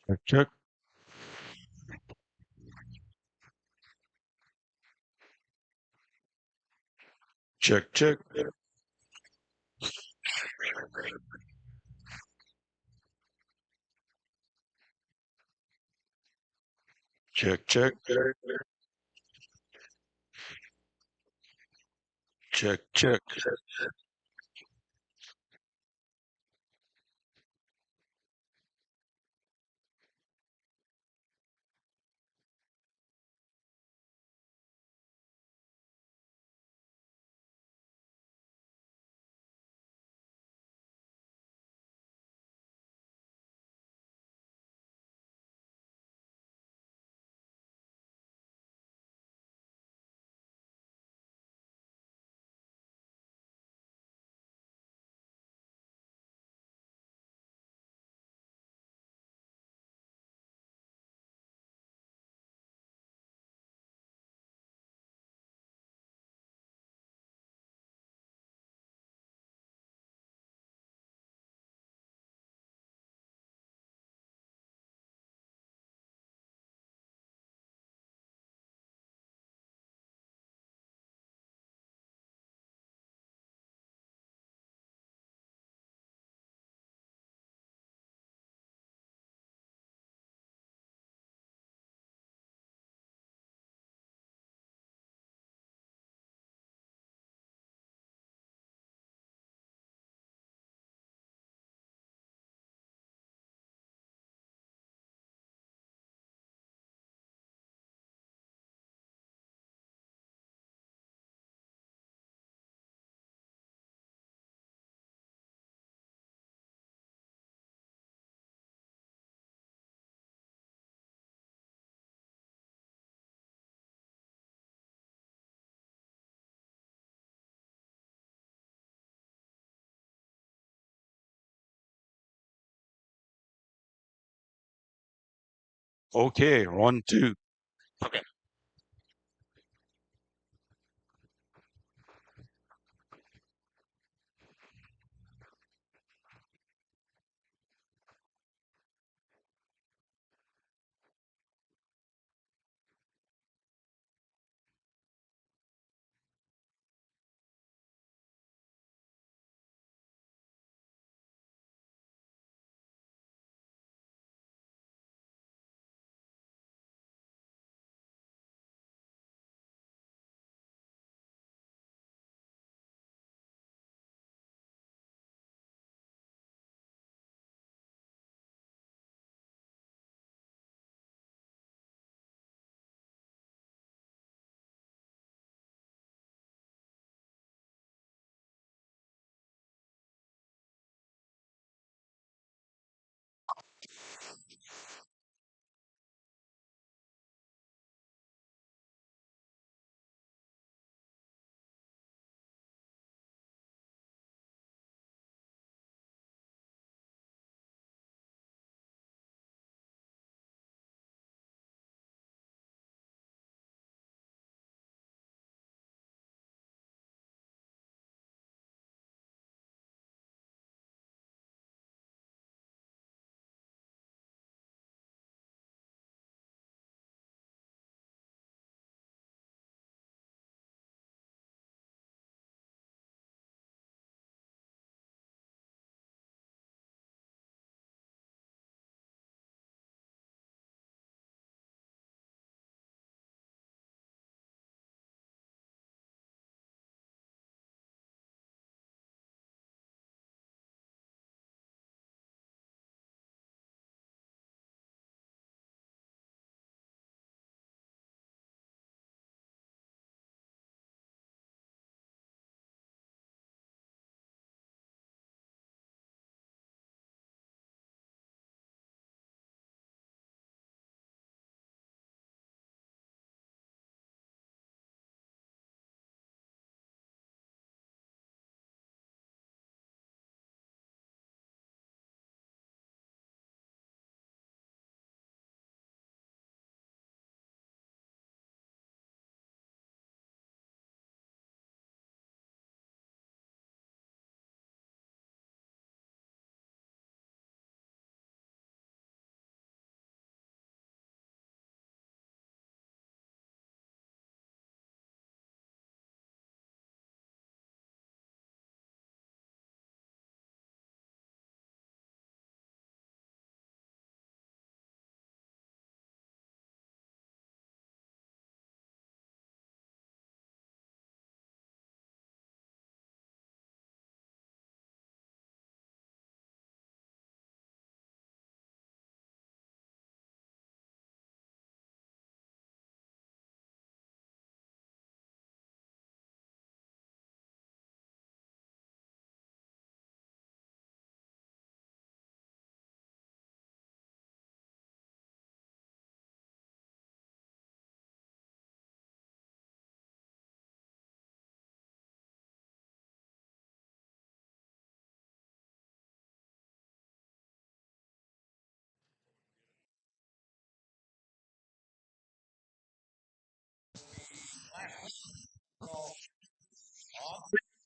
Check, check, check, check, check, check, check, check. Okay, round two.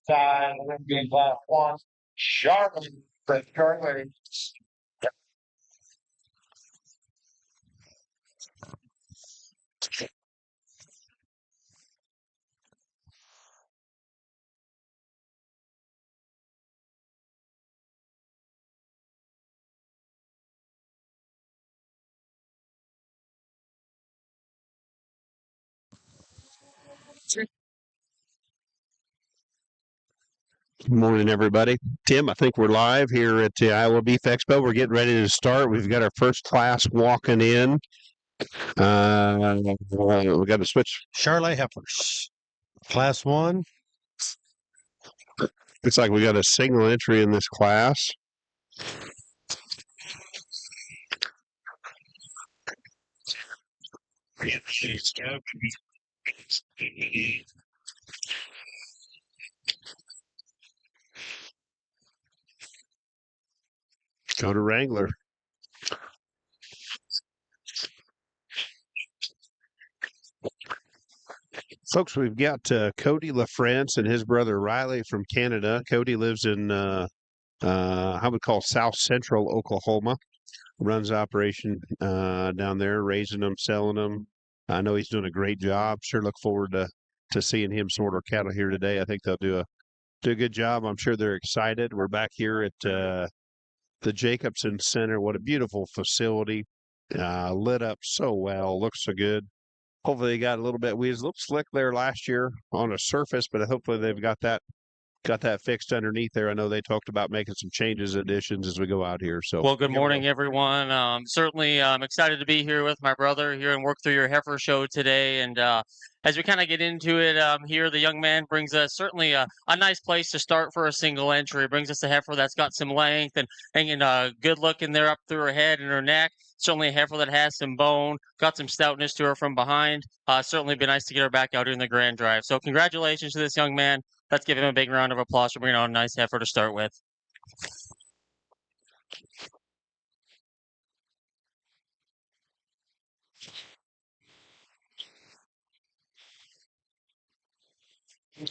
Would be left one. Charlotte, the Charolais. Good morning, everybody. Tim, I think we're live here at the Iowa Beef Expo. We're getting ready to start. We've got our first class walking in. We got to switch. Charolais heifers, class 1. Looks like we got a single entry in this class. Go to Wrangler. Folks, we've got Cody LaFrance and his brother Riley from Canada. Cody lives in, how we call South Central Oklahoma. Runs operation down there, raising them, selling them. I know he's doing a great job. Sure look forward to seeing him sort our cattle here today. I think they'll do a good job. I'm sure they're excited. We're back here at the Jacobson Center. What a beautiful facility. Lit up so well. Looks so good. Hopefully they got a little bit. We was a little slick there last year on a surface, but hopefully they've got that fixed underneath there. I know they talked about making some changes, additions as we go out here. So, well, good morning, everyone. Certainly, I'm excited to be here with my brother here and work through your heifer show today. And as we kind of get into it here, the young man brings us certainly a nice place to start for a single entry. Brings us a heifer that's got some length and hanging good looking there up through her head and her neck. Certainly a heifer that has some bone, got some stoutness to her from behind. Certainly be nice to get her back out here in the grand drive. So congratulations to this young man. Let's give him a big round of applause for bringing on a nice heifer to start with.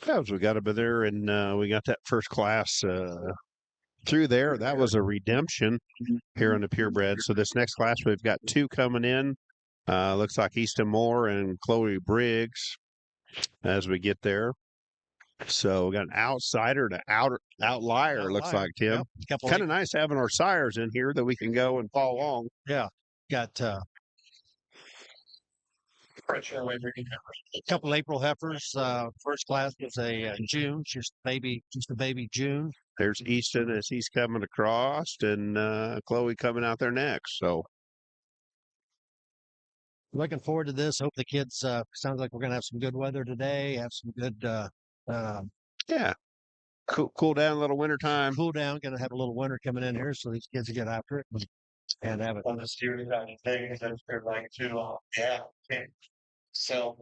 as we got up there and we got that first class through there. That was a redemption here on the purebred. So this next class, we've got 2 coming in. Looks like Easton Moore and Chloe Briggs as we get there. So we got an outsider to outlier, looks like, Tim. Yep. Kind of nice having our sires in here that we can go and follow along. Yeah, got a couple April heifers. First class was a June, just a baby June. There's Easton as he's coming across, and Chloe coming out there next. So Looking forward to this. Hope the kids. Sounds like we're gonna have some good weather today. Have some good. yeah, cool down a little winter time. Cool down. Gonna have a little winter coming in here, so these kids will get after it and have it. On the series on the things that they're like too yeah. So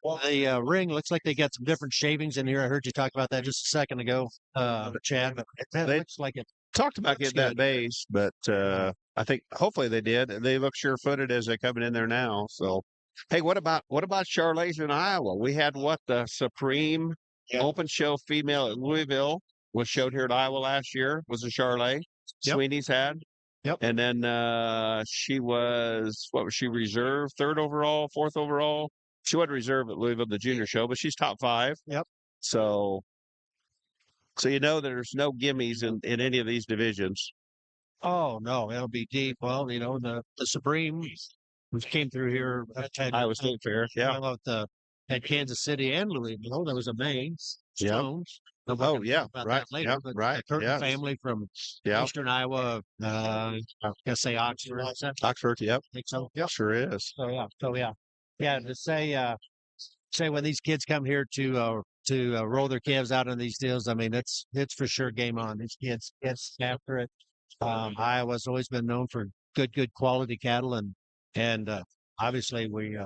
Well, the ring looks like they got some different shavings in here. I heard you talk about that just a second ago, Chad. But it looks like it. Talked about getting that base, but I think hopefully they did. They look sure-footed as they're coming in there now. So, hey, what about Charolais in Iowa? We had the Supreme Open Show female at Louisville was showed here at Iowa last year. Was a Charolais. Yep. Sweeney's had. Yep. And then she was reserve? 3rd overall, 4th overall. She wasn't reserve at Louisville, the junior show, but she's top 5. Yep. So there's no gimmies in any of these divisions. Oh no, it'll be deep. Well, the Supreme, which came through here at Iowa State Fair. Yeah. At Kansas City and Louisville. There was a Maine, Stones. Oh yeah, right. Later, yeah, but right. The Curtin Yeah. family from Eastern Iowa. I'm gonna say Oxford. Oxford. Yep. I think so. Yep. Sure is. So yeah. To say when these kids come here to roll their calves out on these deals, I mean it's for sure game on. These kids after it. Iowa's always been known for good quality cattle, and obviously we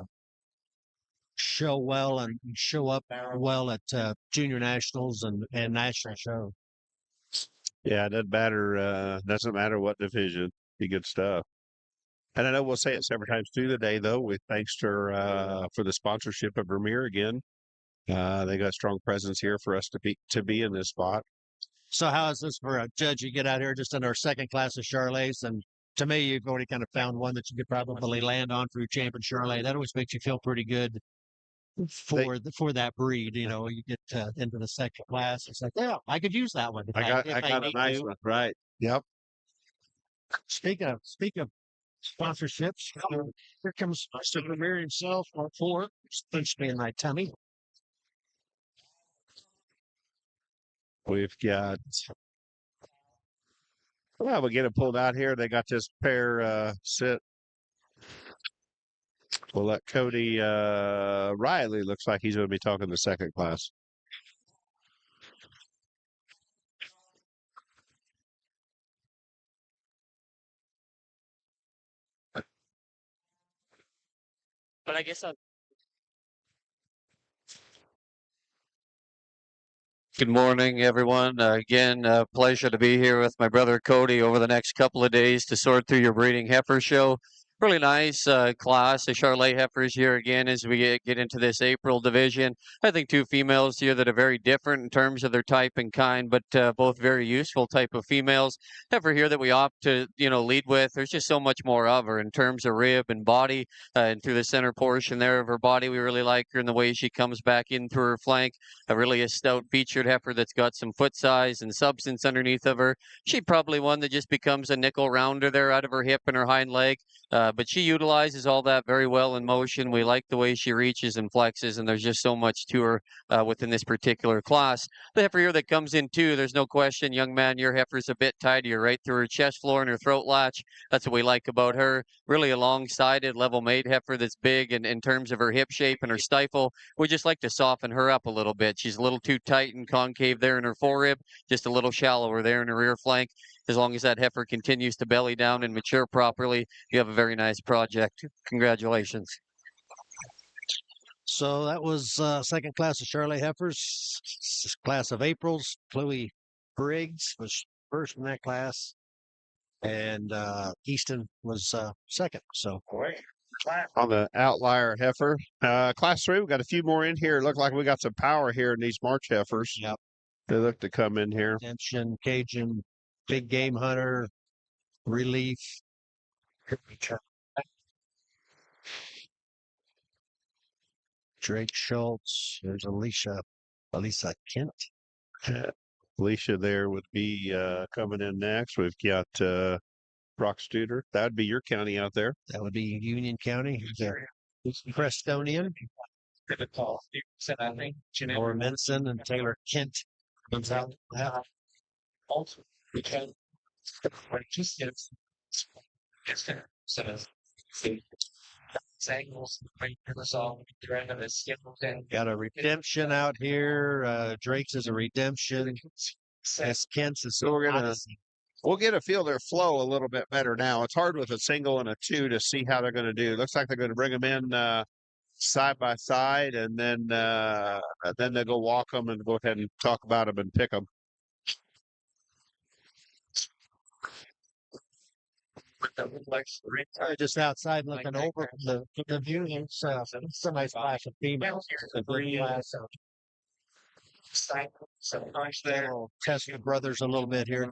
show well and show up well at junior nationals and national shows. Yeah, it doesn't matter what division. Be good stuff. And I know we'll say it several times through the day, though, with thanks to for the sponsorship of Vermeer again. They got a strong presence here for us to be in this spot. So how is this for a judge? You get out here just in our second class of Charolais, and to me, you've already kind of found one that you could probably land on for your champion Charolais. That always makes you feel pretty good for that breed. You know, you get into the second class. It's like, yeah, I could use that one. I got a nice one, right? Yep. Speaking of sponsorships, here comes Mr. Premier himself on 4. Punched me in my tummy. We've got. Well, we get it pulled out here. They got this pair sit. We'll let Cody Riley. Looks like he's going to be talking the second class. But I guess good morning, everyone. Again, pleasure to be here with my brother Cody over the next couple of days to sort through your breeding heifer show. Really nice class of Charolais heifers here again as we get into this April division. I think 2 females here that are very different in terms of their type and kind, but both very useful type of females. Heifer here that we opt to, lead with. There's just so much more of her in terms of rib and body, and through the center portion there of her body. We really like her in the way she comes back in through her flank. Really a stout featured heifer that's got some foot size and substance underneath of her. She probably one that just becomes a nickel rounder there out of her hip and her hind leg. But she utilizes all that very well in motion. We like the way she reaches and flexes, and there's just so much to her within this particular class. The heifer here that comes in too, there's no question, young man, your heifer's a bit tidier right through her chest floor and her throat latch. That's what we like about her. Really a long-sided, level-made heifer that's big, and in terms of her hip shape and her stifle, we just like to soften her up a little bit. She's a little too tight and concave there in her forerib, just a little shallower there in her rear flank. As long as that heifer continues to belly down and mature properly, you have a very nice project. Congratulations. So that was second class of Charolais heifers. Class of Aprils. Chloe Briggs was first in that class, and Easton was second. So On the outlier heifer. Class 3, we've got a few more in here. Look like we got some power here in these March heifers. Yep. They look to come in here. Redemption, Cajun, Big Game Hunter, Relief. Drake Schultz. There's Elisa Kent. Alicia there would be coming in next. We've got Brock Studer. That would be your county out there. That would be Union County. He's a Prestonian. Or Minson and Taylor Kent comes out. Got a redemption out here. Drake's is a redemption. Kent's is So we're gonna Odyssey. we'll get a feel of their flow a little bit better now. It's hard with a single and a 2 to see how they're going to do. Looks like they're going to bring them in side by side, and then they'll go walk them and go ahead and talk about them and pick them. Just outside looking over the view. It's a nice class of females. A green class. We'll test the brothers a little bit here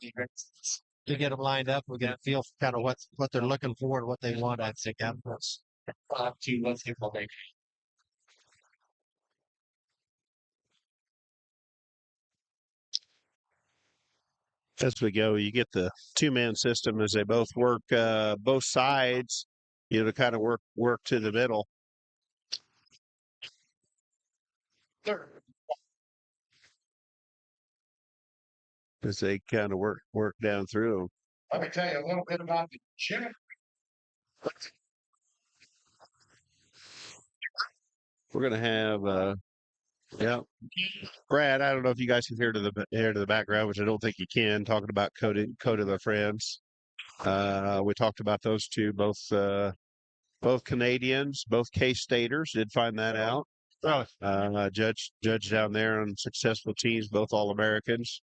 to get them lined up. We're gonna feel kind of what they're looking for and what they want. I think that's As we go, you get the 2-man system as they both work both sides, to kind of work to the middle. As they kind of work down through them. Let me tell you a little bit about the chip. We're gonna have yeah. Brad, I don't know if you guys can hear to the background, which I don't think you can, talking about Cody LaFrance. We talked about those two, both Canadians, both K-Staters, did find that out. Judge down there on successful teams, both All-Americans.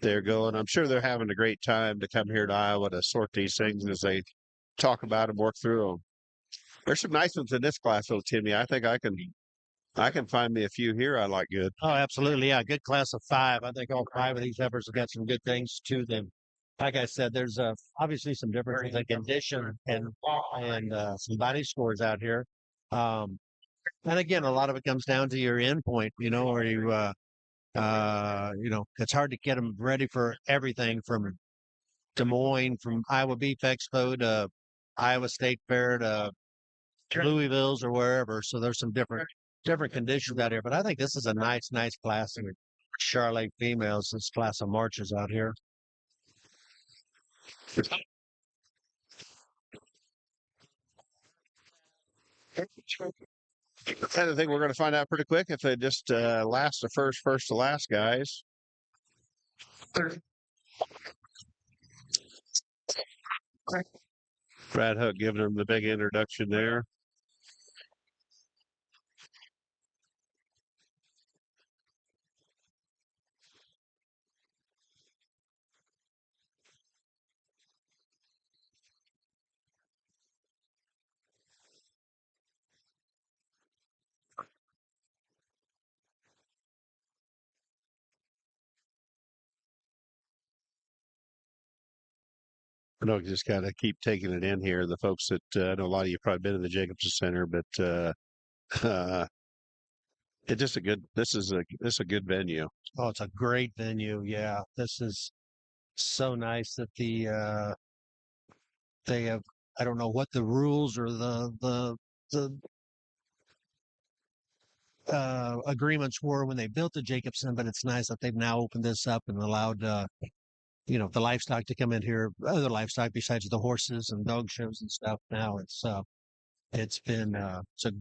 They're going. I'm sure they're having a great time to come here to Iowa to sort these things as they talk about them, work through them. There's some nice ones in this class, though, Timmy. I think I can I can find me a few here I like good. Oh, absolutely. Yeah. Good class of 5. I think all 5 of these heifers have got some good things to them. Like I said, there's obviously some differences in condition and some body scores out here. Um, and again, a lot of it comes down to your endpoint, or it's hard to get them ready for everything from Des Moines, from Iowa Beef Expo to Iowa State Fair to Louisville's or wherever. So there's some different conditions out here. But I think this is a nice class of Charolais females. This class of marches out here. And I think we're going to find out pretty quick if they just last the first to last, guys. Brad Hook giving him the big introduction there. I know, just kind of keep taking it in here. The folks that I know a lot of you probably been in the Jacobson Center, but it's just this is a good venue. Oh, it's a great venue. Yeah, this is so nice that they have. I don't know what the rules or the agreements were when they built the Jacobson, but it's nice that they've now opened this up and allowed the livestock to come in here, other livestock besides the horses and dog shows and stuff. Now it's a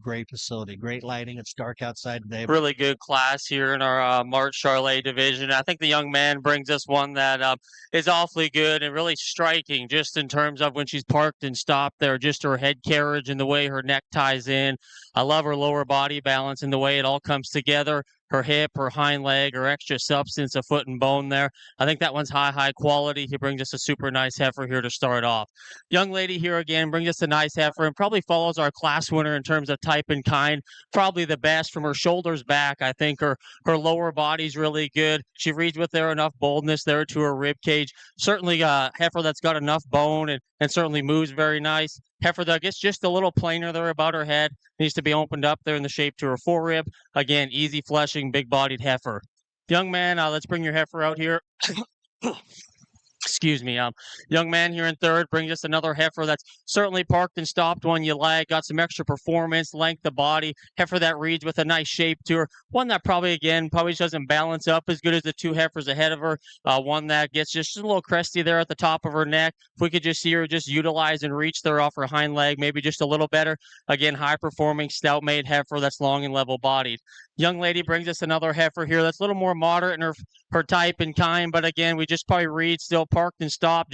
great facility, great lighting. It's dark outside today. Really good class here in our March Charolais division. I think the young man brings us one that is awfully good and really striking, just in terms of when she's parked and stopped there, just her head carriage and the way her neck ties in. I love her lower body balance and the way it all comes together. Her hip, her hind leg, her extra substance of foot and bone there. I think that one's high quality. He brings us a super nice heifer here to start off. Young lady here again brings us a nice heifer and probably follows our class winner in terms of type and kind. Probably the best from her shoulders back. I think her lower body's really good. She reads with there enough boldness there to her rib cage. Certainly a heifer that's got enough bone and certainly moves very nice. Heifer that gets just a little plainer there about her head. Needs to be opened up there in the shape to her forerib. Again, easy fleshing, big-bodied heifer. Young man, let's bring your heifer out here. Excuse me. Young man here in third brings us another heifer that's certainly parked and stopped one you like. Got some extra performance, length of body. Heifer that reads with a nice shape to her. One that probably doesn't balance up as good as the 2 heifers ahead of her. One that gets just a little cresty there at the top of her neck. If we could just see her just utilize and reach there off her hind leg, maybe just a little better. Again, high performing, stout made heifer that's long and level bodied. Young lady brings us another heifer here that's a little more moderate in her type and kind, but again, we just probably read still parked and stopped,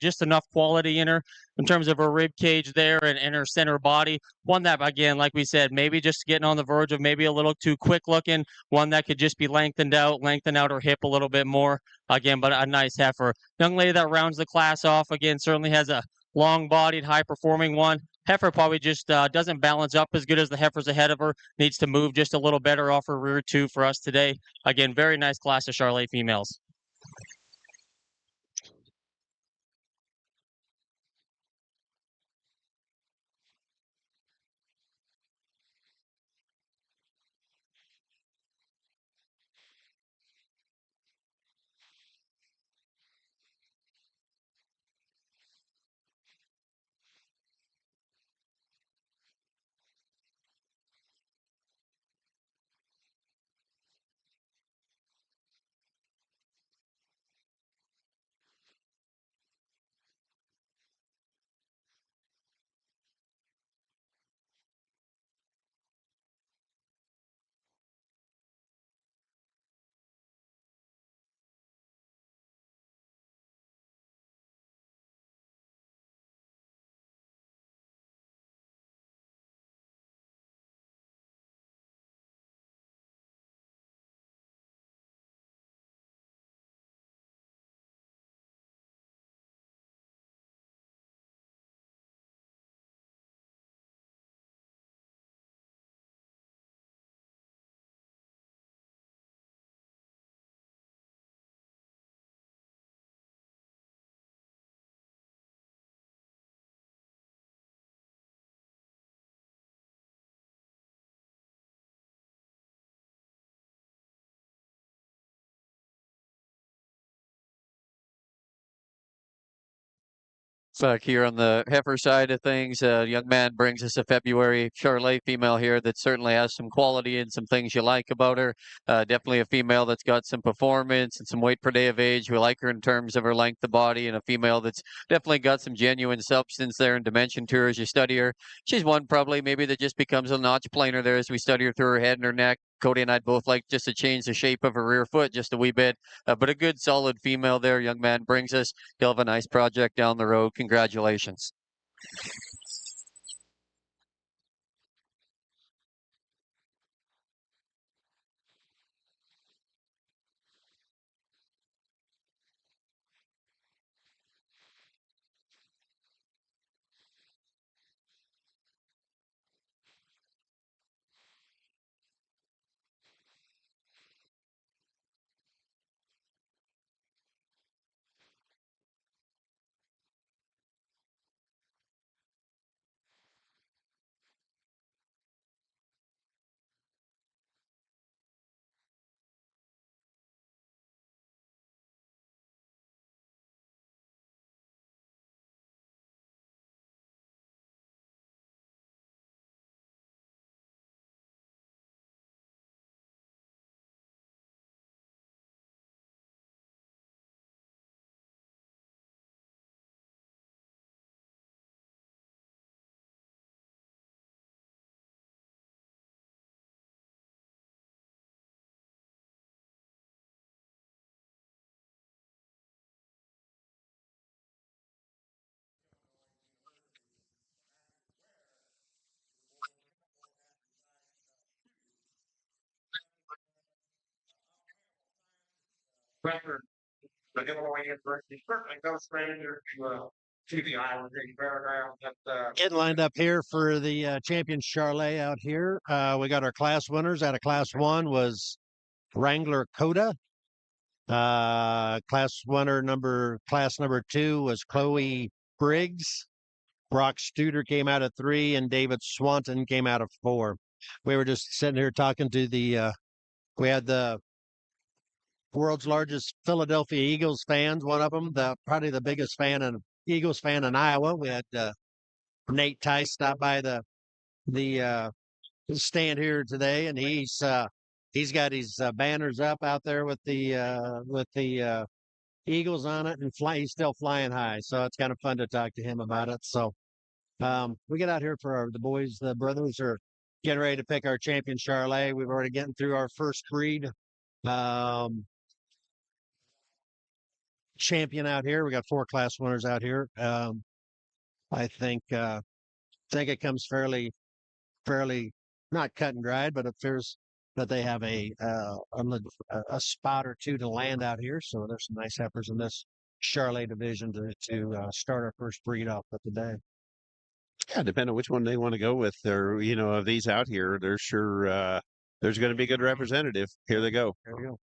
just enough quality in her in terms of her rib cage there and her center body. One that, again, like we said, maybe just getting on the verge of maybe a little too quick looking. One that could just be lengthen out her hip a little bit more. Again, but a nice heifer. Young lady that rounds the class off, again, certainly has a long-bodied, high-performing one. Heifer probably just doesn't balance up as good as the heifers ahead of her. Needs to move just a little better off her rear too for us today. Again, very nice class of Charolais females. Back here on the heifer side of things, a young man brings us a February Charolais female here that certainly has some quality and some things you like about her. Definitely a female that's got some performance and some weight per day of age. We like her in terms of her length of body, and a female that's definitely got some genuine substance there and dimension to her as you study her. She's one probably maybe that just becomes a notch plainer there as we study her through her head and her neck. Cody and I'd both like just to change the shape of her rear foot just a wee bit, but a good solid female there. Young man brings us. He'll have a nice project down the road. Congratulations. Record. The Illinois University certainly goes straight to the island. Getting lined up here for the champion Charolais out here. We got our class winners. Out of class 1 was Wrangler Coda. Class number 2 was Chloe Briggs. Brock Studer came out of 3, and David Swanton came out of 4. We were just sitting here talking to we had the world's largest Philadelphia Eagles fans, one of them, probably the biggest Eagles fan in Iowa. We had Nate Tice stop by the stand here today, and he's got his banners up out there with the Eagles on it, and he's still flying high. So it's kind of fun to talk to him about it. So we get out here for the boys. The brothers are getting ready to pick our champion Charolais. We've already getting through our first breed. Champion out here. We got 4 class winners out here. I think it comes fairly not cut and dried, but it appears that they have a spot or 2 to land out here. So there's some nice heifers in this Charolais division to start our first breed off with today. Yeah, depending on which one they want to go with. There, of these out here, there's sure there's going to be a good representative. Here they go. There we go.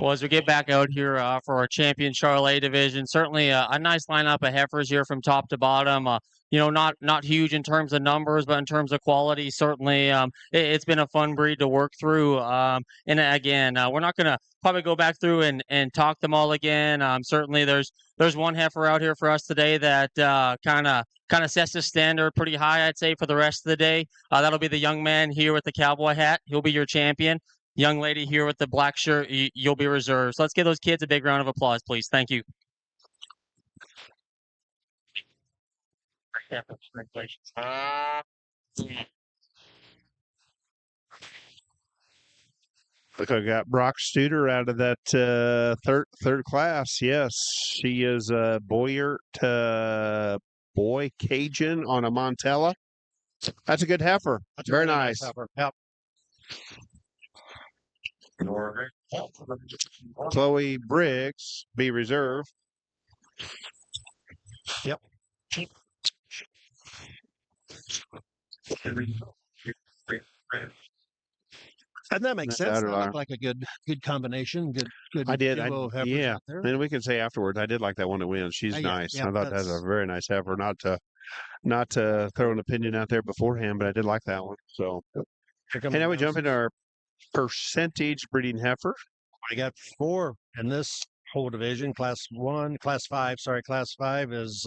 Well, as we get back out here for our champion Charolais division, certainly a nice lineup of heifers here from top to bottom. Not huge in terms of numbers, but in terms of quality, certainly it's been a fun breed to work through. And again, we're not going to probably go back through and talk them all again. Certainly, there's one heifer out here for us today that kind of sets the standard pretty high, I'd say, for the rest of the day. That'll be the young man here with the cowboy hat. He'll be your champion. Young lady here with the black shirt, you'll be reserved. So let's give those kids a big round of applause, please. Thank you. Look, I got Brock Studer out of that third class. Yes, she is a Boyert Boy Cajun on a Montella. That's a good heifer. That's a Very really nice. heifer. Yep. Chloe Briggs, be reserved. Yep. And that makes sense. That looked like a good combination. Good. I did. duo of heifers Yeah. out there. And we can say afterwards, I did like that one to win. She's nice. Yeah, I thought that's a very nice heifer. Not to throw an opinion out there beforehand, but I did like that one. So, and now we jump into our percentage breeding heifer. We got 4 in this whole division. Class 5 is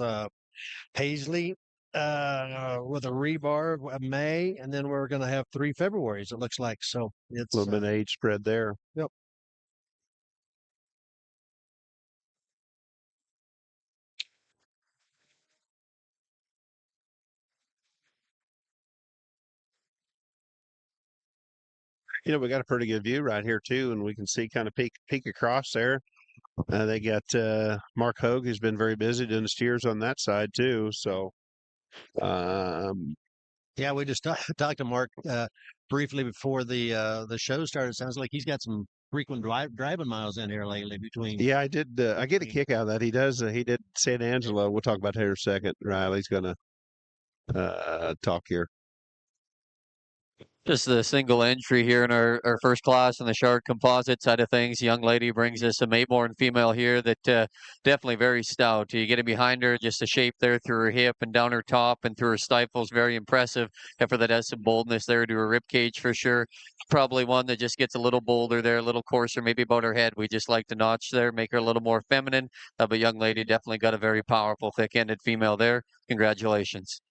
Paisley with a rebar May, and then we're going to have 3 Februarys. It looks like so. It's A little bit of age spread there. Yep. We got a pretty good view right here too, and we can see kind of peek across there. They got Mark Hogue, who's been very busy doing the steers on that side too. So, Yeah, we just talked to Mark briefly before the show started. Sounds like he's got some frequent driving miles in here lately between. yeah, I did. I get a kick out of that. He does. He did San Angelo. We'll talk about that in a second. Riley's gonna talk here. Just the single entry here in our first class in the Shard composite side of things. Young lady brings us a mate-born female here that definitely very stout. You get it behind her, just the shape there through her hip and down her top and through her stifles, very impressive. Heifer that has some boldness there to her rib cage for sure. Probably one that just gets a little bolder there, a little coarser, maybe about her head. We just like the notch there, make her a little more feminine. But young lady definitely got a very powerful, thick-ended female there. Congratulations.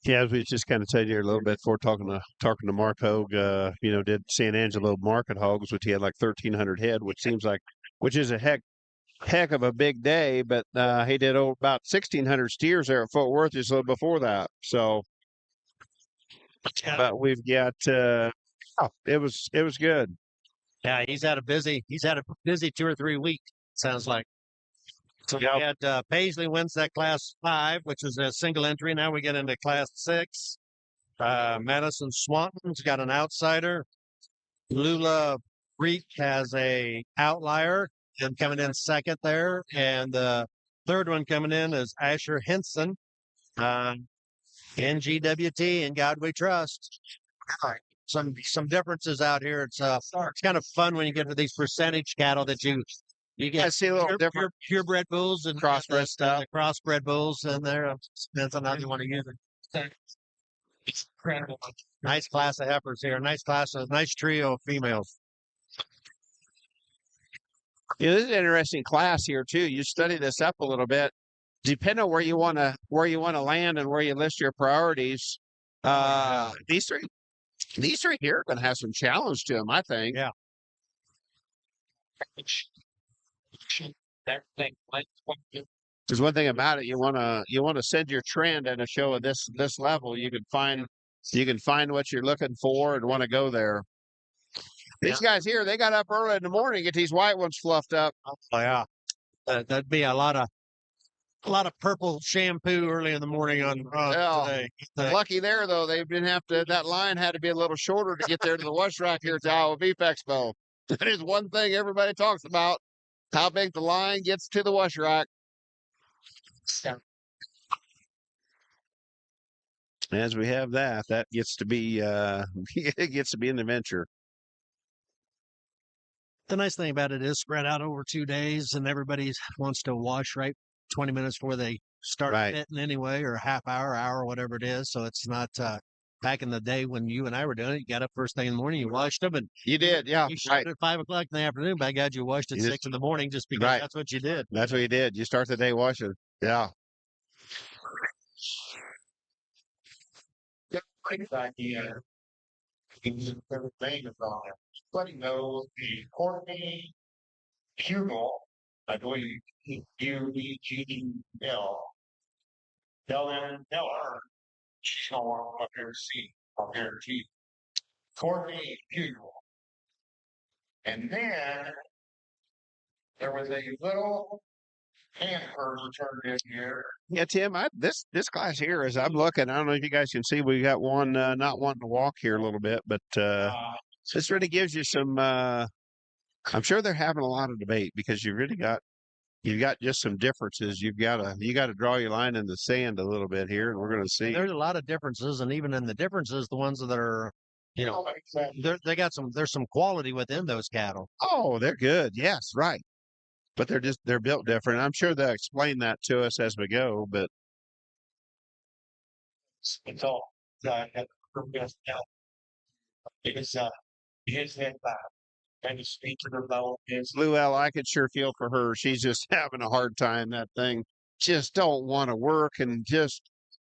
Yeah, as we just kind of said here a little bit before talking to Mark Hogue, did San Angelo market hogs, which he had like 1,300 head, which is a heck of a big day. But he did about 1,600 steers there at Fort Worth just a little before that. So, but we've got it was good. Yeah, he's had a busy 2 or 3 weeks. Sounds like. So we had Paisley wins that class 5, which is a single entry. Now we get into class 6. Madison Swanton's got an outsider. Lula Freak has a outlier and coming in second there. And the third one coming in is Asher Henson. NGWT, In God We Trust. Some differences out here. It's kind of fun when you get to these percentage cattle that you get. I see a little different. Purebred bulls and Crossbred stuff. The crossbred bulls in there. Depends on how you want to use it. Nice class of heifers here. Nice trio of females. This is an interesting class here too. You study this up a little bit. Depending on where you want to land and where you list your priorities, these three here are going to have some challenge to them, I think. Yeah. There's one thing about it. You want to send your trend at a show of this level. You can find what you're looking for and want to go there. These guys here, they got up early in the morning to get these white ones fluffed up. Oh yeah, that'd be a lot of purple shampoo early in the morning on today. Lucky there though, they didn't have to. That line had to be a little shorter to get there to the wash rack here at the Iowa Beef Expo. That is one thing everybody talks about: how big the line gets to the wash rack. As we have that gets to be it gets to be an adventure. The nice thing about it is spread out over 2 days, and everybody wants to wash right 20 minutes before they start fitting anyway, or a half hour, whatever it is. So it's not back in the day when you and I were doing it. You got up first thing in the morning, you washed them, and you did, yeah. You started at 5 o'clock in the afternoon. By God, you washed at 6 in the morning just because that's what you did. That's what you did. You start the day washing. Yeah. Idea. Everything is on there. Everybody knows the Courtney Hugel, I believe UEGL. Tell her she's gonna want up here to see, up here to see. Courtney Hugel. And then there was a little hamper turned in here. Yeah, Tim, this class here, as I'm looking, I don't know if you guys can see, we got one not wanting to walk here a little bit, but this really gives you some. I'm sure they're having a lot of debate because you've got just some differences. You got to draw your line in the sand a little bit here, and we're going to see. There's a lot of differences, and even in the differences, the ones that are, there's some quality within those cattle. Oh, they're good. Yes, right. But they're built different. I'm sure they'll explain that to us as we go, but It's all at her best health. Because his head back and his speech to her belt is Blue L, I could sure feel for her. She's just having a hard time. That thing just don't want to work, and just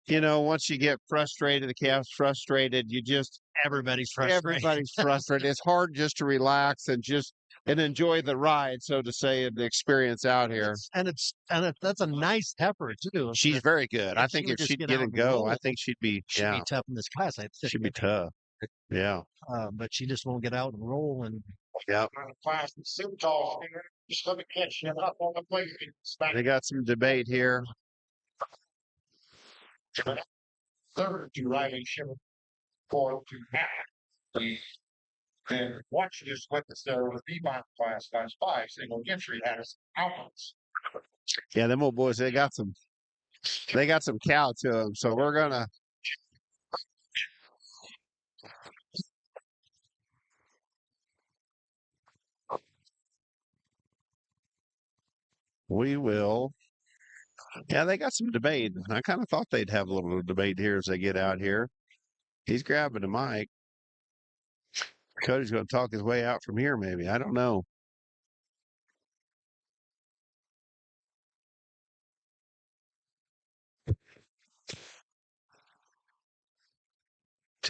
once you get frustrated, the calf's frustrated. You just Everybody's frustrated. everybody's frustrated. It's hard just to relax and enjoy the ride, so to say, and the experience out here. That's a nice heifer too. She's very good. I think would if just she'd get get out and and go, roll, I think she'd be be tough in this class. I think. she'd be tough. Yeah. But she just won't get out and roll. And Yeah. on the class with Simmental. Just let me catch him up on the plate. They got some debate here. Third to Riley Shimmer. Fourth to Matt. And watch this witness there with B-Bot class 5 single entry has outlets. Yeah, them old boys, they got some cow to them. So we will. Yeah, they got some debate. I kind of thought they'd have a little debate here as they get out here. He's grabbing the mic. Cody's going to talk his way out from here, maybe. I don't know.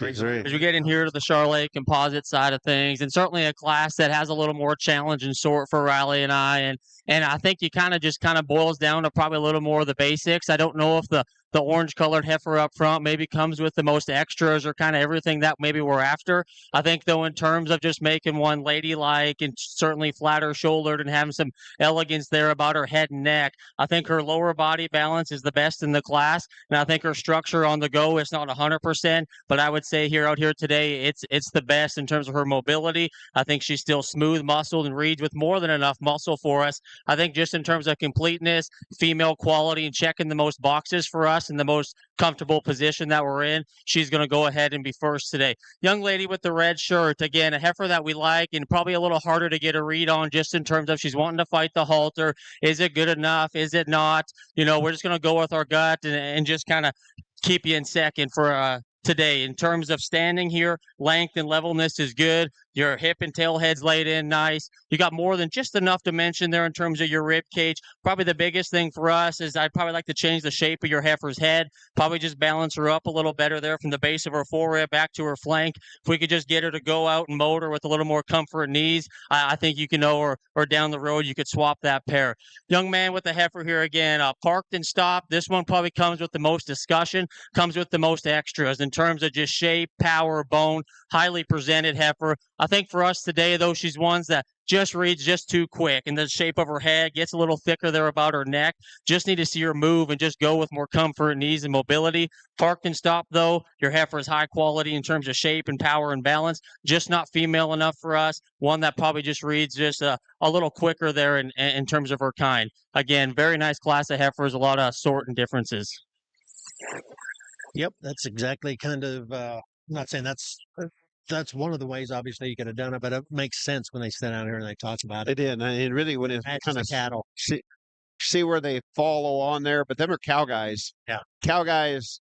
As we get in here to the Charolais composite side of things, and certainly a class that has a little more challenge and sort for Riley and I, and I think you kind of boils down to probably a little more of the basics. I don't know if the orange colored heifer up front maybe comes with the most extras or kind of everything that maybe we're after. I think though, in terms of just making one ladylike and certainly flatter shouldered and having some elegance there about her head and neck, I think her lower body balance is the best in the class, and I think her structure on the go is not 100%, but I would say out here today, it's the best in terms of her mobility. I think she's still smooth muscled and reads with more than enough muscle for us. I think just in terms of completeness, female quality, and checking the most boxes for us in the most comfortable position that we're in, she's going to go ahead and be first today. Young lady with the red shirt, again, a heifer that we like and probably a little harder to get a read on just in terms of she's wanting to fight the halter. Is it good enough? Is it not? We're just going to go with our gut and just kind of keep you in second for today. In terms of standing here, length and levelness is good. Your hip and tail head's laid in nice. You got more than just enough dimension there in terms of your rib cage. Probably the biggest thing for us is I'd probably like to change the shape of your heifer's head. Probably just balance her up a little better there from the base of her forerib back to her flank. If we could just get her to go out and motor with a little more comfort and ease, I think you can know, or down the road you could swap that pair. Young man with the heifer here again, parked and stopped. This one probably comes with the most discussion, comes with the most extras in terms of just shape, power, bone, highly presented heifer. I think for us today, though, she's ones that just reads just too quick, and the shape of her head gets a little thicker there about her neck. Just need to see her move and just go with more comfort and ease and mobility. Parked and stopped, though, your heifer is high quality in terms of shape and power and balance, just not female enough for us. One that probably just reads just a little quicker there in terms of her kind. Again, very nice class of heifers, a lot of sort and differences. Yep, that's exactly kind of. I'm not saying that's one of the ways. Obviously, you could have done it, but it makes sense when they sit down here and they talk about it. They did, and really when it's kind of cattle. See where they follow on there, but them are cow guys. Yeah, cow guys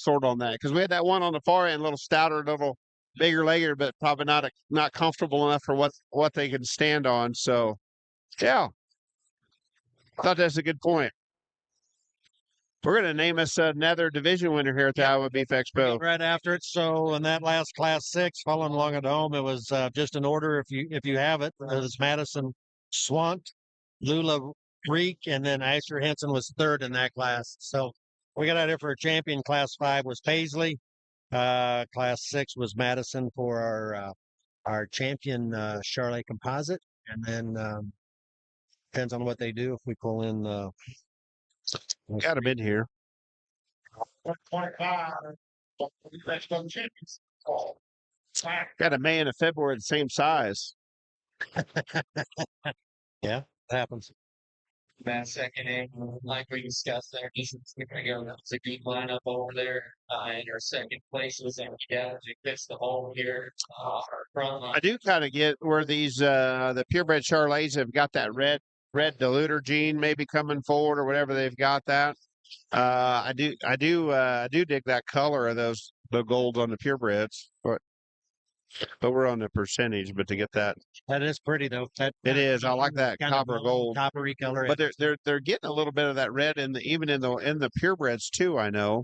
sort on that, because we had that one on the far end, a little stouter, a little bigger legger, but probably not comfortable enough for what they can stand on. So, yeah, I thought that's a good point. We're going to name us another division winner here at the Iowa Beef Expo. Right after it. So in that last Class 6, following along at home, it was just an order if you have it. It was Madison Swant, Lula Reek, and then Asher Henson was third in that class. So we got out here for a champion. Class 5 was Paisley. Class 6 was Madison for our champion Charolais composite. And then depends on what they do. If we pull in got him in here. 25. Let's go champions. Got a May and a February the same size. Yeah, it happens. That second aim, like we discussed there, that's a good lineup over there. In our second place was Angus. We fixed the hole here. Our front line. I do kind of get where these the purebred Charolais have got that red diluter gene maybe coming forward or whatever they've got that. I do dig that color of those the gold on the purebreds, but we're on the percentage. But to get that, That is pretty though. That it is. I like that kind of copper gold. coppery color. But they're getting a little bit of that red even in the purebreds too. I know.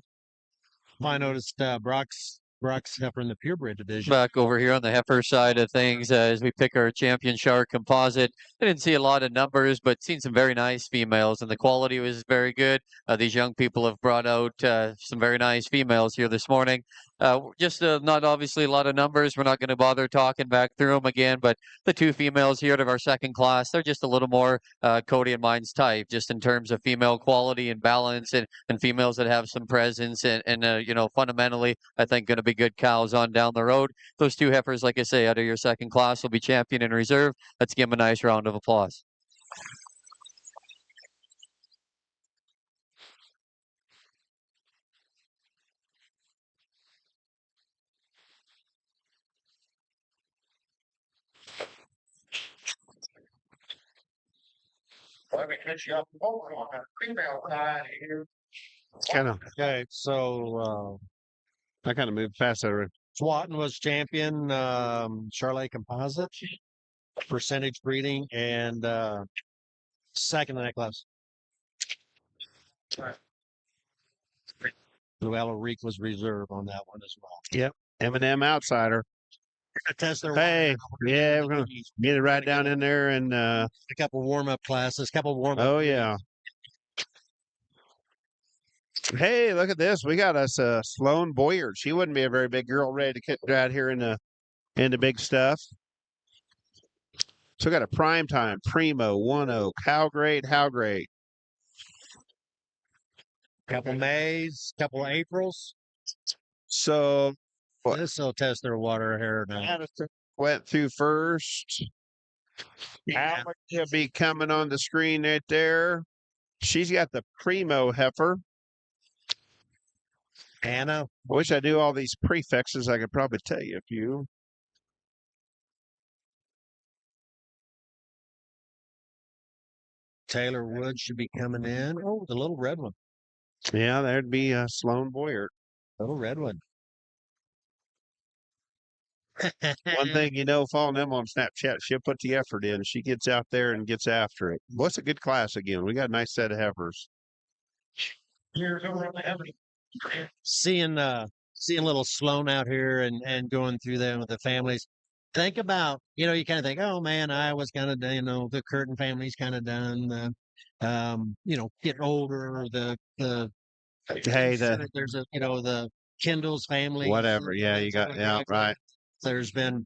I noticed Brock's heifer in the purebred division. Back over here on the heifer side of things, as we pick our champion shark composite, I didn't see a lot of numbers, but seen some very nice females, and the quality was very good. These young people have brought out some very nice females here this morning. Just not obviously a lot of numbers. We're not going to bother talking back through them again, but the two females here out of our second class, they're just a little more Cody and mine's type, just in terms of female quality and balance, and females that have some presence, and fundamentally, I think going to be good cows on down the road. Those two heifers, like I say, out of your second class will be champion and reserve. Let's give them a nice round of applause. Let me catch you up over on that female side here. Kind of. Okay, so I kind of moved past that. Swatton was champion, Charolais composite, percentage breeding, and second in that class. Luella Reek was reserve on that one as well. M&M outsider. Test their Hey, water. yeah, we're gonna get it right down in there and A couple warm-up classes, couple warm-up. oh yeah. Hey, look at this. We got us Sloan Boyard. She wouldn't be a very big girl, ready to get out here in the big stuff. So we got a prime time primo 1-0. How great, how great. Couple Mays, couple Aprils. So what? This will test their water here now. Addison went through first. Yeah. Alex will be coming on the screen right there. She's got the primo heifer. Anna, I wish I knew all these prefixes. I could probably tell you a few. Taylor Wood should be coming in. Oh, the little red one. Yeah, there'd be Sloan Boyard. Little red one. One thing you know, following them on Snapchat, she'll put the effort in. She gets out there and gets after it. What's a good class again? We got a nice set of heifers. Here's over on the heavy. seeing little Sloan out here and going through them with the families. Think about, you kind of think, oh man, Iowa's kind of done, the Curtin family's kind of done. Getting older. There's the Kendall's family. Whatever. Yeah, you got right. There's been,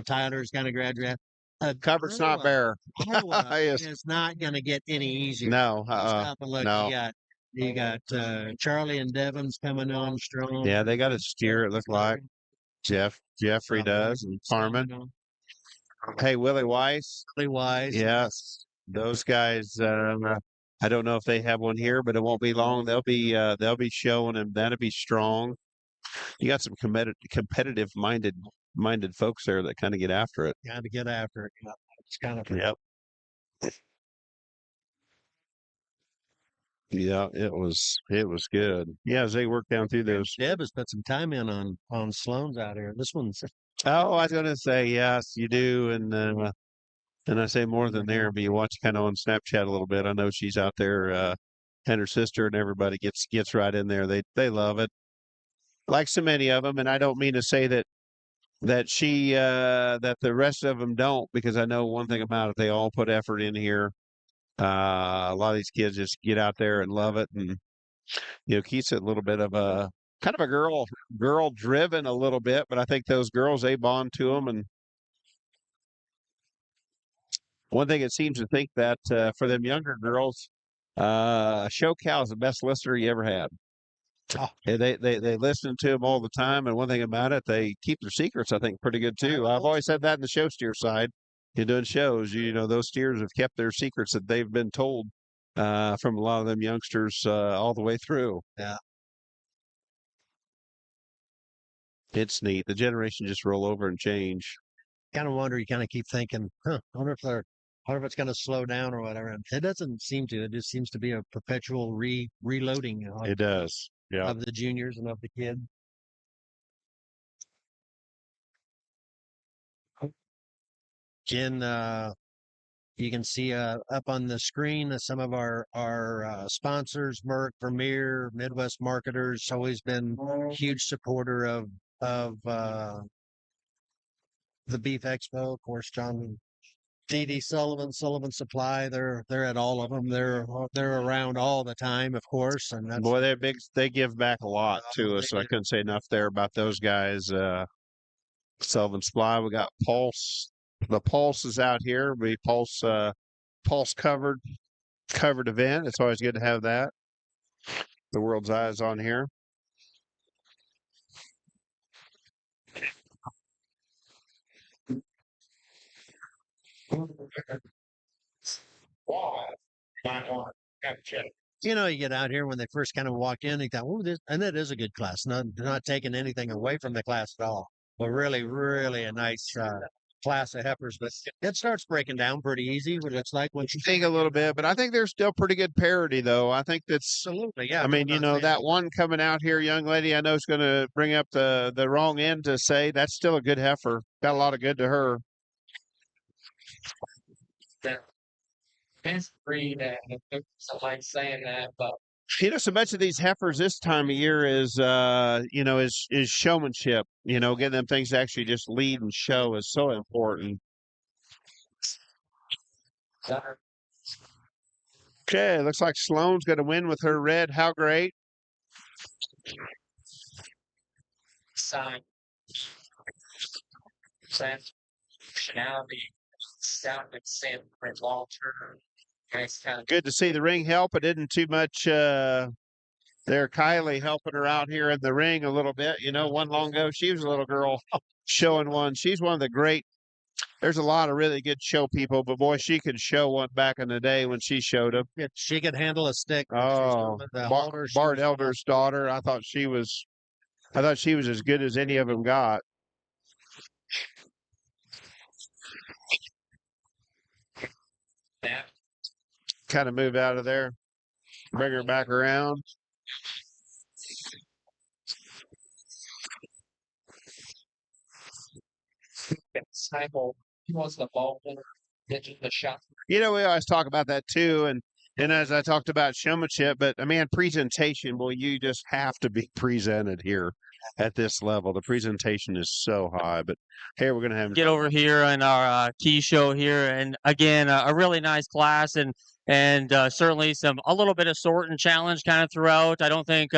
Tyler's kind of graduate. Cupboard's not bare. Iowa Yes. is not going to get any easier. No, Stop and look. no. You got Charlie and Devon's coming on strong. Yeah, they got a steer. It looked like Jeffrey does, and Farman. Hey, Willie Weiss. Willie Wise. Yes, those guys. I don't know if they have one here, but it won't be long. They'll be showing, and that'll be strong. You got some competitive minded folks there that kind of get after it. Got to get after it. Yeah, it's kind of. Yep. Yeah, it was good. Yeah, as they work down through those. Deb has put some time in on Sloan's out here. This one's. Oh, I was going to say yes, you do, and I say more than there, but you watch kind of on Snapchat a little bit. I know she's out there, and her sister and everybody gets right in there. They love it, like so many of them. And I don't mean to say that the rest of them don't, because I know one thing about it, they all put effort in here. A lot of these kids just get out there and love it, and keeps it a little bit of a kind of a girl driven a little bit, but I think those girls, they bond to them. And one thing it seems to think that for them younger girls, show cow is the best listener you ever had. Oh. They listen to them all the time, and one thing about it, they keep their secrets, I think, pretty good too. I've always said that in the show steer side. You're doing shows, those steers have kept their secrets that they've been told from a lot of them youngsters all the way through. Yeah. It's neat. The generation just roll over and change. Kind of wonder. You kind of keep thinking, I wonder if it's going to slow down or whatever. It doesn't seem to. It just seems to be a perpetual reloading. It does. Yeah. Of the juniors and of the kid. Again, you can see up on the screen some of our sponsors, Merck, Vermeer, Midwest Marketers, always been huge supporter of the Beef Expo. Of course, John D.D. Sullivan Supply. They're at all of them. They're around all the time, of course, and that's Boy, they're big. They give back a lot to us. I couldn't say enough there about those guys. Sullivan Supply. We got Pulse. The Pulse is out here. We Pulse covered event. It's always good to have that. The world's eyes on here. You know, you get out here when they first kind of walk in, you thought, "Oh, this," and it is a good class. Not taking anything away from the class at all, but really, really a nice class of heifers. But it starts breaking down pretty easy. What it looks like when you Think a little bit, but I think there's still pretty good parity, though. I think that's. absolutely, yeah. I mean, you know, that one coming out here, young lady, I know is going to bring up the wrong end to say that's still a good heifer. Got a lot of good to her. Best breed, and I like saying that, but You know, so much of these heifers this time of year is, you know, is showmanship. You know, getting them things to actually just lead and show is so important. Okay, looks like Sloan's going to win with her red. How great. sign functionality, sound and sim for long term. Nice kind of Good to see the ring help. It isn't too much there. Kylie helping her out here in the ring a little bit. You know, one long ago, she was a little girl showing one. She's one of the great. There's a lot of really good show people, but boy, she could show one back in the day when she showed them. She could handle a stick. Oh, Bart Elder's daughter. I thought she was as good as any of them got. that. Kind of move out of there, bring her back around. Cycle. He wants the ball winner, ditching the shot. You know, we always talk about that too, and as I talked about showmanship, but I mean presentation. Well, you just have to be presented here at this level. The presentation is so high. But here we're gonna have Get over here in our key show here, and again, a really nice class, and certainly a little bit of sort and challenge kind of throughout. I don't think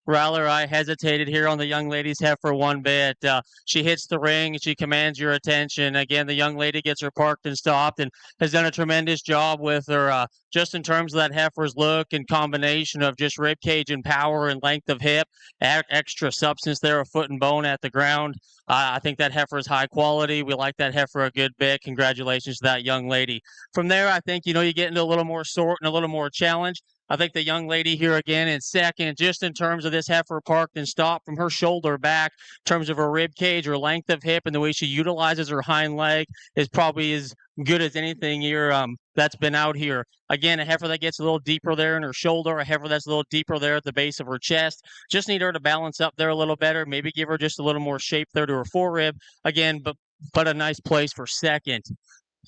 Riley or I hesitated here on the young lady's heifer one bit. She hits the ring, she commands your attention. Again, the young lady gets her parked and stopped, and has done a tremendous job with her, just in terms of that heifer's look and combination of just rib cage and power and length of hip, extra substance there, a foot and bone at the ground. I think that heifer is high quality. We like that heifer a good bit. Congratulations to that young lady. From there, I think, you know, you get into a little more sort and a little more challenge. I think the young lady here again in second, just in terms of this heifer parked and stopped from her shoulder back, in terms of her rib cage, her length of hip, and the way she utilizes her hind leg is probably as good as anything here that's been out here. Again, a heifer that gets a little deeper there in her shoulder, a heifer that's a little deeper there at the base of her chest. Just need her to balance up there a little better, maybe give her just a little more shape there to her forerib. Again, but a nice place for second.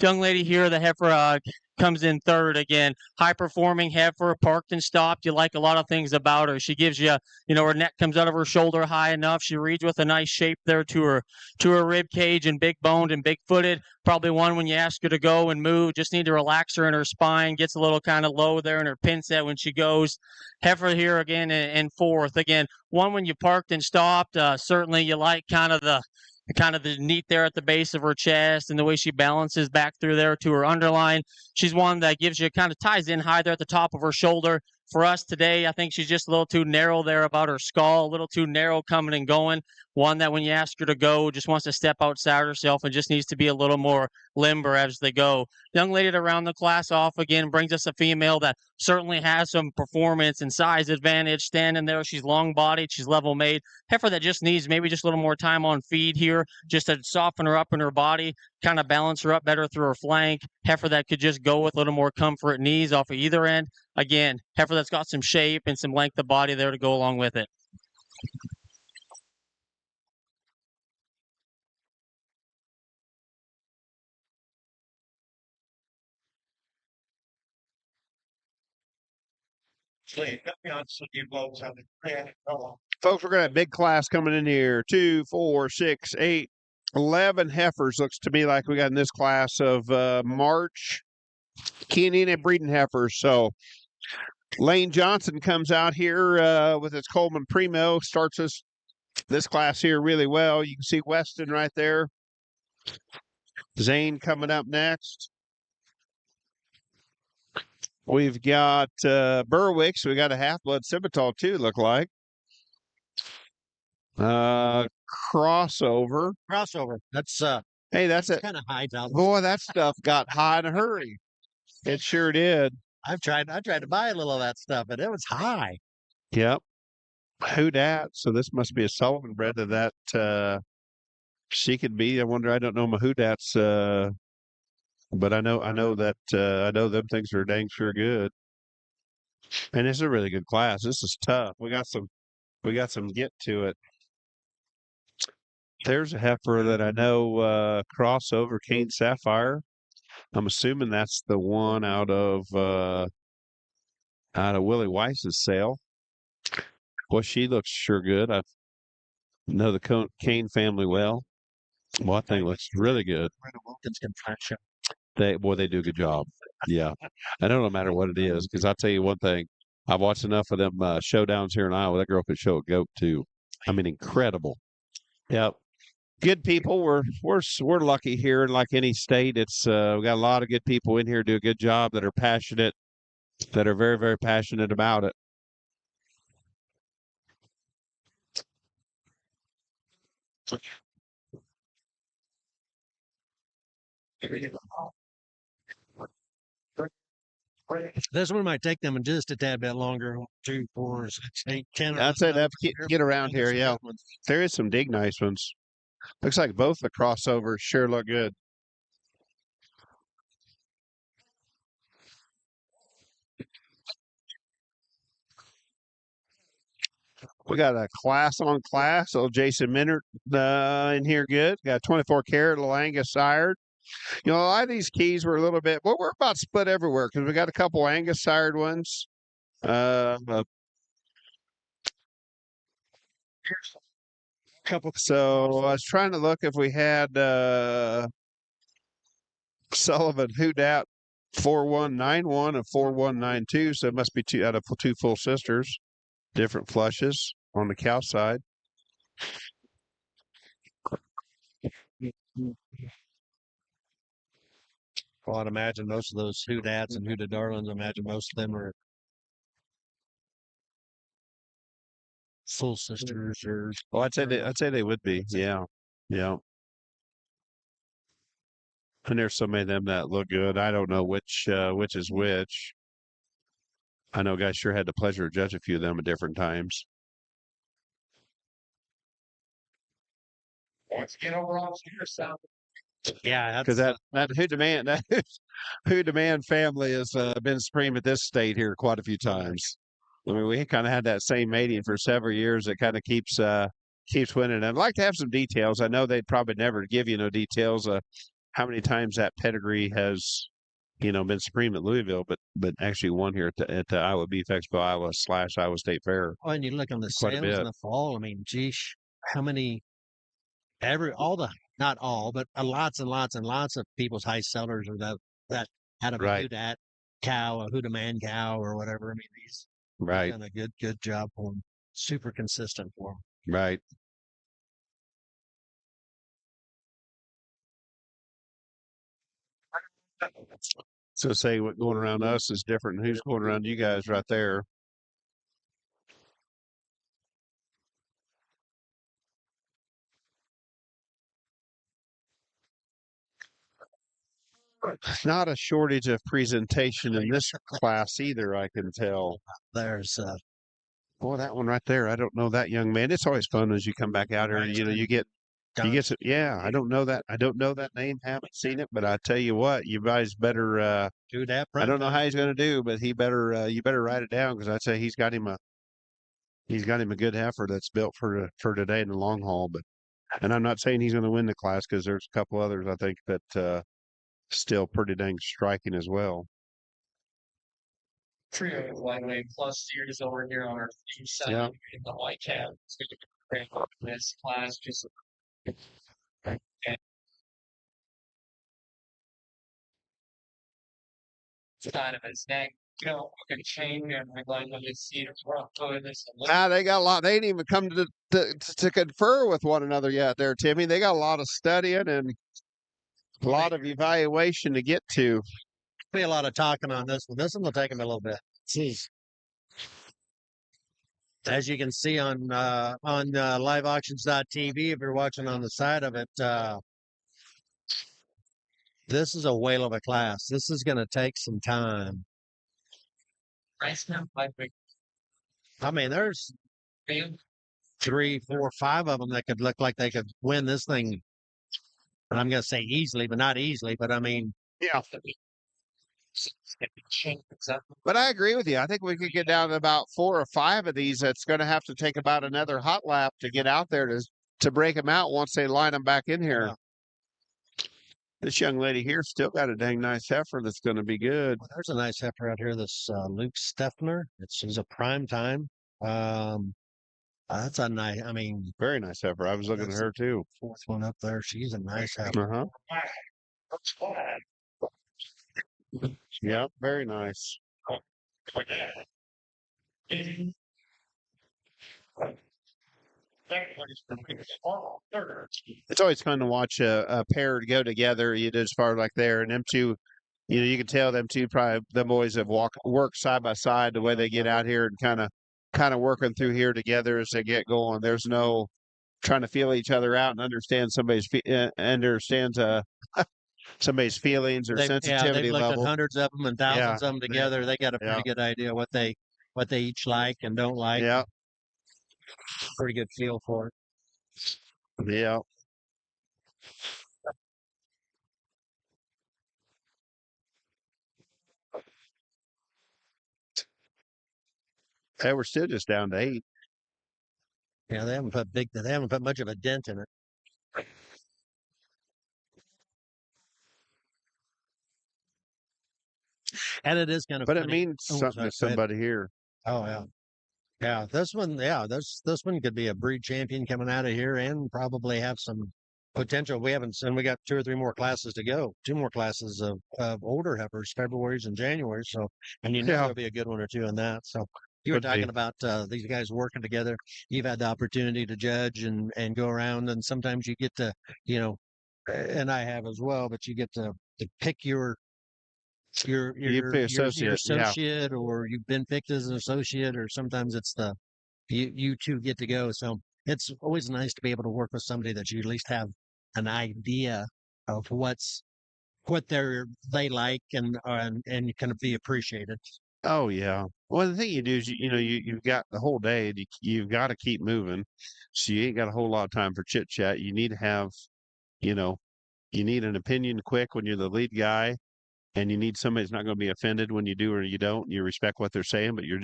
Young lady here, the heifer comes in third again. High performing heifer, parked and stopped. You like a lot of things about her. She gives you, you know, her neck comes out of her shoulder high enough. She reads with a nice shape there to her rib cage, and big boned and big footed. Probably one when you ask her to go and move, just need to relax her in her spine. Gets a little kind of low there in her pin set when she goes. Heifer here again in fourth. Again, one when you parked and stopped. Certainly you like kind of the neat there at the base of her chest and the way she balances back through there to her underline. She's one that gives you kind of ties in high there at the top of her shoulder. For us today, I think she's just a little too narrow there about her skull, a little too narrow coming and going. One that when you ask her to go, just wants to step outside herself and just needs to be a little more limber as they go. Young lady to round the class off again brings us a female that certainly has some performance and size advantage. Standing there, she's long bodied, she's level made. Heifer that just needs maybe just a little more time on feed here, just to soften her up in her body, kind of balance her up better through her flank. Heifer that could just go with a little more comfort and ease off of either end. Again, heifer that's got some shape and some length of body there to go along with it. Please, let me on so you folks have the Folks, we're going to have a big class coming in here. 2, 4, 6, 8, 11 heifers. Looks to me like we got in this class of March Chianina breeding heifers. So Lane Johnson comes out here with his Coleman Primo, starts this class here really well. You can see Weston right there. Zane coming up next. We've got Berwick, so we got a half-blood Simmental too, look like. Crossover. That's Hey, that's it. kind of high down. Boy, that stuff got high in a hurry. It sure did. I tried to buy a little of that stuff, and it was high. Yep. Who dat? So this must be a Sullivan bred of that she could be. I don't know my who dats but I know that I know them things are dang sure good. And it's a really good class. This is tough. We got some get to it. There's a heifer that I know crossover Cane Sapphire. I'm assuming that's the one out of Willie Weiss's sale. Boy, she looks sure good. I know the Cane family well. Well, I think it looks really good. Wilkins can trash it. They do a good job. Yeah. I don't no matter what it is, because I'll tell you one thing. I've watched enough of them showdowns here in Iowa. That girl could show a goat too. I mean, incredible. Yep. Good people. We're lucky here, and like any state, it's we got a lot of good people in here do a good job that are passionate, that are very, very passionate about it. This one might take them just a tad bit longer. 2, 4, 6, 8, 10. I'd say that get around here. Yeah, there is some dig nice ones. Looks like both the crossovers sure look good. We got a class on class. Old Jason Minert in here good. Got a 24 karat little Angus sired. You know, a lot of these keys were a little bit, well, we're about split everywhere because we got a couple Angus sired ones. So I was trying to look if we had Sullivan Who Dat 4191 and 4192. So it must be two out of two full sisters, different flushes on the cow side. Well, I'd imagine most of those Who Dats and Who Da Darlings, I imagine most of them are full sisters or. Well, I'd say they would be. Yeah. Yeah. And there's so many of them that look good. I don't know which is which. I know guys sure had the pleasure to judge a few of them at different times. Once again, overall, your sound. Yeah, Because that Who Demand family has been supreme at this state here quite a few times. I mean, we kind of had that same mating for several years. It kind of keeps winning. And I'd like to have some details. I know they'd probably never give you no details. How many times that pedigree has, been supreme at Louisville, but actually won here at the Iowa Beef Expo, Iowa State Fair. Oh, and you look on the Quite a sales in bit. the fall. I mean, geesh, how many? Not all, but lots and lots and lots of people's high sellers are that had a Right. Who Dat cow, a Who Demand cow, or whatever. I mean, he's Right, done a good job for them. Super consistent for them. right. So say what going around us is different than who's going around you guys right there. Not a shortage of presentation in this class either, I can tell. There's Boy, that one right there, I don't know that young man. It's always fun as you come back out here. You get some, yeah, I don't know that name, haven't seen it, but I tell you what, you guys better Who Dat. I don't know how he's gonna do, but he better you better write it down because I'd say he's got him a good heifer that's built for today in the long haul. But and I'm not saying he's gonna win the class because there's a couple others I think that still pretty dang striking as well. trio of lightweight plus series over here on our team side Yeah. in the white cap. This class just kind of his neck. Can change and I'd like to see it front foot this They got a lot. They ain't even come to confer with one another yet there, Timmy. They got a lot of studying and a lot of evaluation to get to. Be a lot of talking on this one. This one will take them a little bit. Jeez. As you can see on liveauctions.tv, if you're watching on the side of it, this is a whale of a class. This is going to take some time. I mean, there's 3, 4, 5 of them that could look like they could win this thing. And I'm going to say easily, but not easily. But I mean, Yeah. But I agree with you. I think we could get down to about 4 or 5 of these. That's going to have to take about another hot lap to get out there to break them out once they line them back in here. Yeah. This young lady here still got a dang nice heifer that's going to be good. Well, there's a nice heifer out here. This Luke Steffner. She's a prime time. That's a nice. I mean, Very nice heifer. I was looking at her too. 4th one up there. She's a nice heifer. Yeah, very nice. It's always fun to watch a pair go together. You did as far like there, and them two, you can tell them two probably the boys have worked side by side the way they get out here and kind of working through here together as they get going. There's no trying to feel each other out and understand somebody's feelings or sensitivity they've looked level. at hundreds of them and thousands of them together. They got a pretty good idea what they each like and don't like. Yeah, Pretty good feel for it. yeah. Hey, we're still just down to 8. Yeah, they haven't put much of a dent in it. And it is kind of But it funny. means something to somebody here. Oh yeah. Yeah, this one could be a breed champion coming out of here and probably have some potential. We got 2 or 3 more classes to go. 2 more classes of older heifers, February's and January. So, and there'll be a good one or 2 in that. So you were talking about these guys working together. You've had the opportunity to judge and go around, and sometimes you get to, and I have as well, but you get to pick your associate, or you've been picked as an associate, or sometimes it's you two get to go. So it's always nice to be able to work with somebody that you at least have an idea of what they like and kind of be appreciated. Oh yeah. Well, the thing you do is you've got the whole day. You've got to keep moving, so you ain't got a whole lot of time for chit chat. You need to have, you need an opinion quick when you're the lead guy. And you need somebody that's not going to be offended when you do or you don't. You respect what they're saying, but you're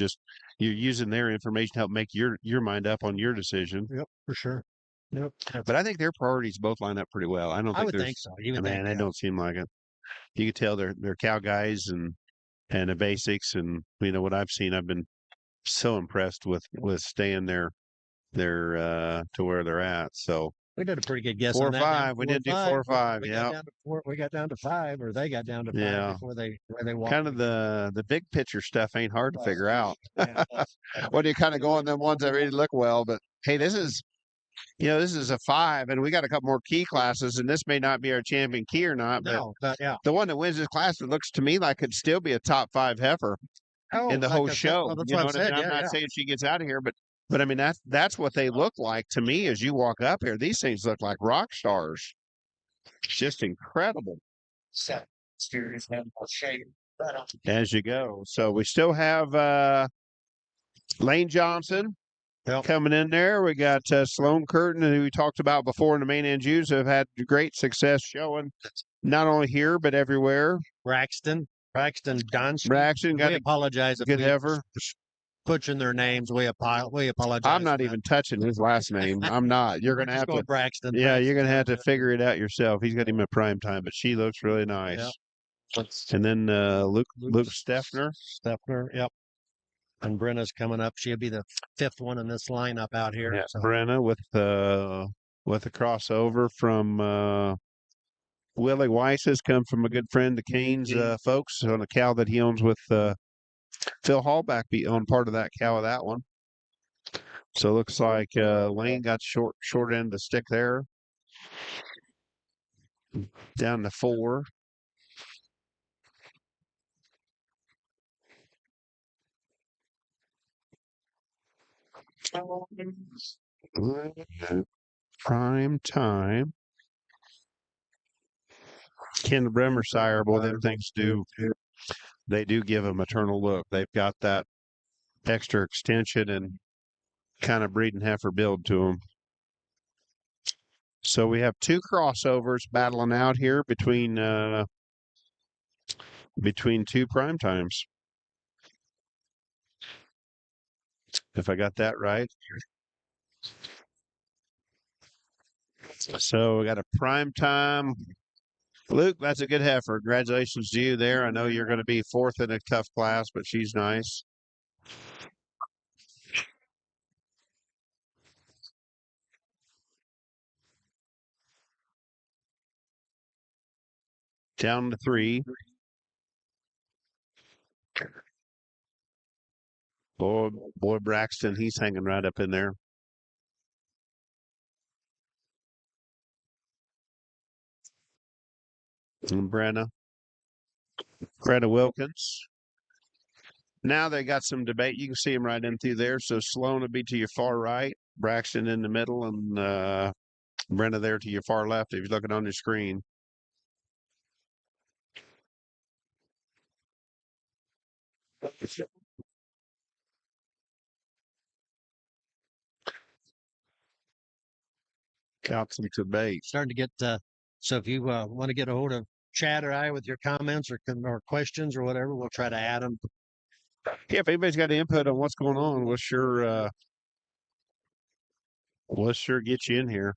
using their information to help make your mind up on your decision. Yep, for sure. Yep. But I think their priorities both line up pretty well. I would think so. They don't seem like it. You can tell they're cow guys and the basics, and what I've seen. I've been so impressed with staying there to where they're at. So. We did a pretty good guess 4 on or that. 5. We did do 4 or 5. Yeah. We got down to 5, or they got down to 5 before they walked. Kind of the big picture stuff ain't hard to figure out. When you kind of go on them ones that really look well, but hey, this is a 5, and we got a couple more key classes, and this may not be our champion key or not, but the one that wins this class, it looks to me like could still be a top 5 heifer in the whole show. Well, that's what I said. I'm not saying she gets out of here, but I mean that's what they look like to me as you walk up here. These things look like rock stars. It's just incredible. As you go. So we still have Lane Johnson coming in there. We got Sloan Curtin, who we talked about before in the main end Jews, have had great success showing not only here but everywhere. Braxton Donski. Braxton got we apologize if good we heifer. Butchering their names. We apologize. I'm not even touching his last name. I'm not. You're gonna have to Braxton. Yeah, you're gonna have to figure it out yourself. He's got him at prime time, but she looks really nice. And then Luke Steffner. Steffner, yep. And Brenna's coming up. She'll be the 5th one in this lineup out here. Yeah, So. Brenna with a crossover from Willie Weiss has come from a good friend of Kane's folks on a cow that he owns with Phil Hallback on part of that cow of that one. So it looks like Lane got short end of the stick there. Down to 4. Prime time. Ken Bremer sire, boy, them things they do give a maternal look. They've got that extra extension and kind of breeding heifer build to them. So we have 2 crossovers battling out here between 2 prime times. If I got that right. So we got a prime time. Luke, that's a good heifer. Congratulations to you there. I know you're going to be 4th in a tough class, but she's nice. Down to 3. Boy, Braxton, he's hanging right up in there. And Brenna Wilkins. Now they got some debate. You can see him right in through there. So Sloan will be to your far right, Braxton in the middle, and Brenna there to your far left if you're looking on your screen. Got some debate. Starting to get, so if you want to get a hold of Chad or I with your comments or questions or whatever, we'll try to add them. Yeah, if anybody's got input on what's going on, we'll sure get you in here.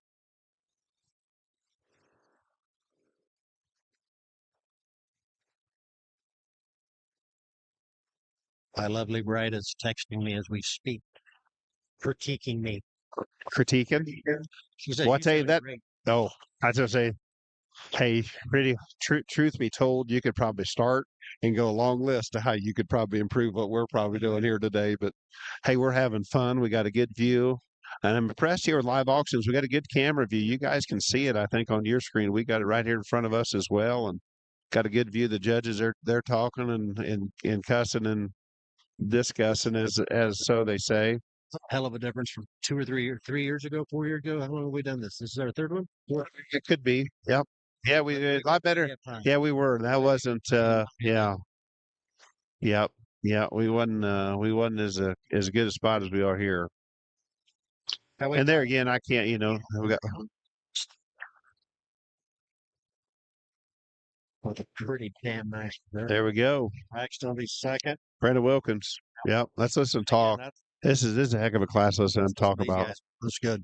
My lovely bride is texting me as we speak, critiquing me. Critiquing? She said, Well, I tell you that. Great. Oh, I was going to say, hey, truth be told, you could probably start and go a long list of how you could probably improve what we're probably doing here today. But hey, we're having fun. We got a good view. And I'm impressed here with live auctions. We got a good camera view. You guys can see it, I think, on your screen. We got it right here in front of us as well. And got a good view. The judges they're talking and cussing and discussing as so they say. Hell of a difference from 2 or 3 years ago, 4 years ago. How long have we done this? This is our 3rd one? It could be. Yep. Yeah, we did a lot better. Yeah, we were. That wasn't yeah. Yep. Yeah, we wasn't as good a spot as we are here. And there again, I can't, we got with a pretty damn nice. There we go. Braxton will be 2nd. Brandon Wilkins. Yep. Let's listen to talk. This is a heck of a class. Listen to talk about. That's good.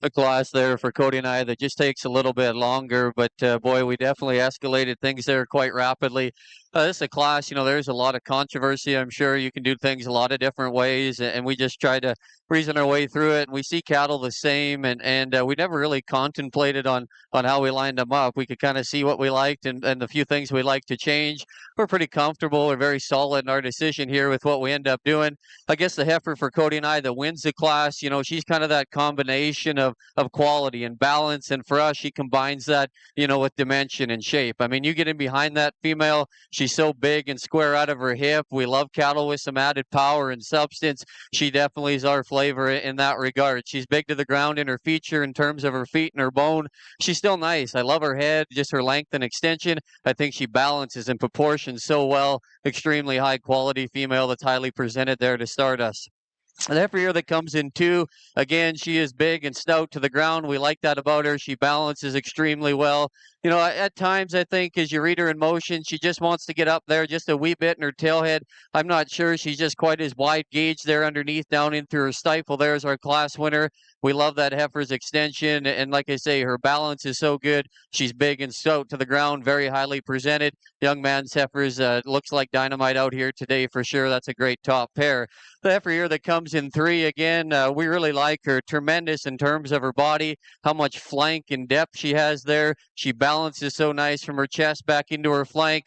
A class there for Cody and I that just takes a little bit longer, but boy, we definitely escalated things there quite rapidly. This is a class, there's a lot of controversy. I'm sure you can do things a lot of different ways, and we just try to reason our way through it. And we see cattle the same, and we never really contemplated on how we lined them up. We could kind of see what we liked and the few things we like to change. We're pretty comfortable. We're very solid in our decision here with what we end up doing. I guess the heifer for Cody and I that wins the class, she's kind of that combination of quality and balance. And for us, she combines that, with dimension and shape. I mean, you get in behind that female, she's so big and square out of her hip. We love cattle with some added power and substance. She definitely is our flavor in that regard. She's big to the ground in her feature in terms of her feet and her bone. She's still nice. I love her head, just her length and extension. I think she balances in proportion so well. Extremely high quality female that's highly presented there to start us. And every year that comes in 2, again, she is big and stout to the ground. We like that about her. She balances extremely well. You know, at times I think as you read her in motion, she just wants to get up there just a wee bit in her tailhead. I'm not sure she's just quite as wide gauge there underneath down into her stifle. There's our class winner. We love that heifer's extension. And like I say, her balance is so good. She's big and stout to the ground, very highly presented. Young man's heifers looks like dynamite out here today for sure. That's a great top pair. The heifer here that comes in 3 again, we really like her. Tremendous in terms of her body, how much flank and depth she has there. She balances so nice from her chest back into her flank.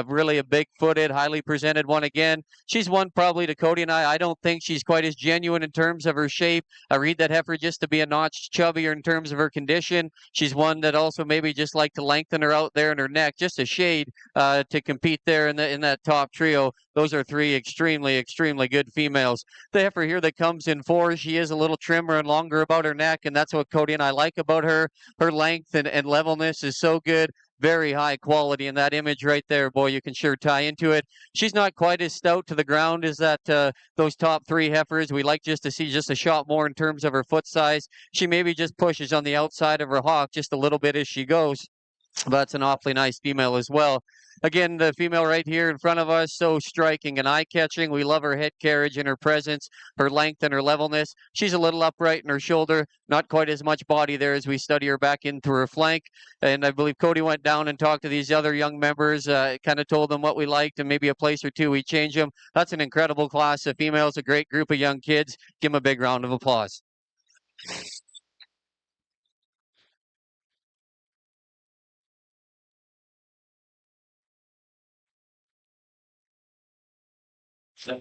Really a big-footed, highly presented one again. She's one probably to Cody and I. I don't think she's quite as genuine in terms of her shape. I read that heifer just to be a notch chubbier in terms of her condition. She's one that also maybe just like to lengthen her out there in her neck, just a shade to compete there in that top trio. Those are 3 extremely, extremely good females. The heifer here that comes in 4, she is a little trimmer and longer about her neck, and that's what Cody and I like about her. Her length and levelness is so good. Very high quality in that image right there. Boy, you can sure tie into it. She's not quite as stout to the ground as those top 3 heifers. We like just to see just a shot more in terms of her foot size. She maybe just pushes on the outside of her hock just a little bit as she goes. That's an awfully nice female as well. Again, the female right here in front of us, so striking and eye-catching. We love her head carriage and her presence, her length and her levelness. She's a little upright in her shoulder, not quite as much body there as we study her back into her flank. And I believe Cody went down and talked to these other young members, kind of told them what we liked, and maybe a place or two we change them. That's an incredible class of females, a great group of young kids. Give them a big round of applause. Wow,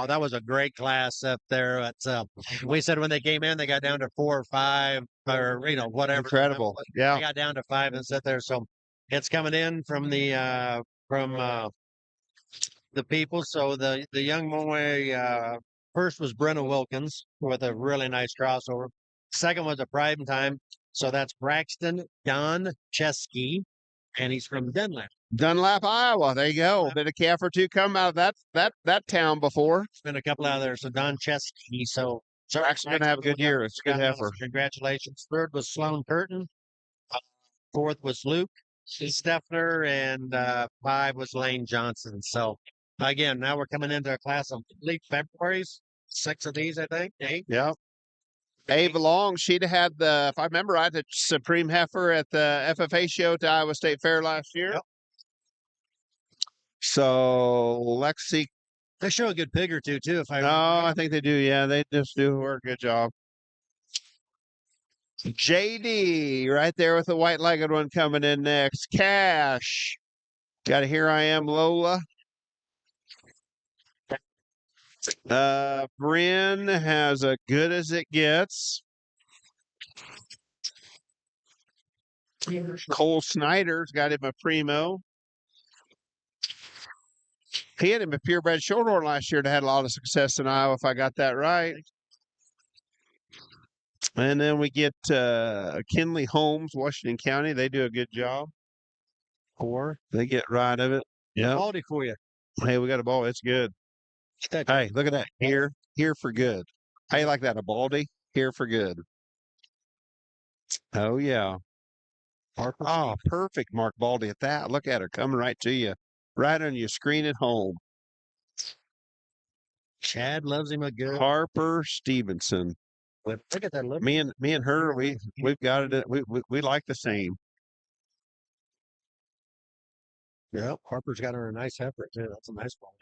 that was a great class up there. We said when they came in, they got down to 4 or 5, or whatever. Incredible. Yeah. They got down to 5 and sit there. So it's coming in from the people. So the young boy first was Brenna Wilkins with a really nice crossover. Second was a prime time. So that's Braxton Don Chesky, and he's from Dunlap. Dunlap, Iowa. There you go. Been a calf or 2 come out of that town before. It's been a couple out there. So Don Chesky. So Braxton's gonna have a good year. It's a good heifer. Congratulations. Third was Sloan Curtin. 4th was Luke Steffner, and 5 was Lane Johnson. So again, now we're coming into a class of late February's. 6 of these, I think. 8. Yeah. Ava Long, she'd had if I remember right, the Supreme Heifer at the FFA show at the Iowa State Fair last year. Yep. So Lexi. They show a good pig or two, too. I think they do. Yeah, they just do a good job. JD, right there with the white-legged one coming in next. Cash. Got a Here I Am Lola. Bryn has a Good as It Gets. Cole Snyder's got him a Primo. He had him a purebred Shorthorn last year that had a lot of success in Iowa, if I got that right. And then we get Kinley Holmes, Washington County. They do a good job. 4. They get right of it. Yeah. Quality for you. Hey, we got a ball. It's good. Hey, look at that. Here for good. How you like that? A baldy? Here for good. Oh, yeah. Oh, perfect, Mark Baldy at that. Look at her coming right to you. Right on your screen at home. Chad loves him a good. Harper Stevenson. Look at that look. Me and her, we've got it. We like the same. Yeah, Harper's got her a nice heifer too. That's a nice one.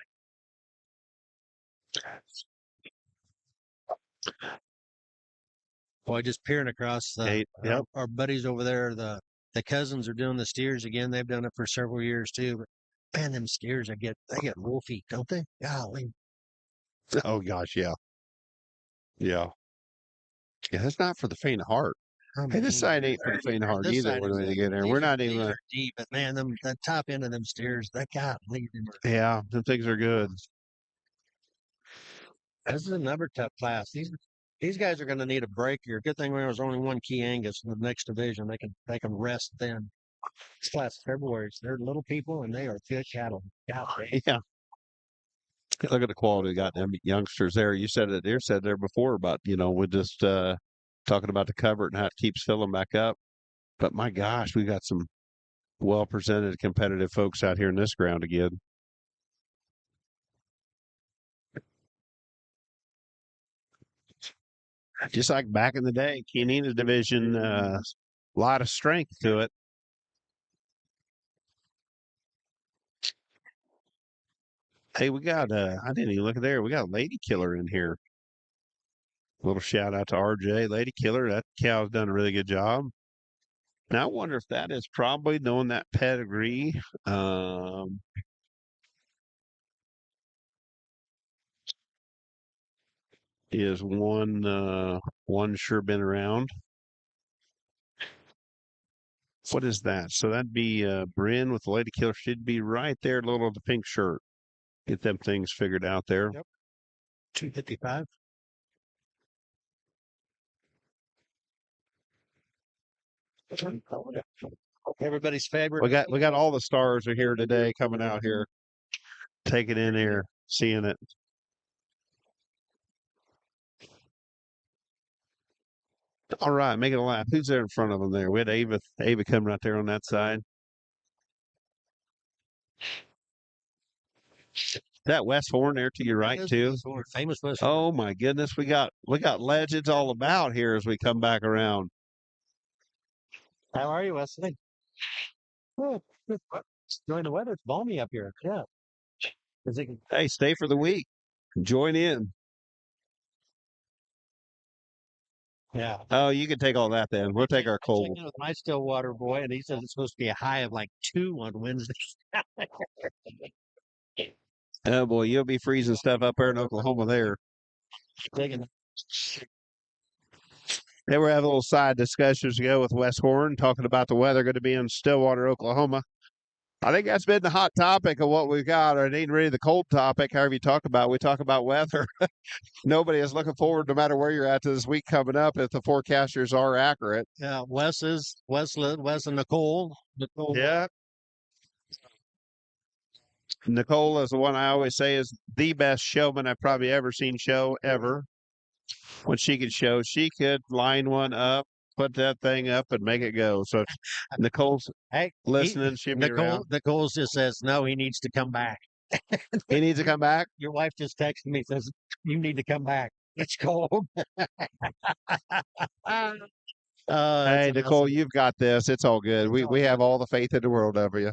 Boy, just peering across our buddies over there, the cousins are doing the steers again. They've done it for several years too. But man, them steers they get wolfy, don't they? Golly. Oh gosh, yeah. Yeah. Yeah, that's not for the faint of heart. Hey, this side ain't for the faint of heart either. When they get there, we're not even deep, but man, the top end of them steers, that got leading. Yeah, them things are good. This is another tough class. These guys are going to need a break here. Good thing there was only one key Angus in the next division. They can rest then. This class February, they're little people and they are good cattle. Yeah. Look at the quality of goddamn youngsters there. You said it there, said there before about, we're just talking about the cover and how it keeps filling back up. But my gosh, we got some well-presented, competitive folks out here in this ground again. Just like back in the day, Chianina division, a lot of strength to it. Hey, we got, I didn't even look there. We got a lady killer in here. Little shout out to RJ, lady killer. That cow's done a really good job. Now, I wonder if that is probably knowing that pedigree. Is one sure been around. What is that? So that'd be Bryn with the lady killer. She'd be right there, little the pink shirt. Get them things figured out there. Yep. 255. Everybody's favorite. We got all the stars are here today, coming out here, taking in there, seeing it. All right, making a lap. Who's there in front of them there? We had Ava coming right there on that side. That West Horn there to your right too. Famous West. Oh my goodness, we got legends all about here as we come back around. How are you, Wesley? Oh, enjoying the weather. It's balmy up here. Yeah. Hey, stay for the week. Join in. Yeah. Oh, you can take all that then. We'll take our cold. Checking with my Stillwater boy, and he says it's supposed to be a high of like 2 on Wednesday. Oh boy, you'll be freezing stuff up there in Oklahoma there. Digging. They were having a little side discussions ago with West Horn, talking about the weather going to be in Stillwater, Oklahoma. I think that's been the hot topic of what we've got, or it ain't really the cold topic, however you talk about it. We talk about weather. Nobody is looking forward, no matter where you're at, to this week coming up if the forecasters are accurate. Yeah, Wes and Nicole. Yeah. Nicole is the one I always say is the best showman I've probably ever seen show ever. When she could show, she could line one up, put that thing up, and make it go. So if Nicole's listening, she'll be around. Nicole just says, no, he needs to come back. He needs to come back? Your wife just texted me, says, you need to come back. It's cold. Hey, Nicole, awesome. You've got this. It's all good. We have all the faith in the world over you.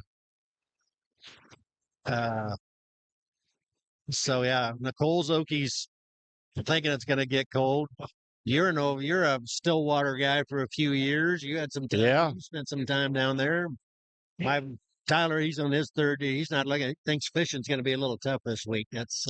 So yeah, Nicole's Okies thinking it's going to get cold. You're a Stillwater guy for a few years. You had some time. Yeah. You spent some time down there. Tyler, he's on his third. He's not looking. He thinks fishing's going to be a little tough this week. That's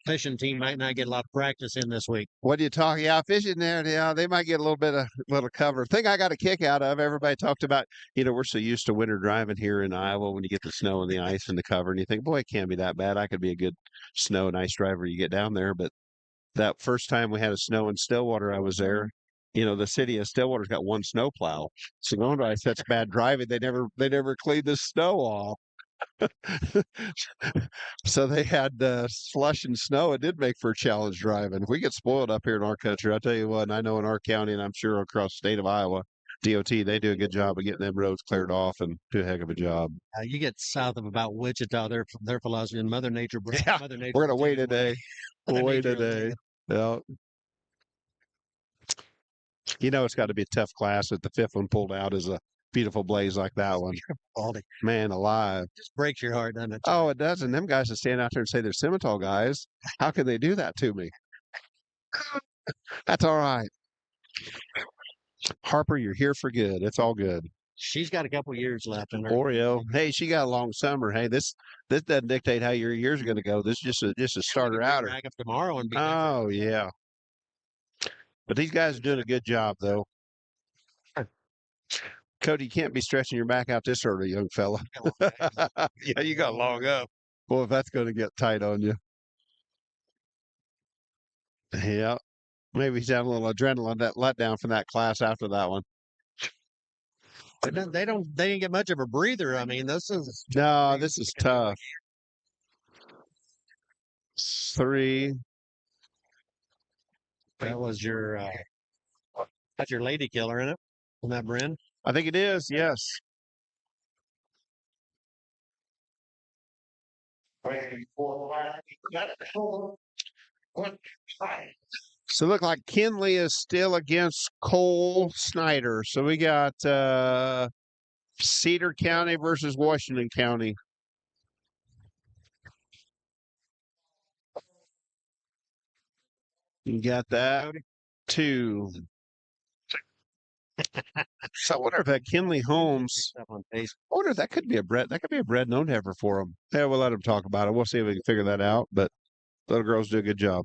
fishing team might not get a lot of practice in this week. What are you talking? Yeah, fishing there. Yeah, they might get a little cover. Thing I got a kick out of. Everybody talked about. We're so used to winter driving here in Iowa when you get the snow and the ice and the cover, and you think, boy, it can't be that bad. I could be a good snow and ice driver. You get down there, but that first time we had a snow in Stillwater, I was there. The city of Stillwater's got one snow plow. So no wonder I said it's bad driving. They never cleaned the snow off. So they had slush and snow. It did make for a challenge driving. We get spoiled up here in our country. I tell you what, and I know in our county, and I'm sure across the state of Iowa, DOT, they do a good job of getting them roads cleared off and do a heck of a job. You get south of about Wichita, their philosophy and Mother Nature. Yeah, Mother Nature we're going to wait a day. We'll wait a day. Yeah. It's got to be a tough class that the fifth one pulled out is a beautiful blaze like that one. Man alive. Just breaks your heart, doesn't it? Oh, it does. And them guys that stand out there and say they're Simmental guys, how can they do that to me? That's all right. Harper, you're here for good. It's all good. She's got a couple years left in her. Oreo. Hey, she got a long summer. Hey, this doesn't dictate how your years are going to go. This is just a starter outer. Back up tomorrow and be oh yeah. But these guys are doing a good job, though. Cody, you can't be stretching your back out this early, young fella. Yeah, you got long up. Well, if that's going to get tight on you. Yeah. Maybe he's having a little adrenaline that letdown from that class after that one. They didn't get much of a breather. I mean, this is tough. 3. That was your that's your lady killer in it, on that Bryn. I think it is. Yes. Waiting for what? So look like Kinley is still against Cole Snyder. So we got Cedar County versus Washington County. You got that too. So I wonder if that Kinley Holmes. Up on Facebook. I wonder if that could be a bred. That could be a bred known heifer for him. Yeah, we'll let him talk about it. We'll see if we can figure that out. But little girls do a good job.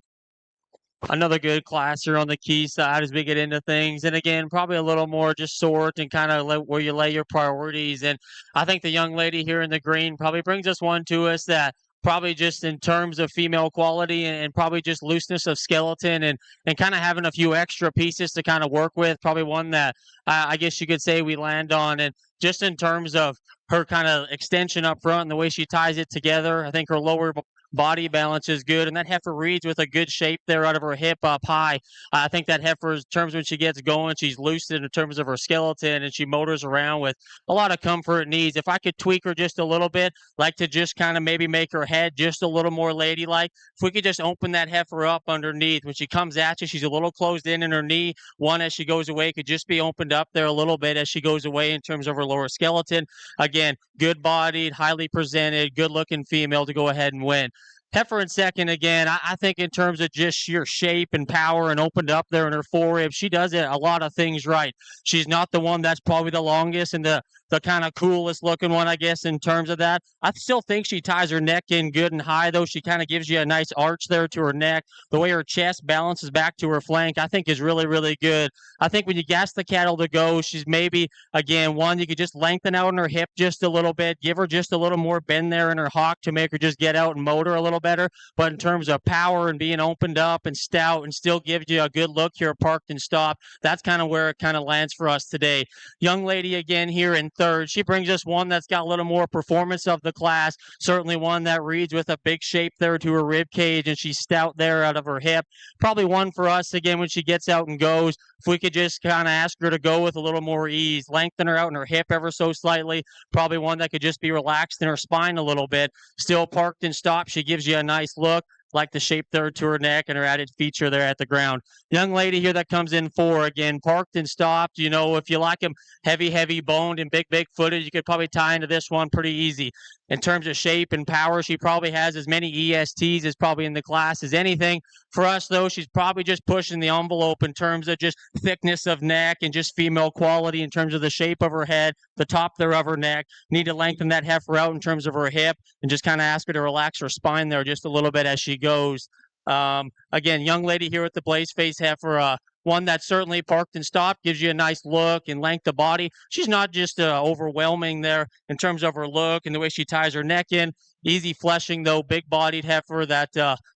Another good class here on the key side as we get into things. And again, probably a little more just sort and kind of where you lay your priorities. And I think the young lady here in the green probably brings us one to us that probably just in terms of female quality and probably just looseness of skeleton and kind of having a few extra pieces to kind of work with. Probably one that I guess you could say we land on. And just in terms of her kind of extension up front and the way she ties it together, I think her lower body balance is good, and that heifer reads with a good shape there out of her hip up high. I think that heifer, in terms when she gets going, she's loose in terms of her skeleton, and she motors around with a lot of comfort and ease. If I could tweak her just a little bit, like to just kind of maybe make her head just a little more ladylike, if we could just open that heifer up underneath. When she comes at you, she's a little closed in her knee. One, as she goes away, could just be opened up there a little bit as she goes away in terms of her lower skeleton. Again, good-bodied, highly presented, good-looking female to go ahead and win. Heifer in second again. I think in terms of just sheer shape and power and opened up there in her forerib, she does it a lot of things right. She's not the one that's probably the longest and the kind of coolest looking one, I guess, in terms of that. I still think she ties her neck in good and high, though. She kind of gives you a nice arch there to her neck. The way her chest balances back to her flank, I think is really, really good. I think when you gas the cattle to go, she's maybe, again, one, you could just lengthen out in her hip just a little bit, give her just a little more bend there in her hock to make her just get out and motor a little better. But in terms of power and being opened up and stout and still gives you a good look here parked and stopped, that's kind of where it kind of lands for us today. Young lady again here in third. She brings us one that's got a little more performance of the class. Certainly one that reads with a big shape there to her rib cage, and she's stout there out of her hip. Probably one for us again when she gets out and goes. If we could just kind of ask her to go with a little more ease, lengthen her out in her hip ever so slightly. Probably one that could just be relaxed in her spine a little bit. Still parked and stopped. She gives you a nice look. Like the shape there to her neck and her added feature there at the ground. Young lady here that comes in four, again, parked and stopped. You know, if you like them heavy boned and big footed, you could probably tie into this one pretty easy. In terms of shape and power, she probably has as many ESTs as probably in the class as anything. For us, though, she's probably just pushing the envelope in terms of just thickness of neck and just female quality in terms of the shape of her head, the top there of her neck. Need to lengthen that heifer out in terms of her hip and just kind of ask her to relax her spine there just a little bit as she goes. Again, young lady here with the blaze face heifer, one that's certainly parked and stopped, gives you a nice look and length of body. She's not just overwhelming there in terms of her look and the way she ties her neck in. Easy fleshing, though, big-bodied heifer that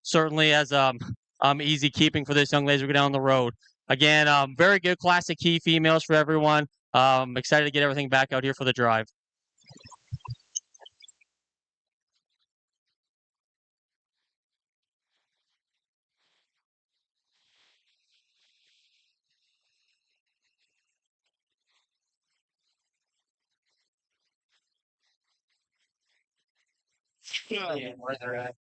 certainly has easy keeping for this young lady as we go down the road. Again, very good classic key females for everyone. Excited to get everything back out here for the drive. Yeah, where they're at.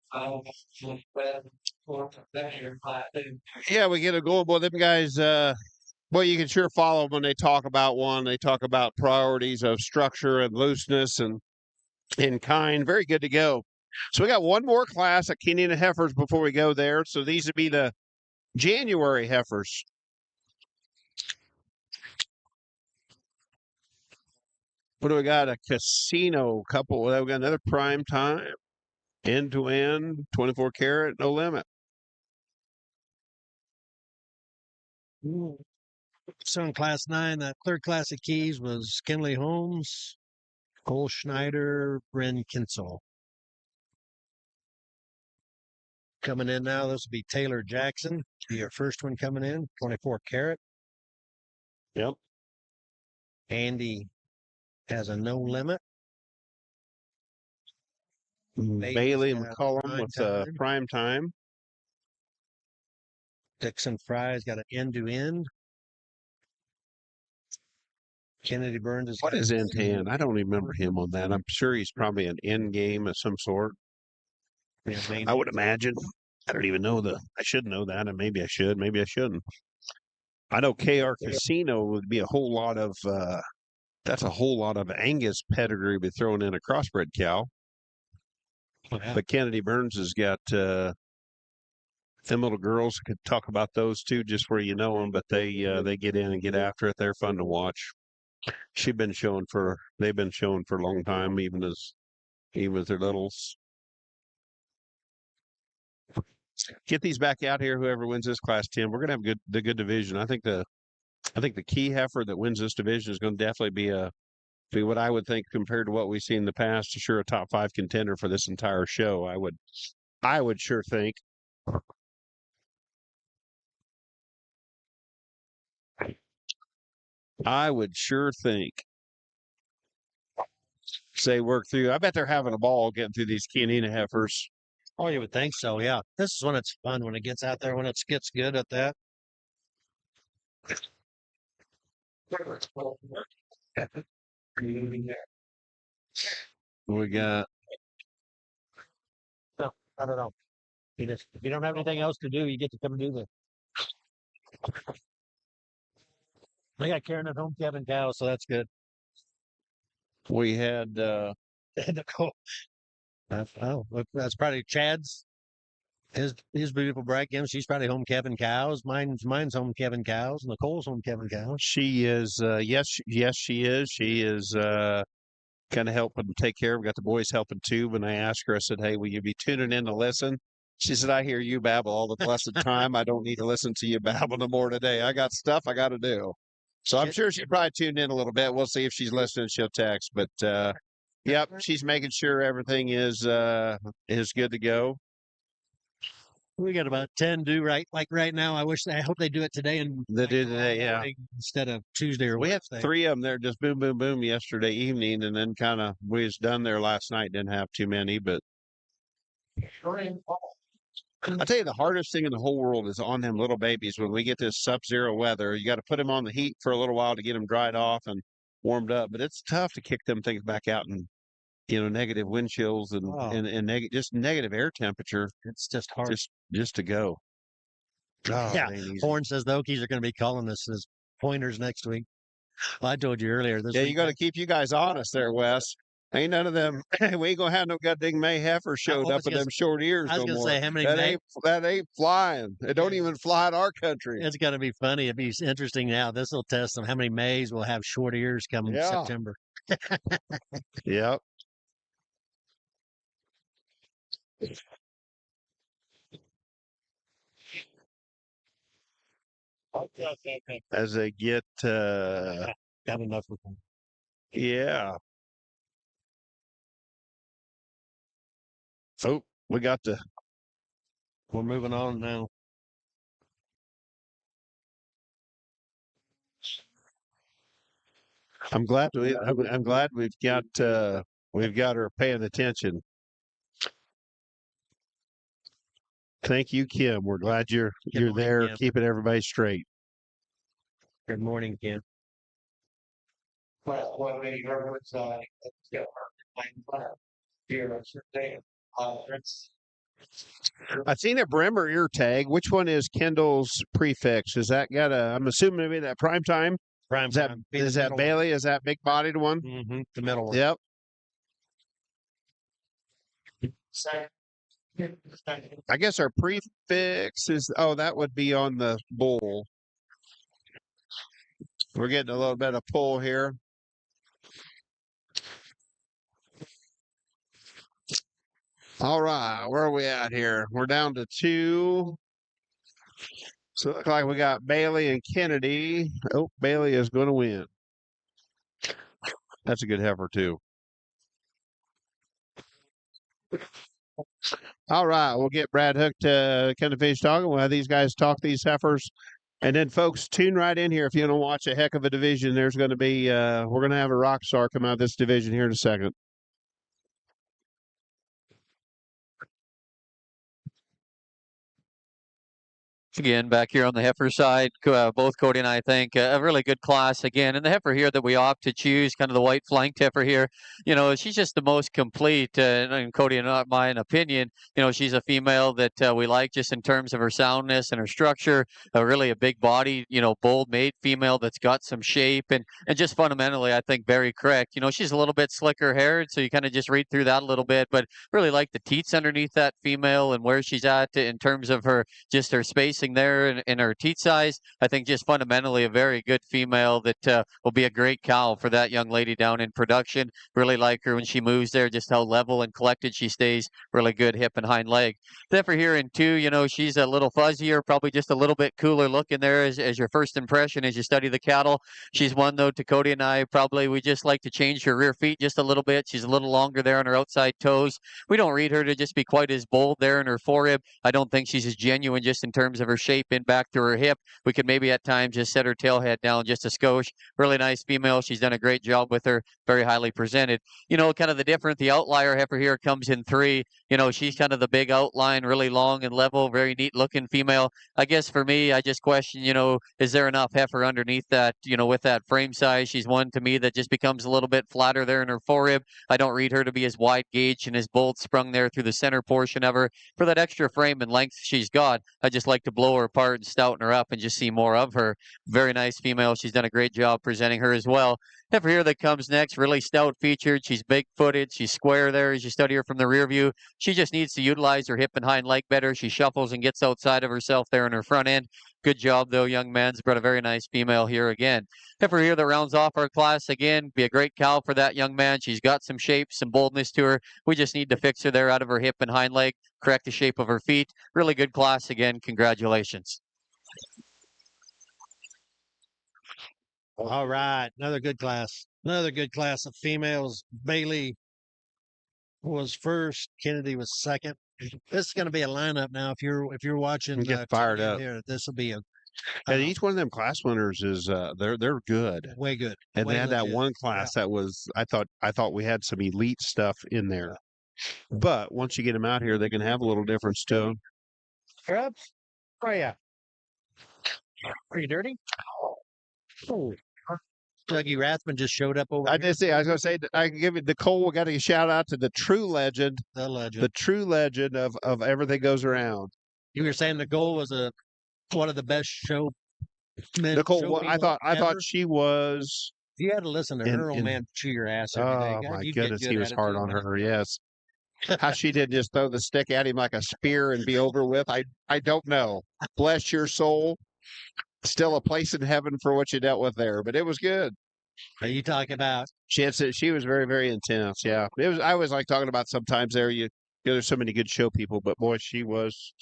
Yeah, we get a goal. Boy, them guys, well, you can sure follow them when they talk about one. They talk about priorities of structure and looseness and in kind. Very good to go. So we got one more class at Chianina heifers before we go there. So these would be the January heifers. What do we got? A casino couple. We got another prime time, end to end, 24 karat, no limit. So in class 9, that third class of keys was Kinley Holmes, Cole Schneider, Bryn Kinsel. Coming in now, this will be Taylor Jackson. Be your first one coming in, 24 karat. Yep. Andy has a no limit. Bailey got McCollum with time. prime time. Dixon Fry's got an end to end. Kennedy Burns is What is Intan? I don't remember him on that. I'm sure he's probably an end game of some sort. I would imagine. I don't even know I should know that, and maybe I should, maybe I shouldn't. I know KR Casino would be a whole lot of that's a whole lot of Angus pedigree be thrown in a crossbred cow. But Kennedy Burns has got them little girls could talk about those too, just where you know them, but they get in and get after it. They're fun to watch. They've been showing for a long time, even as their littles. Get these back out here. Whoever wins this class 10, we're gonna have the good division. I think the key heifer that wins this division is going to definitely be what I would think compared to what we've seen in the past. Sure, a top 5 contender for this entire show. I would sure think. I would sure think. Say work through. I bet they're having a ball getting through these Chianina heifers. Oh, you would think so, yeah. This is when it's fun, when it gets out there, when it gets good at that. We got. No, I don't know. If you don't have anything else to do, you get to come do this. I got Karen at home, Kevin cow, so that's good. We had. That's probably Chad's. His beautiful bride Kim. She's probably home Kevin cows. Mine's home Kevin cows. Nicole's home Kevin cows. She is. Yes, she is. She is. Kind of helping take care. We got the boys helping too. When I asked her, I said, "Hey, will you be tuning in to listen?" She said, "I hear you babble all the blessed time. I don't need to listen to you babble no more today. I got stuff I got to do." So I'm sure she probably tuned in a little bit. We'll see if she's listening. She'll text. But yep, she's making sure everything is good to go. We got about 10 due right now. I hope they do it today and they do today, yeah, instead of Tuesday or Wednesday. We had 3 of them there, just boom, boom, boom yesterday evening, and then kind of we was done there last night. Didn't have too many, but I tell you, the hardest thing in the whole world is on them little babies. When we get this sub-zero weather, you got to put them on the heat for a little while to get them dried off and warmed up. But it's tough to kick them things back out and negative wind chills and just negative air temperature. It's just hard. Just to go. Oh, yeah. Horn says the Okies are going to be calling us as pointers next week. Well, I told you earlier. You got to keep you guys honest there, Wes. Ain't none of them. We ain't gonna have no goddamn May heifer showed up with them short ears no more. I was gonna say how many that ain't flying. It don't even fly in our country. It's gonna be funny. It'd be interesting now. This will test them how many Mays will have short ears coming in September. Yep. As they get got enough with them. Yeah. Oh, we're moving on now. I'm glad we've got her paying attention. Thank you, Kim. We're glad you're there, Kim, keeping everybody straight. Good morning, Kim. I've seen a Bremer ear tag. Which one is Kendall's prefix? Is that got I'm assuming maybe that prime time? Is that Bailey? Is that big bodied one? Mm-hmm. The middle one. Yep. I guess our prefix is, that would be on the bull. We're getting a little bit of pull here. All right, where are we at here? We're down to 2. So it looks like we got Bailey and Kennedy. Oh, Bailey is going to win. That's a good heifer, too. All right, we'll get Brad Hook to kind of finish talking. We'll have these guys talk these heifers. And then, folks, tune right in here if you want to watch a heck of a division. There's going to be, we're going to have a rock star come out of this division here in a second. Again, back here on the heifer side, both Cody and I think a really good class again. And the heifer here that we opt to choose, kind of the white flanked heifer here, she's just the most complete. And Cody, in my opinion, she's a female that we like just in terms of her soundness and her structure. Really a big body, bold made female that's got some shape and just fundamentally, I think very correct. She's a little bit slicker haired, so you kind of just read through that a little bit, but really like the teats underneath that female and where she's at in terms of her spacing there in her teat size. I think just fundamentally a very good female that will be a great cow for that young lady down in production. Really like her when she moves there, just how level and collected she stays. Really good hip and hind leg. Then for here in 2, she's a little fuzzier, probably just a little bit cooler looking there as your first impression as you study the cattle. She's one though, to Cody and I, probably we just like to change her rear feet just a little bit. She's a little longer there on her outside toes. We don't read her to just be quite as bold there in her forerib. I don't think she's as genuine just in terms of her shape in back to her hip. We could maybe at times just set her tail head down just a skosh. Really nice female. She's done a great job with her. Very highly presented. Kind of the outlier heifer here comes in 3. She's kind of the big outline, really long and level, very neat looking female. I guess for me, I just question, is there enough heifer underneath that, with that frame size? She's one to me that just becomes a little bit flatter there in her forerib. I don't read her to be as wide gauge and as bold sprung there through the center portion of her. For that extra frame and length she's got, I just like to blow her apart and stouten her up and just see more of her. Very nice female. She's done a great job presenting her as well. Heifer here that comes next, really stout featured. She's big footed. She's square there as you study her from the rear view. She just needs to utilize her hip and hind leg better. She shuffles and gets outside of herself there in her front end. Good job, though, young man's brought a very nice female here again. Heifer here that rounds off our class again. Be a great cow for that young man. She's got some shape, some boldness to her. We just need to fix her there out of her hip and hind leg, correct the shape of her feet. Really good class again. Congratulations. All right, another good class. Another good class of females. Bailey was first. Kennedy was second. This is going to be a lineup now. If you're watching, Get fired TV up. here, this will be a And each one of them class winners is they're good. way good. And way they had that legit. one class that was I thought we had some elite stuff in there. But once you get them out here, they can have a little difference to them. Scrubs? Where you? Are you dirty? Oh. Dougie Rathman just showed up over I here. did see. I was going to say I can give it Nicole. We got to shout out to the true legend, The legend. the true legend of everything goes around. You were saying Nicole was one of the best show. Nicole, I thought she was. You had to listen to her old man chew your ass every day. Oh God, my you'd get goodness, good he was at it hard too, on man. her. Yes. How she didn't just throw the stick at him like a spear and be over with. I don't know. Bless your soul. Still a place in heaven for what you dealt with there, but it was good. Are you talking about? She was very, very intense. Yeah, it was. I always like talking about sometimes there. There's so many good show people, but boy, she was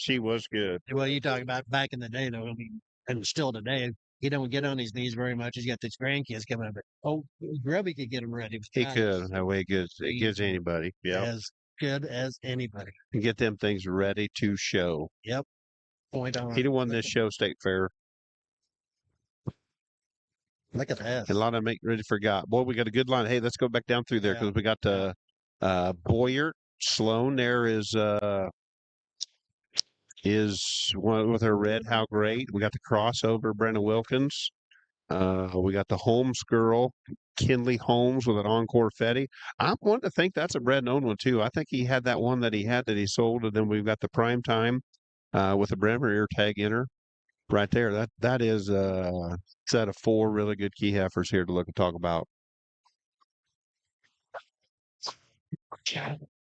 good. Well, you talking about back in the day, though. I mean, and still today, he don't get on his knees very much. He's got these grandkids coming up. Oh, Grubby could get him ready. He could. That way, it gives anybody. Yeah, as good as anybody. And get them things ready to show. Yep. Point on. He won this show state fair. Look at that. And a lot of them ain't ready forgot. Boy, we got a good line. Hey, let's go back down through there because we got Boyer. Sloan there is one with her red. How great. We got the crossover, Brenda Wilkins. We got the Holmes girl, Kinley Holmes with an Encore Fetty. I'm wanting to think that's a bred and owned one too. I think he had that one that he sold, and then we've got the Prime Time with the Bremer ear tag in her. Right there, that is a set of 4 really good key heifers here to look and talk about.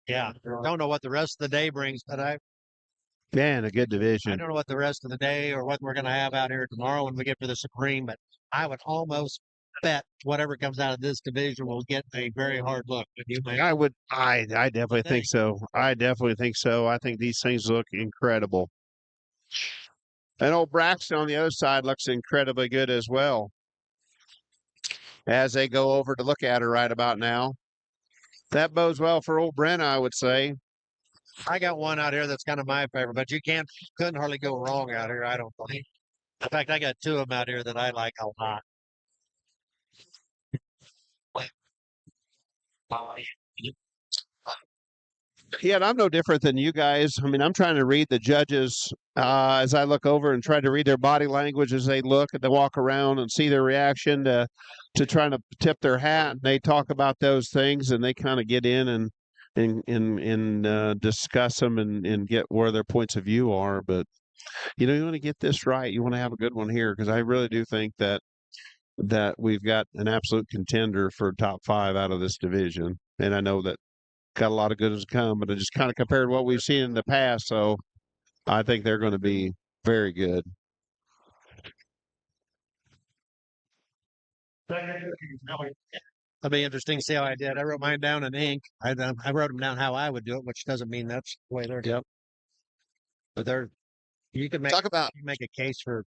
Yeah, don't know what the rest of the day brings, but Man, a good I division. don't know what the rest of the day or what we're going to have out here tomorrow when we get to the Supreme, but I would almost bet whatever comes out of this division will get a very hard look. I definitely think so. I definitely think so. I think these things look incredible. And old Braxton on the other side looks incredibly good as well. As they go over to look at her right about now. That bodes well for old Brenna, I would say. I got one out here that's kind of my favorite, but couldn't hardly go wrong out here, I don't think. In fact, I got 2 of them out here that I like a lot. Yeah, and I'm no different than you guys. I mean, I'm trying to read the judges as I look over and try to read their body language as they look and they walk around and see their reaction to trying to tip their hat. And they talk about those things and they kind of get in and discuss them and get where their points of view are. But you want to get this right. You want to have a good one here because I really do think that we've got an absolute contender for top 5 out of this division. And I know that got a lot of good to come, but I just kind of compared what we've seen in the past. So I think they're going to be very good. It'll be interesting to see how I did. I wrote mine down in ink. I wrote them down how I would do it, which doesn't mean that's the way they're. Yep. But you can make a case for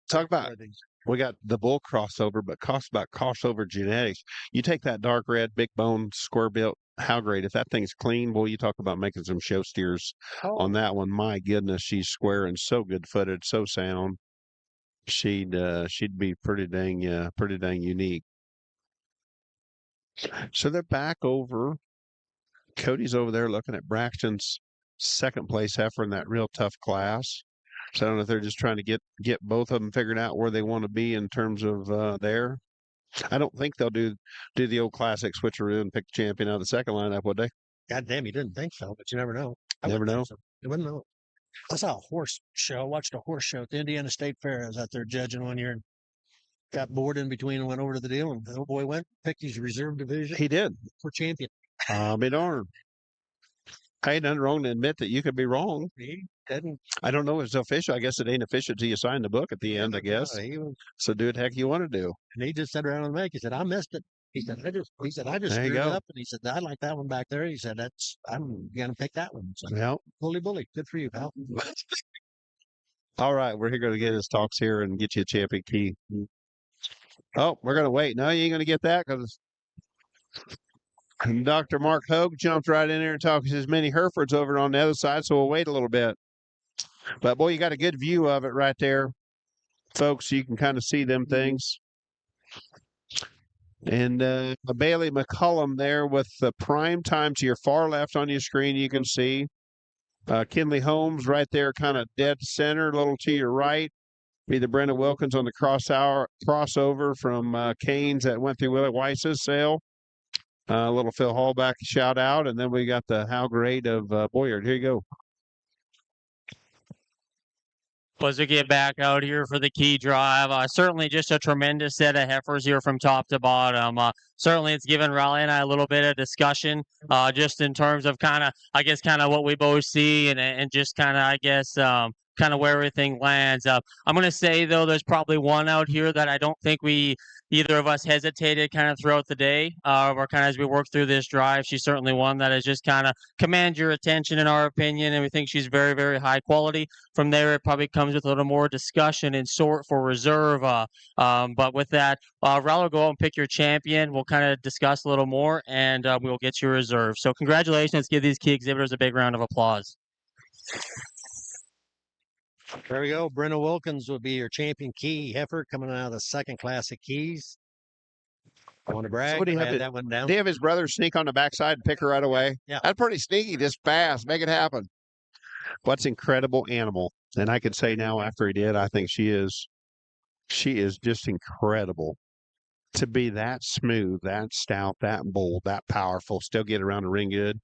these. We got the bull crossover, but crossover genetics. You take that dark red, big bone, square built how great. If that thing's clean, boy, you talk about making some show steers on that one. My goodness, she's square and so good footed, so sound. She'd be pretty dang unique. So they're back over. Cody's over there looking at Braxton's second place heifer in that real tough class. So I don't know if they're just trying to get both of them figured out where they want to be in terms of there. I don't think they'll do the old classic switcheroo and pick the champion out of the second lineup, would they? God damn, you didn't think so, but you never know. Never know. You wouldn't know. I saw a horse show. I watched a horse show at the Indiana State Fair. I was out there judging one year and got bored in between and went over to the deal. And the old boy picked his reserve division. He did. For champion. I'll be darned. I ain't nothing wrong to admit that you could be wrong. He didn't. I don't know if it's official. I guess it ain't official till you sign the book at the end, I guess. So do what the heck you want to do. And he just sat around on the mic. He said, I missed it. He said, I just screwed it up. And he said, I like that one back there. He said, I'm going to pick that one. So, bully. Good for you, pal. All right. We're going to get his talks here and get you a champion key. Oh, we're going to wait. No, you ain't going to get that because Dr. Mark Hogue jumped right in there and talks his many Herefords over on the other side. So we'll wait a little bit. But boy, you got a good view of it right there, folks. You can kind of see them things. And Bailey McCullum there with the prime time to your far left on your screen, you can see. Kinley Holmes right there, kind of dead center, a little to your right. Be the Brenda Wilkins on the crossover from Canes that went through Willie Weiss's sale. A little Phil Hallback shout out. And then we got the How Great of Boyard. Here you go. As we get back out here for the key drive, certainly just a tremendous set of heifers here from top to bottom. Certainly it's given Riley and I a little bit of discussion just in terms of kind of what we both see and just kind of where everything lands. I'm going to say, though, there's probably one out here that I don't think either of us hesitated kind of throughout the day or kind of as we work through this drive. She's certainly one that has just kind of command your attention in our opinion, and we think she's very, very high quality. From there, it probably comes with a little more discussion and sort for reserve. But with that, Raul, go out and pick your champion. We'll kind of discuss a little more, and we'll get your reserve. So congratulations. Let's give these key exhibitors a big round of applause. There we go. Brenda Wilkins will be your champion key heifer coming out of the second class of keys. I want to brag. So that one down. Do you have his brother sneak on the backside and pick her right away? Yeah. That's pretty sneaky, just fast. Make it happen. What's incredible animal. And I could say now after he did, I think she is just incredible to be that smooth, that stout, that bold, that powerful, still get around the ring good.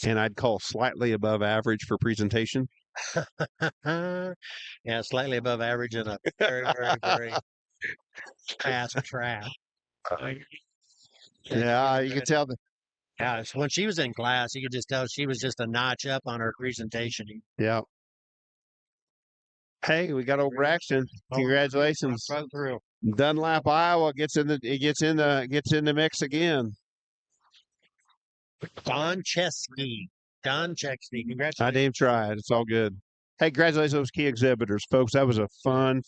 And I'd call slightly above average for presentation. Yeah, slightly above average in a very, very, very fast track. Yeah, you can tell that. Yeah, when she was in class, you could just tell she was just a notch up on her presentation. Yeah. Hey, we got old Braxton. Congratulations. Right through. Dunlap, Iowa gets in the mix again. Don Chesney. Congratulations. I didn't even try it. It's all good. Hey, congratulations to those key exhibitors, folks. That was a fun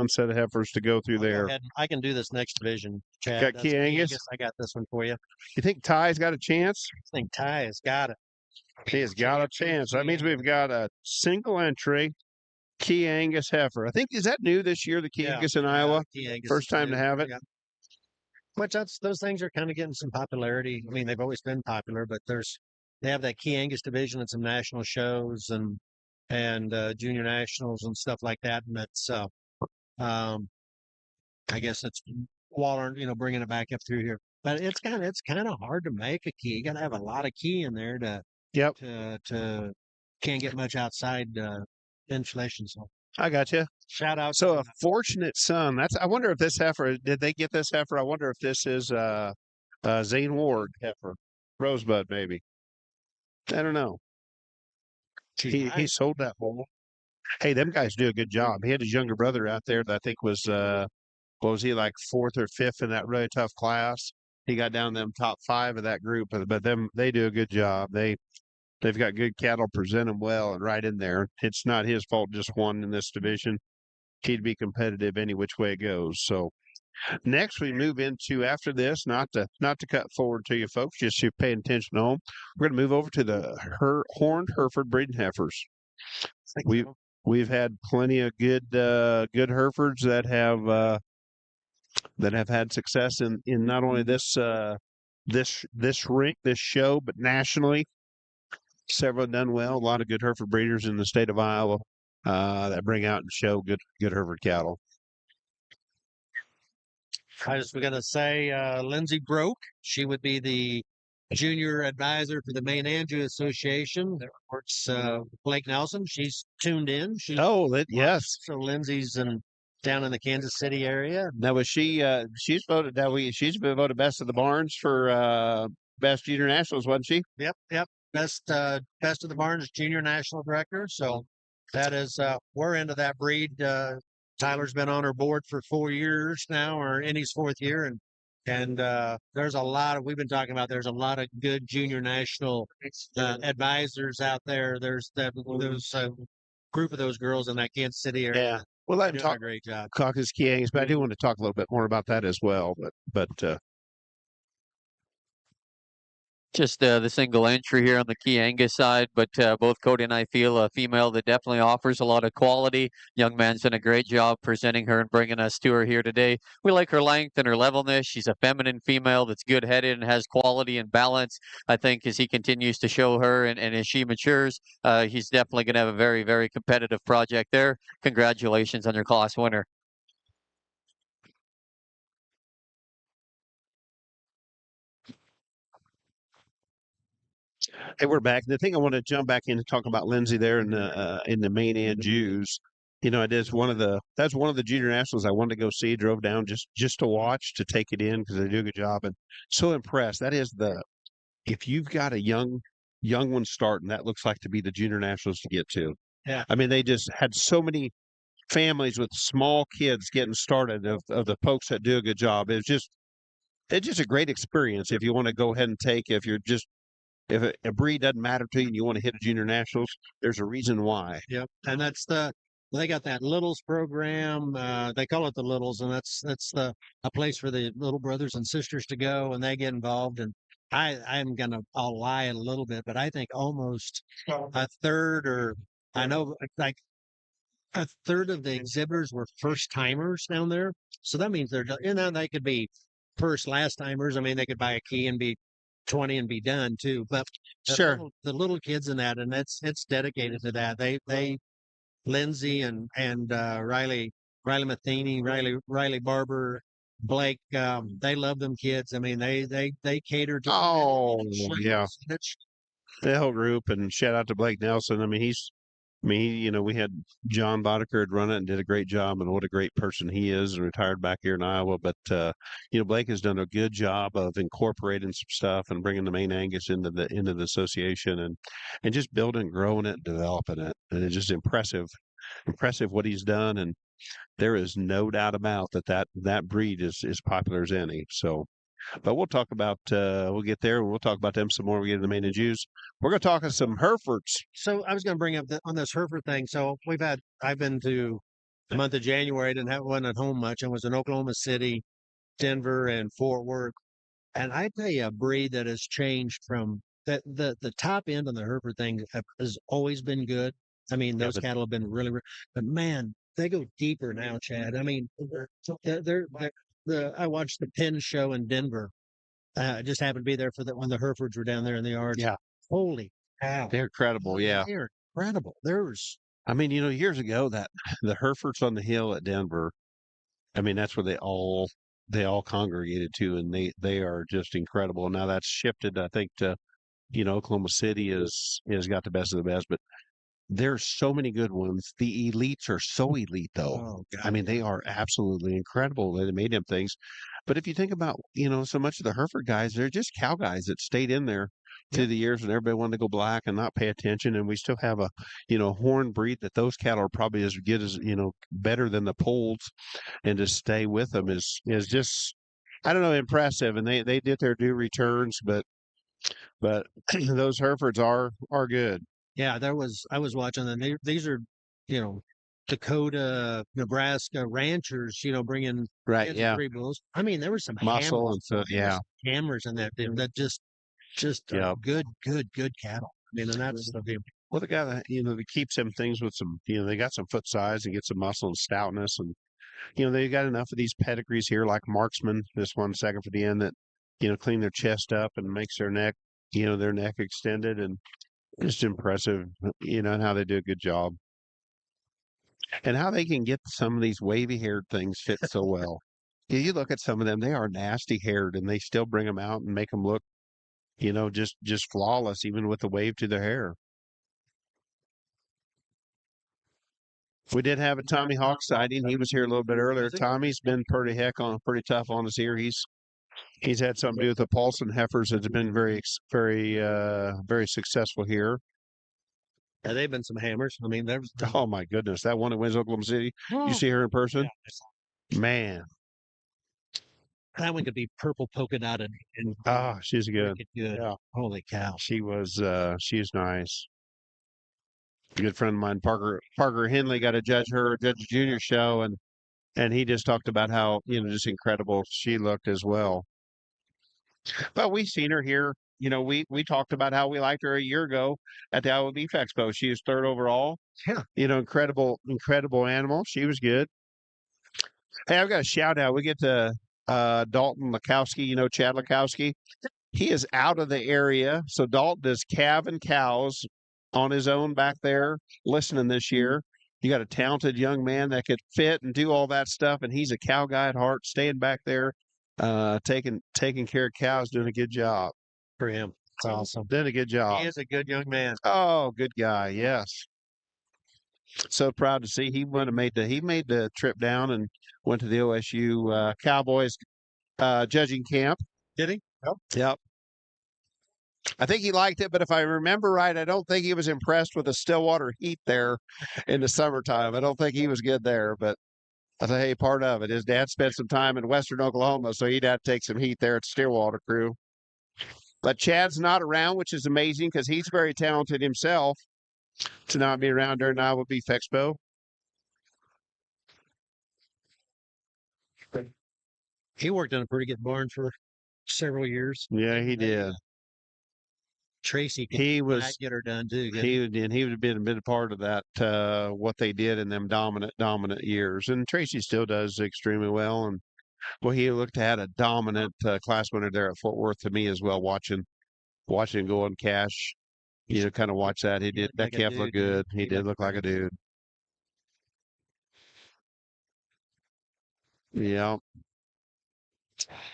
set of heifers to go through there. I can do this next division, Chad. Got Key Angus? I got this one for you. You think Ty's got a chance? I think Ty has got it. He has got a chance. That means we've got a single entry Key Angus heifer. I think, is that new this year, the Key Angus in Iowa? Key Angus First time to have it? Yeah. Which those things are kind of getting some popularity. I mean, they've always been popular, but they have that Key Angus division and some national shows and junior nationals and stuff like that. And that's um, I guess it's water, bringing it back up through here. But it's kind of hard to make a key. You got to have a lot of key in there Yep, to can't get much outside insulation. So I got you. shout out. So a fortunate son. I wonder if this heifer, did they get this heifer? I wonder if this is Zane Ward heifer, Rosebud maybe. I don't know. He sold that bull. Hey, them guys do a good job. He had his younger brother out there that I think was what was he, like fourth or fifth in that really tough class. He got down them top 5 of that group, but they do a good job. They've got good cattle, present them well, and right in there. It's not his fault just one in this division. He'd be competitive any which way it goes. So next we move into, after this, not to cut forward to you folks, just you paying attention to home. We're going to move over to the horned Hereford breeding heifers. We've had plenty of good Herefords that have had success in not only this show, but nationally. Several have done well. A lot of good Hereford breeders in the state of Iowa that bring out and show good Hereford cattle. I was going to say Lindsay Broke. She would be the junior advisor for the Maine Andrew Association. That reports Blake Nelson. She's tuned in. Yes. So Lindsay's down in the Kansas City area. Now was she's she's been voted best of the barns for best junior nationals, wasn't she? Yep. Best of the Barns junior national director. So that is we're into that breed. Tyler's been on her board for 4 years now, or in his 4th year, and there's a lot of, we've been talking about, there's a lot of good junior national advisors out there. There's a group of those girls in that Kansas City area. Yeah. Well, I'm doing a great job. Caucus Key Angus, but I do want to talk a little bit more about that as well. But Just the single entry here on the Key Angus side, but both Cody and I feel a female that definitely offers a lot of quality. Young man's done a great job presenting her and bringing us to her here today. We like her length and her levelness. She's a feminine female that's good-headed and has quality and balance. I think as he continues to show her and as she matures, he's definitely going to have a very, very competitive project there. Congratulations on your class winner. hey, we're back. The thing I want to jump back in and talk about Lindsay there in the Maine and Jews. That's one of the junior nationals I wanted to go see. Drove down just to watch, to take it in, because they do a good job, and so impressed. That is if you've got a young one starting, that looks like to be the junior nationals to get to. Yeah. I mean, they just had so many families with small kids getting started of the folks that do a good job. It's just a great experience if you want to go ahead and take, if a breed doesn't matter to you and you want to hit a junior nationals, there's a reason why. Yep. And they got that Littles program. They call it the Littles, and that's a place for the little brothers and sisters to go, and they get involved. And I'll lie a little bit, but I think almost a third, or I know like a third of the exhibitors were first timers down there. So that means they could be last timers. I mean, they could buy a key and be 20 and be done too. But Sure. the little kids in that, and it's dedicated to that. They Lindsay and Riley Matheny, Riley Barber, Blake, they love them kids. I mean, they cater to. Oh, yeah. The whole group, and shout out to Blake Nelson. I mean, we had John Boddicker had run it and did a great job, and what a great person he is, and retired back here in Iowa. But Blake has done a good job of incorporating some stuff and bringing the Maine Angus into the association, and just building, growing it, developing it, and it's just impressive what he's done. And there is no doubt about that breed is popular as any. So. But we'll talk about, we'll get there, and we'll talk about them some more. We get to the Maine and Jews. We're going to talk some Herefords. So I was going to bring up on this Hereford thing. So I've been to the month of January, wasn't at home much. I was in Oklahoma City, Denver, and Fort Worth. And I tell you, a breed that has changed from the top end on the Hereford thing has always been good. I mean, those cattle have been really, but man, they go deeper now, Chad. I mean, I watched the Penn show in Denver. I just happened to be there for when the Herefords were down there in the yards. Yeah. Holy cow. They're incredible. Yeah. They're incredible. There's I mean, years ago that the Herefords on the hill at Denver, I mean, that's where they all congregated to, and they are just incredible. Now that's shifted, I think, to Oklahoma City has got the best of the best, but there's so many good ones. The elites are so elite, though. God. I mean, they are absolutely incredible. They made them things. But if you think about, so much of the Hereford guys, they're just cow guys that stayed in there through the years when everybody wanted to go black and not pay attention. And we still have a, horn breed that those cattle are probably as good as, better than the poles. And to stay with them is just, I don't know, impressive. And they did their due returns, but those Herefords are good. Yeah, I was watching them. These are, Dakota, Nebraska ranchers, bringing Right. kids Yeah. with 3 bulls. I mean, there were some Muscle and so, yeah. hammers in that thing that just Yeah. good cattle. I mean, and that's the thing. Well, the guy that, that keeps them things with some, they got some foot size and get some muscle and stoutness. And, they got enough of these pedigrees here, like Marksman, this one second for the end, that, clean their chest up and makes their neck extended, and just impressive, and how they do a good job. And how they can get some of these wavy haired things fit so well. Yeah, you look at some of them, they are nasty haired, and they still bring them out and make them look, just flawless, even with the wave to their hair. We did have a Tommy Hawk sighting. He was here a little bit earlier. Tommy's been pretty tough on us here. He's had something to do with the Paulson heifers that have been very successful here. Yeah, they've been some hammers. I mean, there's Oh my goodness, that one that wins Oklahoma City. You see her in person? Man. That one could be purple polka dotted. And she's good. Good. Yeah. Holy cow. She's nice. A good friend of mine, Parker Henley, got to judge a junior show, and he just talked about how, just incredible she looked as well. But we've seen her here. We talked about how we liked her a year ago at the Iowa Beef Expo. She was 3rd overall. Yeah. Incredible animal. She was good. Hey, I've got a shout out. We get to Dalton Lukowski, Chad Lukowski. He is out of the area. So Dalton is calving cows on his own back there listening this year. You got a talented young man that could fit and do all that stuff, and he's a cow guy at heart, staying back there, taking care of cows, doing a good job. For him. It's awesome. Doing a good job. He is a good young man. Oh, good guy. Yes. So proud to see he made the trip down and went to the OSU Cowboys judging camp. Did he? Yep. I think he liked it, but if I remember right, I don't think he was impressed with the Stillwater heat there in the summertime. I don't think he was good there, but I tell you, part of it. His dad spent some time in western Oklahoma, so he'd have to take some heat there at Stillwater crew. But Chad's not around, which is amazing because he's very talented himself to not be around during Iowa Beef Expo. He worked in a pretty good barn for several years. Yeah, he did. Tracy, He was get her done too. He would have been a part of that. What they did in them dominant years, and Tracy still does extremely well. And well, he looked at a dominant class winner there at Fort Worth to me as well. Watching go on cash, kind of watch that. He did. That calf looked good. He did look like a dude. Yeah.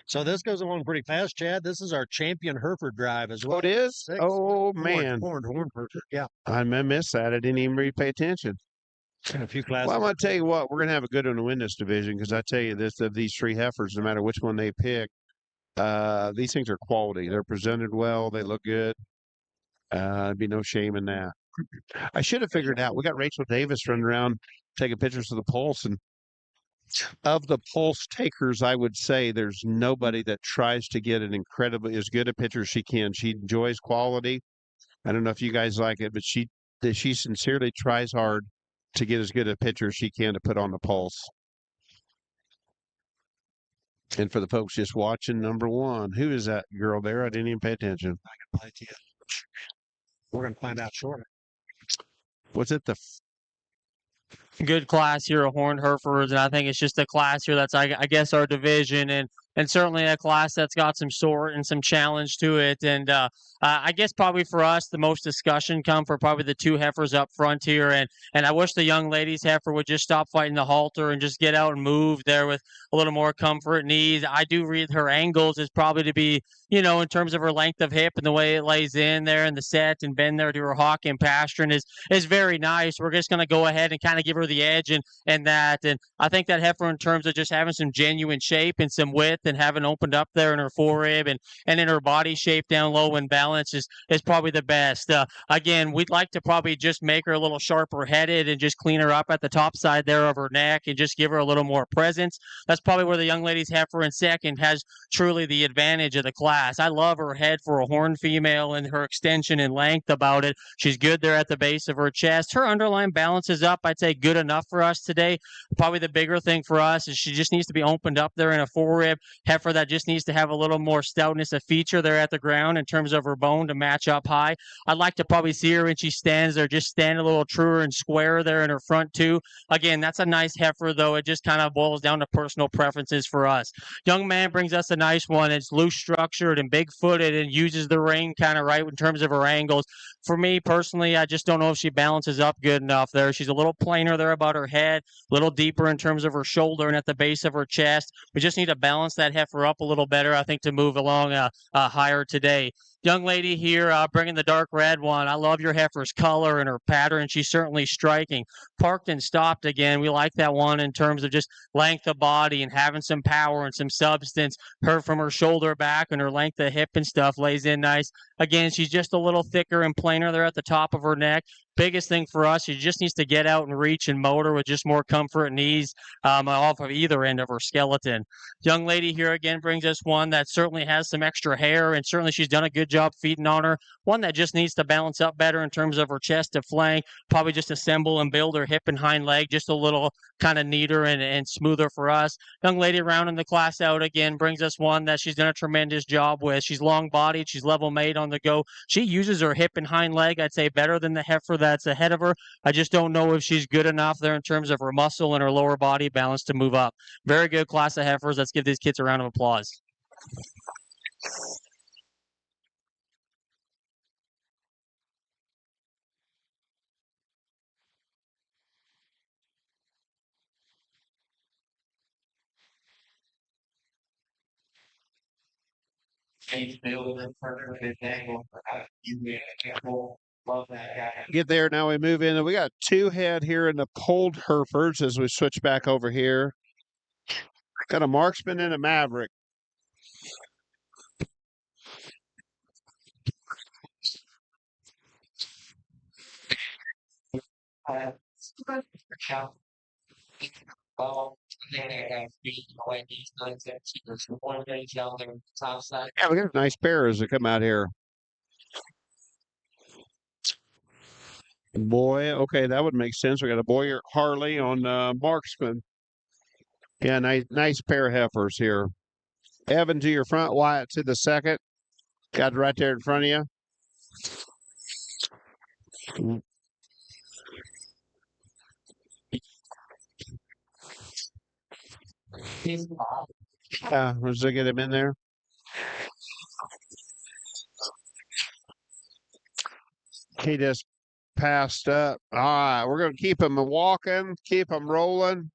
So this goes along pretty fast, Chad. This is our champion Hereford drive as well. Oh, it is? 6. Oh, man. Horn Hereford. Yeah. I missed that. I didn't even really pay attention. A few classes. Well, I'm going to tell you what. We're going to have a good one to win this division because I tell you this, of these 3 heifers, no matter which one they pick, these things are quality. They're presented well. They look good. There'd be no shame in that. I should have figured out. We got Rachel Davis running around taking pictures of the pulse, and of the pulse takers, I would say there's nobody that tries to get an incredibly as good a picture as she can. She enjoys quality. I don't know if you guys like it, but she sincerely tries hard to get as good a picture as she can to put on the pulse. And for the folks just watching, number 1, who is that girl there? I didn't even pay attention. I can play to you. We're going to find out shortly. Was it good class here of Horned Herefords, and I think it's just a class here that's, I guess, our division, and certainly a class that's got some sort and some challenge to it. And I guess probably for us, the most discussion come for probably the two heifers up front here, and I wish the young ladies heifer would just stop fighting the halter and just get out and move there with a little more comfort and ease. I do read her angles is probably to be, in terms of her length of hip and the way it lays in there and the set and bend there to her hawk and pasturing is very nice. We're just going to go ahead and kind of give her the edge and that. And I think that heifer, in terms of just having some genuine shape and some width and having opened up there in her forerib and in her body shape down low and balance is probably the best. Again, we'd like to probably just make her a little sharper headed and just clean her up at the top side there of her neck and just give her a little more presence. That's probably where the young lady's heifer in second has truly the advantage of the class. I love her head for a horn female and her extension and length about it. She's good there at the base of her chest. Her underline balance is up. I'd say good enough for us today. Probably the bigger thing for us is she just needs to be opened up there in a forerib heifer that just needs to have a little more stoutness of feature there at the ground in terms of her bone to match up high. I'd like to probably see her when she stands there, just stand a little truer and square there in her front too. Again, that's a nice heifer, though. It just kind of boils down to personal preferences for us. Young man brings us a nice one. It's loose structured and big footed and uses the rein kind of right in terms of her angles. For me personally, I just don't know if she balances up good enough there. She's a little plainer there about her head, a little deeper in terms of her shoulder and at the base of her chest. We just need to balance that heifer up a little better, I think, to move along higher today. Young lady here bringing the dark red one. I love your heifer's color and her pattern. She's certainly striking. Parked and stopped again. We like that one in terms of just length of body and having some power and some substance. Her from her shoulder back and her length of hip and stuff lays in nice. Again, she's just a little thicker and plainer there at the top of her neck. Biggest thing for us, she just needs to get out and reach and motor with just more comfort and ease off of either end of her skeleton. Young lady here again brings us one that certainly has some extra hair, and certainly she's done a good job feeding on her. One that just needs to balance up better in terms of her chest to flank, probably just assemble and build her hip and hind leg just a little kind of neater and smoother for us. Young lady rounding the class out again brings us one that she's done a tremendous job with. She's long bodied, she's level made on the go. She uses her hip and hind leg, I'd say, better than the heifer that's ahead of her. I just don't know if she's good enough there in terms of her muscle and her lower body balance to move up. Very good class of heifers. Let's give these kids a round of applause. Love that guy. Get there. Now we move in. We got two head here in the cold Herefords as we switch back over here. Got a marksman and a maverick. Well, they have beat away these nights at there's one range down there on the top side. Yeah, we got a nice pair as they come out here. Boy, okay, that would make sense. We got a Boyer Harley on marksman. Yeah, nice pair of heifers here. Evan to your front, Wyatt to the second. Got it right there in front of you. Let's get him in there. He just passed up. All right, we're going to keep him walking, keep him rolling.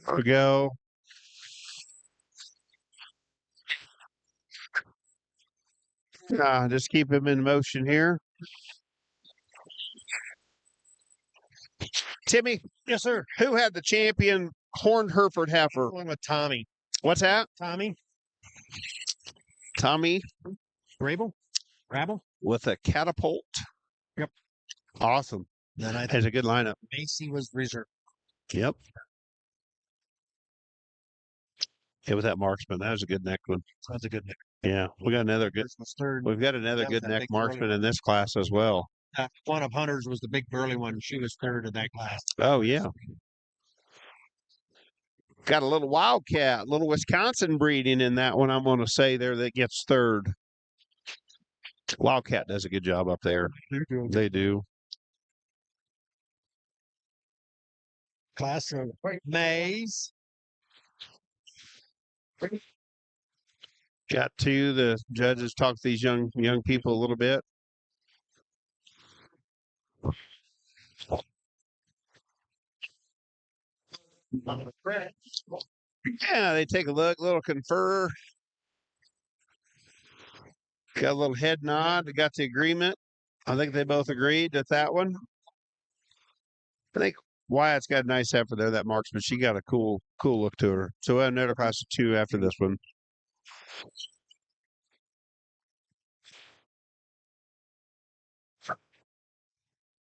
There we go. Just keep him in motion here. Timmy, Yes, sir. who had the champion horned Hereford heifer? One with Tommy. What's that? Tommy Tommy Rabel. with a catapult. Yep. Awesome. Then I Has a good lineup. Macy was reserved. Yep. Yeah, with that marksman, that was a good neck one. That's a good neck. Yeah, we got another good. This was third. We've got another That good was that neck big marksman burly in this class as well. One of Hunter's was the big burly one. She was third in that class. Oh yeah. Got a little wildcat, little Wisconsin breeding in that one. I'm going to say there that gets third. Wildcat does a good job up there. They do. Class of Mays. Got to the judges talk to these young people a little bit. Yeah, they take a look, little confer. Got a little head nod. They got the agreement. I think they both agreed with that one. I think Wyatt's got a nice heifer there, that marksman. She got a cool look to her. So we'll have another class of 2 after this one.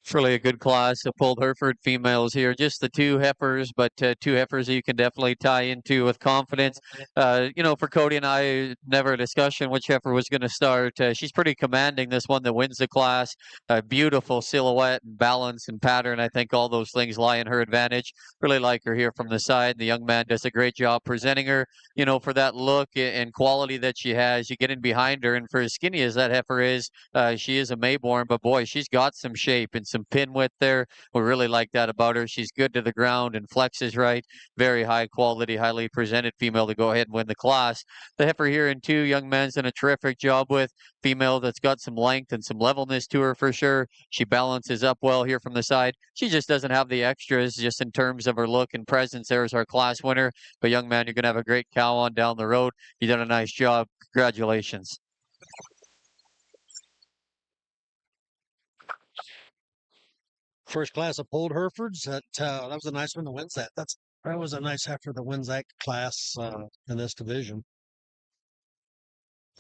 It's really a good class of pulled Hereford females here. Just the 2 heifers, but 2 heifers that you can definitely tie into with confidence. For Cody and I, never a discussion which heifer was going to start. She's pretty commanding, this one that wins the class. Beautiful silhouette and balance and pattern. I think all those things lie in her advantage. Really like her here from the side. The young man does a great job presenting her, for that look and quality that she has. You get in behind her, and for as skinny as that heifer is, she is a Mayborn, but boy, she's got some shape and some pin width there. We really like that about her. She's good to the ground and flexes right. Very high quality, highly presented female to go ahead and win the class. The heifer here in 2, young man's done a terrific job with. Female that's got some length and some levelness to her for sure. She balances up well here from the side. She just doesn't have the extras just in terms of her look and presence. There's our class winner. But young man, you're going to have a great cow on down the road. You've done a nice job. Congratulations. First class of pulled Herefords. That was a nice one to win that. That was a nice heifer that wins that class in this division.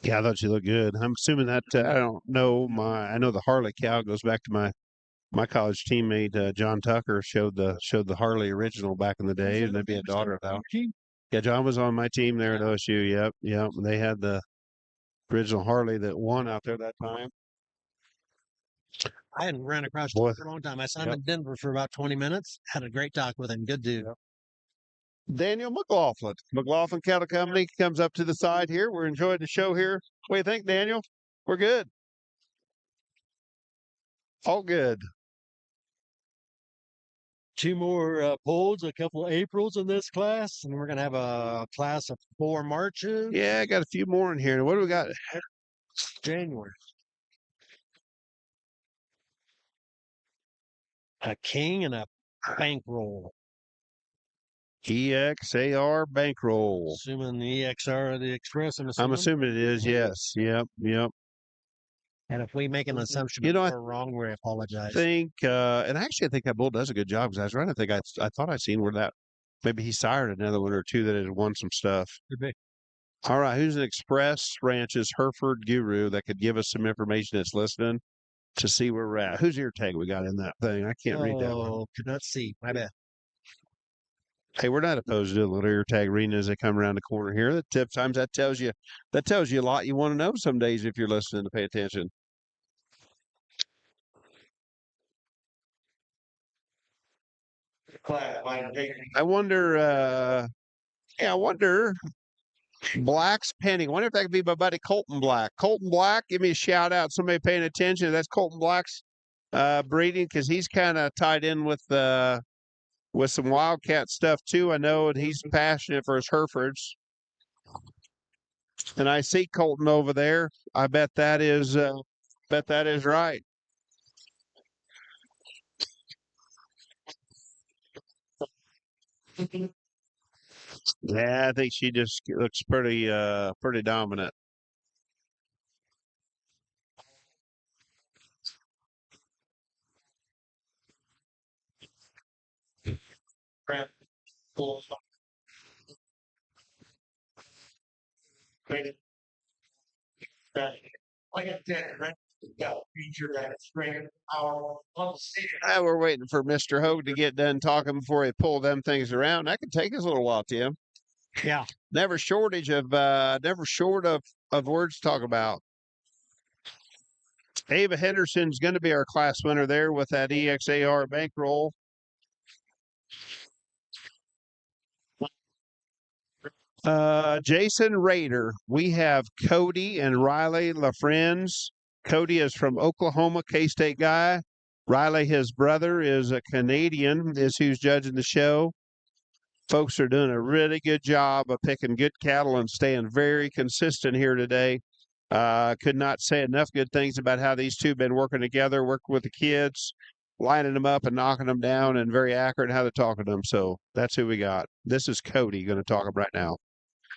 Yeah, I thought she looked good. I'm assuming that I don't know I know the Harley cow goes back to my college teammate John Tucker showed the Harley original back in the day, and that'd be a daughter of that. Yeah, John was on my team there at OSU. Yep. They had the original Harley that won out there that time. I hadn't ran across him for a long time. I saw him in Denver for about 20 minutes. Had a great talk with him. Good dude. Daniel McLaughlin. McLaughlin Cattle Company comes up to the side here. We're enjoying the show here. What do you think, Daniel? We're good. All good. 2 more pulls, a couple of Aprils in this class, and we're going to have a class of 4 Marches. Yeah, I got a few more in here. What do we got? January. A king and a bankroll. EXAR bankroll. Assuming the EXR or the Express. I'm assuming it is, yes. Yep. And if we make an assumption we're wrong, we apologize. And actually I think that bull does a good job, because I was running. I thought I'd seen where that maybe he sired another one or 2 that had won some stuff. Could be. All right, who's an Express Ranches Hereford guru that could give us some information that's listening to see where we're at? Whose ear tag we got in that thing? I can't read that one. Oh, could not see. My bad. Hey, we're not opposed to a little ear tag reading as they come around the corner here. Sometimes that tells you a lot you want to know some days if you're listening to pay attention. I wonder Black's Penny. I wonder if that could be my buddy Colton Black. Colton Black, give me a shout out. Somebody paying attention. That's Colton Black's breeding, because he's kind of tied in with some Wildcat stuff too. I know, and he's passionate for his Herefords. And I see Colton over there. I bet that is right. Yeah, I think she just looks pretty dominant. We're waiting for Mr. Hogue to get done talking before he pull them things around. That could take us a little while, Tim. Yeah. Never short of words to talk about. Ava Henderson's going to be our class winner there with that EXAR bankroll. Jason Rader. We have Cody and Riley LaFriends. Cody is from Oklahoma, K-State guy. Riley, his brother, is a Canadian, is who's judging the show. Folks are doing a really good job of picking good cattle and staying very consistent here today. Could not say enough good things about how these two have been working together, working with the kids, lining them up and knocking them down, and very accurate in how they're talking to them. So that's who we got. This is Cody going to talk right now.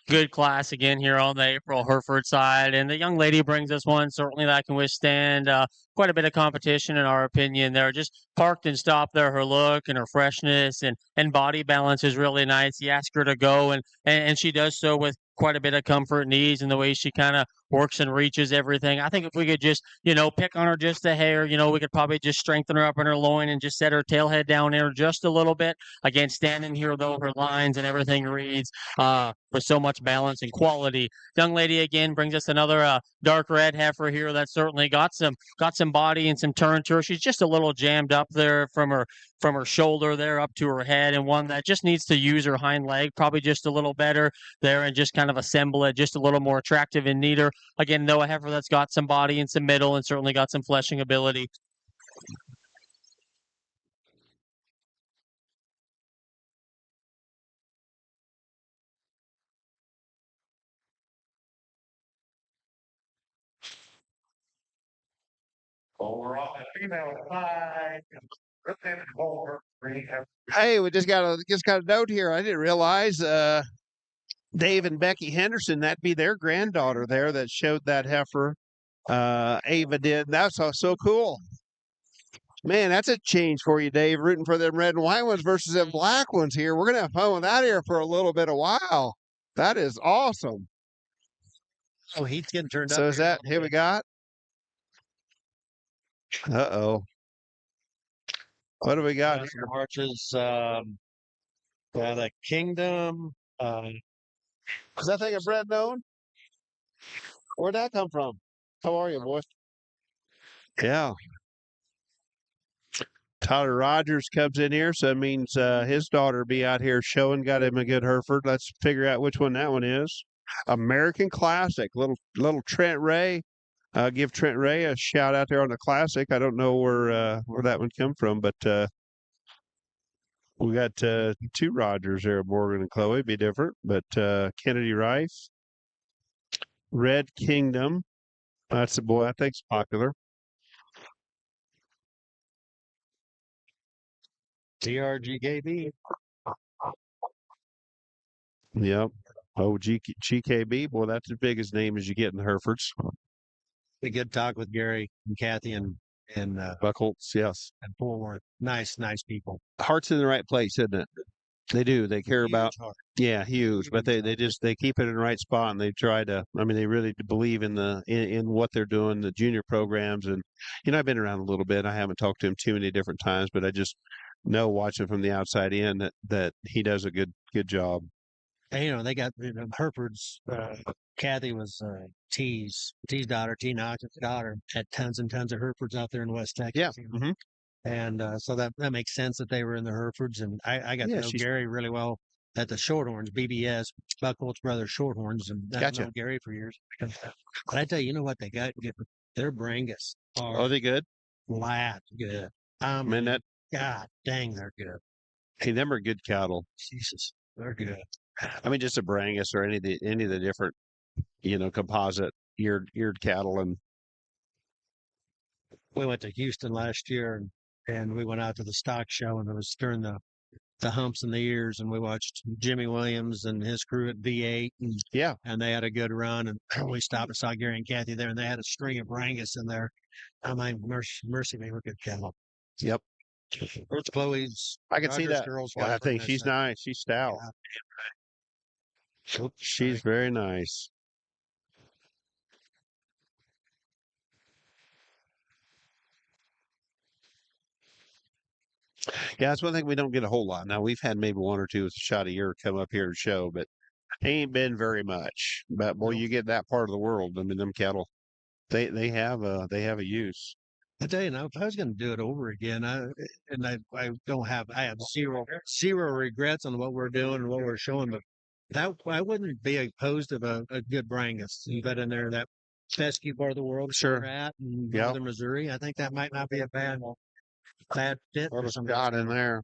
Good class again here on the April Hereford side, and the young lady brings us one certainly that can withstand quite a bit of competition in our opinion. They're just parked and stopped there. Her look and her freshness and body balance is really nice. You ask her to go, and she does so with quite a bit of comfort and ease in the way she kind of works and reaches everything. I think if we could just, pick on her just a hair, we could probably just strengthen her up in her loin and just set her tail head down there just a little bit. Again, standing here though, her lines and everything reads with so much balance and quality. Young lady again brings us another dark red heifer here that certainly got some body and some turn to her. She's just a little jammed up there from her shoulder there up to her head, and one that just needs to use her hind leg probably just a little better there and just kind of assemble it just a little more attractive and neater. Again, though, a heifer that's got some body and some middle and certainly got some fleshing ability. Over on the female side, over Hey, we just got a note here. I didn't realize Dave and Becky Henderson, that'd be their granddaughter there that showed that heifer. Ava did. That's so cool. Man, that's a change for you, Dave, rooting for them red and white ones versus them black ones here. We're going to have fun with that here for a little bit of while. That is awesome. Oh, he's getting turned up. So is that here we got? Uh-oh. What do we got here? Some arches, the Kingdom. Is that thing a bread known? Where'd that come from? How are you, boy? Yeah. Tyler Rogers comes in here, so it means his daughter will be out here showing. Got him a good Hereford. Let's figure out which one that one is. American Classic, little Trent Ray. Give Trent Ray a shout out there on the Classic. I don't know where that one come from, but we got two Rogers there, Morgan and Chloe. Be different, but Kennedy Rice, Red Kingdom. That's the boy I think's popular. TRGKB. Yep. Oh, GKB. Boy, that's as big as name as you get in the Herefords. A good talk with Gary and Kathy and Buckholz, yes. and Forward. Nice people. Heart's in the right place, isn't it? They do. They care about, yeah, huge. But they keep it in the right spot, and they try to. I mean, they really believe in in what they're doing, the junior programs, and I've been around a little bit. I haven't talked to him too many different times, but I just know watching from the outside in that he does a good job. And they got Herefords. Kathy was T's daughter, T. Knox's daughter, had tons and tons of Herefords out there in West Texas. Yeah. Mm-hmm. And so that makes sense that they were in the Herefords. And I got to know Gary really well at the Shorthorns, BBS, Buckholz Brothers Shorthorns, and I've known Gary for years. But I tell you, what they got? Their Brangus are they good? flat good. Man, God dang, they're good. Hey, them are good cattle. Jesus, they're good. I mean, just a Brangus or any of the different, composite eared cattle. And we went to Houston last year, and we went out to the stock show, and it was during the humps in the ears, and we watched Jimmy Williams and his crew at V8, and they had a good run, and we stopped and saw Gary and Kathy there, and they had a string of Brangus in there. I mean, mercy me, we're good cattle. Yep. Where's Chloe's? I can see that. Girl's I think she's nice. She's stout. Yeah. She's very nice. Yeah, that's one thing we don't get a whole lot. Now, we've had maybe one or two with a shot a year come up here to show, but ain't been very much. But boy, you get that part of the world. I mean, them cattle, they have a use. I tell you now, if I was going to do it over again, I have zero regrets on what we're doing and what we're showing, but I wouldn't be opposed of a good Brangus. You got in there that fescue part of the world we're at in northern Missouri. I think that might not be a bad Bad fit What or was something. got in there?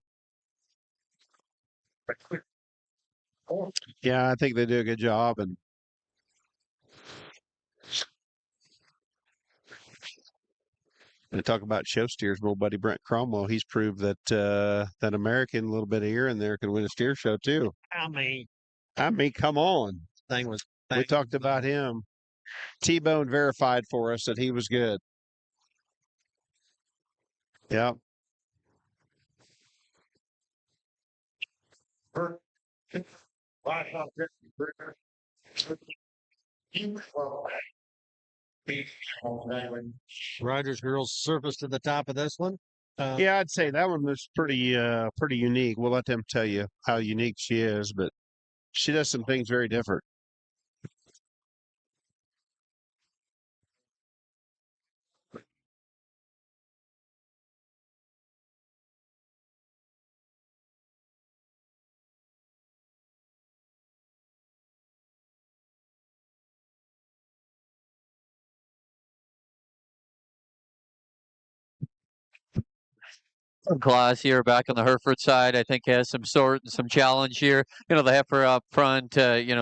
Yeah, I think they do a good job. And talk about show steers, my old buddy Brent Cromwell. He's proved that that American, a little bit of ear in there, can win a steer show too. I mean, come on. Thing was. We talked about him. T-Bone verified for us that he was good. Yeah. Rogers girls surface to the top of this one. Yeah, I'd say that one was pretty unique. We'll let them tell you how unique she is, but she does some things very different. Class here back on the Hereford side, I think has some sort and some challenge here. The heifer up front,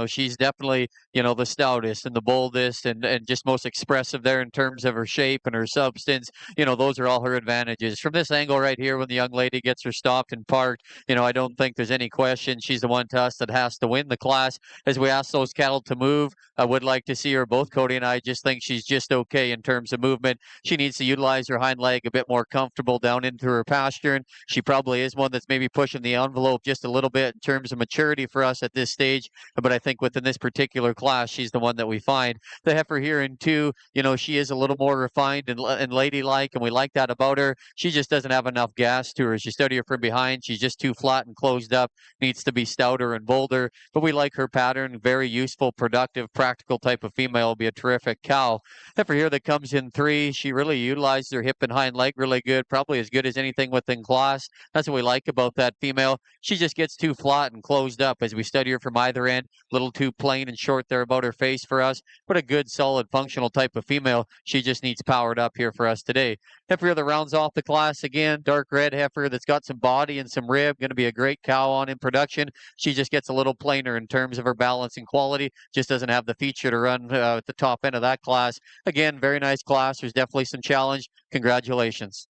she's definitely, the stoutest and the boldest and just most expressive there in terms of her shape and her substance. Those are all her advantages. From this angle right here, when the young lady gets her stopped and parked, I don't think there's any question she's the one to us that has to win the class. As we ask those cattle to move, I would like to see her. Both Cody and I just think she's just okay in terms of movement. She needs to utilize her hind leg a bit more comfortable down into her pasture. And she probably is one that's maybe pushing the envelope just a little bit in terms of maturity for us at this stage. But I think within this particular class, she's the one that we find. The heifer here in 2, she is a little more refined and ladylike, and we like that about her. She just doesn't have enough gas to her. As you study her from behind, she's just too flat and closed up, needs to be stouter and bolder. But we like her pattern, very useful, productive, practical type of female, will be a terrific cow. Heifer here that comes in 3, she really utilized her hip and hind leg really good, probably as good as anything within class. That's what we like about that female. She just gets too flat and closed up as we study her from either end. A little too plain and short there about her face for us, but a good, solid, functional type of female. She just needs powered up here for us today. Heifer here that rounds off the class again, dark red heifer that's got some body and some rib, going to be a great cow on in production. She just gets a little plainer in terms of her balance and quality, just doesn't have the feature to run at the top end of that class. Again, very nice class. There's definitely some challenge. Congratulations.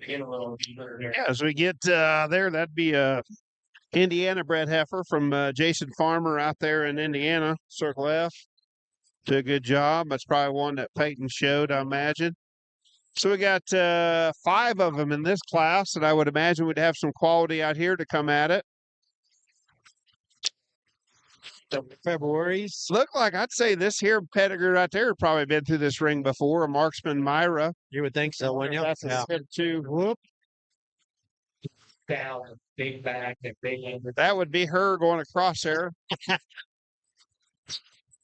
Yeah, as we get there, that'd be a Indiana bred heifer from Jason Farmer out there in Indiana, Circle F. Did a good job. That's probably one that Peyton showed, I imagine. So we got 5 of them in this class, and I would imagine we'd have some quality out here to come at it. February's. Look like I'd say this here pedigree right there had probably been through this ring before. A Marksman Myra. You would think so, wouldn't you? That's a Sid too. Whoop. Down, big back, and big end. That would be her going across there.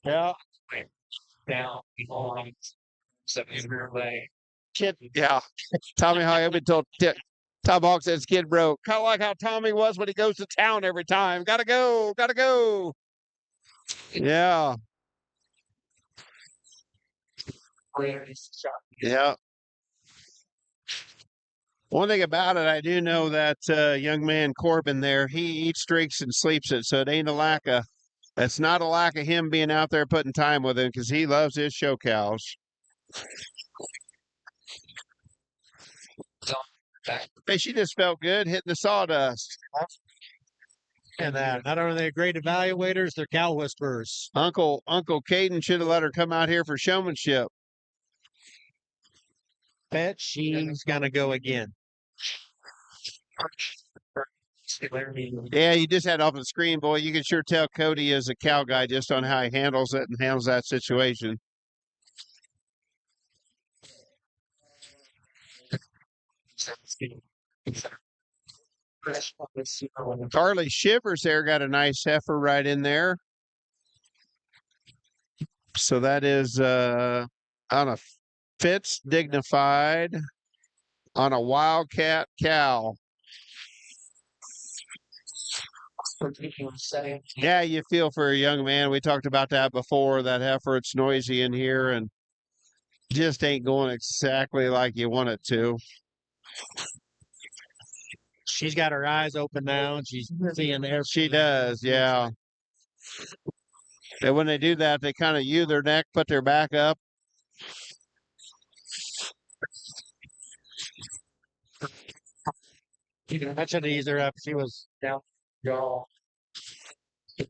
Yeah. Down, behind, 7 leg. Kid. Yeah. Tommy Hawk been told. Tom Hawk says kid broke. Kind of like how Tommy was when he goes to town every time. Gotta go. Gotta go. Yeah. Yeah. One thing about it, I do know that young man Corbin there, he eats, drinks, and sleeps it. So it ain't a lack of, it's not a lack of him being out there putting time with him because he loves his show cows. Hey, she just felt good hitting the sawdust. And not only are they great evaluators, they're cow whisperers. Uncle Caden should have let her come out here for showmanship. Bet she's gonna go again. Yeah, you just had off the screen, boy. You can sure tell Cody is a cow guy just on how he handles it and handles that situation. Carly Shivers there got a nice heifer right in there. So that is on a Fitz Dignified on a Wildcat cow. Yeah, you feel for a young man. We talked about that before. That heifer, it's noisy in here and just ain't going exactly like you want it to. She's got her eyes open now, and she's seeing there. She does, yeah. And when they do that, they kind of U their neck, put their back up. I should have eased her up. She was down, y'all. I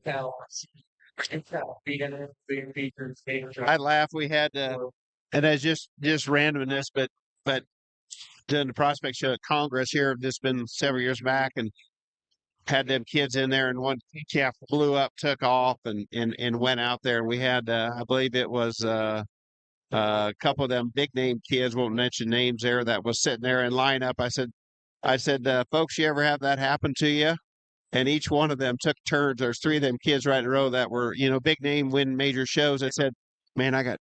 laugh. We had, and that's just randomness, but doing the prospect show at Congress here, this been several years back, and had them kids in there, and one calf blew up, took off, and went out there. And we had, I believe it was a couple of them big name kids, won't mention names there, that was sitting there in lineup. I said, folks, you ever have that happen to you? And each one of them took turns. There's 3 of them kids right in a row that were, big name, win major shows. I said, man, I got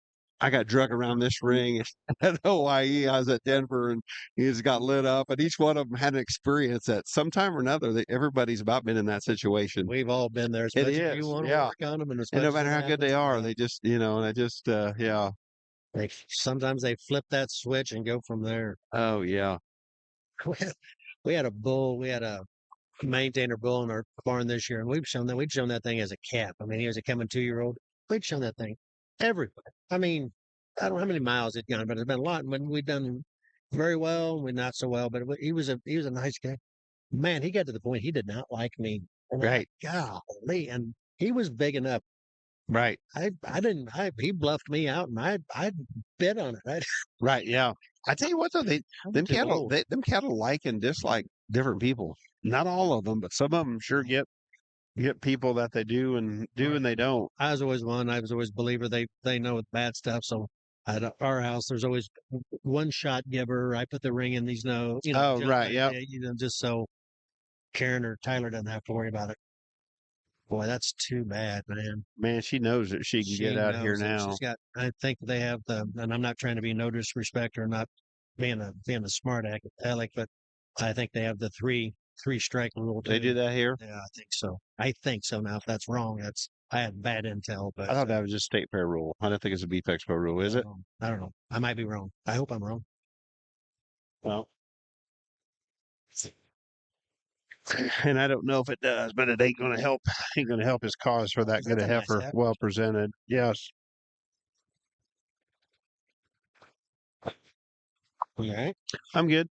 drug around this ring at Hawaii. I was at Denver, and he just got lit up. And each one of them had an experience that sometime or another, everybody's about been in that situation. We've all been there. As much as you want to work on them, and no matter how good they are, they just, yeah. Sometimes they flip that switch and go from there. Oh yeah. We had a bull. We had a maintainer bull in our barn this year, and we'd shown that thing as a calf. I mean, he was a coming 2-year-old. We'd shown that thing everywhere. I mean, I don't know how many miles it'd gone, but it's been a lot. When we've done very well, we not so well. But he was a nice guy. Man, he got to the point he did not like me. Right. Golly, and he was big enough. Right. He bluffed me out, and I bid on it. Right. Yeah. I tell you what, though, them cattle like and dislike different people. Not all of them, but some of them sure get people that they do and they don't. I was always a believer they know bad stuff. So at our house, there's always one shot giver. I put the ring in these nose. Oh, right. Yeah. Just so Karen or Tyler doesn't have to worry about it. Boy, that's too bad, man. Man, she knows that she can get out here now. I think they have and I'm not trying to be no disrespect or not being a smart aleck, but I think they have the three strike rule. They do that here? Yeah, I think so. Now, if that's wrong, I had bad intel, but I thought that was just state fair rule. I don't think it's a beef expo rule, is it? I don't know. I might be wrong. I hope I'm wrong. Well, and I don't know if it does, but it ain't going to help. Ain't going to help his cause for that good a heifer. Nice, well presented. Yes. All right. I'm good.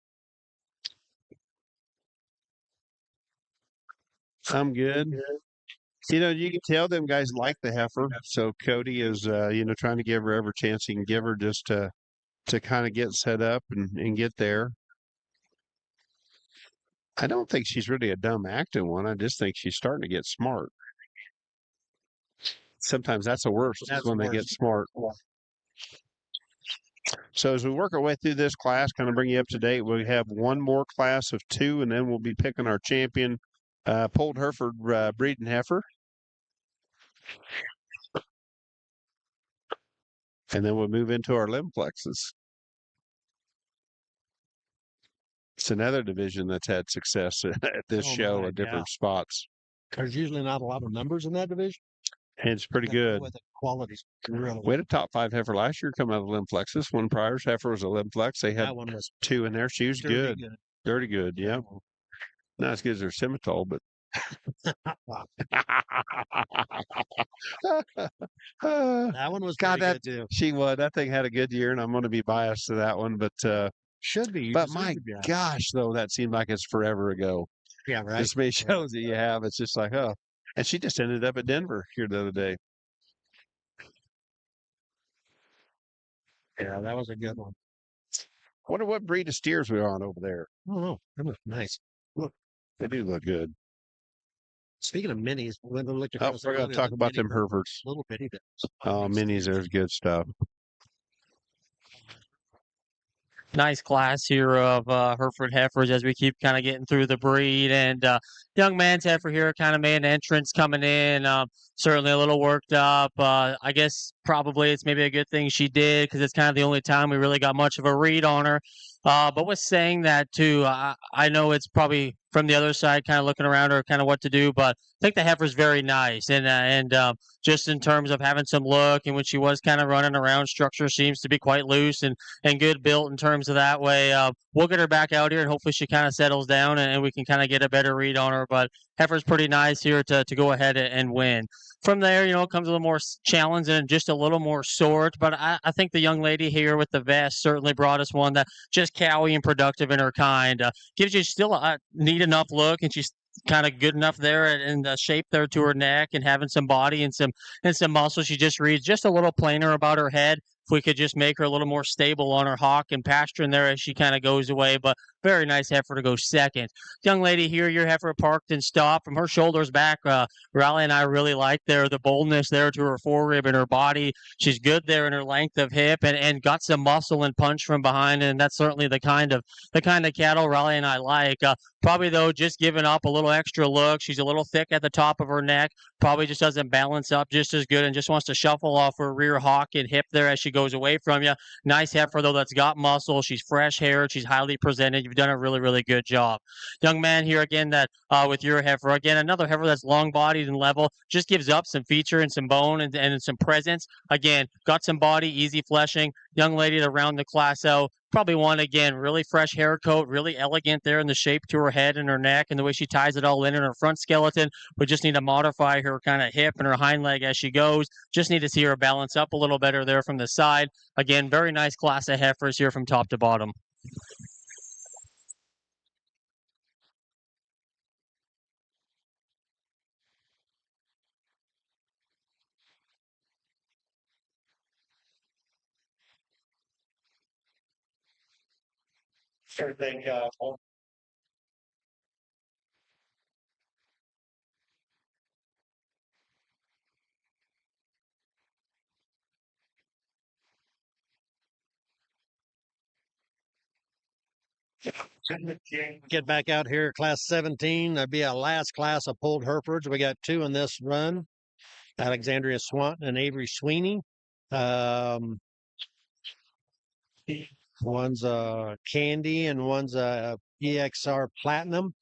I'm good. You can tell them guys like the heifer. So Cody is, trying to give her every chance he can give her just to kind of get set up and get there. I don't think she's really a dumb acting one. I just think she's starting to get smart. Sometimes that's the worst, when they get smart. So as we work our way through this class, kind of bring you up to date, we have one more class of 2, and then we'll be picking our champion polled Hereford breeding heifer. And then we'll move into our limplexes. It's another division that's had success at this show at different spots. There's usually not a lot of numbers in that division. And it's pretty good. With the qualities. Really. We had a top 5 heifer last year come out of limplexes. One prior's heifer was a limplex. They had 2 in there. She was good. Dirty good, yeah. Not as good as her Simmental, but that one was good too. She was. That thing had a good year, and I'm going to be biased to that one, but should be. But my gosh, though, that seemed like it's forever ago. Yeah, right. This many shows that you have, it's just like, oh. And she just ended up at Denver here the other day. Yeah, that was a good one. Wonder what breed of steers we're on over there. Oh, that was nice. Look, they do look good. Speaking of minis, we're going to talk about them Herefords. Little bitty bits. Oh, minis, there's good stuff. Nice class here of Hereford heifers as we keep kind of getting through the breed. And young man's heifer here kind of made an entrance coming in. Certainly a little worked up. I guess probably it's maybe a good thing she did because it's kind of the only time we really got much of a read on her. But with saying that too, I know it's probably from the other side, kind of looking around her, kind of what to do. But I think the heifer's very nice, and just in terms of having some look, and when she was kind of running around, structure seems to be quite loose and good built in terms of that way. We'll get her back out here, and hopefully she kind of settles down, and we can kind of get a better read on her. But heifer's pretty nice here to go ahead and win. From there, it comes a little more challenge and just a little more sort. But I think the young lady here with the vest certainly brought us one that just cowy and productive in her kind. Gives you still a neat enough look, and she's kind of good enough there in the shape there to her neck and having some body and some muscle. She just reads just a little plainer about her head. If we could just make her a little more stable on her hock and pasturing there as she kind of goes away. But very nice heifer to go second. Young lady here, your heifer parked and stopped from her shoulders back. Riley and I really like the boldness there to her forearm and her body. She's good there in her length of hip and got some muscle and punch from behind. And that's certainly the kind of cattle Riley and I like. Probably though, just giving up a little extra look. She's a little thick at the top of her neck. Probably just doesn't balance up just as good and just wants to shuffle off her rear hock and hip there as she goes away from you. Nice heifer though that's got muscle. She's fresh haired. She's highly presented. You've done a really, really good job. Young man here again that with your heifer. Again, another heifer that's long bodied and level. Just gives up some feature and some bone and some presence. Again, got some body, easy fleshing. Young lady to round the class out. Probably one again, really fresh hair coat, really elegant there in the shape to her head and her neck and the way she ties it all in her front skeleton. We just need to modify her kind of hip and her hind leg as she goes. Just need to see her balance up a little better there from the side. Again, very nice class of heifers here from top to bottom. Everything, Get back out here, class 17. That'd be our last class of pulled Herefords. We got two in this run. Alexandria Swanton and Avery Sweeney. One's a Candy and one's a EXR Platinum.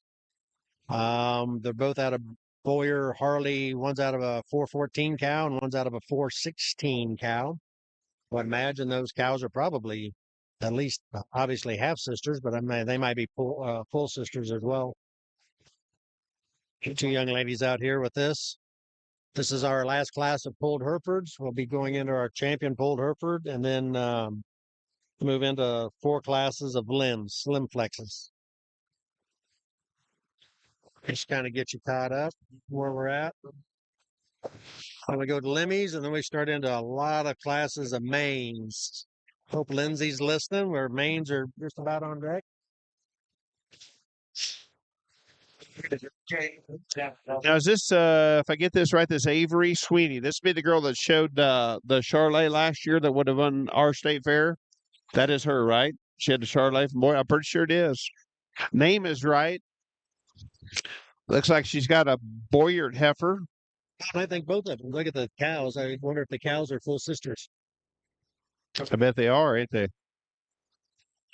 They're both out of Boyer Harley. One's out of a 414 cow and one's out of a 416 cow. I would imagine those cows are probably at least obviously half sisters, but they might be full sisters as well. Two young ladies out here with this. This is our last class of pulled Herefords. We'll be going into our champion pulled Hereford and then move into 4 classes of limbs, slim flexes. Just kind of get you caught up where we're at. I'm gonna go to Limmies and then we start into a lot of classes of mains. Hope Lindsay's listening where mains are just about on deck. Now, is this, if I get this right, this Avery Sweeney, this would be the girl that showed the Charolais last year that would have won our state fair? That is her, right? She had the Charolais from Boy. I'm pretty sure it is. Name is right. Looks like she's got a Boyard heifer. I think both of them. Look at the cows. I wonder if the cows are full sisters. I bet they are, ain't they?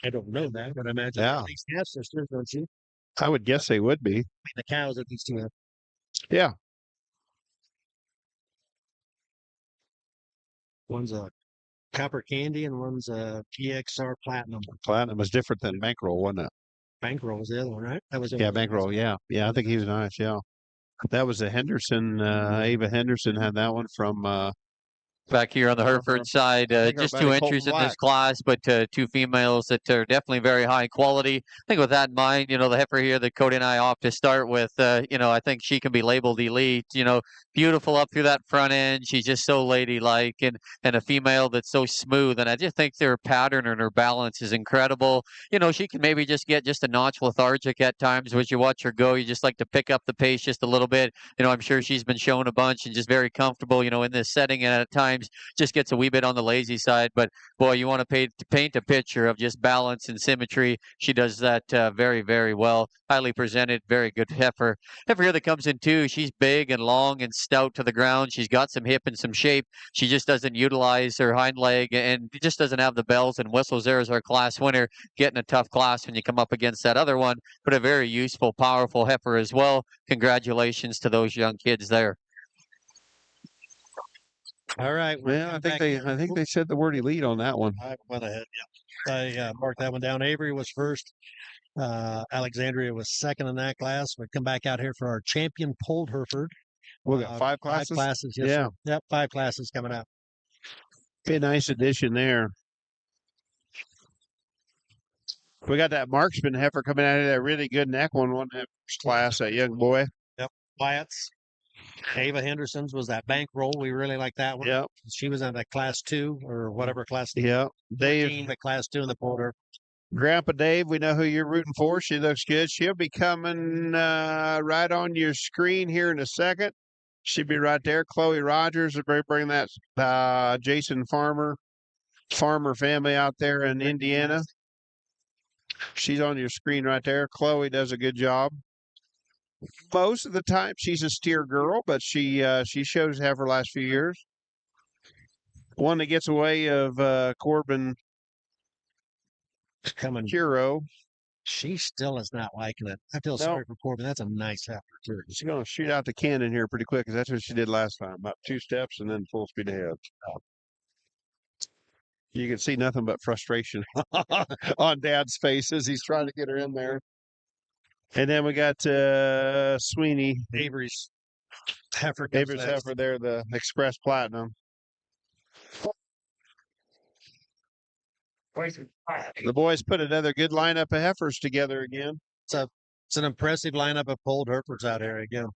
I don't know that, but I imagine Yeah. at least half sisters, don't you? I would guess they would be. I mean, the cows at least two have. Yeah. One's a Copper Candy and one's a EXR Platinum. Platinum was different than Bankroll, wasn't it? Bankroll was the other one, right? That was Yeah, Bankroll. Yeah. Yeah, I think he was nice. Yeah. That was a Henderson. Ava Henderson had that one from Back here on the Hereford side, think just our 2 buddy entries in Colton this class, but 2 females that are definitely very high quality. I think with that in mind, the heifer here that Cody and I opt to start with, I think she can be labeled elite, beautiful up through that front end. She's just so ladylike and a female that's so smooth. And I just think their pattern and her balance is incredible. She can maybe just get just a notch lethargic at times. As you watch her go, you just like to pick up the pace just a little bit. I'm sure she's been shown a bunch and just very comfortable, in this setting. And at times, times just gets a wee bit on the lazy side. But boy, you want to paint a picture of just balance and symmetry. She does that very, very well. Highly presented, very good heifer. Heifer here that comes in too. She's big and long and stout to the ground. She's got some hip and some shape. She just doesn't utilize her hind leg and just doesn't have the bells and whistles. There is our class winner, getting a tough class when you come up against that other one, but a very useful, powerful heifer as well. Congratulations to those young kids there. All right. Well, I think they said the word elite on that one. I went ahead. Yeah. I marked that one down. Avery was first. Alexandria was second in that class. We come back out here for our champion polled Hereford. We got 5 classes. 5 classes. Yes, Yeah. sir. Yep. 5 classes coming out. Be a nice addition there. We got that marksman heifer coming out of that really good neck one that first class, that young boy. Yep. Wyatt's. Ava Henderson's was that bankroll. We really like that one. Yep. She was in that class 2 or whatever class. Yep. Dave, 13, but class 2 in the polled Hereford. Grandpa Dave, we know who you're rooting for. She looks good. She'll be coming right on your screen here in a second. She'll be right there. Chloe Rogers will bring that Jason Farmer family out there in Indiana. She's on your screen right there. Chloe does a good job. Most of the time, she's a steer girl, but she shows to have her last few years. One that gets away of Corbin Coming. Hero. She still is not liking it. I feel sorry for Corbin. That's a nice heifer, too. She's going to shoot out the cannon here pretty quick because that's what she did last time. About 2 steps and then full speed ahead. You can see nothing but frustration on Dad's face as he's trying to get her in there. And then we got Sweeney. Avery's heifer. Avery's heifer there, the Express Platinum. The boys put another good lineup of heifers together again. It's an impressive lineup of polled Herefords out here again.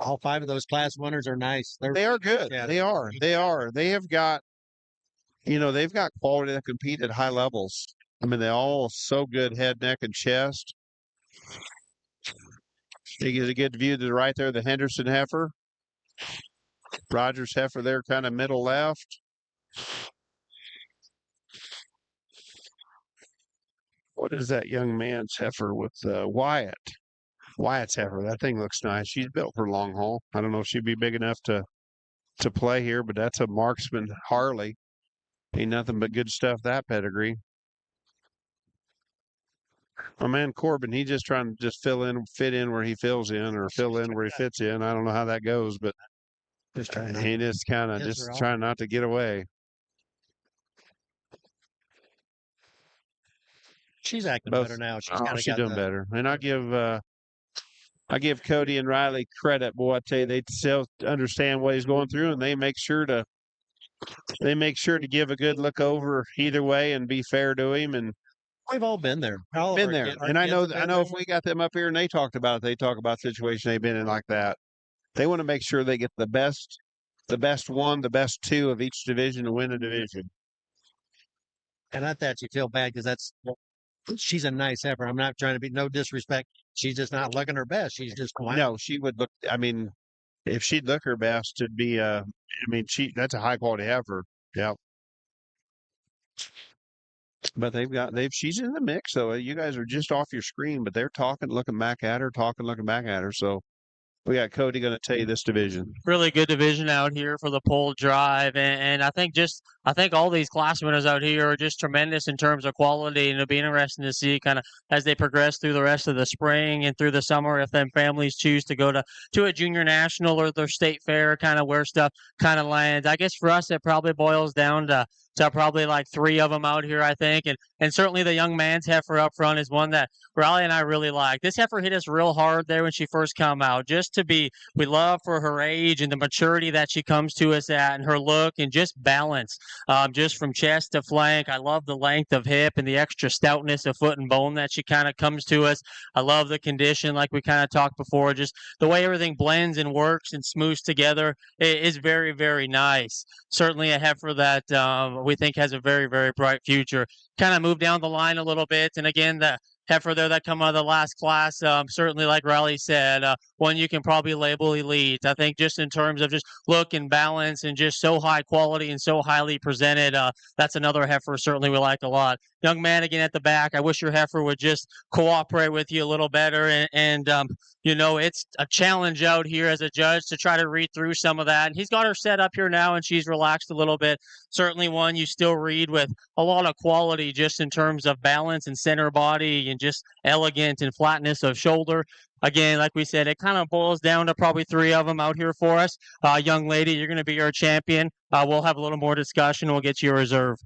All 5 of those class winners are nice. They are good. Yeah. They are. They are. They have got, they've got quality that compete at high levels. I mean, they all so good head, neck, and chest. You get a good view to the right there, the Henderson heifer. Rogers heifer there, kind of middle left. What is that young man's heifer with Wyatt? Wyatt's heifer. That thing looks nice. She's built for long haul. I don't know if she'd be big enough to play here, but that's a marksman Harley. Ain't nothing but good stuff, that pedigree. My man Corbin, he's just trying to fit in where he fills in or fill in where he fits in. I don't know how that goes, but Just trying he just kind of trying not to get away. She's acting better now. She's doing better. And I give Cody and Riley credit. Boy, I tell you, they still understand what he's going through, and they make sure to give a good look over either way and be fair to him. And we've all been there. And I know if we got them up here and they talk about the situation they've been in like that, they want to make sure they get the best one, the best 2 of each division to win a division. And not that you feel bad because she's a nice heifer. I'm not trying to be no disrespect. She's just not looking her best. She's just quiet. No, she would look. I mean, if she'd look her best, it'd be. That's a high quality heifer. Yeah. But she's in the mix. So you guys are just off your screen, but they're looking back at her. So we got Cody going to tell you this division. Really good division out here for the pole drive, and I think all these class winners out here are just tremendous in terms of quality, and it'll be interesting to see kind of as they progress through the rest of the spring and through the summer if them families choose to go to a junior national or their state fair, kind of where stuff kind of lands. I guess for us it probably boils down to probably like 3 of them out here, I think. And certainly the young man's heifer up front is one that Riley and I really like. This heifer hit us real hard there when she first come out. We love for her age and the maturity that she comes to us at and her look and just balance, just from chest to flank. I love the length of hip and the extra stoutness of foot and bone that she kind of comes to us. I love the condition like we kind of talked before. Just the way everything blends and works and smooths together is very, very nice. Certainly a heifer that we think has a very, very bright future. Kind of move down the line a little bit. And again, the heifer there that come out of the last class. Certainly, like Riley said, one you can probably label elite. I think just in terms of just look and balance and just so high quality and so highly presented, that's another heifer certainly we like a lot. Young man again at the back, I wish your heifer would just cooperate with you a little better. And you know, it's a challenge out here as a judge to try to read through some of that. And he's got her set up here now and she's relaxed a little bit. Certainly one you still read with a lot of quality just in terms of balance and center body and just elegant and flatness of shoulder. Again, like we said, it kind of boils down to probably 3 of them out here for us. Young lady, you're going to be our champion. We'll have a little more discussion. We'll get you a reserve.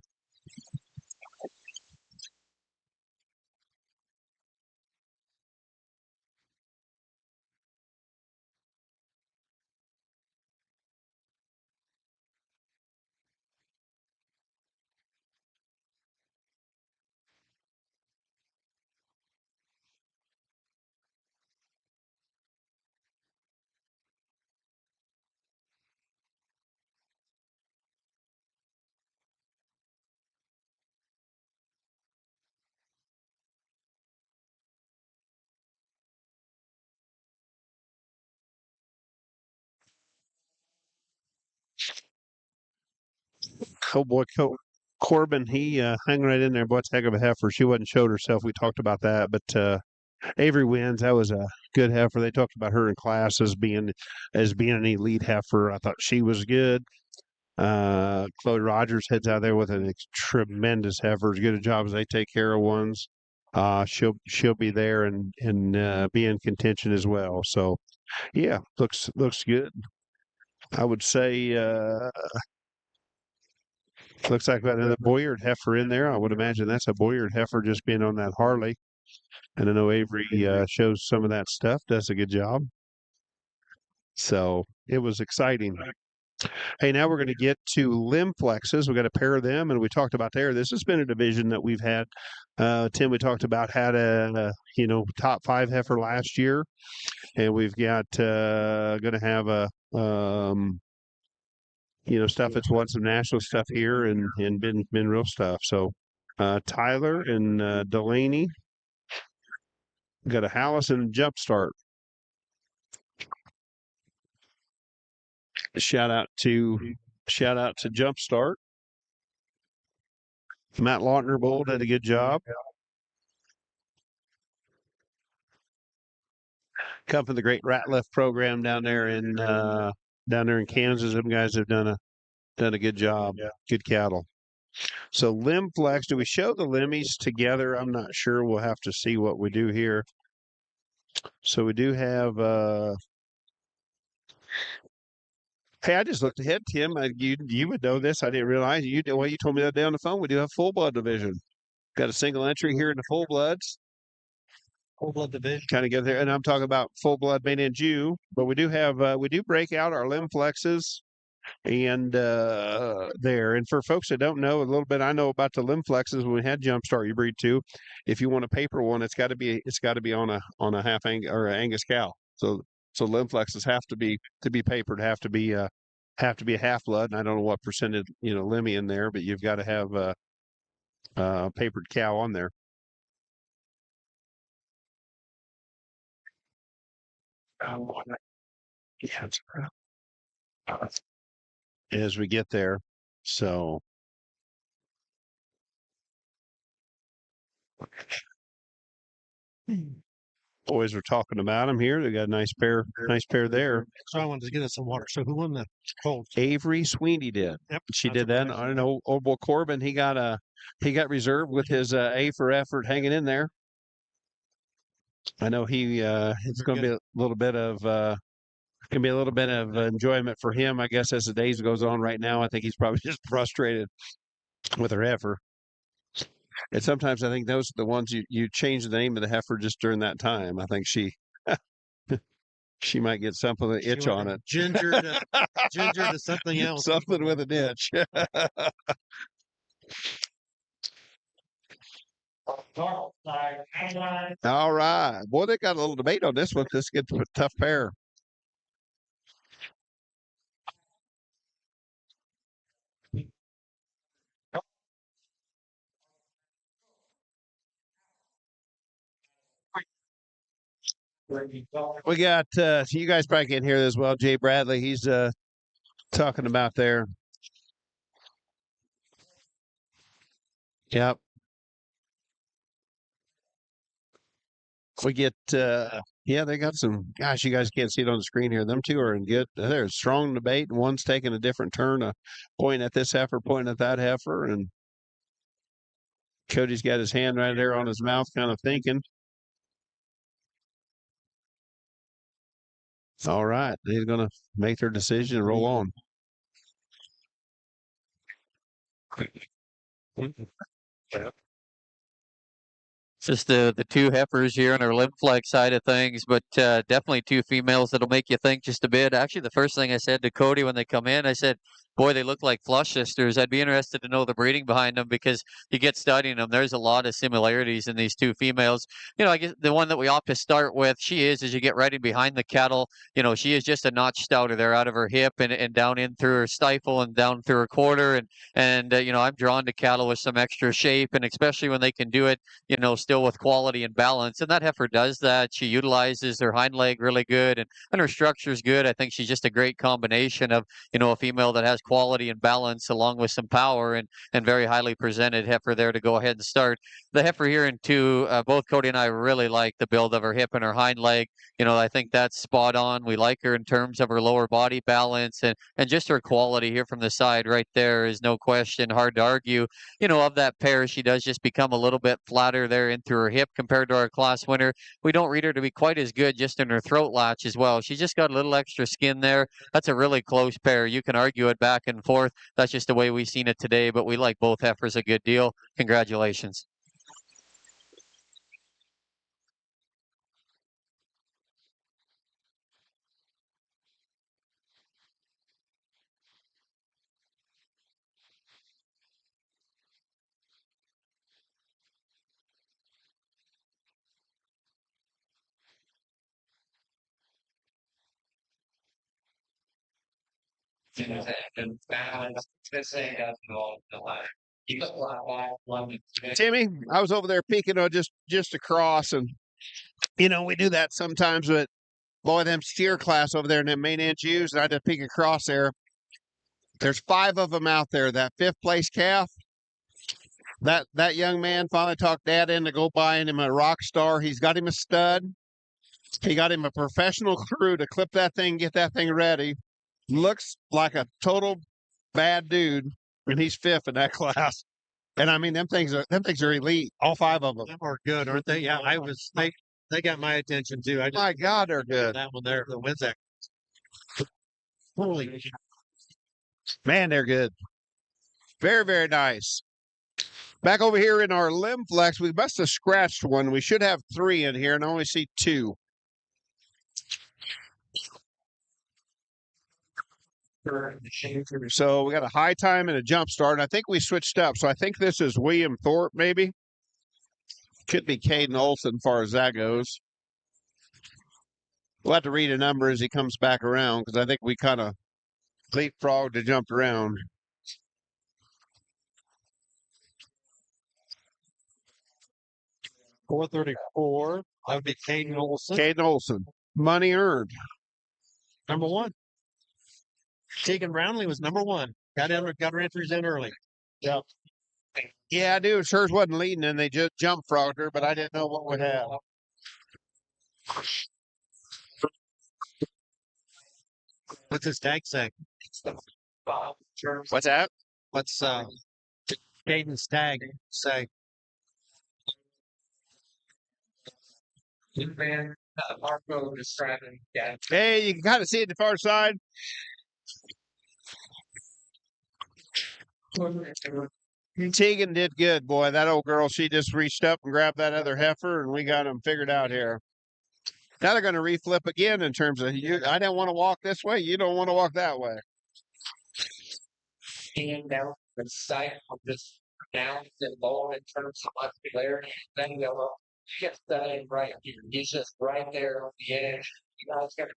Oh boy, Corbin, he hung right in there. Boy, it's a heck of a heifer. She wasn't showed herself. We talked about that, but Avery wins. That was a good heifer. They talked about her in class as being an elite heifer. I thought she was good. Chloe Rogers heads out there with a tremendous heifer. As good a job as they take care of ones. She'll be there and be in contention as well. So yeah, looks good. I would say looks like we've got another Boyard heifer in there. I would imagine that's a Boyard heifer just being on that Harley. And I know Avery shows some of that stuff, does a good job. So it was exciting. Hey, now we're going to get to limb flexes. We got a pair of them, and we talked about there. This has been a division that we've had. Tim, we talked about had a top 5 heifer last year, and we've got going to have a stuff that's won some national stuff here and been real stuff. So Tyler and Delaney got a Hallison Jumpstart. Shout out to Jumpstart. Matt Lautner did a good job. Come from the great Ratliff program down there in Kansas. Them guys have done a good job. Yeah. Good cattle. So limb flex. Do we show the limmies together? I'm not sure. We'll have to see what we do here. So we do have. Hey, I just looked ahead, Tim. You would know this. I didn't realize you told me that day on the phone. We do have full blood division. Got a single entry here in the full bloods. Full blood division. Kind of get there, and I'm talking about full blood main and Jew. But we do have we do break out our limb flexes and there. And for folks that don't know a little bit, I know about the limb flexes when we had Jumpstart you breed too. If you want a paper one, it's got to be on a half or an Angus cow. So limb flexes have to be papered, have to be a half blood. And I don't know what percentage limmy in there, but you've got to have a papered cow on there. Yeah, it's as we get there. So boys are talking about them here. They got a nice pair there. So I wanted to get us some water. So who won the cold? Avery Sweeney did. Yep. She did that. I don't know. Old boy Corbin, he got reserved with his A for effort hanging in there. I know it's going to be a little bit of enjoyment for him, I guess, as the days goes on. Right now, I think he's probably just frustrated with her heifer. And sometimes I think those are the ones you change the name of the heifer just during that time. I think she might get something with an itch on it. Ginger to something else. Something with an itch. All right. Boy, they got a little debate on this one. This gets a tough pair. We got you guys probably can't hear this well. Jay Bradley, he's talking about there. Yep. We get yeah, they got some gosh, you guys can't see it on the screen here. Them two are in good they're strong debate, and one's taking a different turn, pointing at this heifer, pointing at that heifer, and Cody's got his hand right there on his mouth, kind of thinking. All right, he's gonna make their decision and roll on. Just the two heifers here on our limb flex side of things, but definitely two females that'll make you think just a bit. Actually, the first thing I said to Cody when they come in, I said, boy, they look like flush sisters. I'd be interested to know the breeding behind them, because you get studying them. There's a lot of similarities in these two females. I guess the one that we opt to start with, she is, as you get right in behind the cattle, she is just a notch stouter there out of her hip and down in through her stifle and down through her quarter. And I'm drawn to cattle with some extra shape, and especially when they can do it, still with quality and balance. And that heifer does that. She utilizes her hind leg really good, and her structure's good. I think she's just a great combination of, a female that has quality and balance along with some power, and very highly presented heifer there to go ahead and start. The heifer here in two, both Cody and I really like the build of her hip and her hind leg. I think that's spot on. We like her in terms of her lower body balance, and just her quality here from the side right there is no question, hard to argue. Of that pair, she does just become a little bit flatter there in through her hip compared to our class winner. We don't read her to be quite as good just in her throat latch as well. She's just got a little extra skin there. That's a really close pair. You can argue it back and forth. That's just the way we've seen it today, but we like both heifers a good deal. Congratulations. And balance. This ain't got no the line. You got a lot of one. Timmy, I was over there peeking just across, and we do that sometimes with boy them steer class over there in the main inch ewes, and I just peek across there. There's 5 of them out there. That 5th place calf, that young man finally talked Dad into go buying him a rock star. He's got him a stud. He got him a professional crew to clip that thing, get that thing ready. Looks like a total bad dude, and he's 5th in that class. And I mean, them things are elite. All 5 of them. Them are good, aren't they? Yeah, they got my attention too. I just My God, they're good. that one there, the wins that. Holy Man, they're good. Very, very nice. Back over here in our limb flex, we must have scratched one. We should have 3 in here, and I only see 2. So we got a high time and a jump start. And I think we switched up. So I think this is William Thorpe, maybe. Could be Caden Olson as far as that goes. We'll have to read a number as he comes back around, because I think we kind of leapfrogged and jumped around. $434. That would be Caden Olson. Caden Olson. Money earned. Number 1. Tegan Brownlee was number 1. Got her entries in early. Yeah. Yeah, I do. Hers wasn't leading, and they just jump frogged her, but I didn't know what would happen. What's his tag say? What's that? What's Caden's tag say? Man, Marco describing. Yeah. Hey, you can kind of see it the far side. Tegan did good, boy. That old girl, she just reached up and grabbed that other heifer, and we got them figured out here. Now they're going to reflip again in terms of you. I don't want to walk this way. You don't want to walk that way. And down the side of this down and low in terms of muscularity, then go up. Just right here. He's just right there on the edge. You guys got to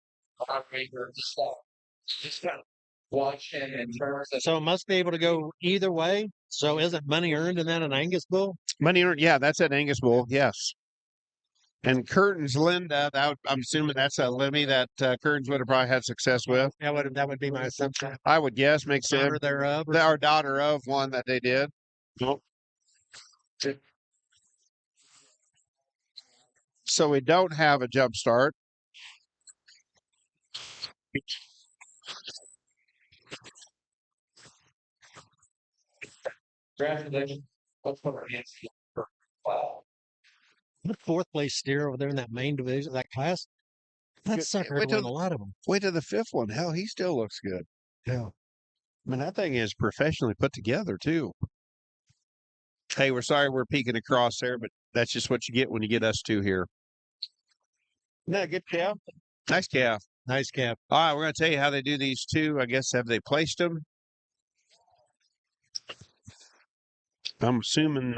just kind of watch him in terms of. So it must be able to go either way. So isn't money earned in that an Angus bull? Money earned, yeah, that's an Angus bull, yes. And Curtains Linda, I'm assuming that's a Lemmy that Curtains would have probably had success with. That would be my assumption. I would guess. Makes sense. Daughter thereof. Our daughter of one that they did. So we don't have a jump start. Congratulations. Let's put our hands together. Wow. The fourth place steer over there in that main division, that class. That sucker had won a lot of them. Wait to the fifth one. Hell, he still looks good. Yeah. I mean, that thing is professionally put together, too. Hey, we're sorry we're peeking across there, but that's just what you get when you get us two here. No, good calf. Nice calf. Nice calf. All right, we're going to tell you how they do these two. I guess, have they placed them? I'm assuming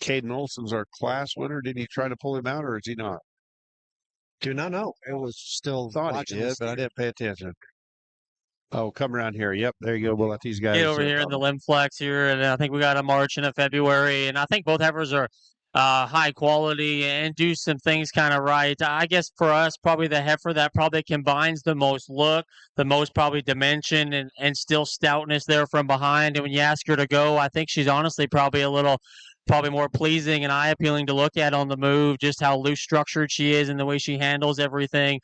Caden Olson's our class winner. Did he try to pull him out, or is he not? Do not know. It was still Thought he watching did, this but I steer. didn't pay attention. Oh, come around here. Yep, there you go. We'll let these guys Get over here in the Limb Flex here, and I think we got a March and a February, and I think both heifers are high quality and do some things kind of right. I guess for us, probably the heifer that probably combines the most look, the most probably dimension, and still stoutness there from behind. And when you ask her to go, I think she's honestly probably a little. Probably more pleasing and eye appealing to look at on the move, just how loose structured she is and the way she handles everything.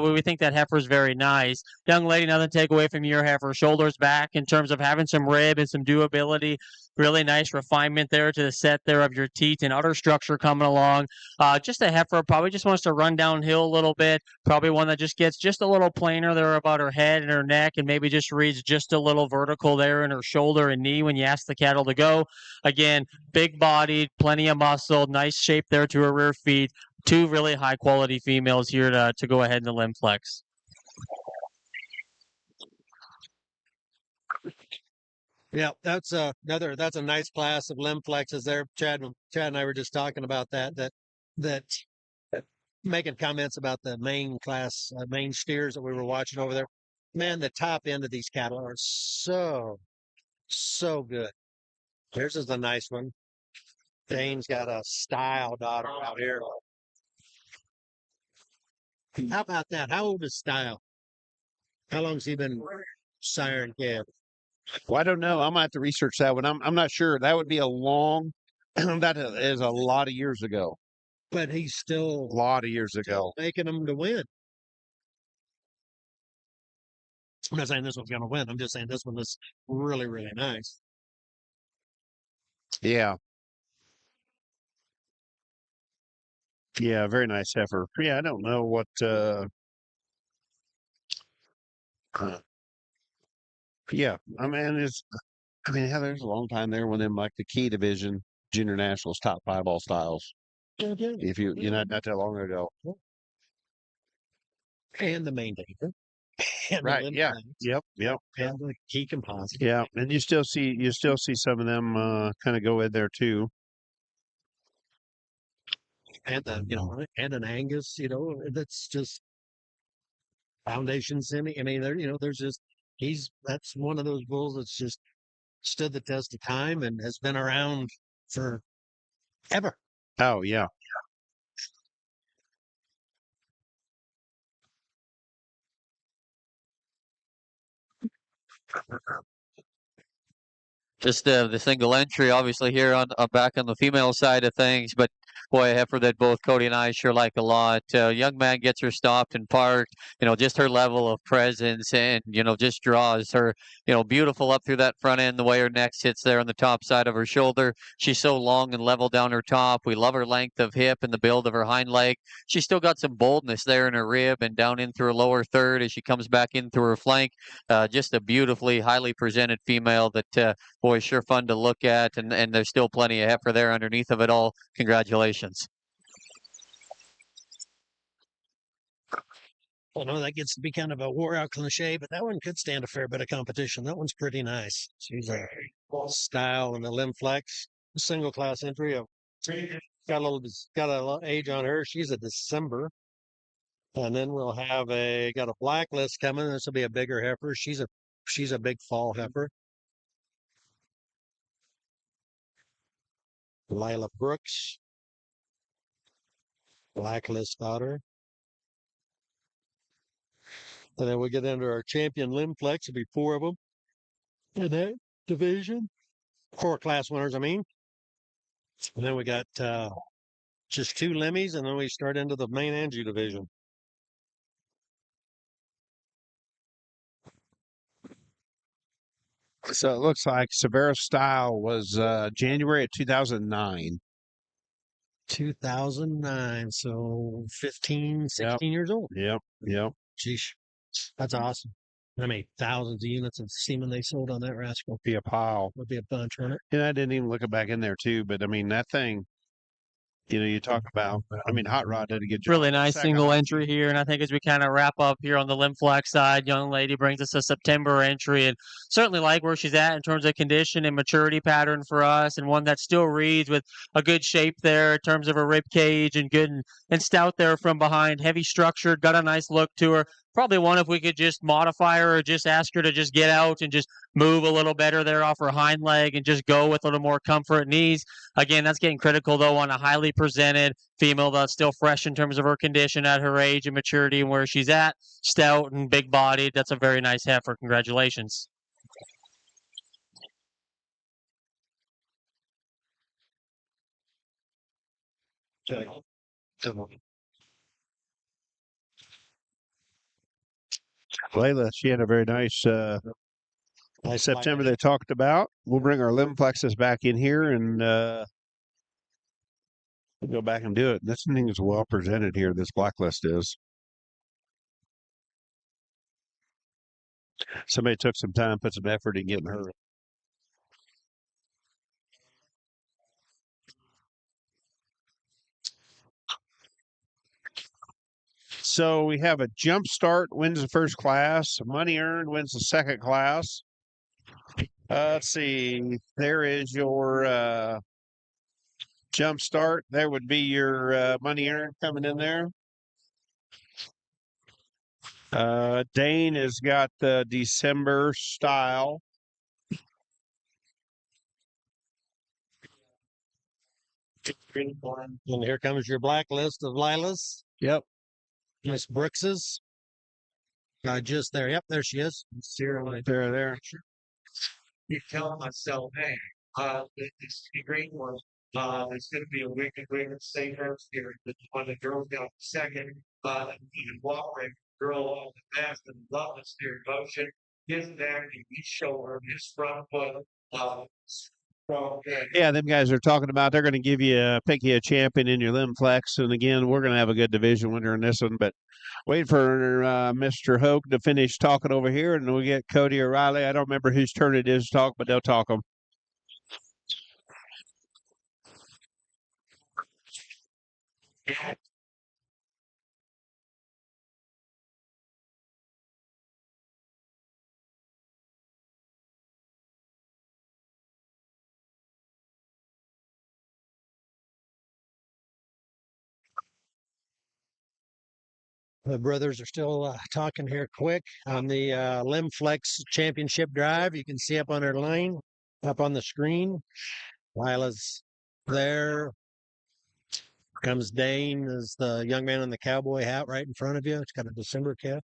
We think that heifer is very nice. Young lady, nothing to take away from your heifer. Shoulders back in terms of having some rib and some doability. Really nice refinement there to the set there of your teat and udder structure coming along. Just a heifer probably just wants to run downhill a little bit. Probably one that just gets just a little plainer there about her head and her neck, and maybe just reads just a little vertical there in her shoulder and knee when you ask the cattle to go. Again, big bodied, plenty of muscle, nice shape there to her rear feet. Two really high quality females here to go ahead in the limb flex. Yeah, that's a nice class of limb flexes there. Chad and I were just talking about that making comments about the main class, main steers that we were watching over there. Man, the top end of these cattle are so good. Theirs is a nice one. Dane's got a style daughter out here. How about that? How old is Style? How long's he been siring calf? Well, I don't know. I'm going to have to research that one. I'm not sure. That would be a long, that is a lot of years ago. But he's A still lot of years ago. making them to win. I'm not saying this one's going to win. I'm just saying this one is really, really nice. Yeah. Yeah, very nice heifer. Yeah, I don't know what yeah, yeah, there's a long time there when them like the key division junior nationals top 5 all styles. If you not that long ago. And the main data. And Right, the yeah. implants, Yep. and the key composite. Yeah, and you still see some of them kind of go in there too. And and an Angus, that's just foundation semi. I mean, that's one of those bulls that's just stood the test of time and has been around for ever. Oh, yeah. Just the single entry, obviously here on back on the female side of things, but boy, a heifer that both Cody and I sure like a lot. Young man gets her stopped and parked. Just her level of presence and just draws her. Beautiful up through that front end. The way her neck sits there on the top side of her shoulder. She's so long and level down her top. We love her length of hip and the build of her hind leg. She's still got some boldness there in her rib and down in through her lower third as she comes back in through her flank. Just a beautifully highly presented female that. Boy, sure fun to look at, and there's still plenty of heifer there underneath of it all. Congratulations. I know that gets to be kind of a wore out cliche, but that one could stand a fair bit of competition. That one's pretty nice. She's a style and the limb flex, single class entry. Got a little age on her. She's a December. And then we'll have got a blacklist coming. This will be a bigger heifer. She's a big fall heifer. Lila Brooks. Blacklist otter. And then we get into our champion Limflex. It'll be 4 of them in that division. 4 class winners, I mean. And then we got just 2 Limmies, and then we start into the main Angie division. So it looks like Severa Style was January of 2009. 2009, so 15, 16 years old. Yep. Sheesh, that's awesome. I mean, thousands of units of semen they sold on that rascal. Be a pile. Would be a bunch, wouldn't it? And I didn't even look it back in there too, but I mean that thing. You talk about. I mean, Hot Rod did a good job. Really nice Second single option. entry here. And I think as we kind of wrap up here on the Limflex side, young lady brings us a September entry and certainly like where she's at in terms of condition and maturity pattern for us, and one that still reads with a good shape there in terms of her rib cage and good and stout there from behind. Heavy structured, got a nice look to her. Probably one if we could just modify her or just ask her to just get out and just move a little better there off her hind leg and just go with a little more comfort and ease. Again, that's getting critical though on a highly presented female that's still fresh in terms of her condition at her age and maturity and where she's at. Stout and big bodied. That's a very nice heifer. Congratulations. Layla, she had a very nice September they talked about. We'll bring our Limplexes back in here and we'll go back and do it. This thing is well presented here. This blacklist is. Somebody took some time, put some effort in getting her. So we have a jump start wins the first class. Money earned wins the second class. Let's see. There is your jump start. There would be your money earned coming in there. Dane has got the December style. And here comes your blacklist of Lilas. Yep. Miss Brooks's. Just there. Yep, there she is. There. You tell myself, hey, this is a great one. There's going to be a wicked safer here. When the girl got second, you can walk right, girl off the fast and love the steer motion. His neck, his shoulder, his front foot. Yeah, them guys are talking about they're going to give you pick you a champion in your Limflex, and again, we're going to have a good division winner in this one. But wait for Mr. Hoke to finish talking over here, and we'll get Cody or Riley. I don't remember whose turn it is to talk, but they'll talk them. The brothers are still talking here quick on the Limflex Championship Drive. You can see up on our line, up on the screen. Lila's there. Comes Dane as the young man in the cowboy hat right in front of you. It's got a December cap.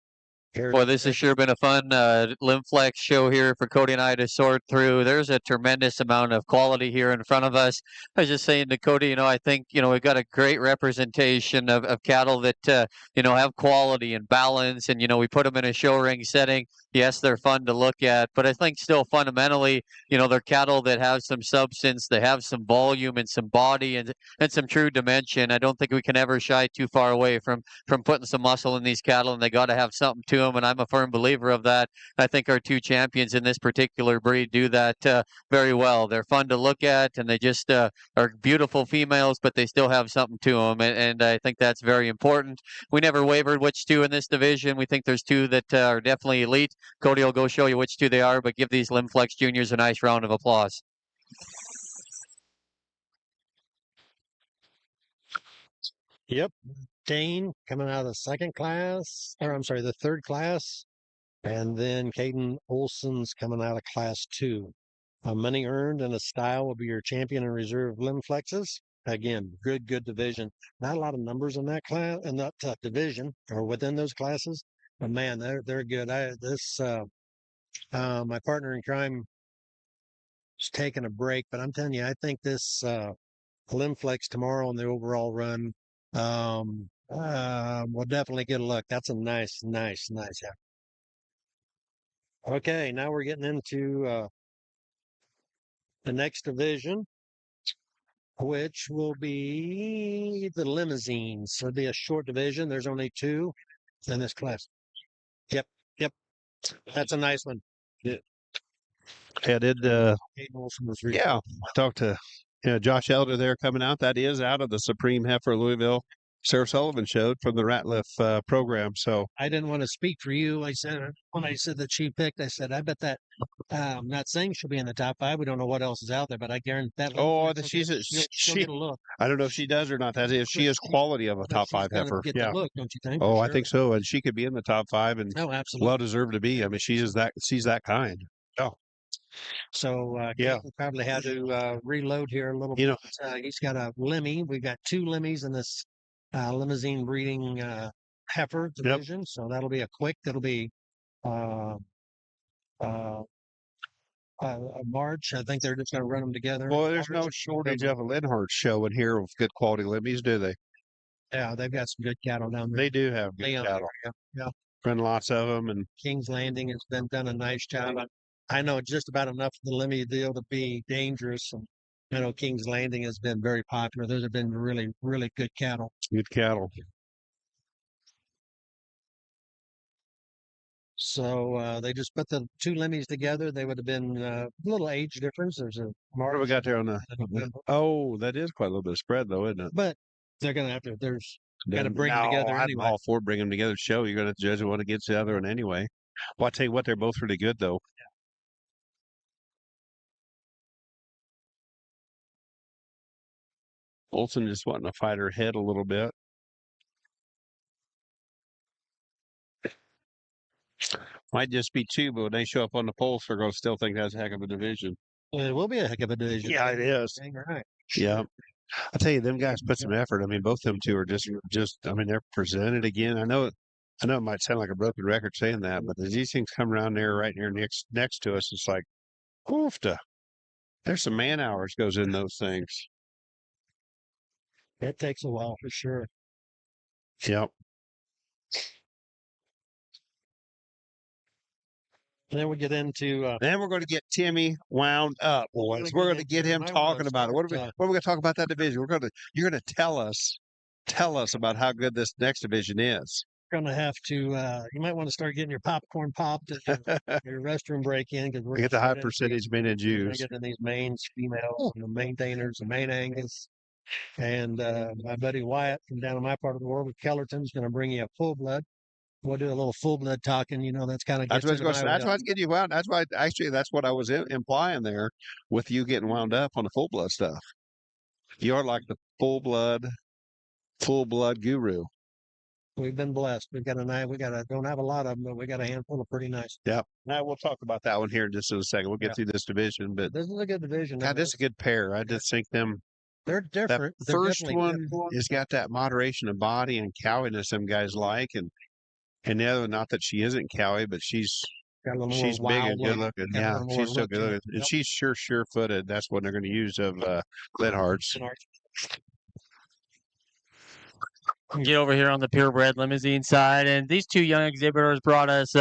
Boy, this has sure been a fun Limflex show here for Cody and I to sort through. There's a tremendous amount of quality here in front of us. I was just saying to Cody, I think, we've got a great representation of cattle that, have quality and balance. And, we put them in a show ring setting. Yes, they're fun to look at, but I think still fundamentally, they're cattle that have some substance, they have some volume and some body and some true dimension. I don't think we can ever shy too far away from putting some muscle in these cattle, and they got to have something to them, and I'm a firm believer of that. I think our 2 champions in this particular breed do that very well. They're fun to look at, and they just are beautiful females, but they still have something to them, and I think that's very important. We never wavered which 2 in this division. We think there's 2 that are definitely elite. Cody will go show you which 2 they are, but give these Limflex juniors a nice round of applause. Yep. Dane coming out of the second class, or I'm sorry, the third class. And then Caden Olson's coming out of class 2. Money earned and a style will be your champion and reserve Limflexes. again, good division. Not a lot of numbers in that class, in that division or within those classes, but man, they're good. My partner in crime is taking a break, but I'm telling you, I think this Limflex tomorrow in the overall run will definitely get a look. That's a nice heifer. Okay, now we're getting into the next division, which will be the limousines. It'll be a short division. There's only 2 in this class. Yep. That's a nice one. Yeah, did Hayden Wilson was yeah, I talked to Josh Elder there coming out. That is out of the Supreme Heifer Louisville. Sarah Sullivan showed from the Ratliff program. So I didn't want to speak for you. I said when I said that she picked, I said I bet that. I'm not saying she'll be in the top 5. We don't know what else is out there, but I guarantee that. She'll get a look. I don't know if she does or not. That is, she is quality of a top 5 heifer. Get the look, don't you think? Oh, I think so. And she could be in the top 5 and absolutely well deserved to be. I mean, she's that kind. Oh. So yeah, we probably had to reload here a little bit. He's got a Limmy. We've got 2 Limmies in this limousine breeding heifer division. Yep. So that'll be a quick. That'll be March. I think they're just going to run them together. Well, there's no shortage of a Linhart show in here with good quality limmies, do they? Yeah, they've got some good cattle down there. They do have good cattle. Yeah. Run lots of them. And King's Landing has done a nice job. I know just about enough of the Limmy deal to be dangerous. And I know King's Landing has been very popular. Those have been really good cattle. Good cattle. So they just put the 2 Limmies together. They would have been a little age difference. There's a What do we got there on the? Oh, that is quite a little bit of spread, though, isn't it? But they're going to have to. Got to bring them together anyway. I'm all for bringing them together to show. You're going to judge one against the other one anyway. Well, I tell you what, they're both really good, though. Yeah. Olson just wanting to fight her head a little bit. Might just be 2, but when they show up on the polls, they're going to still think that's a heck of a division. Well, it will be a heck of a division. Yeah, it is. Right. Yeah. I tell you, them guys put some effort. I mean, both them 2 are just. I mean, they're presented again. I know it might sound like a broken record saying that, but as these things come around there, right here next to us, it's like, oofta. There's some man hours goes in those things. It takes a while for sure. Yep. And then we get into. Then we're going to get Timmy wound up, boys. We're going to get him talking about it. What are we going to talk about that division? You're going to tell us about how good this next division is. You're going to have to. You might want to start getting your popcorn popped at your restroom break in because we're get the high percentage men and Jews. Getting these mains, females, and the maintainers, the main Angus, and my buddy Wyatt from down in my part of the world with Kellerton's going to bring you a full blood. We'll do a little full blood talking. That's kind of. That's why I was getting you wound. That's why that's what I was implying there with you getting wound up on the full blood stuff. You're like the full blood guru. We've been blessed. We don't have a lot of them, but we got a handful of pretty nice. Yep. Now we'll talk about that one here in just a second. We'll get through this division, but this is a good division. God, this is a good pair. I just think they're different. That first one has got that moderation of body and cowiness them guys like, and the other, not that she isn't cowy, but she's big and good looking. Yeah, she's still good looking, and she's sure footed. That's what they're going to use of Linhart's. Get over here on the purebred limousine side, and these 2 young exhibitors brought us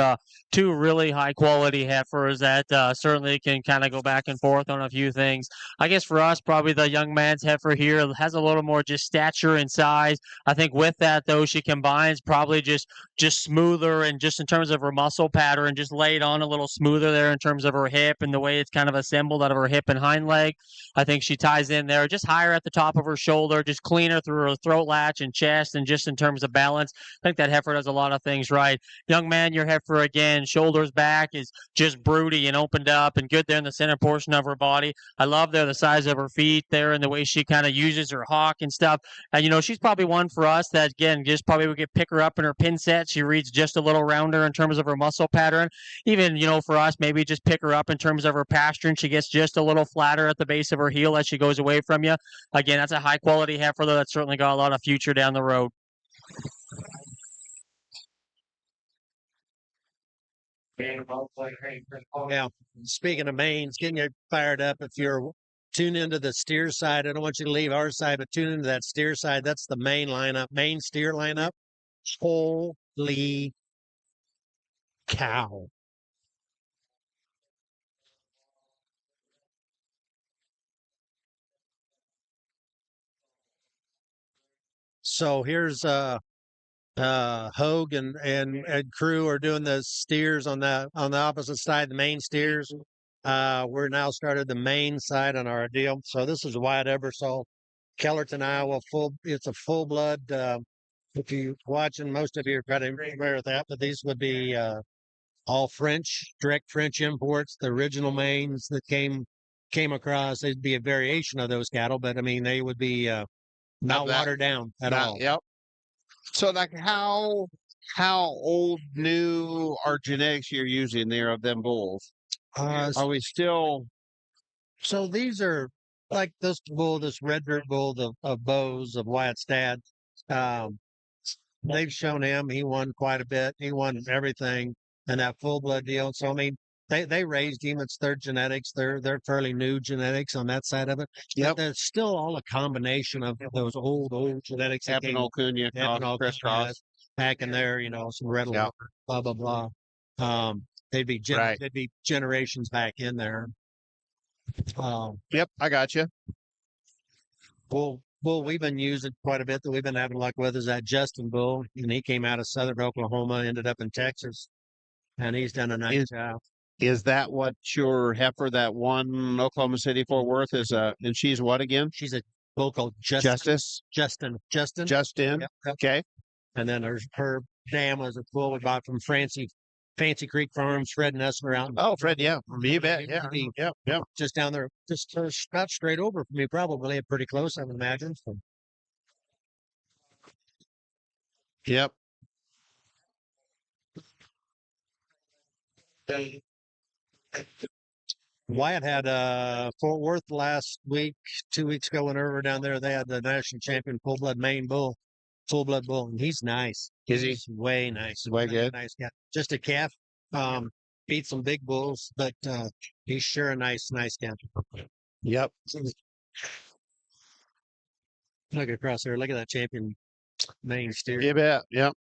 2 really high quality heifers that certainly can kind of go back and forth on a few things. I guess for us, probably the young man's heifer here has a little more just stature and size. I think with that though, she combines probably just smoother and just in terms of her muscle pattern, just laid on a little smoother there in terms of her hip and the way it's kind of assembled out of her hip and hind leg. I think she ties in there just higher at the top of her shoulder, just cleaner through her throat latch and chest, and and just in terms of balance. I think that heifer does a lot of things right. Young man, your heifer again, shoulders back is just broody and opened up and good there in the center portion of her body. I love there the size of her feet there and the way she kind of uses her hock and stuff. And she's probably one for us that again, just probably we could pick her up in her pin set. She reads just a little rounder in terms of her muscle pattern. Even for us, maybe just pick her up in terms of her pasturing. She gets just a little flatter at the base of her heel as she goes away from you. Again, that's a high quality heifer though. That's certainly got a lot of future down the road. Yeah. Speaking of mains, getting you fired up. If you're tuned into the steer side, I don't want you to leave our side, but tune into that steer side. That's the main lineup, main steer lineup. Holy cow. So here's Hogue and crew are doing the steers on the opposite side, the main steers. We're now started the main side on our deal. So this is Wyatt Ebersol, Kellerton, Iowa. It's a full blood. If you watching, most of you are kind of familiar with that, but these would be all French, direct French imports. The original mains that came across, they'd be a variation of those cattle, but I mean they would be not watered down at all. Yep. So like how old, new are genetics you're using there of them bulls? Are we still? So these are like this bull, this red dirt bull of Bose of Wyatt's dad. They've shown him. He won quite a bit. He won everything in that full blood deal. So I mean, they raised him. It's their genetics. They're fairly new genetics on that side of it. Yep. But there's still all a combination of those old genetics. Epineal Cunha, crisscross. Back in there, some red Yep. blah blah blah. They'd be Right. they'd be generations back in there. Yep, I got you. Bull we've been using quite a bit that we've been having luck with is that Justin bull, and he came out of southern Oklahoma, ended up in Texas, and he's done a nice job. Is that what your heifer that won Oklahoma City Fort Worth is? And she's what again? She's a bull called Justin. Justin. Yep. Okay. And then her dam was a bull we bought from Fancy Creek Farms, Fred and Essler out. Oh, Fred, yeah. You bet. Yeah. Yep. Just down there, just not straight over from me, probably pretty close, I would imagine. So. Yep. Wyatt had Fort Worth last week, 2 weeks ago when we were down there. They had the national champion full blood bull, and he's nice. Is he? He's way nice, Way good. nice guy. Just a calf. Beat some big bulls, but he's sure a nice calf. Yep. Look across there. Look at that champion main steer. You bet. Yep.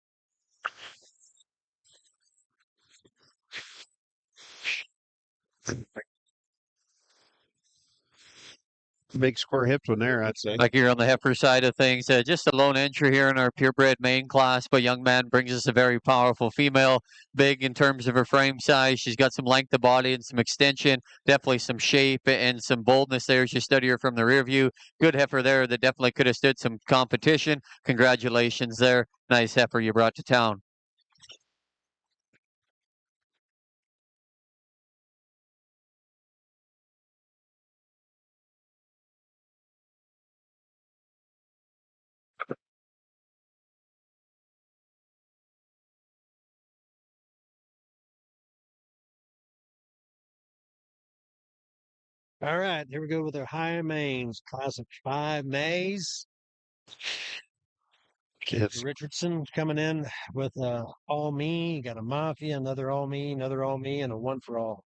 Big square hips one there, I'd say. Like you're on the heifer side of things, just a lone entry here in our purebred main class, but young man brings us a very powerful female, big in terms of her frame size. She's got some length of body and some extension, definitely some shape and some boldness there as you study her from the rear view. Good heifer there that definitely could have stood some competition. Congratulations there. Nice heifer you brought to town. All right, here we go with our high mains, class of 5 Mays. Kids. Richardson coming in with all me. You got a Mafia, another all me, and a one for all.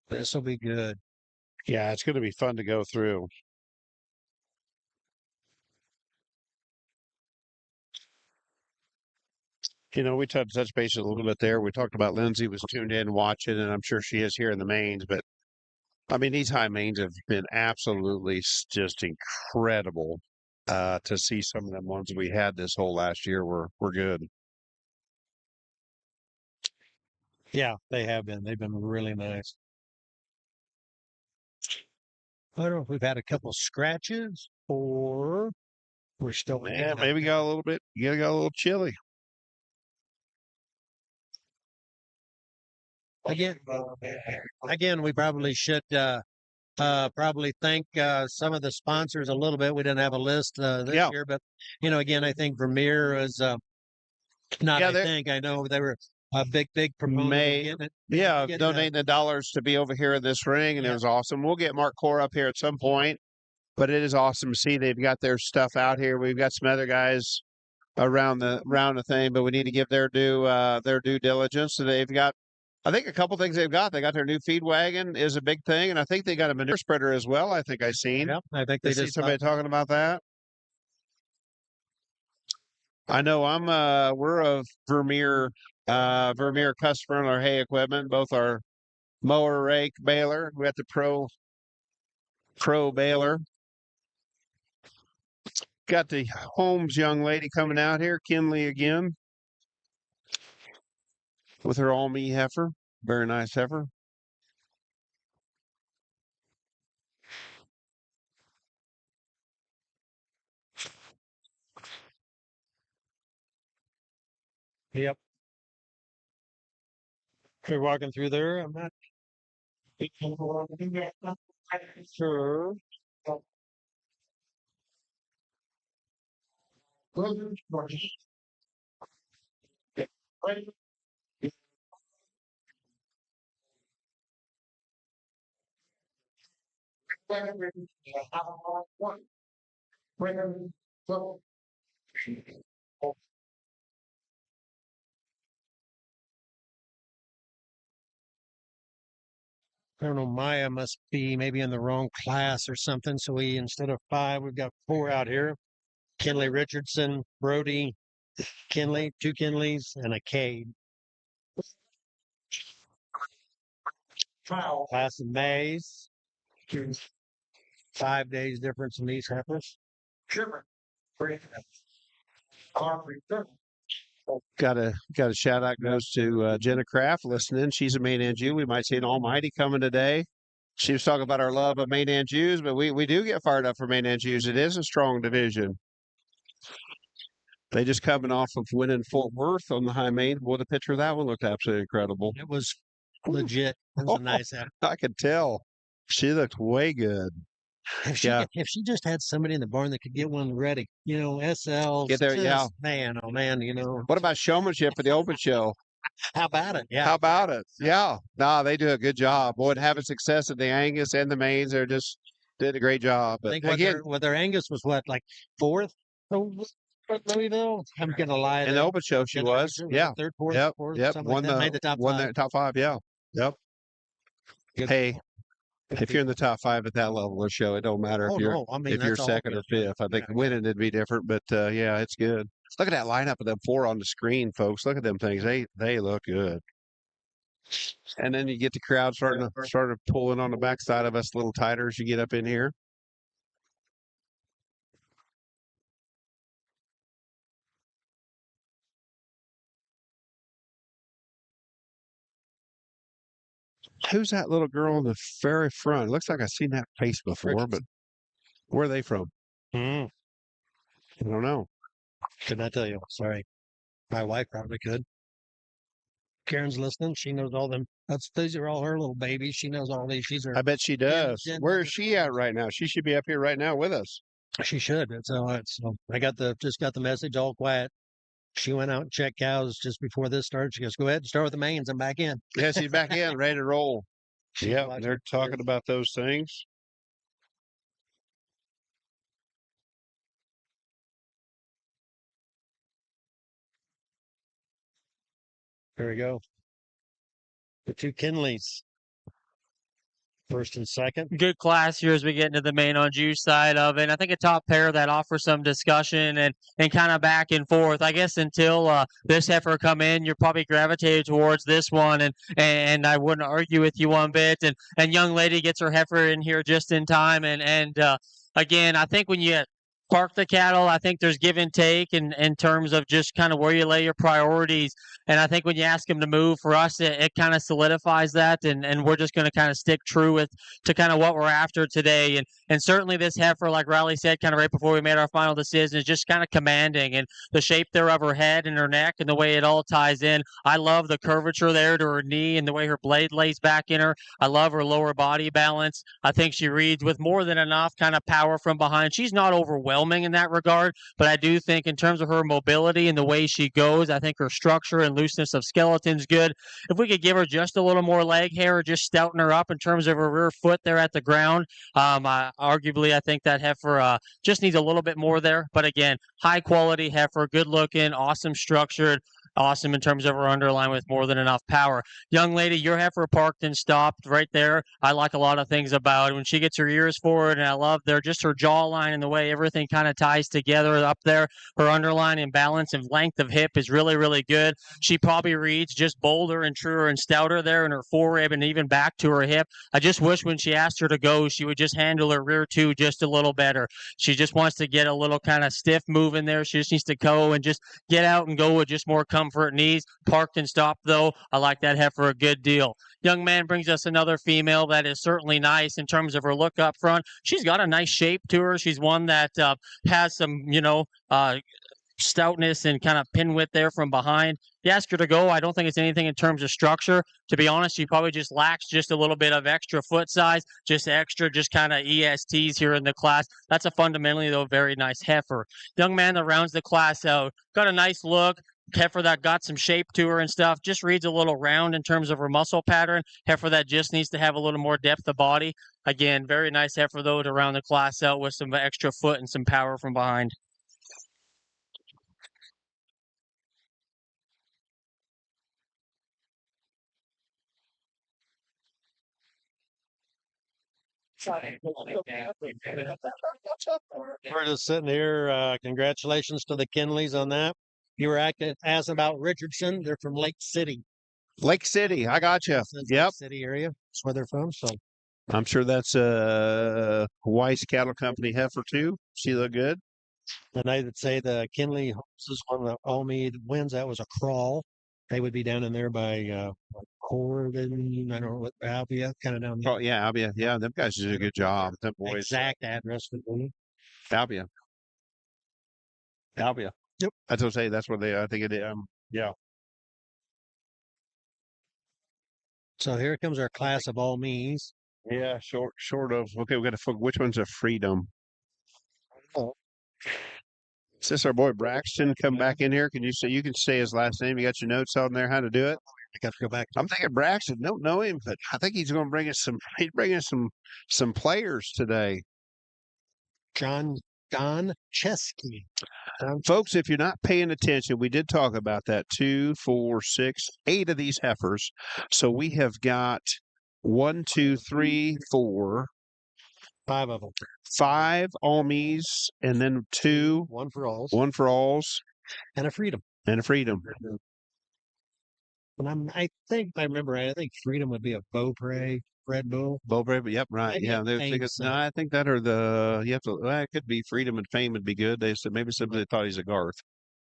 This will be good. Yeah, it's going to be fun to go through. We touched base a little bit there. We talked about Lindsay was tuned in watching, and I'm sure she is here in the mains. But I mean, these high mains have been absolutely just incredible. To see some of them ones we had this whole last year were good. Yeah, they have been. They've been really nice. I don't know if we've had a couple scratches. or we're still Yeah, maybe got a little bit. You got a little chilly. Again, we probably should probably thank some of the sponsors a little bit. We didn't have a list this Yeah. year, but again, I think Vermeer is not. Yeah, I know they were a big proponent. Of getting it, Yeah, getting donating the dollars to be over here in this ring, and it was awesome. We'll get Mark Core up here at some point, but it is awesome to see they've got their stuff out here. We've got some other guys around the thing, but we need to give their due diligence. So they've got, I think, a couple things they've got. They got their new feed wagon is a big thing, and I think they got a manure spreader as well. I think I seen. Yep, I think they See just somebody talking about that. I know we're a Vermeer customer on our hay equipment, both our mower, rake, baler. We got the pro baler. Got the Holmes young lady coming out here, Kinley again, with her Almy heifer. Very nice heifer. Yep. You're walking through there. I'm not sure. I don't know. Maya must be maybe in the wrong class or something. So we, instead of 5, we've got 4 out here. Kinley Richardson, Brody, Kinley, 2 Kinleys, and a Cade. Class of Mays. 5 days difference in these heifers. Sure. Got a shout out goes to Jenna Kraft listening. She's a Maine and Jew. We might see an Almighty coming today. She was talking about our love of Maine and Jews, but we do get fired up for Maine and Jews. It is a strong division. They just coming off of winning Fort Worth on the high main. Boy, the picture of that one looked absolutely incredible. It was legit. It was a nice heifer. I could tell. She looked way good. If she just had somebody in the barn that could get one ready, SLs. Get there, Man, oh man, What about showmanship for the open show? How about it? Yeah. How about it? Yeah. No, they do a good job. Boy, having success at the Angus and the Mains, they just did a great job. But I think what their Angus was like 4th? Louisville. I'm gonna lie. In the open show, she was. Yeah. 3rd, 4th, Yep. 4th, Yep. something like that. Made the top 5. Top 5. Yeah. Yep. Good. Hey, if you're in the top 5 at that level of the show, it don't matter if you're if you're 2nd or 5th. I think winning would be different, but yeah, it's good. Look at that lineup of them 4 on the screen, folks. Look at them things. They look good. And then you get the crowd starting pulling on the backside of us a little tighter as you get up in here. Who's that little girl in the very front? Looks like I've seen that face before, but where are they from? I don't know. Could not tell you. Sorry. My wife probably could. Karen's listening. She knows all them. These are all her little babies. She knows all these. I bet she does. Where is she at right now? She should be up here right now with us. She should. So I just got the message. All quiet. She went out and checked cows just before this started. She goes, "Go ahead and start with the mains. I'm back in." Yeah, she's back in, ready to roll. Yeah, they're talking about those things. There we go. The 2 Kinleys. 1st and 2nd. Good class here as we get into the main on juice side of it. I think a top pair that offers some discussion and kind of back and forth. I guess until this heifer come in, you're probably gravitated towards this one, and I wouldn't argue with you one bit. And young lady gets her heifer in here just in time. And again, I think when you park the cattle. I think there's give and take in terms of just kind of where you lay your priorities. And I think when you ask them to move, for us, it kind of solidifies that. And we're just going to kind of stick true to kind of what we're after today. And certainly this heifer, like Riley said, kind of right before we made our final decision, is just kind of commanding. And the shape there of her head and her neck and the way it all ties in. I love the curvature there to her knee and the way her blade lays back in her. I love her lower body balance. I think she reads with more than enough kind of power from behind. She's not overwhelming in that regard, but I do think in terms of her mobility and the way she goes, I think her structure and looseness of skeleton's good. If we could give her just a little more leg hair or just stouten her up in terms of her rear foot there at the ground, arguably I think that heifer just needs a little bit more there. But again, high quality heifer, good looking, awesome structured, awesome in terms of her underline with more than enough power. Young lady, your heifer parked and stopped right there. I like a lot of things about it. When she gets her ears forward, and I love just her jawline and the way everything kind of ties together up there. Her underline and balance and length of hip is really, really good. She probably reads just bolder and truer and stouter there in her forerib and even back to her hip. I just wish when she asked her to go, she would just handle her rear two just a little better. She just wants to get a little kind of stiff move in there. She just needs to go and just get out and go with just more comfort and ease. Parked and stopped, though. I like that heifer a good deal. Young man brings us another female that is certainly nice in terms of her look up front. She's got a nice shape to her. She's one that has some, stoutness and kind of pin width there from behind. You ask her to go, I don't think it's anything in terms of structure. To be honest, she probably just lacks just a little bit of extra foot size, just kind of ESTs here in the class. That's a fundamentally, though, very nice heifer. Young man that rounds the class out. Got a nice look. Heifer that got some shape to her and stuff, just reads a little round in terms of her muscle pattern. Heifer that just needs to have a little more depth of body. Again, very nice heifer, though, to round the class out with some extra foot and some power from behind. We're just sitting here. Congratulations to the Kinleys on that. You were asking about Richardson. They're from Lake City. Lake City. I got you. Yep. Lake City area. That's where they're from. So I'm sure that's a Weiss Cattle Company heifer too. She look good. and they would say the Kinley horses, one of the Almeida wins, that was a crawl. They would be down in there by Corbin, I don't know what, Albia, kind of down there. Oh yeah, Albia. Yeah, them guys did a good job. Them boys. Exact address would be. Albia. Albia. Yep. That's what I say. That's where they. I think it. Yeah. So here comes our class of all me's. Yeah. Short of. Okay, we got to. Which one's a freedom? Oh. Is this our boy Braxton come back in here? Can you say his last name? You got your notes on there how to do it? I got to go back. I'm thinking Braxton. Don't know him, but I think he's going to bring us some. He's bringing some players today. Don Chesky. Folks, if you're not paying attention, we did talk about that. 2, 4, 6, 8 of these heifers. So we have got 1, 2, 3, 4, 5 of them. 5 Almies, and then 2. One for alls. One for alls. And a freedom. And a freedom. And I think I remember right. I think freedom would be a Beaupre Red Bull. Beaupre, yep, right. Maybe Yeah, no, I think that or the you have to. Well, it could be freedom and fame would be good. They said maybe somebody thought he's a Garth.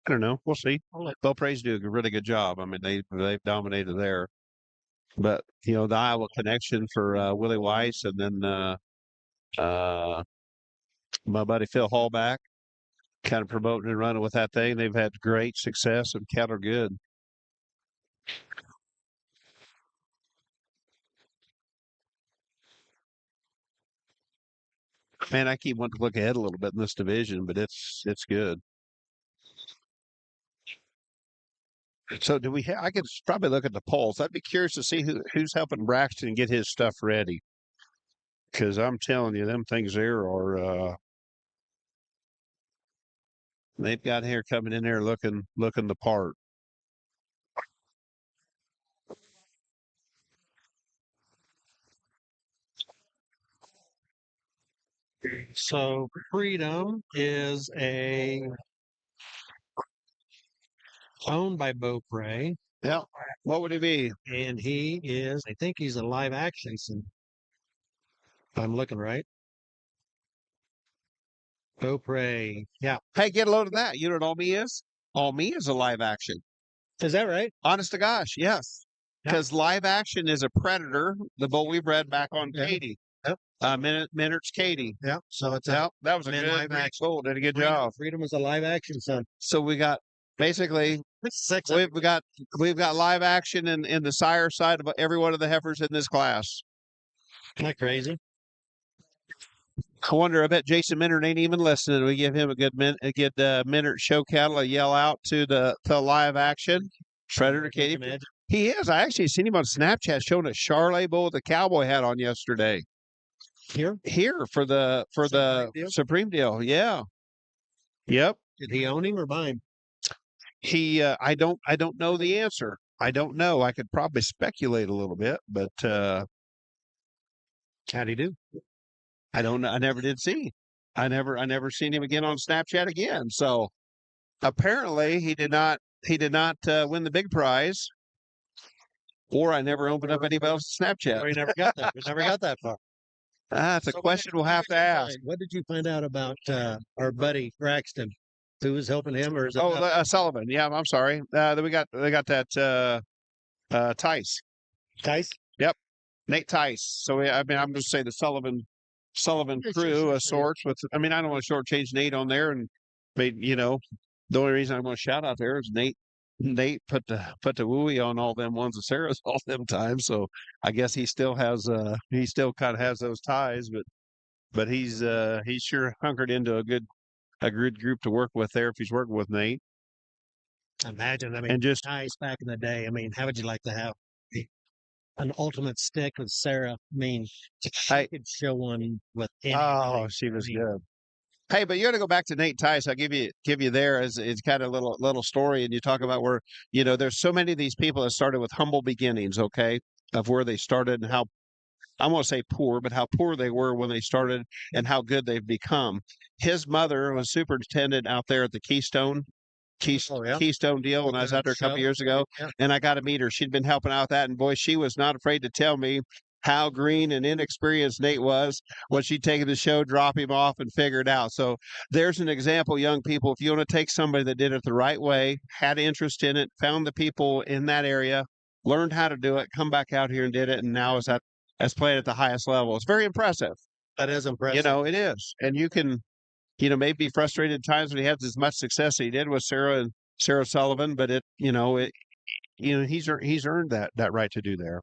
I don't know. We'll see. Beaupre's do a really good job. I mean, they've dominated there. But the Iowa connection for Willie Weiss, and then my buddy Phil Hallback, kind of promoting and running with that thing. They've had great success, and cattle are good. Man, I keep wanting to look ahead a little bit in this division, but it's good. So do we? I could probably look at the polls. I'd be curious to see who's helping Braxton get his stuff ready. Because I'm telling you, them things there are. They've got hair coming in there looking the part. So freedom is owned by Beaupre. Yeah. What would he be? And he is, I think he's a live action. If I'm looking right. Beaupre. Yeah. Hey, get a load of that. You know what all me is? All me is a live action. Is that right? Honest to gosh, yes. Yeah. Because live action is a predator, the bull we bred back on Yeah. Katie. Yep. Minard's Katie. Yeah. So it's Yeah, that was a men good live breed action. bull. Did a good Freedom. job. Freedom is a live action, son. So we got basically Six. we've got live action in the sire side of every one of the heifers in this class. Isn't that crazy? I wonder. I bet Jason Minard ain't even listening. We give him a good Minard show cattle a yell out to live action. Predator Can you Katie. imagine? He is. I actually seen him on Snapchat showing a Charolais bull with a cowboy hat on yesterday. Here? Here for the Supreme deal? Supreme deal. Yeah. Yep. Did he own him or buy him? He I don't know the answer. I don't know. I could probably speculate a little bit, but How'd he do? I don't know. I never did see. I never seen him again on Snapchat again. So apparently he did not win the big prize. Or I never opened up anybody else's Snapchat. We never got that. We never got that far. That's a So question we'll have to ask. What did you find out about our buddy Braxton? Who was helping him, or is it? Oh, Sullivan. Yeah, I'm sorry. Then we got that Tice. Tice? Nate Tice. So I'm going to say the Sullivan crew of sorts. With I don't want to shortchange Nate on there, and the only reason I'm going to shout out there is Nate. Nate put the wooey on all them ones of Sarah's all them times. So I guess he still kind of has those ties, but he's sure hunkered into a good group to work with there if he's working with Nate. Imagine, And just Tice back in the day. How would you like to have an ultimate stick with Sarah? She could show one with anybody. she was good. Hey, but you got to go back to Nate Tice. I'll give you there as it's kind of a little story, and you talk about where there's so many of these people that started with humble beginnings, okay, of where they started and how I won't say poor, but how poor they were when they started and how good they've become. His mother was superintendent out there at the Keystone deal when I was out there a couple years ago, and I got to meet her. She'd been helping out with that, and boy, she was not afraid to tell me how green and inexperienced Nate was when she'd taken the show, drop him off, and figure it out. So there's an example, young people. If you want to take somebody that did it the right way, had interest in it, found the people in that area, learned how to do it, come back out here and did it, and now is playing at the highest level. It's very impressive. That is impressive. It is. And you can, maybe be frustrated at times when he has as much success as he did with Sarah Sullivan, but he's earned that right to do there.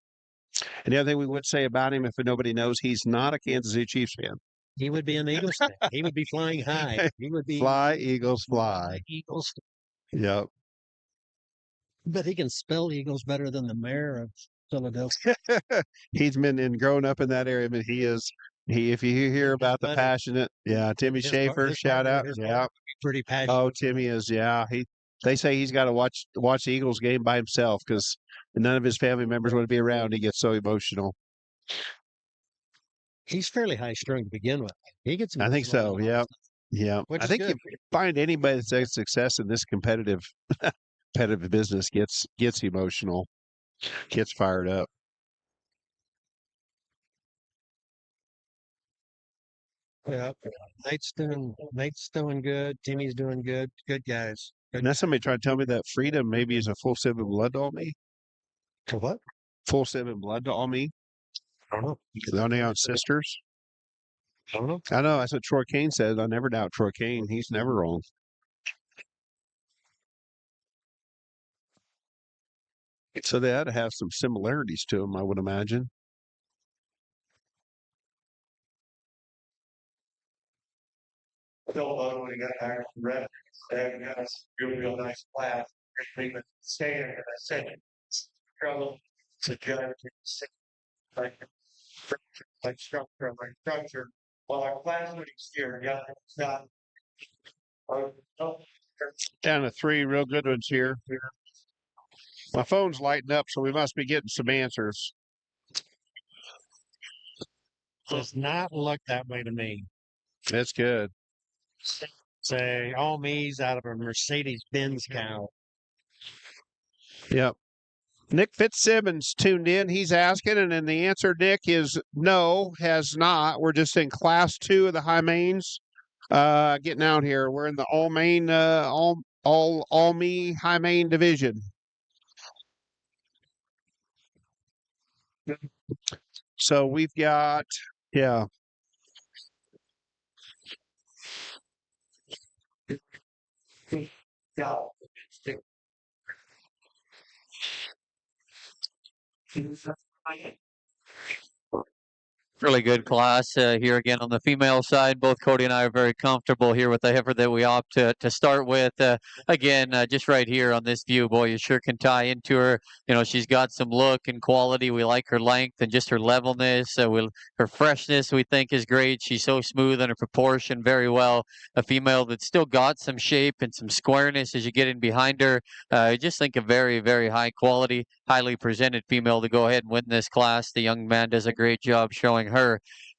And the other thing we would say about him, if nobody knows, he's not a Kansas City Chiefs fan. He would be an Eagles fan. He would be flying high. He would be fly, Eagles, fly. Eagles. Yep. But he can spell Eagles better than the mayor of Philadelphia. He's been grown up in that area, but if you hear about the passionate, Timmy Schaefer, shout out. Yeah. Pretty passionate. Oh, Timmy is, they say he's got to watch the Eagles game by himself because none of his family members want to be around. He gets so emotional. He's fairly high strung to begin with. He gets. I think so. Yeah. Yeah. I think you find anybody that's had success in this competitive business gets emotional, gets fired up. Yeah. Nate's doing good. Timmy's doing good. Good guys. And that's somebody trying to tell me that Freedom maybe is a full sip of blood to all me. To what? Full sip of blood to all me. I don't know. They're only on sisters. I don't know. I know. That's what Troy Kane said. I never doubt Troy Kane. He's never wrong. So they ought to have some similarities to them, I would imagine. Phil, when he got back from Red, they got us a real nice class. They stay in, and I said, struggle to judge like structure. Well, our class meetings here, it's not. Down to 3 real good ones here. My phone's lighting up, so we must be getting some answers. Does not look that way to me. That's good. Say, all me's out of a Mercedes-Benz cow. Yep. Nick Fitzsimmons tuned in. He's asking, and then the answer, Nick, is no, has not. We're just in class 2 of the high mains. Getting out here. We're in the all main, all me high main division. So we've got, yeah. Really good class here again on the female side. Both Cody and I are very comfortable here with the heifer that we opt to start with. Again, just right here on this view, boy, you sure can tie into her. You know, she's got some look and quality. We like her length and just her levelness. Her freshness we think is great. She's so smooth and her proportion very well. A female that's still got some shape and some squareness as you get in behind her. I just think a very, very high quality, highly presented female to go ahead and win this class. The young man does a great job showing her.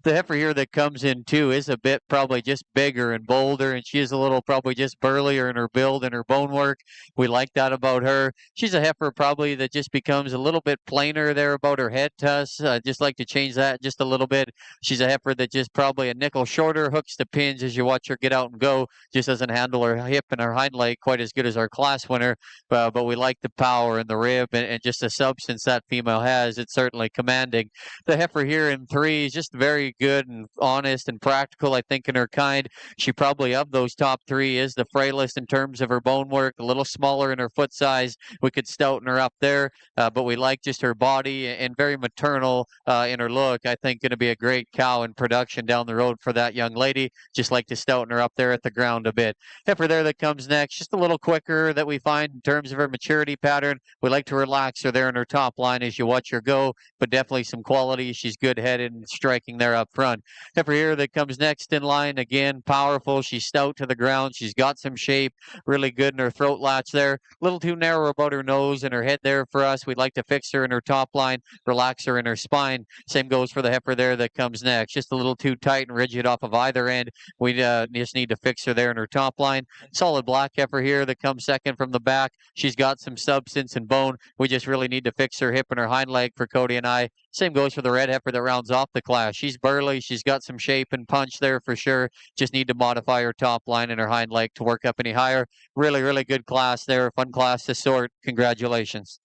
The heifer here that comes in too is a bit probably just bigger and bolder, and she is a little probably just burlier in her build and her bone work. We like that about her. She's a heifer probably that just becomes a little bit plainer there about her head tuss. Just like to change that just a little bit. She's a heifer that just probably a nickel shorter, hooks to pins as you watch her get out and go. Just doesn't handle her hip and her hind leg quite as good as our class winner. But we like the power and the rib and just the substance that female has. It's certainly commanding. The heifer here in 3 is just very good and honest and practical, I think, in her kind. She probably, of those top 3, is the frailest in terms of her bone work, a little smaller in her foot size. We could stouten her up there, but we like just her body and very maternal in her look. I think going to be a great cow in production down the road for that young lady. Just like to stouten her up there at the ground a bit. Heifer there that comes next, just a little quicker that we find in terms of her maturity pattern. We like to relax her there in her top line as you watch her go, but definitely some quality. She's good headed and striking there up front. Heifer here that comes next in line, again, powerful. She's stout to the ground. She's got some shape, really good in her throat latch there. A little too narrow about her nose and her head there for us. We'd like to fix her in her top line, relax her in her spine. Same goes for the heifer there that comes next. Just a little too tight and rigid off of either end. We just need to fix her there in her top line. Solid black heifer here that comes second from the back. She's got some substance and bone. We just really need to fix her hip and her hind leg for Cody and I. Same goes for the red heifer that rounds off the class. She's burly. She's got some shape and punch there for sure. Just need to modify her top line and her hind leg to work up any higher. Really, really good class there. Fun class to sort. Congratulations.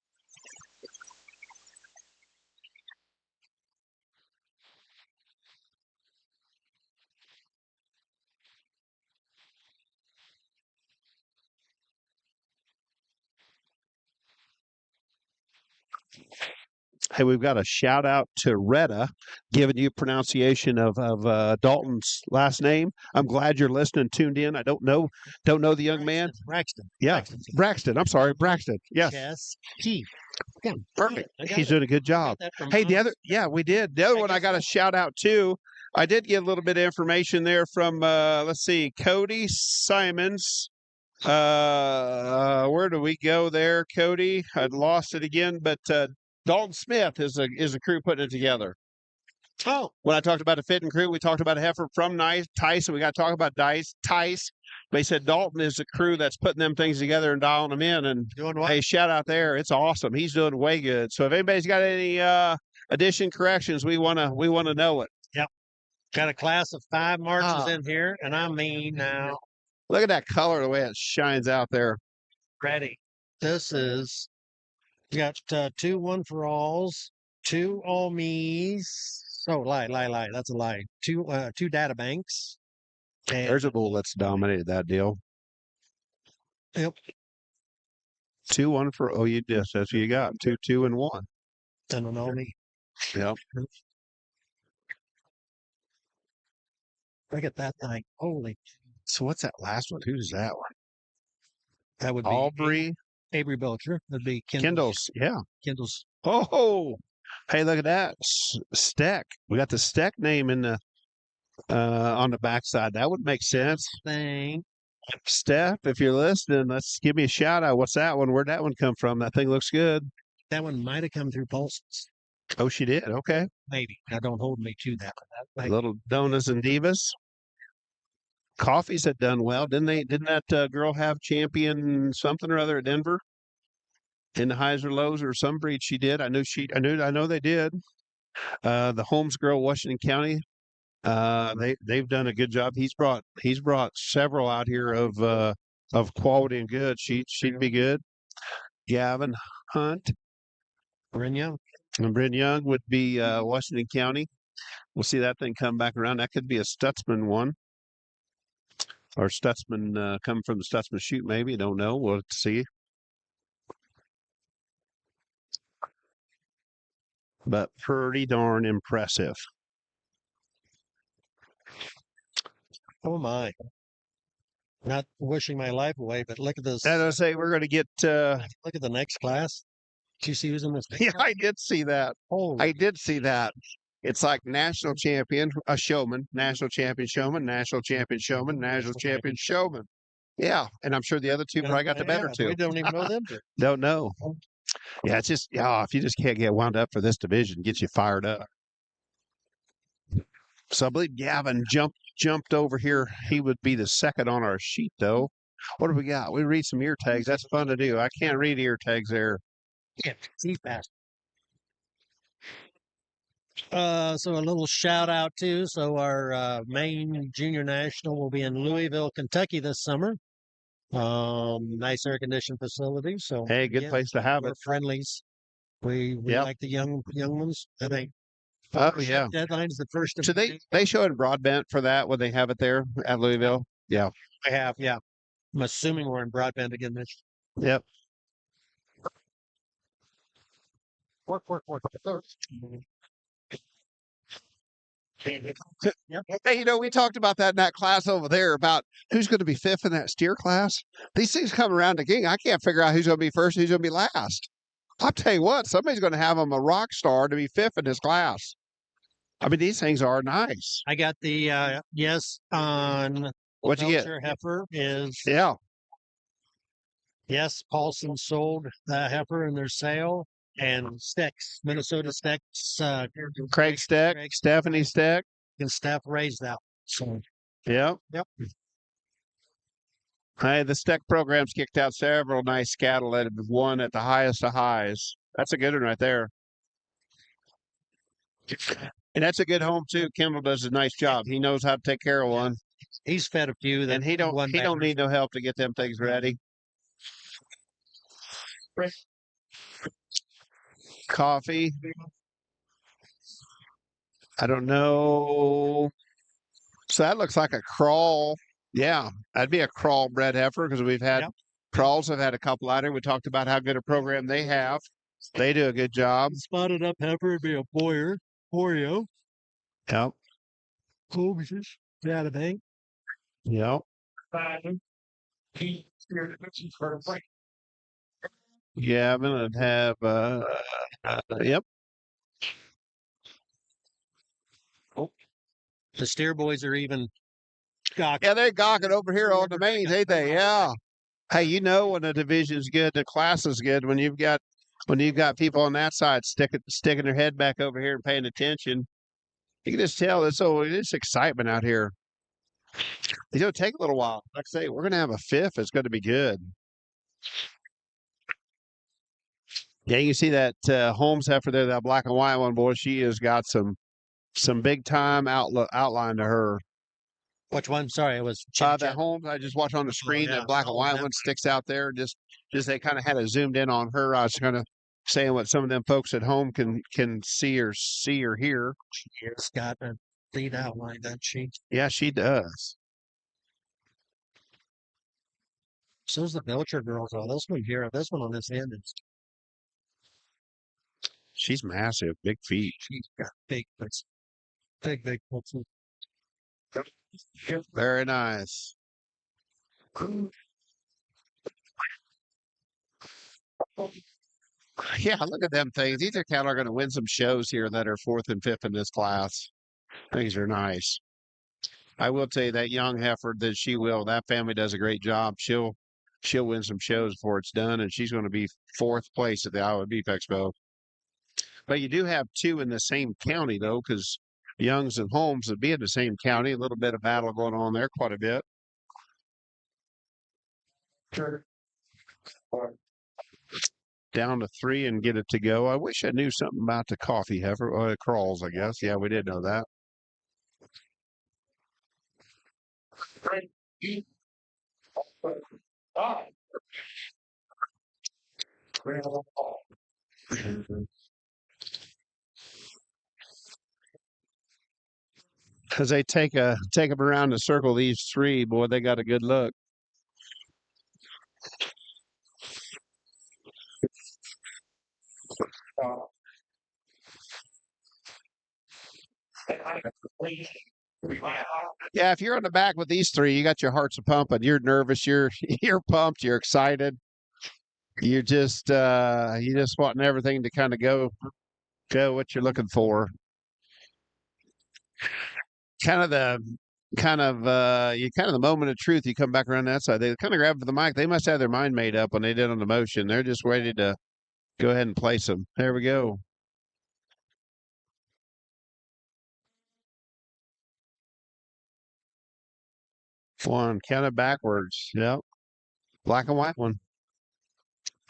Hey, we've got a shout out to Retta, giving you pronunciation of Dalton's last name. I'm glad you're listening, tuned in. I don't know the young man. Braxton. Yeah, Braxton. I'm sorry, Braxton. Yes, Yes. T. Yeah, perfect. I got He's it. doing a good job. That from Hey, the Hans. other, yeah, we did. The other one I got a shout out to. I did get a little bit of information there from let's see, Cody Simons. Where do we go there, Cody? I'd lost it again, but Dalton Smith is a crew putting it together. Oh, When I talked about a fitting crew, we talked about a heifer from Tice, and we got to talk about Tice. They said Dalton is the crew that's putting them things together and dialing them in. And doing what? hey, shout out there. It's awesome. He's doing way good. So if anybody's got any addition corrections, we wanna know it. Got a class of 5 marches Ah. in here, and I mean now Look at that color, the way it shines out there. ready. This is we got 2 one for alls, 2 all me's. Oh, lie. That's a lie. 2 data banks. And There's a bull that's dominated that deal. Yep. 2-1 for that's what you got. 2-2 and 1. and an all me. Yep. Look at that thing. Holy, So what's that last one? Who's that one? that would be Aubrey Avery Belcher. That'd be Kindles. Yeah. Kindle's. Oh, hey, look at that. Steck. We got the Steck name in the on the backside. That would make sense. Thing. Steph, if you're listening, let's give me a shout out. What's that one? Where'd that one come from? That thing looks good. That one might have come through Pulses. Oh, she did. Okay. Maybe. Now don't hold me to that. But that Little Donuts and Divas. Coffees had done well, didn't they? Didn't that girl have champion something or other at Denver? In the highs or lows or some breed she did. I know they did. The Holmes girl, Washington County. They've done a good job. He's brought several out here of quality and good. She'd be good. Gavin Hunt Bryn Young. and Bryn Young would be Washington County. We'll see that thing come back around. That could be a Stutzman one. Or Stutzman coming from the Stutzman shoot, maybe. Don't know. We'll see. But pretty darn impressive. Oh my. Not wishing my life away, but look at this. As I say, we're going to get. Look at the next class. Did you see who's in this? Yeah, I did see that. Holy. I did see that. It's like national champion, a showman, national champion showman, national champion showman, national champion showman. Yeah, and I'm sure the other two probably got the better two. We don't even know them. Don't know. Yeah, it's just if you just can't get wound up for this division, get you fired up. So I believe Gavin jumped over here. He would be the second on our sheet, though. What do we got? We read some ear tags. That's fun to do. I can't read ear tags there. Yeah, see fast. So a little shout out too. So our main junior national will be in Louisville, Kentucky this summer. Nice air conditioned facility. So Hey, good place to have we're it. friendlies. We Yep. like the young ones. I think. Oh yeah. Deadline is the first of So they show in broadband for that when they have it there at Louisville. Yeah. I have. Yeah, I'm assuming we're in broadband again this. Yep. Work. Hey, we talked about that in that class over there about who's going to be fifth in that steer class. These things come around the king. I can't figure out who's going to be first, who's going to be last. I'll tell you what, somebody's going to have them a rock star to be fifth in this class. I mean, these things are nice. I got the yes on What'd you get? Belcher Heifer is Yeah. yes. Paulson sold the heifer in their sale, and Sticks, Minnesota Sticks, Craig Steck, Stephanie Steck. and staff raised that. So Yep. Yep. Hey, the Steck program's kicked out several nice cattle that have won at the highest of highs. That's a good one right there. And that's a good home too. Kimball does a nice job. He knows how to take care of one. he's fed a few that And he don't need no help to get them things ready. Coffee. I don't know. So that looks like a crawl. Yeah, that'd be a crawl bred heifer because we've had crawls. Have had a couple out here. We talked about how good a program they have. They do a good job. spotted up heifer would be a Oreo. Yep. Cool, yeah, the bank. Yep. Yeah, I'm gonna have yep. The steer boys are even gawking. Yeah, they're gawking over here on the mains, ain't they? Yeah. Hey, when the division's good, the class is good. When you've got people on that side sticking their head back over here and paying attention, you can just tell it's excitement out here. It's gonna take a little while. Like I say, we're gonna have a fifth. It's gonna be good. Yeah, you can see that Holmes heifer there, that black and white one, boy. She has got some big time outline to her. Which one? Sorry, it was That Holmes I just watched on the screen. yeah. That black and white one sticks out there. Just they kind of had it zoomed in on her. I was kind of saying what some of them folks at home can see or hear. She's got a lead outline, doesn't she? Yeah, she does. So's the Belcher girls. Oh, this one here, this one on this end is She's massive, big feet. she's got big boots. Big boots. Very nice. Yeah, look at them things. These are cattle are going to win some shows here that are fourth and fifth in this class. Things are nice. I will tell you that young heifer that that family does a great job. She'll win some shows before it's done, and she's going to be fourth place at the Iowa Beef Expo. But you do have two in the same county though, because Youngs and Holmes would be in the same county. A little bit of battle going on there, quite a bit. Down to 3 and get it to go. I wish I knew something about the coffee heifer. Crawls, I guess. Yeah, we did know that. As they take them around the circle, these three, boy, they got a good look. Yeah, if you're on the back with these three, you got your hearts a pumping. You're nervous. You're you're pumped. You're excited. You just wanting everything to kind of go what you're looking for. Kind of the the moment of truth. You come back around that side. They kind of grab for the mic. They must have their mind made up when they did on the motion. They're just ready to go ahead and place them. There we go. One, count it backwards. Yep. Black and white one.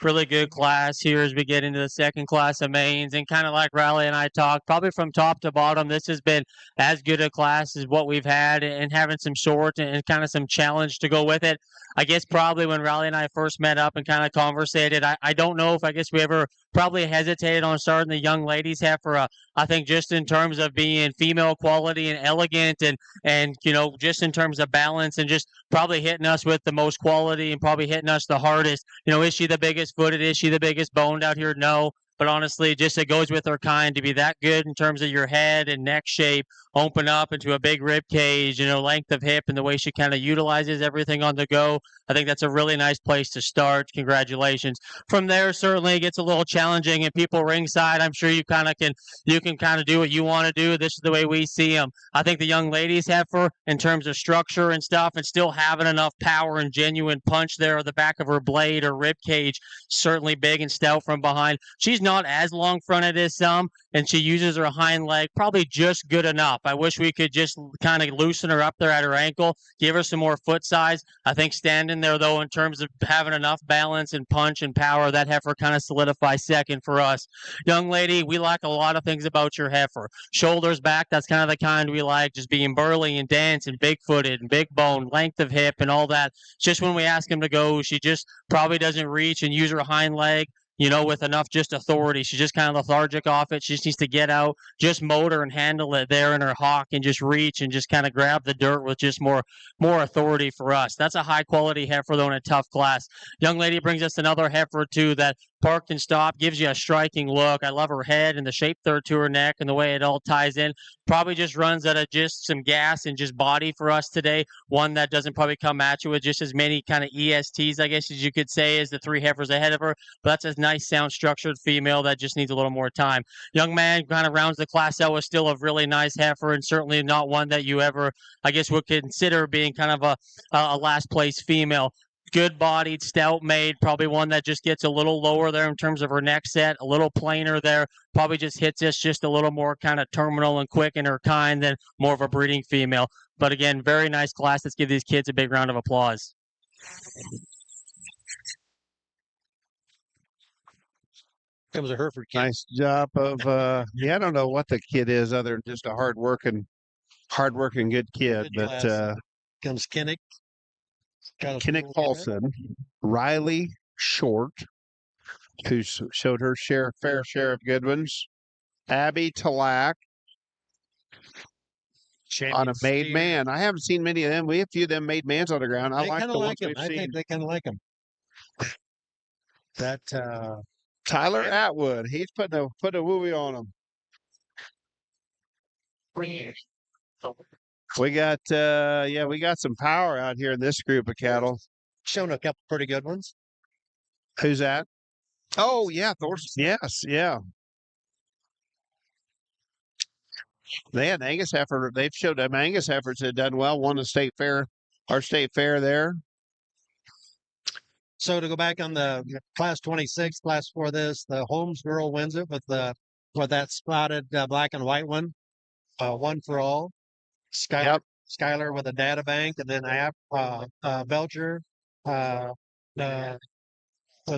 Really good class here as we get into the second class of mains, and kind of like Riley and I talked, probably from top to bottom, this has been as good a class as what we've had, and having some short and kind of some challenge to go with it. I guess probably when Riley and I first met up and kind of conversated, I don't know if I guess we ever probably hesitated on starting the young ladies heifer. I think just in terms of being female quality and elegant, and just in terms of balance, and just probably hitting us with the most quality and probably hitting us the hardest. Is she the biggest footed? Is she the biggest boned out here? No. But honestly, just it goes with her kind to be that good in terms of your head and neck shape, open up into a big rib cage, length of hip, and the way she kind of utilizes everything on the go. I think that's a really nice place to start. Congratulations. From there, certainly it gets a little challenging, and people ringside, I'm sure you can kind of do what you want to do. This is the way we see them. I think the young ladies heifer, in terms of structure and stuff, and still having enough power and genuine punch there at the back of her blade or rib cage, certainly big and stout from behind. She's not as long fronted as some, and she uses her hind leg probably just good enough. I wish we could just kind of loosen her up there at her ankle, give her some more foot size. I think standing there, though, in terms of having enough balance and punch and power, that heifer kind of solidifies second for us. Young lady, we like a lot of things about your heifer. Shoulders back, that's kind of the kind we like, just being burly and dense and big-footed and big bone, length of hip and all that. It's just when we ask him to go, she just probably doesn't reach and use her hind leg, with enough just authority. She's just kind of lethargic off it. She just needs to get out, just motor and handle it there in her hock, and just reach and just kind of grab the dirt with just more authority for us. That's a high quality heifer, though, in a tough class. Young lady brings us another heifer too that parked and stopped, gives you a striking look. I love her head and the shape there to her neck and the way it all ties in. Probably just runs out of just some gas and just body for us today. One that doesn't probably come at you with just as many kind of ESTs, I guess, as you could say, as the three heifers ahead of her. But that's a nice, sound, structured female that just needs a little more time. Young man kind of rounds the class out with still a really nice heifer, and certainly not one that you ever, I guess, would consider being kind of a last place female. Good bodied, stout made, probably one that just gets a little lower there in terms of her neck set, a little plainer there, probably just hits us just a little more kind of terminal and quick in her kind than more of a breeding female. But again, very nice class. Let's give these kids a big round of applause. It was a Hereford kid. Nice job of I don't know what the kid is other than just a hardworking good kid. Good But class. Comes Kinnick. Kinnick Paulson, Riley Short, who showed her fair share of good ones, Abby Talak on a made man. I haven't seen many of them. We have a few of them made mans on the ground. I like the ones we've seen. I think they kind of like them. That Tyler Atwood, he's put a wooey on him. We got we got some power out here in this group of cattle. Shown a couple pretty good ones. Who's that? Oh yeah, Thorson. Yes, yeah. They had Angus heifer. They've showed them Angus heifers that done well. Won the state fair, our state fair there. So to go back on the class 26, class for this, the Holmes girl wins it with that spotted black and white one. One for all. Skylar with a data bank, and then Belcher with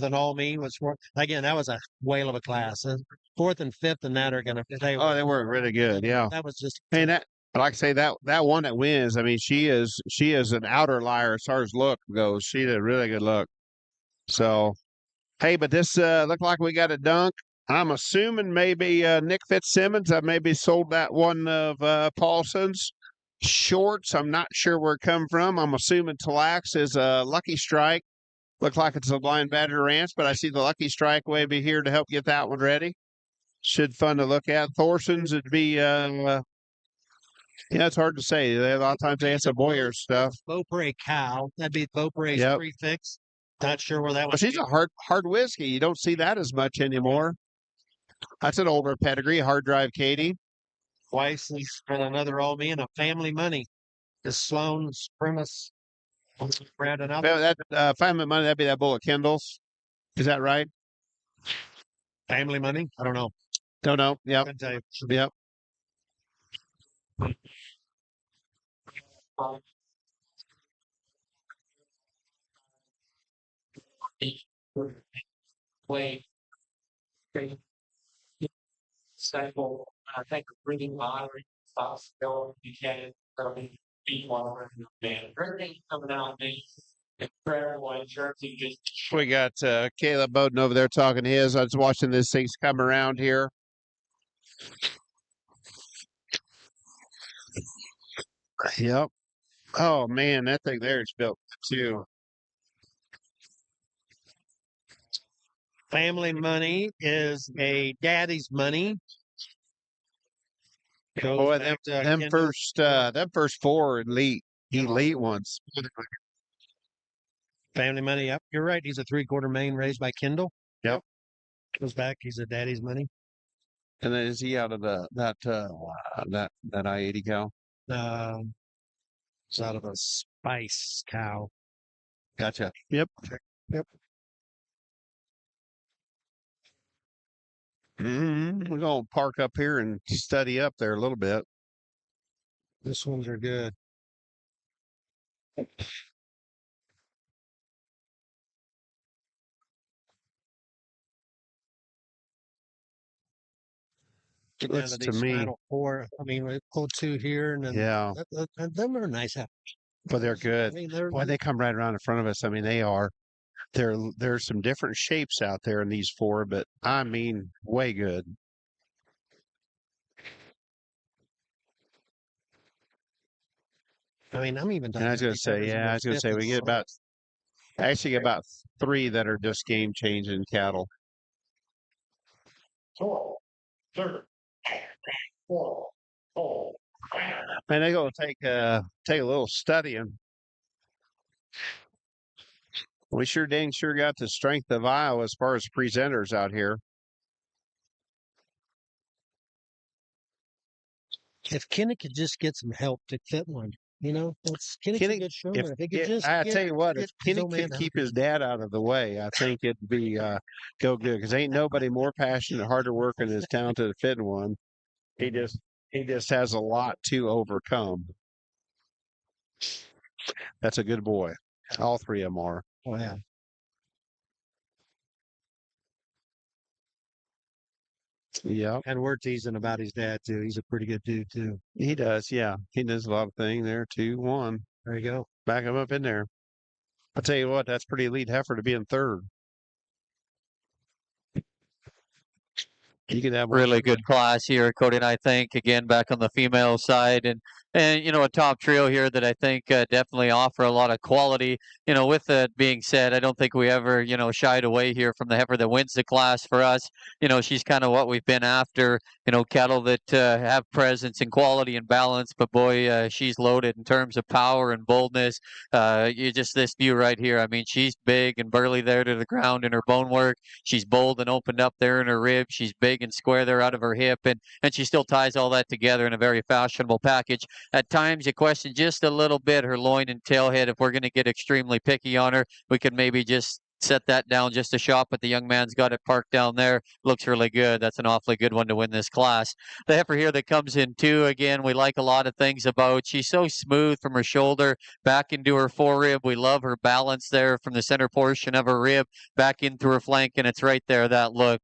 an all mean was again. That was a whale of a class. Fourth and fifth and that are going to. They were really good. Yeah, that was just. And like I say, that one that wins, I mean, she is an outer liar as far as look goes. She did a really good look. So, hey, but this looked like we got a dunk. I'm assuming maybe Nick Fitzsimmons. I maybe sold that one of Paulson's shorts. I'm not sure where it come from. I'm assuming Tlax is a Lucky Strike. Look like it's a Blind Badger Ranch, but I see the Lucky Strike way be here to help get that one ready. Should fun to look at. Thorson's would be yeah, it's hard to say. A lot of times they have some Boyer stuff. Beaupre cow. That'd be Beaupre's Yep. prefix. Not sure where that Well, was. she's a hard whiskey. You don't see that as much anymore. That's an older pedigree. Hard Drive Katie. Twice and another old me and a family money. The Sloan's premise. Brad and Well, that family money. That'd be that Bullet Kindles. Is that right? family money. I don't know. Don't know. Yep. Couldn't tell you. Yep. Way. Cycle, I think bringing moderate possibility we can be one man. Everything coming out incredible in terms of just We got Caleb Bowden over there talking his. I was watching this things come around here. Yep. Oh man, that thing there is built too. Family money is a daddy's money. Goes Boy, back to them Kendall. first four elite ones. Family money. Yep, you're right. He's a 3/4 main raised by Kendall. Yep. Goes back. He's a daddy's money. And then is he out of that I-80 cow? It's out of a spice cow. Gotcha. Yep. Yep. We're gonna park up here and study up there a little bit. This ones are good. Get down Looks to to these me, final four. I mean, we pull two here, and then yeah, them are nice. but they're I good. mean, they're Boy, they come right around in front of us. I mean, they are. There's some different shapes out there in these four, but I mean, way good. I mean, I'm even. And I was gonna say, yeah, I was gonna say we get about 3 that are just game changing cattle. Four, third, four, four. Man, they gonna take a little studying. We dang sure got the strength of Iowa as far as presenters out here. If Kenny could just get some help to fit one, Kenny's a good showman. If he could just, I tell you what, if his Kenny old man could out. keep his dad out of the way, I think it'd be go good. Because ain't nobody more passionate, harder working, as talented at fitting one. He just has a lot to overcome. That's a good boy. All 3 of them are. Oh yeah. Yeah, And we're teasing about his dad too. He's a pretty good dude too. he does. Yeah, he does a lot of things there. 2-1. There you go. Back him up in there. I tell you what, that's pretty elite heifer to be in third. You could have Really good class here, Cody, and I think again back on the female side, and a top trio here that I think definitely offer a lot of quality. With that being said, I don't think we ever shied away here from the heifer that wins the class for us. She's kind of what we've been after. Cattle that have presence and quality and balance, but boy, she's loaded in terms of power and boldness. This view right here. I mean, she's big and burly there to the ground in her bone work. She's bold and opened up there in her ribs. She's big and square there out of her hip, and she still ties all that together in a very fashionable package. At times, you question just a little bit her loin and tailhead. If we're going to get extremely picky on her, we could maybe just set that down just to shop, but the young man's got it parked down there. Looks really good. That's an awfully good one to win this class. The heifer here that comes in too, again, we like a lot of things about. She's so smooth from her shoulder back into her forerib. We love her balance there from the center portion of her rib back into her flank, and it's right there, that look.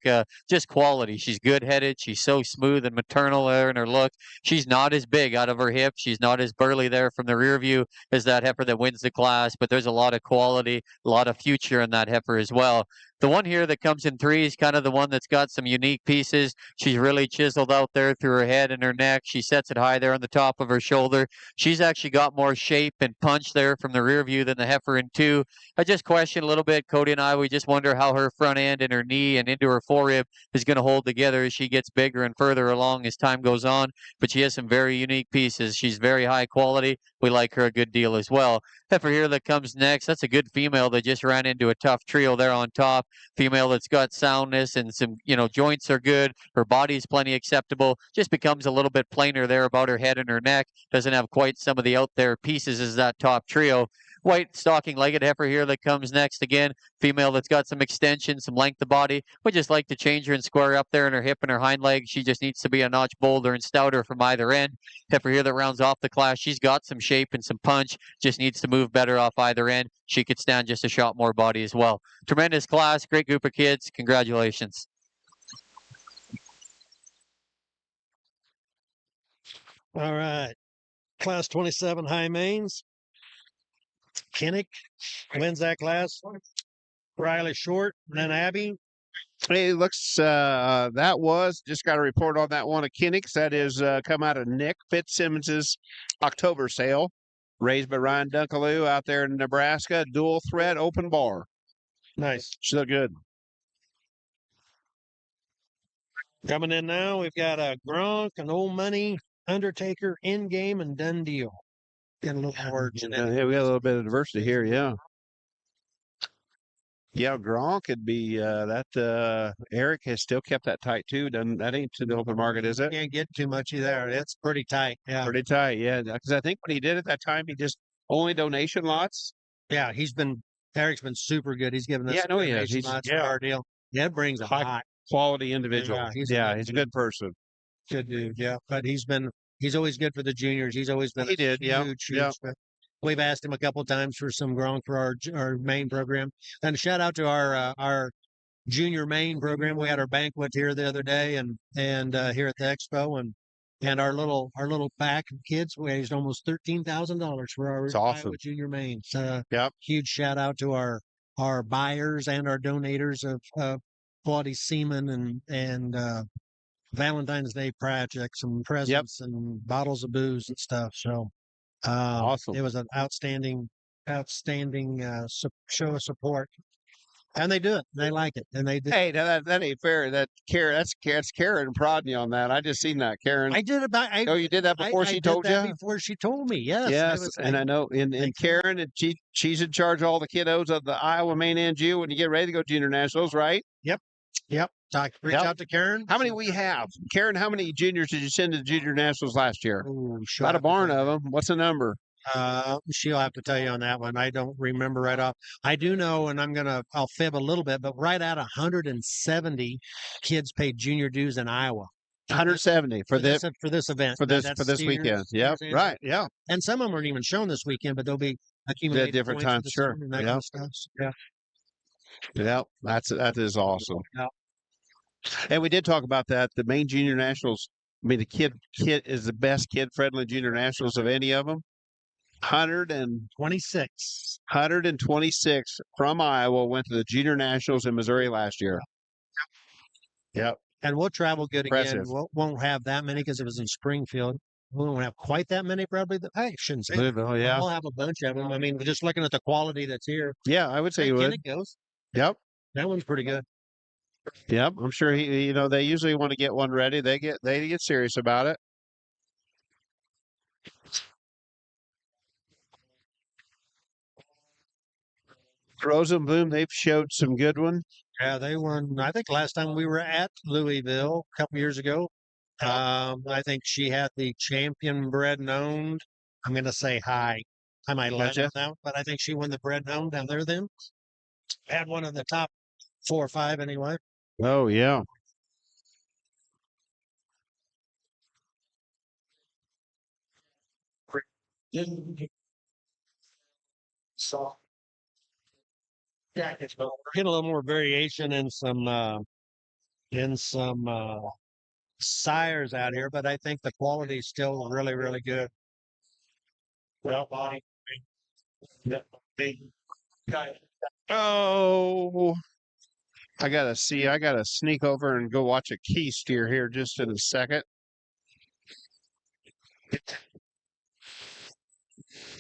Just quality. She's good-headed. She's so smooth and maternal there in her look. She's not as big out of her hip. She's not as burly there from the rear view as that heifer that wins the class, but there's a lot of quality, a lot of future in that heifer as well. The one here that comes in 3 is kind of the one that's got some unique pieces. She's really chiseled out there through her head and her neck. She sets it high there on the top of her shoulder. She's actually got more shape and punch there from the rear view than the heifer in 2. I just question a little bit, Cody and I, we just wonder how her front end and her knee and into her forerib is going to hold together as she gets bigger and further along as time goes on. But she has some very unique pieces. She's very high quality. We like her a good deal as well. Heifer here that comes next, that's a good female that just ran into a tough trio there on top. Female that's got soundness and some, joints are good. Her body's plenty acceptable. Just becomes a little bit plainer there about her head and her neck. Doesn't have quite some of the out there pieces as that top trio. White stocking-legged heifer here that comes next. Again, female that's got some extension, some length of body. We just like to change her and square up there in her hip and her hind leg. She just needs to be a notch bolder and stouter from either end. Heifer here that rounds off the class. She's got some shape and some punch. Just needs to move better off either end. She could stand just a shot more body as well. Tremendous class. Great group of kids. Congratulations. All right. Class 27 high mains. Kinnick wins that class. Riley Short, and then Abby. Hey, looks that was just got a report on that one of Kinnick's. That is come out of Nick Fitzsimmons's October sale, raised by Ryan Dunkaloo out there in Nebraska. Dual thread open bar. Nice. Still good. Coming in now, we've got a Gronk, an Old Money, Undertaker, Endgame, and Done Deal. Getting a little more genetic. Yeah, we got a little bit of diversity here. Yeah. Yeah, Gronk could be Eric has still kept that tight too. That ain't to the open market, is it? Can't get too much there. It's pretty tight. Yeah. Pretty tight, yeah. Because I think when he did at that time, he just only donation lots. Yeah, Eric's been super good. He's given us Yeah, I know he has. donation lots for our deal. Yeah, it brings a High hot quality individual. Yeah, he's a good person. good dude. Yeah, but he's always good for the juniors. He's always been huge. We've asked him a couple of times for some Gronk for our main program. And a shout out to our junior main program. We had our banquet here the other day and here at the Expo and our little pack of kids raised almost $13,000 for our awesome. Iowa junior main. Huge shout out to our buyers and our donators of quality semen and Valentine's Day projects and presents and bottles of booze and stuff. So awesome. It was an outstanding show of support, and they do it. They like it, and they do. Hey, that ain't fair. That's Karen prodding you on that. I just seen that, Karen. I did about. You did that before she told you? Before she told me, yes. Yes, and I know. And Karen, and she's in charge of all the kiddos of the Iowa Main and Jew when you get ready to go junior nationals, right? Yep. Reach out to Karen. How many we have? Karen, how many juniors did you send to the junior nationals last year? About a barn of them. What's the number? She'll have to tell you on that one. I don't remember right off. I do know, and I'll fib a little bit, but right at 170 kids paid junior dues in Iowa. 170 for this event. For this weekend. Yeah. Right. Yeah. And some of them weren't even shown this weekend, but they'll be accumulated at different times. Sure. That kind of stuff. Yeah. Yeah. That is awesome. Yeah. And we did talk about that. The main junior nationals. I mean, the kid is the best kid-friendly junior nationals of any of them. 126 from Iowa went to the junior nationals in Missouri last year. Yep. And we'll travel good Impressive. again. Won't have that many because it was in Springfield. We won't have quite that many, probably. I shouldn't say. Louisville, yeah. We'll have a bunch of them. I mean, just looking at the quality that's here. Yeah, I would say you would. It goes. Yep. That one's pretty good. Yep, I'm sure they usually want to get one ready. They get serious about it. Rosenblum, they've showed some good one. Yeah, they won. I think last time we were at Louisville a couple years ago. I think she had the champion bred and owned. I'm going to say high. I might let it out, but I think she won the bred and owned down there then. Had one of the top 4 or 5 anyway. Oh yeah. So, yeah, it's We're getting a little more variation in some sires out here, but I think the quality is still really, really good. well body. Big guy. Oh, I gotta sneak over and go watch a key steer here just in a second. Is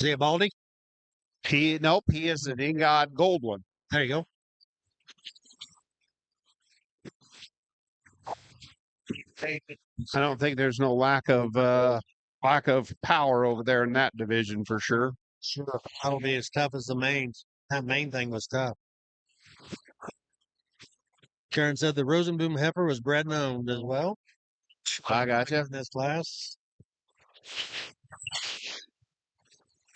he a Baldy? Nope, he is an Ingod gold one. There you go. I don't think there's no lack of power over there in that division for sure. Sure. That'll be as tough as the mains. That main thing was tough. Karen said the Rosenboom heifer was bred and owned as well. I gotcha. In this class.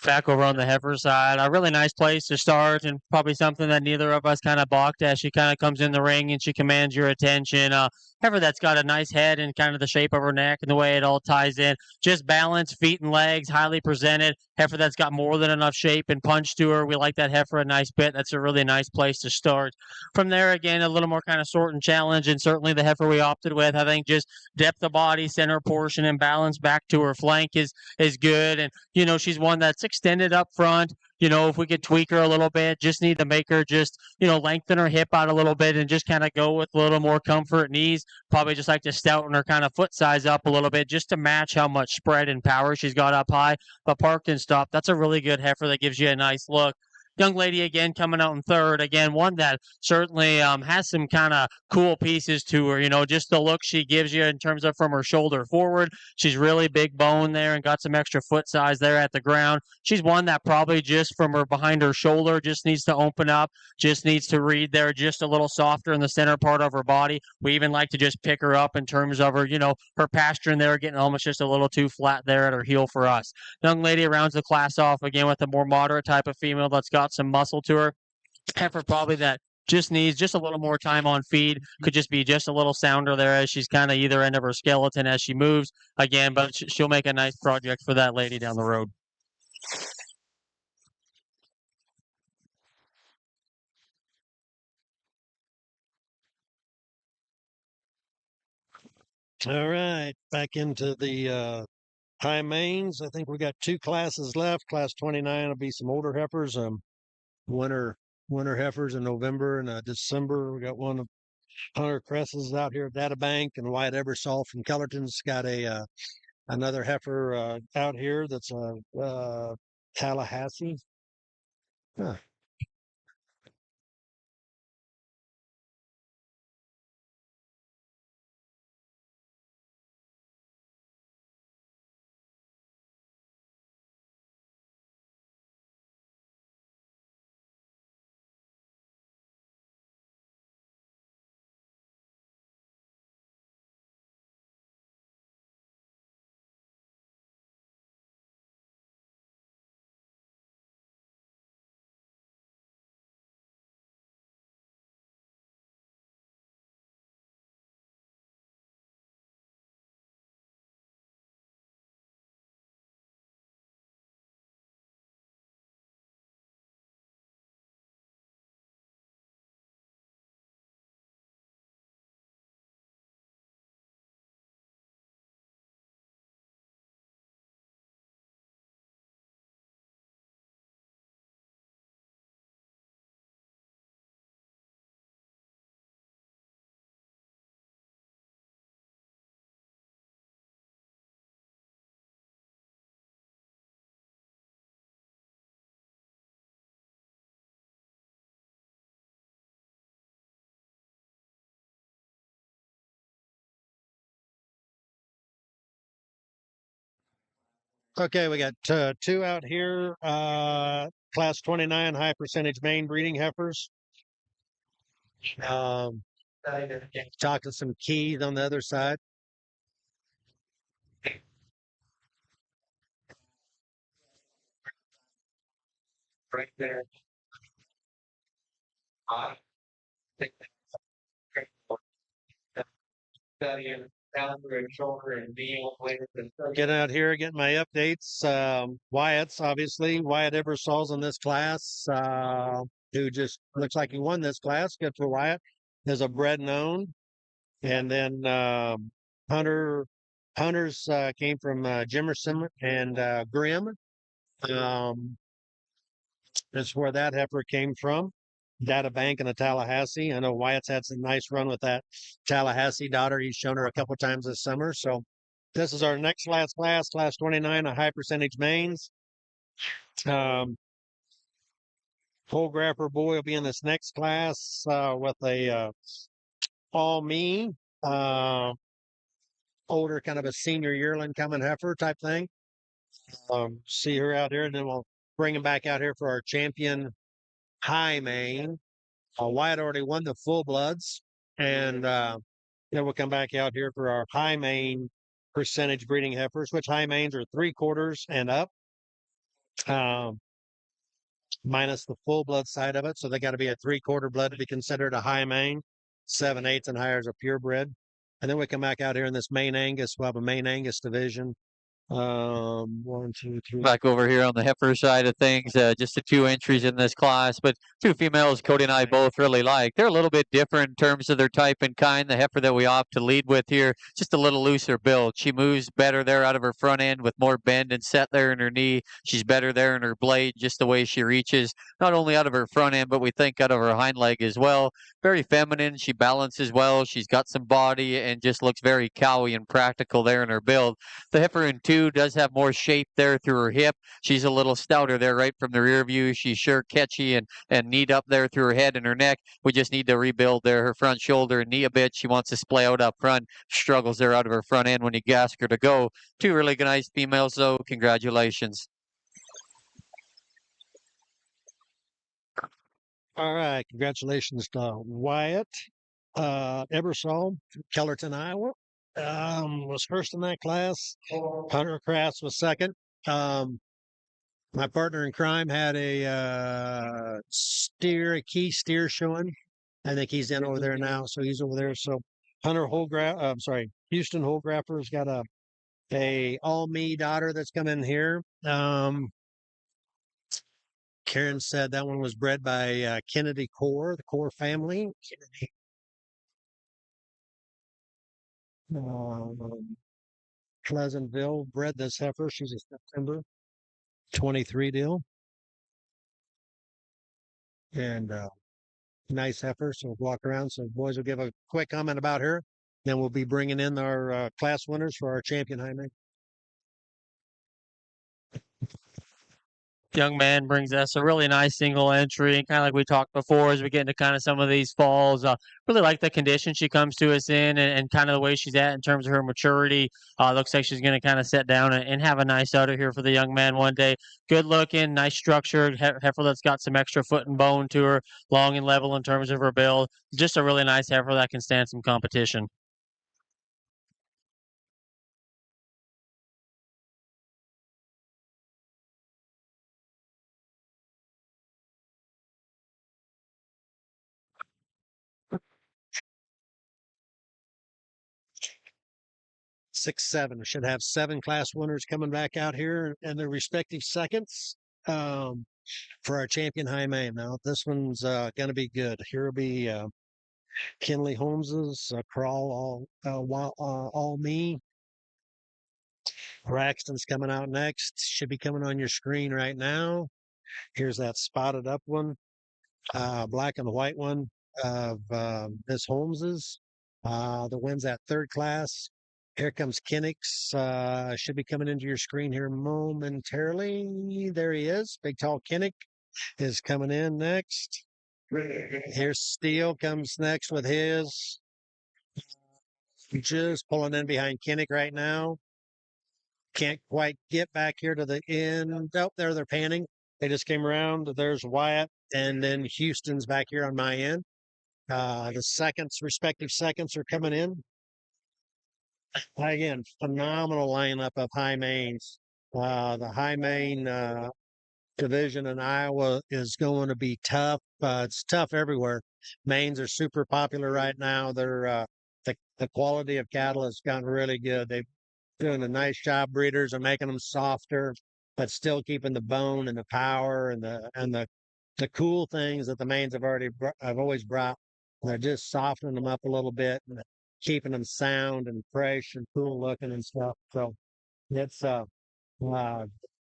Back over on the heifer side, a really nice place to start, and probably something that neither of us kind of balked at. She kind of comes in the ring and she commands your attention. Heifer that's got a nice head and kind of the shape of her neck and the way it all ties in. Just balance, feet and legs, highly presented. Heifer that's got more than enough shape and punch to her. We like that heifer a nice bit. That's a really nice place to start. From there, again, a little more kind of sort and challenge, and certainly the heifer we opted with, I think just depth of body, center portion, and balance back to her flank is good. And, she's one that's extended up front. If we could tweak her a little bit, just need to make her just, lengthen her hip out a little bit and just kind of go with a little more comfort and ease. Probably just like to stouten her kind of foot size up a little bit just to match how much spread and power she's got up high. But parked and stopped, that's a really good heifer that gives you a nice look. Young lady again coming out in third. Again, one that certainly has some kind of cool pieces to her. Just the look she gives you in terms of from her shoulder forward. She's really big bone there and got some extra foot size there at the ground. She's one that probably just from her behind her shoulder just needs to open up, just needs to read there just a little softer in the center part of her body. We even like to just pick her up in terms of her, her posture in there getting almost just a little too flat there at her heel for us. Young lady rounds the class off again with a more moderate type of female that's got some muscle to her. Heifer probably that just needs just a little more time on feed. Could just be just a little sounder there as she's kind of either end of her skeleton as she moves again, but she'll make a nice project for that lady down the road. All right, back into the high mains. I think we got 2 classes left. Class 29 will be some older heifers. Winter heifers in November and December. We got one of Hunter Cresses out here at Databank, and Wyatt Ebersol from Kellerton's got a another heifer out here that's a Tallahassee. Huh. Okay, we got 2 out here. Class 29 high percentage main breeding heifers. Talking some keys on the other side. Right there. I think that studying down through shoulder and deal with the Getting out here, getting my updates. Wyatt's obviously Wyatt Ebersol's in this class, who just looks like he won this class. Good for Wyatt. There's a bred known, and then Hunter's came from Jimerson and Grimm. That's where that heifer came from. Data Bank in a Tallahassee. I know Wyatt's had some nice run with that Tallahassee daughter. He's shown her a couple times this summer. So this is our next last class, class 29, a high percentage mains. Full grapper boy will be in this next class with a all me, older kind of a senior yearling coming heifer type thing. See her out here, and then we'll bring him back out here for our champion high main. Wyatt already won the full bloods, and then we'll come back out here for our high main percentage breeding heifers, which high mains are 3/4 and up, minus the full blood side of it. So they got to be a 3/4 blood to be considered a high main. 7/8 and higher is a purebred. And then we come back out here in this main Angus. We'll have a main Angus division. 1, 2, 3. Back over here on the heifer side of things, just the 2 entries in this class, but 2 females Cody and I both really like. They're a little bit different in terms of their type and kind. The heifer that we opt to lead with here, just a little looser build. She moves better there out of her front end with more bend and set there in her knee. She's better there in her blade, just the way she reaches, not only out of her front end, but we think out of her hind leg as well. Very feminine. She balances well. She's got some body and just looks very cowy and practical there in her build. The heifer in 2 does have more shape there through her hip. She's a little stouter there right from the rear view. She's sure catchy and neat up there through her head and her neck. We just need to rebuild there her front shoulder and knee a bit. She wants to splay out up front. Struggles there out of her front end when you ask her to go. 2 really nice females though. Congratulations. All right. Congratulations to Wyatt Ebersol, Kellerton, Iowa. Was first in that class. Hunter Crafts was second. My partner in crime had a key steer showing. I think he's in over there now, so he's over there. So Houston Holgrapper's got a all me daughter that's come in here. Karen said that one was bred by Kennedy Core, the Core family. Pleasantville bred this heifer. She's a September 23 deal. And nice heifer. So we'll walk around. So boys will give a quick comment about her. Then we'll be bringing in our class winners for our champion high main. Young man brings us a really nice single entry, and kind of like we talked before, as we get into kind of some of these falls, really like the condition she comes to us in, and kind of the way she's at in terms of her maturity. Looks like she's going to kind of sit down and have a nice udder here for the young man one day. Good looking, nice structured heifer that's got some extra foot and bone to her, long and level in terms of her build. Just a really nice heifer that can stand some competition. Six, seven. We should have 7 class winners coming back out here in their respective seconds for our champion high main. Now, this one's going to be good. Here will be Kinley Holmes's crawl all me. Braxton's coming out next. Should be coming on your screen right now. Here's that spotted up one, black and white one of Miss Holmes's. The wins that 3rd class. Here comes Kinnick's. Should be coming into your screen here momentarily. There he is. Big tall Kinnick is coming in next. Here's Steele comes next with his. Just pulling in behind Kinnick right now. Can't quite get back here to the end. Oh, there they're panning. They just came around. There's Wyatt, and then Houston's back here on my end. The respective seconds are coming in. Again, phenomenal lineup of high mains. The high main division in Iowa is going to be tough. It's tough everywhere. Maines are super popular right now. The quality of cattle has gotten really good. They're doing a nice job. Breeders are making them softer, but still keeping the bone and the power and the cool things that the Maines have always brought. They're just softening them up a little bit and keeping them sound and fresh and cool looking and stuff. So it's uh,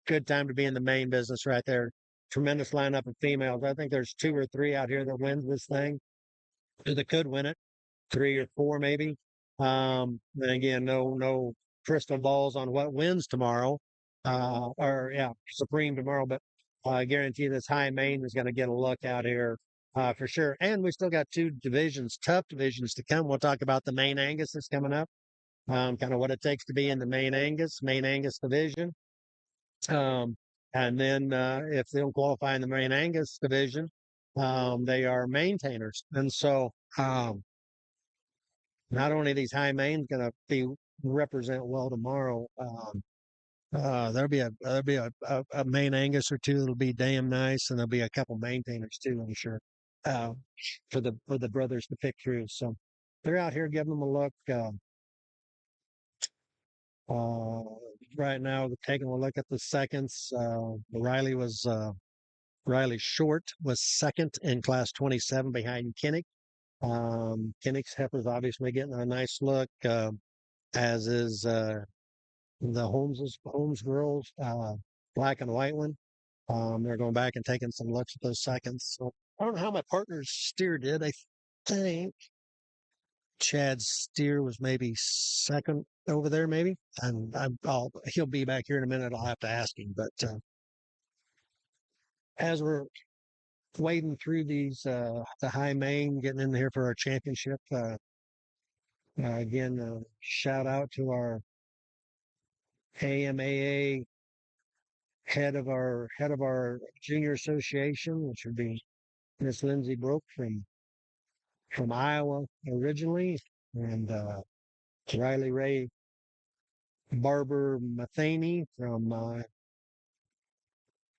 good time to be in the main business right there. Tremendous lineup of females. I think there's 2 or 3 out here that wins this thing. That could win it, 3 or 4 maybe. And again, no crystal balls on what wins tomorrow. Or yeah, Supreme tomorrow, but I guarantee this high main is going to get a look out here for sure. And we still got 2 divisions, tough divisions to come. We'll talk about the main Angus that's coming up. Kind of what it takes to be in the main Angus division. And then if they don't qualify in the main Angus division, they are maintainers. And so not only these high mains going to be represent well tomorrow, there'll be a main Angus or 2 that'll be damn nice, and there'll be a couple maintainers too, I'm sure, for the brothers to pick through. So they're out here giving them a look. Uh, right now, taking a look at the seconds, Riley Short was second in class 27 behind Kinnick. Kinnick's heifer's obviously getting a nice look, as is the Holmes girls, black and white one. They're going back and taking some looks at those seconds. So I don't know how my partner's steer did. I think Chad's steer was maybe second over there, maybe. And he'll be back here in a minute. I'll have to ask him. But as we're wading through these, the high main, getting in here for our championship, again, shout out to our AMAA head of our junior association, which would be Miss Lindsay Broke from Iowa originally, and Riley Ray Barber Matheny from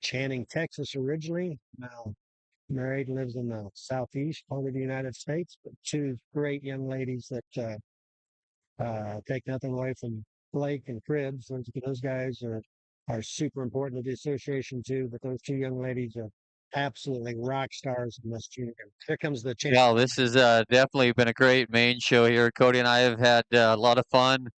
Channing, Texas originally. Now married, lives in the southeast part of the United States, but 2 great young ladies that take nothing away from Blake and Cribbs. Those guys are super important to the association too, but those 2 young ladies are absolutely rock stars in this junior. Here comes the champ. Yeah, this has definitely been a great main show here. Cody and I have had a lot of fun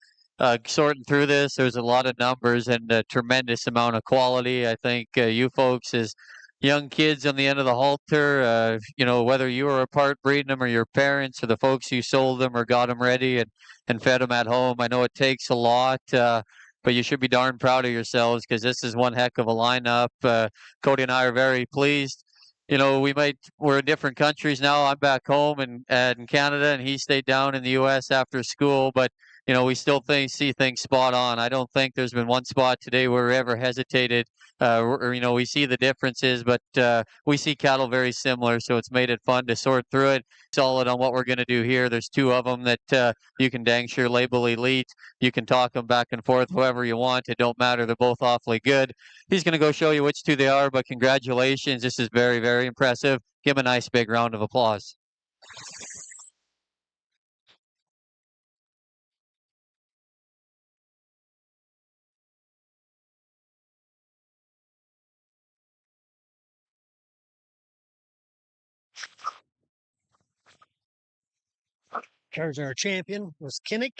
sorting through this. There's a lot of numbers and a tremendous amount of quality. I think you folks as young kids on the end of the halter, whether you were a part breeding them or your parents or the folks who sold them or got them ready and fed them at home. I know it takes a lot, but you should be darn proud of yourselves because this is one heck of a lineup. Cody and I are very pleased. We're in different countries now. I'm back home in Canada, and he stayed down in the U.S. after school. But we still see things spot on. I don't think there's been one spot today where we ever hesitated. We see the differences, but we see cattle very similar. So it's made it fun to sort through it. Solid on what we're going to do here. There's 2 of them that you can dang sure label elite. You can talk them back and forth however you want. It don't matter. They're both awfully good. He's going to go show you which 2 they are, but congratulations. This is very, very impressive. Give him a nice big round of applause. There's our champion was Kinnick.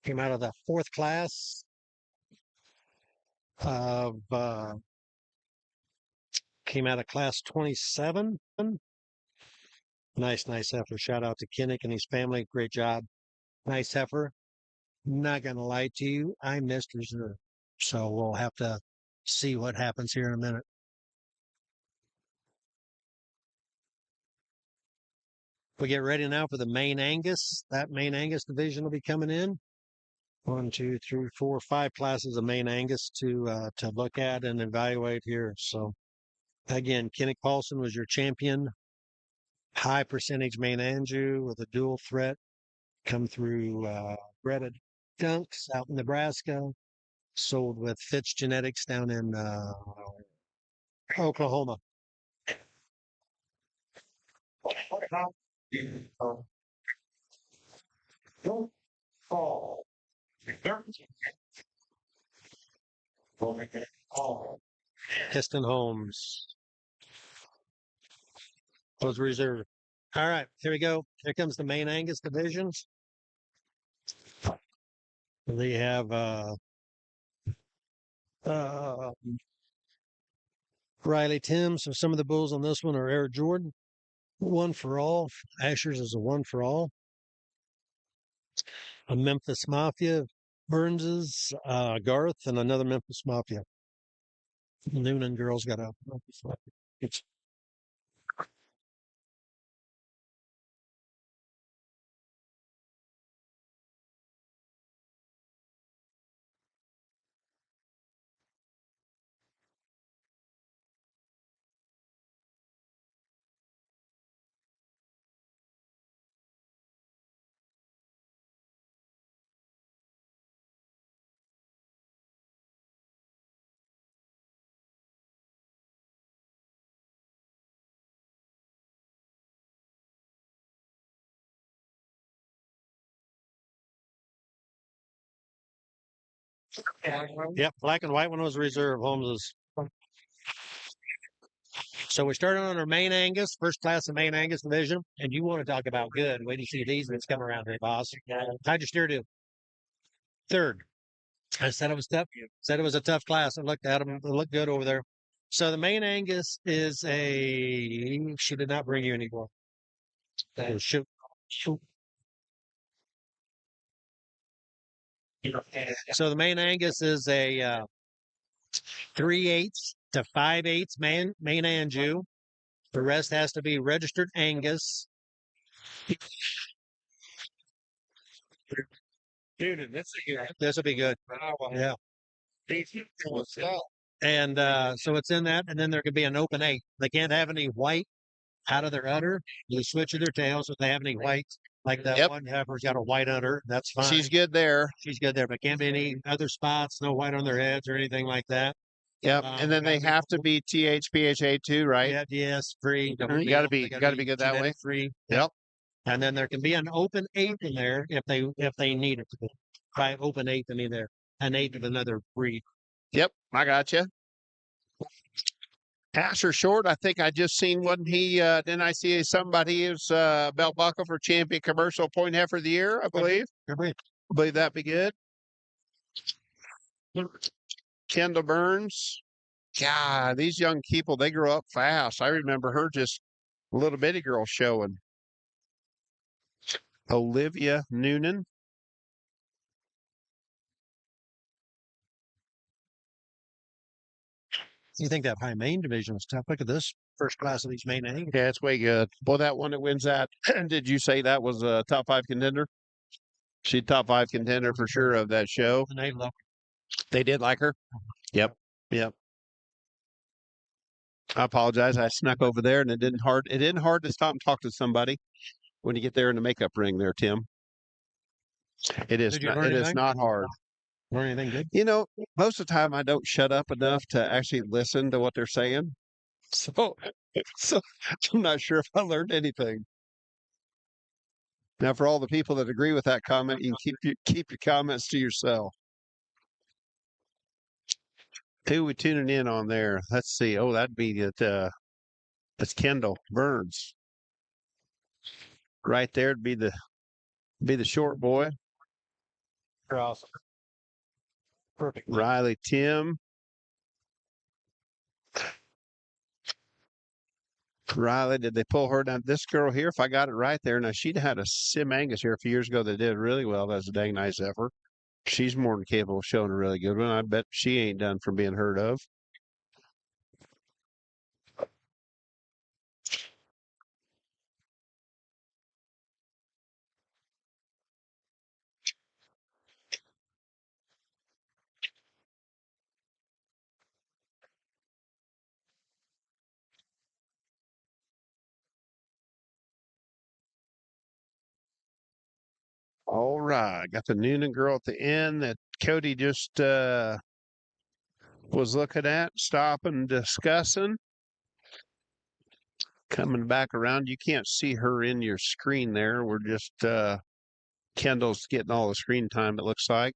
Came out of the 4th class of came out of class 27. Nice heifer. Shout out to Kinnick and his family. Great job. Nice heifer. Not gonna lie to you, I missed reserve. So we'll have to see what happens here in a minute. We get ready now for the main Angus. That main Angus division will be coming in. 1, 2, 3, 4, 5 classes of main Angus to look at and evaluate here. So again, Kinnick Paulson was your champion. High percentage main Andrew with a dual threat. Come through breaded dunks out in Nebraska. Sold with Fitch Genetics down in Oklahoma. Piston Homes was reserved. All right, here we go. Here comes the main Angus division. They have uh, Riley Tim. So some of the bulls on this one are Air Jordan, one for all. Asher's is a one for all. A Memphis Mafia, Burns's, Garth, and another Memphis Mafia. Noonan girls got a Memphis Mafia. It's Yep, black and white one was reserve. Holmes is. So we started on our main Angus, first class of main Angus division, and you want to talk about good. Wait till you see these that's come around here, boss. How'd your steer do? Third. I said it was tough. Said it was a tough class. I looked at them. It looked good over there. So the main Angus is a. She did not bring you any more. Shoot. So the main Angus is a 3/8 to 5/8 main Anjou. The rest has to be registered Angus. Dude, This will be good. Yeah. And so it's in that, and then there could be an open 8. They can't have any white out of their udder. You switch their tails if they have any white. Like that one heifer's got a white udder. That's fine. She's good there. She's good there, but can't be any other spots, no white on their heads or anything like that. Yep. And then they have to be THPHA too, right? Yeah, yes, free. You gotta be good that way. Free. Yep. And then there can be an open 8 in there if they need it to be. By open 8 in there, an 8 of another breed. Yep, I got you. Asher Short, I think I just seen one. Didn't I see somebody who's belt buckle for champion commercial point heifer of the year, I believe. I believe that'd be good. Kendall Burns. God, these young people, they grow up fast. I remember her just a little bitty girl showing. Olivia Noonan. You think that high main division is tough? Look at this first class of these main Angus. Yeah, it's way good. Boy, that one that wins that. Did you say that was a top 5 contender? She's top 5 contender for sure of that show. And they love They did like her. Yep. Yep. I apologize. I snuck over there and it didn't hard to stop and talk to somebody when you get there in the makeup ring there, Tim. It is not hard. Learn anything good? You know, most of the time I don't shut up enough to actually listen to what they're saying. So I'm not sure if I learned anything. Now, for all the people that agree with that comment, you can keep your comments to yourself. Who we tuning in on there? Let's see. Oh, that'd be that's Kendall Burns. Right there, it'd be the short boy. You're awesome. Perfect. Riley Tim. Riley, did they pull her down? This girl here, if I got it right there, now she'd had a Sim Angus here a few years ago that did really well. That's a dang nice effort. She's more than capable of showing a really good one. I bet she ain't done from being heard of. All right. Got the Noonan girl at the end that Cody just was looking at, stopping, discussing. Coming back around, you can't see her in your screen there. We're just Kendall's getting all the screen time, it looks like.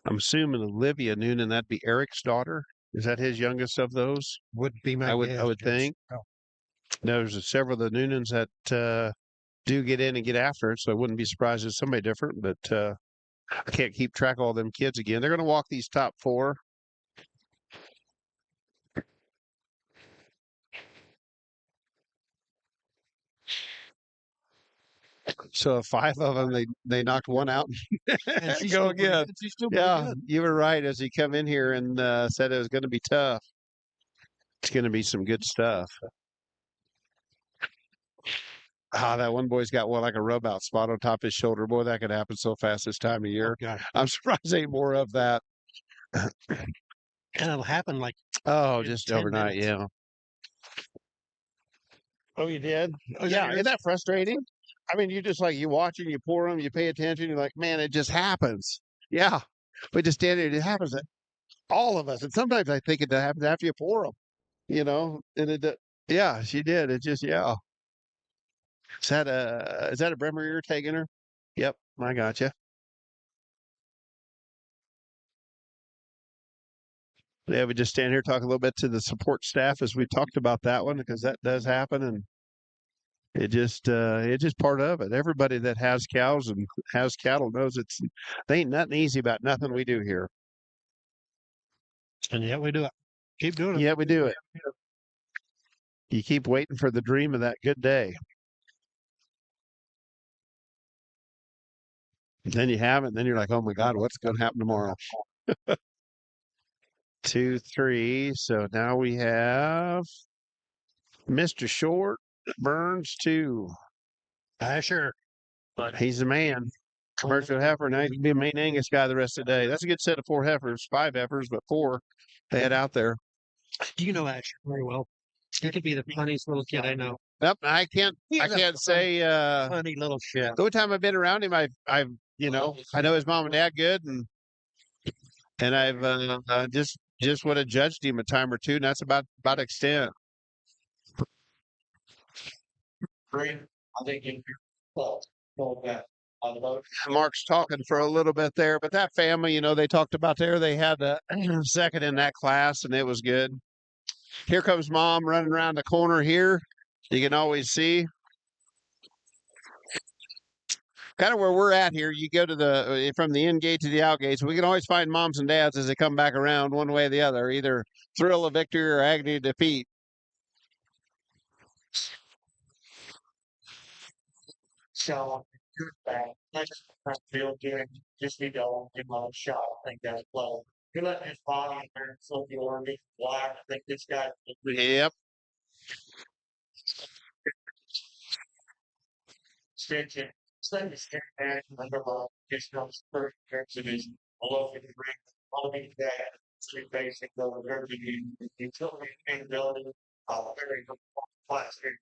I'm assuming Olivia Noonan, that'd be Eric's daughter. Is that his youngest of those? Would be my I would guess, yes. think. Oh, There's several of the Noonans that do get in and get after it, so I wouldn't be surprised if it's somebody different, but I can't keep track of all them kids again. They're going to walk these top 4. So 5 of them, they knocked one out and she's go still pretty again. good. She's still pretty Yeah, good. you were right. As he come in here and said it was going to be tough. It's going to be some good stuff. That one boy's got one like a rub out spot on top of his shoulder. Boy, that could happen so fast this time of year. God. I'm surprised there ain't more of that. And it'll happen like Oh, in just 10 overnight, minutes. yeah. Oh, you did? Oh, Yeah, yours? isn't that frustrating? I mean, you just like, you watch and you pour them, you pay attention, you're like, man, it just happens. Yeah. We just stand there, it happens to all of us. And sometimes I think it happens after you pour them, and yeah, she did. It just, yeah. Is that a Bremer you're taking her? Yep, I got you. Yeah, we just stand here, talk a little bit to the support staff as we talked about that one, because that does happen, and it's just part of it. Everybody that has cows and has cattle knows they ain't nothing easy about nothing we do here. And yet we do it. Keep doing it. Yeah, we do it. You keep waiting for the dream of that good day. Then you have it, and then you're like, oh my God, what's going to happen tomorrow? 2, 3. So now we have Mr. Short, Burns 2. Sure. But he's the man. Commercial heifer. Now he's going to be a main Angus guy the rest of the day. That's a good set of 4 heifers, 5 heifers, but 4 they had out there. You know Asher very well. He could be the funniest little kid I know. Nope, I can't say Funny little shit. the only time I've been around him, I've I know his mom and dad good, and I've just would have judged him a time or two, and that's about extent. Great. I think in well, that on the boat. Mark's talking for a little bit there, but that family, they talked about there, they had a second in that class, and it was good. Here comes Mom running around the corner here. You can always see kind of where we're at here. You go to from the in gate to the out gate, so we can always find moms and dads as they come back around one way or the other, either thrill of victory or agony of defeat. So good back. Let's feel good. Just be going, give him a shot. I think that's well. You let his body in there, so the organ black. I think this guy. Yep. Stitching. Send the stick back. Remember, just comes first appearance of his below the ring. Following that, three basic over there. The utility capability. Very good plastic.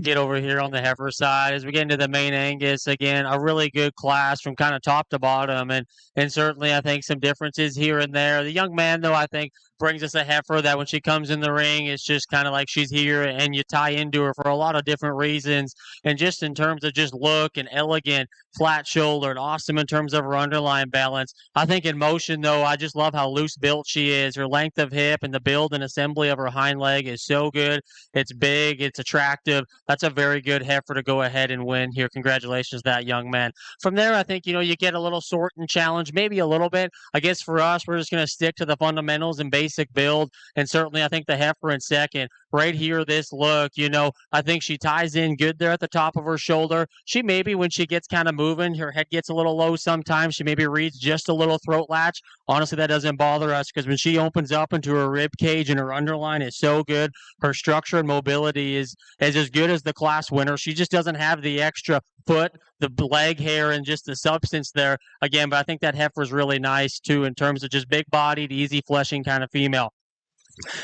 Get over here on the heifer side as we get into the main Angus again. A really good class from kind of top to bottom, and certainly I think some differences here and there. The young man, though, I think brings us a heifer that when she comes in the ring, it's just kind of like she's here, and you tie into her for a lot of different reasons, and just in terms of just look and elegant, flat shouldered, awesome in terms of her underlying balance. I think in motion, though, I just love how loose built she is. Her length of hip and the build and assembly of her hind leg is so good. It's big, it's attractive. That's a very good heifer to go ahead and win here. Congratulations to that young man. From there, I think, you get a little sort and challenge, maybe a little bit. I guess for us, we're just going to stick to the fundamentals and basic build. And certainly, I think the heifer in second. Right here, this look, I think she ties in good there at the top of her shoulder. She maybe, when she gets kind of moving, her head gets a little low sometimes. She maybe reads just a little throat latch. Honestly, that doesn't bother us because when she opens up into her rib cage and her underline is so good, her structure and mobility is as good as the class winner. She just doesn't have the extra foot, the leg hair, and just the substance there again. But I think that heifer is really nice too in terms of just big bodied, easy fleshing kind of female.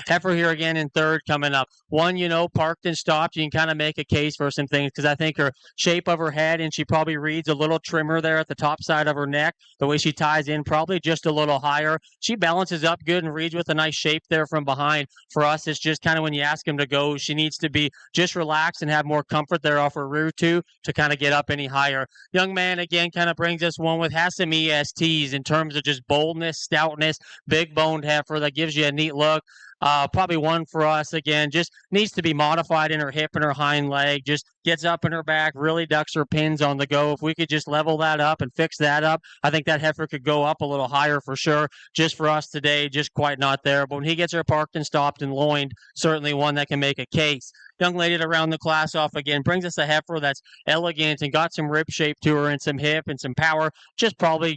Heifer here again in third coming up. One, parked and stopped. You can kind of make a case for some things because I think her shape of her head, and she probably reads a little trimmer there at the top side of her neck. The way she ties in, probably just a little higher. She balances up good and reads with a nice shape there from behind. For us, it's just kind of when you ask him to go, she needs to be just relaxed and have more comfort there off her rear too to kind of get up any higher. Young man again kind of brings us one with has some ESTs in terms of just boldness, stoutness, big boned heifer that gives you a neat look. Probably one for us again. Just needs to be modified in her hip and her hind leg. Just gets up in her back, really ducks her pins on the go. If we could just level that up and fix that up, I think that heifer could go up a little higher for sure. Just for us today, just quite not there. But when he gets her parked and stopped and loined, certainly one that can make a case. Young lady to round the class off again brings us a heifer that's elegant and got some rib shape to her and some hip and some power. Just probably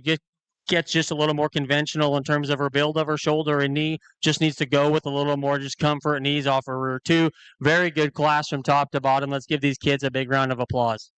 gets just a little more conventional in terms of her build of her shoulder and knee. Just needs to go with a little more just comfort and ease off her rear too. Very good class from top to bottom. Let's give these kids a big round of applause.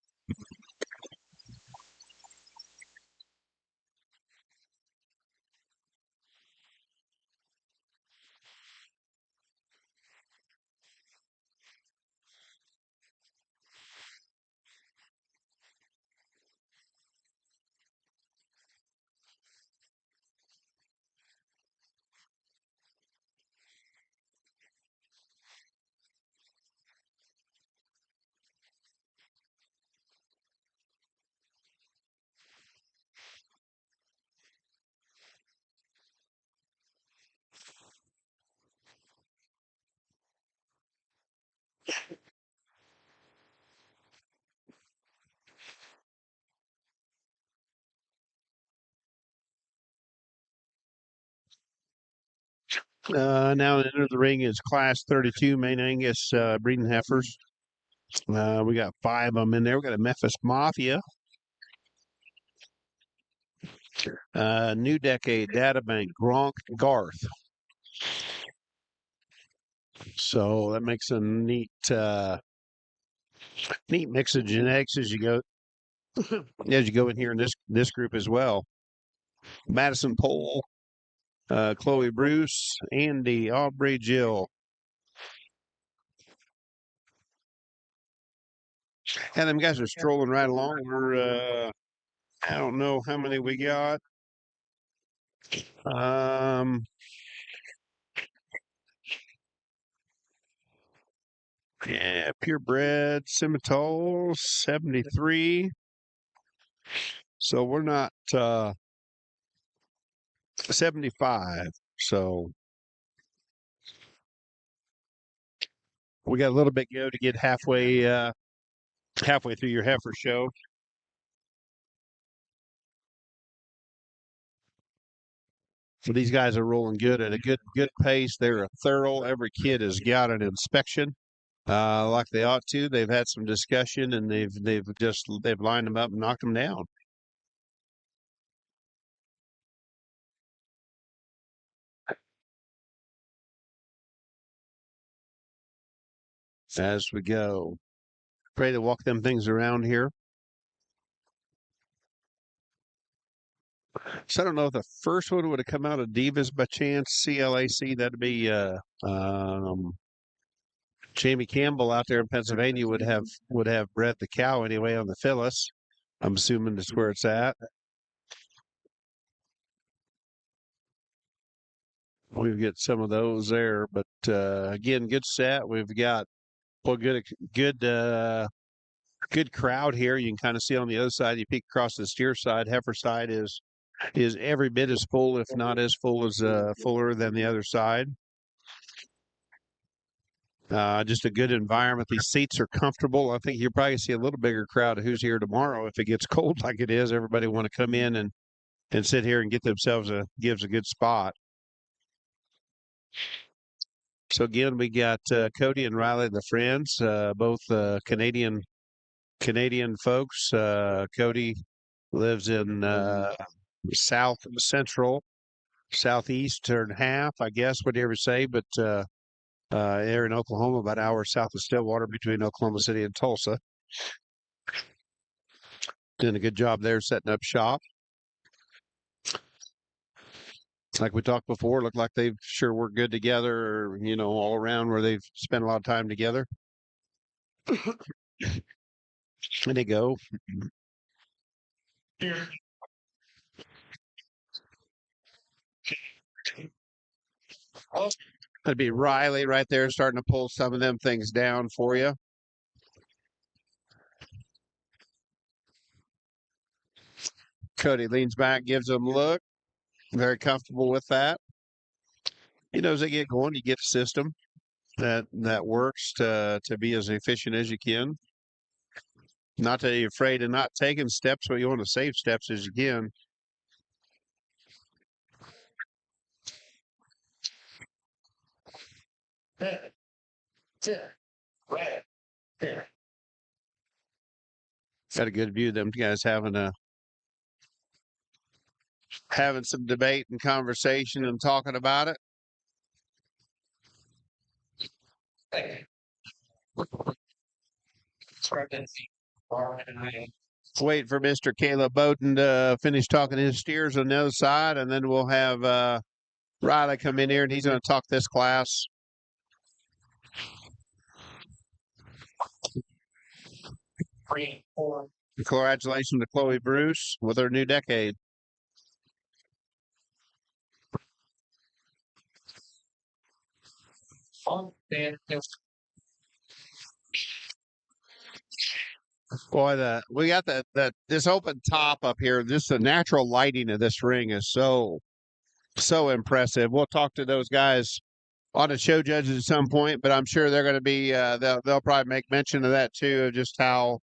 Now enter the ring is Class 32 main Angus breeding heifers. We got 5 of them in there. We got a Memphis Mafia, New Decade Databank Gronk Garth. So that makes a neat mix of genetics as you go in here in this group as well. Madison Pole, Chloe Bruce, Andy, Aubrey, Jill. And them guys are strolling right along. We're I don't know how many we got. Yeah, purebred Simmental 73. So we're not 75. So we got a little bit to go to get halfway through your heifer show. So these guys are rolling good at a good pace. They're thorough. Every kid has got an inspection, like they ought to. They've had some discussion and they've lined them up and knocked them down. As we go, pray to walk them things around here. So I don't know if the first one would have come out of Divas by chance. CLAC, that'd be Jamie Campbell out there in Pennsylvania would have bred the cow anyway on the Phyllis. I'm assuming that's where it's at. We've got some of those there, but again, good set. We've got good crowd here. You can kind of see on the other side. You peek across the steer side. Heifer side is every bit as full, if not as full as fuller than the other side. Just a good environment. These seats are comfortable. I think you'll probably see a little bigger crowd of who's here tomorrow if it gets cold like it is. Everybody want to come in and sit here and get themselves gives a good spot. So again, we got Cody and Riley, the friends, both Canadian folks. Cody lives in south central, southeastern half, I guess, whatever you say, but they're in Oklahoma, about an hour south of Stillwater, between Oklahoma City and Tulsa. Doing a good job there setting up shop. Like we talked before, look like they've sure worked good together, all around where they've spent a lot of time together. And they go. Here. That'd be Riley right there starting to pull some of them things down for you. Cody leans back, gives them a look. Very comfortable with that. As they get going, you get a system that works to be as efficient as you can. Not that you're afraid of not taking steps, but you want to save steps as you can. Red. Here. Got a good view of them guys having some debate and conversation and talking about it. Wait for Mr. Caleb Bowden to finish talking his steers on the other side, and then we'll have Riley come in here, and he's going to talk this class. Congratulations to Chloe Bruce with her new decade. Boy, we got this open top up here. Just the natural lighting of this ring is so impressive. We'll talk to those guys on the show judges at some point, but I'm sure they're going to be they'll probably make mention of that too, of just how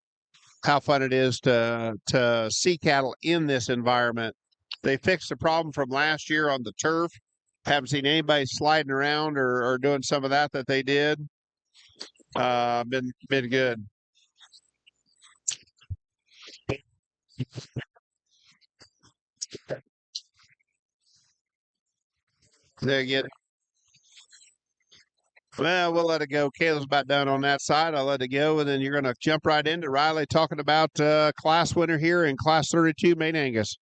fun it is to see cattle in this environment. They fixed the problem from last year on the turf. Haven't seen anybody sliding around or doing some of that they did. Been good. There you get it. Well, we'll let it go. Caleb's about done on that side. I'll let it go, and then you're going to jump right into Riley talking about class winner here in Class 32 Main Angus.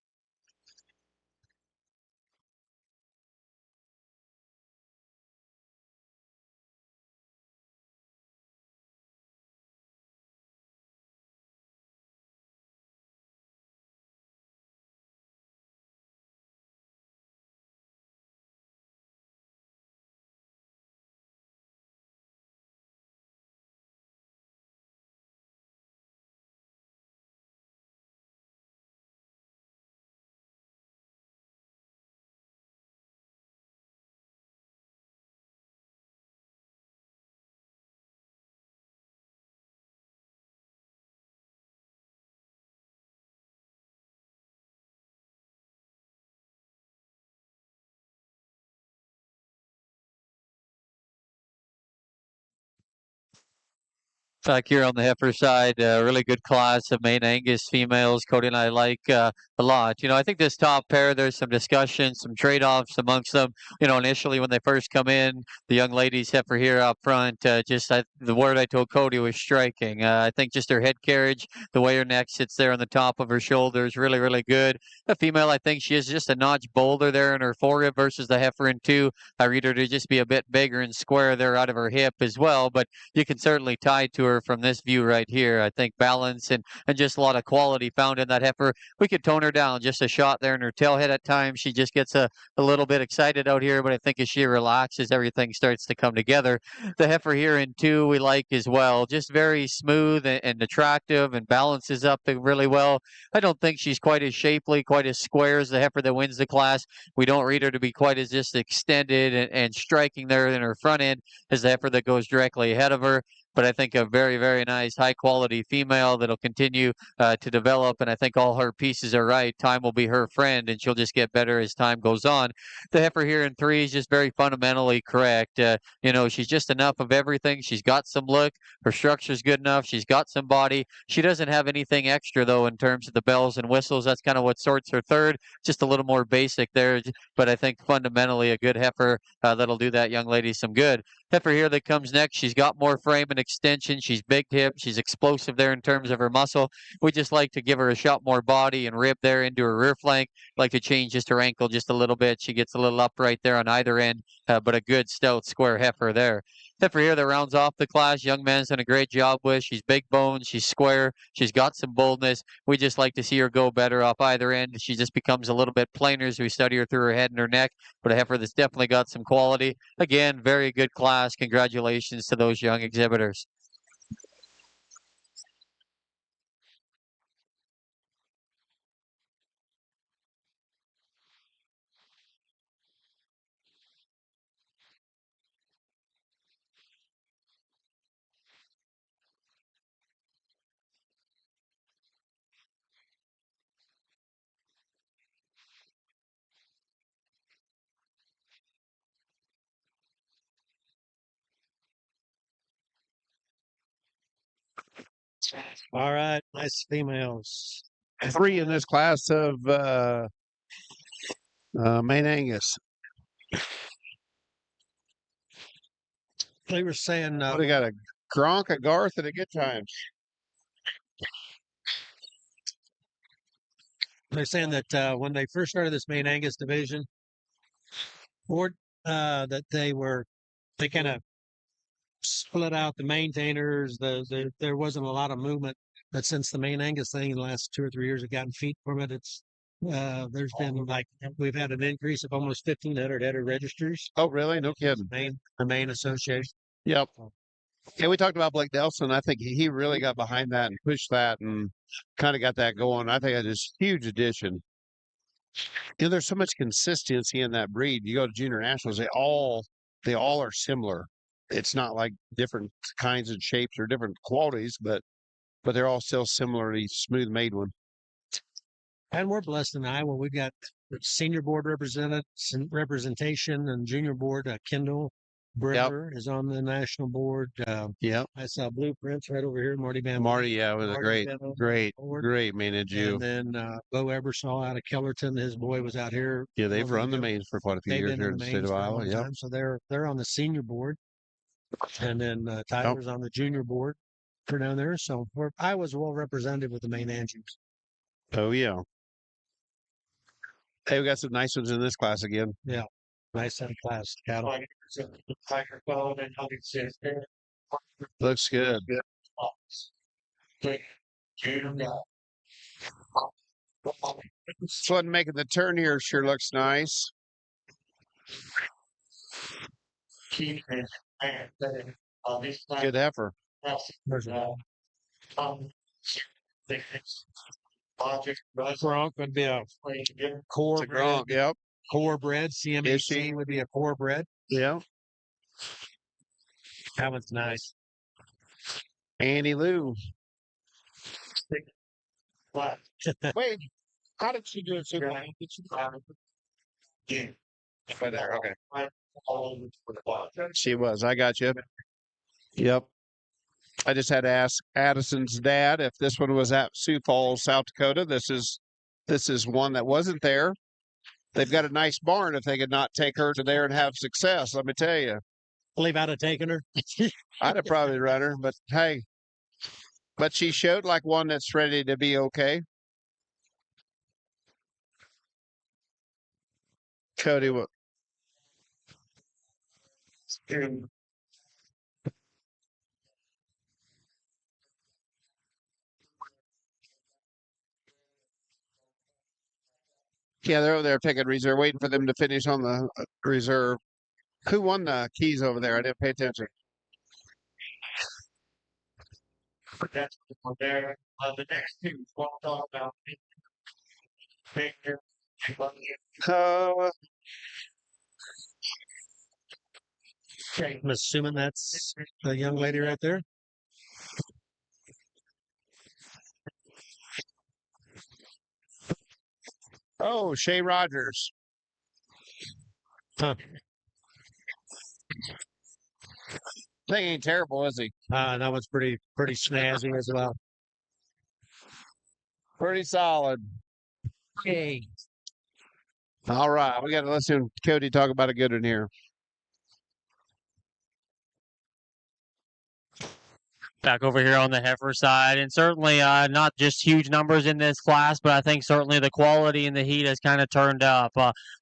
Back here on the heifer side, really good class of main Angus females. Cody and I like a lot. I think this top pair, there's some discussion, some trade-offs amongst them. Initially when they first come in, the young ladies heifer here up front, the word I told Cody was striking. I think just her head carriage, the way her neck sits there on the top of her shoulders, really, really good. The female, I think she is just a notch bolder there in her forehead versus the heifer in 2. I read her to just be a bit bigger and square there out of her hip as well, but you can certainly tie to her from this view right here. I think balance and just a lot of quality found in that heifer. We could tone her down just a shot there in her tail head at times. She just gets a little bit excited out here, but I think as she relaxes, everything starts to come together. The heifer here in 2 we like as well. Just very smooth and attractive and balances up really well. I don't think she's quite as shapely, quite as square as the heifer that wins the class. We don't read her to be quite as just extended and striking there in her front end as the heifer that goes directly ahead of her. But I think a very, very nice, high-quality female that'll continue to develop, and I think all her pieces are right. Time will be her friend, and she'll just get better as time goes on. The heifer here in 3 is just very fundamentally correct. She's just enough of everything. She's got some look. Her structure's good enough. She's got some body. She doesn't have anything extra, though, in terms of the bells and whistles. That's kind of what sorts her 3rd. Just a little more basic there, but I think fundamentally a good heifer that'll do that young lady some good. Heifer here that comes next, she's got more frame and extension. She's big hip. She's explosive there in terms of her muscle. We just like to give her a shot more body and rib there into her rear flank. Like to change just her ankle just a little bit. She gets a little upright there on either end, but a good stout square heifer there. Heifer here that rounds off the class. Young man's done a great job with. She's big boned. She's square. She's got some boldness. We just like to see her go better off either end. She just becomes a little bit plainer as we study her through her head and her neck. But a heifer that's definitely got some quality. Again, very good class. Congratulations to those young exhibitors. All right, nice females. 3 in this class of Maine Angus. They were saying What, they got a Gronk, a Garth, and a Good Times. they're saying that when they first started this Maine Angus division, or that they kind of split out the maintainers. There wasn't a lot of movement, but since the Maine Angus thing in the last 2 or 3 years have gotten feet from it, it's there's been we've had an increase of almost 1,500 header registers. Oh, really? No kidding. The Maine Association. Yep. Yeah, we talked about Blake Nelson. I think he really got behind that and pushed that and kind of got that going. I think that is a huge addition. There's so much consistency in that breed. You go to junior nationals, they all are similar. It's not like different kinds and shapes or different qualities, but they're all still similarly smooth made one. And we're blessed in Iowa. We've got senior board representation and junior board. Kendall Brewer is on the national board. Yeah, I saw Blueprints right over here. Marty Van. Marty, yeah, was a great managed you. And then Bo Ebersol out of Kellerton. His boy was out here. Yeah, they've run the mains for quite a few years here in the state of Iowa. Yeah, so they're on the senior board, and then Tyler's on the junior board for down there. So Iowa's well represented with the Maine Angus. Oh yeah. Hey, we got some nice ones in this class again. Yeah, nice set of class cattle. Looks good. This one making the turn here sure looks nice. Good heifer. Gronk would be a core Gronk, yep. Core bred. CMHC would be a core bred. Yeah. That one's nice. Andy Lou. Wait, how did she do it so well? Right there, okay. She was. I got you. Yep. I just had to ask Addison's dad if this one was at Sioux Falls, South Dakota. This is one that wasn't there. They've got a nice barn if they could not take her to there and have success, let me tell you. Believe I'd have taken her. I'd have probably run her, but hey. But she showed like one that's ready to be okay. Cody, what? Yeah, they're over there taking reserve, waiting for them to finish on the reserve. Who won the keys over there? I didn't pay attention. That's there. The next two we'll talk about. I'm assuming that's the young lady right there. Oh, Shay Rogers. Huh. Thing ain't terrible, is he? That one's pretty snazzy as well. Pretty solid. Okay. All right, we got to listen to Cody talk about a good one here. back over here on the heifer side, and certainly not just huge numbers in this class, but I think certainly the quality and the heat has kind of turned up.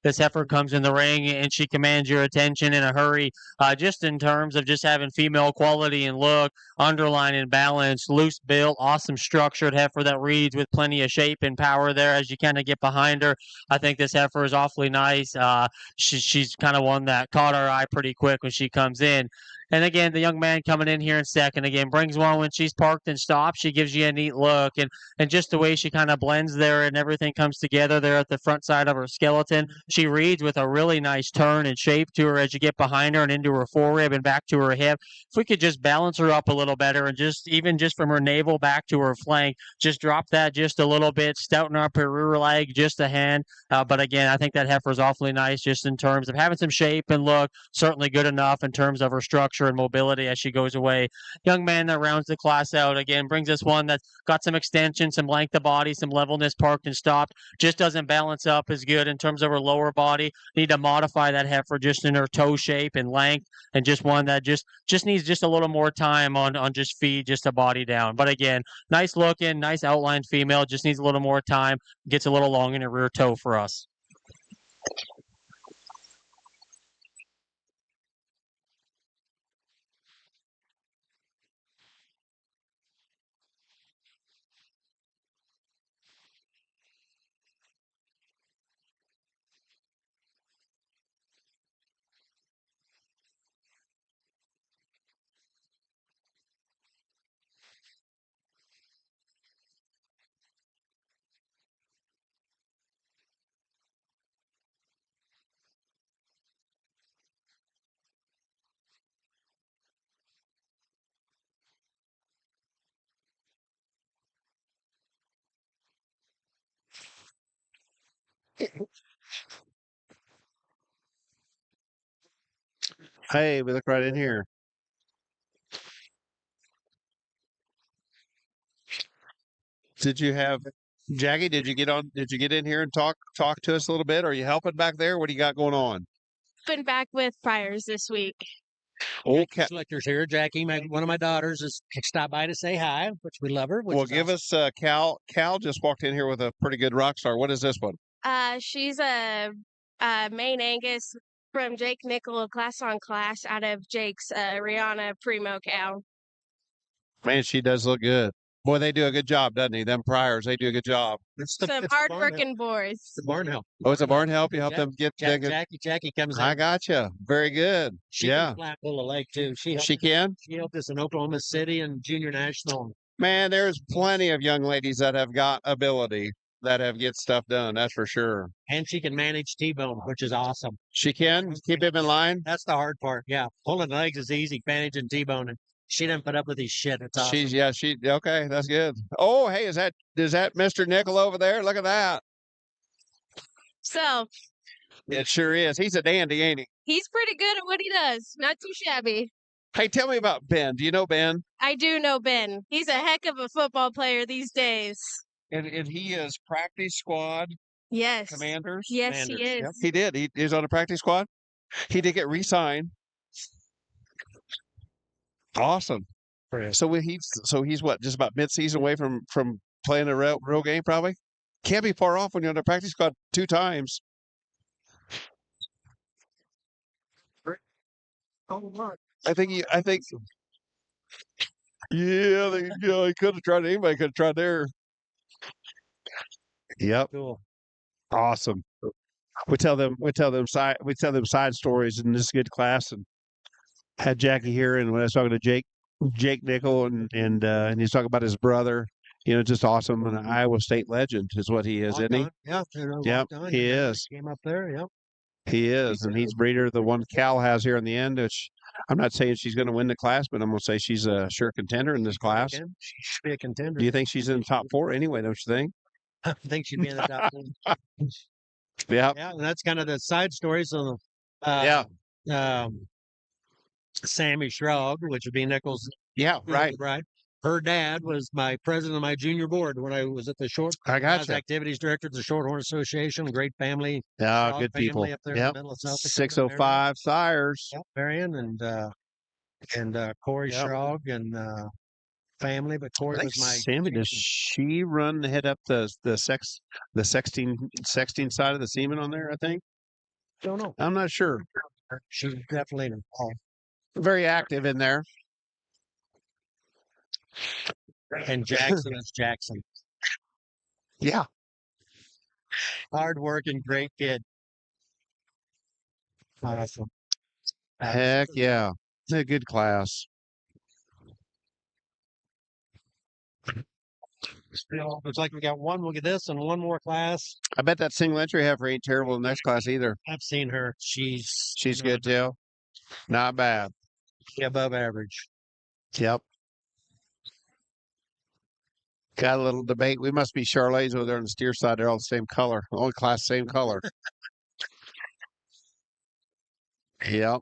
This heifer comes in the ring and she commands your attention in a hurry, just in terms of just having female quality and look, underline and balance, loose built, awesome structured heifer that reads with plenty of shape and power there as you kind of get behind her. I think this heifer is awfully nice. She's kind of one that caught our eye pretty quick when she comes in. And again, the young man coming in here in second again brings one when she's parked and stopped. She gives you a neat look, and just the way she kind of blends there and everything comes together there at the front side of her skeleton. She reads with a really nice turn and shape to her as you get behind her and into her forerib and back to her hip. If we could just balance her up a little better and just even just from her navel back to her flank, just drop that just a little bit, stouten up her rear leg just a hand. But again, I think that heifer is awfully nice just in terms of having some shape and look. Certainly good enough in terms of her structure and mobility as she goes away. Young man that rounds the class out again brings us one that's got some extension, some length of body, some levelness, parked and stopped. Just doesn't balance up as good in terms of her lower body. Need to modify that heifer just in her toe shape and length, and just one that just needs just a little more time on just feed, just a body down. But again, nice looking, nice outlined female. Just needs a little more time. Gets a little long in her rear toe for us. Hey, we look right in here. Did you have Jackie? Did you get on? Did you get in here and talk to us a little bit? Are you helping back there? What do you got going on? Been back with fires this week. Okay. Selectors here. Jackie, one of my daughters, has stopped by to say hi, which we love her. Well, give us Cal. Cal just walked in here with a pretty good rock star. What is this one? She's a main Angus from Jake Nickel, class on class out of Jake's Rihanna Primo cow. Man, she does look good. Boy, they do a good job, doesn't he? Them priors, they do a good job. Some hard-working boys. The barn help. Oh, it's a barn help. You help them get. Jackie comes in. I gotcha. Very good. She Yeah. can flat pull a leg too. She can. She helped us in Oklahoma City and Junior National. Man, there's plenty of young ladies that have got ability that have get stuff done. That's for sure. And she can manage T-bone, which is awesome. She can keep him in line. That's the hard part. Yeah, pulling legs is easy. Managing T-bone, and she doesn't put up with these shit. It's awesome. She okay. That's good. Oh, hey, is that Mr. Nickel over there? Look at that. So It sure is. He's a dandy, ain't he? he's pretty good at what he does. Not too shabby. Hey, tell me about Ben. Do you know Ben? I do know Ben. He's a heck of a football player these days. And he is practice squad Yes. commanders. Yes, he is. Yep, he did. He's on a practice squad. He did get re-signed. Awesome. So he's what? Just about mid-season away from playing a real game, probably. Can't be far off when you're on the practice squad 2 times. I think. Yeah, he could have tried. Anybody could have tried there. Yep. Cool. Awesome. We tell them side stories in this good class, and had Jackie here, and when I was talking to Jake Nickel, and he's talking about his brother, just awesome. An Iowa State legend is what he is, isn't he? Yeah. Yep, he is. Came up there. Yep. He is, and he's breeder the one Cal has here in the end, which I'm not saying she's going to win the class, but I'm going to say she's a sure contender in this class. She should be a contender. Do you think she's in the top 4 anyway, don't you think? I think she'd be in the top 10. Yeah. Yeah, and that's kind of the side stories of Sammy Shrug, which would be Nichols. Yeah, right. Right. Her dad was my president of my junior board when I was at the I I was gotcha. activities director of the Shorthorn Association. Great family. Yeah, Frog good family people. up there in the Yep. middle of South Dakota. 605 Sires. Marion and Corey Yep. Shrug and family, but I Corey think was my. Sammy, does she run head up the sexting side of the semen on there? I think. Don't know. I'm not sure. She's definitely involved. Very active in there. And Jackson is Jackson. Yeah. Hard working, great kid. Awesome. Heck yeah. It's a good class. Still, looks like we got one. Look at this and one more class. I bet that single entry heifer ain't terrible in the next class either. I've seen her. She's Good too. Not bad. above average. Yep. Got a little debate. We must be Charolais over there on the steer side. They're all the same color. Only class, same color. Yep.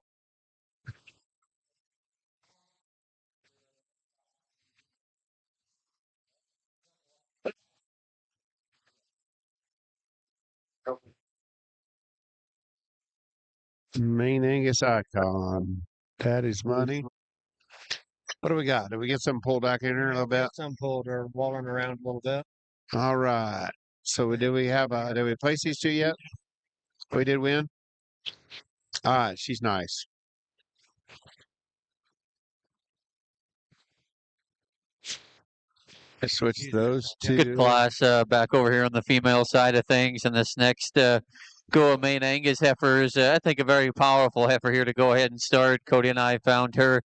Main Angus icon. Daddy's money. What do we got? Did we get something pulled back in here a little bit? Some pulled her walling around a little bit. All right. So did we place these two yet? We did win? All right, she's nice. I switch those two. Good class back over here on the female side of things. And this next go of main Angus heifers, I think a very powerful heifer here to go ahead and start. Cody and I found her,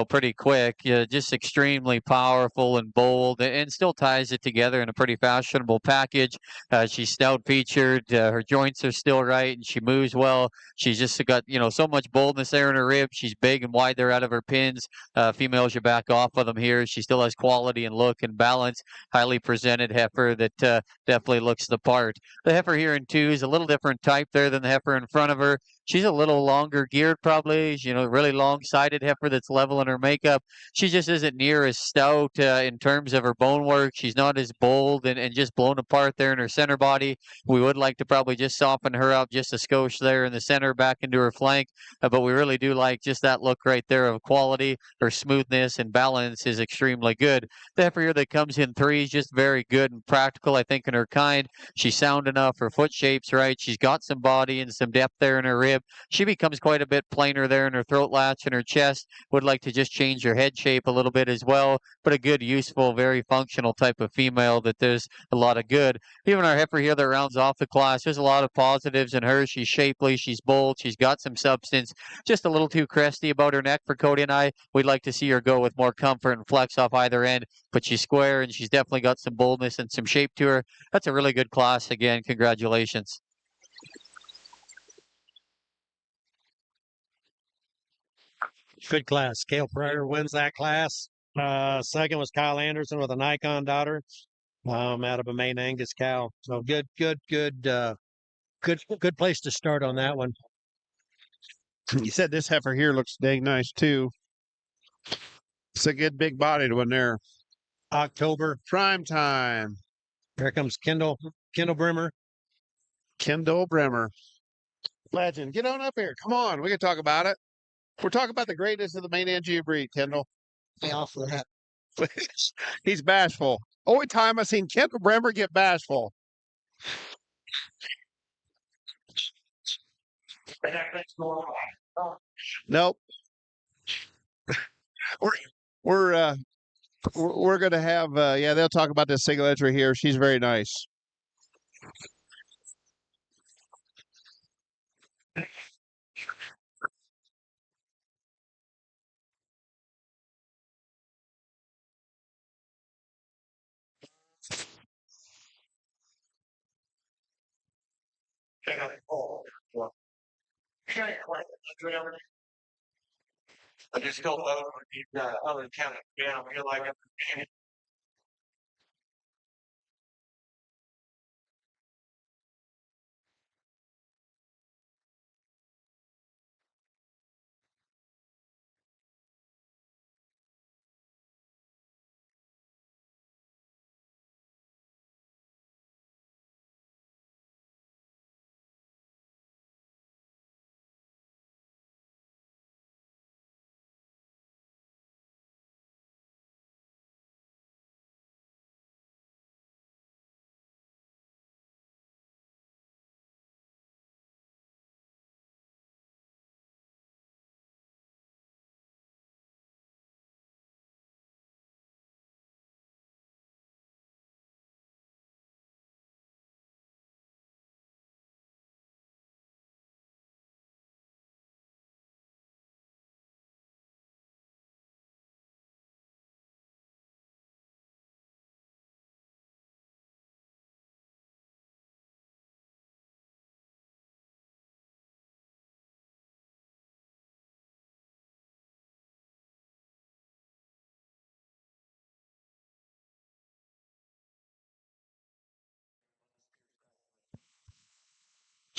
pretty quick. Just extremely powerful and bold, and still ties it together in a pretty fashionable package. She's stout featured. Her joints are still right, and she moves well. She's just got so much boldness there in her ribs. She's big and wide there out of her pins. Females, you back off of them here. She still has quality and look and balance. Highly presented heifer that definitely looks the part. The heifer here in 2 is a little different type there than the heifer in front of her. She's a little longer geared, probably. Really long-sided heifer that's level in her makeup. She just isn't near as stout in terms of her bone work. She's not as bold and just blown apart there in her center body. We would like to probably just soften her up just a skosh there in the center, back into her flank. But we really do like just that look right there of quality. Her smoothness and balance is extremely good. The heifer here that comes in 3 is just very good and practical, I think, in her kind. She's sound enough. Her foot shape's right. She's got some body and some depth there in her rib. She becomes quite a bit plainer there in her throat latch and her chest. Would like to just change her head shape a little bit as well. But a good, useful, very functional type of female that there's a lot of good. Even our heifer here that rounds off the class, there's a lot of positives in her. She's shapely. She's bold. She's got some substance. Just a little too cresty about her neck for Cody and I. We'd like to see her go with more comfort and flex off either end. But she's square and she's definitely got some boldness and some shape to her. That's a really good class. Again, congratulations. Good class. Cale Pryor wins that class. Second was Kyle Anderson with an Icon daughter, out of a main Angus cow. So good place to start on that one. You said this heifer here looks dang nice too. It's a good big bodied one there. October. Prime time. Here comes Kendall Bremer. Kendall Bremer. Legend. Get on up here. Come on. We can talk about it. We're talking about the greatness of the main Angus breed, Kendall. Yeah, for that. He's bashful. Only time I've seen Kendall Bremer get bashful. Nope. We're gonna have they'll talk about this single entry here. She's very nice. I just don't know if you've got other kind of down here like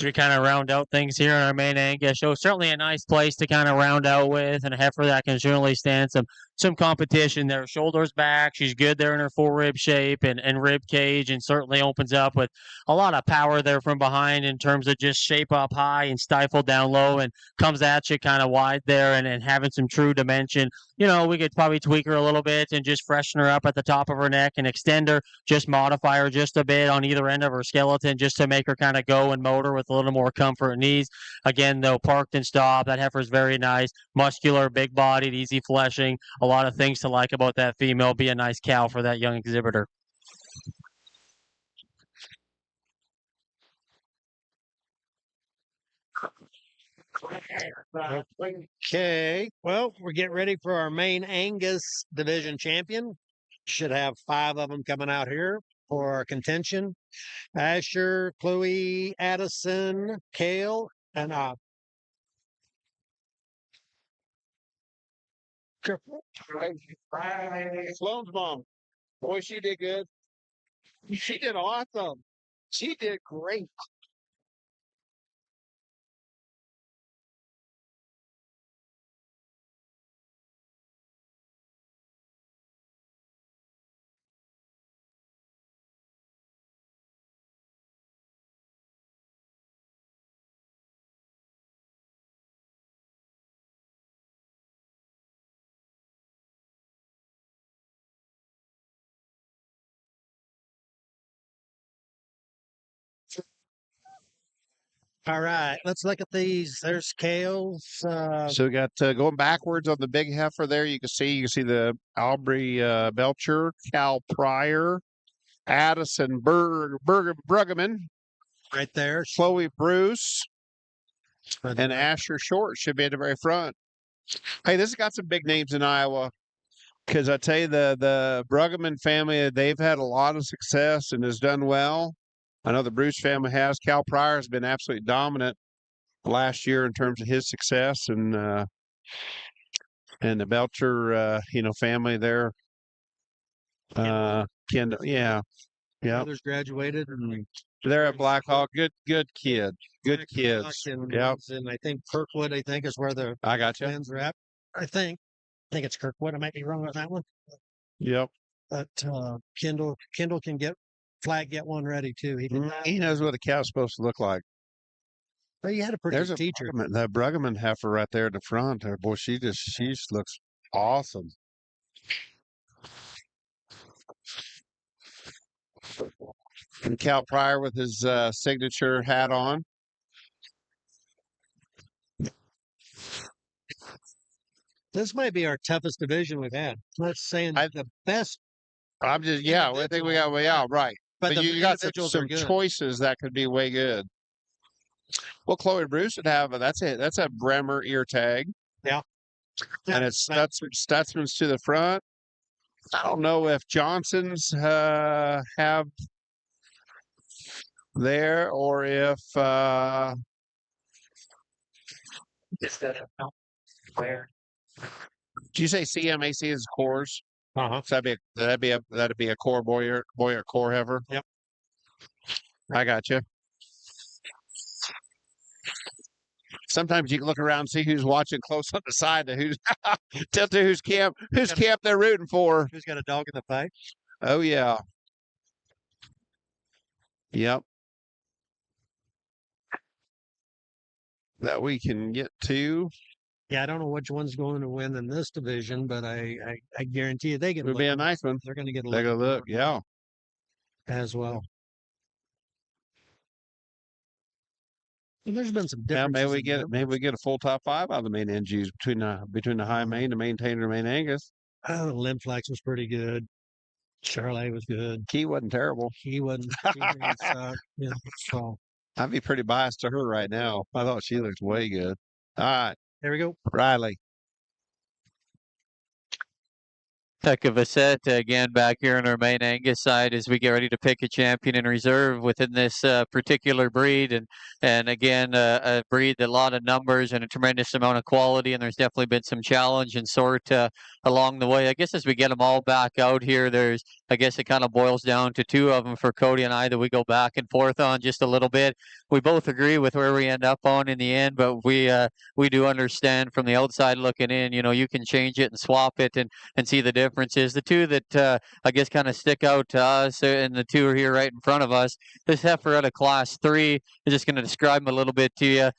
we kind of round out things here in our main Angus show. Certainly a nice place to kind of round out with, and a heifer that can certainly stand some competition there. Shoulders back, she's good there in her full rib shape and rib cage, and certainly opens up with a lot of power there from behind in terms of just shape up high and stifle down low, and comes at you kind of wide there and having some true dimension. You know, we could probably tweak her a little bit and just freshen her up at the top of her neck and extend her, just modify her just a bit on either end of her skeleton just to make her kind of go and motor with a little more comfort and ease. Again, though, parked and stopped. That heifer's very nice, muscular, big bodied, easy fleshing. A lot of things to like about that female. Be a nice cow for that young exhibitor. Okay, well, we're getting ready for our main Angus division champion. Should have 5 of them coming out here for our contention. Asher, Chloe, Addison, Kale, and Sloan's mom. Boy, she did good. She did awesome. She did great. All right, let's look at these. There's Kale's. So we got going backwards on the big heifer there. You can see the Aubrey Belcher, Cal Pryor, Addison Bruggeman, right there. Chloe Bruce, and Asher Short should be at the very front. Hey, this has got some big names in Iowa. Because I tell you, the Bruggeman family, they've had a lot of success and has done well. I know the Bruce family has. Cal Pryor has been absolutely dominant last year in terms of his success, and the Belcher, family there. Kendall, yeah. Others graduated, and They're at Blackhawk. Good kid. Good kids. And, Yep. and I think Kirkwood, is where the I got you. twins are at. I think it's Kirkwood. I might be wrong on that one. Yep. But Kendall can get one ready too. He knows what a cow's supposed to look like. Well, you had a pretty There's good teacher. That Bruggeman heifer right there at the front. There, boy, she just looks awesome. And Cal Pryor with his signature hat on. This might be our toughest division we've had. Let's say the best. I think we got right. But you got some choices that could be way good. Well, Chloe Bruce would have that's a Bremer ear tag. Yeah. And it's Stutzman's to the front. I don't know if Johnson's have there or if Where? do you say CMAC is cores? Uh-huh. So that'd be a core Boyer core heifer. Yep. I got you. Sometimes you can look around and see who's watching close on the side to whose camp they're rooting for. Who's got a dog in the fight? Oh yeah. Yep. That we can get to. Yeah, I don't know which one's going to win in this division, but I guarantee you they get. It'll be a nice one. They're going to get. They're going to look, yeah, as well. And there's been some yeah, differences. maybe we get a full top 5 out of the main NGs between the high main, the maintainer, and main Angus. Limflex was pretty good. Charolais was good. Key wasn't terrible. He wasn't. So I'd be pretty biased to her right now. I thought she looked way good. All right. There we go. Riley. Heck of a set again back here on our main Angus side as we get ready to pick a champion in reserve within this particular breed, and again a breed that a lot of numbers and a tremendous amount of quality, and there's definitely been some challenge and sort along the way. I guess as we get them all back out here, there's I guess it kind of boils down to two of them for Cody and I that we go back and forth on just a little bit. We both agree with where we end up on in the end, but we do understand from the outside looking in, you can change it and swap it and see the differences. The two that I guess kind of stick out to us, and the two are here right in front of us. This heifer out of class 3 is just going to describe them a little bit to you.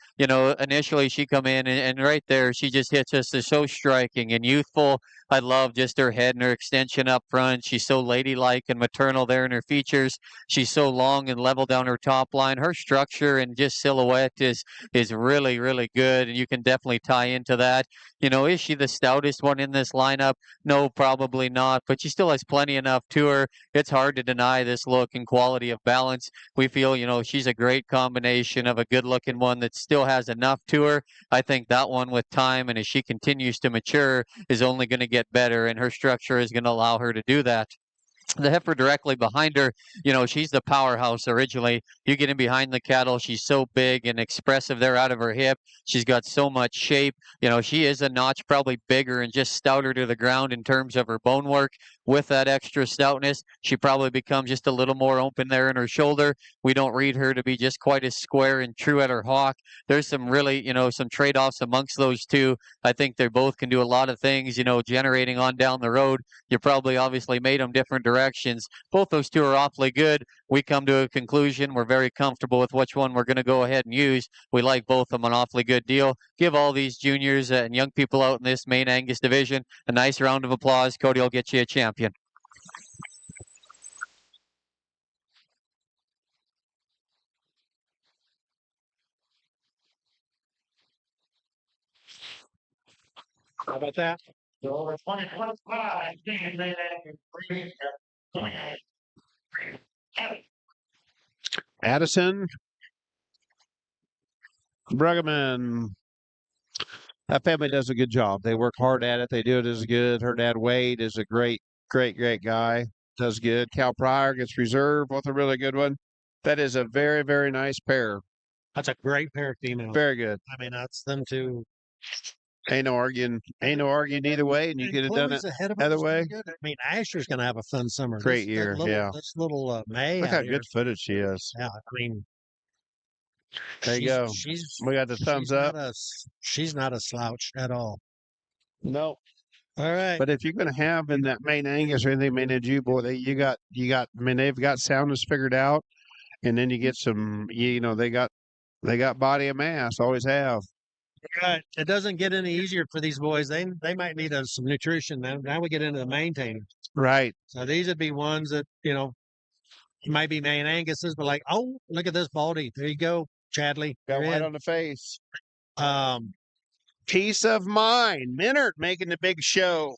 Initially she come in and right there, she just hits us. They're so striking and youthful. I love just her head and her extension up front. She's so ladylike and maternal there in her features. She's so long and level down her top line. Her structure and just silhouette is really, really good, and you can definitely tie into that. Is she the stoutest one in this lineup? No, probably not, but she still has plenty enough to her. It's hard to deny this look and quality of balance. We feel, she's a great combination of a good-looking one that still has enough to her. I think that one with time and as she continues to mature is only going to get better, and her structure is going to allow her to do that. The heifer directly behind her, she's the powerhouse originally. You get in behind the cattle, she's so big and expressive there out of her hip. She's got so much shape. She is a notch probably bigger and just stouter to the ground in terms of her bone work. With that extra stoutness, she probably becomes just a little more open there in her shoulder. We don't read her to be just quite as square and true at her hock. There's some really, some trade-offs amongst those two. I think they both can do a lot of things, generating on down the road. You probably obviously made them different directions. Both those two are awfully good. We come to a conclusion. We're very comfortable with which one we're going to go ahead and use. We like both of them, an awfully good deal. Give all these juniors and young people out in this main Angus division a nice round of applause. Cody will get you a champion. How about that? Over 2025. Addison Bruggeman. That family does a good job. They work hard at it. They do it as good. Her dad, Wade, is a great guy. Does good. Cal Pryor gets reserved. Both a really good one. That is a very, very nice pair. That's a great pair of females. Very good. I mean, that's them two. Ain't no arguing either way, and you could have done it either way. Good. I mean, Asher's going to have a fun summer. Great year, yeah. This little May. Look how out here. good footage she is. Yeah, I mean, there you go. We got the thumbs up. She's not a slouch at all. No. All right. But if you're going to have in that main Angus or anything, main Jew boy, you got. I mean, they've got soundness figured out, and then you get some. They got body and mass. Always have. Right. It doesn't get any easier for these boys. They might need some nutrition. Now we get into the maintaining. Right. So these would be ones that might be main Anguses, but like, oh, look at this baldy. There you go, Chadley. Got You're white in. on the face. Peace of mind. Minard making the big show.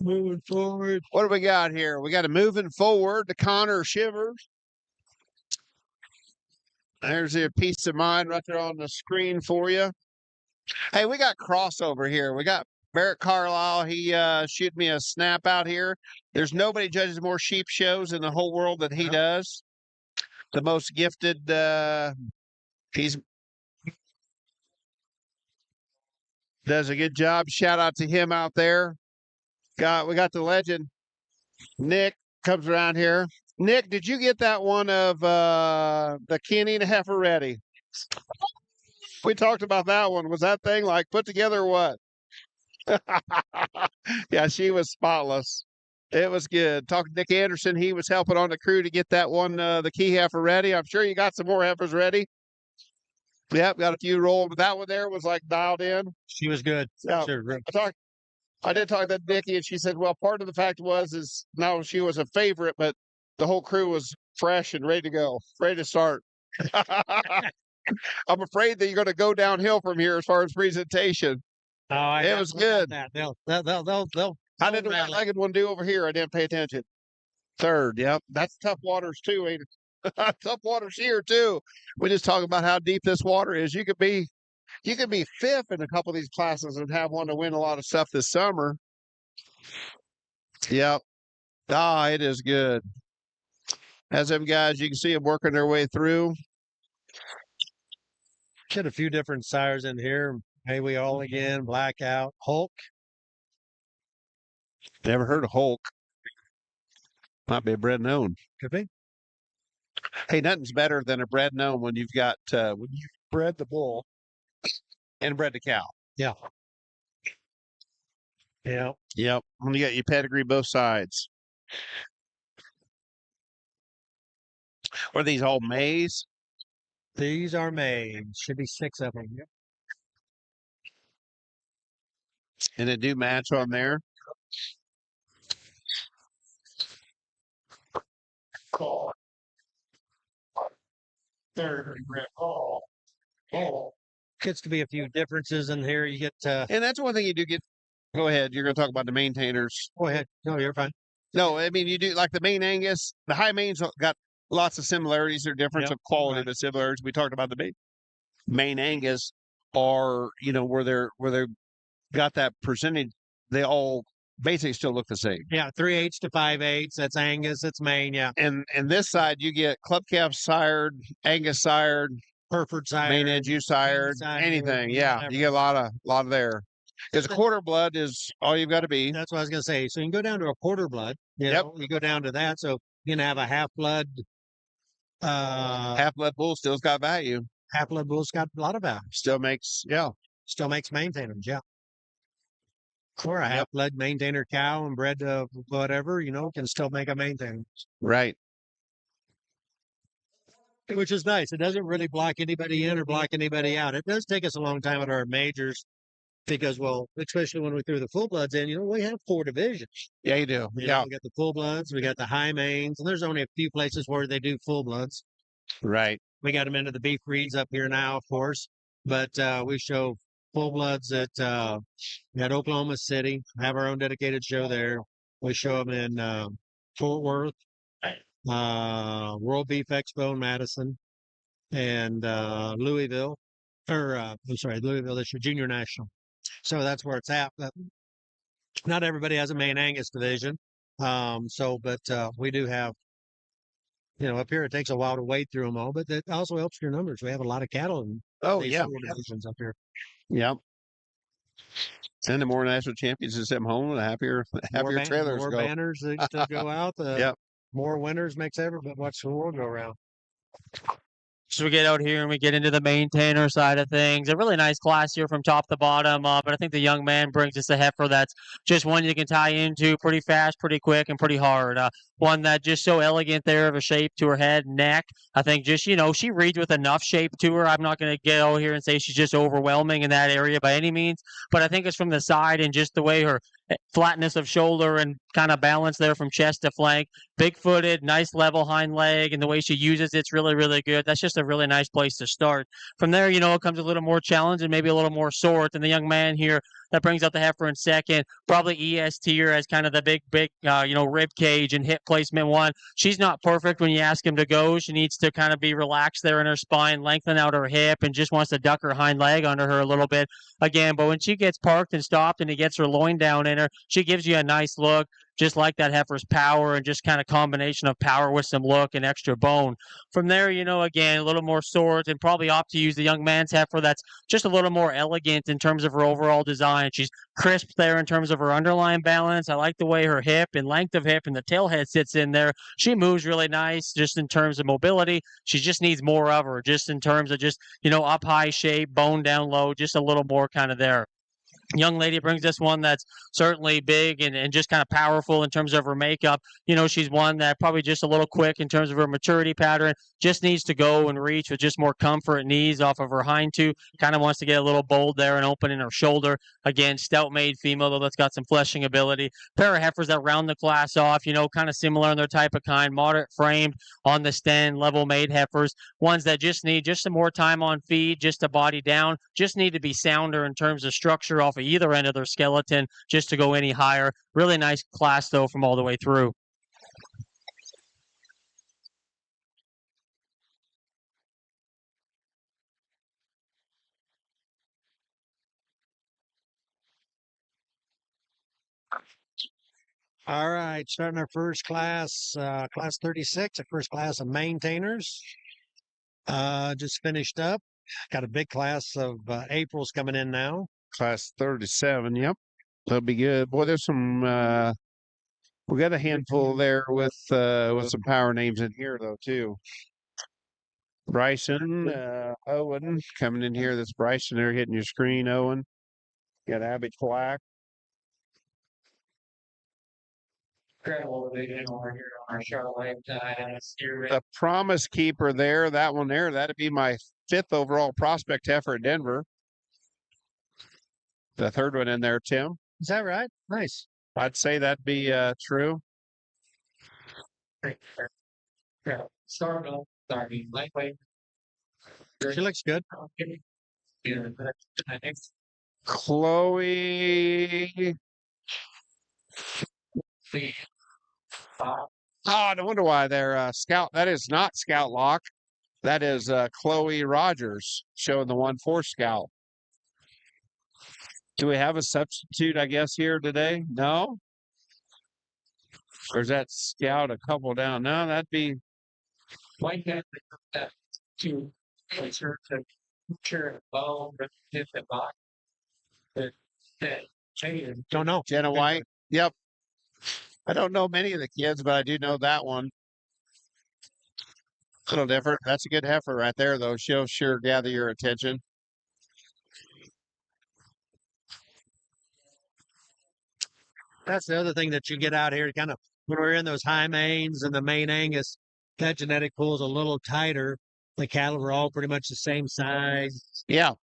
Moving forward. What do we got here? We got a moving forward to Connor Shivers. There's your peace of mind right there on the screen for you. Hey, we got crossover here. We got Barrett Carlisle. He shoot me a snap out here. There's nobody judges more sheep shows in the whole world than he does. The most gifted. He's does a good job. Shout out to him out there. We got the legend. Nick comes around here. Nick, did you get that one of the Chianina heifer ready? We talked about that one. Was that thing like put together or what? Yeah, she was spotless. It was good. Talking to Nick Anderson, he was helping on the crew to get that one, the key heifer ready. I'm sure you got some more heifers ready. Yep, got a few rolled, but that one there was like dialed in. She was good. Yeah, Sure. I did talk to Nikki, and she said, well, part of the fact is no, she was a favorite, but the whole crew was fresh and ready to go, ready to start. I'm afraid that you're going to go downhill from here as far as presentation. Oh, it was good. They'll. How did the white-legged one do over here? I didn't pay attention. Third, yep. That's tough waters too, ain't it? Tough waters here too. We just talk about how deep this water is. You could be fifth in a couple of these classes and have one to win a lot of stuff this summer. Yep. It is good. As them guys, you can see them working their way through. Get a few different sires in here. Hey, we all again, Blackout, Hulk. Never heard of Hulk. Might be a bred known. Could be. Hey, nothing's better than a bred known when you've got when you've bred the bull and bred the cow. Yeah. Yeah. Yep. When you got your pedigree both sides. Are these all maize? These are made. Should be 6 of them. Yep. And they do match on there. Call. Third red call. Oh, Gets to be a few differences in here. You get And that's one thing you do get. Go ahead. You're going to talk about the maintainers. go ahead. No, you're fine. No, I mean, you do like the main Angus. The high mains got lots of similarities or difference Yep, of quality, right. but similarities. We talked about the main Angus are, where they're got that percentage. They all basically still look the same. Yeah, 3/8 to 5/8. That's Angus. That's Maine. Yeah. And this side, you get club calf sired, Angus sired, Hereford side. main edge you sired, sired, anything. Yeah, whatever. you get a lot of there. Because quarter blood is all you've got to be. That's what I was going to say. So you can go down to a quarter blood. Yep. You go down to that. So you can have a half blood. Half blood bull still's got value. Half blood bull's got a lot of value. Still makes, yeah. Still makes maintainers. Yeah. Or a half blood maintainer cow and bred whatever, can still make a maintainer. Right. Which is nice. It doesn't really block anybody in or block anybody out. It does take us a long time at our majors because, well, especially when we threw the full bloods in, we have 4 divisions. Yeah, you do. We Yeah. got the full bloods, we got the high mains, and there's only a few places where they do full bloods. Right. We got them into the beef breeds up here now, of course, but we show full bloods at Oklahoma City. Have our own dedicated show there. We show them in Fort Worth, World Beef Expo in Madison, and Louisville. Louisville this year, Junior National. So that's where it's at. But not everybody has a main Angus division. But we do have, up here, it takes a while to wade through them all, but that also helps your numbers. We have a lot of cattle in these 4 divisions up here. Yep. And the more national champions that send home, the happier trailers more go. banners that go out. Yep. More winners makes watch the world go around. So we get out here and we get into the maintainer side of things. A really nice class here from top to bottom. But I think the young man brings us a heifer that's just one you can tie into pretty fast, pretty quick, and pretty hard. One that just so elegant there of a shape to her head, neck. I think just, she reads with enough shape to her. I'm not going to get out here and say she's just overwhelming in that area by any means. But I think it's from the side and just the way her flatness of shoulder and kind of balance there from chest to flank. Big-footed, nice level hind leg, and the way she uses it's really, really good. That's just a really nice place to start. From there, it comes a little more challenge and maybe a little more sort. And the young man here that brings out the heifer in second, probably EST here as kind of the big, rib cage and hip placement one. She's not perfect when you ask him to go. She needs to kind of be relaxed there in her spine, lengthen out her hip, and just wants to duck her hind leg under her a little bit again. But when she gets parked and stopped and he gets her loin down in her, she gives you a nice look. Just like that heifer's power and just kind of combination of power with some look and extra bone. From there, again, a little more swords and probably opt to use the young man's heifer that's just a little more elegant in terms of her overall design. She's crisp there in terms of her underlying balance. I like the way her hip and length of hip and the tail head sits in there. She moves really nice just in terms of mobility. She just needs more of her just in terms of just, up high shape, bone down low, just a little more kind of there. Young lady brings this one that's certainly big and just kind of powerful in terms of her makeup. She's one that probably just a little quick in terms of her maturity pattern, just needs to go and reach with just more comfort and ease off of her hind two. Kind of wants to get a little bold there and open in her shoulder. Again, stout-made female, though that's got some fleshing ability. Pair of heifers that round the class off, kind of similar in their type of kind, moderate framed on the stand, level-made heifers. Ones that just need just some more time on feed, just to body down, just need to be sounder in terms of structure off of either end of their skeleton just to go any higher. Really nice class, though, from all the way through. All right, starting our first class, class 36, our first class of maintainers. Just finished up. Got a big class of April's coming in now. Class 37. Yep. That'll be good. Boy, there's some we got a handful there with some power names in here though too. Bryson, Owen coming in here. That's Bryson there hitting your screen, Owen. Got Abby Quack. Incredible division over here on our Charolais side, and it's here. The promise keeper there, that one there, that'd be my 5th overall prospect heifer at Denver. The third one in there, Tim. Is that right? Nice. I'd say that'd be true. Starting lightweight. She looks good. Chloe. Oh, no wonder why they're Scout. That is not Scout Lock. That is Chloe Rogers showing the 1-4 Scout. Do we have a substitute, I guess, here today? No? Or is that Scout a couple down? No, that'd be. White got to insert the picture of the box. Don't know. Jenna White. Yep. I don't know many of the kids, but I do know that one. A little different. That's a good heifer right there, though. She'll sure gather your attention. That's the other thing that you get out here. Kind of when we're in those high mains and the main Angus, that genetic pool is a little tighter. The cattle are all pretty much the same size. Yeah.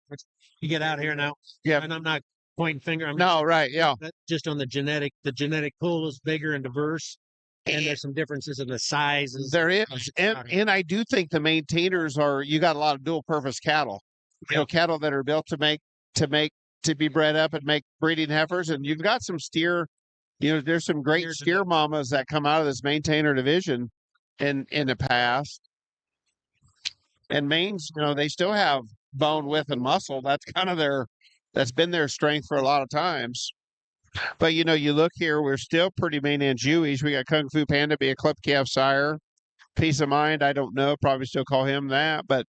You get out here now. Yeah. And I'm not pointing finger. No, right. Yeah. Just on the genetic pool is bigger and diverse. And there's some differences in the sizes. There is. And I do think the maintainers you got a lot of dual purpose cattle. You know, cattle that are built to be bred up and make breeding heifers. And you've got some steer, there's some great steer mamas that come out of this maintainer division in the past. And mains, they still have bone, width, and muscle. That's kind of that's been their strength for a lot of times. But, you look here, we're still pretty main and Jewish. We got Kung Fu Panda be a clip calf sire. Peace of Mind, I don't know. Probably still call him that. But,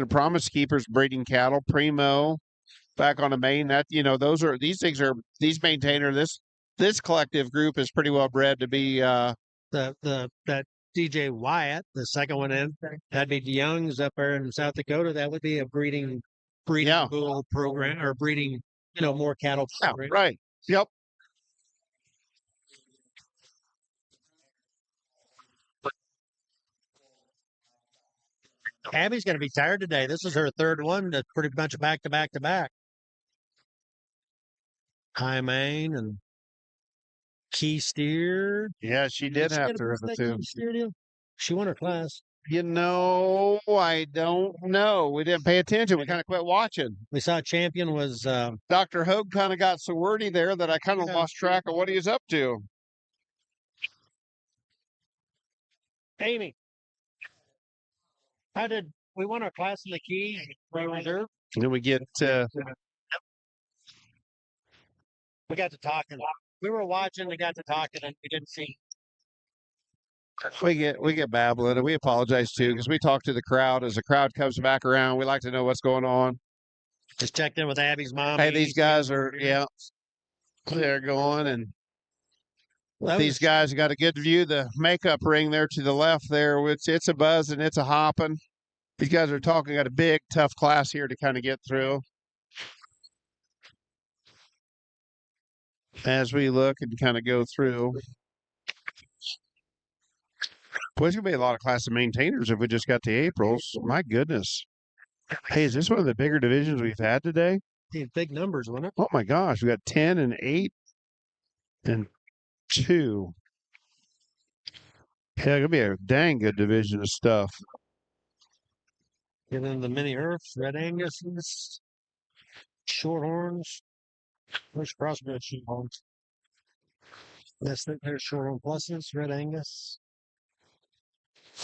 Promise Keepers breeding cattle. Primo back on a main. That, these maintainer, this collective group is pretty well bred to be. That DJ Wyatt, the second one in, that'd be Young's up there in South Dakota. That would be a breeding bull program or breeding, more cattle program. Yeah, right. Yep. Abby's going to be tired today. This is her third one. That's pretty much back to back to back. High main and key steer. Yeah, she did have to rip it too. She won her class. I don't know. We didn't pay attention. We kind of quit watching. We saw champion was Dr. Hogue kind of got so wordy there that I kind of lost track of what he was up to. Amy. How did we won our class in the key reserve? And then we get we got to talking. We were watching, we got to talking, and we didn't see. We get babbling, and we apologize too because we talk to the crowd as the crowd comes back around. We like to know what's going on. Just checked in with Abby's mom. Hey, these guys are they're going, and these guys got a good view. The makeup ring there to the left there, it's a buzz and it's a hopping. These guys are talking. Got a big tough class here to kind of get through. As we look and kind of go through. Boy, it's going to be a lot of class of maintainers if we just got the Aprils. My goodness. Hey, is this one of the bigger divisions we've had today? These big numbers, wasn't it? Oh, my gosh. We got 10 and 8 and 2. Yeah, going to be a dang good division of stuff. And then the mini Herefs, Red Anguses, Shorthorns. Where's Crossbred Shorthorns? There's ShorthornPluses, Red Angus.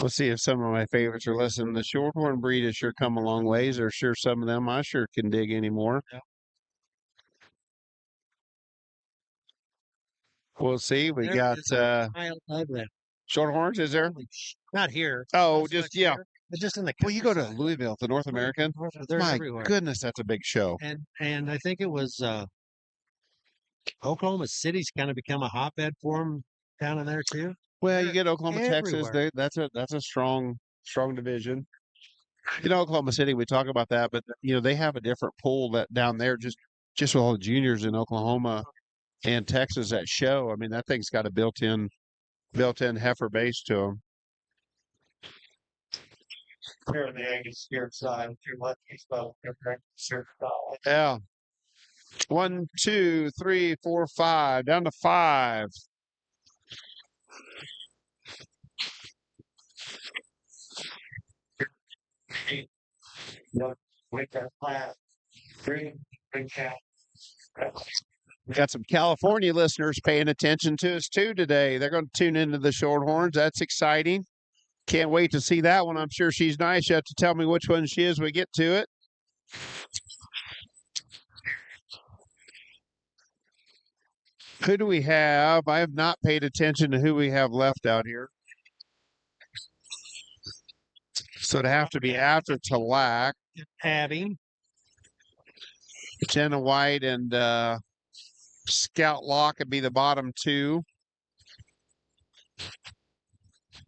Let's see if some of my favorites are listening. The Shorthorn breed has sure come a long ways. There's sure some of them I sure can dig anymore. Yeah. We'll see. We got I love that. Shorthorns, is there? Not here. Oh, Not so just much yeah. here, but just in the Well, you go to countryside. Louisville, the North American. They're My everywhere. goodness, that's a big show. And I think it was Oklahoma City's kind of become a hotbed for them down in there too. Well, you get Oklahoma, Texas. everywhere. That's a strong division. Oklahoma City. We talk about that, but they have a different pool that down there. Just with all the juniors in Oklahoma and Texas that show. I mean, that thing's got a built-in heifer base to them. Here on the Angus here side, if you're lucky, so Yeah. 1, 2, 3, 4, 5. Down to 5. with that class, big cat. We got some California listeners paying attention to us too today. They're going to tune into the Shorthorns. That's exciting. Can't wait to see that one. I'm sure she's nice. You have to tell me which one she is when we get to it. Who do we have? I have not paid attention to who we have left out here. So it'd have to be after Talac. Adding. Jenna White and Scout Lock would be the bottom two.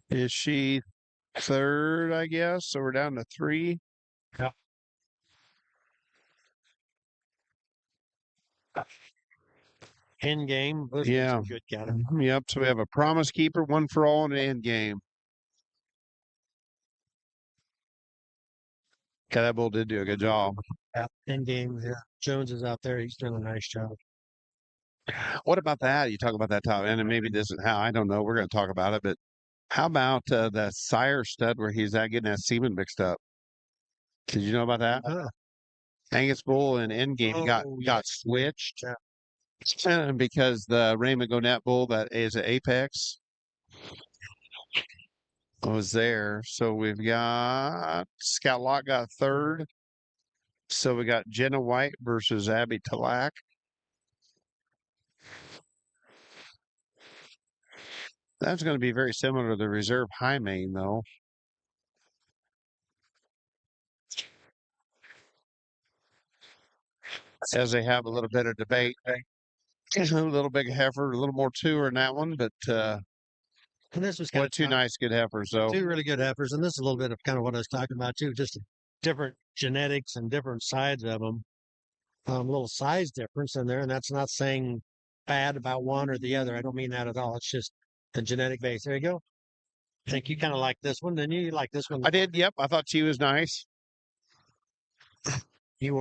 Is she third, I guess? So we're down to 3. Yep. End game. Those are Yeah. some good cattle. Yep. So we have a Promise Keeper, One for All, and an End Game. Okay, that bull did do a good job. Yeah. End game. Yeah. Jones is out there. He's doing a nice job. What about that? You talk about that top end, and maybe this is how, I don't know. We're going to talk about it, but how about the sire stud where he's getting that semen mixed up? Did you know about that? Angus bull and End Game got switched. Because the Raymond Gonette bull that is at Apex was there. So we've got Scout Lock got third. So we got Jenna White versus Abby Talac. That's going to be very similar to the reserve high main, though. As they have a little bit of debate. A little big heifer, a little more tour in that one, but and this was kind of two nice good heifers, though. 2 really good heifers, and this is a little bit of kind of what I was talking about too, just different genetics and different sides of them. Little size difference in there, and that's not saying bad about one or the other. I don't mean that at all. It's just the genetic base. There you go. I think you kind of like this one, didn't you? You like this one? I did. Yep, I thought she was nice.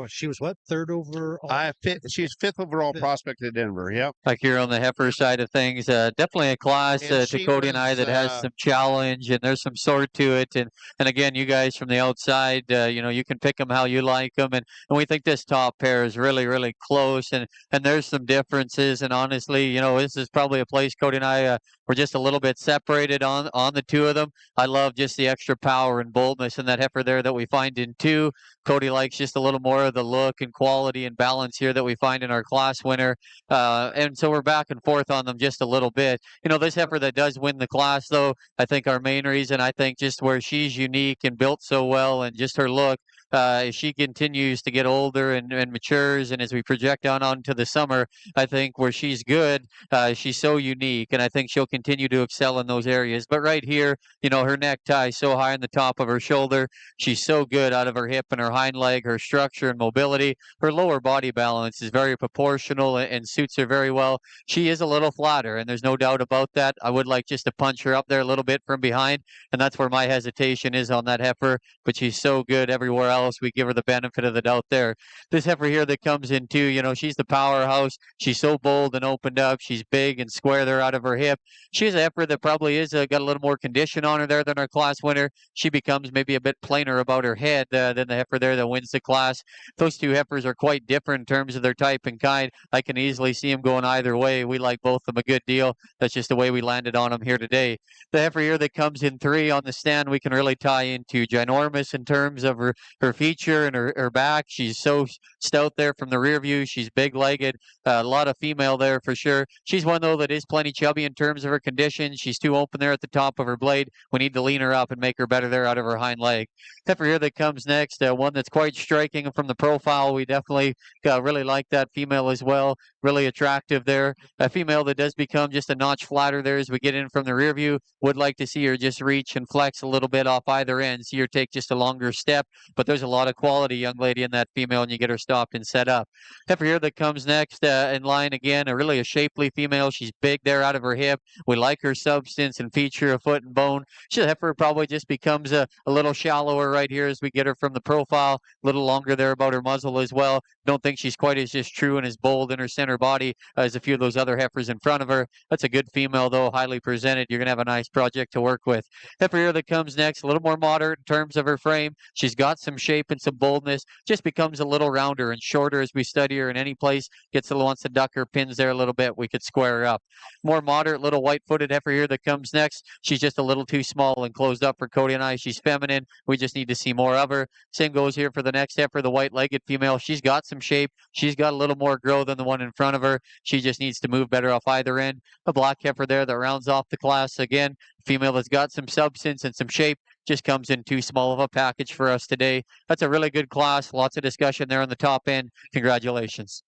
She was what? 3rd overall? She's 5th overall prospect at Denver. Yep. Like here on the heifer side of things, definitely a class And to Cody and I that has some challenge and there's some sort to it. And again, you guys from the outside, you can pick them how you like them. And we think this top pair is really, really close. And there's some differences. And honestly, this is probably a place Cody and I we're just a little bit separated on the 2 of them. I love just the extra power and boldness in that heifer there that we find in 2. Cody likes just a little more of the look and quality and balance here that we find in our class winner. And so we're back and forth on them just a little bit. This heifer that does win the class, though, I think our main reason, I think just where she's unique and built so well and just her look, as she continues to get older and matures, and as we project on onto the summer, I think where she's good, she's so unique, and I think she'll continue to excel in those areas. But right here, her necktie is so high on the top of her shoulder. She's so good out of her hip and her hind leg, her structure and mobility. Her lower body balance is very proportional and suits her very well. She is a little flatter, and there's no doubt about that. I would like just to punch her up there a little bit from behind, and that's where my hesitation is on that heifer, but she's so good everywhere else. We give her the benefit of the doubt there. This heifer here that comes in too, she's the powerhouse. She's so bold and opened up. She's big and square there out of her hip. She's a heifer that probably is got a little more condition on her there than our class winner. She becomes maybe a bit plainer about her head than the heifer there that wins the class. Those 2 heifers are quite different in terms of their type and kind. I can easily see them going either way. We like both of them a good deal. That's just the way we landed on them here today. The heifer here that comes in 3 on the stand, we can really tie into ginormous in terms of her her feature and her back. She's so stout there from the rear view. She's big-legged. A lot of female there for sure. She's one, though, that is plenty chubby in terms of her condition. She's too open there at the top of her blade. We need to lean her up and make her better there out of her hind leg. Heifer here that comes next, one that's quite striking from the profile. We definitely really like that female as well. Really attractive there. A female that does become just a notch flatter there as we get in from the rear view. Would like to see her just reach and flex a little bit off either end. See her take just a longer step, but there's a lot of quality, young lady, in that female, and you get her stopped and set up. Heifer here that comes next in line again, really a shapely female. She's big there out of her hip. We like her substance and feature of foot and bone. Heifer probably just becomes a little shallower right here as we get her from the profile. A little longer there about her muzzle as well. Don't think she's quite as just true and as bold in her center body as a few of those other heifers in front of her. That's a good female, though, highly presented. You're going to have a nice project to work with. Heifer here that comes next, a little more moderate in terms of her frame. She's got some shape and some boldness. Just becomes a little rounder and shorter as we study her in any place. Wants to duck her pins there a little bit. We could square her up. More moderate, little white-footed heifer here that comes next. She's just a little too small and closed up for Cody and I. She's feminine. We just need to see more of her. Same goes here for the next heifer, the white-legged female. She's got some shape. She's got a little more growth than the one in front of her. She just needs to move better off either end. A black heifer there that rounds off the class. Again, female that's got some substance and some shape. Just comes in too small of a package for us today. That's a really good class. Lots of discussion there on the top end. Congratulations.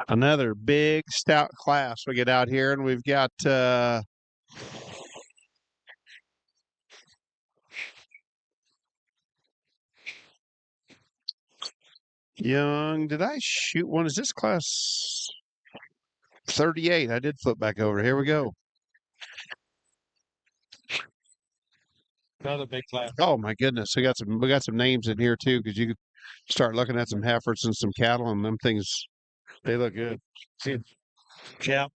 Another big stout class we get out here, and we've got young. Did I shoot one? Is this class 38? I did flip back over. Here we go. Another big class. Oh my goodness, we got some names in here too, because you could start looking at some heifers and some cattle, and them things, they look good. Yeah.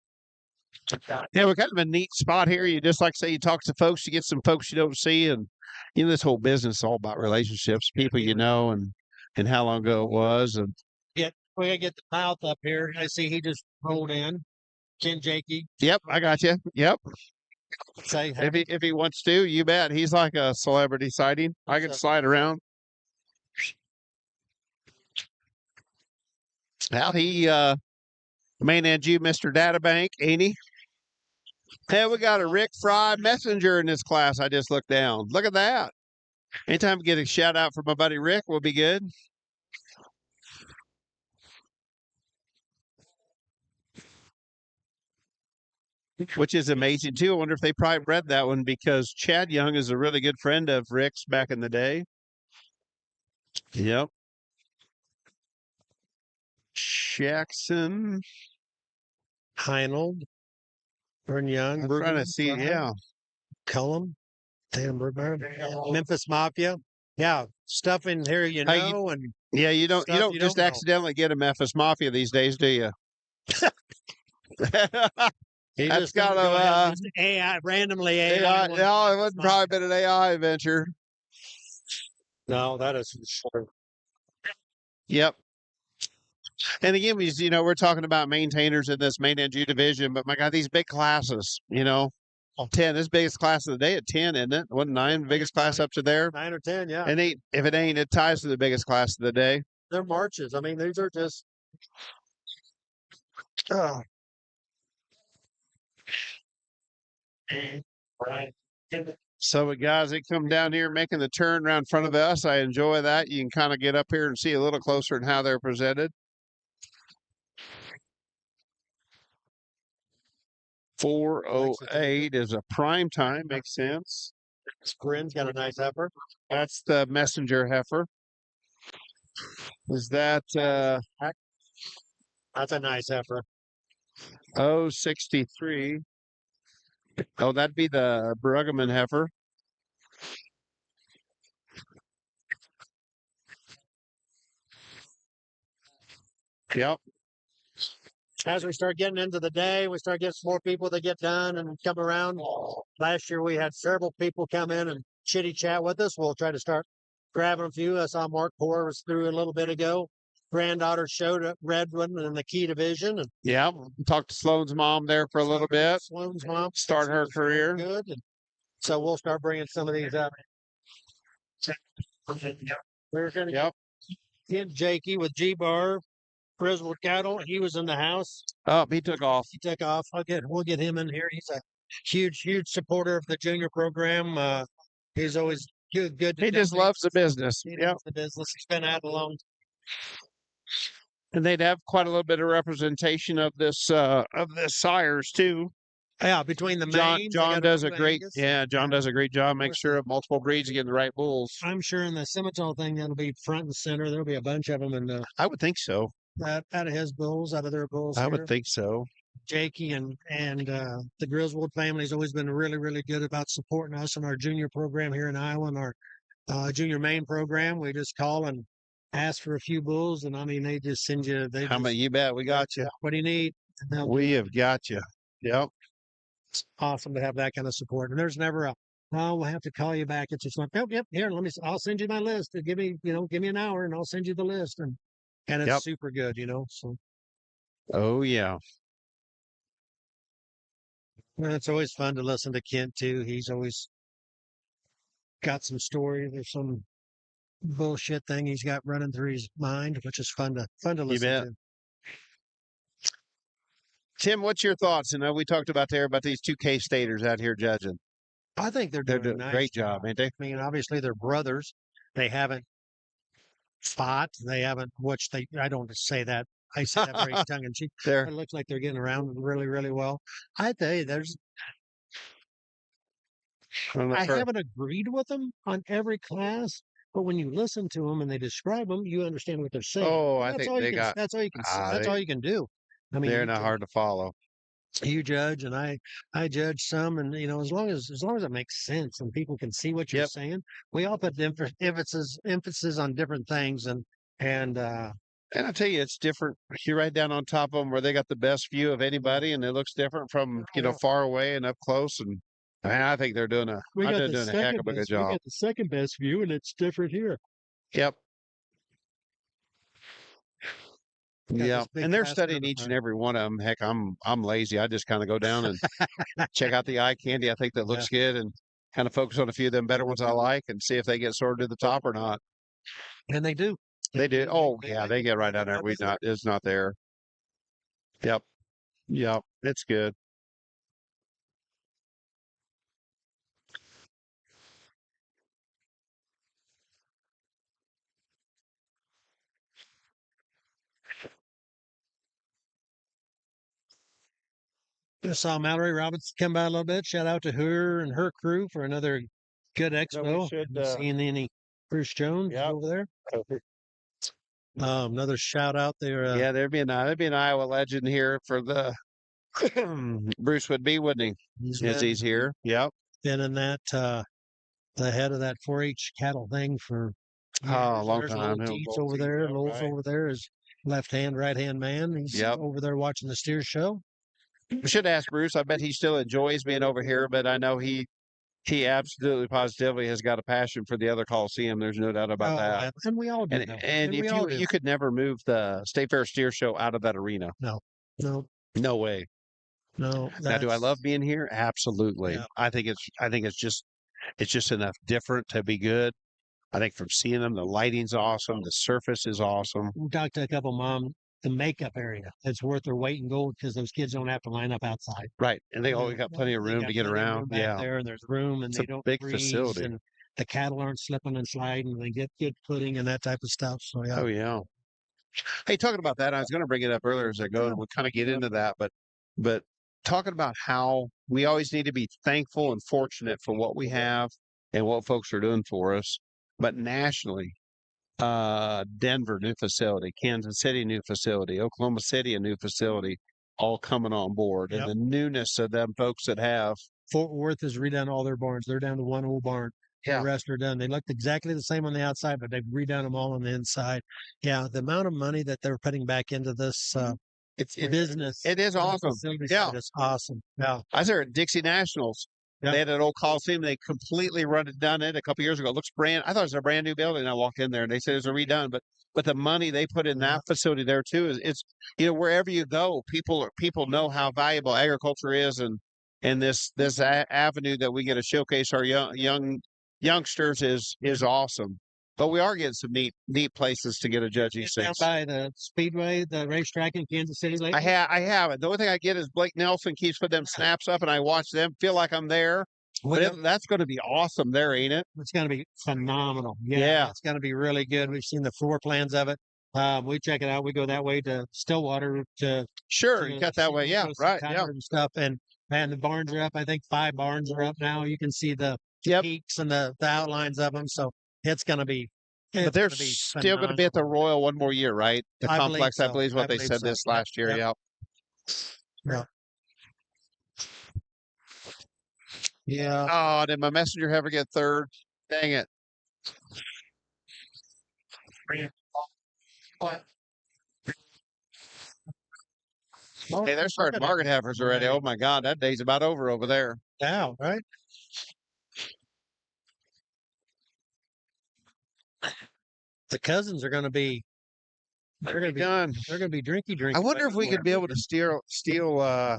Yeah, we're kind of a neat spot here. You just like say you talk to folks, you get some folks you don't see, and this whole business is all about relationships, people you know, and how long ago it was, and We gotta get the mouth up here. I see he just rolled in. Ken Jakey. yep, I got you. Yep, Say if he wants to, you bet. He's like a celebrity sighting. I can slide around. Well, he managed you, Mr. Databank, ain't he? Hey, we got a Rick Fry messenger in this class. I just looked down. Look at that. Anytime we get a shout out from my buddy Rick, will be good. Which is amazing too. I wonder if they probably bred that one because Chad Young is a really good friend of Rick's back in the day. Yep. Jackson. Heinold. Vern Young. I'm trying to see. Yeah. Cullum. Memphis Mafia. Yeah. Stuff in here you Hey, know and Yeah, you don't stuff you just don't know. accidentally get a Memphis Mafia these days, do you? He That's just gonna got go ahead a and just AI randomly AI. AI. one. No, it wasn't probably been an AI venture. No, that is for sure. Yep. And again, we're talking about maintainers in this main NG division, but my God, these big classes, 10. This biggest class of the day at 10, isn't it? Wasn't 9 biggest class up to there? 9 or 10, yeah. And if it ain't, it ties to the biggest class of the day. They're marches. I mean, these are just. Right. So, guys, they come down here making the turn around in front of us. I enjoy that. You can kind of get up here and see a little closer in how they're presented. 4:08 is a prime time. Makes sense. Sprin's got a nice heifer. That's the messenger heifer. Is that That's a nice heifer. 063? Oh, that'd be the Bruggeman heifer. Yep. As we start getting into the day, we start getting some more people that get done and come around. Last year, we had several people come in and chitty chat with us. We'll try to start grabbing a few. I saw Mark Poor was through a little bit ago. Granddaughter showed up Redwood in the key division. And Yeah. Talked to Sloan's mom there for a little bit. Sloan's mom Start her career. Good. And so we'll start bringing some of these up. We're going to get Jakey with G-Bar. Griswold Cattle. He was in the house. Oh, he took off. He took off. We'll get him in here. He's a huge supporter of the junior program. He's always good. He just loves the business. He Yeah. loves the business. He's been out along. And they'd have quite a little bit of representation of this sires too. Yeah, between the John mains, does a great John does a great job. Make sure of multiple breeds to get the right bulls. I'm sure in the Simmental thing that'll be front and center. There'll be a bunch of them, and I would think so. out of his bulls, out of their bulls. I would think so. Jakey and the Griswold family's always been really, really good about supporting us in our junior program here in Iowa and our junior main program. We just call and ask for a few bulls, and I mean they just send you. How many? You bet. We got you. What do you need? We have got you. Yep. It's awesome to have that kind of support. And there's never a, oh, we'll have to call you back. It's just like, yep, here, I'll send you my list. Give me an hour and I'll send you the list. And it's super good, so. Oh, yeah. And it's always fun to listen to Kent too. He's always got some story. There's some bullshit thing he's got running through his mind, which is fun to listen to. Tim, what's your thoughts? We talked about these two K-Staters out here judging. I think they're doing a nice great job, ain't they? I mean, obviously they're brothers. They haven't fought. They haven't, I don't say that. I say that very tongue in cheek. It looks like they're getting around really, really well. I tell you, I haven't agreed with them on every class, but when you listen to them and they describe them, you understand what they're saying. Oh, I think that's all you can do. I mean, they're not hard to follow. You judge and I judge some, and as long as it makes sense and people can see what you're saying, we all put emphasis on different things, and I tell you, it's different. You're right down on top of them where they got the best view of anybody, and it looks different from far away and up close. And I think they're doing a heck of a good job. We got the second best view, and it's different here. Yep. Yeah, and they're studying each and every one of them. Heck, I'm lazy. I just kind of go down and check out the eye candy. I think that looks good, and kind of focus on a few of them better ones I like, and see if they get sorted to the top or not. And they do. They do. Oh yeah, they get right down there. It's not there. Yep. It's good. Just saw Mallory Roberts come by a little bit. Shout out to her and her crew for another good expo. Seeing any Bruce Jones over there. Another shout out there. Yeah, there'd be an Iowa legend here for the Bruce would be, wouldn't he? He's here. Yep. Been in that the head of that 4-H cattle thing for a long time. Dietz over there. Lowell's over there is left hand, right hand man. He's over there watching the steer show. We should ask Bruce. I bet he still enjoys being over here, but I know he absolutely positively has got a passion for the other Coliseum. There's no doubt about that. And we all do. And if you could never move the State Fair Steer Show out of that arena. No way. No, Now, do I that's- love being here? Absolutely. Yeah. I think it's just enough different to be good. I think from seeing them, the lighting's awesome, the surface is awesome. We talked to a couple mom, the makeup area. It's worth their weight in gold because those kids don't have to line up outside. Right. And they always got plenty of They room got to get plenty of around. room back Yeah. there, and there's room, and It's they a don't big freeze, facility. and the cattle aren't slipping and sliding. They get good footing and that type of stuff. So yeah. Oh yeah. Hey, talking about that, I was going to bring it up earlier as I go, and we'll kind of get into that, but talking about how we always need to be thankful and fortunate for what we have and what folks are doing for us. But nationally, Denver, new facility, Kansas City, new facility, Oklahoma City, a new facility, all coming on board. Yep. And the newness of them folks that have. Fort Worth has redone all their barns. They're down to one old barn. Yeah. The rest are done. They looked exactly the same on the outside, but they've redone them all on the inside. Yeah, the amount of money that they're putting back into this It's business. It is on the awesome. facility Yeah. side is awesome. Yeah. I was there at Dixie Nationals. Yeah. They had an old Coliseum. They completely done it a couple years ago. It looks I thought it was a brand new building. I walked in there and they said it was a redone, but the money they put in that facility there too it's wherever you go, people know how valuable agriculture is, and this avenue that we get to showcase our youngsters is awesome. But we are getting some neat places to get to judge these Down things. by the Speedway, the racetrack in Kansas City lately. I have it. The only thing I get is Blake Nelson keeps putting them snaps up, and I watch them, feel like I'm there. But that's going to be awesome there, ain't it? It's going to be phenomenal. Yeah. It's going to be really good. We've seen the floor plans of it. We check it out. We go that way to Stillwater to Sure, you cut that way. Yeah, right. Yeah. and stuff. And the barns are up. I think 5 barns are up now. You can see the Yep. peaks and the outlines of them. So it's going to be. But they're still going to be at the Royal one more year, right? The I believe complex, I so. believe, is what I they believe said so. this Yep, last year. yep. Yeah. Yeah. Oh, did my messenger ever get third? Dang it. Hey, they're starting market heifers already. Oh my God, that day's about over there. Now, right? The cousins are going to be. They're going to be Done. They're going to be drinky. I wonder if we could be able to steal.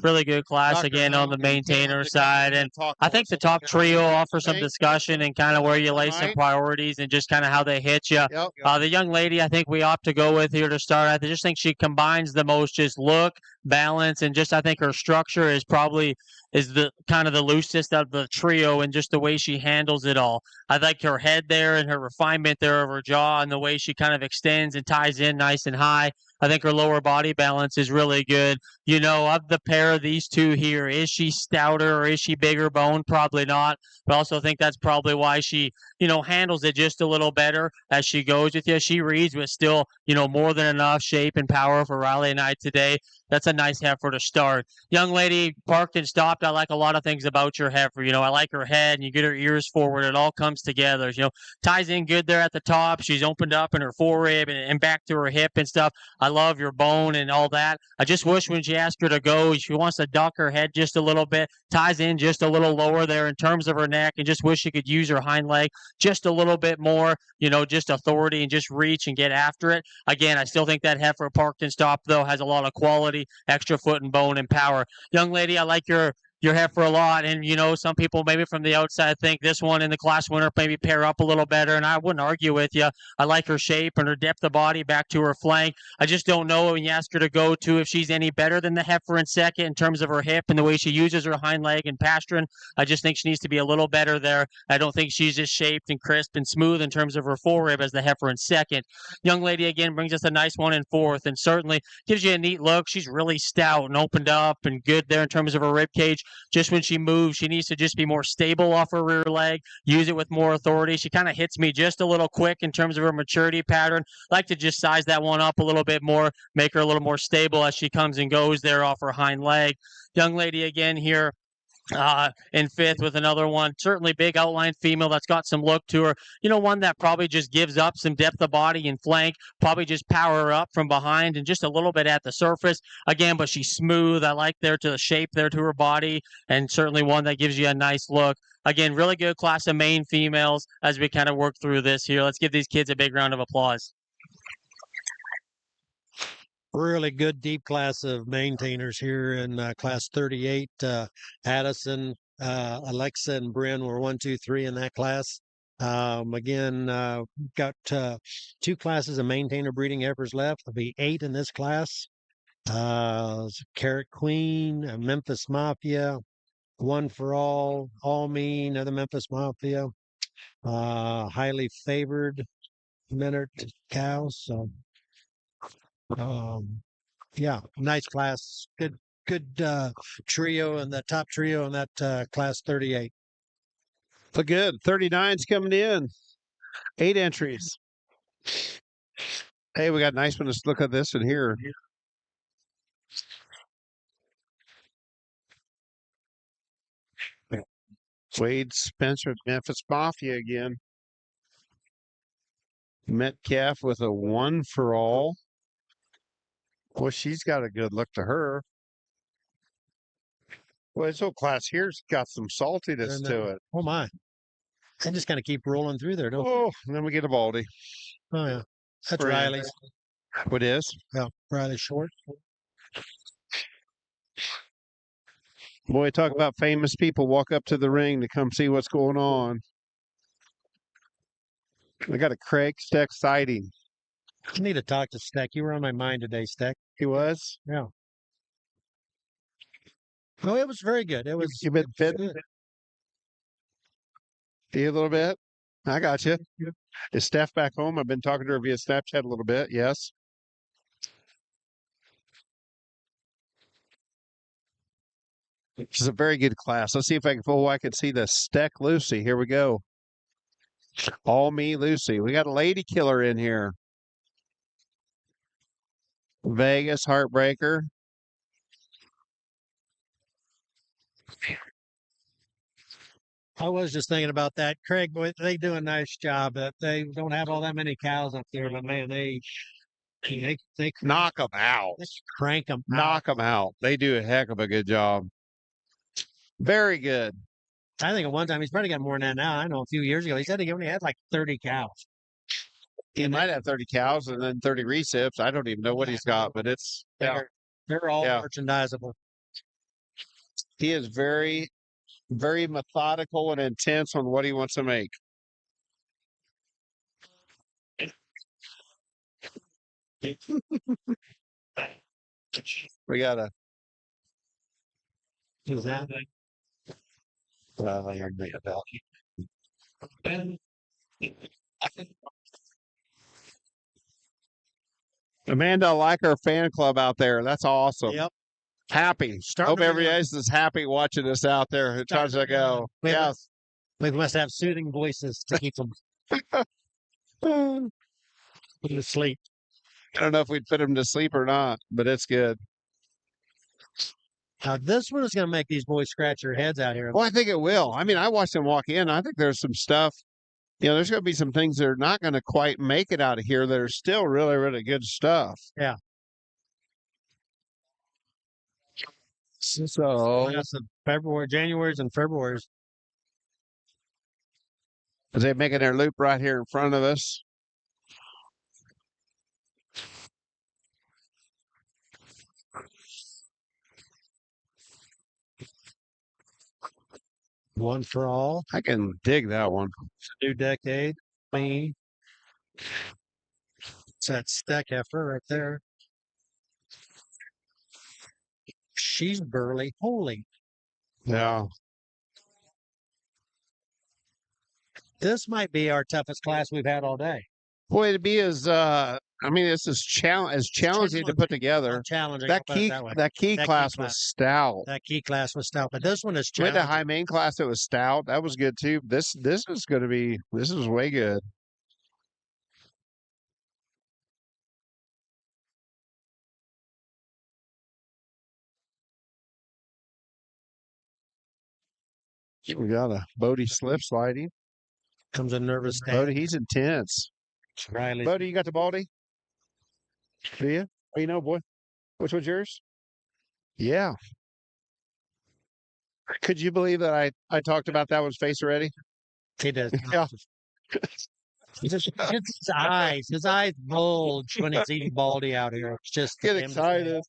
Really good class Dr. again on the Hogan, maintainer to side. And talk I to think us the about top that. trio offers some Think? discussion and kind of where you lay some Right. priorities and just kind of how they hit you. Yep. The young lady I think we opt to go with here to start, I just think she combines the most just look, balance, and just I think her structure is the kind of the loosest of the trio, and just the way she handles it all. I like her head there and her refinement there of her jaw and the way she kind of extends and ties in nice and high. I think her lower body balance is really good. Of the pair of these two here, is she stouter or is she bigger bone? Probably not. But I also think that's probably why she, handles it just a little better as she goes with you. She reads with still, more than enough shape and power for Riley and I today. That's a nice heifer to start. Young lady parked and stopped. I like a lot of things about your heifer. I like her head, and you get her ears forward. It all comes together. Ties in good there at the top. She's opened up in her forerib and back to her hip and stuff. I love your bone and all that. I just wish when she asked her to go, she wants to duck her head just a little bit, ties in just a little lower there in terms of her neck, and just wish she could use her hind leg just a little bit more, just authority and just reach and get after it. Again, I still think that heifer parked and stopped, though, has a lot of quality, extra foot and bone and power. Young lady, I like your heifer a lot, and some people maybe from the outside think this one in the class winner maybe pair up a little better, and I wouldn't argue with you. I like her shape and her depth of body back to her flank. I just don't know when you ask her to go to if she's any better than the heifer in second in terms of her hip and the way she uses her hind leg and pasturing. I just think she needs to be a little better there. I don't think she's as shaped and crisp and smooth in terms of her forerib as the heifer in second. Young lady again brings us a nice one in fourth, and certainly gives you a neat look. She's really stout and opened up and good there in terms of her rib cage. Just when she moves, she needs to just be more stable off her rear leg, use it with more authority. She kind of hits me just a little quick in terms of her maturity pattern. I like to just size that one up a little bit more, make her a little more stable as she comes and goes there off her hind leg. Young lady again here in fifth with another one. Certainly big outline female that's got some look to her. One that probably just gives up some depth of body and flank, probably just power her up from behind and just a little bit at the surface. Again, but she's smooth. I like there to the shape there to her body, and certainly one that gives you a nice look. Again, really good class of main females as we kind of work through this here. Let's give these kids a big round of applause. really good deep class of maintainers here in class 38. Addison, Alexa, and Bryn were 1, 2, 3 in that class. Again, got 2 classes of maintainer breeding heifers left. There'll be 8 in this class. Carrot Queen, Memphis Mafia, One for All Me, another Memphis Mafia, highly favored Minard cows. So, yeah, nice class. Good trio and the top trio in that class 38. Look good. 39's coming in. 8 entries. Hey, we got a nice one. Let's look at this one here. Wade Spencer, Memphis Mafia again. Metcalf with a One for All. Boy, she's got a good look to her. Well, this whole class here's got some saltiness to it. Oh my. They just kind of keep rolling through there, don't Oh, and then we get a Baldy. Oh yeah. That's Brilliant. Riley's. What is? Yeah, Riley Short. Boy, talk about famous people walk up to the ring to come see what's going on. We got a Craig Steck sighting. I need to talk to Steck. You were on my mind today, Steck. He was? Yeah. Oh, it was very good. It was. You been fitting? See a little bit? I got you. Is Steph back home? I've been talking to her via Snapchat a little bit. Yes. This is a very good class. Let's see if I can I can see the Steck Lucy. Here we go. All Me Lucy. We got a lady killer in here. Vegas Heartbreaker. I was just thinking about that. Craig, boy, they do a nice job. They don't have all that many cows up there, but man, they knock them out. They crank them. Knock them out. They do a heck of a good job. Very good. I think at one time he's probably got more than that now. I know a few years ago he said he only had like 30 cows. He might have 30 cows and then 30 recips. I don't even know what he's got, but it's they're all merchandisable. He is very, very methodical and intense on what he wants to make. We got a. Who's that? Amanda, I like our fan club out there. That's awesome. Yep. Happy. Hope everybody is happy watching us out there. It tries to go. Yes. We must have soothing voices to keep them to sleep. I don't know if we'd put them to sleep or not, but it's good. Now, this one is going to make these boys scratch their heads out here. Well, I think it will. I mean, I watched them walk in. I think there's some stuff. There's going to be some things that are not going to quite make it out of here that are still really, really good stuff. Yeah. So, February, January's and February's. As they're making their loop right here in front of us. One for All. I can dig that one. It's a new decade. Clean. It's that Steck heifer right there. She's burly. Holy. Yeah. This might be our toughest class we've had all day. Boy, it'd be as this is challenging to put together. Challenging. That key class was stout. That key class was stout, but this one is We had challenging. a high main class that was stout. That was good too. This is way good. We got a Bodie slip sliding. Comes a nervous dad. Bodie, he's intense. Riley. Bodie, you got the Baldy? Do you? Oh, you know, boy. Which one's yours? Yeah. Could you believe that I talked about that one's face already? He does. Yeah. It's his eyes. His eyes bulge when he's eating baldy out here. It's just Get him to say excited.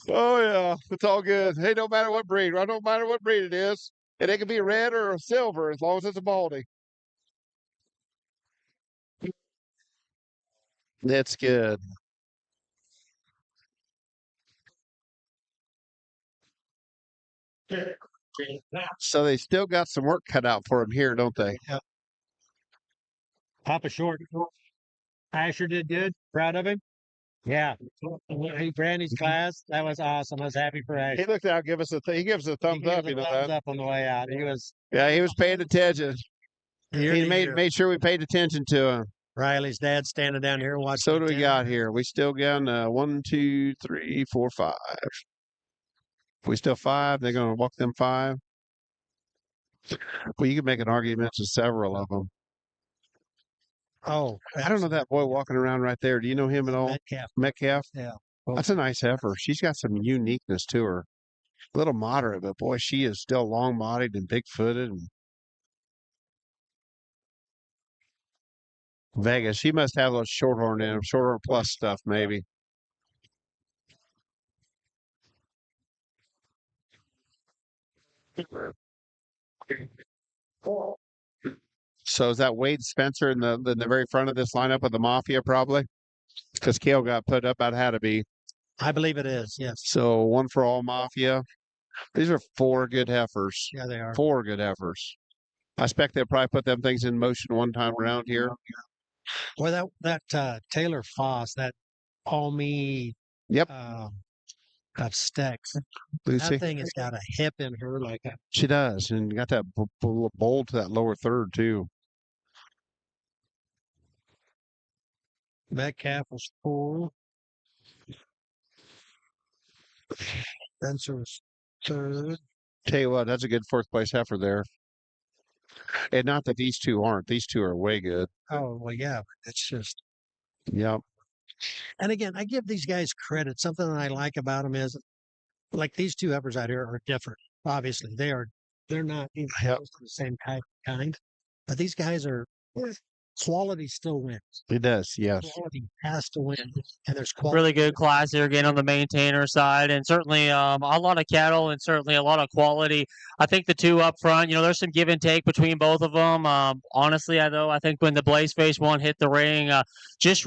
Oh yeah, it's all good. Hey, no matter what breed, no matter what breed it is, and it can be red or silver as long as it's a baldy. That's good. So they still got some work cut out for him here, don't they? Papa Short. Asher did good. Proud of him. Yeah. He ran his class. That was awesome. I was happy for Asher. He looked out, he gives us a thumbs up. You know thumbs that? up on the way out. He was. Yeah, he was paying attention. He Here. made sure we paid attention to him. Riley's dad standing down here watching. So do we got here? We still got 1, 2, 3, 4, 5. We still 5. They're going to walk them 5. Well, you could make an argument to several of them. Oh, I don't know that boy walking around right there. Do you know him at all? Metcalf? Yeah. That's a nice heifer. She's got some uniqueness to her. A little moderate, but boy, she is still long-bodied and big-footed. And Vegas, she must have those Shorthorn in them, ShorthornPlus stuff, maybe. So is that Wade Spencer in the very front of this lineup of the Mafia, probably? Because Kale got put up, that had to be. I believe it is, yes. So one for all Mafia. These are 4 good heifers. Yeah, they are. 4 good heifers. I expect they'll probably put them things in motion one time around here. Well, that Taylor Foss, that Palmy. Yep. Got Stacks. Lucy. That thing has got a hip in her like a. She does, and got that bold to that lower third too. Metcalf was 4. Spencer was 3rd. Tell you what, that's a good 4th place heifer there. And not that these 2 aren't. These 2 are way good. Oh, well, yeah, but it's just. Yep. And again, I give these guys credit. Something that I like about them is, like, these 2 heifers out here are different. Obviously, they're not even close to the same kind. But these guys are. Quality still wins. It does, yes. Quality has to win, and there's quality. Really good class here again on the maintainer side, and certainly a lot of cattle and certainly a lot of quality. I think the 2 up front, there's some give and take between both of them. Honestly, I think when the Blazeface one hit the ring, just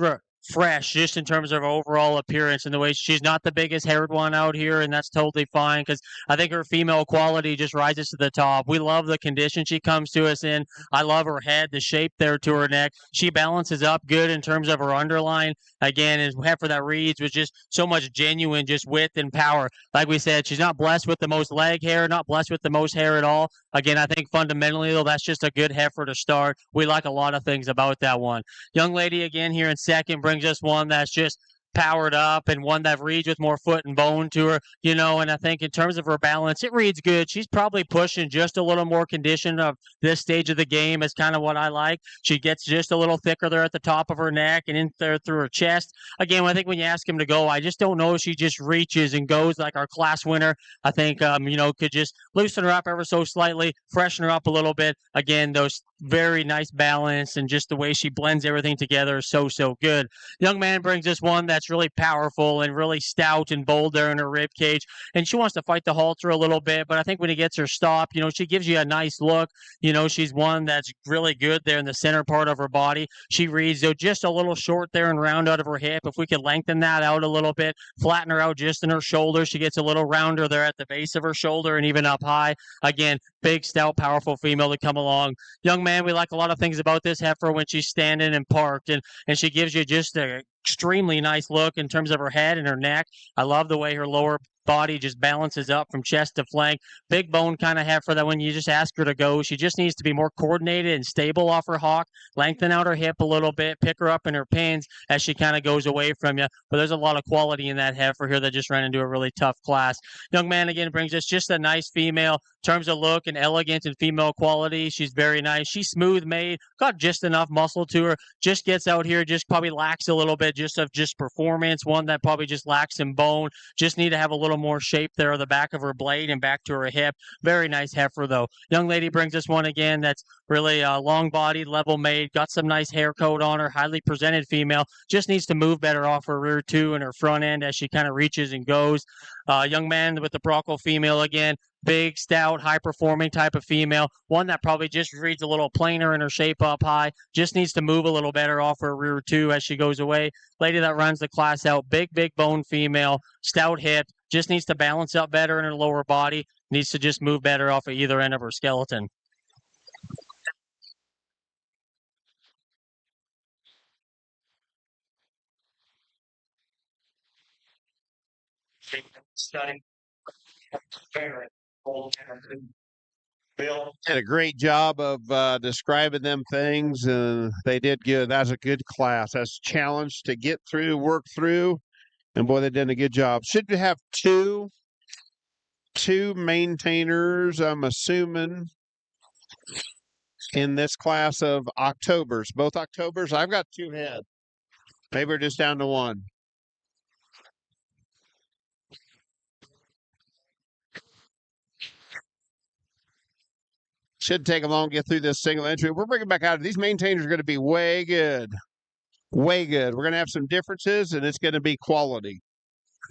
fresh, just in terms of overall appearance and the way she's not the biggest haired one out here, and that's totally fine because I think her female quality just rises to the top. We love the condition she comes to us in. I love her head, the shape there to her neck. She balances up good in terms of her underline. Again, and heifer that reads with just so much genuine just width and power. Like we said, she's not blessed with the most leg hair, not blessed with the most hair at all. Again, I think fundamentally, though, that's just a good heifer to start. We like a lot of things about that one. Young lady again here in second brings us one that's just powered up and one that reads with more foot and bone to her, and I think in terms of her balance, it reads good. She's probably pushing just a little more condition of this stage of the game is kind of what I like. She gets just a little thicker there at the top of her neck and in there through her chest. Again, I think when you ask him to go, I just don't know if she just reaches and goes like our class winner. I think, could just loosen her up ever so slightly, freshen her up a little bit. Again, those very nice balance and just the way she blends everything together is so good. Young man brings us one that's really powerful and really stout and bold there in her rib cage, and she wants to fight the halter a little bit, but I think when he gets her stopped, she gives you a nice look. She's one that's really good there in the center part of her body. She reads though just a little short there and round out of her hip. If we could lengthen that out a little bit, flatten her out just in her shoulder, she gets a little rounder there at the base of her shoulder and even up high. Again, big, stout, powerful female to come along. Young man, we like a lot of things about this heifer when she's standing and parked, and she gives you just a extremely nice look in terms of her head and her neck. I love the way her lower body just balances up from chest to flank. Big bone kind of heifer that when you just ask her to go, she just needs to be more coordinated and stable off her hock, lengthen out her hip a little bit, pick her up in her pins as she kind of goes away from you. But there's a lot of quality in that heifer here that just ran into a really tough class. Young man again brings us just a nice female in terms of look and elegance and female quality. She's very nice. She's smooth made, got just enough muscle to her, just gets out here, just probably lacks a little bit just of performance, one that probably just lacks in bone, just need to have a little little more shape there on the back of her blade and back to her hip. Very nice heifer, though. Young lady brings us one again that's really long bodied, level made, got some nice hair coat on her, highly presented female. Just needs to move better off her rear two and her front end as she kind of reaches and goes. Young man with the bronco female again. Big, stout, high-performing type of female. One that probably just reads a little plainer in her shape up high. Just needs to move a little better off her rear two as she goes away. Lady that runs the class out. Big bone female. Stout hip. Just needs to balance up better in her lower body. Needs to just move better off of either end of her skeleton. Study. Very old. Bill. Did a great job of describing them things. They did good. That's a good class. That's a challenge to get through, work through. And boy, they did a good job. Should we have two maintainers, I'm assuming, in this class of Octobers? Both Octobers? I've got two heads. Maybe we're just down to one. Should take them long to get through this single entry. We're bringing back out. These maintainers are going to be way good. Way good. We're going to have some differences, and it's going to be quality.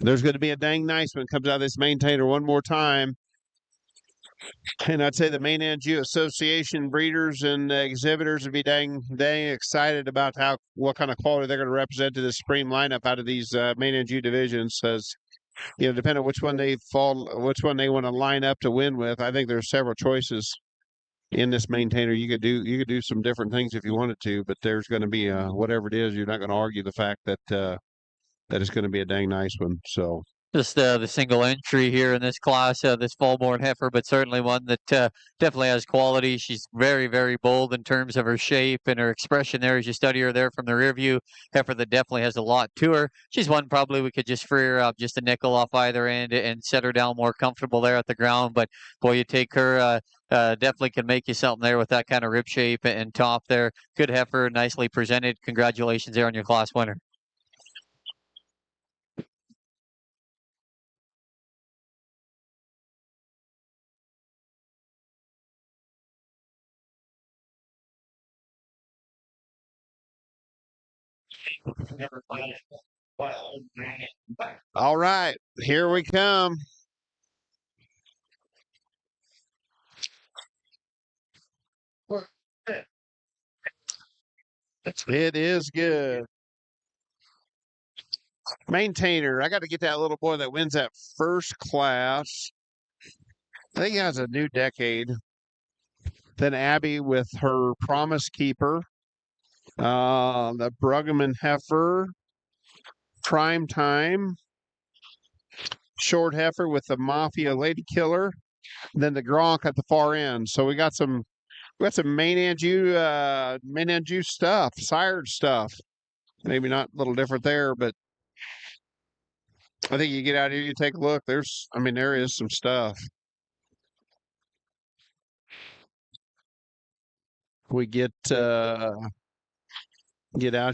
There's going to be a dang nice one comes out of this maintainer one more time. And I'd say the Maine Anjou Association breeders and exhibitors would be dang excited about what kind of quality they're going to represent to this spring lineup out of these Maine Anjou divisions. As you know, depending on which one they want to line up to win with. I think there's several choices in this maintainer. You could do some different things if you wanted to, but there's going to be whatever it is. You're not going to argue the fact that that it's going to be a dang nice one. So just the single entry here in this class, this full-born heifer, but certainly one that definitely has quality. She's very, very bold in terms of her shape and her expression there as you study her there from the rear view. Heifer that definitely has a lot to her. She's one probably we could just free her up just a nickel off either end and set her down more comfortable there at the ground. But boy, you take her, definitely can make you something there with that kind of rib shape and top there. Good heifer, nicely presented. Congratulations there on your class winner. all right, here we come. It is good. Maintainer. I got to get that little boy that wins that first class. I think he has a new decade. Then Abby with her Promise Keeper. The Bruggeman Heifer. Prime Time. Short Heifer with the Mafia Lady Killer. Then the Gronk at the far end. So we got some Maine Anjou stuff, sired stuff. Maybe not a little different there, but I think you get out here, you take a look. There is some stuff. We get out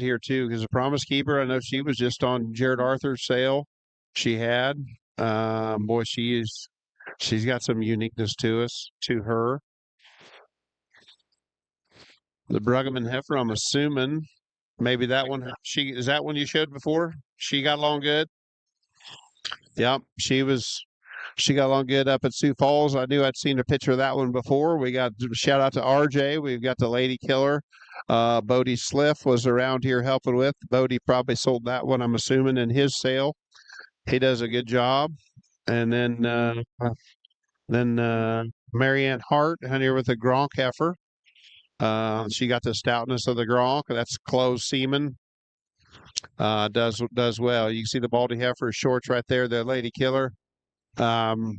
here too, because the Promise Keeper, I know she was just on Jared Arthur's sale. She had, boy, she's got some uniqueness to her. The Bruggeman Heifer, I'm assuming maybe that one. Is that one you showed before? She got along good. Yep, she got along good up at Sioux Falls. I knew I'd seen a picture of that one before. We got shout out to RJ. We've got the Lady Killer. Bodie Sliff was around here helping with. Bodie probably sold that one, I'm assuming, in his sale. He does a good job. And then Marianne Hart here with the Gronk heifer. She got the stoutness of the Gronk. That's closed semen. Does well. You can see the Baldy heifer shorts right there. The Lady Killer. The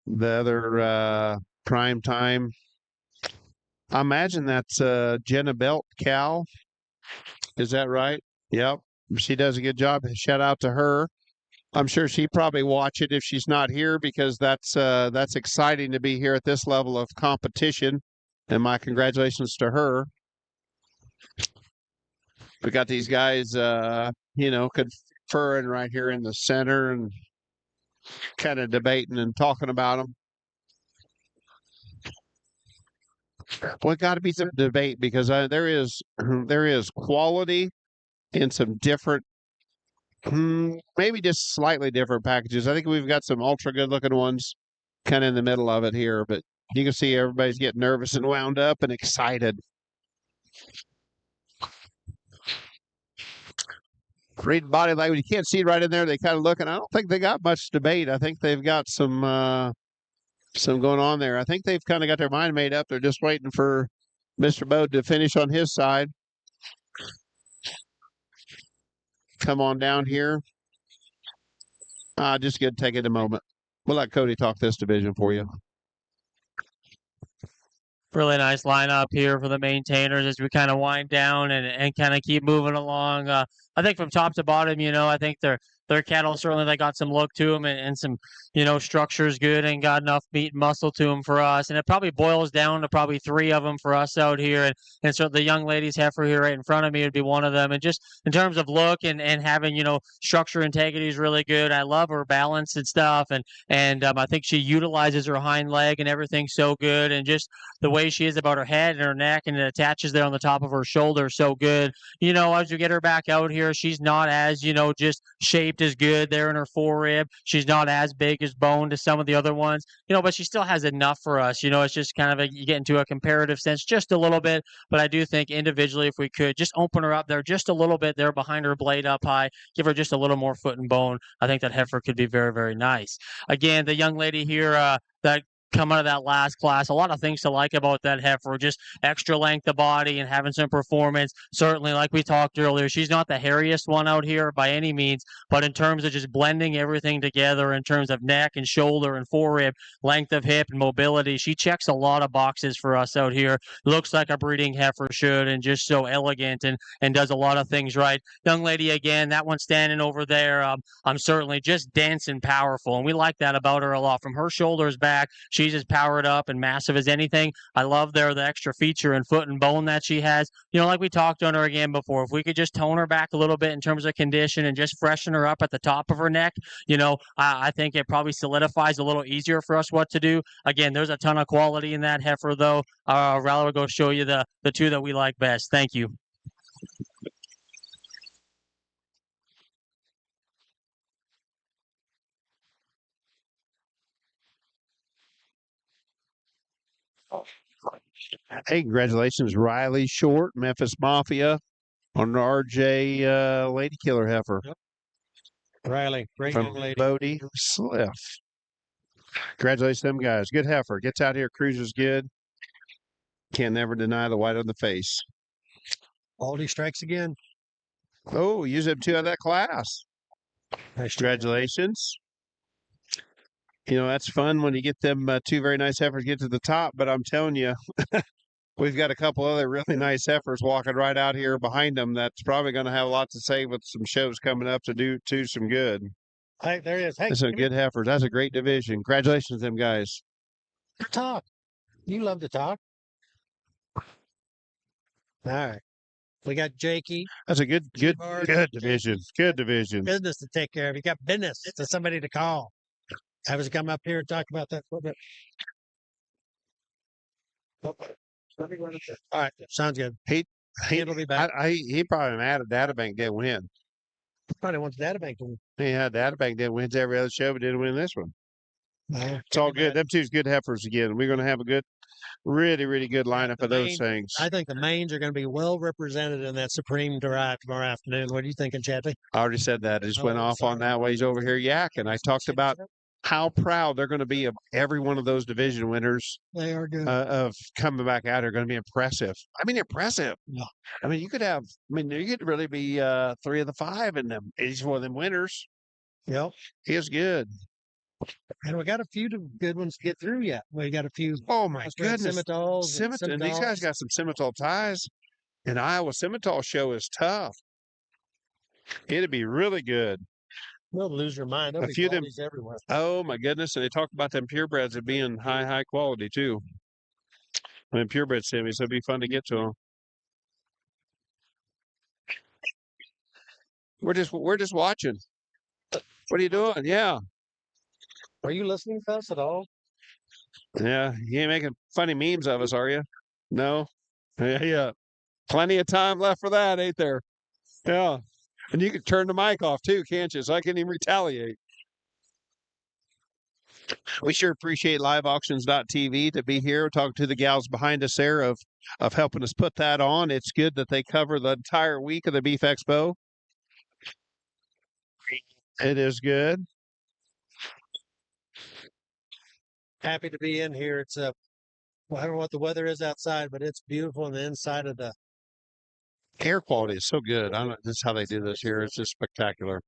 other Prime Time. I imagine that's Jenna Belt cow. Is that right? Yep. She does a good job. Shout out to her. I'm sure she probably watch it if she's not here, because that's exciting to be here at this level of competition. And my congratulations to her. We got these guys, conferring right here in the center, and kind of debating and talking about them. Well, it got to be some debate because there is there is quality in some different, maybe just slightly different packages. I think we've got some ultra good looking ones kind of in the middle of it here, but you can see everybody's getting nervous and wound up and excited. Read body language. You can't see right in there. They kind of looking. I don't think they got much debate. I think they've got some going on there. I think they've kind of got their mind made up. They're just waiting for Mr. Bode to finish on his side. Come on down here. Just gonna take it a moment. We'll let Cody talk this division for you. Really nice lineup here for the maintainers as we kind of wind down and kind of keep moving along. I think from top to bottom, I think their cattle certainly they got some look to them and some structure's good and got enough meat and muscle to them for us. And it probably boils down to probably 3 of them for us out here. And so the young lady's heifer here right in front of me would be one of them. And just in terms of look and having structure integrity is really good. I love her balance and stuff. And I think she utilizes her hind leg and everything so good. And just the way she is about her head and her neck and it attaches there on the top of her shoulder so good. As you get her back out here, she's not as, just shaped as good there in her forerib. She's not as big as bone to some of the other ones, but she still has enough for us. It's just kind of you get into a comparative sense just a little bit. But I do think individually, if we could just open her up there just a little bit there behind her blade up high, give her just a little more foot and bone, I think that heifer could be very, very nice. Again, the young lady here that come out of that last class. A lot of things to like about that heifer, just extra length of body and having some performance. Certainly, like we talked earlier, she's not the hairiest one out here by any means, but in terms of just blending everything together in terms of neck and shoulder and forerib, length of hip and mobility, she checks a lot of boxes for us out here. Looks like a breeding heifer should and just so elegant and does a lot of things right. Young lady, again, that one standing over there, I'm certainly just dense and powerful, and we like that about her a lot. From her shoulders back, she's as powered up and massive as anything. I love the extra feature and foot and bone that she has. Like we talked on her again before, if we could just tone her back a little bit in terms of condition and just freshen her up at the top of her neck, I think it probably solidifies a little easier for us what to do. Again, there's a ton of quality in that heifer, though. Rather will go show you the 2 that we like best. Thank you. Hey, congratulations, Riley Short, Memphis Mafia, on RJ Lady Killer heifer. Yep. Riley, great From young lady. Bodie Sliff. Congratulations to them guys. Good heifer. Gets out here, cruises good. Can never deny the white on the face. Aldi strikes again. Oh, use them 2 out of that class. Nice. Congratulations. That's fun when you get them 2 very nice heifers get to the top, but I'm telling you, we've got a couple other really nice heifers walking right out here behind them that's probably going to have a lot to say with some shows coming up to do some good. Hey, there he is. Hey, That's some good heifers. That's a great division. Congratulations to them guys. Talk. You love to talk. All right. We got Jakey. That's a good division. Good division. Business to take care of. You got business to somebody to call. I was come up here and talk about that for a bit. All right, sounds good. It'll be back. He probably mad at Databank didn't win. Probably wants Databank to win. Yeah, Databank didn't win every other show, but didn't win this one. It's all good. Them 2's good heifers again. We're going to have a good, really, really good lineup of those things. I think the mains are going to be well represented in that Supreme Drive tomorrow afternoon. What are you thinking, Chappie? I already said that. I just went off on that while he's over here yakking. I talked about how proud they're going to be of every one of those division winners. They are good. Of coming back out are going to be impressive. I mean, impressive. Yeah. I mean, you could really be 3 of the 5 in them. Each one of them winners. Yep. He is good. And we got a few good ones to get through yet. We got a few. Oh my goodness. Simmentals. And these guys got some Simmental ties. And Iowa Simmental show is tough. It'd be really good. You'll lose your mind. There'll A be few of them. qualities everywhere. Oh my goodness. And they talk about them purebreds as being high quality too. I mean, purebred semis, so it'd be fun to get to them. We're just watching. What are you doing? Yeah. Are you listening to us at all? Yeah, you ain't making funny memes of us, are you? No? Yeah, yeah. Plenty of time left for that, ain't there? Yeah. And you can turn the mic off too, can't you? So I can even retaliate. We sure appreciate liveauctions.tv to be here, talking to the gals behind us there of helping us put that on. It's good that they cover the entire week of the Beef Expo. It is good. Happy to be in here. It's well, I don't know what the weather is outside, but it's beautiful on the inside of the. Air quality is so good. I don't know. This is how they do this here. It's just spectacular.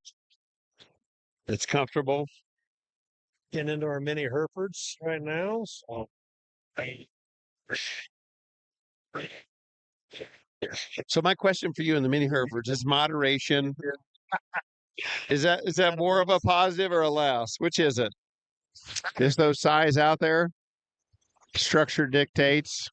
It's comfortable. Getting into our mini Herefords right now. So So my question for you in the mini Herefords is moderation. Is that more of a positive or a less? Which is it? Is those size out there? Structure dictates.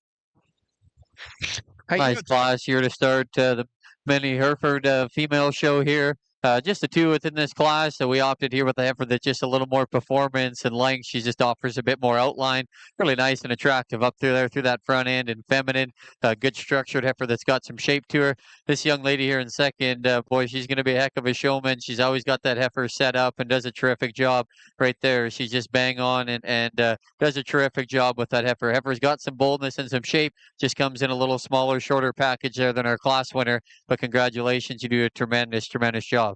Hey, Nice class here to start the mini Hereford female show here. Just the two within this class. So we opted here with the heifer that's just a little more performance and length. She just offers a bit more outline. Really nice and attractive up through there through that front end and feminine. Good structured heifer that's got some shape to her. This young lady here in second, boy, she's going to be a heck of a showman. She's always got that heifer set up and does a terrific job right there. She's just bang on and does a terrific job with that heifer. Heifer's got some boldness and some shape. Just comes in a little smaller, shorter package there than our class winner. But congratulations, you do a tremendous, tremendous job.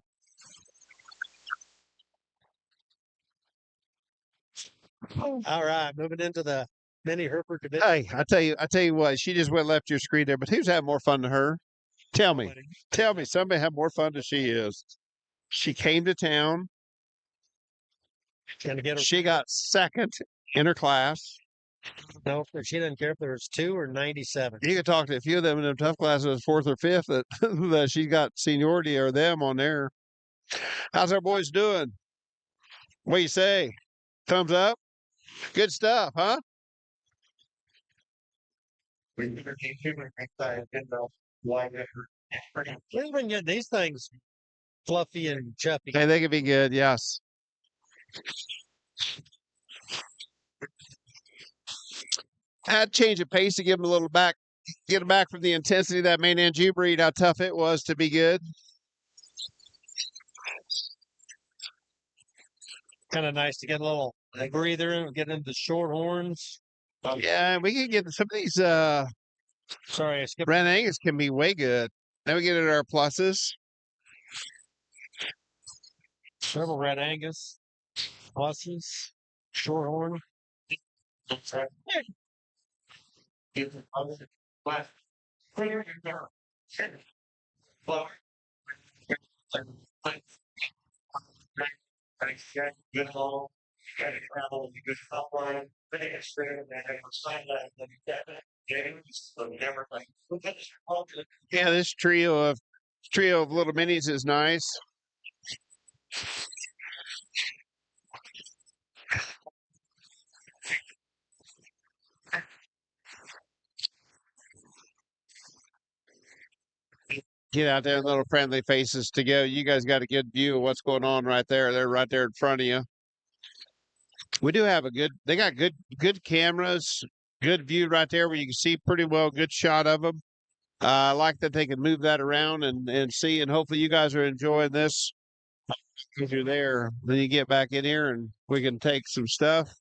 all right, moving into the mini Hereford division. Hey, I tell you what, she just went left your screen there, but who's having more fun than her? Tell me, somebody had more fun than she is. She came to town. Gonna get her. She got second in her class. No, she doesn't care if there's 2 or 97. You could talk to a few of them in the tough classes, fourth or fifth, that that she got seniority or them on there. How's our boys doing? What do you say? Thumbs up? Good stuff, huh? We've been getting these things fluffy and chuffy. Hey, they could be good, yes. Had to change the pace to give them a little back, get them back from the intensity of that main Angus breed, how tough it was to be good. Kind of nice to get a little breather and get into the Shorthorns. Yeah, we can get some of these Sorry, I skipped. Red Angus can be way good. Then we get into our pluses. Several Red Angus, pluses, Shorthorn. Yeah, this trio of little minis is nice. Get out there, little friendly faces to go. You guys got a good view of what's going on right there. They're right there in front of you. We do have they got good cameras, good view right there where you can see pretty well, good shot of them. I like that they can move that around and see, and hopefully you guys are enjoying this. If you're there, then you get back in here and we can take some stuff.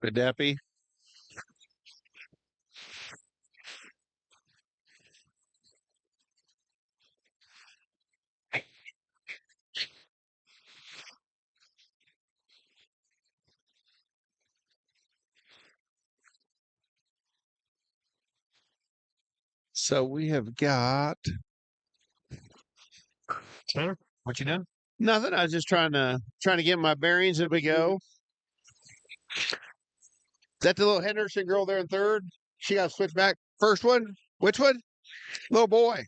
Good Deppy. So we have got What you doing? nothing. I was just trying to get my bearings as we go. Is that the little Henderson girl there in third? She got switched back. First one? Which one? Little boy.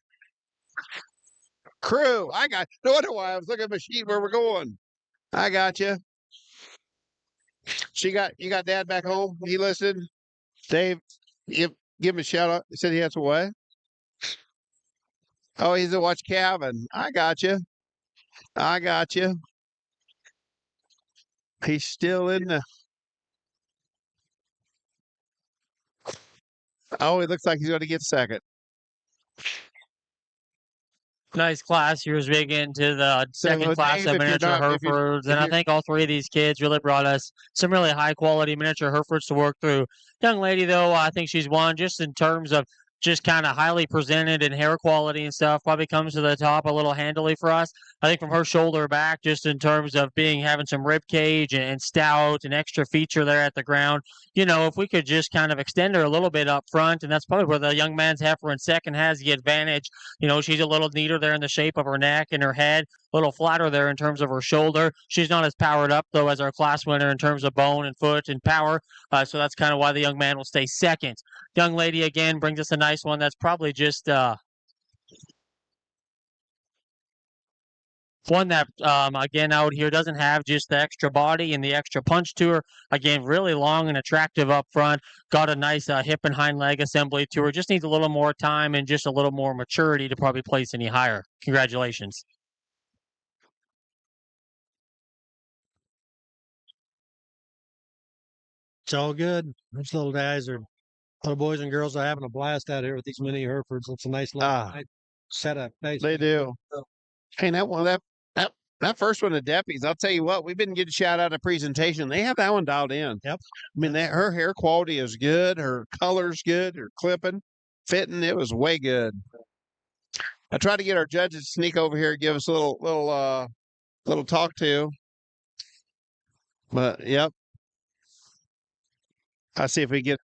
Crew. I got. No wonder why I was looking at the sheet where we're going. I got you. You got Dad back home. He listened. Dave, give him a shout out. He said he has to what? Oh, he's to watch Calvin. I got you. I got you. He's still in the. Oh, it looks like he's going to get second. Nice class. He was big into the second class Dave, of if you're miniature not- if you- Herefords, if and I you're- think all three of these kids really brought us some really high quality miniature Herefords to work through. Young lady, though, I think she's one just in terms of just kind of highly presented and hair quality and stuff. Probably comes to the top a little handily for us. I think from her shoulder back, just in terms of having some rib cage and stout and extra feature there at the ground. If we could just kind of extend her a little bit up front, and that's probably where the young man's heifer in second has the advantage. She's a little neater there in the shape of her neck and her head, a little flatter there in terms of her shoulder. She's not as powered up, though, as our class winner in terms of bone and foot and power. So that's kind of why the young man will stay second. Young lady, again, brings us a nice one that's probably just one that, again, out here doesn't have just the extra body and the extra punch to her. Again, really long and attractive up front. Got a nice hip and hind leg assembly to her. Just needs a little more time and just a little more maturity to probably place any higher. Congratulations. It's all good. These little boys and girls are having a blast out here with these mini Herefords. It's a nice little nice setup. Nice. They do. Hey, that first one, the Deppies, I'll tell you what, we've been getting shout out of presentation. They have that one dialed in. Yep. I mean, her hair quality is good. Her color's good. Her clipping, fitting, it was way good. I tried to get our judges to sneak over here and give us a little talk to. But, yep. I'll see if we get.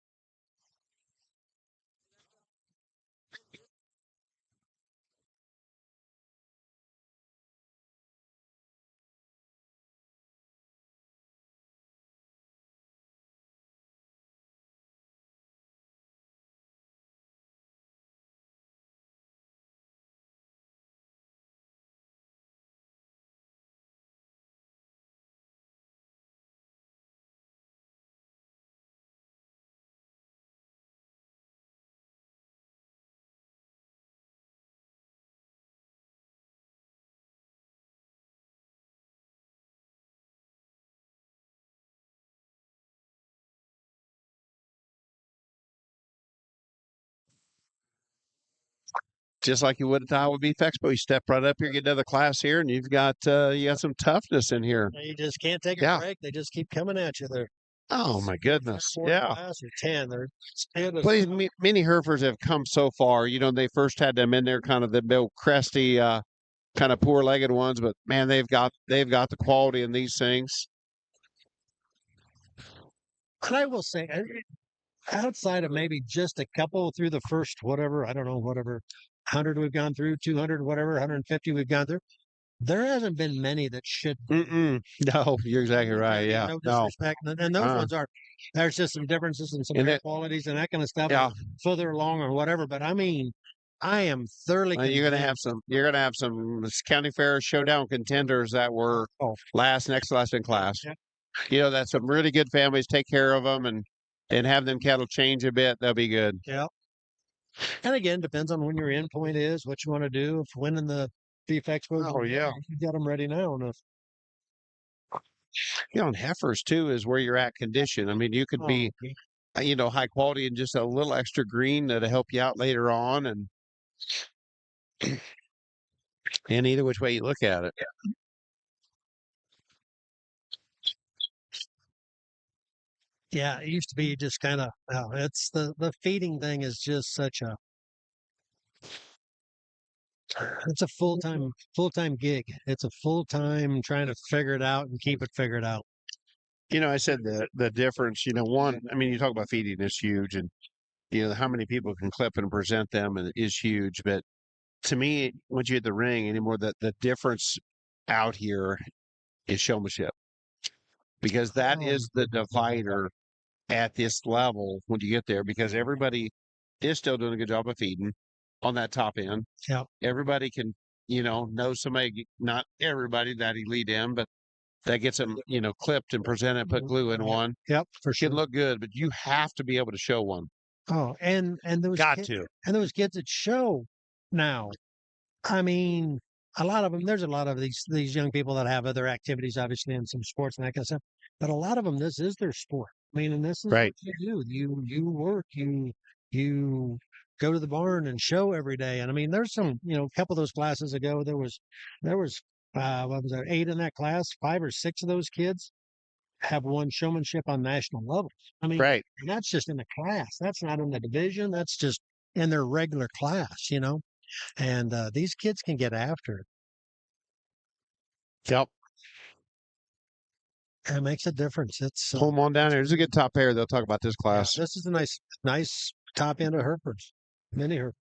Just like you would at the Iowa Beef Expo, you step right up here, get another class here, and you got some toughness in here. You just can't take a break. They just keep coming at you there. Oh my goodness! Yeah. Class or 10. They're Please, many Herefords have come so far. They first had them in there, kind of the big crusty, kind of poor-legged ones, but man, they've got the quality in these things. And I will say, outside of maybe just a couple through the first whatever 100 we've gone through, 200 whatever, 150 we've gone through, there hasn't been many that should. No, you're exactly right. Yeah, no disrespect, and those ones are. There's just some differences in some hair qualities and that kind of stuff. Yeah, further along or whatever. But I mean, I am thoroughly. You're gonna have some county fair showdown contenders that were next to last in class. Yeah. That some really good families take care of them and have them cattle change a bit. They'll be good. Yeah. And again, depends on when your end point is, what you want to do. If winning the Beef Expo, you got them ready now. And heifers too is where you're at condition. I mean, you could be, high quality and just a little extra green that'll help you out later on, and either which way you look at it. Yeah, it used to be just kind of. It's the feeding thing is just such a. It's a full-time gig. It's a full-time trying to figure it out and keep it figured out. I said the difference, one, I mean, you talk about feeding is huge, and, how many people can clip and present them is huge. But to me, once you hit the ring anymore, the difference out here is showmanship, because that is the divider at this level when you get there, because everybody is still doing a good job of feeding on that top end. Yeah. Everybody can, know somebody, not everybody that elite end, but that gets them, clipped and presented, put glue in one. Yep, for sure. Can look good, but you have to be able to show one. Oh, and those Got kids, to. and those kids that show now. I mean, a lot of them. There's a lot of these young people that have other activities, obviously, and some sports and that kind of stuff. But a lot of them, this is their sport. I mean, and this is Right. what you do. You work. You go to the barn and show every day. And I mean, there's some. A couple of those classes ago, there was what was there, 8 in that class. 5 or 6 of those kids have won showmanship on national levels. I mean, Right. and that's just in the class. That's not in the division. That's just in their regular class. And these kids can get after it. Yep. It makes a difference. It's Pull them on down here. There's a good top pair. They'll talk about this yeah, class. this is a nice top end of Herefords, mini Hereford.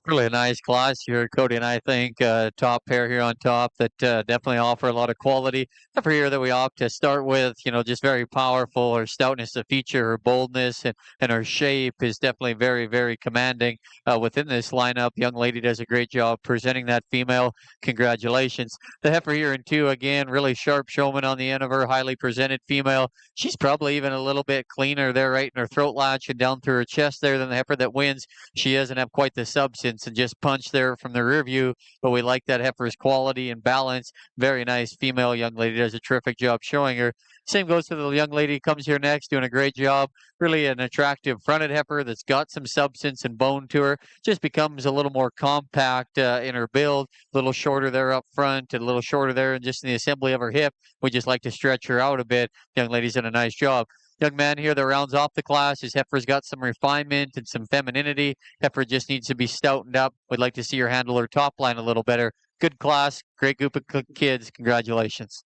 Really a nice class here, Cody, and I think top pair here on top that definitely offer a lot of quality. Every year that we opt to start with, just very powerful. Her stoutness of feature, her boldness, and her shape is definitely very, very commanding within this lineup. Young lady does a great job presenting that female. Congratulations. The heifer here in 2, again, really sharp showman on the end of her, highly presented female. She's probably even a little bit cleaner there, right in her throat latch and down through her chest there than the heifer that wins. She doesn't have quite the substance and just punch there from the rear view, but we like that heifer's quality and balance. Very nice female. Young lady does a terrific job showing her. Same goes to the young lady comes here next, doing a great job. Really an attractive fronted heifer that's got some substance and bone to her. Just becomes a little more compact in her build, a little shorter there up front and a little shorter there and just in the assembly of her hip. We just like to stretch her out a bit. Young lady's done a nice job. Young man here that rounds off the class. His heifer's got some refinement and some femininity. Heifer just needs to be stoutened up. We'd like to see her handle her top line a little better. Good class, great group of kids. Congratulations.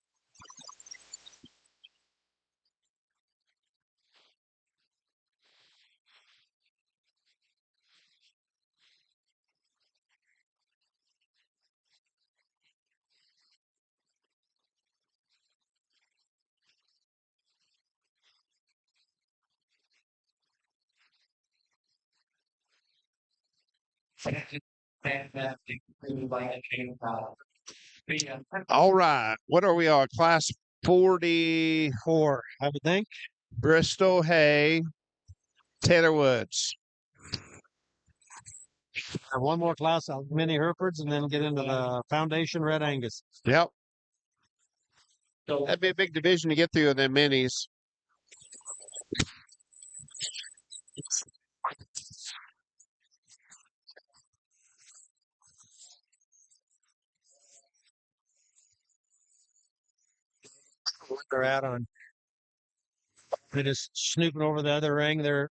Fantastic. Really like it. All right. What are we on? Class 44. I would think. Bristol Hay, Taylor Woods. Have one more class of mini Herefords and then get into the foundation red Angus. Yep. So That'd be a big division to get through in them minis. What they're at on. They're just snooping over the other ring. They're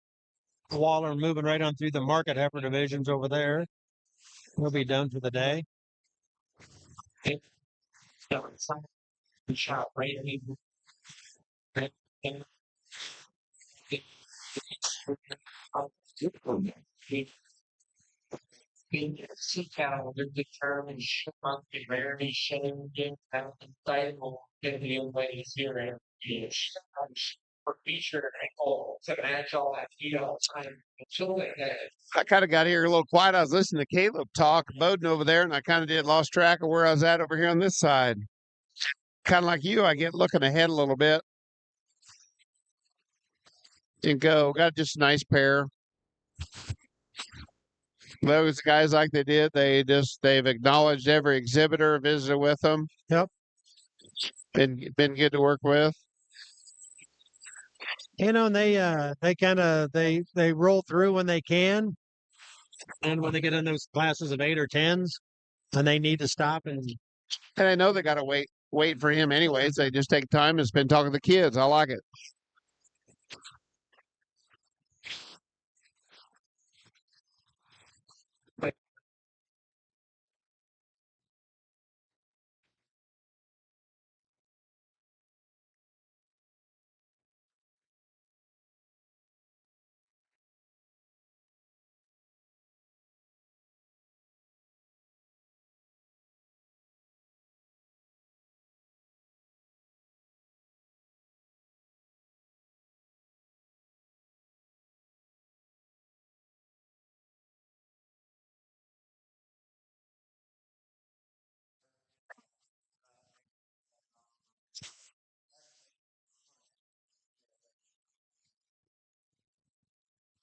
Waller moving right on through the market heifer divisions over there. We'll be done for the day. shot right in. Sea cattle are determined on the very shame and title in the way here for feature and all to match all that time until they had I kind of got here a little quiet. I was listening to Caleb talk, Bowden over there, and I kind of lost track of where I was at over here on this side. Kind of like you, I get looking ahead a little bit and go, got just a nice pair. Those guys, like they did, they've acknowledged every exhibitor visited with them. Yep. Been good to work with. And they kind of they roll through when they can, and when they get in those classes of 8 or 10s, and they need to stop and I know they got to wait for him anyways. They just take time and spend talking to the kids. I like it.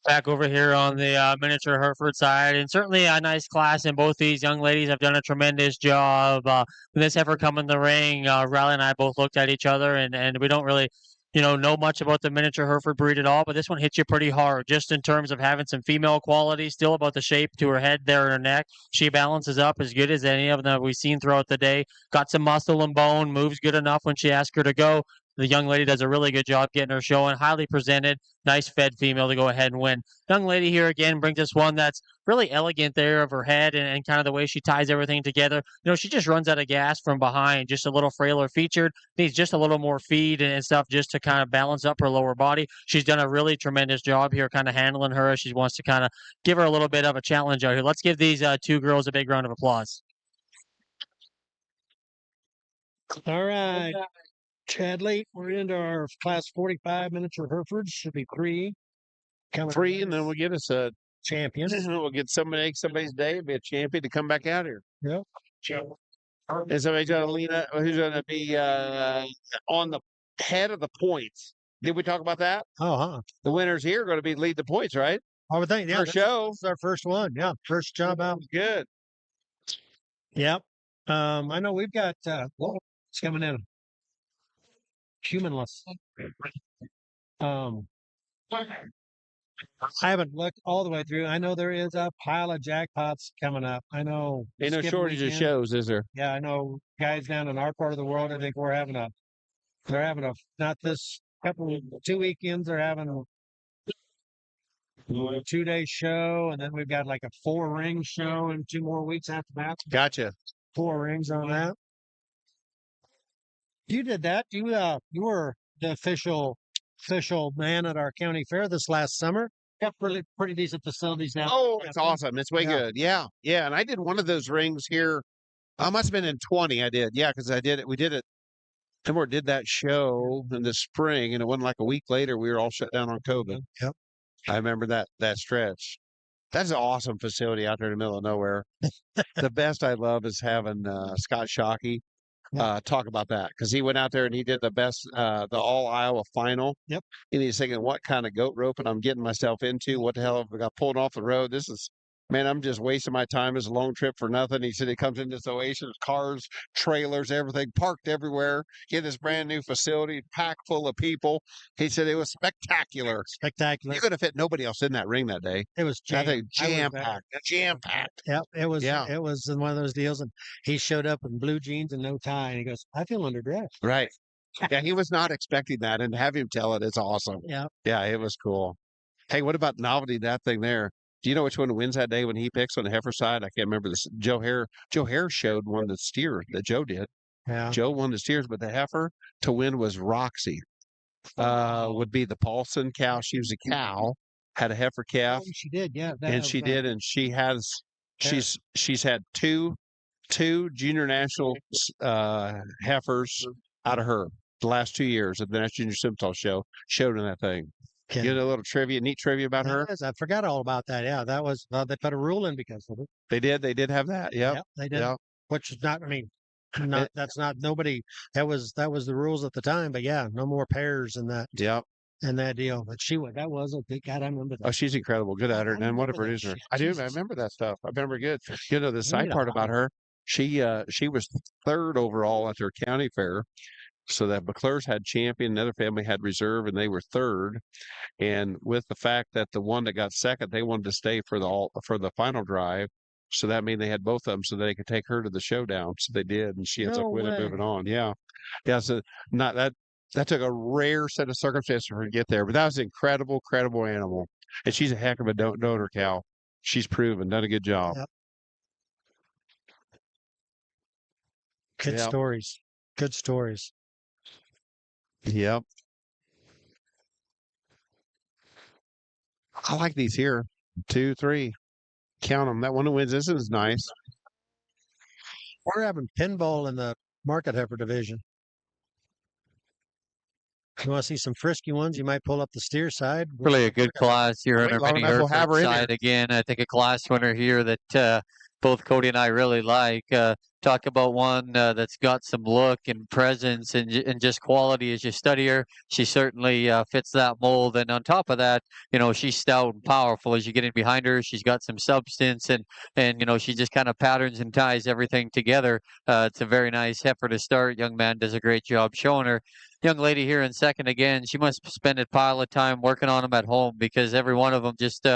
Back over here on the miniature Hereford side, and certainly a nice class. And both these young ladies have done a tremendous job. When this heifer come in the ring, Riley and I both looked at each other, and we don't really, know much about the miniature Hereford breed at all. But this one hits you pretty hard, just in terms of having some female quality. Still about the shape to her head there and her neck. She balances up as good as any of them that we've seen throughout the day. Got some muscle and bone, moves good enough when she asks her to go. The young lady does a really good job getting her showing. Highly presented, nice fed female to go ahead and win. Young lady here again brings us one that's really elegant there of her head and kind of the way she ties everything together. She just runs out of gas from behind, just a little frailer featured, needs just a little more feed and stuff just to kind of balance up her lower body. She's done a really tremendous job here kind of handling her as she wants to kind of give her a little bit of a challenge out here. Let's give these two girls a big round of applause. All right. Chadley, we're into our class 45 miniature Herefords. Should be three. Coming Three, and then we'll get us a champion. we'll get somebody somebody's day, be a champion to come back out here. Yep. And somebody's going to lean up, who's going to be on the head of the points. Did we talk about that? Oh, huh. The winners here are going to be lead the points, right? I would think, yeah. First show. This is our first one. Yeah. First job out. Good. Yep. I know we've got, it's coming in. Humanless. I haven't looked all the way through. I know there is a pile of jackpots coming up. I know. Ain't no skip shortage of weekend. shows, is there? Yeah, I know guys down in our part of the world. I think they're having a not this couple 2 weekends. They're having a 2-day show, and then we've got like a 4-ring show in 2 more weeks after that. Gotcha. 4 rings on that. You did that. You were the official man at our county fair this last summer. Got pretty decent facilities now. Oh, it's awesome. It's way Yeah. good. Yeah. Yeah. And I did one of those rings here. I must have been in 20. I did. Yeah. Because I did it. We did it. Timor did that show in the spring, and it wasn't like a week later. We were all shut down on COVID. Yep. I remember that stretch. That's an awesome facility out there in the middle of nowhere. The best I love is having Scott Shockey talk about that, because he went out there and he did the best, the all Iowa final. Yep. And he's thinking, what kind of goat roping I'm getting myself into? What the hell have I got pulled off the road? This is, man, I'm just wasting my time. It's a long trip for nothing. He said he comes into this oasis, cars, trailers, everything parked everywhere. Get this brand new facility packed full of people. He said it was spectacular. Spectacular. You could have fit nobody else in that ring that day. It was I think jam packed. jam packed. Yep, it was. Yeah. It was in one of those deals, and he showed up in blue jeans and no tie, and he goes, "I feel underdressed." Right. Yeah, he was not expecting that, and to have him tell it, it's awesome. Yeah. Yeah, it was cool. Hey, what about novelty? That thing there. Do you know which one wins that day when he picks on the heifer side? I can't remember this. Joe Hare showed one of the steers that Joe did. Yeah. Joe won the steers, but the heifer to win was Roxy. Would be the Paulson cow. She was a cow, had a heifer calf, Oh, she did. Yeah. and she did, and she has. She's had two junior national heifers out of her the last 2 years at the National Junior Simmental show. Showed in that thing. Okay. You know, a little neat trivia about her. Yes, I forgot all about that. Yeah, that was they put a rule in because of it. They did have that. Yep. Yep, they did. Yep. Which is not. I mean, not that's not nobody. That was the rules at the time. But yeah, no more pairs in that Yep. deal. But that was a big. God, I remember that. Oh, she's incredible. Good at her. I And what a remember that producer. shit. I do. I Jesus. remember that stuff. I remember good. You know, the side need a part about file. her, she was 3rd overall at their county fair. So that McClure's had champion, another family had reserve, and they were 3rd. And with the fact that the one that got 2nd, they wanted to stay for the final drive. So that means they had both of them so they could take her to the showdown. So they did, and she ends up No winning, way. moving on. Yeah. Yeah. So not that took a rare set of circumstances for her to get there, but that was an incredible animal. And she's a heck of a donor cow. She's proven, done a good job. Yep. Good Yep. stories. Good stories. Yep. I like these here. 2, 3. Count them. That one who wins this is nice. We're having pinball in the market heifer division. You want to see some frisky ones? You might pull up the steer side. Really a good class here on Wait our long mini enough, we'll have Hereford her in side again. I think a class winner here that both Cody and I really like. talk about one that's got some look and presence and just quality as you study her. She certainly fits that mold. And on top of that, she's stout and powerful as you get in behind her. She's got some substance and she just kind of patterns and ties everything together. It's a very nice heifer to start. Young man does a great job showing her. Young lady here in second again, she must spend a pile of time working on them at home because every one of them just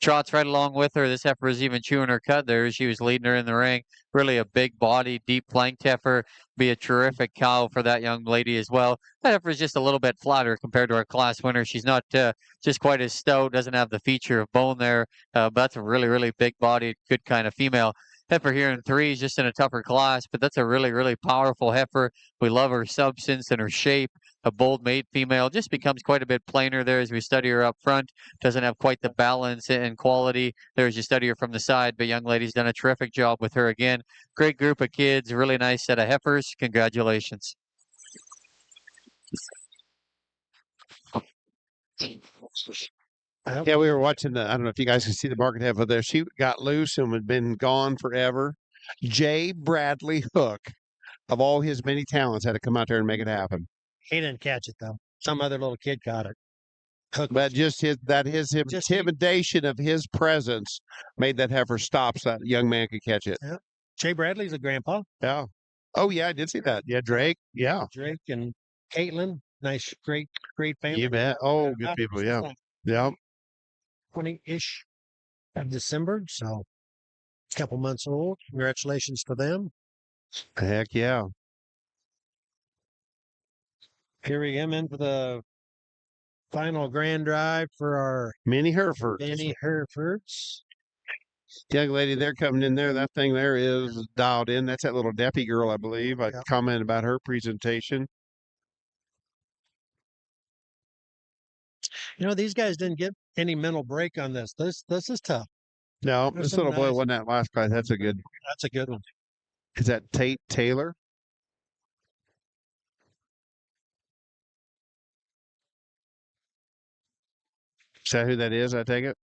trots right along with her. This heifer is even chewing her cud there. She was leading her in the ring. Really a big body, deep flanked heifer. Be a terrific cow for that young lady as well. That heifer is just a little bit flatter compared to our class winner. She's not just quite as stout, doesn't have the feature of bone there, but that's a really, really big bodied, good kind of female. Heifer here in 3 is just in a tougher class, but that's a really, really powerful heifer. We love her substance and her shape. A bold mate female just becomes quite a bit plainer there as we study her up front. Doesn't have quite the balance and quality there as you study her from the side, but young lady's done a terrific job with her again. Great group of kids, really nice set of heifers. Congratulations. Yeah, we were watching I don't know if you guys can see the market heifer there. She got loose and had been gone forever. Jay Bradley Hook, of all his many talents, had to come out there and make it happen. He didn't catch it though. Some other little kid caught it. Hook But just his intimidation of his presence made that heifer stop so that young man could catch it. Yeah. Jay Bradley's a grandpa. Yeah. Oh yeah, I did see that. Yeah, Drake. Yeah. Drake and Caitlin. Nice, great family. You bet. Oh, good people. Yeah. Yeah. 20-ish of December, so a couple months old. Congratulations to them. Heck yeah. Here we come into the final grand drive for our Mini Hereford. mini Herefords. Young lady there coming in there. That thing there is dialed in. That's that little Deppy girl, I believe. I commented about her presentation. These guys didn't get any mental break on this. This is tough. No, There's this some little boy nice- won that last prize. That's a good. That's a good one. Is that Tate Taylor? Is that who that is? I take it.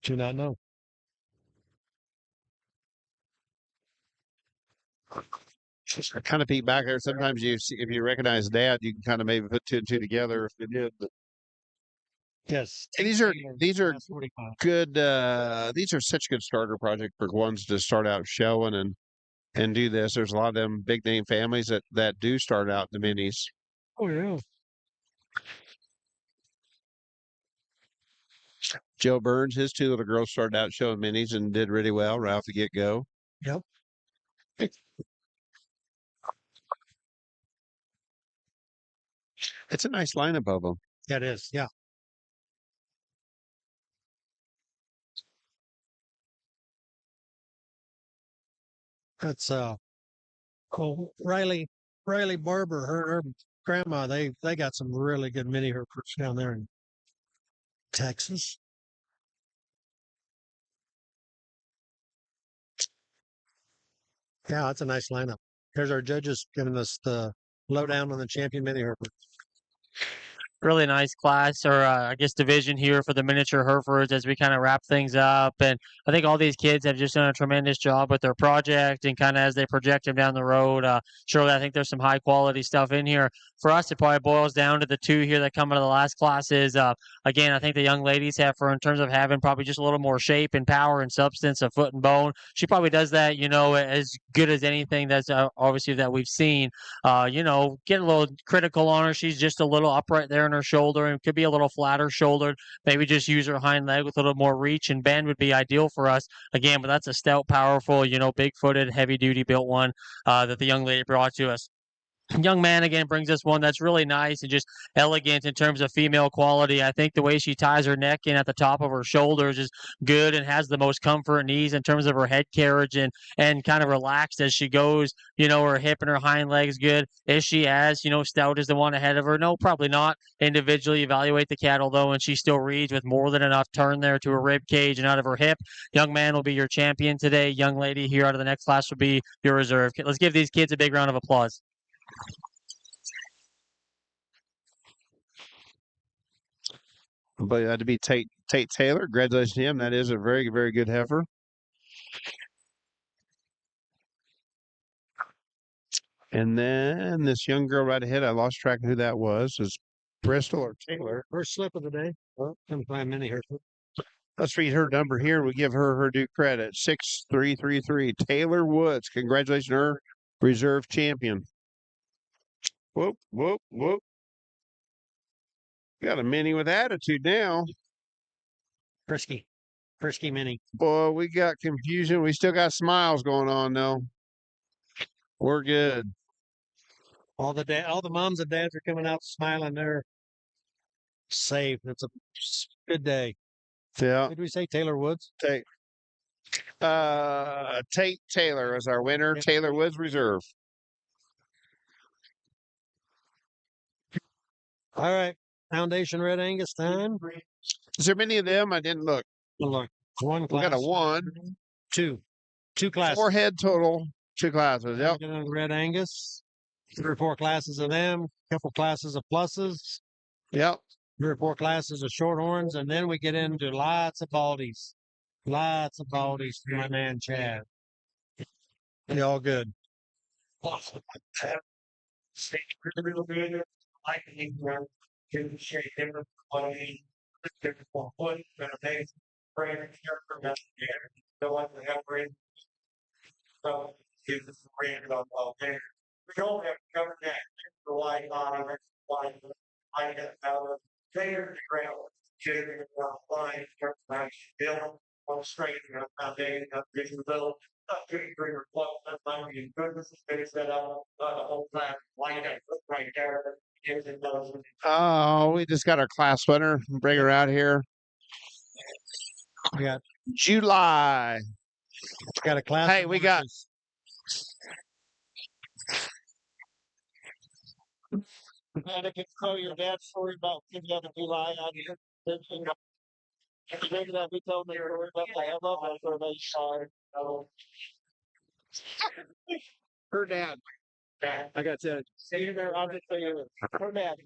Do not know. Kind of peek back there. Sometimes you see, if you recognize Dad, you can kind of maybe put 2 and 2 together if you did. But Yes. and these are That's 45. good. These are such good starter project for ones to start out showing and do this. There's a lot of them big name families that do start out in the minis. Oh yeah. Joe Burns, his 2 little girls started out showing minis and did really well right off the get go. Yep. It's a nice lineup of them. That is. Yeah. That's cool. Riley Barber, her grandma, they got some really good mini Herefords down there in Texas. Yeah, that's a nice lineup. Here's our judges giving us the lowdown on the champion mini Hereford. Really nice class or I guess division here for the miniature Herefords as we kind of wrap things up. And I think all these kids have just done a tremendous job with their project and kind of as they project them down the road. Surely I think there's some high quality stuff in here. For us, it probably boils down to the 2 here that come out of the last classes. Again, I think the young ladies have in terms of having probably just a little more shape and power and substance of foot and bone. She probably does that, as good as anything that's obviously that we've seen. Get a little critical on her. She's just a little upright there in her shoulder and could be a little flatter shouldered. Maybe just use her hind leg with a little more reach and bend would be ideal for us. Again, but that's a stout, powerful, big footed, heavy duty built one that the young lady brought to us. Young man again brings us one that's really nice and just elegant in terms of female quality. I think the way she ties her neck in at the top of her shoulders is good and has the most comfort and ease in terms of her head carriage and kind of relaxed as she goes. Her hip and her hind legs good. Is she as stout as the one ahead of her? No, probably not. Individually evaluate the cattle though, and she still reads with more than enough turn there to her rib cage and out of her hip. Young man will be your champion today. Young lady here out of the next class will be your reserve. Let's give these kids a big round of applause. But that'd be Tate Taylor. Congratulations to him. That is a very, very good heifer. And then this young girl right ahead, I lost track of who that was. Is Bristol or Taylor? First slip of the day. Well, come find mini Hereford. Let's read her number here and we give her due credit. 6333. Taylor Woods. Congratulations to her. Reserve champion. Whoop, whoop, whoop. Got a mini with attitude now. Frisky mini. Boy, we got confusion. We still got smiles going on though. We're good. All the moms and dads are coming out smiling. They're safe. It's a good day. Yeah. Did we say Taylor Woods? Tate Taylor is our winner. Yep. Taylor Woods Reserve. All right. Foundation Red Angus time. Is there many of them? I didn't look. Look, one We class. got a one. Two classes. 4 head total. 2 classes. Yep. Red Angus. 3 or 4 classes of them. Couple classes of pluses. Yep. 3 or 4 classes of Shorthorns, and then we get into lots of baldies. Lots of baldies for my man Chad. They all good. Real good. I think we're in shape different quality, different foot, and amazing brand character down there. The one that have brand. So gives us a brand of there. We don't have to cover that. The white on it, white, I got out of there, trail, shaking line, nice bill, on straight, foundation, visibility. Green plus that might be good. Finish that up. The whole time, line that right there. Gives it those. Oh, we just got our class winner. Bring her out here. We got July. a class. Hey, we got. And I can tell your dad's story about the other July out here. Maybe that we told me story about I love that for they sorry. Her dad. I got to say you there, I'll just tell you her dad.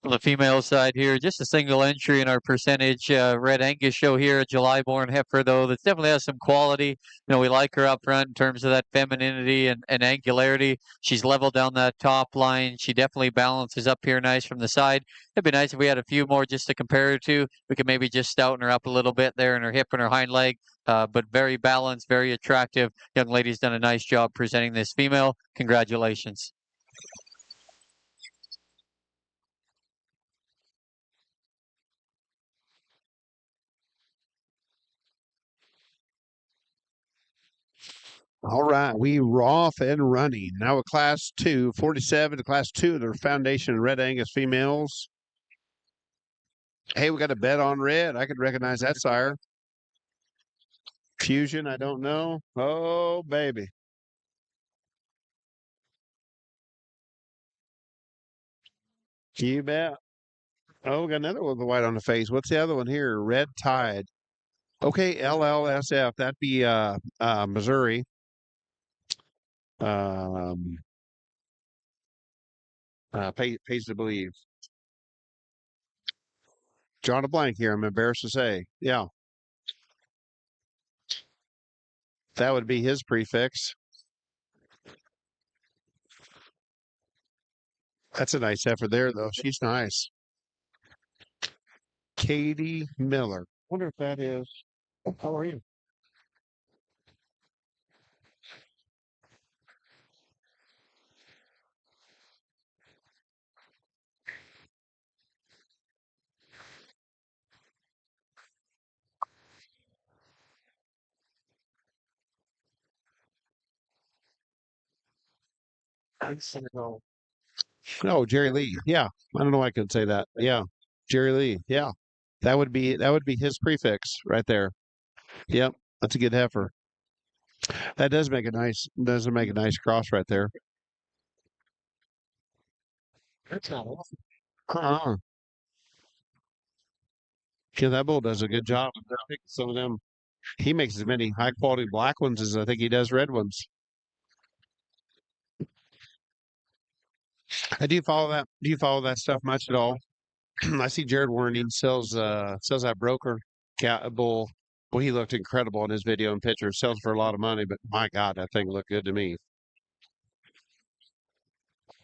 On the female side here, just a single entry in our percentage Red Angus show here, a July-born heifer, though, that definitely has some quality. We like her up front in terms of that femininity and angularity. She's level down that top line. She definitely balances up here nice from the side. It'd be nice if we had a few more just to compare her to. We could maybe just stouten her up a little bit there in her hip and her hind leg, but very balanced, very attractive. Young lady's done a nice job presenting this female. Congratulations. All right, we're off and running. Now with class 2, 47 to class 2, the Foundation Red Angus females. Hey, we got a bet on red. I could recognize that sire. Fusion, I don't know. Oh, baby. You bet. Oh, we got another one with the white on the face. What's the other one here? Red Tide. Okay, LLSF. That'd be Missouri. Pays to believe. Drawing a blank here. I'm embarrassed to say. Yeah. That would be his prefix. That's a nice effort there, though. She's nice. Katie Miller. Wonder if that is. How are you? No, Jerry Lee. Yeah. I don't know why I couldn't say that. Yeah. Jerry Lee. Yeah. That would be his prefix right there. Yep. That's a good heifer. That does make a nice cross right there. That's not awful. Uh-uh. Yeah, that bull does a good job. I think some of them he makes as many high quality black ones as I think he does red ones. Do you follow that? Do you follow that stuff much at all? I see Jared Warning sells that broker cat bull. Well, he looked incredible in his video and picture. Sells for a lot of money, but my God, that thing looked good to me.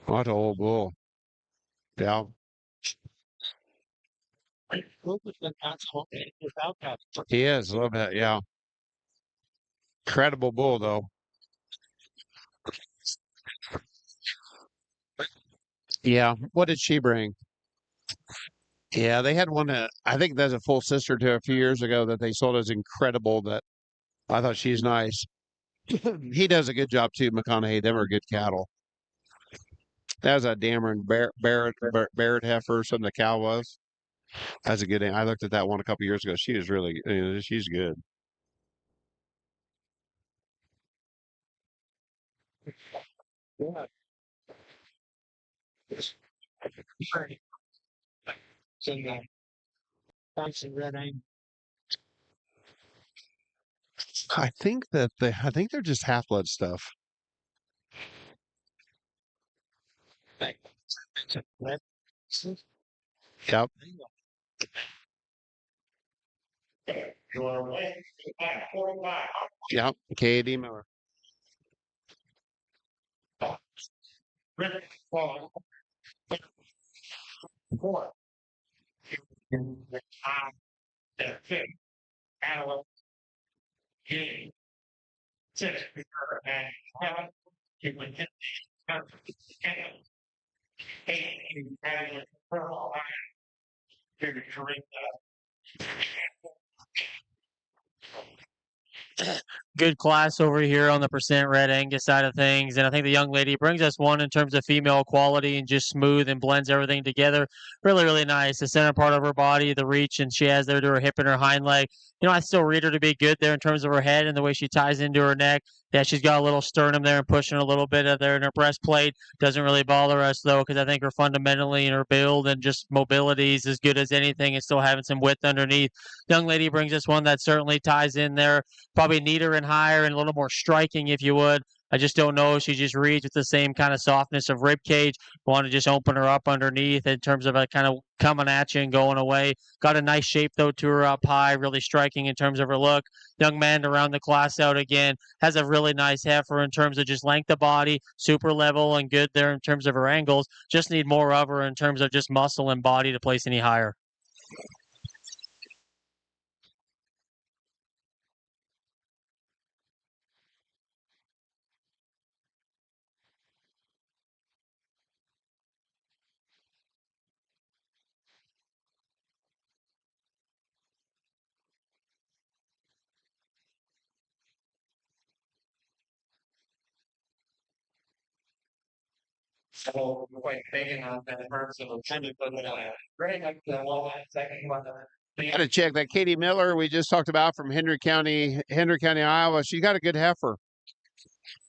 What a old bull. Yeah. He is a little bit, yeah. Incredible bull though. Yeah. What did she bring? Yeah, they had one that I think there's a full sister to a few years ago that they sold as incredible that I thought she's nice. He does a good job too, McConaughey. Them are good cattle. That was a Dameron Barrett heifer, or something the cow was. That's a good. I looked at that one a couple years ago. She was really, she's good. I think they're just half blood stuff. Yep. Yep. KD Miller. Good class over here on the percent red Angus side of things. And I think the young lady brings us one in terms of female quality and just smooth and blends everything together. Really, really nice. The center part of her body, the reach, and she has there to her hip and her hind leg. I still read her to be good there in terms of her head and the way she ties into her neck. Yeah, she's got a little sternum there and pushing a little bit of there in her breastplate. Doesn't really bother us though, because I think her fundamentally and her build and just mobility is as good as anything and still having some width underneath. Young lady brings us one that certainly ties in there, probably neater and higher and a little more striking, if you would. I just don't know if she just reads with the same kind of softness of rib cage. Want to just open her up underneath in terms of a kind of coming at you and going away. Got a nice shape though to her up high, really striking in terms of her look. Young man to round the class out again has a really nice heifer in terms of just length of body, super level and good there in terms of her angles. Just need more of her in terms of just muscle and body to place any higher. So quite big enough in terms of kind of great like the wall second one. Got to check that Katie Miller we just talked about from Hendrick County, Iowa. She got a good heifer.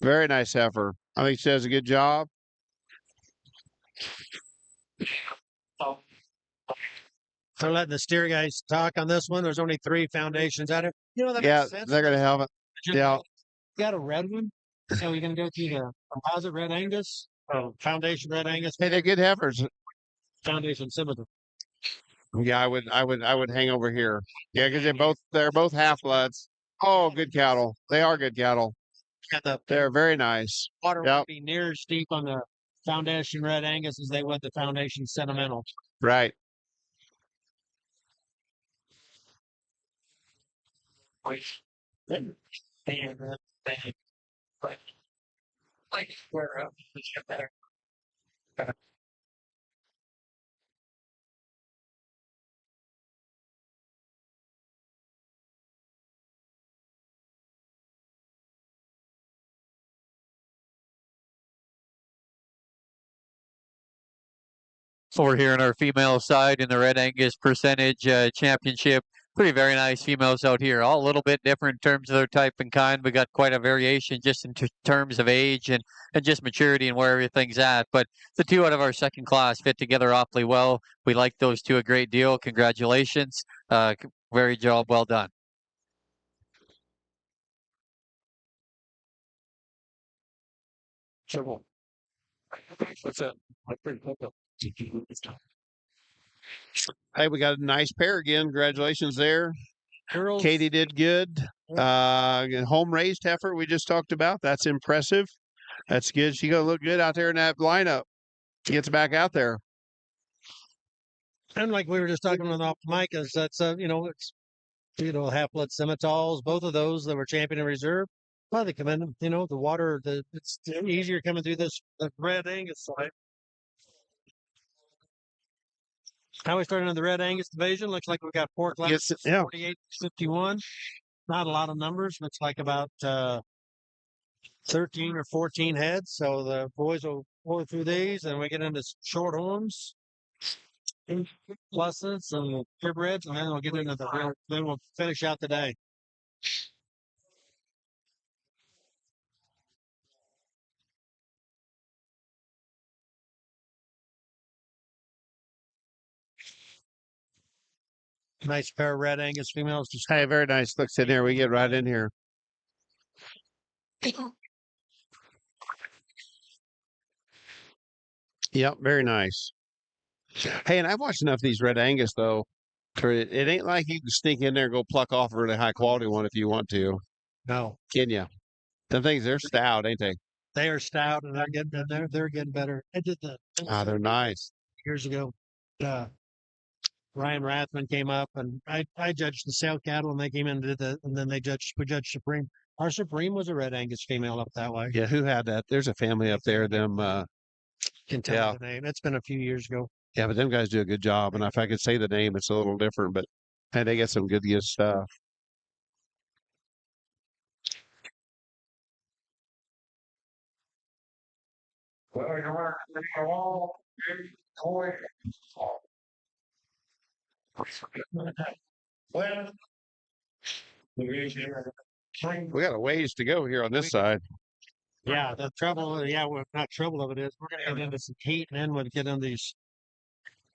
Very nice heifer. I think she does a good job. So letting the steer guys talk on this one. There's only 3 foundations at it. That Yeah, makes sense. they're gonna have it. Yeah. Got a red one. So we're gonna go through the composite red Angus, foundation red Angus, Hey, they're good heifers. foundation Simmental. Yeah, I would hang over here. Yeah, because they're both half bloods. Oh, good cattle. They are good cattle. Got the They're very nice. water Yep. won't be near as steep on the foundation red Angus as they would the foundation sentimental. Right. Like square up. over here on our female side in the Red Angus percentage championship. Very nice females out here. All a little bit different in terms of their type and kind. We got quite a variation just in terms of age and just maturity and where everything's at. But the two out of our second class fit together awfully well. We like those two a great deal. Congratulations. Very job well done. What's that? Hey, we got a nice pair again. Congratulations there. Girls, Katie did good. Home raised heifer we just talked about. That's impressive. That's good. She's gonna look good out there in that lineup. She gets back out there. and like we were just talking about off the mic, is that's it's half blood Simmentals, both of those that were champion and reserve. Well, they come in, the water, it's easier coming through the Red Angus side. How we started in the Red Angus division? Looks like we got 4 classes, Yes, yeah. 48-51. Not a lot of numbers. Looks like about 13 or 14 heads. So the boys will go through these, and we get into Shorthorns, pluses, and purebreds, and then we'll get into the real. Then we'll finish out the day. Nice pair of Red Angus females. Just Hey, very nice. Looks in here. We get right in here. Yep, very nice. Hey, and I've watched enough of these Red Angus though. It ain't like you can sneak in there and go pluck off a really high quality one if you want to. no, Can you? The things they're stout, ain't they? they are stout, and they're getting better. I did the They're nice. years ago. Ryan Rathman came up, and I judged the sale cattle, and they came in and did and then we judged Supreme. Our Supreme was a Red Angus female up that way. Yeah, who had that? There's a family up there. Them, Can tell yeah. you the name. It's been a few years ago. yeah, but them guys do a good job. And if I could say the name, it's a little different. But hey, they get some good stuff. Well, you're wearing all toy. Well, We got a ways to go here on this side. Yeah, the trouble, well, not trouble of it is we're going to get into some heat, and then we'll get into these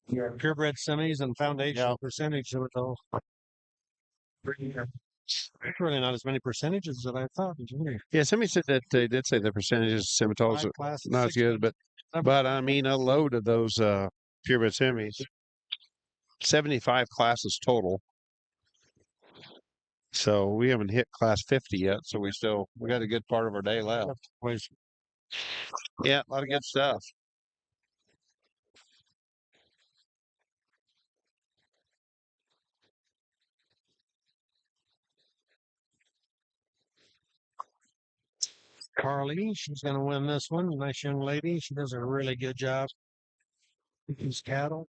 purebred semis and foundation percentage of it all. There's really not as many percentages as I thought. Yeah, somebody said that they did say the percentages of Simmentals are not as good, but I mean a load of those purebred semis. 75 classes total. So we haven't hit class 50 yet, so we got a good part of our day left. Yeah, a lot of good stuff. Carly, she's going to win this one. Nice young lady. She does a really good job with these cattle.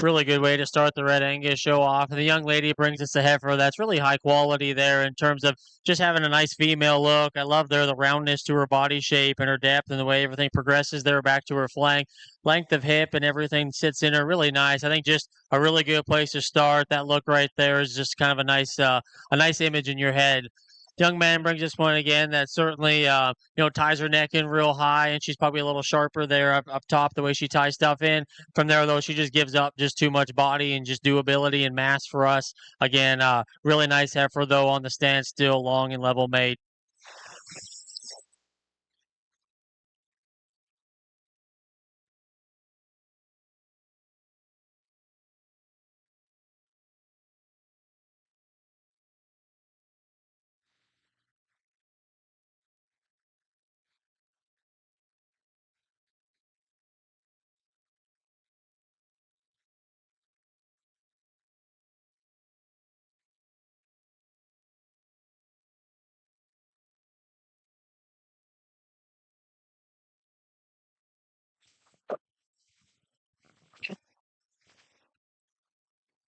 Really good way to start the Red Angus show off. And the young lady brings us a heifer that's really high quality there in terms of just having a nice female look. I love the roundness to her body shape and her depth and the way everything progresses there back to her flank. Length of hip and everything sits in her really nice. I think just a really good place to start. That look right there is just kind of a nice image in your head. Young man brings this one again that certainly ties her neck in real high, and she's probably a little sharper there up top the way she ties stuff in. From there though, she just gives up just too much body and just doability and mass for us. Again, really nice heifer though on the stand, still long and level made.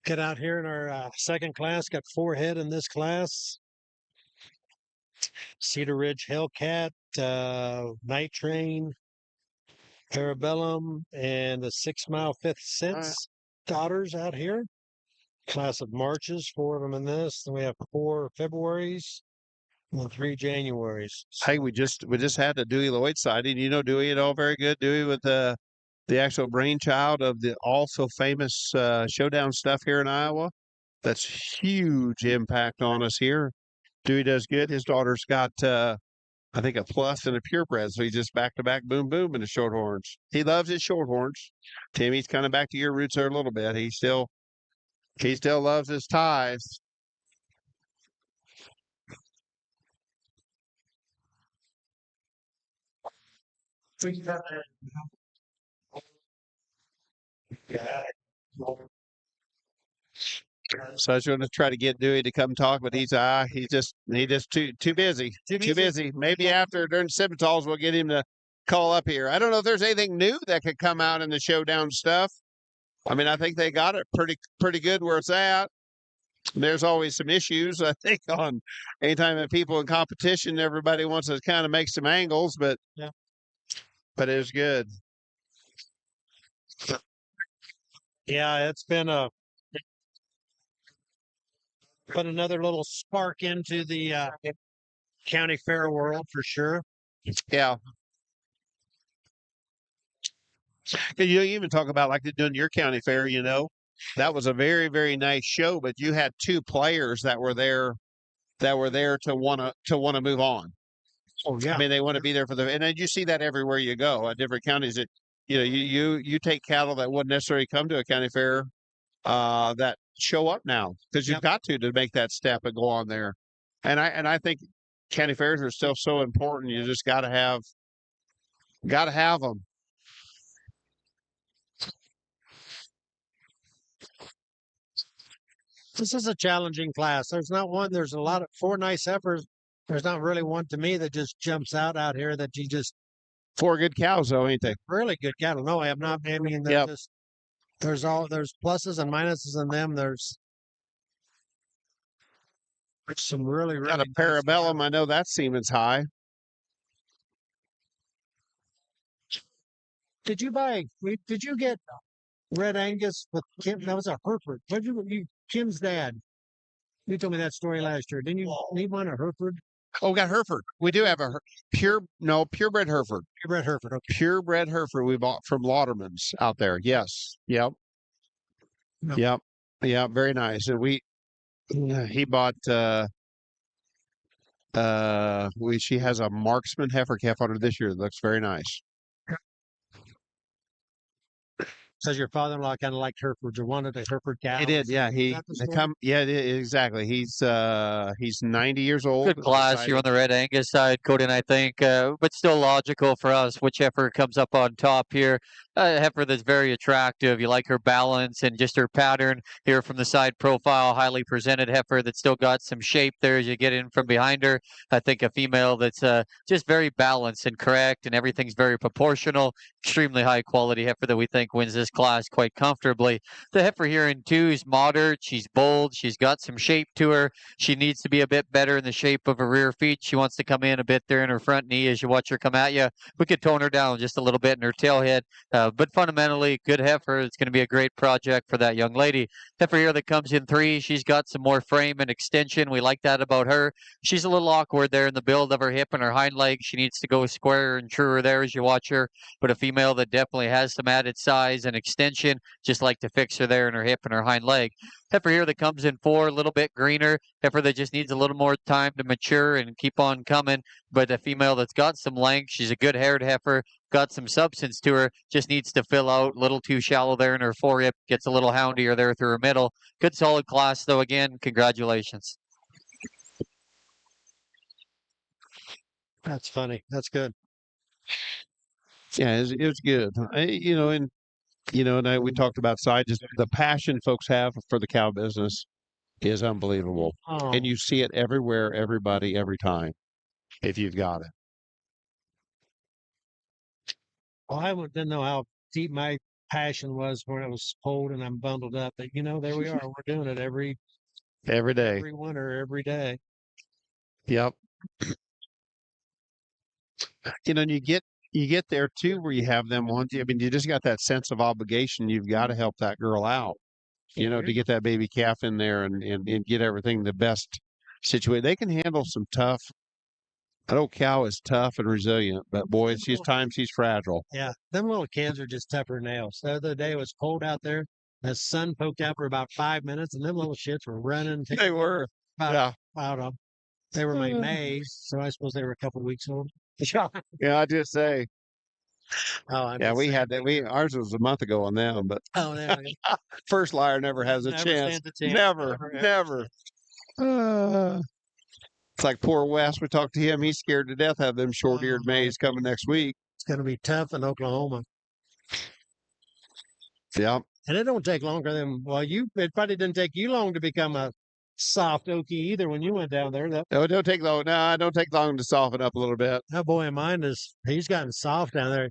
Get out here in our second class. Got 4 head in this class. Cedar Ridge Hellcat, Night Train, Parabellum and the 6 Mile Fifth Sense daughters out here. Class of Marches, 4 of them in this. Then we have 4 Februaries and 3 Januaries. Hey, we just had the Dewey Lloyd sighting. You know Dewey at all? Very good. Dewey with the actual brainchild of the also famous showdown stuff here in Iowa. That's huge impact on us here. Dewey does good. His daughter's got I think a plus and a purebred, so he's just back to back boom boom in the Shorthorns. He loves his Shorthorns. Timmy's kind of back to your roots there a little bit. He still loves his ties. So I was going to try to get Dewey to come talk, but he's just too busy. Too busy. Maybe after during Simmentals we'll get him to call up here. I don't know if there's anything new that could come out in the showdown stuff. I mean, I think they got it pretty good where it's at. There's always some issues, I think, on anytime that people in competition, everybody wants to kind of make some angles, but yeah, but it was good. Yeah, it's been put another little spark into the county fair world for sure. Yeah. You even talk about like doing your county fair, that was a very, very nice show, but you had 2 players that were there to want to move on. Oh yeah. I mean, they want to be there and then you see that everywhere you go at different counties that, you take cattle that wouldn't necessarily come to a county fair, that show up now because you've got to make that step and go on there. And I think county fairs are still so important. You just got to have them. This is a challenging class. There's not one. There's a lot of 4 nice heifers. There's not really one to me that just jumps out here that you just 4 good cows though, ain't they? Really good cattle. No, I am not. I mean, just there's pluses and minuses in them. There's some really Got a Parabellum. I know that Siemens high. Did you get Red Angus with Kim? That was a Hereford. What did you Kim's dad? You told me that story last year. Didn't you need one, a Hereford? Oh, we got Hereford. We do have a purebred Hereford. Purebred Hereford. Okay. Purebred Hereford we bought from Lauderman's out there. Yes. Yep. No. Yep. Yeah. Very nice. And he bought she has a Marksman heifer calf on her this year that looks very nice. Says your father-in-law kind of liked Hereford or wanted a Hereford cow. He did, yeah. Exactly. He's 90 years old. Good class. You're on the Red Angus side, Cody, and I think, but still logical for us. Which heifer comes up on top here? A heifer that's very attractive. You like her balance and just her pattern here from the side profile. Highly presented heifer that's still got some shape there as you get in from behind her. I think a female that's just very balanced and correct, and everything's very proportional. Extremely high quality heifer that we think wins this class quite comfortably. The heifer here in 2 is moderate. She's bold. She's got some shape to her. She needs to be a bit better in the shape of her rear feet. She wants to come in a bit there in her front knee as you watch her come at you. We could tone her down just a little bit in her tail head. But fundamentally, good heifer. It's going to be a great project for that young lady. Heifer here that comes in 3, she's got some more frame and extension. We like that about her. She's a little awkward there in the build of her hip and her hind leg. She needs to go square and truer there as you watch her. But a female that definitely has some added size and extension. Just like to fix her there in her hip and her hind leg. Heifer here that comes in 4, a little bit greener. Heifer that just needs a little more time to mature and keep on coming. But a female that's got some length. She's a good haired heifer. Got some substance to her, just needs to fill out, a little too shallow there in her forehip, gets a little houndier there through her middle. Good solid class though, again, congratulations. That's funny. That's good. Yeah, it was good. And we talked about side, just the passion folks have for the cow business is unbelievable. Oh. And you see it everywhere, everybody, every time, if you've got it. Well, I didn't know how deep my passion was when I was cold and I'm bundled up. But there we are. We're doing it every day, every winter, every day. Yep. And you get you get there too where you have them on. I mean, you just got that sense of obligation. You've got to help that girl out, to get that baby calf in there and get everything the best situation. They can handle some tough. That old cow is tough and resilient, but boy, she's fragile. Yeah, them little calves are just tougher than nails. The other day it was cold out there. The sun poked out for about 5 minutes, and them little shits were running. They were. Out of. They were my Mays, so I suppose they were a couple of weeks old. Yeah, I just say. Oh, yeah, we had that. Ours was a month ago on them, but first liar never has a chance. Never. It's like poor Wes. We talked to him. He's scared to death of them short-eared Mays coming next week. It's going to be tough in Oklahoma. Yeah. And it don't take long for them. Well, it probably didn't take you long to become a soft Okie either when you went down there. No, it don't take long. No, it don't take long to soften up a little bit. That boy of mine he's gotten soft down there.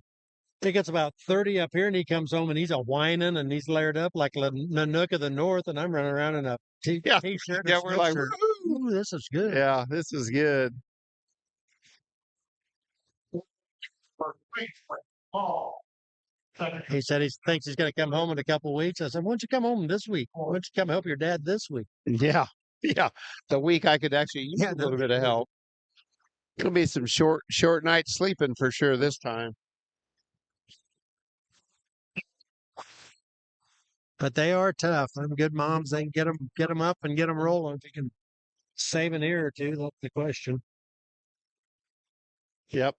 He gets about 30 up here and he comes home and he's a whining and he's layered up like the Nanook of the North and I'm running around in a t-shirt. Yeah, we're like, ooh, this is good. Yeah, this is good. He said he thinks he's going to come home in a couple of weeks. I said, why don't you come home this week? Why don't you come help your dad this week? Yeah. The week I could actually use a little bit of help. It'll be some short nights sleeping for sure this time. But they are tough. Them good moms, they can get them up and get them rolling. If you can save an ear or two, that's the question. Yep.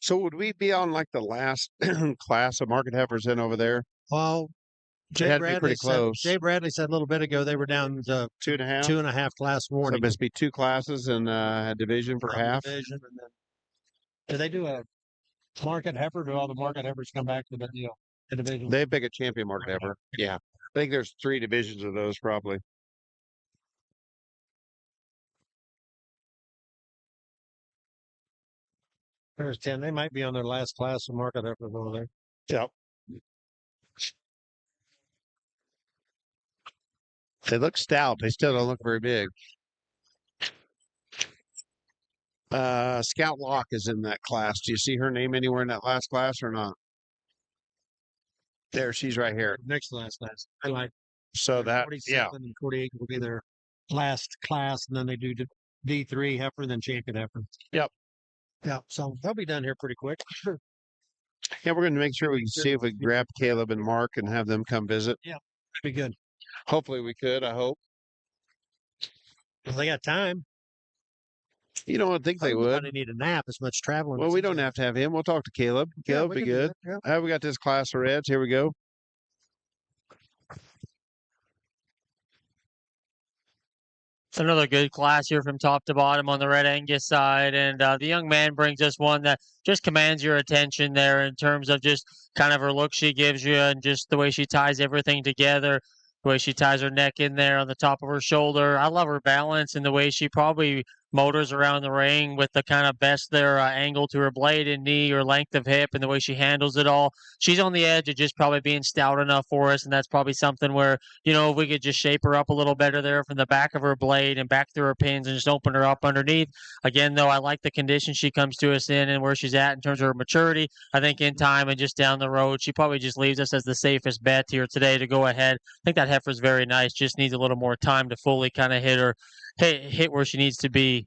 So would we be on like the last class of market heifers in over there? Well, Jay Bradley said a little bit ago they were down to 2.5. 2.5 class warning. So it must be 2 classes and a division per half. Division, and then, do they do a market heifer? Do all the market heifers come back to the deal? The division. They pick a champion market heifer. Yeah. I think there's 3 divisions of those probably. There's 10. They might be on their last class of market heifers over there. Yep. They look stout. They still don't look very big. Scout Locke is in that class. Do you see her name anywhere in that last class or not? There, she's right here. Next to last class. I like. So that, yeah. And 48 will be their last class, and then they do D3 heifer, then champion heifer. Yep. Yeah, so they'll be done here pretty quick. Yeah, we're going to make sure we can see if we can grab Caleb and Mark and have them come visit. Yeah, that'd be good. Hopefully we could, I hope. Well, they got time. You don't think they would. They need a nap as much traveling. Well, we don't have to have him. We'll talk to Caleb. Caleb be good. Yeah. We got this class of reds. Here we go. It's another good class here from top to bottom on the Red Angus side. And the young man brings us one that just commands your attention there in terms of just kind of her look she gives you and just the way she ties everything together, the way she ties her neck in there on the top of her shoulder. I love her balance and the way she probably motors around the ring with the kind of best there angle to her blade and knee or length of hip and the way she handles it all. She's on the edge of just probably being stout enough for us, and that's probably something where, if we could just shape her up a little better there from the back of her blade and back through her pins and just open her up underneath. Again, though, I like the condition she comes to us in and where she's at in terms of her maturity. I think in time and just down the road, she probably just leaves us as the safest bet here today to go ahead. I think that heifer's very nice, just needs a little more time to fully kind of hit where she needs to be.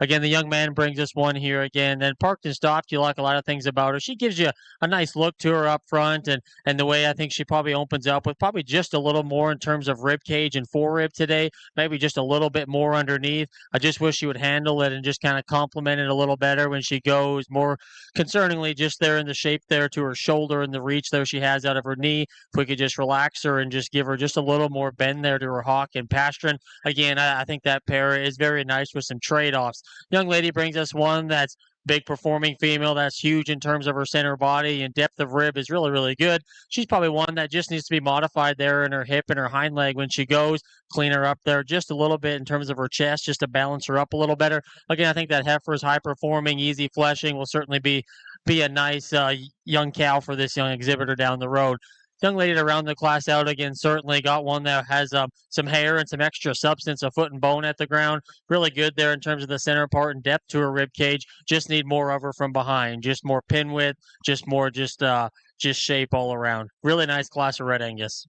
Again, the young man brings us one here again. Then parked and stopped. You like a lot of things about her. She gives you a nice look to her up front, and the way I think she probably opens up with probably just a little more in terms of rib cage and forerib today. Maybe just a little bit more underneath. I just wish she would handle it and just kind of complement it a little better when she goes. More concerningly, just there in the shape there to her shoulder and the reach there she has out of her knee. If we could just relax her and just give her just a little more bend there to her hock and pastern. Again, I think that pair is very nice with some trade-offs. Young lady brings us one that's big performing female that's huge in terms of her center body and depth of rib is really, really good. She's probably one that just needs to be modified there in her hip and her hind leg when she goes. Clean her up there just a little bit in terms of her chest just to balance her up a little better. Again, I think that heifer is high performing, easy fleshing, will certainly be a nice young cow for this young exhibitor down the road. young lady to round the class out again. Certainly got one that has some hair and some extra substance, a foot and bone at the ground. Really good there in terms of the center part and depth to her rib cage. Just need more of her from behind. Just more pin width. Just more just shape all around. Really nice class of Red Angus.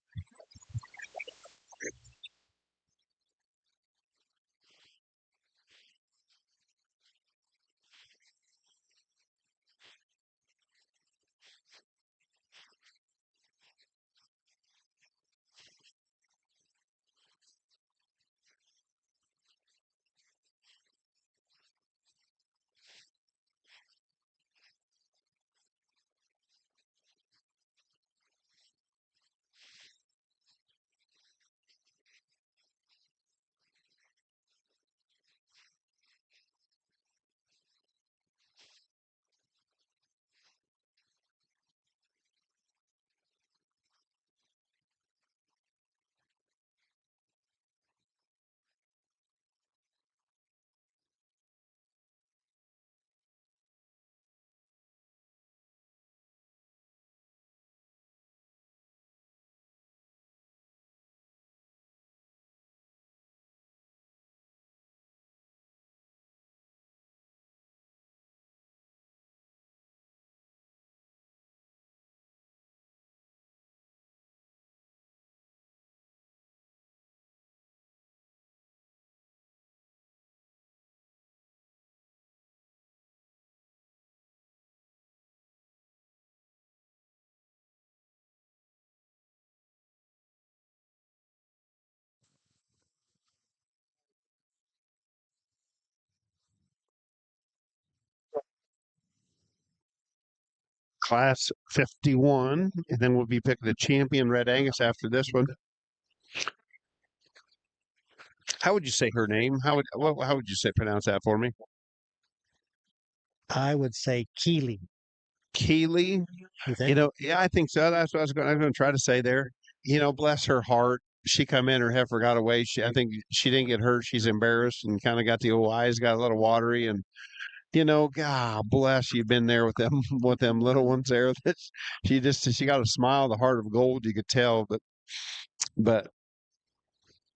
Class 51, and then we'll be picking the champion Red Angus after this one. How would you say her name? How would you say pronounce that for me? I would say Keeley. Keeley? You think? You know, yeah, I think so. That's what I was going to try to say there. You know, bless her heart. She come in, her heifer got away. I think she didn't get hurt. She's embarrassed and kind of got the old eyes, got a little watery, and you know, God bless you. Been there with them little ones there. She got a smile, the heart of gold. You could tell, but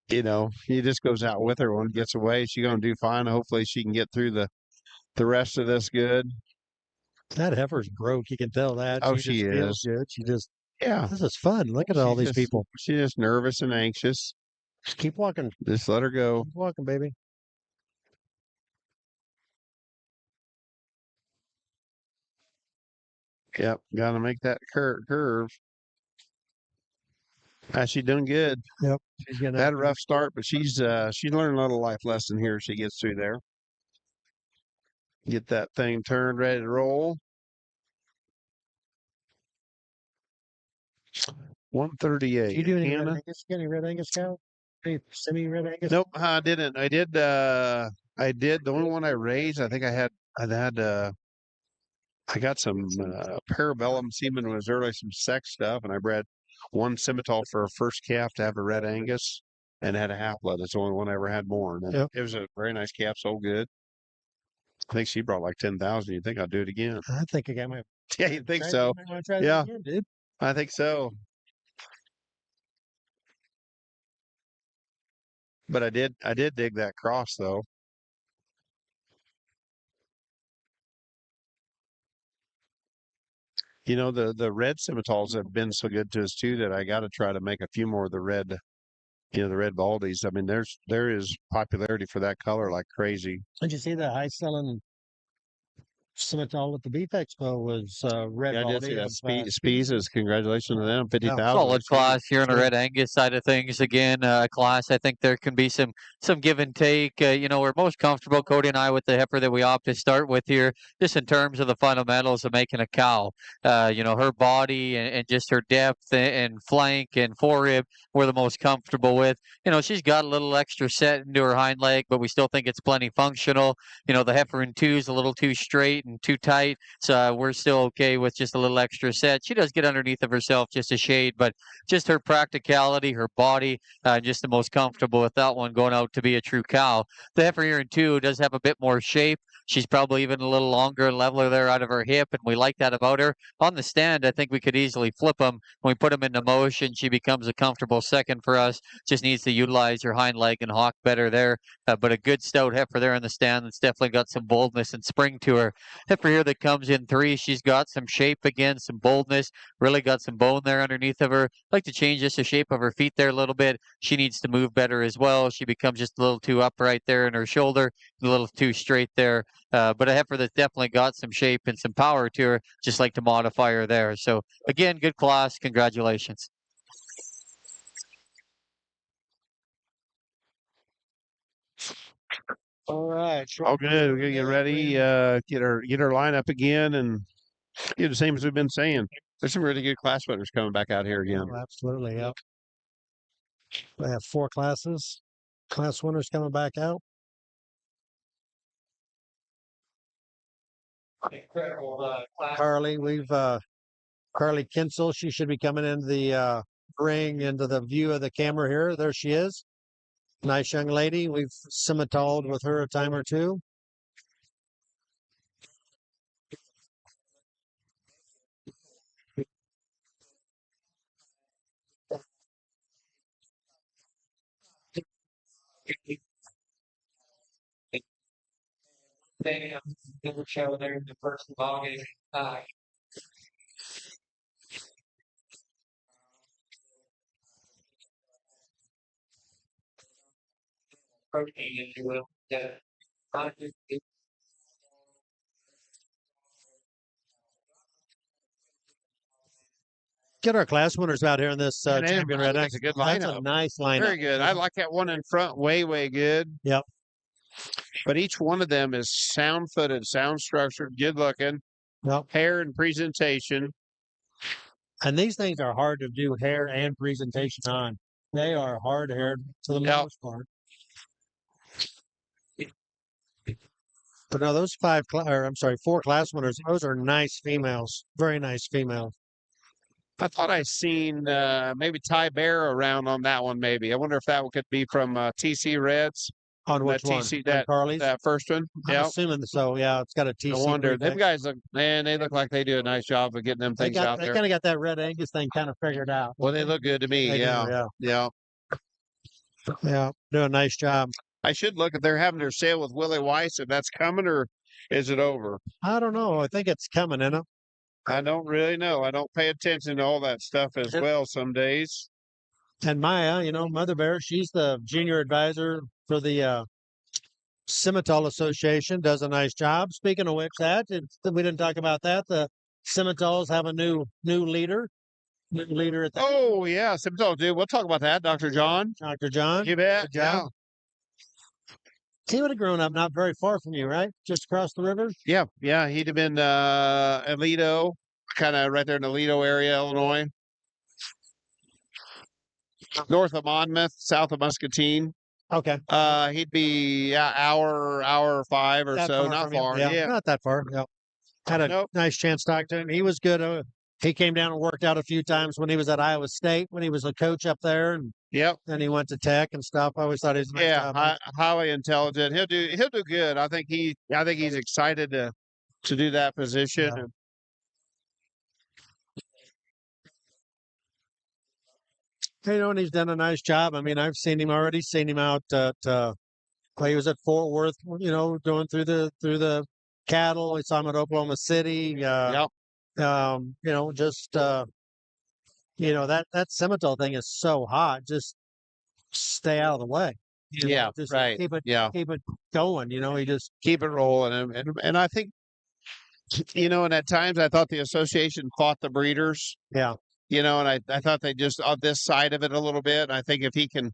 you know, he just goes out with her when it gets away. She's gonna do fine. Hopefully, she can get through the rest of this good. That heifer's broke. You can tell that. Oh, she she just feels is. good. She just, Yeah, this is fun. Look at all she's these just people. she's just nervous and anxious. Just keep walking. Just let her go. Keep walking, baby. Yep, gotta make that curve. She's doing good. Yep. She's getting Had up a there. rough start, but she's learned a little life lesson here as she gets through there. Get that thing turned, ready to roll. 138. Do you do any Red Hannah? Angus? You got any Red Angus cow? Any semi-Red Angus? Nope, I didn't. I did. I did. The only one I raised, I think I got some Parabellum semen was early, some sex stuff, and I bred one Simmental for a first calf to have a Red Angus, and had a half blood. That's the only one I ever had born. And Yep. it was a very nice calf, sold good. I think she brought like 10,000. You think I'll do it again? I think I got my. Yeah, you think so? Yeah. Again, dude. I think so. But I did dig that cross though. You know, the red Simmentals have been so good to us too that I got to try to make a few more of the red, the red Baldies. I mean, there is popularity for that color like crazy. Did you see the high selling Simmental at the Beef Expo was red Yeah, I did Baldy see that. of, Speezes, congratulations to them. 50,000. Solid class here on the Red Angus side of things. Again, class, I think there can be some give and take. You know, we're most comfortable, Cody and I, with the heifer that we opt to start with here, just in terms of the fundamentals of making a cow. You know, her body and just her depth and flank and forerib, we're the most comfortable with. You know, she's got a little extra set into her hind leg, but we still think it's plenty functional. You know, the heifer in two is a little too straight and too tight, so we're still okay with just a little extra set. She does get underneath of herself just a shade, but just her practicality, her body, just the most comfortable with that one going out to be a true cow. The heifer here in two does have a bit more shape, She's probably even a little longer and leveler there out of her hip, and we like that about her. On the stand, I think we could easily flip them. When we put them into motion, she becomes a comfortable second for us. Just needs to utilize her hind leg and hock better there. But a good stout heifer there in the stand that's definitely got some boldness and spring to her. Heifer here that comes in 3, she's got some shape again, some boldness, really got some bone there underneath of her. Like to change just the shape of her feet there a little bit. She needs to move better as well. She becomes just a little too upright there in her shoulder, a little too straight there. But a heifer that's definitely got some shape and some power to her, just like to modify her there. So again, good class. Congratulations. All right. All good. We're gonna get ready, get our lineup again, and do the same as we've been saying. There's some really good class winners coming back out here again. Oh, absolutely. Yep. We have 4 class winners coming back out. Incredible class. Carly, Carly Kinsel, she should be coming into the ring, into the view of the camera here. There she is. Nice young lady. We've Simmentaled with her a time or two. They never show there in the first of August. Protein, if you will. Yeah. Get our class winners out here in this And champion red. that's a good That's a lineup. nice lineup. Very good. I like that one in front, way good. Yep. But each one of them is sound-footed, sound-structured, good-looking, Yep. hair and presentation. And these things are hard to do hair and presentation on. They are hard haired to the Yep. most part. But no, those 4 class winners, those are nice females. Very nice females. I thought I seen maybe Ty Bear around on that one. Maybe I wonder if that one could be from TC Reds. On which that one? TC, On that Carly's? that first one. I'm Yeah, assuming so. Yeah, it's got a TC. I wonder. Them prefix. guys look, man. They look like they do a nice job of getting them They things out They there. kind of got that red Angus thing kind of figured out. Well, they look good to me. They do, Yeah, yeah. Yeah, do a nice job. I should look if they're having their sale with Willie Weiss, if that's coming or is it over? I don't know. I think it's coming in. I don't really know. I don't pay attention to all that stuff as well some days. And Maya, Mother Bear, she's the junior advisor for the Simmental Association, does a nice job. Speaking of which, we didn't talk about that. The Simmentals have a new leader. New leader at the Oh yeah, Simmental, dude. We'll talk about that, Dr. John. Dr. John. You bet. Good job. He would have grown up not very far from you, right? Just across the river? Yeah, yeah. He'd have been Aledo, kind of right there in the Aledo area, Illinois. North of Monmouth, south of Muscatine. Okay. He'd be hour 5 or That so, far not from you? far. Yeah, Yeah. not that far. Yeah. Had a Nope. nice chance to talk to him. He was good. He came down and worked out a few times when he was at Iowa State, when he was a coach up there, and Yep. then he went to Tech and stuff. I always thought he was a nice Yeah, job. highly intelligent. He'll do good. I think he's excited to do that position. Yeah. And he's done a nice job. I mean, I've seen him already. Seen him out at. He was at Fort Worth. Going through the cattle. We saw him at Oklahoma City. Yep. Just that Simmental thing is so hot. Just stay out of the way. Yeah, just right. Keep it Yeah. going. He just Keep it rolling, and I think, and at times I thought the association fought the breeders. yeah. And I thought they just on this side of it a little bit. I think if he can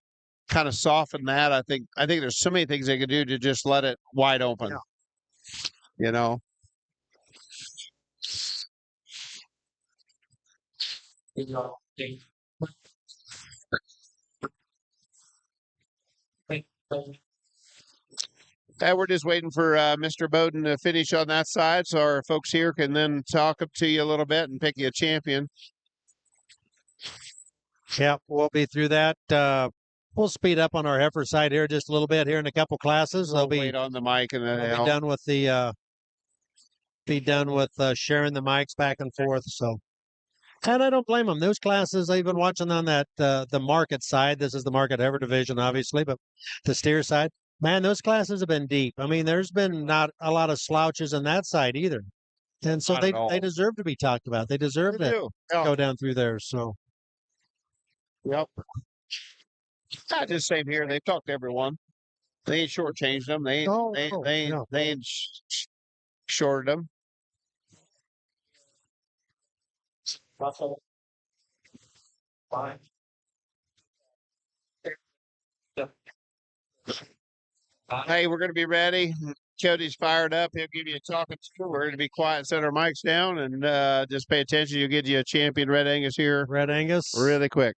kind of soften that, I think there's so many things they could do to just let it wide open. Yeah. We're just waiting for Mr. Bowden to finish on that side, so our folks here can then talk up to you a little bit and pick you a champion. Yeah, we'll be through that We'll speed up on our heifer side here just a little bit here in a couple classes. We'll wait on the mic and then They'll be done with the sharing the mics back and forth. So, and I don't blame them. Those classes I've been watching on that the market side. This is the market heifer division, obviously, but the steer side. Man, those classes have been deep. I mean, there's been not a lot of slouches on that side either. And so Not at all. they deserve to be talked about. They deserve They to do. Yeah. go down through there. So Yep. Not just same here. They've talked to everyone. They ain't shortchanged them. They ain't, No, they, no, they ain't, no. they ain't shorted them. Russell. Fine. Hey, we're going to be ready. Cody's fired up. He'll give you a talking to. We're going to be quiet and set our mics down and just pay attention. You'll get you a champion Red Angus here Red Angus. really quick.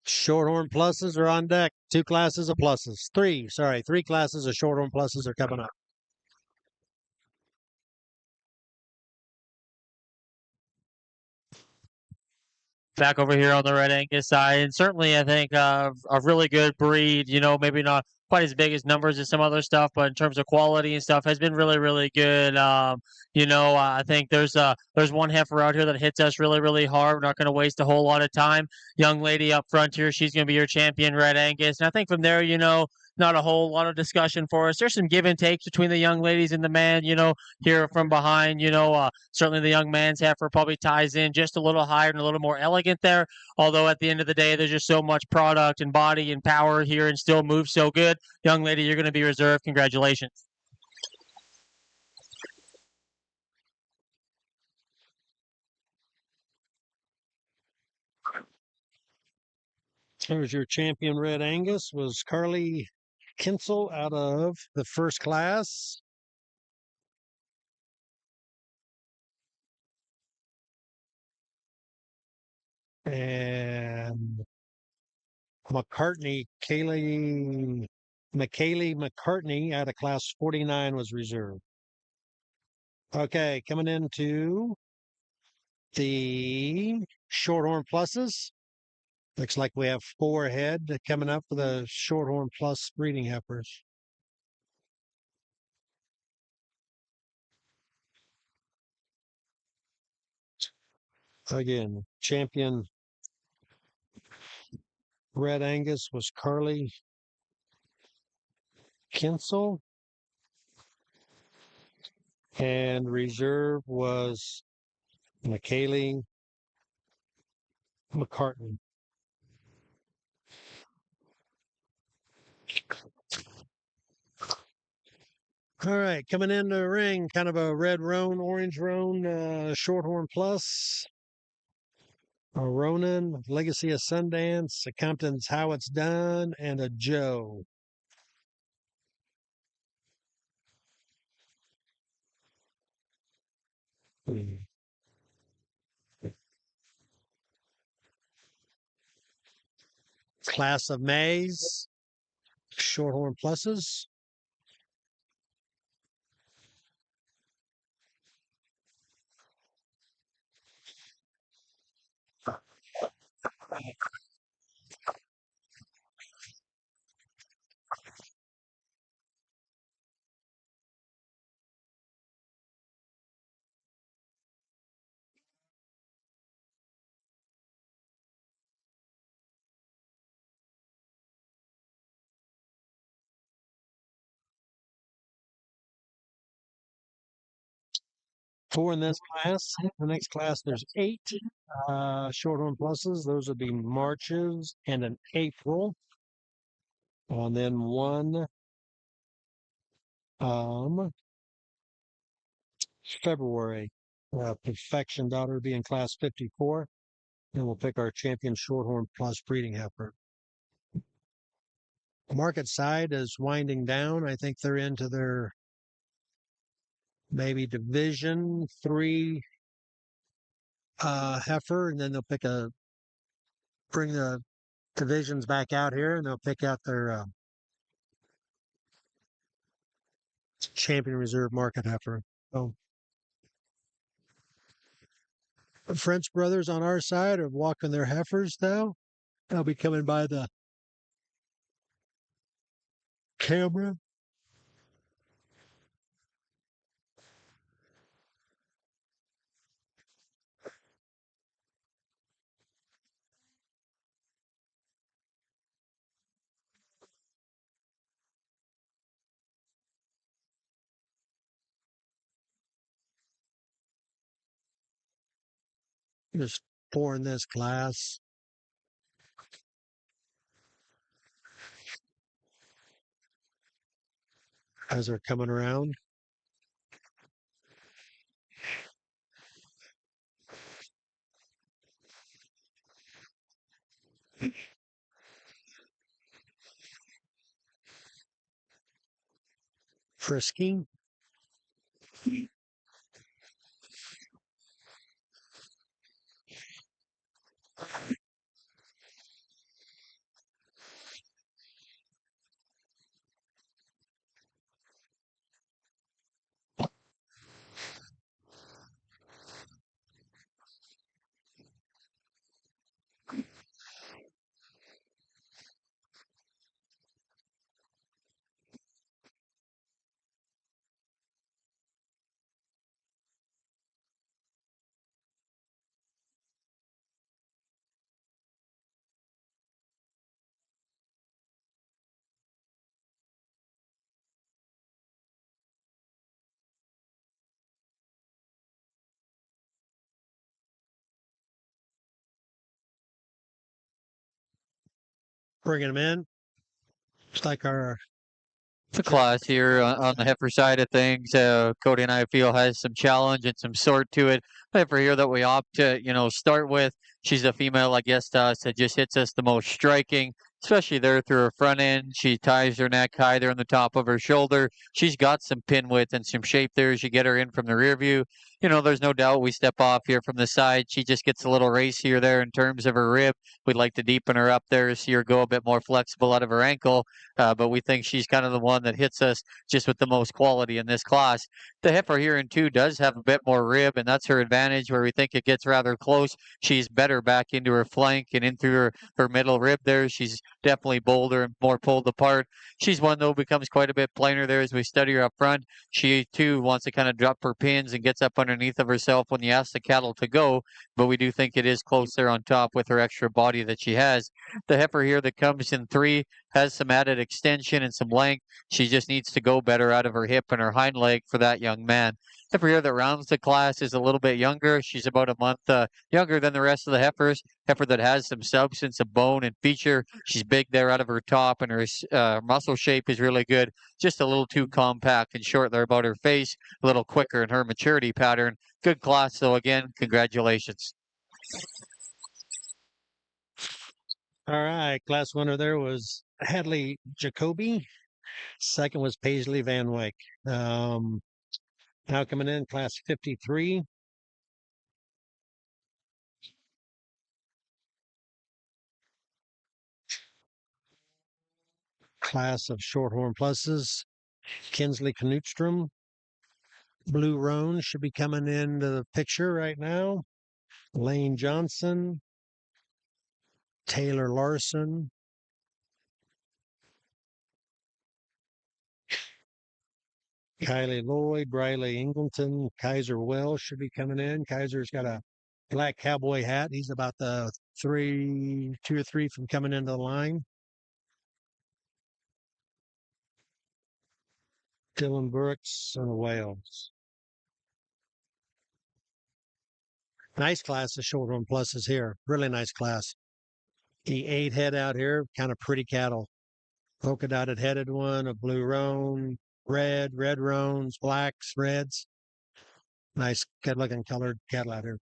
Shorthorn pluses are on deck. 2 classes of pluses. 3 classes of Shorthorn pluses are coming up. Back over here on the Red Angus side, and certainly I think a really good breed. You know, maybe not quite as big as numbers as some other stuff, but in terms of quality and stuff, has been really, really good. I think there's one heifer out here that hits us really, really hard. We're not going to waste a whole lot of time. Young lady up front here, she's going to be your champion, Red Angus, and I think from there, not a whole lot of discussion for us. There's some give and takes between the young ladies and the man, here from behind, certainly the young man's heifer probably ties in just a little higher and a little more elegant there. Although at the end of the day, there's just so much product and body and power here and still moves so good. Young lady, you're going to be reserved. Congratulations. There's your champion Red Angus was Carly Kinsel out of the first class. And McCartney, McKaylee McCartney out of class 49 was reserved. Okay, coming into the Shorthorn pluses. Looks like we have 4 ahead coming up for the Shorthorn plus breeding heifers. Again, champion Red Angus was Carly Kinsel. And reserve was McKaylee McCartney. All right, coming into the ring, kind of a red roan, orange roan, Shorthorn plus. A Ronan, Legacy of Sundance, a Compton's How It's Done, and a Joe. Class of Mays, Shorthorn pluses. Four in this class. The next class, there's 8 Shorthorn pluses. Those would be Marches and an April. And then 1 February. Perfection daughter be in class 54. And we'll pick our champion Shorthorn plus breeding heifer. Market side is winding down. I think they're into their maybe division 3 heifer, and then they'll bring the divisions back out here, and they'll pick out their champion reserve market heifer. So the French brothers on our side are walking their heifers now. They'll be coming by the camera. Just pouring this class. As they're coming around. Frisking. Bringing them in. It's like our The class here on the heifer side of things, Cody and I feel has some challenge and some sort to it. Heifer here that we opt to, start with. She's a female, I guess, to us that just hits us the most striking, especially there through her front end. She ties her neck high there on the top of her shoulder. She's got some pin width and some shape there as you get her in from the rear view. There's no doubt we step off here from the side. She just gets a little racier there in terms of her rib. We'd like to deepen her up there, see her go a bit more flexible out of her ankle. But we think she's kind of the one that hits us just with the most quality in this class. The heifer here in 2 does have a bit more rib, and that's her advantage where we think it gets rather close. She's better back into her flank and in through her middle rib there. She's definitely bolder and more pulled apart. She's one, though, becomes quite a bit plainer there as we study her up front. She, too, wants to kind of drop her pins and gets up underneath of herself when you ask the cattle to go, but we do think it is close there on top with her extra body that she has. The heifer here that comes in 3 has some added extension and some length. She just needs to go better out of her hip and her hind leg for that young man. Heifer here that rounds the class is a little bit younger. She's about a month younger than the rest of the heifers. Heifer that has some substance of bone and feature. She's big there out of her top, and her muscle shape is really good. Just a little too compact and short there about her face. A little quicker in her maturity pattern. Good class, though. Again, congratulations. All right. Class winner there was Hadley Jacoby. Second was Paisley Van Wyck. Now coming in, class 53. Class of Shorthorn Pluses. Kinsley Knutstrom. Blue Roan should be coming into the picture right now. Lane Johnson. Taylor Larson. Kylie Lloyd, Riley Ingleton, Kaiser Wells should be coming in. Kaiser's got a black cowboy hat. He's about the 2 or 3 from coming into the line. Dylan Brooks and Wales. Nice class of Shorthorn Pluses here. Really nice class. The 8 head out here, kind of pretty cattle. Polka dotted headed one, a blue roan, red roans, blacks, reds. Nice, good looking colored cattle out here.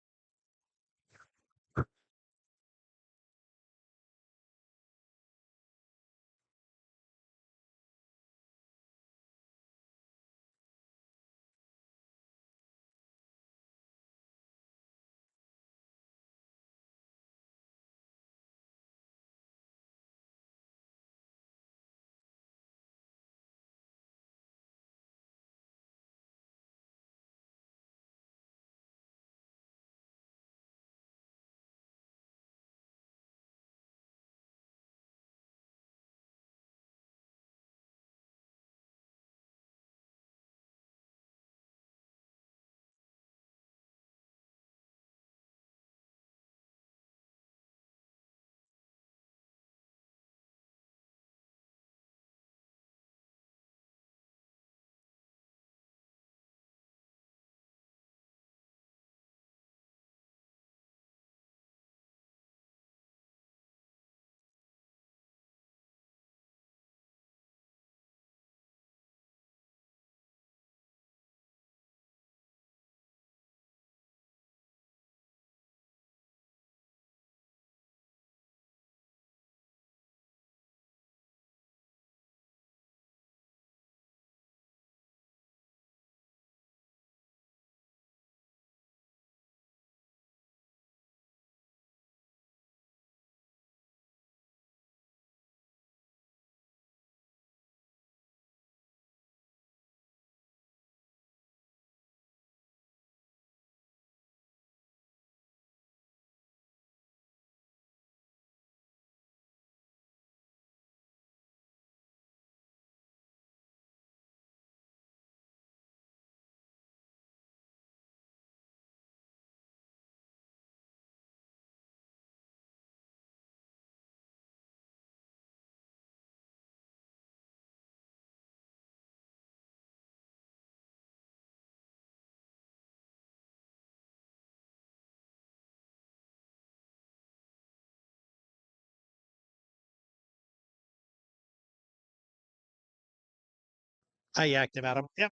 I yacked about them. Yep.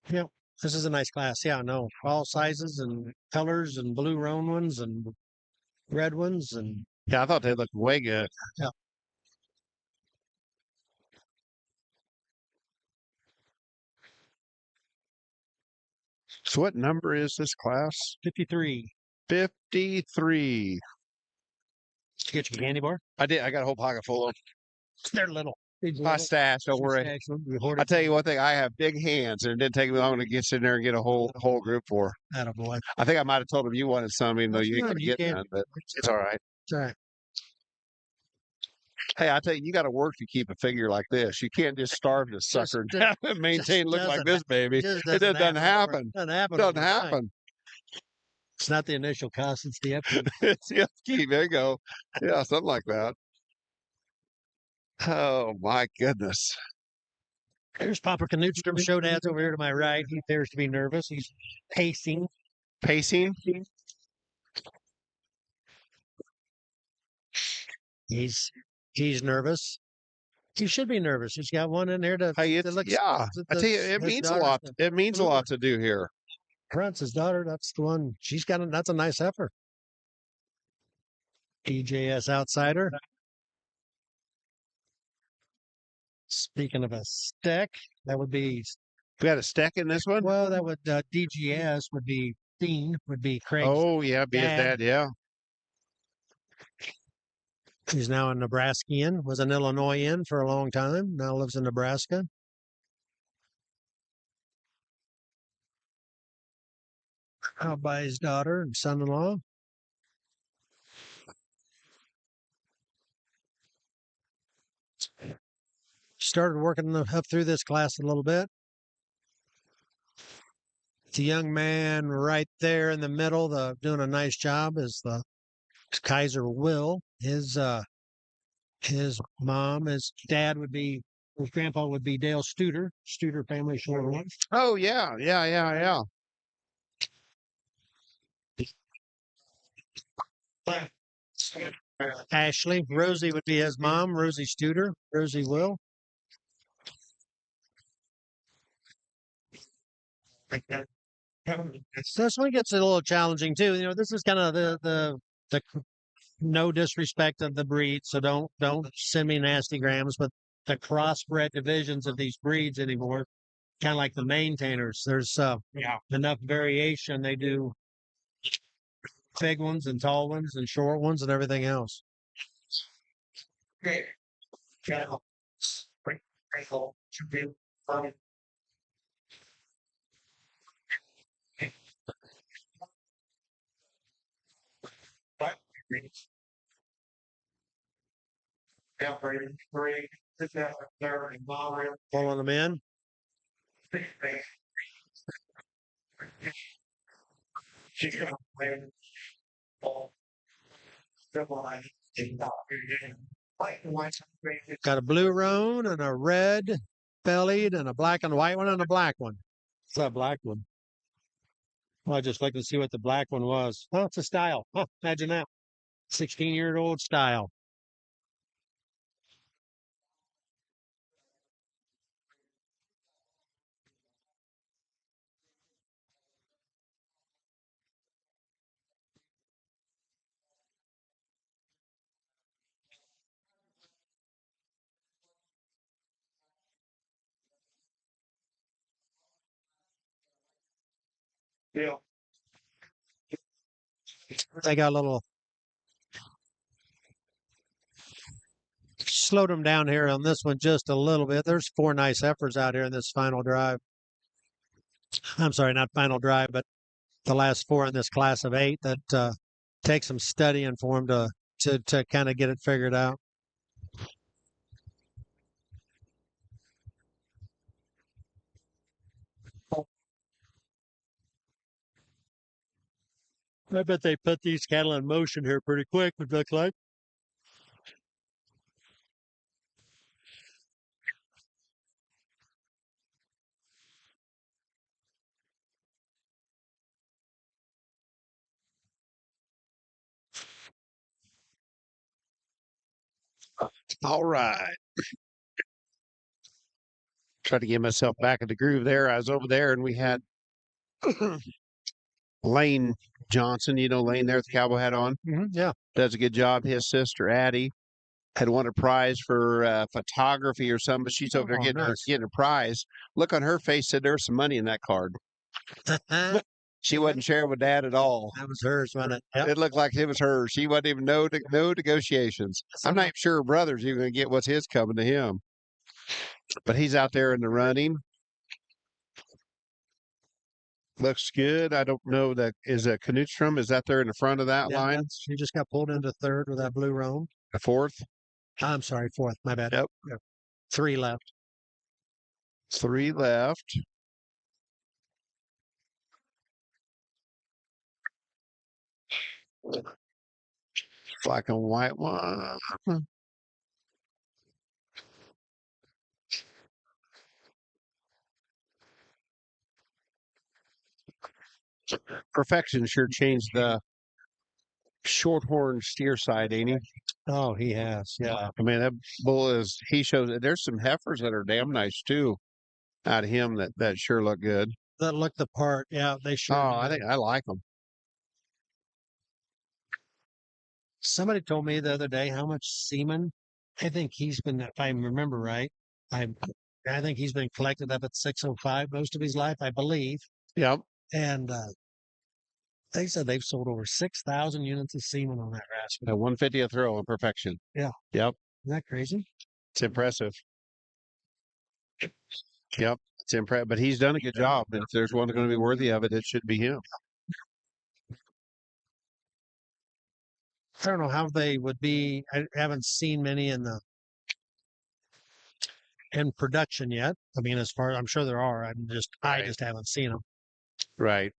Yep. This is a nice class. Yeah, no, all sizes and colors and blue roan ones and red ones and Yeah, I thought they looked way good. yeah. So what number is this class? 53. 53. Did you get your candy bar? I did. I got a whole pocket full of They're little. Big my little. stash. Don't worry. Stash them. You hoard I it. tell you one thing. I have big hands, and it didn't take me long to get in there and get a whole group for. Attaboy. I think I might have told him you wanted some, even though you ain't No, gonna you get can't. none. But it's all right. It's all right. Hey, I tell you, you got to work to keep a figure like this. You can't just starve this sucker Just- down and maintain look like doesn't this, baby. Just It doesn't happen. Doesn't happen. Doesn't overnight. happen. It's not the initial cost, it's the upkeep. It's the upkeep. There you go. Yeah, something like that. Oh my goodness. There's Papa Knutstrom. Show dad's over here to my right. He appears to be nervous. He's pacing. Pacing. He's nervous. He should be nervous. He's got one in there to. Hey, that it's looks- yeah. I tell you, it his means a daughter's lot. the It means a lot to do here. Front's his daughter. That's the one. She's got. That's a nice heifer. DJS outsider. Speaking of a stick, that would be We got a stack in this one. well. That would DGS would be Dean would be Craig's. Oh yeah, be his dad. dad. Yeah. He's now a Nebraskian. Was an Illinoisan for a long time. Now lives in Nebraska. Out by his daughter and son-in-law. Started working up through this class a little bit. The young man right there in the middle, doing a nice job, is the Kaiser Will. His mom, his dad would be, his grandpa would be Dale Studer family Shorthorn. Oh yeah, yeah. Ashley, Rosie would be his mom, Rosie Studer, Rosie Will. So this one gets a little challenging too. You know, this is kind of the no disrespect of the breed, so don't send me nasty grams, but the crossbred divisions of these breeds anymore, kind of like the maintainers. There's enough variation. They do big ones and tall ones and short ones and everything else. Okay. Channel. Sprinkle. Should be fun. What? Yeah, three. Sit down there and moderate. Pulling them in. She's gonna play. Oh. Double line. Got a blue roan and a red bellied and a black and white one and a black one. It's that black one. Well, I just like to see what the black one was. Oh, it's a style. Huh, imagine that. 16-year-old style. Yeah. They got a little slowed them down here on this one just a little bit. There's 4 nice heifers out here in this final drive. I'm sorry, not final drive, but the last 4 in this class of 8 that take some studying for them to kind of get it figured out. I bet they put these cattle in motion here pretty quick, would look like. All right. Try to get myself back in the groove there. I was over there and we had Lane Johnson, Lane there with the cowboy hat on. Yeah. Does a good job. His sister, Addie, had won a prize for photography or something, but she's over there getting a prize. Look on her face, said there was some money in that card. She wasn't sharing with Dad at all. That was hers, wasn't it? Yep. It looked like it was hers. She wasn't even no negotiations. I'm not even sure her brother's even going to get what's his coming to him. But he's out there in the running. Looks good. I don't know that is a Knutstrom. Is that there in the front of that line? He just got pulled into third with that blue roan. A fourth? I'm sorry, fourth. My bad. Yep. 3 left. 3 left. Black and white one. Perfection sure changed the Shorthorn steer side, ain't he? Oh, he has. Yeah. I mean, that bull he shows there's some heifers that are damn nice too out of him that sure look good. That look the part. Yeah, they sure. Oh, I think I like them. Somebody told me the other day how much semen. I think he's been, if I remember right, I think he's been collected up at 605 most of his life, I believe. Yep. And they said they've sold over 6,000 units of semen on that rascal. A 150th row in perfection. Yeah. Yep. Isn't that crazy? It's impressive. Yep. It's impressive. But he's done a good job. And if there's one going to be worthy of it, it should be him. I don't know how they would be. I haven't seen many in production yet. I mean, as far I'm sure there are. I just haven't seen them. Right.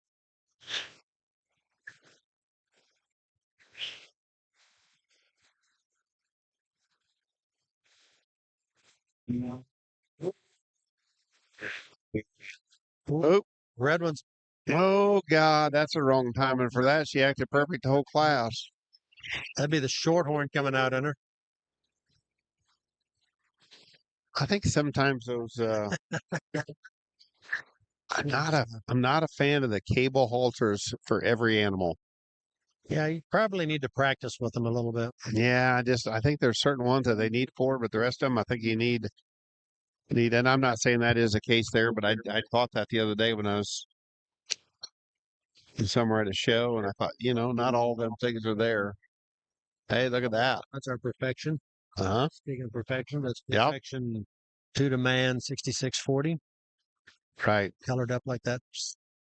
Oh, red ones. Oh God, that's the wrong timing for that. She acted perfect the whole class. That'd be the Shorthorn coming out in her. I think sometimes those I'm not a fan of the cable halters for every animal. Yeah, you probably need to practice with them a little bit. Yeah, I think there's certain ones that they need for, but the rest of them I think you need, and I'm not saying that is the case there, but I thought that the other day when I was somewhere at a show, and I thought, not all of them things are there. Hey, look at that. That's our perfection. Uh-huh. Speaking of perfection, that's perfection 2 to man 6640. Right. Colored up like that.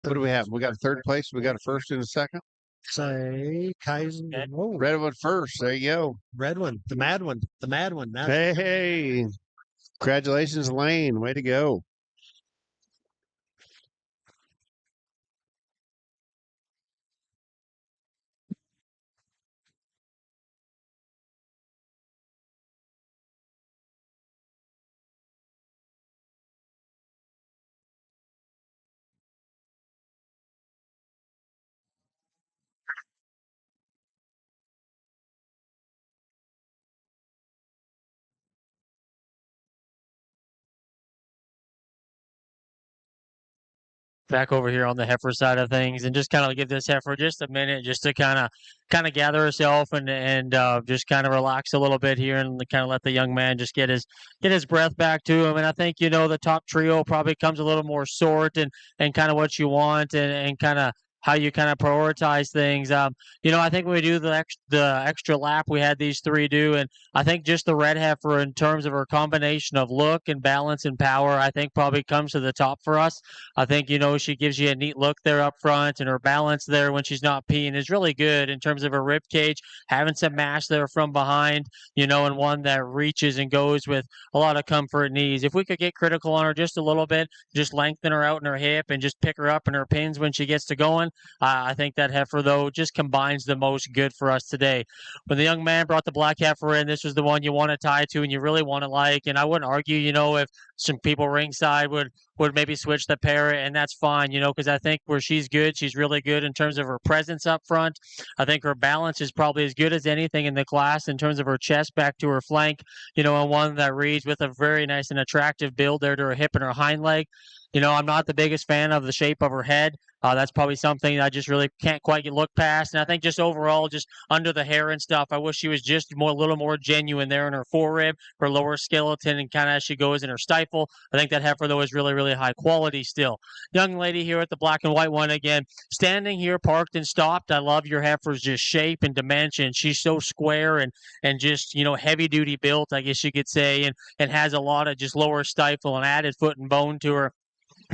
What do we have? We got a third place. We got a first and a second. Say Kaiser. Oh, Red one first. There you go. red one. The mad one. The mad one. Now Hey. Congratulations, Lane. Way to go. Back over here on the heifer side of things, and just kind of give this heifer just a minute, just to kind of gather herself and just kind of relax a little bit here, and kind of let the young man just get his breath back to him. And I think the top trio probably comes a little more sort and kind of what you want and kind of how you kind of prioritize things. I think when we do the extra lap, we had these 3 do, and I think just the red heifer in terms of her combination of look and balance and power, I think probably comes to the top for us. I think, she gives you a neat look there up front, and her balance there when she's not peeing is really good in terms of her rib cage, having some mass there from behind, and one that reaches and goes with a lot of comfort and ease. If we could get critical on her just a little bit, just lengthen her out in her hip and just pick her up in her pins when she gets to going, I think that heifer, though, just combines the most good for us today. When the young man brought the black heifer in, this was the one you want to tie to and you really want to like. And I wouldn't argue, if some people ringside would maybe switch the pair, and that's fine, because I think where she's good, she's really good in terms of her presence up front. I think her balance is probably as good as anything in the class in terms of her chest back to her flank, and one that reads with a very nice and attractive build there to her hip and her hind leg. I'm not the biggest fan of the shape of her head. That's probably something I just really can't quite look past. And I think just overall, just under the hair and stuff, I wish she was just a little more genuine there in her forerib, her lower skeleton, and kind of as she goes in her stifle. I think that heifer, though, is really, really high quality still. Young lady here at the black and white one again, standing here, parked and stopped. I love your heifer's just shape and dimension. She's so square and just, heavy duty built, I guess you could say, and has a lot of just lower stifle and added foot and bone to her.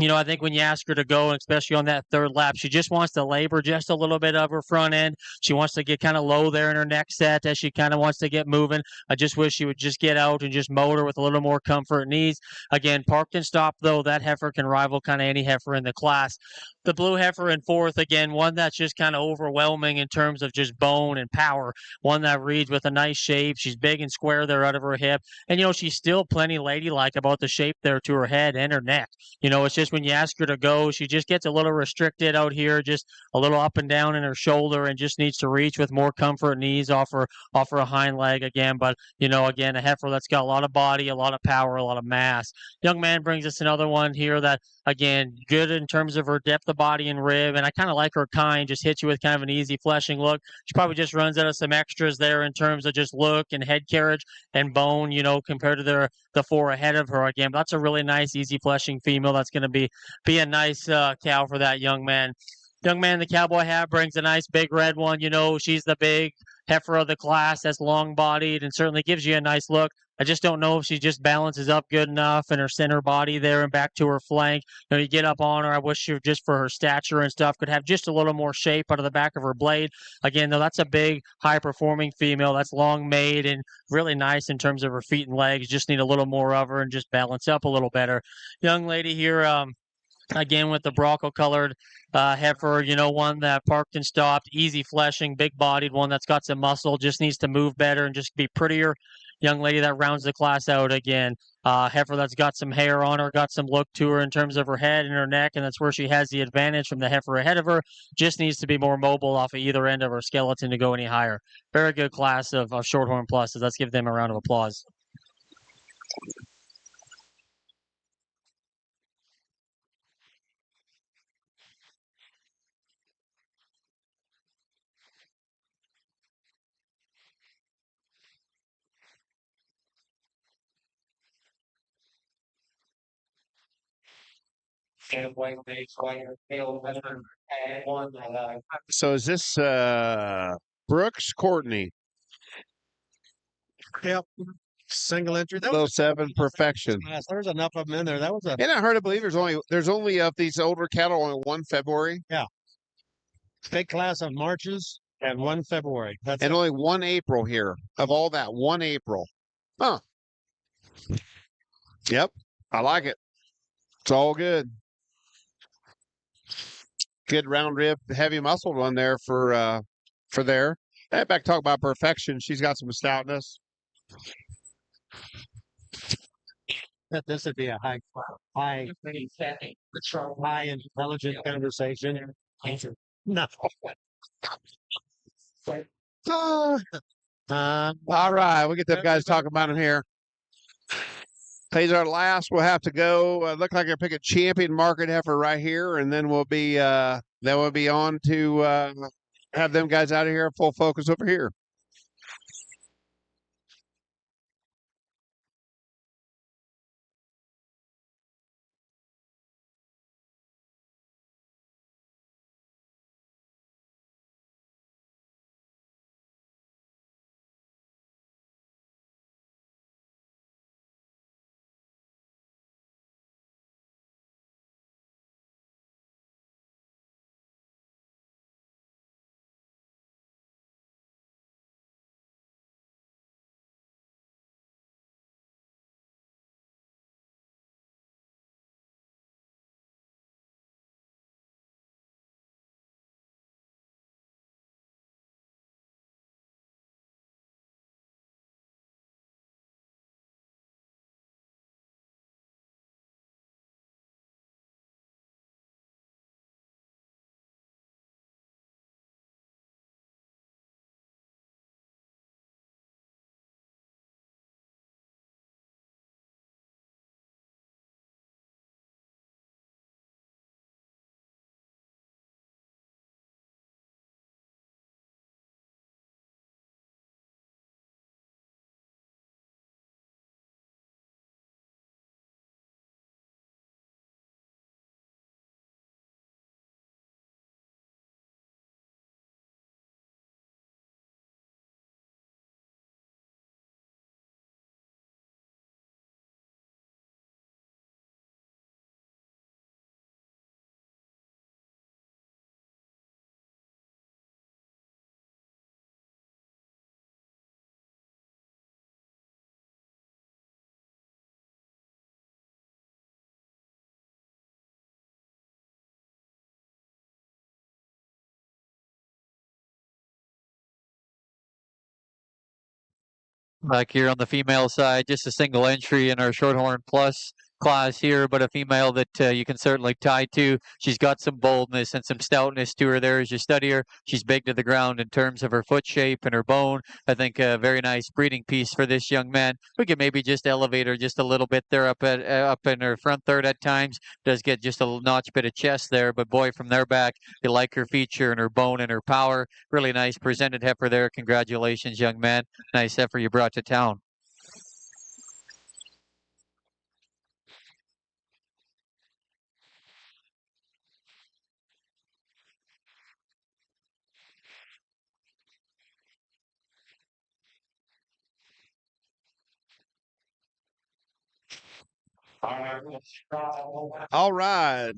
I think when you ask her to go, and especially on that third lap, she just wants to labor just a little bit of her front end. She wants to get kind of low there in her neck set as she kind of wants to get moving. I just wish she would just get out and just motor with a little more comfort and ease. Again, parked and stopped, though, that heifer can rival kind of any heifer in the class. The blue heifer in fourth, again, one that's just kind of overwhelming in terms of just bone and power. One that reads with a nice shape. She's big and square there out of her hip. And, she's still plenty ladylike about the shape there to her head and her neck. It's just when you ask her to go, she just gets a little restricted out here, just a little up and down in her shoulder, and just needs to reach with more comfort and ease off her hind leg again. But, again, a heifer that's got a lot of body, a lot of power, a lot of mass. Young man brings us another one here that, again, good in terms of her depth of body and rib, and I kind of like her kind, just hits you with kind of an easy fleshing look. She probably just runs out of some extras there in terms of just look and head carriage and bone, compared to the four ahead of her again. But that's a really nice, easy fleshing female that's going to be a nice cow for that young man. Young man, the cowboy hat brings a nice big red one. She's the big heifer of the class that's long bodied and certainly gives you a nice look. I just don't know if she just balances up good enough in her center body there and back to her flank. You get up on her. I wish she, just for her stature and stuff, could have just a little more shape out of the back of her blade. Again, though, that's a big, high-performing female. That's long made and really nice in terms of her feet and legs. Just need a little more of her and just balance up a little better. Young lady here, again, with the Bronco-colored heifer, one that parked and stopped, easy fleshing, big-bodied, one that's got some muscle, just needs to move better and just be prettier. Young lady that rounds the class out again. Heifer that's got some hair on her, got some look to her in terms of her head and her neck, and that's where she has the advantage from the heifer ahead of her. Just needs to be more mobile off of either end of her skeleton to go any higher. Very good class of Shorthorn Pluses. Let's give them a round of applause. And white face, white tail, better, and one, So is this Brooks Courtney? Yep. Single entry. That Little was seven perfection. class. There's enough of them in there. That was a And I heard, I believe there's only of these older cattle only one February big class of Marches and 1 February. That's and it. only one April here of all that 1 April. Huh. Yep. I like it. It's all good. Good round rib, heavy muscled one there for there. Hey, back talk about perfection. She's got some stoutness. That this would be a high intelligent conversation. No. All right, we'll get them guys talking about him here. He's our last. We'll have to go. Look like they're picking champion market heifer right here, and then we'll be on to have them guys out of here. Full focus over here. Like here on the female side, just a single entry in our Shorthorn Plus class here, but a female that you can certainly tie to. She's got some boldness and some stoutness to her there as you study her. She's big to the ground in terms of her foot shape and her bone. I think a very nice breeding piece for this young man. We could maybe just elevate her just a little bit there up in her front third at times. Does get just a notch bit of chest there, but boy, from there back, you like her feature and her bone and her power. Really nice presented heifer there. Congratulations, young man. Nice heifer you brought to town. All right.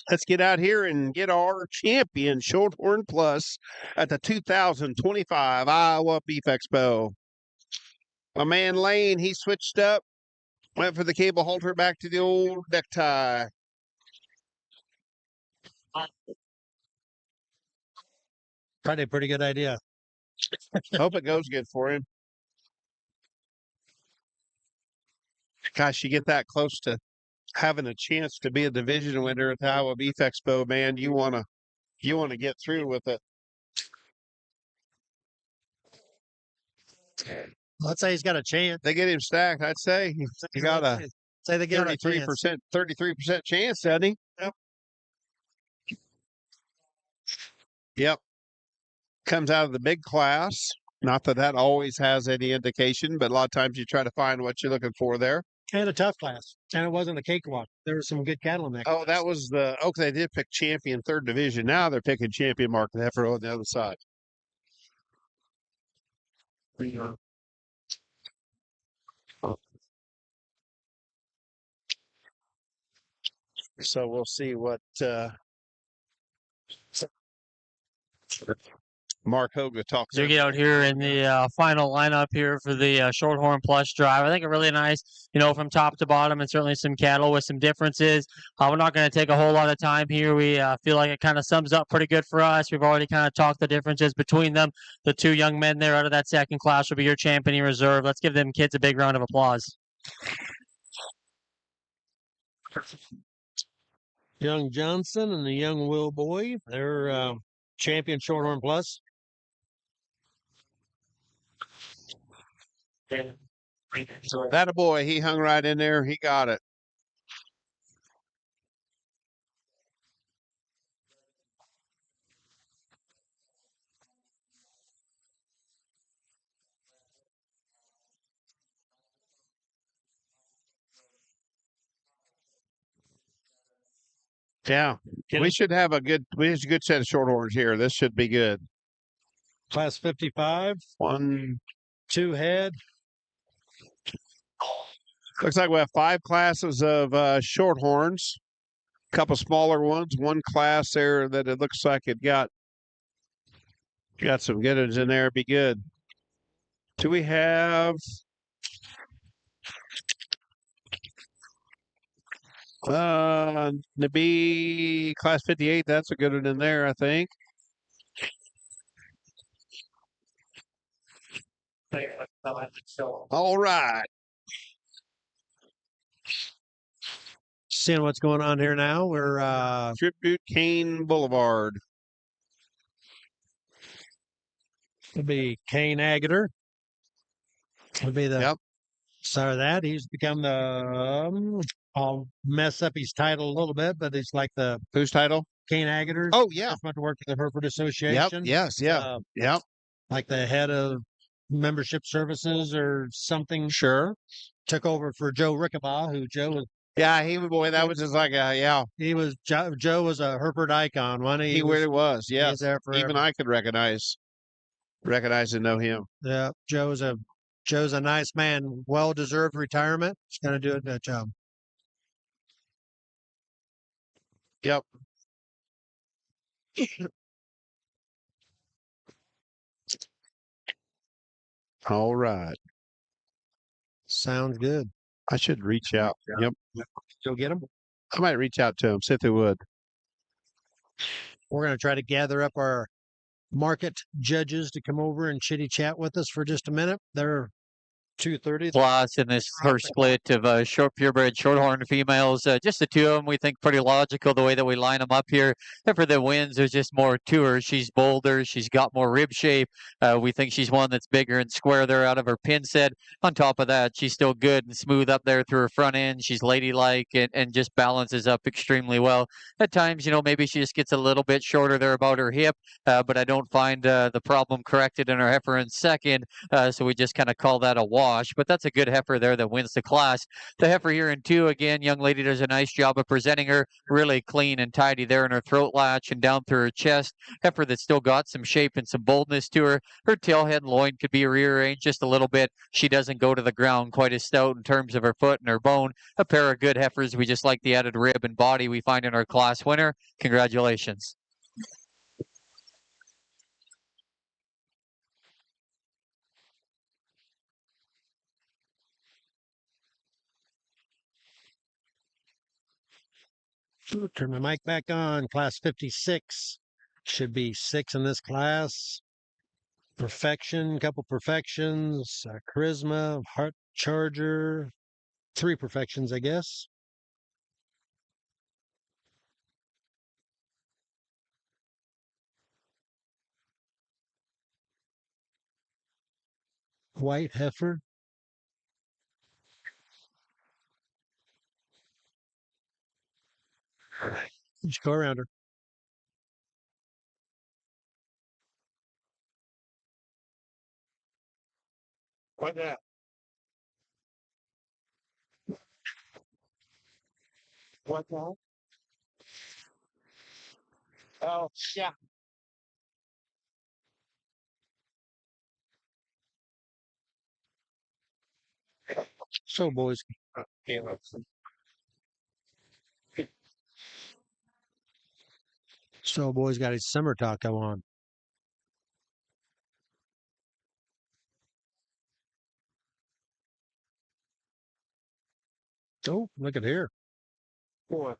Let's get out here and get our champion, Shorthorn Plus, at the 2025 Iowa Beef Expo. My man Lane, he switched up, went for the cable halter, back to the old necktie. Probably a pretty good idea. Hope it goes good for him. Gosh, you get that close to having a chance to be a division winner at the Iowa Beef Expo, man. You wanna get through with it. Let's say he's got a chance. They get him stacked, I'd say. He got a Say they get him a chance. 33% chance, doesn't he? Yep. Yep. Comes out of the big class. Not that that always has any indication, but a lot of times you try to find what you're looking for there. And a tough class. And it wasn't a cakewalk. There were some good cattle in that Oh, class. that was they did pick champion third division. Now they're picking champion Mark Heifer on the other side. So we'll see what Mark Hoga talks So we get out here in the final lineup here for the ShorthornPlus drive. I think a really nice, from top to bottom, and certainly some cattle with some differences. We're not going to take a whole lot of time here. We feel like it kind of sums up pretty good for us. We've already kind of talked the differences between them. The two young men there out of that second class will be your champion in reserve. Let's give them kids a big round of applause. Young Johnson and the young Will Boy. They're champion Shorthorn Plus. that a boy. He hung right in there. He got it. Yeah, we should have a good set of shorthorns here. This should be good. Class 55. 2 head. Looks like we have 5 classes of shorthorns, a couple smaller ones, one class there that it looks like it got some good ones in there. Be good. Do we have the B class 58? That's a good one in there, I think. All right. Seeing what's going on here now. We're Tribute Kane Boulevard. it'll be Kane Agater. It'll be the Yep. star of that. He's become the I'll mess up his title a little bit, but it's like the Whose title? Kane Agater. Oh, yeah. Just went to work for the Hereford Yep. Association. Yes. Yeah. Yep. Like the head of membership services or something. Sure. Took over for Joe Rickabaugh, who Joe was. Yeah, he was, boy, that was just like yeah. He was Joe was a Hereford icon, wasn't he? He really was. He Yeah. was there forever. Even I could recognize and know him. Yeah, Joe's a nice man. Well deserved retirement. He's gonna do a good job. Yep. All right. Sounds good. I should reach out. Yep. Go get him. I might reach out to him, see if they would. We're gonna try to gather up our market judges to come over and chitty chat with us for just a minute. They're 230. Plus in this first split of short purebred shorthorn females. Just the two of them, we think pretty logical the way that we line them up here. And for the wins, there's just more to her. She's bolder. She's got more rib shape. We think she's one that's bigger and square there out of her pin set. On top of that, she's still good and smooth up there through her front end. She's ladylike and just balances up extremely well. At times, maybe she just gets a little bit shorter there about her hip, but I don't find the problem corrected in her heifer in second. So we just kind of call that a wash. But that's a good heifer there that wins the class. The heifer here in two, again, young lady does a nice job of presenting her really clean and tidy there in her throat latch and down through her chest. Heifer that's still got some shape and some boldness to her. Her tail head and loin could be rearranged just a little bit. She doesn't go to the ground quite as stout in terms of her foot and her bone. A pair of good heifers. We just like the added rib and body we find in our class winner. Congratulations. Turn my mic back on. Class 56. Should be 6 in this class. Perfection, couple perfections, charisma, heart charger, 3 perfections, I guess. White heifer. Just go around her. What that? What that? Oh, yeah. So, boys. So, boys got his summer taco on. Oh, look at here. What?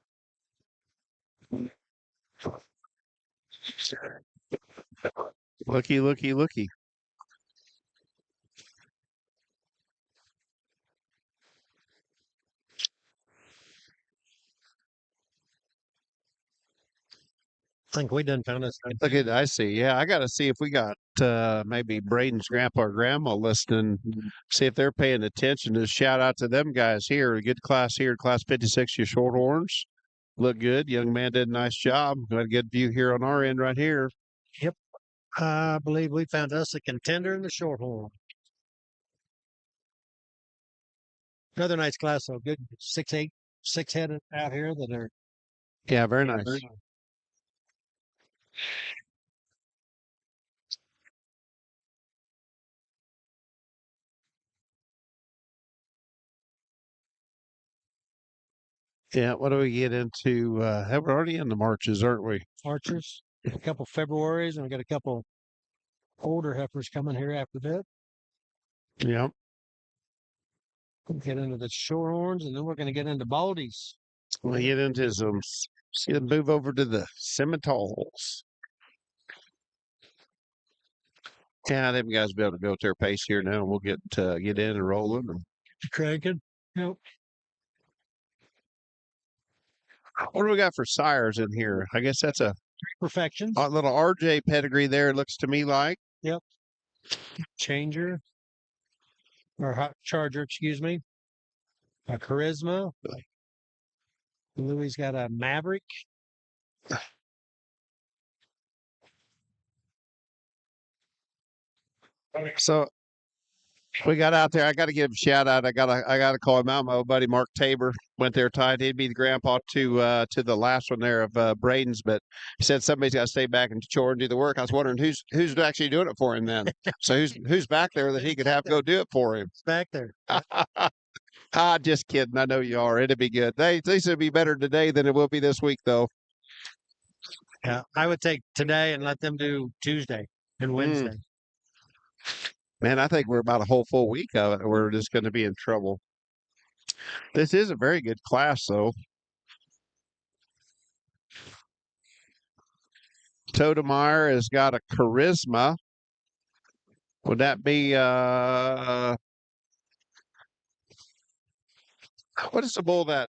Looky, looky, looky. I think we done found us. Look at, I see. Yeah, I got to see if we got maybe Braden's grandpa or grandma listening. See if they're paying attention. Just shout out to them guys here. A good class here, class 56. Your Shorthorns look good. Young man did a nice job. Got a good view here on our end right here. Yep. I believe we found us a contender in the Shorthorn. Another nice class, though. Good 6'8", 6-headed out here that are. Yeah, very nice. Yeah, what do we get into? We're already in the Marches, aren't we? Archers, a couple Februaries, and we got a couple older heifers coming here after that. Yep. We'll get into the Shorthorns, and then we're going to get into Baldies. We'll get into some. Move over to the Simmentals. Yeah, them guys will be able to go at their pace here now. We'll get in and rolling. Cranking. Yep. What do we got for sires in here? I guess that's a Perfections. little RJ pedigree there. Looks to me like. Yep. Changer. Or hot charger, excuse me. A charisma. Louis got a Maverick. So we got out there. I got to give him a shout out. I gotta call him out. My old buddy Mark Tabor went there tight. He'd be the grandpa to the last one there of Braden's, but he said somebody's got to stay back in chore and do the work. I was wondering who's actually doing it for him then. So who's back there that he could have go do it for him? Back there. Just kidding. I know you are. It'll be good. These will be better today than it will be this week, though. Yeah, I would take today and let them do Tuesday and Wednesday. Man, I think we're about a whole full week of it. We're just going to be in trouble. This is a very good class, though. Totemeyer has got a charisma. Would that be What is the bull that?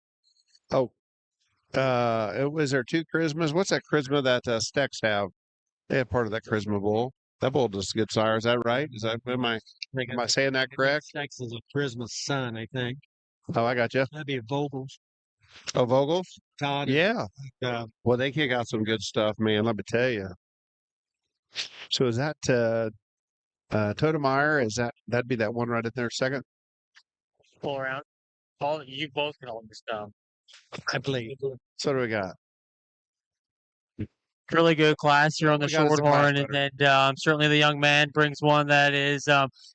Oh, was there two charismas? What's that charisma that Stecs have? They have part of that charisma bull. That bull does good sire. Is that right? Is that am I saying that correct? Sex is a Christmas son, I think. Oh, I got you. That'd be Vogel's. Oh, Vogels? Todd. Yeah. Uh, Well, they kick out some good stuff, man. Let me tell you. So is that Totemeyer? Is that'd be that one right in there second? Pull around. All you both can hold this down. I believe. So what do we got? Really good class here on the We got as a class Shorthorn, and then certainly the young man brings one that is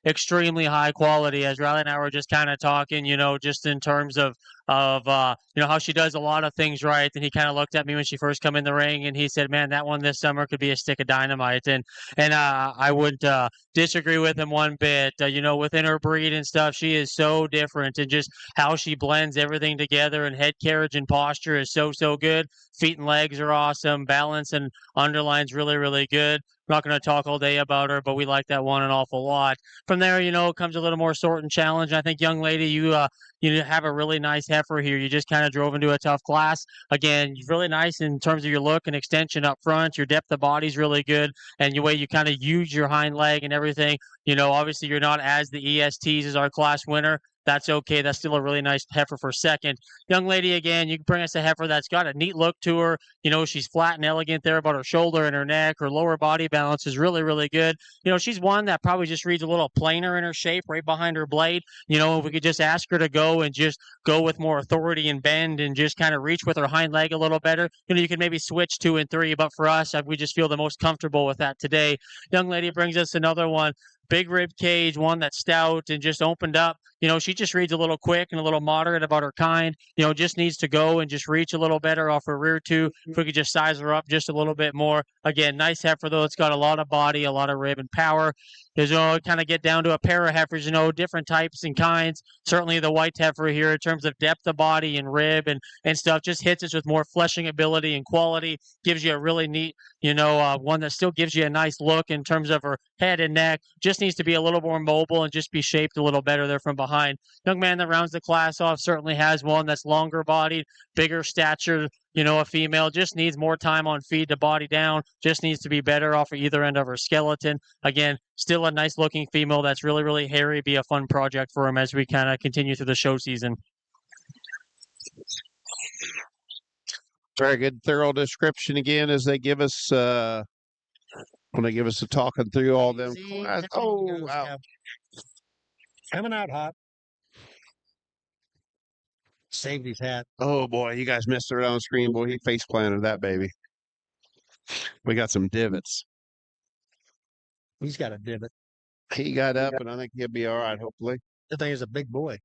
extremely high quality. As Riley and I were just kind of talking, just in terms of how she does a lot of things right. And he kind of looked at me when she first come in the ring, and he said, "Man, that one this summer could be a stick of dynamite." And I wouldn't disagree with him one bit. Within her breed and stuff, she is so different, and just how she blends everything together, and head carriage and posture is so good. Feet and legs are awesome. Balance and underline's really, really good. I'm not going to talk all day about her, but we like that one an awful lot. From there, comes a little more sort and challenge. I think, young lady, you have a really nice heifer here. You just kind of drove into a tough class. Again, really nice in terms of your look and extension up front. Your depth of body's really good, and the way you kind of use your hind leg and everything. Obviously you're not as the ESTs as our class winner. That's okay. That's still a really nice heifer for second. Young lady, again, you can bring us a heifer that's got a neat look to her. She's flat and elegant there about her shoulder and her neck. Her lower body balance is really, really good. She's one that probably just reads a little plainer in her shape right behind her blade. If we could just ask her to go and just go with more authority and bend and just kind of reach with her hind leg a little better, you could maybe switch 2 and 3. But for us, we just feel the most comfortable with that today. Young lady brings us another one. Big rib cage, one that's stout and just opened up. She just reads a little quick and a little moderate about her kind. Just needs to go and just reach a little better off her rear too. If we could just size her up just a little bit more. Again, nice heifer though. It's got a lot of body, a lot of rib and power. There's kind of get down to a pair of heifers, different types and kinds. Certainly the white heifer here in terms of depth of body and rib and stuff just hits us with more fleshing ability and quality. Gives you a really neat, one that still gives you a nice look in terms of her head and neck. Just needs to be a little more mobile and just be shaped a little better there from behind. Young man that rounds the class off certainly has one that's longer bodied, bigger stature. A female just needs more time on feed to body down, just needs to be better off of either end of her skeleton. Again, still a nice looking female that's really, really hairy. Be a fun project for him as we kind of continue through the show season. Very good, thorough description again as they give us when they give us a talking through all them. Oh, wow. Coming out hot. Saved his hat. Oh boy, you guys missed it on the screen, boy. He face planted that baby. We got some divots. He's got a divot. He got up, and I think he'll be all right. Hopefully, The thing is a big boy.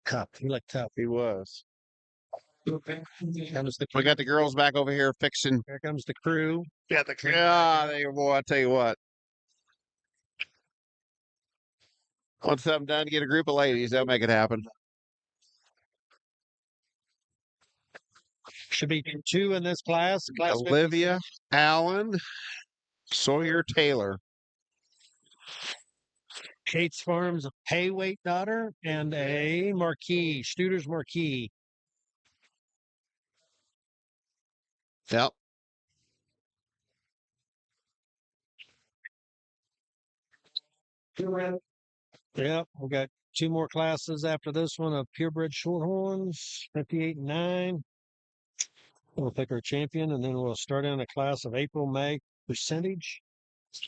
Tough. He looked tough. he was. Comes the, We got the girls back over here fixing. here comes the crew. Yeah, boy, I tell you what. Once I'm done, get a group of ladies, they'll make it happen. Should be 2 in this class. Class Olivia Allen, Sawyer Taylor. Kate's Farms Hayweight daughter and a Marquis, Studer's Marquis. Yep. Yep, we got 2 more classes after this one of purebred Shorthorns, 58 and 9. We'll pick our champion, and then we'll start in a class of April, May. Percentage?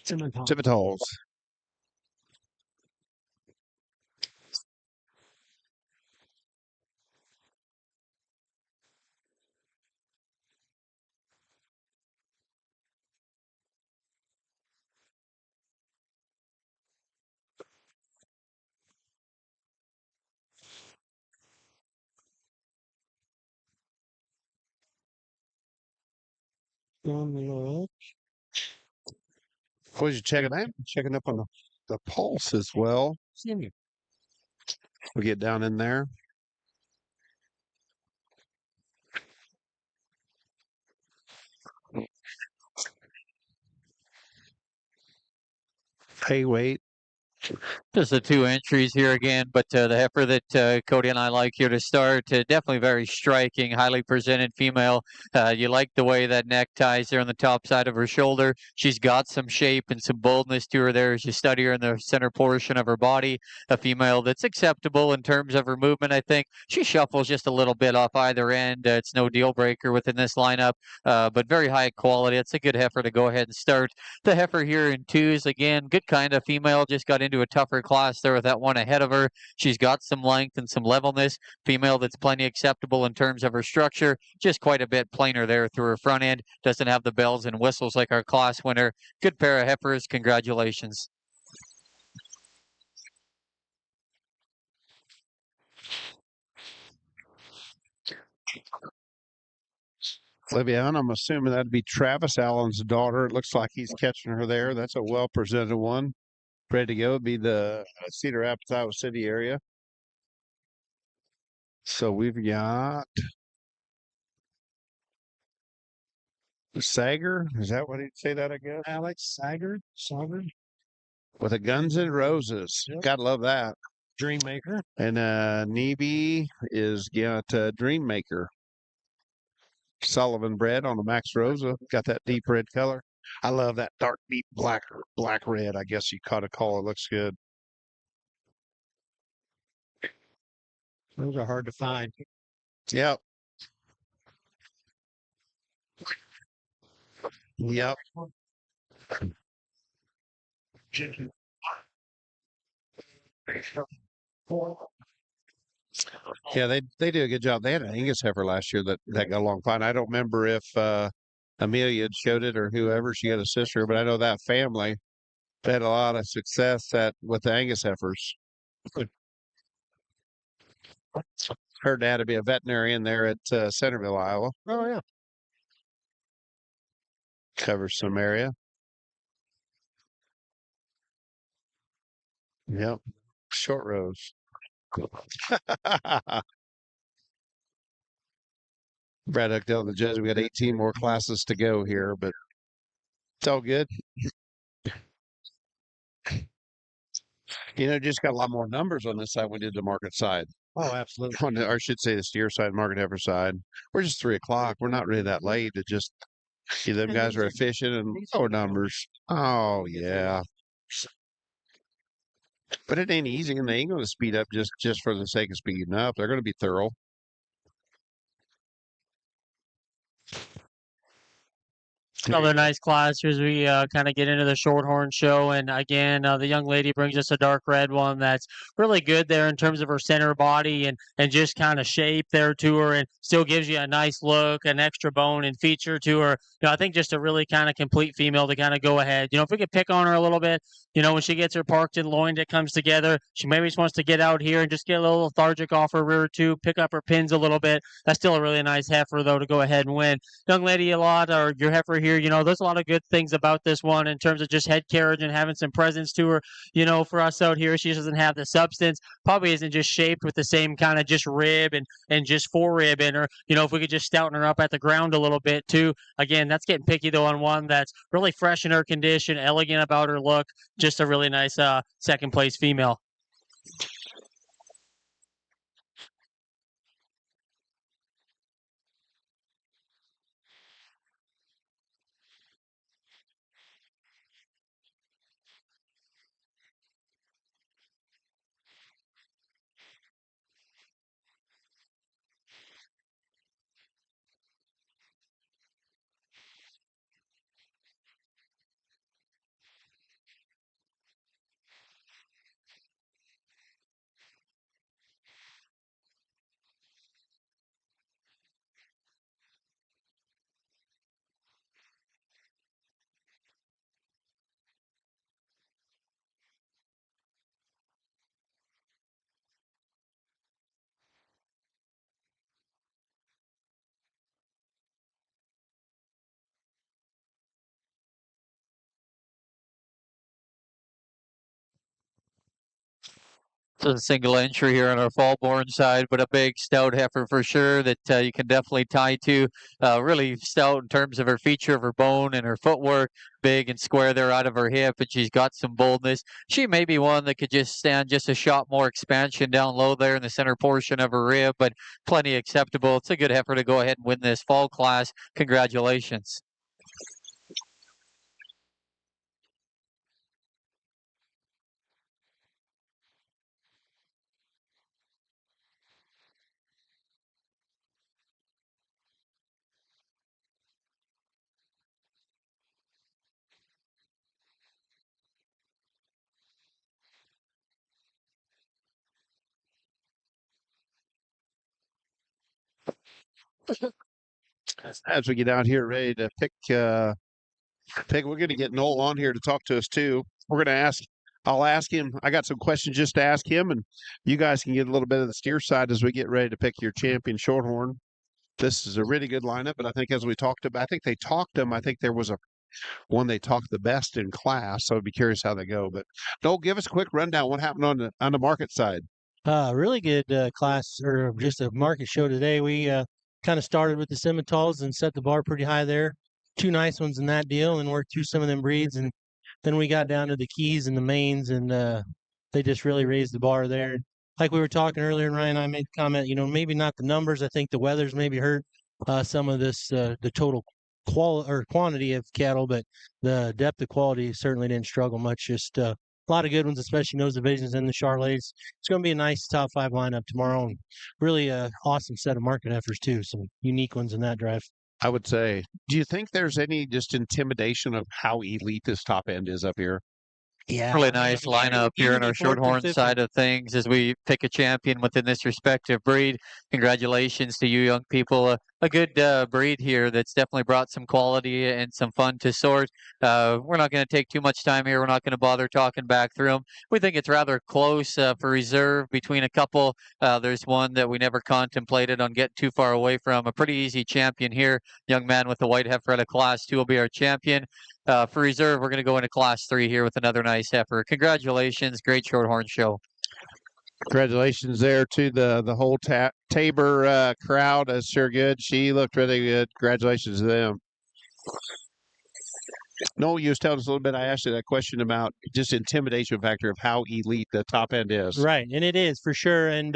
Simmental. Simmentals. Was you checking that? Checking up on the pulse as well. Senior. We get down in there. Pay weight. Just the two entries here again, but the heifer that Cody and I like here to start, definitely very striking, highly presented female. You like the way that neck ties there on the top side of her shoulder. She's got some shape and some boldness to her there as you study her in the center portion of her body. A female that's acceptable in terms of her movement, I think. She shuffles just a little bit off either end. It's no deal breaker within this lineup, but very high quality. It's a good heifer to go ahead and start. The heifer here in twos, again, good kind of female, just got into a tougher class there with that one ahead of her. She's got some length and some levelness. Female that's plenty acceptable in terms of her structure, just quite a bit plainer there through her front end. Doesn't have the bells and whistles like our class winner. Good pair of heifers. Congratulations. Olivia, I'm assuming that'd be Travis Allen's daughter. It looks like he's catching her there. That's a well presented one. Ready to go. It'd be the Cedar Rapids, Iowa City area. So we've got Sager. Is that what he'd say that again? Alex Sager. With a Guns N' Roses. Yep. Gotta love that. Dreammaker. And Nebe is got Dreammaker. Sullivan bred on the Max Rosa. Got that deep red color. I love that dark, deep black red. I guess you caught a call. It looks good. Those are hard to find. Yep. Yep. Yeah, they do a good job. They had an Angus heifer last year that got along fine. I don't remember if Amelia had showed it or whoever. She had a sister, but I know that family had a lot of success with the Angus heifers. Her dad to be a veterinarian there at Centerville, Iowa. Oh yeah. Covers some area. Yep. Short rows. Brad Huckdale and the Judge, we got 18 more classes to go here, but it's all good. Just got a lot more numbers on this side we did the market side. Oh, absolutely. Or I should say the steer side, market heifer side. We're just 3 o'clock. We're not really that late. It just them guys are efficient and lower numbers. Oh yeah. But it ain't easy, and they ain't going to speed up just for the sake of speeding up. They're going to be thorough. Another nice class as we kind of get into the Shorthorn show. And again, the young lady brings us a dark red one that's really good there in terms of her center body and just kind of shape there to her, and still gives you a nice look, an extra bone and feature to her. I think just a really kind of complete female to kind of go ahead. If we could pick on her a little bit, when she gets her parked and loined, it comes together. She maybe just wants to get out here and just get a little lethargic off her rear too, pick up her pins a little bit. That's still a really nice heifer though to go ahead and win. Young lady, or your heifer here, there's a lot of good things about this one in terms of just head carriage and having some presence to her. For us out here, she doesn't have the substance, probably isn't just shaped with the same kind of just rib and just forerib in her. If we could just stouten her up at the ground a little bit too. Again, that's getting picky though on one that's really fresh in her condition, elegant about her look, just a really nice second place female. So a single entry here on our fall-born side, but a big stout heifer for sure that you can definitely tie to. Really stout in terms of her feature of her bone and her footwork, big and square there out of her hip, and she's got some boldness. She may be one that could just stand just a shot more expansion down low there in the center portion of her rib, but plenty acceptable. It's a good heifer to go ahead and win this fall class. Congratulations. As we get out here ready to pick, we're going to get Noel on here to talk to us too. I'll ask him. I got some questions just to ask him, and you guys can get a little bit of the steer side as we get ready to pick your champion Shorthorn. This is a really good lineup, but I think as we talked about, I think they talked them. I think there was one they talked the best in class, so I'd be curious how they go. But Noel, give us a quick rundown. What happened on the market side? Really good class or just a market show today. We kind of started with the Simmentals and set the bar pretty high there. Two nice ones in that deal, and worked through some of them breeds, and then we got down to the Keys and the Mains, and they just really raised the bar there. Like we were talking earlier, and Ryan and I made the comment, maybe not the numbers. I think the weather's maybe hurt some of this, the total quantity of cattle, but the depth of quality certainly didn't struggle much. Just a lot of good ones, especially in those divisions in the Charolais. It's going to be a nice top 5 lineup tomorrow, and really a awesome set of market heifers too. Some unique ones in that drive. I would say, do you think there's any just intimidation of how elite this top end is up here? Yeah, Really nice lineup here on our Shorthorn side of things as we pick a champion within this respective breed. Congratulations to you young people. A good breed here that's definitely brought some quality and some fun to sort. We're not going to take too much time here. We're not going to bother talking back through them. We think it's rather close for reserve between a couple. There's one that we never contemplated on getting too far away from. A pretty easy champion here. Young man with the white heifer out of Class 2 will be our champion. For reserve, we're going to go into Class 3 here with another nice heifer. Congratulations. Great Shorthorn show. Congratulations there to the whole Tabor crowd. That's sure good. She looked really good. Congratulations to them. Noel, you was telling us a little bit. I asked you that question about just intimidation factor of how elite the top end is. Right, and it is for sure. And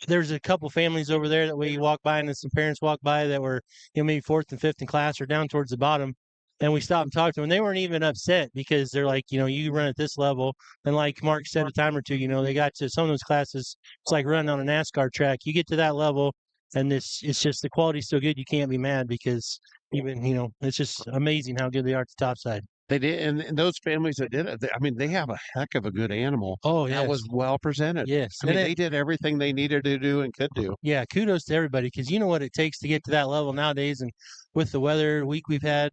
there's a couple families over there that we walk by, and some parents walk by that were maybe 4th and 5th in class or down towards the bottom. And we stopped and talked to them, and they weren't even upset because they're like, you run at this level. And like Mark said a time or two, they got to some of those classes. It's like running on a NASCAR track. You get to that level, and it's just the quality's so good you can't be mad because even, it's just amazing how good they are at the top side. They did, and those families that did it, they have a heck of a good animal. Oh, yeah. That was well presented. Yes. They did everything they needed to do and could do. Yeah, kudos to everybody because you know what it takes to get to that level nowadays. And with the weather week we've had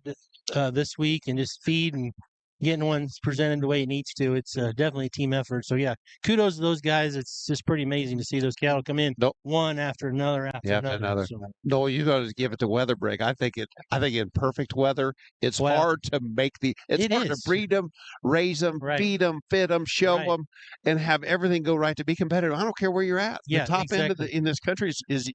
this week and just feed and getting one presented the way it needs to, it's definitely a team effort. So, yeah, kudos to those guys. It's just pretty amazing to see those cattle come in one after another after another. So, no, you got to give it the weather break. I think in perfect weather, it's hard to make it's hard to breed them, raise them, feed them, fit them, show them, and have everything go right to be competitive. I don't care where you're at. Yeah, the top end in this country is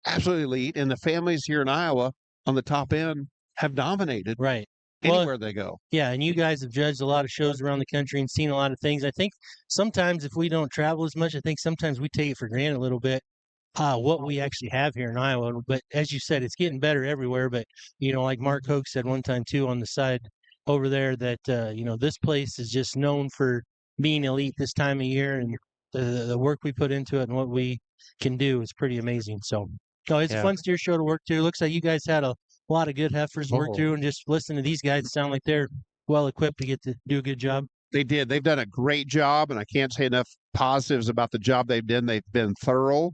absolutely elite, and the families here in Iowa on the top end have dominated. Right. Anywhere they go. Yeah, and you guys have judged a lot of shows around the country and seen a lot of things. I think sometimes if we don't travel as much, I think sometimes we take it for granted a little bit what we actually have here in Iowa. But as you said, it's getting better everywhere. But, like Mark Hoke said one time too on the side over there that, this place is just known for being elite this time of year. And the work we put into it and what we can do is pretty amazing. So, it's a fun steer show to work through. Looks like you guys had a lot of good heifers to work through, and just listening to these guys sound like they're well equipped to get to do a good job. They did. They've done a great job, and I can't say enough positives about the job they've done. They've been thorough.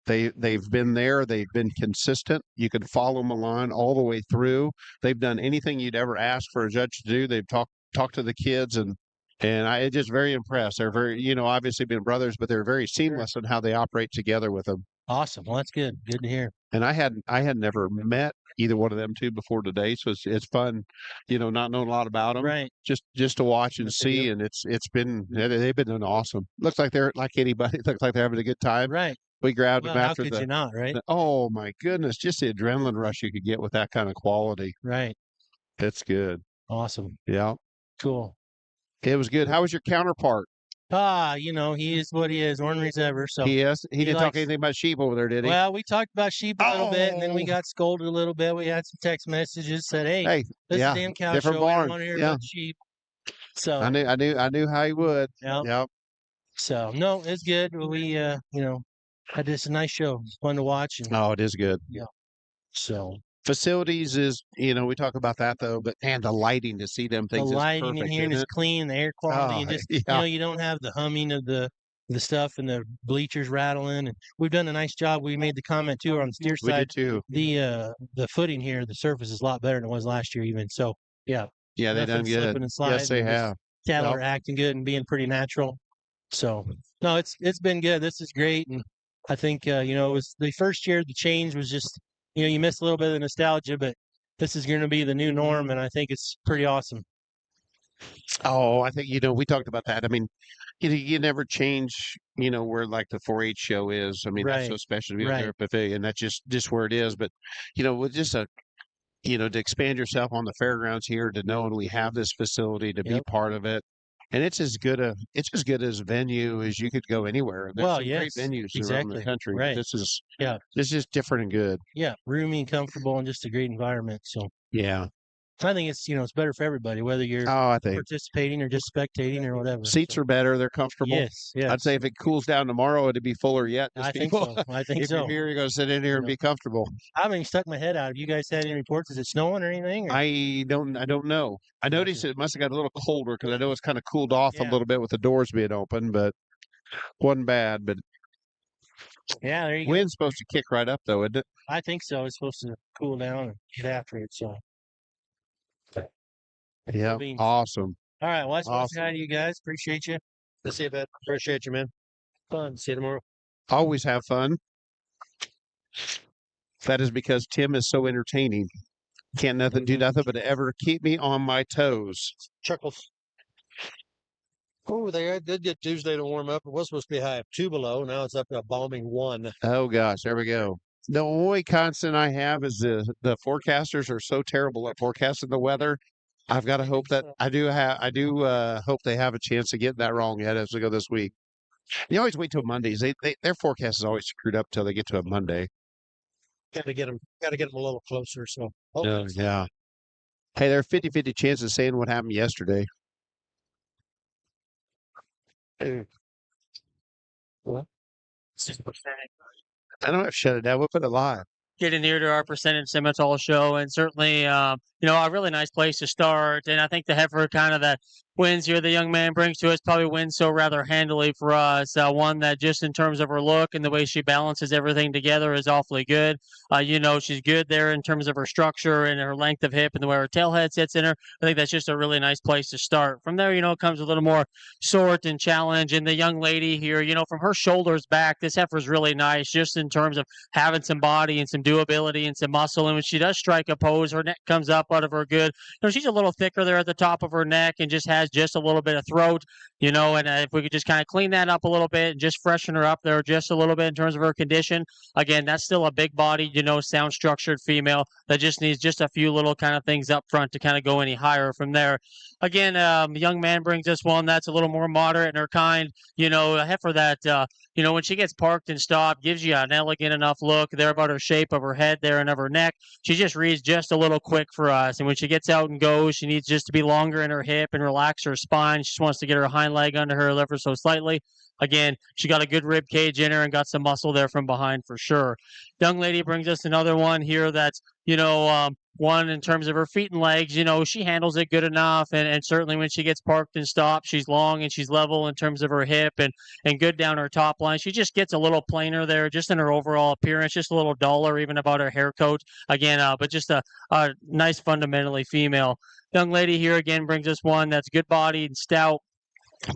They've been there. They've been consistent. You can follow them along all the way through. They've done anything you'd ever ask for a judge to do. They've talked to the kids, and I just very impressed. They're very, obviously being brothers, but they're very seamless in how they operate together with them. Awesome. Well, that's good. Good to hear. And I had never met either one of them two before today, so it's fun, not knowing a lot about them, Right. just to watch and What they do. see. And they've been doing awesome. Looks like they're like anybody. Looks like they're having a good time. Right. We grabbed Well, them how after could you not, right? oh my goodness, just the adrenaline rush you could get with that kind of quality. Right. That's good. Awesome. Yeah, Cool. it was good. How was your counterpart? He is what he is, ornery as ever. So He didn't talk likes- anything about sheep over there, did he? well, we talked about sheep a little bit, and then we Oh. got scolded a little bit. We had some text messages said, "Hey, Hey, this yeah, is damn cow different show. We don't barn. want to hear Yeah. about sheep." So I knew how he would. yeah. Yep. So no, it's good. We had this nice show. It's fun to watch, and Oh, it is good. so Facilities is, we talk about that though, but the lighting to see them the things lighting is perfect. in here and isn't it's clean, the air quality, and Oh, just yeah. you don't have the humming of the stuff and the bleachers rattling. And we've done a nice job. We made the comment too on the steer We side. did too. The footing here, the surface is a lot better than it was last year, even. So yeah, Yeah, they done nothing good. slipping and sliding. Yes, they and just have. Cattle Yep. are acting good and being pretty natural. So no, it's been good. This is great, and I think it was the first year. The change was just you miss a little bit of the nostalgia, but this is going to be the new norm, and I think it's pretty awesome. Oh, I think we talked about that. I mean, you never change, where like the 4-H show is. I mean, that's so Right. special to be Right. there at Buffet, and that's just where it is. But with just to expand yourself on the fairgrounds here, to know we have this facility to be Yep. part of it, and it's as good as a venue as you could go anywhere. There's Well, some yes, great venues around exactly. the country. Right. This is Yeah. different and good. Yeah, roomy and comfortable, and just a great environment. So Yeah. I think it's better for everybody, whether you're Oh, I think participating or just spectating or whatever. seats are better. They're comfortable. Yes, yes. I'd say if it cools down tomorrow, it'd be fuller yet. I think so. I think If so. you're here, you're going to sit in here and be comfortable. I haven't even stuck my head out. Have you guys had any reports? Is it snowing or anything? Or? I don't know. I noticed it must have got a little colder because I know it's kind of cooled off a Yeah. little bit with the doors being open, but wasn't bad. But Yeah, there you go. wind's supposed to kick right up though, isn't it? I think so. It's supposed to cool down and get after it. So, Yeah. beans. Awesome. all right. Well, that's what I Awesome. say hi to you guys. Appreciate you. Let's see you, bud. Appreciate you, man. Fun. See you tomorrow. Always have fun. That is because Tim is so entertaining. Can't do nothing but ever keep me on my toes. Chuckles. Oh, they did get Tuesday to warm up. It was supposed to be high of 2 below. Now it's up to a balming 1. Oh gosh, there we go. The only constant I have is the forecasters are so terrible at forecasting the weather. I've got to hope that I do hope they have a chance of getting that wrong yet as we go this week. You always wait till Mondays. Their forecast is always screwed up till they get to a Monday. Got to get them a little closer. So Oh, yeah. Hey, there are 50-50 chances of saying what happened yesterday. What? I don't have to shut it down. We'll put it live. Getting near to our percentage Simmental show, and certainly, a really nice place to start. And I think the Heifer kind of that wins here the young man brings to us probably wins so rather handily for us. One that just in terms of her look and the way she balances everything together is awfully good. She's good there in terms of her structure and her length of hip and the way her tail head sits in her. I think that's just a really nice place to start. From there, comes a little more sort and challenge. And the young lady here, from her shoulders back, this Heifer's really nice just in terms of having some body and some doability and some muscle. And when she does strike a pose, her neck comes up out of her good. She's a little thicker there at the top of her neck and just has just a little bit of throat, and if we could just kind of clean that up a little bit and just freshen her up there just a little bit in terms of her condition. Again, that's still a big body, sound structured female that just needs just a few little kind of things up front to kind of go any higher from there. Again, young man brings us one that's a little more moderate in her kind, a heifer that, when she gets parked and stopped, gives you an elegant enough look there about her shape of her head there and of her neck. She just reads just a little quick for us. And when she gets out and goes, she needs just to be longer in her hip and relax her spine. She just wants to get her hind leg under her ever so slightly. Again, she got a good rib cage in her and got some muscle there from behind for sure. Young lady brings us another one here that's, one in terms of her feet and legs, she handles it good enough. And certainly when she gets parked and stopped, she's long and she's level in terms of her hip and good down her top line. She just gets a little plainer there, just in her overall appearance, just a little duller even about her hair coat. Again, but just a nice fundamentally female. Young lady here again brings us one that's good bodied and stout.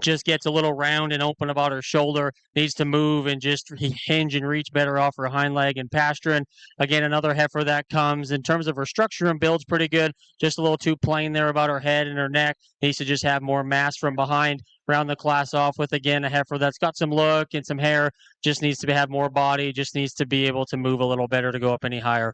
just gets a little round and open about her shoulder, needs to move and just hinge and reach better off her hind leg and pasturing. Again, another heifer that comes in terms of her structure and build's pretty good, just a little too plain there about her head and her neck. Needs to just have more mass from behind. Round the class off with, again, a heifer that's got some look and some hair, just needs to have more body, just needs to be able to move a little better to go up any higher.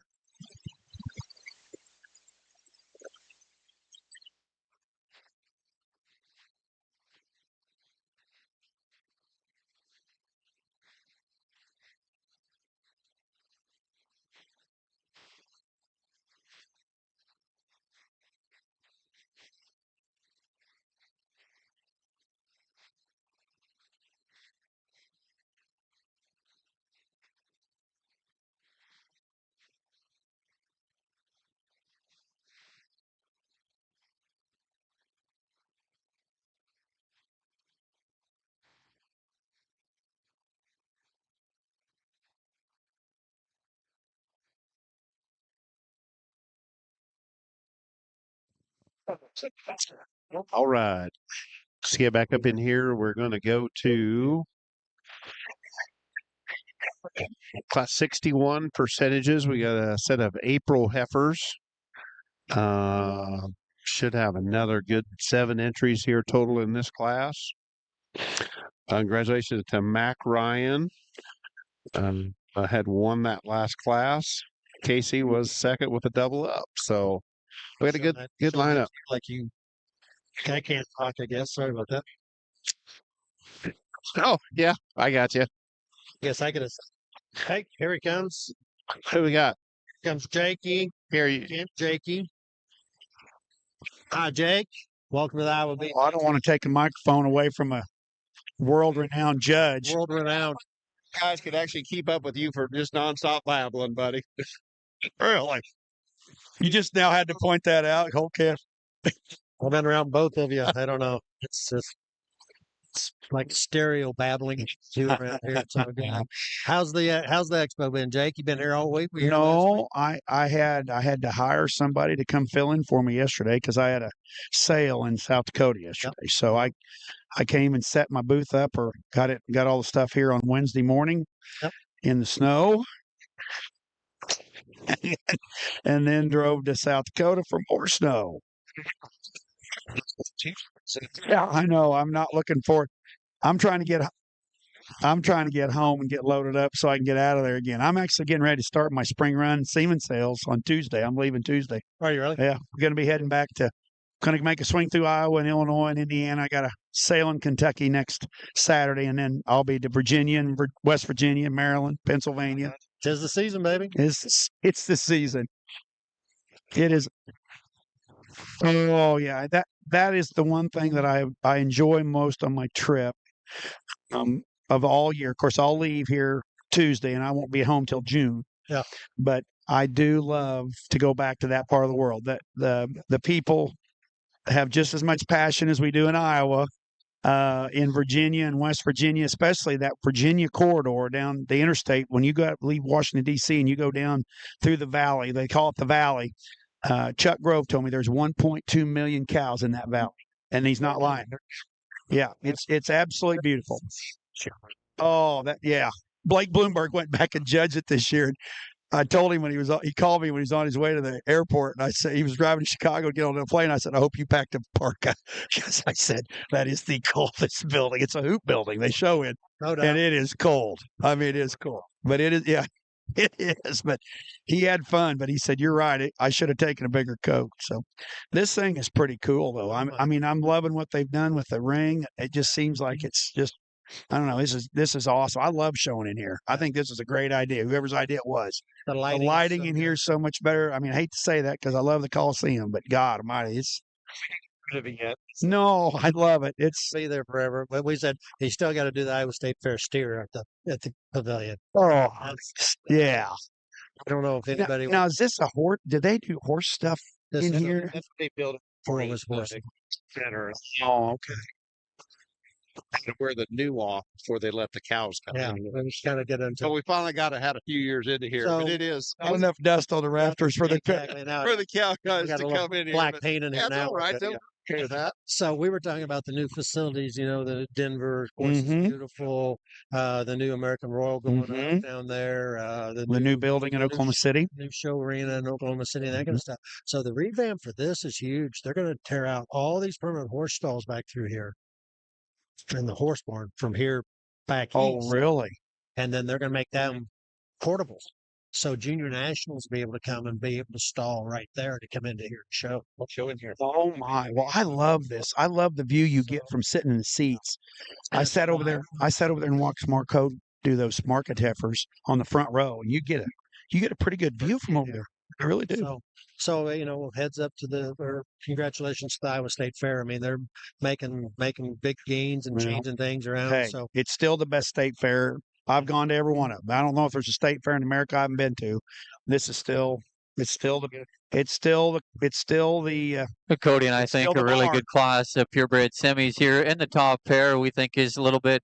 All right. Let's get back up in here. We're going to go to class 61 percentages. We got a set of April heifers. Should have another good 7 entries here total in this class. Congratulations to Mac Ryan. I had won that last class. Casey was second with a double up. So we had a good lineup. Like you, I can't talk, I guess. Sorry about that. Oh, yeah, I got you. Guess I could have. Hey, here he comes. Who we got? Here comes Jakey. Here you. Jakey. Hi, Jake. Welcome to the IJBBA. Well, I don't want to take the microphone away from a world-renowned judge. World-renowned. Guys could actually keep up with you for just nonstop babbling, buddy. Really? You just now had to point that out. Okay. I've been around both of you. I don't know. It's just it's like stereo babbling too around here. So, yeah. How's the expo been, Jake? You been here all week? No, I had to hire somebody to come fill in for me yesterday because I had a sale in South Dakota yesterday. Yep. So I came and set my booth up or got all the stuff here on Wednesday morning in the snow. And then drove to South Dakota for more snow. Yeah, I know. I'm not looking for it. I'm trying to get home and get loaded up so I can get out of there again. I'm actually getting ready to start my spring run semen sales on Tuesday. I'm leaving Tuesday. Are you really? Yeah, we're going to be heading back to. Going to make a swing through Iowa and Illinois and Indiana. I got a sale in Kentucky next Saturday, and then I'll be to Virginia and West Virginia, Maryland, Pennsylvania. 'Tis the season, baby. It's the season. It is. Oh yeah, that is the one thing that I enjoy most on my trip of all year. Of course, I'll leave here Tuesday, and I won't be home till June. Yeah, but I do love to go back to that part of the world. That the people have just as much passion as we do in Iowa, in Virginia and West Virginia, especially that Virginia corridor down the interstate. When you leave Washington, D.C. and you go down through the valley, they call it the valley. Chuck Grove told me there's 1.2 million cows in that valley, and he's not lying. Yeah, it's absolutely beautiful. Oh, Blake Bloomberg went back and judged it this year. I told him he called me when he was on his way to the airport, and I said he was driving to Chicago to get on the plane. I said, I hope you packed a parka, because I said that is the coldest building. It's a hoop building. They show it, and it is cold. I mean, it is cold, but it is, yeah, it is. But he had fun. But he said, you're right. I should have taken a bigger coat. So this thing is pretty cool, though. I'm loving what they've done with the ring. It just seems like it's just. I don't know. This is awesome. I love showing in here. I think this is a great idea. Whoever's idea it was. The lighting in here is so much better. I mean, I hate to say that because I love the Coliseum, but God Almighty, no, I love it. It's be there forever. But we said he still got to do the Iowa State Fair steer at the pavilion. Oh, yeah. I don't know if anybody. Now is this a horse? Do they do horse stuff in here? That's what they built for was horse. Oh, okay. To wear the new off before they let the cows come. Yeah, we just kind of get into. So we finally had a few years into here, but it is not enough dust on the rafters for the exactly now for the cow guys to come in here. Black paint in here That's now. all right. Hear that? So we were talking about the new facilities, the Denver, of course, is Mhm. beautiful. The new American Royal going Mhm. up down there. The new building in new Oklahoma City. new show arena in Oklahoma City, and that kind of stuff. So the revamp for this is huge. They're going to tear out all these permanent horse stalls back through here and the horse barn from here back Oh, east, really? and then they're going to make them portable. So junior nationals will be able to come and be able to stall right there to come into here and show. We'll show in here. Oh my. Well, I love this. I love the view you get from sitting in the seats. I sat over there and watched Marco do those market heifers on the front row, and you get a pretty good view from over there. I really do. So heads up to or congratulations to the Iowa State Fair. I mean, they're making big gains and Well, changing things around. Hey, So it's still the best state fair. I've gone to every one of them. I don't know if there's a state fair in America I haven't been to. This is still, it's still the Cody and I it's still think the a really bar. good class of purebred semis here. And the top pair we think is a little bit,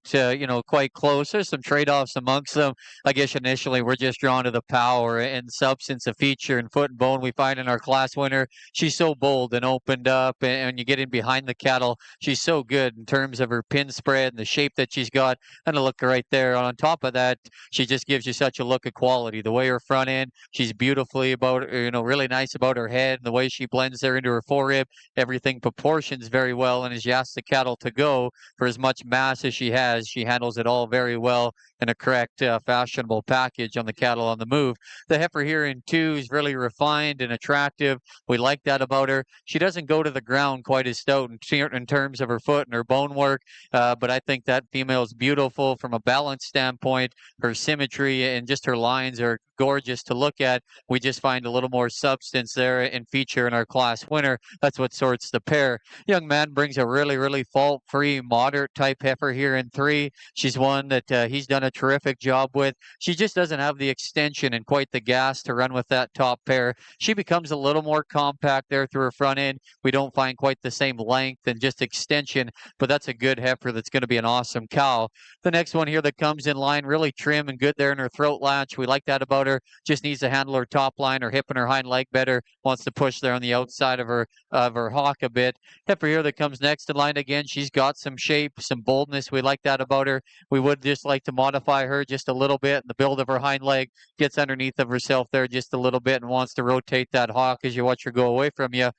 quite close. There's some trade-offs amongst them. I guess initially we're just drawn to the power and substance of feature and foot and bone we find in our class winner. She's so bold and opened up, and you get in behind the cattle. She's so good in terms of her pin spread and the shape that she's got. And a look right there. On top of that, she just gives you such a look of quality. The way her front end, she's beautifully really nice about her head and the way she blends there into her forerib. Everything proportions very well. And as you ask the cattle to go for as much mass as she has, she handles it all very well in a correct, fashionable package on the cattle on the move. The heifer here in 2 is really refined and attractive. We like that about her. She doesn't go to the ground quite as stout in terms of her foot and her bone work, but I think that female is beautiful from a balance standpoint. Her symmetry and just her lines are gorgeous to look at. We just find a little more substance there and feature in our class winner. That's what sorts the pair. Young man brings a really, really fault-free, moderate type heifer here in 3. She's one that he's done a terrific job with. She just doesn't have the extension and quite the gas to run with that top pair. She becomes a little more compact there through her front end. We don't find quite the same length and just extension, but that's a good heifer that's going to be an awesome cow. The next one here that comes in line, really trim and good there in her throat latch. We like that about her. Just needs to handle her top line, her hip and her hind leg better. Wants to push there on the outside of her hawk a bit. Heifer here that comes next in line again. She's got some shape, some boldness. We like that about her. We would just like to modify her just a little bit. The build of her hind leg gets underneath of herself there just a little bit and wants to rotate that hawk as you watch her go away from you.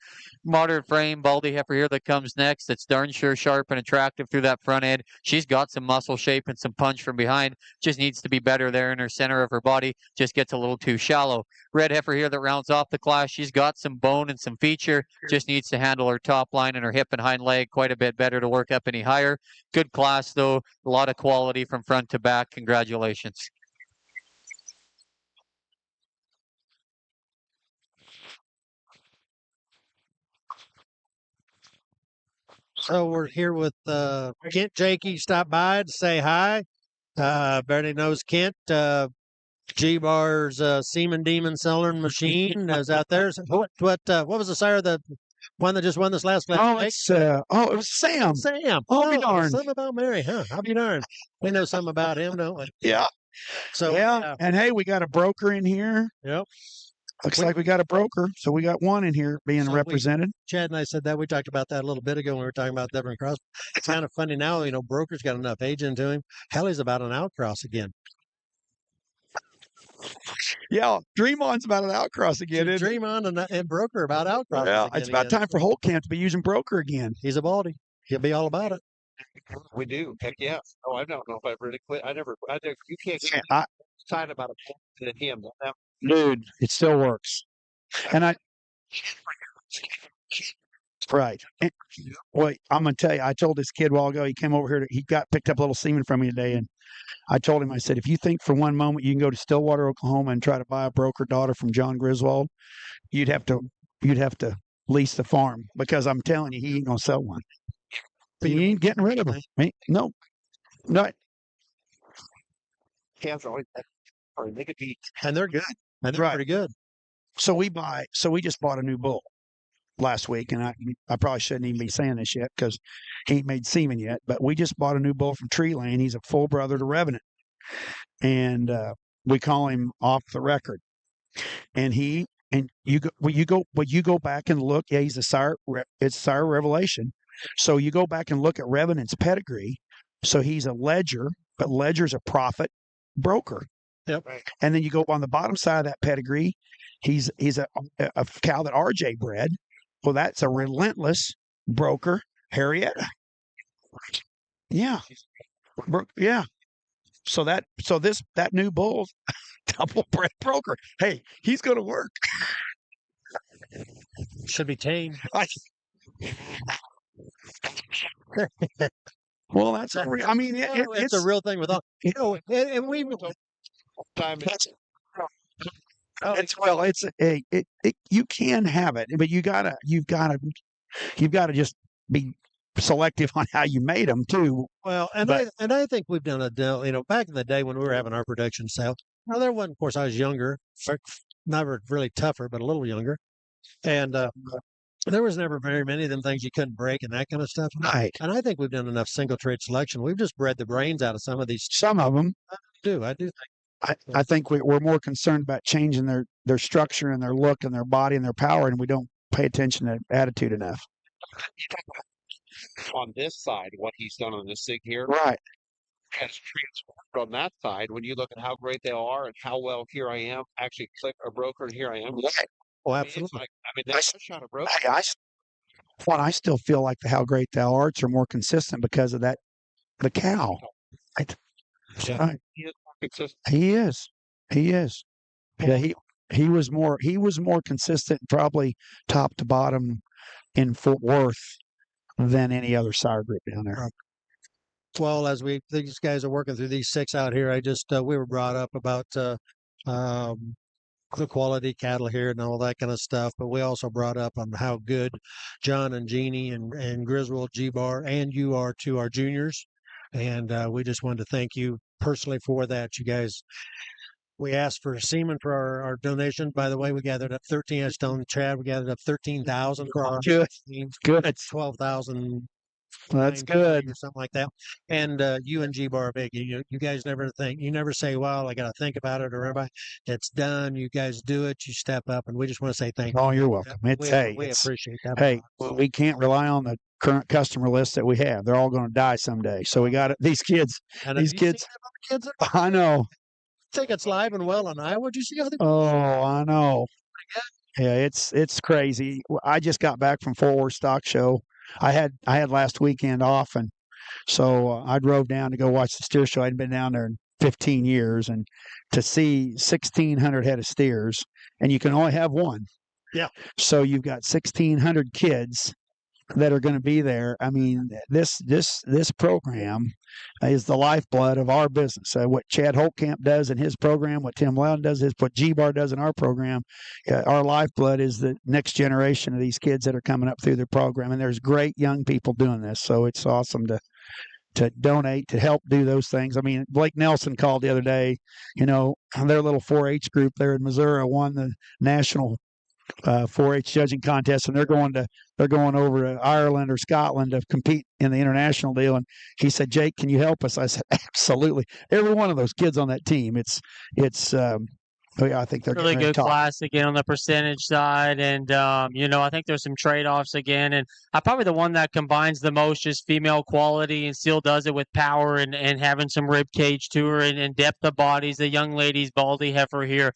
Moderate frame, baldy heifer here that comes next. That's darn sure sharp and attractive through that front end. She's got some muscle shape and some punch from behind. Just needs to be better there in her center of her body. Just gets a little too shallow. Red heifer here that rounds off the class. She's got some bone and some feature. Just needs to handle her top line and her hip and hind leg quite a bit better to work up any higher. Good class though. A lot of quality from front to back. Congratulations. So we're here with Kent Jakey. Stop by to say hi. Everybody knows Kent. G-Bar's Semen Demon Selling Machine is out there. So what was the sire, the one that just won this last week? It was Sam. Sam. I'll be darned. Something about Mary, huh? I'll be darned. We know something about him, don't we? Yeah. So Yeah. And hey, we got a broker in here. Yep. Looks like we got a broker. So we got one in here being represented. Chad and I said that. We talked about that a little bit ago when we were talking about Devon Cross. It's kind of funny now, Broker's got enough age into him. Hell, he's about an outcross again. Yeah, Dream On's about an outcross again. Dream On and Broker about outcross. Yeah, it's about time for Holt Camp to be using Broker again. He's a baldy. He'll be all about it. We do. Heck yeah. Oh, I don't know if I've really quit. You can't get excited about a than him. Dude, it still works. And right. And, wait, I'm going to tell you, I told this kid a while ago, he came over here, he picked up a little semen from me today, and I told him, I said, if you think for one moment you can go to Stillwater, Oklahoma and try to buy a broker daughter from John Griswold, you'd have to lease the farm, because I'm telling you, he ain't going to sell one. He ain't getting rid of them. No. Calves are always they could be, and they're good. And they're pretty good. So we just bought a new bull last week, and I probably shouldn't even be saying this yet because he ain't made semen yet, but we just bought a new bull from Tree Lane. He's a full brother to Revenant, and we call him Off the Record. And he and you go back and look. Yeah, he's it's sire revelation. So you go back and look at Revenant's pedigree. So he's a ledger, but ledger's a profit broker. Yep. Right. And then you go on the bottom side of that pedigree. He's a cow that RJ bred. Well, that's a relentless broker, Harrietta. Yeah. Yeah. So that new bull, double bred broker. Hey, he's going to work. Should be tame. Well, that's a I mean, it's a real thing with all. And we Time you can have it, but you've got to just be selective on how you made them too. Well, I think we've done a deal. Back in the day when we were having our production sale. Now there wasn't, of course, I was younger, never really tougher, but a little younger, and there was never very many of them things you couldn't break and that kind of stuff. Right. And I think we've done enough single trade selection. We've just bred the brains out of some of these. Some of them. I do think. I think we're more concerned about changing their structure and their look and their body and their power, and we don't pay attention to attitude enough. On this side, what he's done on this sig here Right. has transformed on that side. When you look at how great they are and how well here I am, actually click a broker and here I am. Right. Oh, I mean, absolutely. that's a shot of broker. I still feel like the How Great Thou Arts are more consistent because of the cow. Right. Yeah. Right. He is more consistent. He is. Yeah, he was more consistent, probably top to bottom in Fort Worth than any other sire group down there. Well, as these guys are working through these 6 out here, I just we were brought up about the quality cattle here and all that kind of stuff, but we also brought up on how good John and Jeannie and Griswold G-Bar and you are to our juniors, and we just wanted to thank you personally for that. You guys, we asked for semen for our donation. By the way, we gathered up 13. I was telling Chad, we gathered up 13,000 for our Good. Good. It's 12,000. That's good. Or something like that. And you and G-Bar are big. You guys never say, well, I got to think about it or whatever. It's done. You guys do it. You step up, and we just want to say thank you. Oh, you're welcome. We appreciate that. Hey, we can't rely on the current customer list that we have. They're all going to die someday. So we got these kids. And these kids. Kids I know. I think it's live and well on Iowa. Did you see how they? Oh, I know. Yeah, it's crazy. I just got back from Fort Worth Stock Show. I had last weekend off, and so I drove down to go watch the steer show. I'd been down there in 15 years, and to see 1,600 head of steers, and you can only have one. Yeah. So you've got 1,600 kids that are going to be there. I mean, this program is the lifeblood of our business. What Chad Holtkamp does in his program, what Tim Loudon does, what G-Bar does in our program, our lifeblood is the next generation of these kids that are coming up through the program. And there's great young people doing this. So it's awesome to donate, to help do those things. I mean, Blake Nelson called the other day, their little 4-H group there in Missouri won the national 4-H judging contest, and they're going over to Ireland or Scotland to compete in the international deal. And he said, "Jake, can you help us?" I said, "Absolutely." Every one of those kids on that team, I think they're really good class again on the percentage side, and I think there's some trade-offs again, and probably the one that combines the most is female quality and still does it with power and having some rib cage to her and depth of bodies. The young lady's Baldy Heifer here,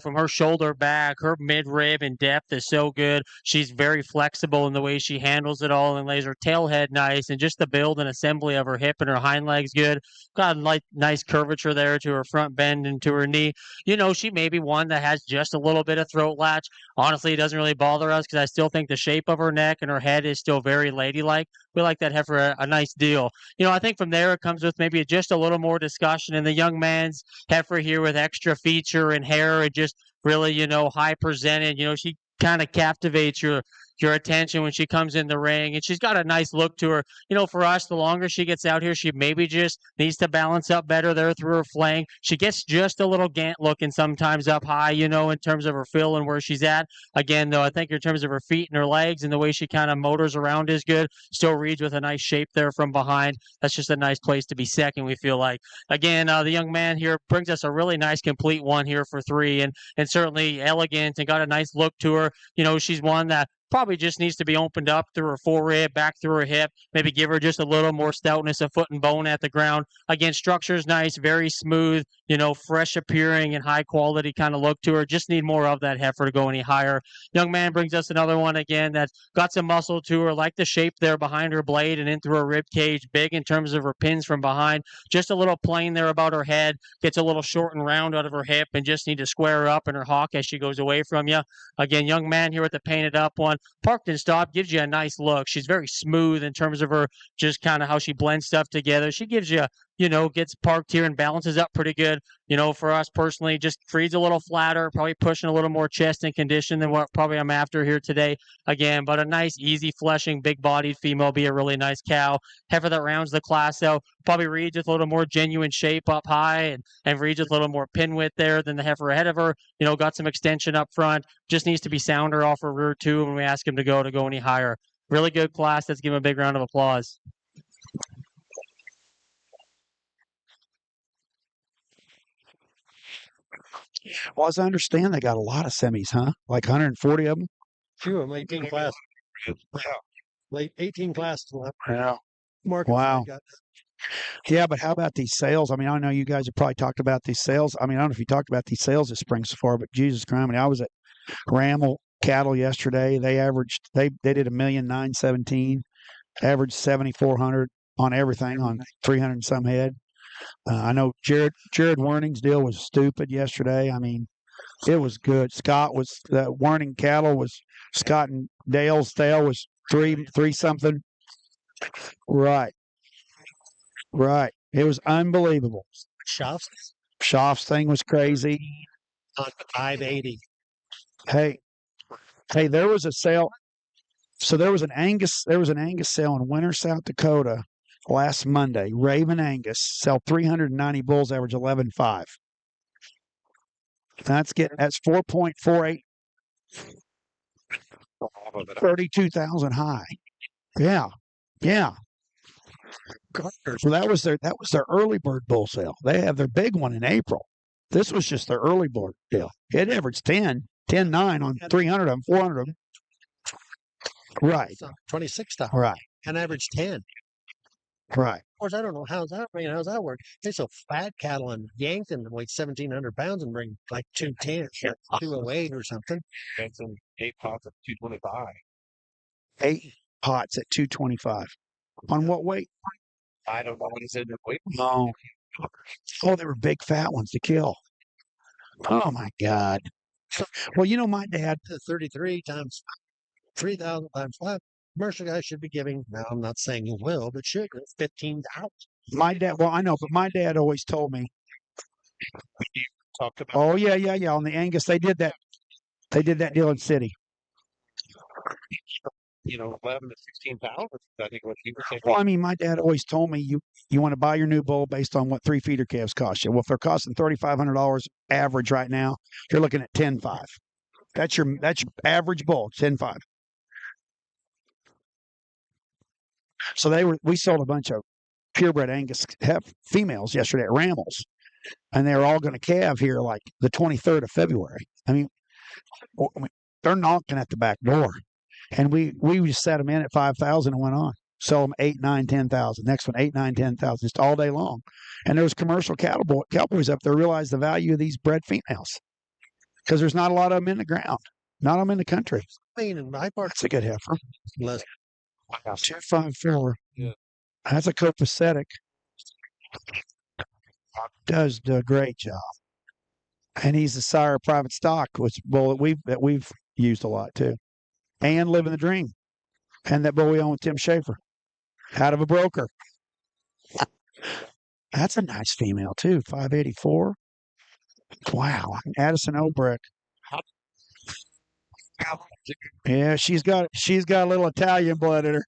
from her shoulder back, her mid-rib and depth is so good. She's very flexible in the way she handles it all and lays her tail head nice, and just the build and assembly of her hip and her hind legs good. Got a nice curvature there to her front bend and to her knee. She may be one that has just a little bit of throat latch. Honestly, it doesn't really bother us because I still think the shape of her neck and her head is still very ladylike. We like that heifer a nice deal. I think from there it comes with maybe just a little more discussion. And the young man's heifer here with extra feature and hair and just really, high presented. She kind of captivates your your attention when she comes in the ring. And she's got a nice look to her. You know, for us, the longer she gets out here, she maybe just needs to balance up better there through her flank. She gets just a little gant looking sometimes up high, you know, in terms of her feel and where she's at. Again, though, I think in terms of her feet and her legs and the way she kind of motors around is good. Still reads with a nice shape there from behind. That's just a nice place to be second, we feel like. Again, the young man here brings us a really nice complete one here for 3, and certainly elegant and got a nice look to her. You know, she's one that probably just needs to be opened up through her forehead, back through her hip, maybe give her just a little more stoutness of foot and bone at the ground. Again, structure's nice, very smooth, you know, fresh appearing and high quality kind of look to her. Just need more of that heifer to go any higher. Young man brings us another one again that's got some muscle to her, like the shape there behind her blade and in through her rib cage, big in terms of her pins from behind. Just a little plain there about her head, gets a little short and round out of her hip and just need to square her up in her hock as she goes away from you. Again, young man here with the painted up one. Parked and stopped gives you a nice look. She's very smooth in terms of her, just kind of how she blends stuff together. She gives you, you know, gets parked here and balances up pretty good. You know, for us personally, just feeds a little flatter, probably pushing a little more chest and condition than what probably I'm after here today. Again, but a nice, easy fleshing, big-bodied female, be a really nice cow. Heifer that rounds the class, though, probably reads with a little more genuine shape up high and reads with a little more pin width there than the heifer ahead of her. You know, got some extension up front. Just needs to be sounder off her rear, too, when we ask him to go any higher. Really good class. Let's give him a big round of applause. Well, as I understand, they got a lot of semis, huh? Like 140 of them? Few of them, 18 class. Late 18 class. Yeah. Market Wow. got Yeah, but how about these sales? I mean, I know you guys have probably talked about these sales. I mean, I don't know if you talked about these sales this spring so far, but Jesus Christ, I mean, I was at Ramel Cattle yesterday. They averaged, they did 1,917,000, averaged 7,400 on everything, on 300 and some head. I know Jared Warning's deal was stupid yesterday. I mean, it was good. Scott was the Warning cattle was Scott and Dale's sale was three something. Right. It was unbelievable. Schaaf's thing was crazy. on 580. Hey, there was a sale. So there was an Angus sale in Winter, South Dakota last Monday. Raven Angus sell 390 bulls, average 11.5. That's 4.48, 32,000 high. Yeah. So that was their early bird bull sale. They have their big one in April. This was just their early bird deal. It averaged 10.9 on 300 of them, 400 of them. Right. 26 dollars. Right. And average 10. Right. Of course, I don't know how's that work. They sell fat cattle in Yankton that weigh 1,700 pounds and bring like 210, 208 or something. That's an 8 pots of 225. 8 pots at 225. On what weight? I don't know what he said. Wait. No. Oh, they were big fat ones to kill. Oh my God. Well, you know, my dad. 33 times 3,000 times 5. Commercial guys should be giving. Now, I'm not saying you will, but should. It's 15,000. My dad. Well, I know, but my dad always told me. Talked about. Oh yeah. On the Angus, they did that. They did that deal in City. 11 to 16,000. I think what he was saying. Well, I mean, my dad always told me you want to buy your new bull based on what 3 feeder calves cost you. Well, if they're costing $3,500 average right now, you're looking at 10.5. That's your average bull, 10.5. So we sold a bunch of purebred Angus females yesterday at Ramel's, and they're all going to calve here like the 23rd of February. I mean, they're knocking at the back door, and we just set them in at 5,000 and went on. Sell them 8, 9, 10,000. Next one 8, 9, 10,000, just all day long. And there was commercial cowboys up there realized the value of these bred females because there's not a lot of them in the ground, not of them in the country. I mean, in my part, That's a good heifer. less 254. Yeah. That's a copacetic. Does a great job. And he's the sire of private stock, which bull that we've used a lot too. And Living the Dream. And that bull we own with Tim Schaefer. Out of a broker. That's a nice female too. 584. Wow. Addison Obrick. Yeah, she's got a little Italian blood in her.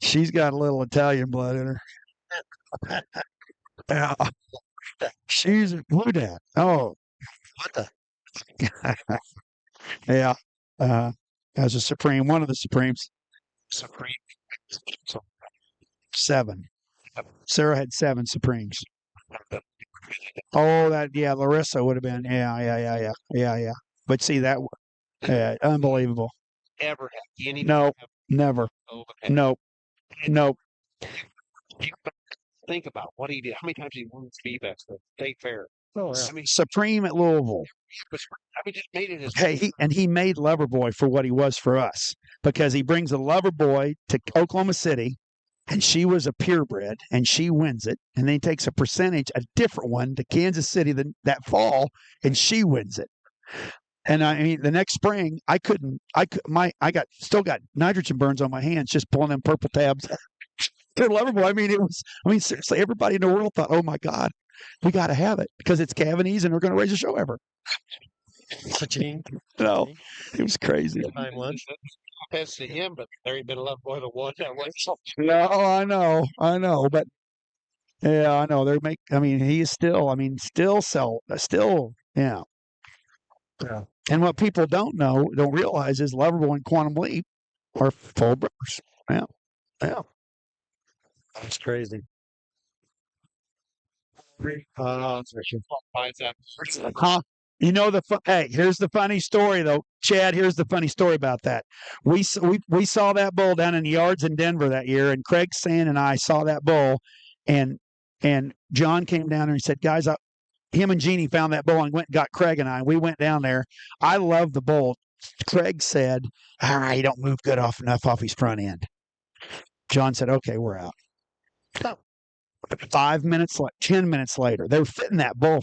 She's got a little Italian blood in her. Yeah. She's who that? Oh, What the? yeah. As a Supreme, one of the Supremes. Supreme. 7. Sarah had 7 Supremes. Oh, Larissa would have been. Yeah. But see that, unbelievable. Ever have any? No, never. Oh, okay. Nope. Think about what he did. How many times he won speed bets at State Fair? Oh, I mean, Supreme at Louisville. just made it his. Hey, he made Loverboy for what he was for us, because he brings a Loverboy to Oklahoma City, and she was a purebred, and she wins it, and then he takes a different one to Kansas City that fall, and she wins it. And I mean, the next spring, I still got nitrogen burns on my hands just pulling them purple tabs. Good Loverboy. Seriously, everybody in the world thought, oh my God, we got to have it because it's Cavanese and we're going to raise a show ever. No, it was crazy. Offense to him, but there ain't been a Loverboy that won that way. No, I know, but yeah, I know he's still, yeah. Yeah. And what people don't realize is Loverboy and Quantum Leap are full brothers. Yeah. That's crazy. Huh? Hey, here's the funny story though, Chad. Here's the funny story about that. We saw that bull down in the yards in Denver that year, and Craig Sand and I saw that bull, and John came down there and said, guys, him and Jeannie found that bull and went and got Craig and I. We went down there. I love the bull. Craig said, he don't move good enough off his front end. John said, okay, we're out. 5 minutes, 10 minutes later, they were fitting that bull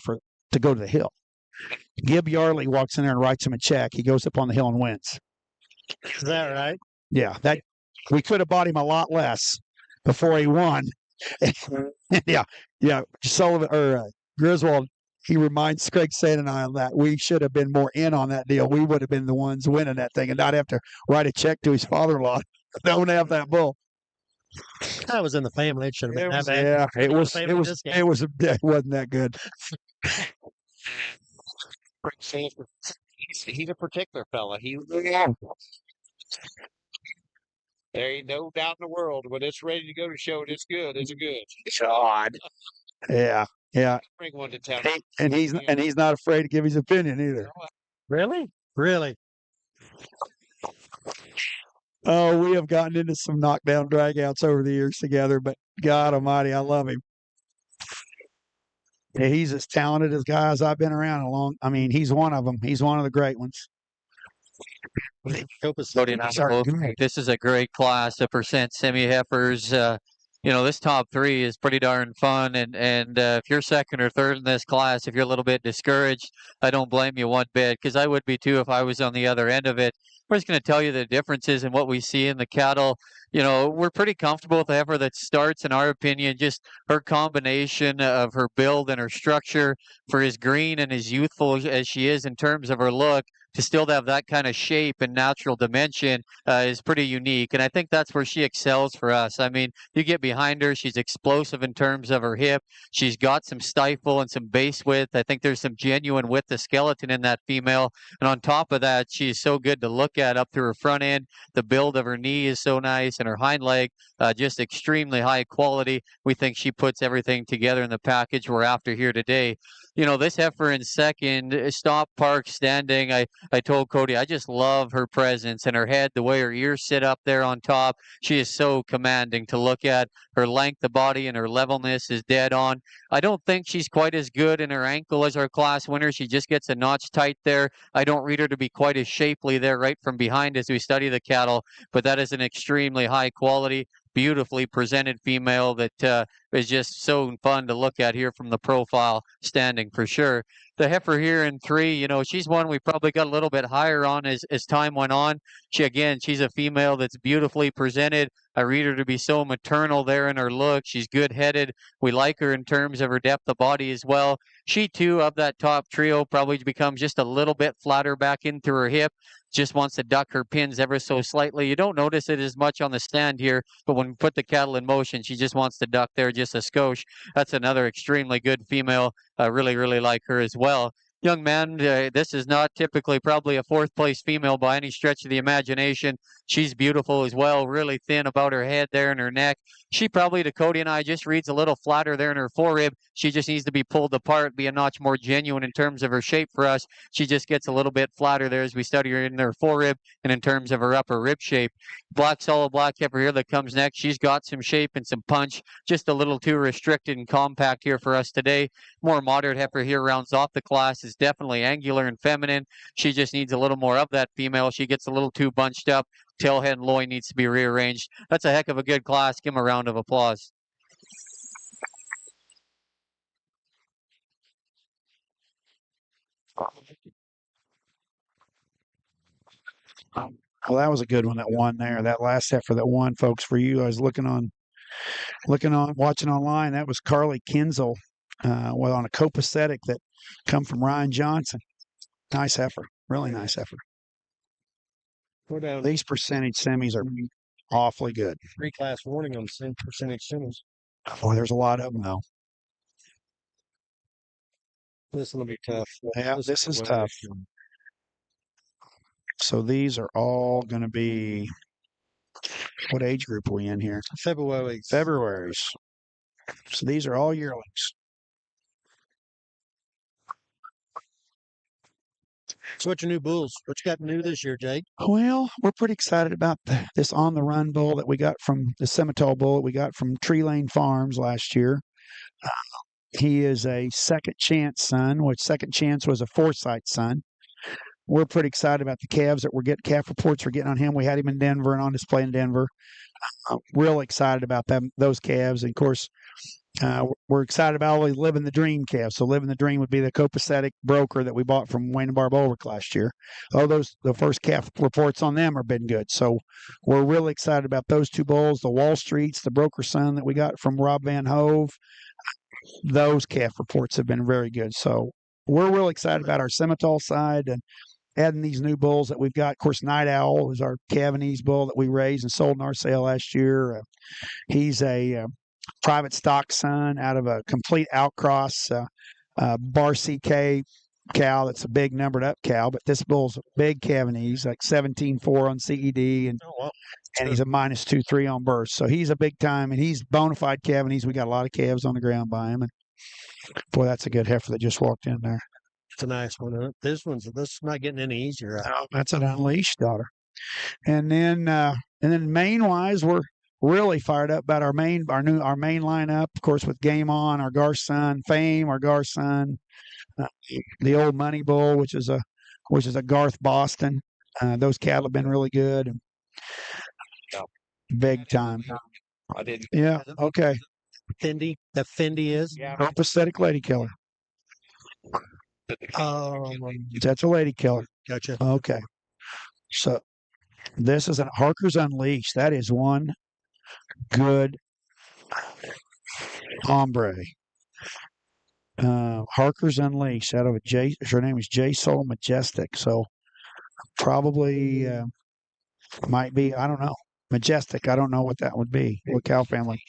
to go to the hill. Gib Yarley walks in there and writes him a check. He goes up on the hill and wins. Is that right? Yeah, we could have bought him a lot less before he won. Yeah. Sullivan or Griswold, he reminds Craig Sand and I of that. We should have been more in on that deal. We would have been the ones winning that thing and not have to write a check to his father-in-law. Don't have that bull. That was in the family. It should have been. It wasn't that good. He's a particular fella. There ain't no doubt in the world when it's ready to go to show it's good. It's good. God. Yeah. Bring one to town. And he's not afraid to give his opinion either. Really? Oh, we have gotten into some knockdown dragouts over the years together, but God Almighty, I love him. Yeah, he's as talented as guys I've been around he's one of them. He's one of the great ones. This is a great class of percent semi-heifers. This top 3 is pretty darn fun. And if you're second or third in this class, if you're a little bit discouraged, I don't blame you one bit, because I would be too if I was on the other end of it. We're just going to tell you the differences in what we see in the cattle. We're pretty comfortable with the heifer that starts, in our opinion, just her combination of her build and her structure, for as green and as youthful as she is in terms of her look, to still have that kind of shape and natural dimension is pretty unique. And I think that's where she excels for us. You get behind her, she's explosive in terms of her hip. She's got some stifle and some base width. I think there's some genuine width of skeleton in that female. And on top of that, she's so good to look at up through her front end. The build of her knee is so nice, and her hind leg, just extremely high quality. We think she puts everything together in the package we're after here today. This heifer in second, stop, park, standing. I told Cody, I just love her presence and her head, the way her ears sit up there on top. She is so commanding to look at. Her length of body and her levelness is dead on. I don't think she's quite as good in her ankle as our class winner. She just gets a notch tight there. I don't read her to be quite as shapely there right from behind as we study the cattle, but that is an extremely high quality. beautifully presented female that is just so fun to look at here from the profile standing for sure. The heifer here in 3, she's one we probably got a little bit higher on as time went on. She's a female that's beautifully presented. I read her to be so maternal there in her look. She's good-headed. We like her in terms of her depth of body as well. She, too, of that top trio, probably becomes just a little bit flatter back into her hip. Just wants to duck her pins ever so slightly. You don't notice it as much on the stand here, but when we put the cattle in motion, she just wants to duck there just a skosh. That's another extremely good female. I really, really like her as well. Young man, this is not typically probably a 4th place female by any stretch of the imagination. She's beautiful as well, really thin about her head there and her neck. She probably, to Cody and I, just reads a little flatter there in her forerib. She just needs to be pulled apart, be a notch more genuine in terms of her shape for us. She just gets a little bit flatter there as we study her in her forerib and in terms of her upper rib shape. Black, solid black heifer here that comes next. She's got some shape and some punch, just a little too restricted and compact here for us today. More moderate heifer here rounds off the class, is definitely angular and feminine. She just needs a little more of that female. She gets a little too bunched up. Tailhead and loin needs to be rearranged. That's a heck of a good class. Give him a round of applause. Well, that was a good one that won there. That last heifer that won, folks, for you. I was watching online. That was Carly Kinzel, on a copacetic that come from Ryan Johnson. Nice heifer, really nice heifer. These percentage semis are awfully good. 3-class warning on percentage semis. Boy, there's a lot of them though. This will be tough. Yeah, this is tough. So these are all going to be, what age group are we in here? February's. So these are all yearlings. So what's your new bulls? What you got new this year, Jake? Well, we're pretty excited about this On the Run bull that we got from the Simmental bull that we got from Tree Lane Farms last year. He is a second chance son, which second chance was a foresight son. We're pretty excited about the calves that we're getting. Calf reports we're getting on him. We had him in Denver and on display in Denver. Real excited about those calves. And of course, we're excited about all the Living the Dream calves. So Living the Dream would be the copacetic broker that we bought from Wayne and Barb Ulrich last year. The first calf reports on them have been good. So we're really excited about those 2 bulls. The Wall Streets, the broker son that we got from Rob Van Hove. Those calf reports have been very good. So we're real excited about our Simmental side and adding these new bulls that we've got. Of course, Night Owl is our Cavanese bull that we raised and sold in our sale last year. He's a private stock son out of a complete outcross Bar CK cow. That's a big numbered up cow, but this bull's a big Cavanese, like 17.4 on CED, and he's a -2.3 on burst. So he's a big time, and he's bona fide Cavanese. We got a lot of calves on the ground by him, and boy, that's a good heifer that just walked in there. It's a nice one. This is not getting any easier. No, that's an unleashed daughter. And then main wise, we're really fired up about our main lineup. Of course, with Game On, our Garson, Fame, our Garson, the Old Money Bull, which is a Garth Boston. Those cattle have been really good. Big time. I didn't. Yeah. Okay. Fendi. The Fendi is. Copacetic lady killer. That's a lady killer. Gotcha. Okay. So this is Harker's Unleashed. That is one good hombre. Harker's Unleashed out of her name is J Soul Majestic. So probably might be, I don't know. Majestic. I don't know what that would be. What cow family?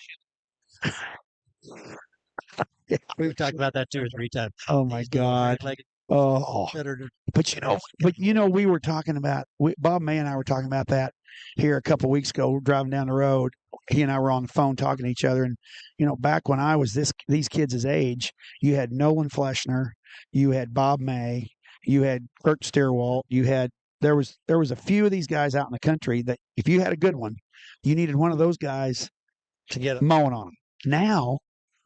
We've talked about that 2 or 3 times. Oh my God. Oh, but we were talking about, Bob May and I were talking about that here a couple of weeks ago. We're driving down the road. He and I were on the phone talking to each other. And, back when I was these kids' age, you had Nolan Fleshner, you had Bob May, you had Kurt Steerwalt, there was a few of these guys out in the country that if you had a good one, you needed one of those guys to get mowing on them. Now,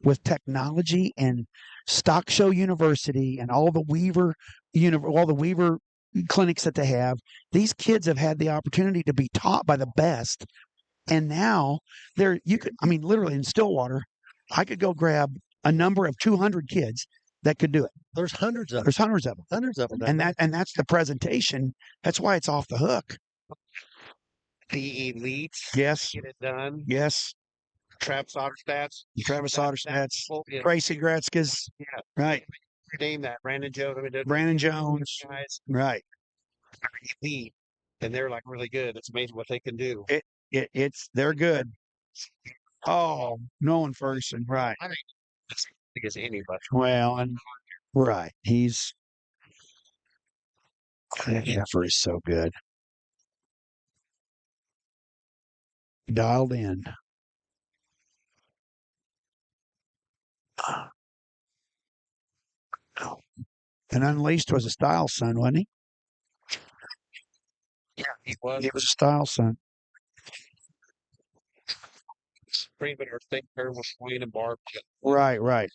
with technology and Stock Show University and all the Weaver clinics that they have, these kids have had the opportunity to be taught by the best And now literally in Stillwater, I could go grab a number of 200 kids that could do it. There's hundreds of them. There's hundreds of them. Hundreds of them. And that's the presentation. That's why it's off the hook. The elites Yes. get it done. Yes. Travis Otterstats. Travis Otterstats. Yeah. Tracy Gretzky's. Yeah. Right. Name that. Brandon Jones. Brandon Jones. Guys Right. are elite, and they're like really good. It's amazing what they can do. They're good. Oh, Nolan Ferguson. Right. I think it's anybody. Well, and right. That heifer is so good. Dialed in. And Unleashed was a style son, wasn't he? Yeah, he was. He was a style son. Freeman or Thinker was Wayne and Barb. Right, right.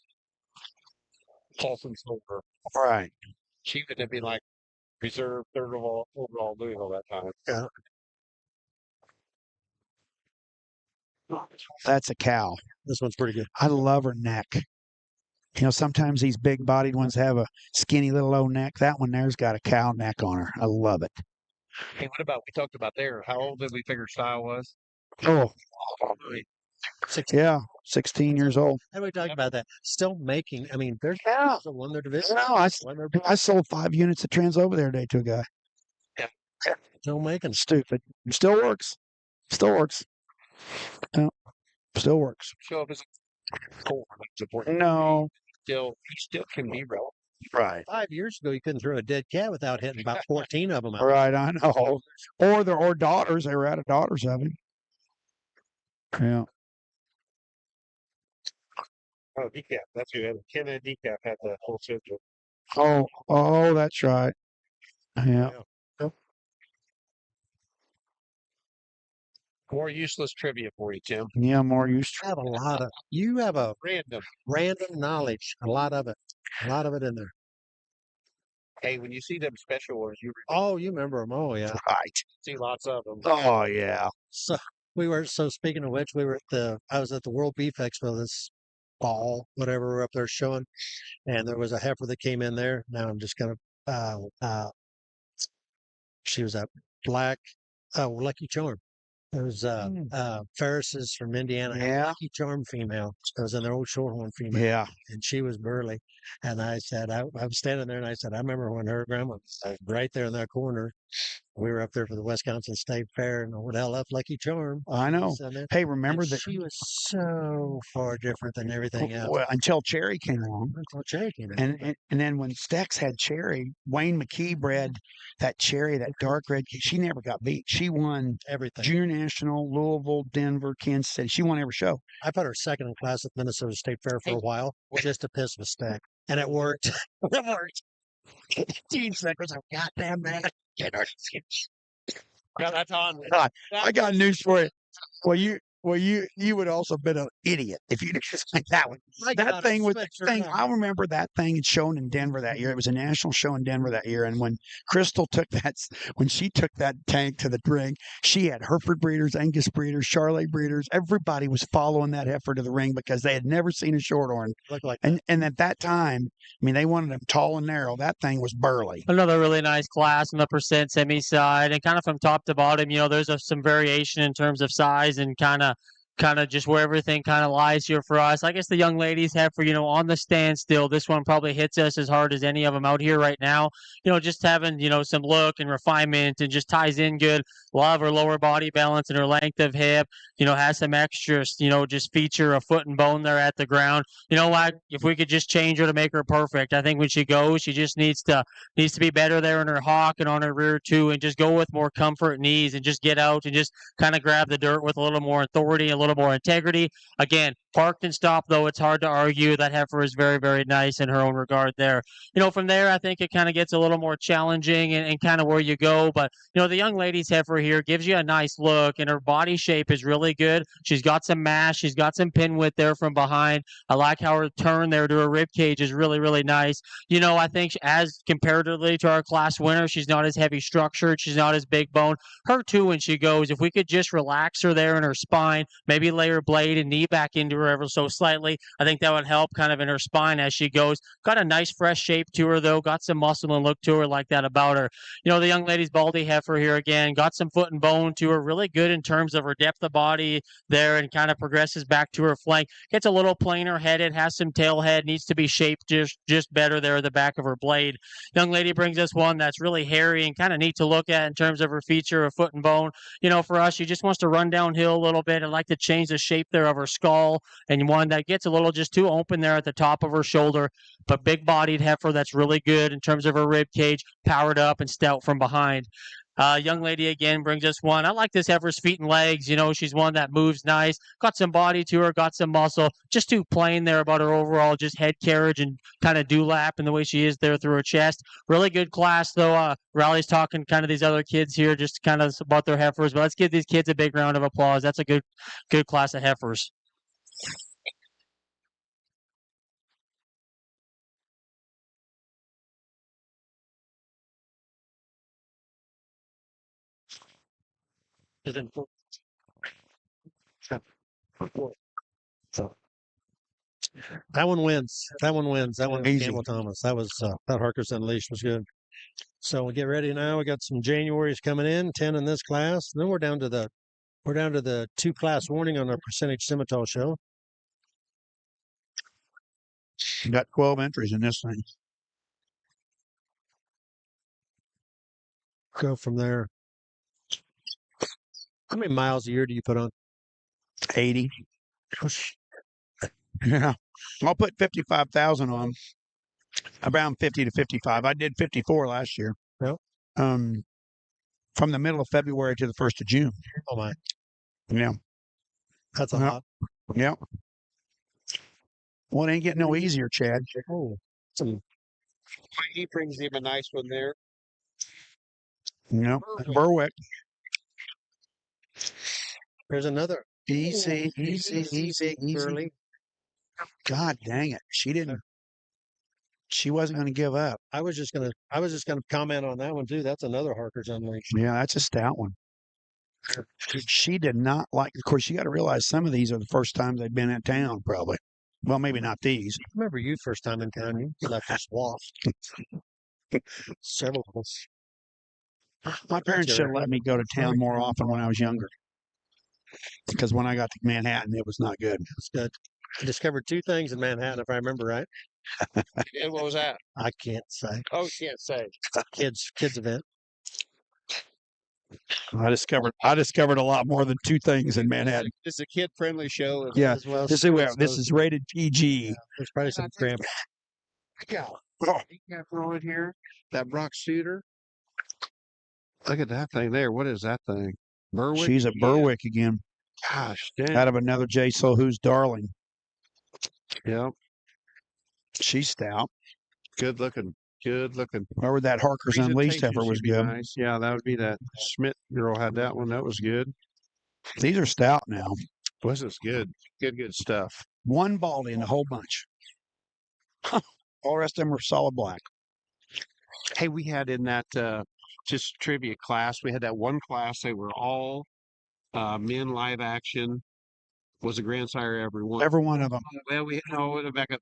Paulson Silver. Right. She would have been like reserve third overall Louisville that time. Yeah. That's a cow. This one's pretty good. I love her neck. You know, sometimes these big bodied ones have a skinny little low neck. That one there's got a cow neck on her. I love it. Hey, what about, we talked about there, how old did we figure Style was? Oh, 16. yeah, 16 years old. How do we talk about that? Still making. I mean, there's won their division. No, I sold 5 units of trans over there today to a guy. Yeah. Still making. Stupid. Still works. Still works. Yeah. Still works. Show up as a core. That's important. No. He still can be relevant. Right. 5 years ago, you couldn't throw a dead cat without hitting about 14 of them out. Right, I know. Or daughters. They were out of daughters of him. Yeah. Oh, decaf. That's who had it. Ken and decaf had the whole system. Oh, that's right. Yeah. More useless trivia for you, Tim. Yeah, more used You have a lot of. You have a Random knowledge. A lot of it. A lot of it in there. Hey, when you see them special ones, you remember them. Oh, yeah. Right. see lots of them. Oh, yeah. So speaking of which, I was at the World Beef Expo this fall, whatever, we're up there showing, and there was a heifer that came in there. Now I'm just going to, she was a black, Lucky Charm. There was Ferris's from Indiana. Yeah. Lucky Charm female. That was in their old Shorthorn female. Yeah. And she was burly. And I said, I was standing there and I said, I remember when her grandma was right there in that corner. We were up there for the Wisconsin State Fair, and what hell up Lucky Charm. I know. Hey, remember that she was so far different than everything else. Well, until Cherry came along. Until Cherry came in. And then when Stex had Cherry, Wayne McKee bred that Cherry, that dark red. She never got beat. She won everything. Junior National, Louisville, Denver, Kansas City. She won every show. I put her second in class at Minnesota State Fair for a while, just to piss with Steck, and it worked. It worked. 15 seconds. Goddamn man. Yeah, that's on. God, I got news for you. Well, you would also been an idiot if you just like that one. That thing was thing. I remember that thing had shown in Denver that year. It was a national show in Denver that year. And when Crystal when she took that tank to the ring, she had Hereford breeders, Angus breeders, Charolais breeders. Everybody was following that heifer to the ring because they had never seen a Shorthorn. And at that time, I mean, they wanted them tall and narrow. That thing was burly. Another really nice class on the percent semi side, and kind of from top to bottom, there's some variation in terms of size and kind of just where everything kind of lies here for us. I guess the young ladies have on the stand still. This one probably hits us as hard as any of them out here right now. Just having, some look and refinement and just ties in good. Love her lower body balance and her length of hip, has some extras, just feature a foot and bone there at the ground. You know what? If we could just change her to make her perfect, I think when she goes, she just needs to be better there in her hock and on her rear too, and just go with more comfort and ease and just get out and just kind of grab the dirt with a little more authority, a little more integrity. Again, parked and stopped, though, it's hard to argue. That heifer is very, very nice in her own regard there. From there, I think it kind of gets a little more challenging and kind of where you go. But, the young lady's heifer here gives you a nice look, and her body shape is really good. She's got some mass. She's got some pin width there from behind. I like how her turn there to her rib cage is really, really nice. I think as comparatively to our class winner, she's not as heavy structured. She's not as big bone. Her too, when she goes, if we could just relax her there in her spine, maybe lay her blade and knee back into her ever so slightly, I think that would help kind of in her spine as she goes. Got a nice fresh shape to her, though. Got some muscle and look to her like that about her. The young lady's baldy heifer here again. Got some foot and bone to her. Really good in terms of her depth of body there and kind of progresses back to her flank. Gets a little plainer headed, has some tail head, needs to be shaped just better there at the back of her blade. Young lady brings us one that's really hairy and kind of neat to look at in terms of her feature of foot and bone. For us, she just wants to run downhill a little bit and like to change the shape there of her skull, and one that gets a little just too open there at the top of her shoulder, but big-bodied heifer that's really good in terms of her rib cage, powered up and stout from behind. Young lady again brings us one. I like this heifer's feet and legs. She's one that moves nice, got some body to her, got some muscle. Just too plain there about her overall, just head carriage and kind of dewlap and the way she is there through her chest. Really good class, though. Riley's talking kind of these other kids here, just kind of about their heifers. But let's give these kids a big round of applause. That's a good class of heifers. That one wins. That one wins. That one Easy. Campbell Thomas. That was that Harkers Unleashed was good. So we get ready now. We got some Januaries coming in, 10 in this class. Then we're down to the 2-class warning on our percentage Simmental show. You got 12 entries in this thing. Go from there. How many miles a year do you put on? 80. Yeah. I'll put 55,000 on. Around 50 to 55. I did 54 last year. Yep. From the middle of February to the 1st of June. Oh my. Yeah. That's a lot. Yeah. Well, it ain't getting no easier, Chad. Oh. He brings him a nice one there. No. Berwick. There's another. Easy. Early. God dang it. She wasn't going to give up. I was just gonna comment on that one too. That's another Harkers Unleashed. Yeah, that's a stout one. She did not like, of course, you got to realize some of these are the first times they've been in town, probably. Well, maybe not these. I remember you first time in town, you left us lost. Several of us. My parents should have let me go to town more often when I was younger. Because when I got to Manhattan, it was not good. It's good. I discovered 2 things in Manhattan, if I remember right. And what was that? I can't say. Oh, you can't say. Kids event. I discovered a lot more than 2 things in Manhattan. It's a kid-friendly show. Yeah, As well. this is rated PG. There's probably some cramp. Yeah. Oh. You can't throw it here. That Brock Shooter. Look at that thing there. What is that thing? Berwick? She's a Berwick again. Gosh, damn. Out of another J. Sohu's darling. Yeah. She's stout. Good looking. Whoever that Harkers Unleashed heifer was should be good. nice. Yeah, that would be that Schmidt girl had that one. That was good. These are stout now. This is good. Good stuff. One baldy in the whole bunch. All the rest of them are solid black. Hey, we had in that just trivia class, we had that one class, they were all men live action. Was a grandsire every one. Every one of them.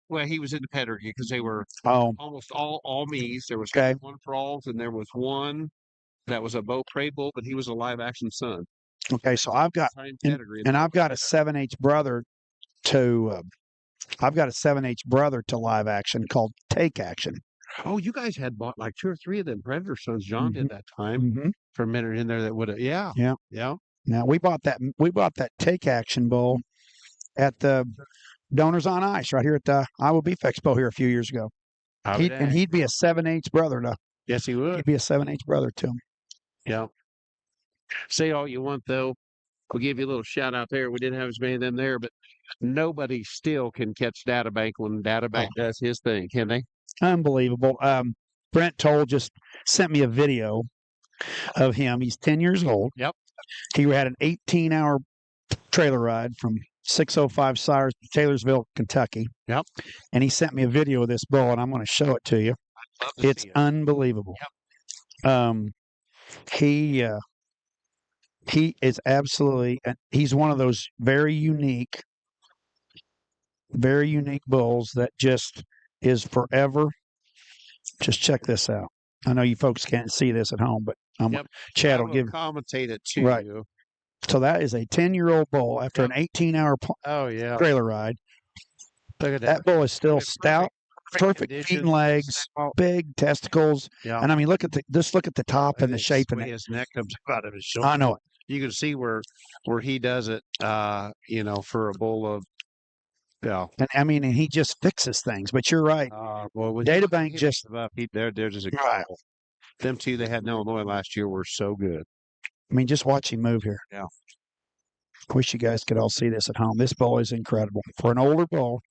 Well, he was in the pedigree because they were almost all me's. There was Okay. one Frauls, and there was one that was a Beau Prey bull, but he was a live action son. Okay, so I've got and I've got a 7/8 brother to live action called Take Action. Oh, you guys had bought like 2 or 3 of them Predator sons. John did that time for a minute in there. That would have, yeah. Now we bought that Take Action bull at the Donors on Ice right here at the Iowa Beef Expo here a few years ago. He'd be a 7/8 brother to. Yes, he would. He'd be a 7/8 brother to him. Yeah. Say all you want though, We'll give you a little shout out there. We didn't have as many of them there, but nobody still can catch Databank when Databank does his thing, can they? Unbelievable. Brent Toll just sent me a video of him. He's 10 years old. Yep. He had an 18-hour trailer ride from 605 Cyrus to Taylorsville, Kentucky. Yep. And he sent me a video of this bull, and I'm going to show it to you. It's unbelievable. He is absolutely. He's one of those very unique bulls that just is forever. Just check this out. I know you folks can't see this at home, but Chad will give commentate it to you. So that is a 10-year-old bull after an 18-hour trailer ride. Look at That bull is still stout, perfect feet and legs, big testicles, and I mean, look at the top and the shape and his neck comes out of his shoulder. I know it. You can see where he does it. For a bull of. Yeah, and I mean, and he just fixes things. But you're right. Databank just they're just incredible. Them two they had in Illinois last year were so good. I mean, just watch him move here. Yeah. Wish you guys could all see this at home. This bull is incredible. For an older bull,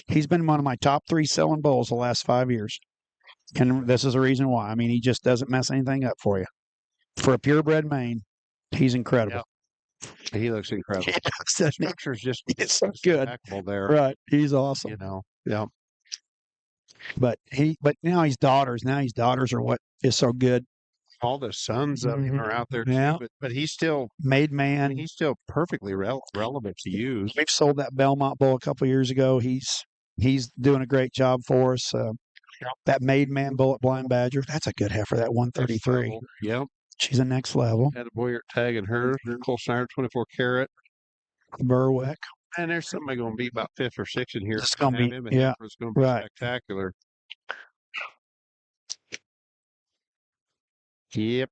he's been one of my top 3 selling bulls the last 5 years. And this is the reason why. I mean, he just doesn't mess anything up for you. For a purebred mane, he's incredible. Yeah. He looks incredible. The picture's just it's so good. There. Right. He's awesome. Yeah. But now he's daughters. Now his daughters are what is so good. All the sons of him are out there too, Yeah. but he's still made man. He's still perfectly relevant to use. We've sold that Belmont bull a couple of years ago. He's doing a great job for us. That made man bull at Blind Badger, that's a good heifer. That 133. Yep. She's a next level. Had a Boyer tag in her. Cole Snyder, 24 karat. Berwick. And there's somebody going to be about 5th or 6th in here. It's going to be, It's going to be spectacular. Yep.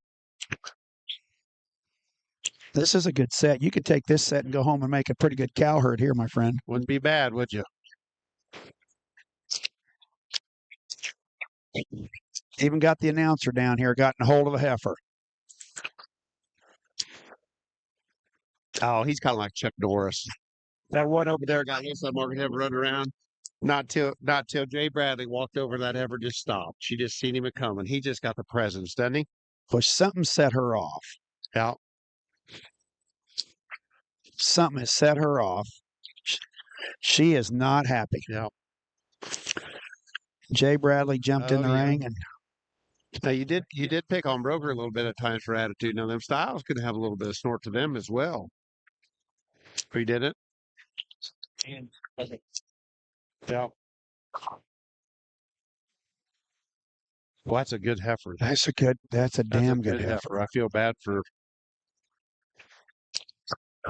This is a good set. You could take this set and go home and make a pretty good cow herd here, my friend. Wouldn't be bad, would you? Even got the announcer down here, gotten a hold of the heifer. Oh, he's kind of like Chuck Norris. That one over there got his market heifer run around. Not till Jay Bradley walked over, that heifer just stopped. She just seen him coming. He just got the presence, doesn't he? Well, something set her off. Yeah. Something has set her off. She is not happy. Yeah. Jay Bradley jumped in the ring, and now you did pick on Broker a little bit at times for attitude. Now them styles could have a little bit of snort to them as well. We did it. Yeah. Well, that's a good heifer. That's a damn good heifer. I feel bad for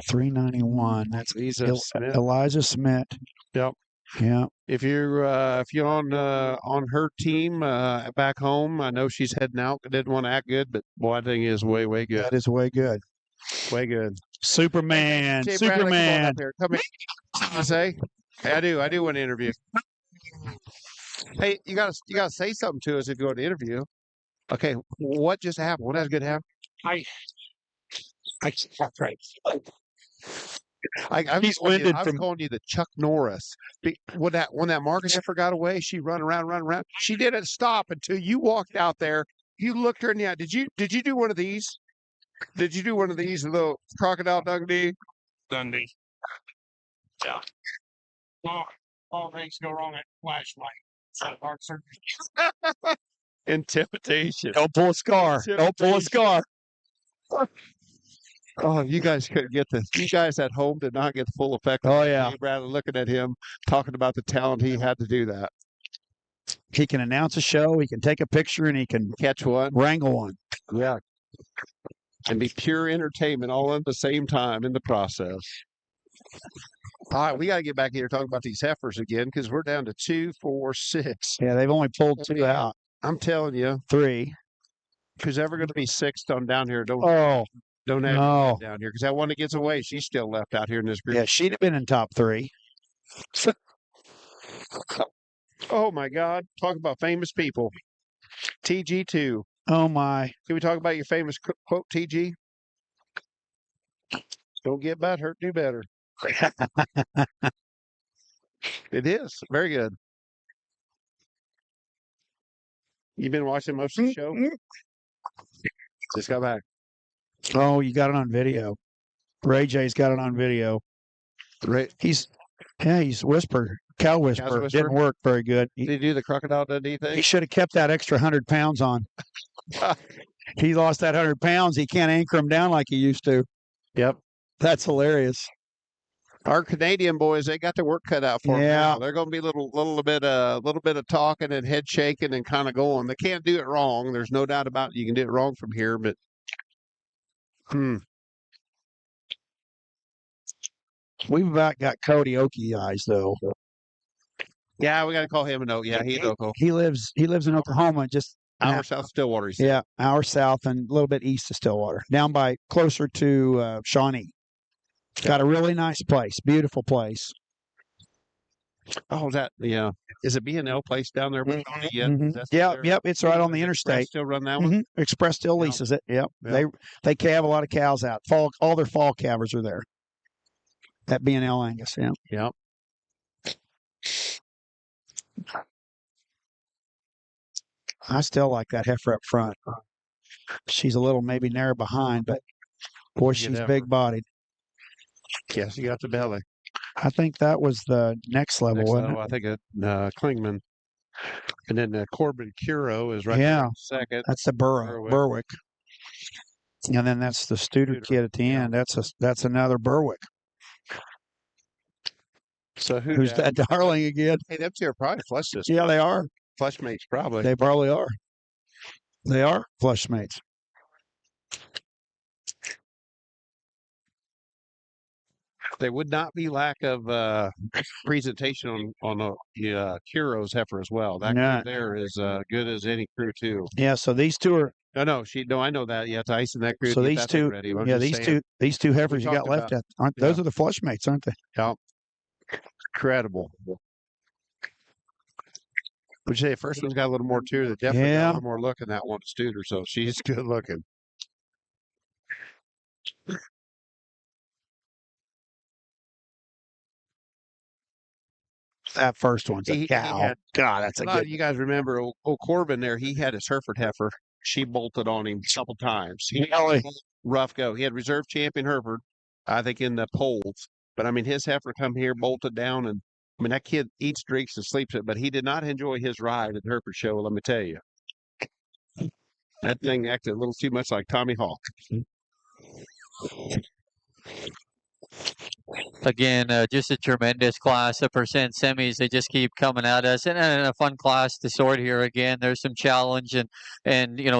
391. That's Elijah Smith. Yep. Yeah. If you're on her team back home, I know she's heading out. Didn't want to act good, but boy, I think is way good. That is way good. Way good. Superman. Hey, Superman. Come here. I say, hey, I do want to interview. Hey, you gotta say something to us if you want to interview. Okay, what just happened? What has good happened? I right. He's winded I was calling you the Chuck Norris. When that market heifer got away, she run around. She didn't stop until you walked out there. You looked her in the eye. Did you do one of these? Did you do one of these little crocodile Dundee? Dundee. Yeah. All things go wrong at flashlight. Heart surgery. Intimidation. Don't pull a scar. Don't pull a scar. Oh, you guys couldn't get this. You guys at home did not get the full effect. Oh, yeah. Bradley looking at him, talking about the talent he had to do that. He can announce a show. He can take a picture, and he can catch one, wrangle one. Yeah. And be pure entertainment all at the same time in the process. All right, we got to get back here talking about these heifers again because we're down to 2, 4, 6. Yeah, they've only pulled 2 out. I'm telling you. 3. Who's ever going to be 6th on down here? Don't have no. down here because that one that gets away, she's still left out here in this group. Yeah, she'd have been in top 3. Oh my God! Talk about famous people. TG2. Oh my! Can we talk about your famous quote, TG? Don't get bad hurt, do better. It is very good. You've been watching most of the show? Just got back. Oh, you got it on video. Ray J's got it on video. Right. He's whisper. Cow whisper. whisper? Didn't work very good. Did he do the crocodile Dundee He thing? should have kept that extra 100 pounds on. He lost that 100 pounds. He can't anchor him down like he used to. Yep. That's hilarious. Our Canadian boys, they got their work cut out for them. Yeah. Now. They're going to be little bit of talking and head shaking and kind of going. They can't do it wrong. There's no doubt about it. You can do it wrong from here, but We've about got Cody Okie eyes though. yeah, we got to call him a note. Yeah, he's local. He lives in Oklahoma, just Hour south of Stillwater. He said. yeah, hour south and a little bit east of Stillwater, down by closer to Shawnee. Got a really nice place, beautiful place. Oh, yeah. Is it B&L place down there? With Tony yet? Mhm. Is that still Yep, there? yep. It's right on the Does Express interstate. Still run that one? Mhm. Express still Yeah. leases it. Yep. Yeah. They calve a lot of cows out. All their fall calvers are there. That B&L Angus. Yeah. Yep. I still like that heifer up front. She's a little maybe narrow behind, but boy, Good she's heifer. big bodied. Yes, you got the belly. I think that was the next level, Next wasn't level, I think Klingman. And then Corbin Curo is right Yeah. there second. That's the Berwick. And then that's the Studer kid at the end. That's another Berwick. So Who's that darling again? Hey, them two are probably flush sisters. Yeah, they are. Flush mates, probably. They probably are. They are flush mates. There would not be lack of presentation on Curo's heifer as well. That Yeah. crew there is good as any crew too. Yeah, so these two are No, I know that. Yeah, it's ice in that crew. so to get these that thing two ready. I'm yeah, just saying. these two heifers you got talked left about- at those are the flush mates, aren't they? Incredible. Would you say the first one's got a little more too? The definitely got a Yeah. little more look in that one, Studer. So she's good looking. That first one's a He cow. had- God, that's a good. You guys remember old Corbin there? He had his Hereford heifer. She bolted on him a couple times. Really? Rough go. He had reserve champion Hereford, I think, in the polls. But I mean, his heifer come here, bolted down, and I mean that kid eats, drinks, and sleeps it. But he did not enjoy his ride at the Hereford show. Let me tell you, that thing acted a little too much like Tommy Hawk. Again, just a tremendous class of percent semis. They just keep coming at us, and a fun class to sort here. Again, there's some challenge and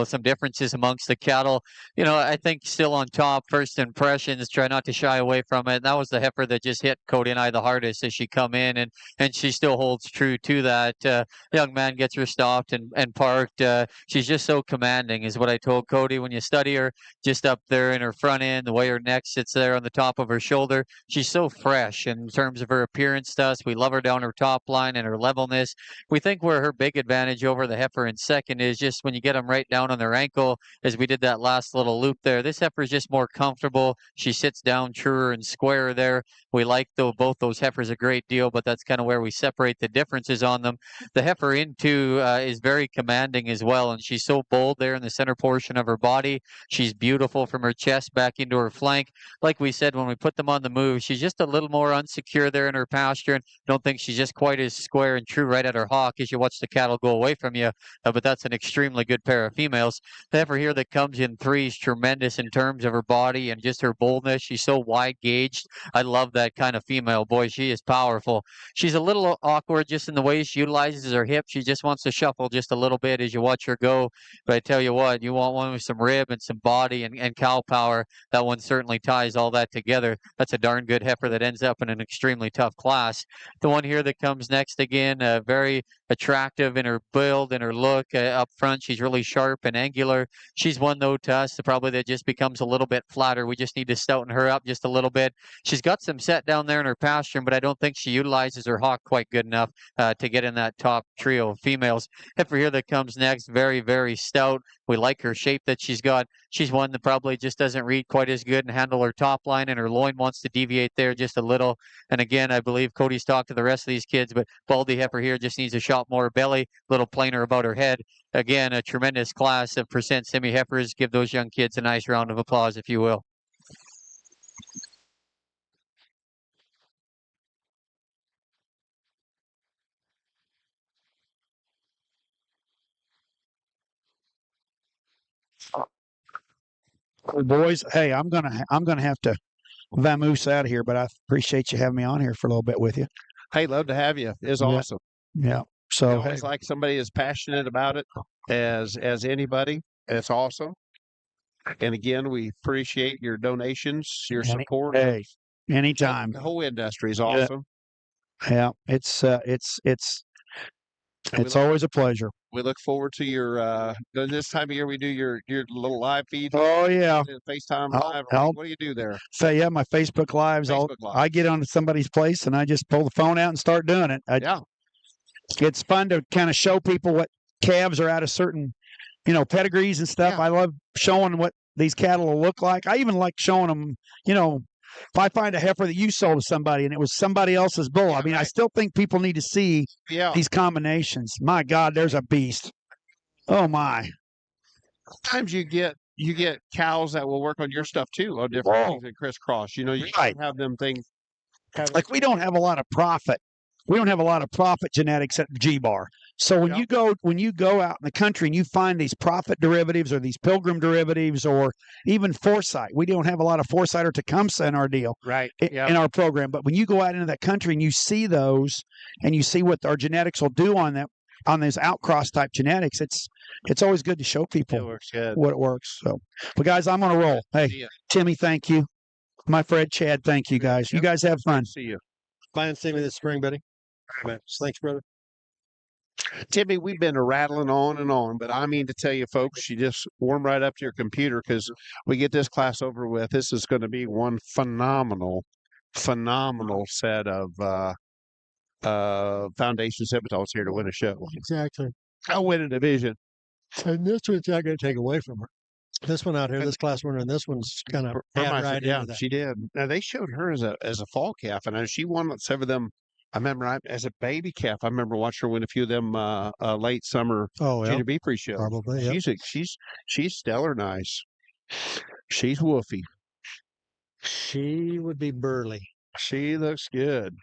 some differences amongst the cattle. I think still on top, first impressions. Try not to shy away from it. And that was the heifer that just hit Cody and I the hardest as she come in, and she still holds true to that. Young man gets her stopped and parked. She's just so commanding, is what I told Cody. When you study her, just up there in her front end, the way her neck sits there on the top of her shoulder, she's so fresh in terms of her appearance to us. We love her down her top line and her levelness. We think where her big advantage over the heifer in second is just when you get them right down on their ankle, as we did that last little loop there. This heifer is just more comfortable. She sits down truer and squarer there. We like both those heifers a great deal, but that's kind of where we separate the differences on them. The heifer into is very commanding as well, and she's so bold there in the center portion of her body. She's beautiful from her chest back into her flank. Like we said, when we put them on the move, she's just a little more unsecure there in her posture, and don't think she's just quite as square and true right at her hock as you watch the cattle go away from you. But that's an extremely good pair of females. The heifer here that comes in three is tremendous in terms of her body and just her boldness. She's so wide gauged. I love that kind of female. Boy, she is powerful. She's a little awkward just in the way she utilizes her hip. She just wants to shuffle just a little bit as you watch her go. But I tell you what, you want one with some rib and some body and cow power. That one certainly ties all that together. That's a darn good heifer that ends up in an extremely tough class. The one here that comes next, again, very attractive in her build and her look up front. She's really sharp and angular. She's one, though, to us probably that just becomes a little bit flatter. We just need to stouten her up just a little bit. She's got some set down there in her pasture, but I don't think she utilizes her hock quite good enough to get in that top trio of females. Heifer here that comes next, very, very stout. We like her shape that she's got. She's one that probably just doesn't read quite as good and handle her top line, and her loin wants to deviate there just a little. And again, I believe Cody's talked to the rest of these kids, but Baldy Heifer here just needs a shot more belly, a little plainer about her head. Again, a tremendous class of percent semi heifers. Give those young kids a nice round of applause, if you will. Well, boys, hey, I'm gonna have to vamoose out of here, but I appreciate you having me on here for a little bit with you. Hey, love to have you. It's Yeah. awesome. Yeah. I So hey, always like somebody as passionate about it as anybody. It's awesome. And again, we appreciate your donations, your Any- support. hey, anytime. The whole industry is Yeah. awesome. Yeah, it's And it's always a pleasure. we look forward to your this time of year we do your little live feed. Oh yeah. FaceTime I'll- live. I'll- What do you do there? So yeah, my Facebook lives. Facebook Live. I get onto somebody's place and I just pull the phone out and start doing it. Yeah. It's fun to kind of show people what calves are out of certain, pedigrees and stuff. Yeah. I love showing what these cattle will look like. I even like showing them, if I find a heifer that you sold to somebody and it was somebody else's bull. Yeah, I mean, I right. still think people need to see Yeah. these combinations. My God, there's a beast. Oh my. Sometimes you get cows that will work on your stuff too, on different Whoa. things and crisscross. You Right. have them things. Like we don't have a lot of profit. We don't have a lot of profit genetics at G Bar. So when Yeah. you go out in the country and you find these profit derivatives or these pilgrim derivatives or even foresight, we don't have a lot of foresight or Tecumseh in our deal Right. in our program. But when you go out into that country and you see those and you see what our genetics will do on those outcross type genetics, it's always good to show people It works good. what it works. So, but guys, I'm gonna roll. Hey, See ya. Timmy, thank you. My friend Chad, thank you guys. You Yep. guys have fun. See you. Fly and see me this spring, buddy. All right, man. Thanks, brother. Timmy, we've been rattling on, but I mean to tell you, folks, you just warm right up to your computer because we get this class over with. This is going to be one phenomenal set of foundation Simmentals here to win a show. Exactly. I'll win a division. And this one's not going to take away from her. This one out here, this class winner, and this one's kind of Yeah, into that. she did. Now they showed her as a fall calf, and she won some of them. I remember as a baby calf. I remember watching her win a few of them late summer Oh, yeah. GWB pre-show. Probably, yeah. She's stellar nice. She's woofy. She would be burly. She looks good.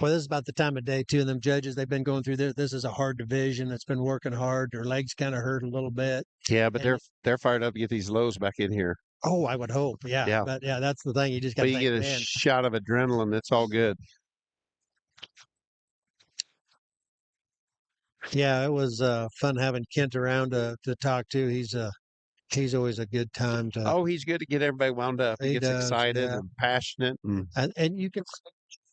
Well, this is about the time of day, too. And them judges, they've been going through this. This is a hard division. It's been working hard. Their legs kind of hurt a little bit. Yeah, but And they're fired up to get these lows back in here. Oh, I would hope. Yeah. Yeah. But yeah, that's the thing. You just got But to you think, get a man. shot of adrenaline. It's all good. Yeah, it was fun having Kent around to talk to. He's always a good time to. Oh, he's good to get everybody wound up. He He gets does, excited yeah. and passionate. And And you can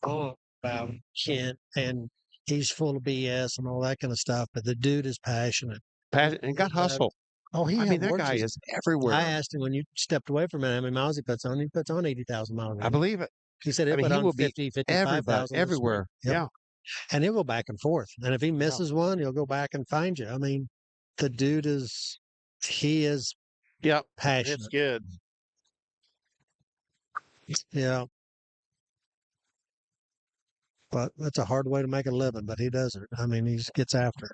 talk about Kent, and he's full of BS and all that kind of stuff. But the dude is passionate. and got hustle. Oh, I mean, that guy is everywhere. I asked him when you stepped away from it how many miles he puts on. He puts on 80,000 miles. I believe it. He said I it mean, put he on will be 50, 55,000. everywhere. Yep. Yeah. And he'll go back and forth. And if he misses one, he'll go back and find you. I mean, the dude is Yep. passionate. It's good. Yeah. But that's a hard way to make a living, but he does it. I mean, he gets after it.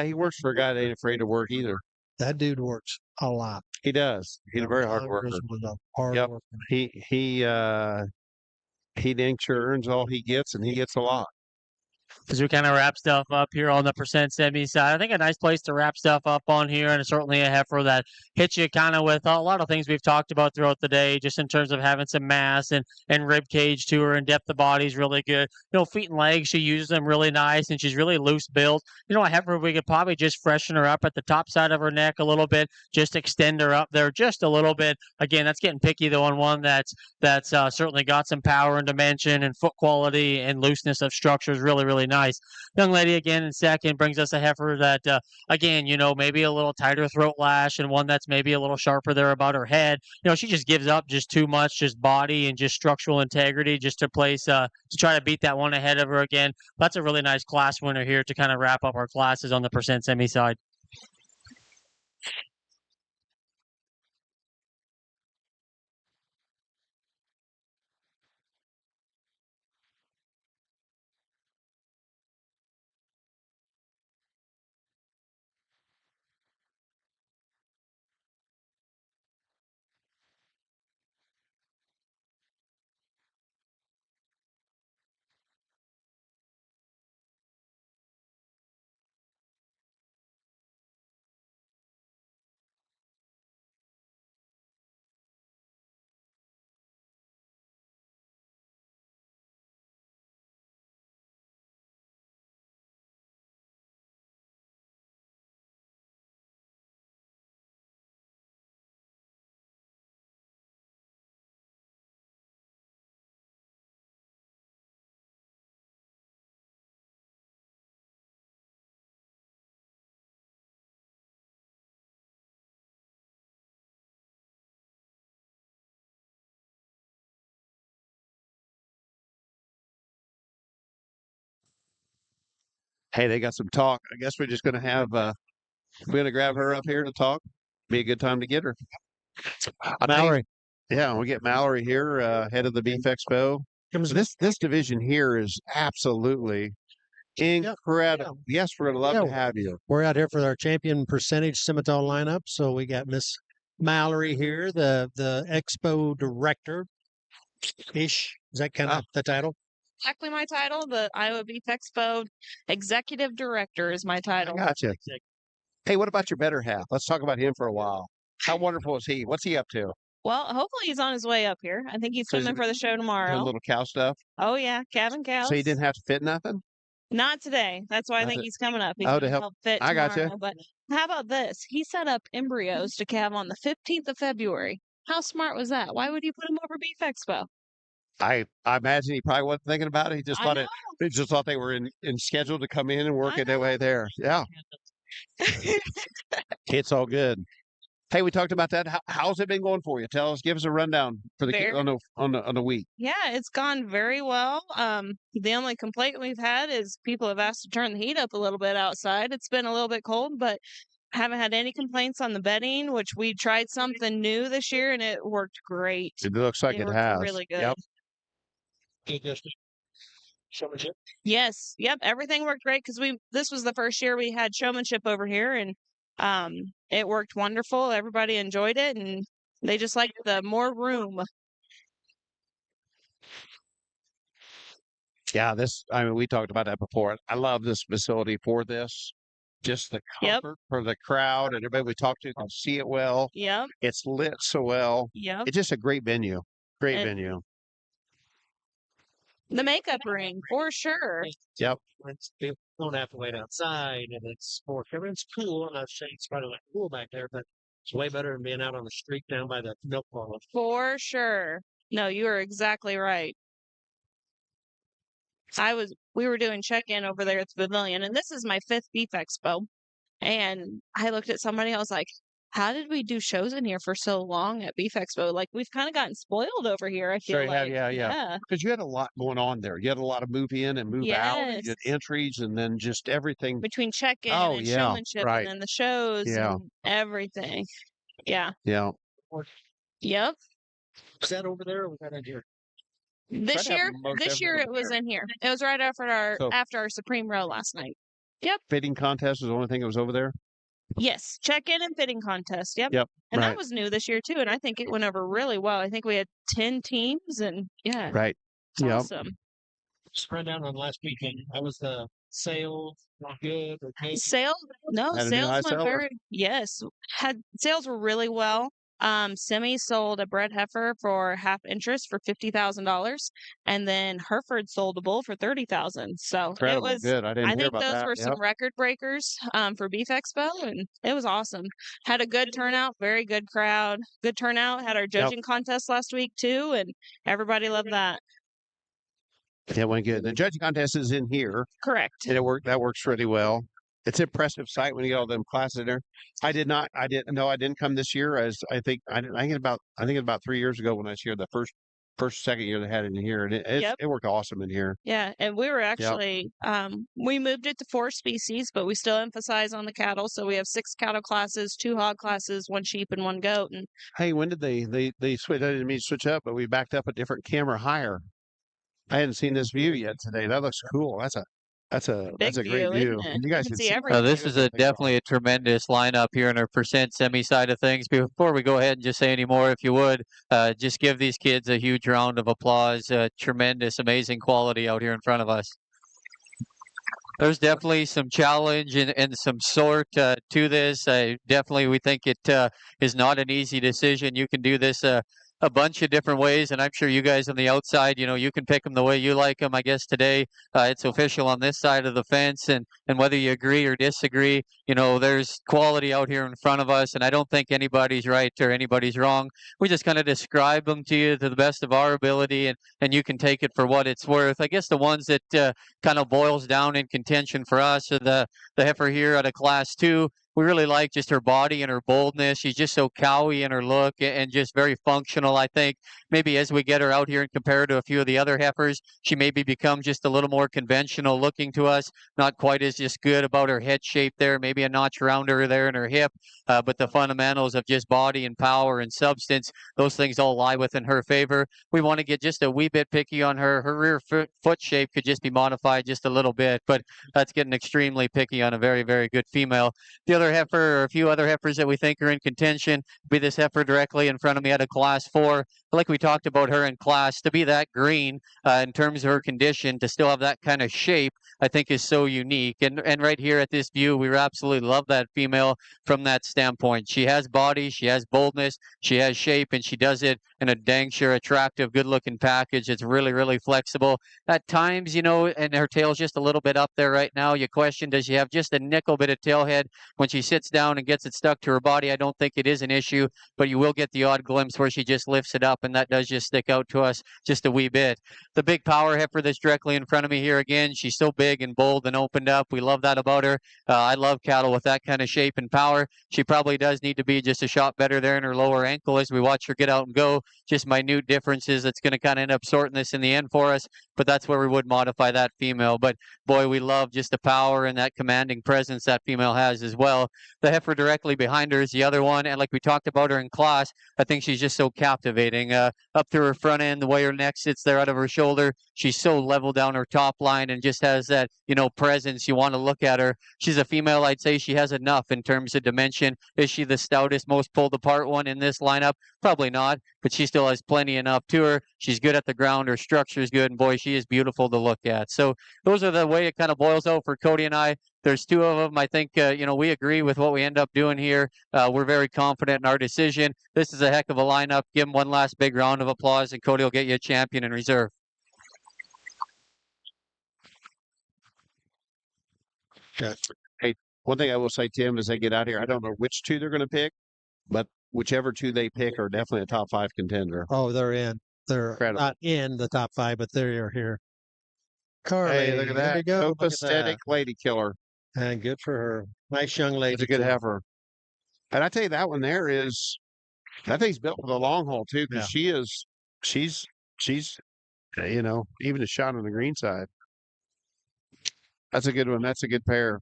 He works for a guy that ain't afraid to work either. That dude works a lot. He does. He's a very hard worker. Angus was a hard Yep. worker. He dang sure earns all he gets, and he gets a lot. as we kind of wrap stuff up here on the percent semi side. I think a nice place to wrap stuff up on here, and certainly a heifer that hits you kind of with a lot of things we've talked about throughout the day, just in terms of having some mass and rib cage to her, and depth of body is really good. Feet and legs, she uses them really nice, and she's really loose built. A heifer, we could probably just freshen her up at the top side of her neck a little bit, just extend her up there just a little bit. Again, that's getting picky though on one that's certainly got some power and dimension and foot quality and looseness of structure is really, really nice. Young lady again in second brings us a heifer that, again, maybe a little tighter throat lash, and one that's maybe a little sharper there about her head. She just gives up just too much, just body and just structural integrity, just to place to try to beat that one ahead of her again. That's a really nice class winner here to kind of wrap up our classes on the percent semi side. Hey, they got some talk. I guess we're just going to have, we're going to grab her up here to talk. Be a good time to get her. Mallory. Yeah, we'll get Mallory here, head of the Beef Expo. This division here is absolutely incredible. Yes, we're going to love to have you. We're out here for our champion percentage Simmental lineup. So we got Miss Mallory here, the Expo director ish. Is that kind of the title? Exactly my title. The Iowa Beef Expo Executive Director is my title. I gotcha. Hey, what about your better half? Let's talk about him for a while. How wonderful is he? What's he up to? Well, hopefully he's on his way up here. I think he's So he's coming for the show tomorrow. A little cow stuff. Oh yeah, calving cows. So he didn't have to fit nothing? Not today. That's why I Not think to- he's coming up. He's Oh, to gonna help- help fit I tomorrow. gotcha. But how about this? He set up embryos to calve on the 15th of February. How smart was that? Why would you put him over Beef Expo? I imagine he probably wasn't thinking about it. He just I thought know. he just thought they were in schedule to come in and work I it their way there. Yeah, it's all good. Hey, we talked about that. How's it been going for you? Tell us, give us a rundown for Very- on the week. Yeah, it's gone very well. The only complaint we've had is people have asked to turn the heat up a little bit outside. It's been a little bit cold, but haven't had any complaints on the bedding, which we tried something new this year and it worked great. It looks like it worked has. really good. Yep. Showmanship. Yes, yep, everything worked great because this was the first year we had showmanship over here, and it worked wonderful. Everybody enjoyed it, and they just liked the more room. Yeah, I mean, we talked about that before. I love this facility for this. Just the Yep. comfort for the crowd and everybody we talk to can see it well. Yep, It's lit so well. yep. It's just a great venue. Great And- venue. The makeup ring for sure. Yep. People don't have to wait outside, and it's it's cool. And I'd say it's probably like cool back there, but it's way better than being out on the street down by the milk parlor. For sure. No, you are exactly right. We were doing check-in over there at the pavilion, and this is my 5th Beef Expo. And I looked at somebody, I was like, how did we do shows in here for so long at Beef Expo? Like, we've kind of gotten spoiled over here, I feel Sure you have, like. yeah. Because you had a lot going on there. You had a lot of move in and move out. And you Yes. had entries and then just everything. Between check-in Oh, and yeah, showmanship right. and then the shows Yeah. and everything. Yeah. Yeah. Yep. Is that over there or was that in here? This to have year, most it everyone was there. in here. It was right after So- our Supreme Row last night. Fitting contest was the only thing that was over there. Yes, check-in and fitting contest. Yep. Yep. And right. that was new this year too, and I think it went over really well. I think we had 10 teams, and yeah, Right. it's Yep. awesome. spread out on last weekend? How was the sales? Good. Okay. Sales, no, Had a new high sales went seller? very, yes, had sales were really well. Semi sold a bred heifer for half interest for $50,000, and then Hereford sold a bull for 30,000. So it Incredible. was, Good. I didn't I hear think about those that. were Yep. some record breakers for Beef Expo, and it was awesome. Had a good turnout, very good crowd, good turnout. Had our judging contest last week too, and everybody loved that. Yeah, went good. The judging contest is in here, Correct. and that works really well. It's an impressive sight when you get all them classes in there. I didn't come this year, as I think about 3 years ago when I was here, the second year they had it in here, and Yep. it worked awesome in here. Yeah, and we were actually we moved it to 4 species, but we still emphasize on the cattle. So we have 6 cattle classes, 2 hog classes, 1 sheep, and 1 goat. And Hey, when did they switch? I didn't mean to switch up, but we backed up a different camera higher. I hadn't seen this view yet today. That looks cool. That's a big great view, view. isn't it? And you guys can can see see everything. This is definitely a tremendous lineup here in our percent semi side of things. Before we go ahead and just say any more, if you would, just give these kids a huge round of applause. Tremendous, amazing quality out here in front of us. There's definitely some challenge and some sort to this. Definitely, we think it is not an easy decision. You can do this a bunch of different ways, and I'm sure you guys on the outside, you can pick them the way you like them. I guess today it's official on this side of the fence, and whether you agree or disagree, there's quality out here in front of us, and I don't think anybody's right or anybody's wrong. We just kind of describe them to you to the best of our ability, and you can take it for what it's worth. I guess the ones that kind of boils down in contention for us are the heifer here out of Class 2. We really like just her body and her boldness. She's just so cowy in her look and just very functional. I think maybe as we get her out here and compare her to a few of the other heifers, she maybe become just a little more conventional looking to us. Not quite as just good about her head shape there, maybe a notch around her there in her hip. But the fundamentals of just body and power and substance, those things all lie within her favor. We want to get just a wee bit picky on her. Her rear foot shape could just be modified just a little bit, but that's getting extremely picky on a very, very good female. The other heifer, or a few other heifers that we think are in contention, be this heifer directly in front of me at a Class 4. Like we talked about her in class, to be that green in terms of her condition, to still have that kind of shape, I think is so unique. And right here at this view, we absolutely love that female from that standpoint. She has body, she has boldness, she has shape, and she does it in a dang sure attractive, good-looking package. It's really, really flexible. At times, and her tail's just a little bit up there right now. You question, does she have just a nickel bit of tail head when she sits down and gets it stuck to her body? I don't think it is an issue, but you will get the odd glimpse where she just lifts it up, and that does just stick out to us just a wee bit. The big power heifer that's directly in front of me here again, she's so big and bold and opened up. We love that about her. I love cattle with that kind of shape and power. She probably does need to be just a shot better there in her lower ankle as we watch her get out and go. Just minute differences that's going to kind of end up sorting this in the end for us, but that's where we would modify that female. But boy, we love just the power and that commanding presence that female has as well. The heifer directly behind her is the other one, and like we talked about her in class, I think she's just so captivating. Up through her front end, the way her neck sits there out of her shoulder, she's so level down her top line and just has that, presence. You want to look at her. She's a female. I'd say she has enough in terms of dimension. Is she the stoutest, most pulled apart one in this lineup? Probably not, but she still has plenty enough to her. She's good at the ground. Her structure is good, and boy, she is beautiful to look at. So those are the way it kind of boils out for Cody and I. There's 2 of them. I think, we agree with what we end up doing here. We're very confident in our decision. This is a heck of a lineup. Give them one last big round of applause, and Cody will get you a champion in reserve. Hey, one thing I will say, Tim, as they get out here, I don't know which 2 they're going to pick, but whichever 2 they pick are definitely a top 5 contender. Oh, they're in. They're Incredible. not in the top 5, but they're here. Carly, Hey, look at there that. you go. Look at Copacetic lady killer. that. And good for her. Nice young lady. It's a good too. heifer. And I tell you, that one there that thing's built for the long haul too, because she's even a shot on the green side. That's a good one. That's a good pair.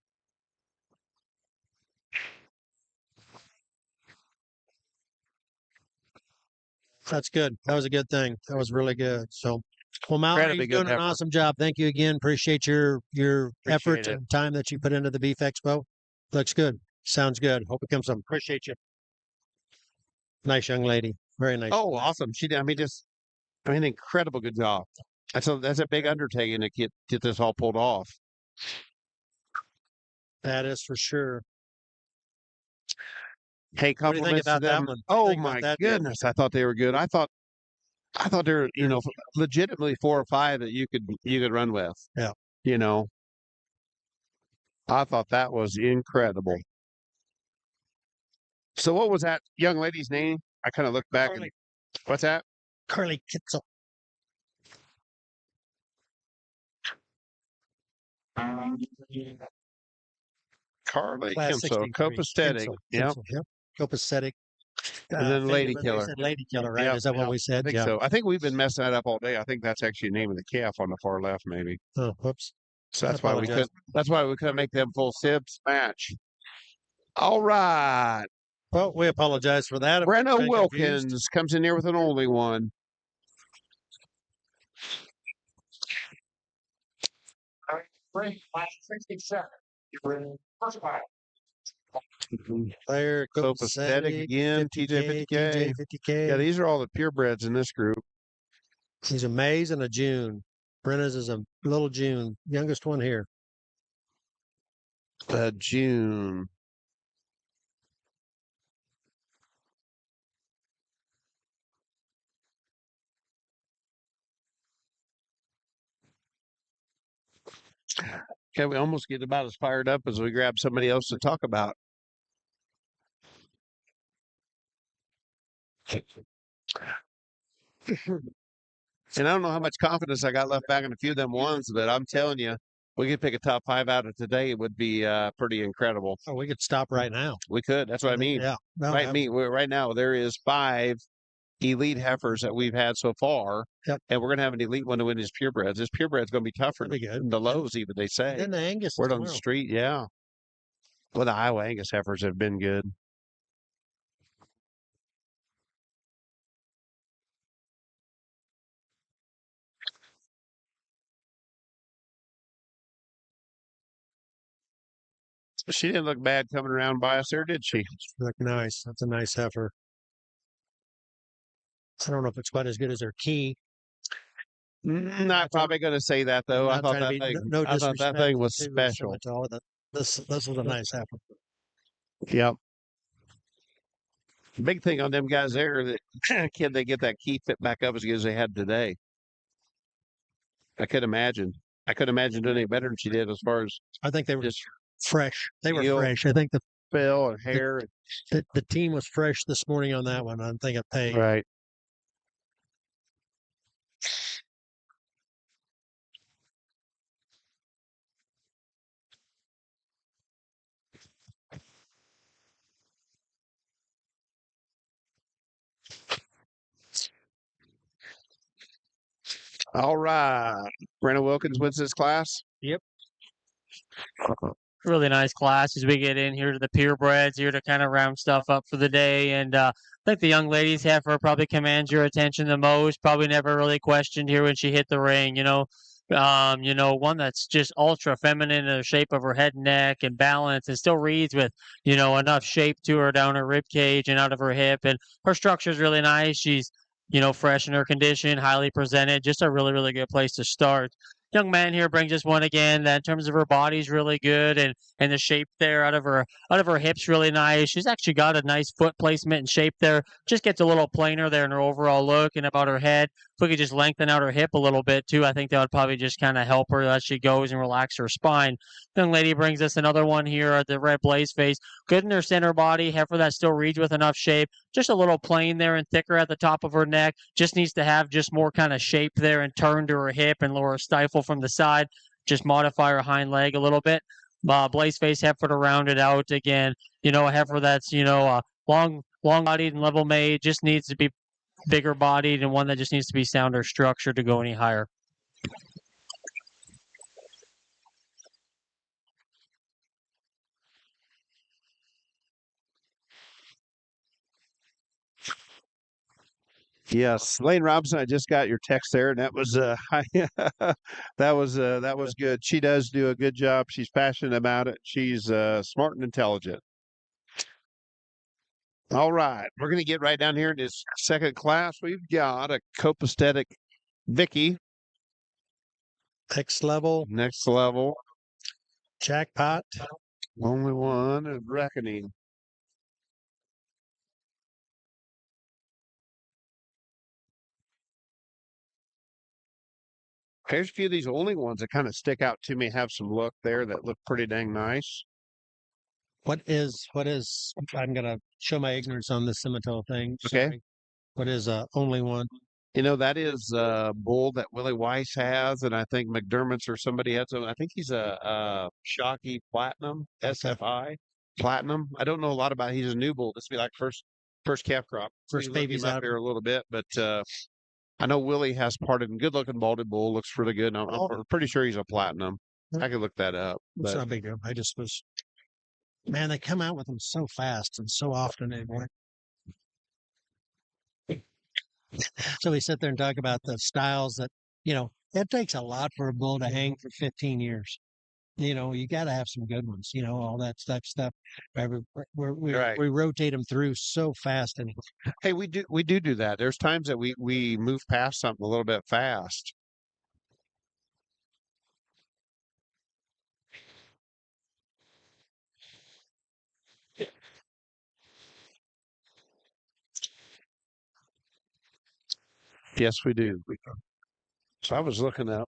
That's good. That was a good thing. That was really good. So, well, Mallory, Incredibly you're doing good an heifer. awesome job. Thank you again. Appreciate your efforts it. and time that you put into the Beef Expo. Looks good. Sounds good. Hope it comes some. Appreciate you. Nice young lady. Very nice. Oh, awesome. She did. Incredible good job. That's a big undertaking to get this all pulled off. That is for sure. Hey, What do you think compliments to about that them. one? Oh Think about my that deal? goodness, I thought they were good. I thought they were, legitimately 4 or 5 that you could run with. Yeah. You know, I thought that was incredible. So what was that young lady's name? I kind of looked back and what's that? Carly Kitzel. Carly Class Kimso, 63. copacetic. Yep. Yep. Copacetic. And then Lady They Killer. said Lady Killer, right? Yep, Is that what we I said? think Yeah. so. I think we've been messing that up all day. I think that's actually the name of the calf on the far left, maybe. Oh, whoops. So I that's why we apologize. couldn't. That's why we couldn't make them full sibs match. All right, Well, we apologize for that. If Breno you've been confused. Wilkins comes in here with an only one. Break 67. You're in first five. Player, Copacetic again, TJ 50K. 50K. Yeah, these are all the purebreds in this group. He's a Mays and a June. Brenna's is a little June, youngest one here. June. Okay, we almost get about as fired up as we grab somebody else to talk about. And I don't know how much confidence I got left back in a few of them ones, but I'm telling you, we could pick a top 5 out of today. It would be pretty incredible. Oh, we could stop right now. We could. That's what I mean. Yeah. No, Right now, there is 5 elite heifers that we've had so far. Yep. And we're going to have an elite one to win his purebreds. This purebred's going to be tougher That'd be good. than the lows, even, they say. Then the Angus Word on the tomorrow. street, yeah. Well, the Iowa Angus heifers have been good. She didn't look bad coming around by us there, did she? Look nice. That's a nice heifer. I don't know if it's quite as good as her key. Not probably going to say that though. I Not thought trying to that be- thing. no I thought that thing was disrespect to special. Simmental. This was a nice heifer. Yep. Big thing on them guys there that can they get that key fit back up as good as they had today? I couldn't imagine. I couldn't imagine doing any better than she did as far as I think they were just fresh. They were feel. fresh. I think fell and hair. the team was fresh this morning on that one. I'm thinking pay. Right. All right. Brenna Wilkins wins this class. Yep. Really nice class as we get in here to the purebreds here to kind of round stuff up for the day. And I think the young ladies heifer probably commands your attention the most. Probably never really questioned here when she hit the ring. One that's just ultra feminine in the shape of her head and neck and balance, and still reads with enough shape to her down her rib cage and out of her hip. And her structure is really nice. She's fresh in her condition, highly presented. Just a really, really good place to start. Young man here brings us one again that in terms of her body's really good and the shape there out of her hips really nice. She's actually got a nice foot placement and shape there. Just gets a little plainer there in her overall look and about her head. If we could just lengthen out her hip a little bit too, I think that would probably just kind of help her as she goes and relax her spine. Young lady brings us another one here at the red blaze face. Good in her center body, heifer that still reads with enough shape. Just a little plain there and thicker at the top of her neck. Just needs to have just more kind of shape there and turn to her hip and lower stifle from the side. Just modify her hind leg a little bit. Blaze face heifer to round it out again. A heifer that's long bodied and level made. Just needs to be bigger bodied and one that just needs to be sounder structured to go any higher. Yes, Lane Robinson, I just got your text there, and that was that was good. She does do a good job. She's passionate about it. She's smart and intelligent. All right, we're going to get right down here in this second class. We've got a copacetic Vicky Next level, Next level. jackpot. Only one is reckoning. Here's a few of these only ones that kind of stick out to me, have some look there that look pretty dang nice. What is, I'm going to show my ignorance on the Simmental thing. Okay. Sorry. What is only one? That is a bull that Willie Weiss has, and I think McDermott's or somebody has. I think he's a Shockey Platinum, SFI Platinum. I don't know a lot about it. He's a new bull. This will be like first calf crop. First Look baby's him up out. here a little bit, but I know Willie has parted and good looking balded bull. Looks really good. And I'm pretty sure he's a Platinum. I could look that up. It's But not a big deal. I just was, man, they come out with them so fast and so often anymore. So we sit there and talk about the styles that, it takes a lot for a bull to hang for 15 years. You got to have some good ones, all that stuff. We rotate them through so fast. And hey, we do that. There's times that we move past something a little bit fast. Yes, we do. So I was looking up.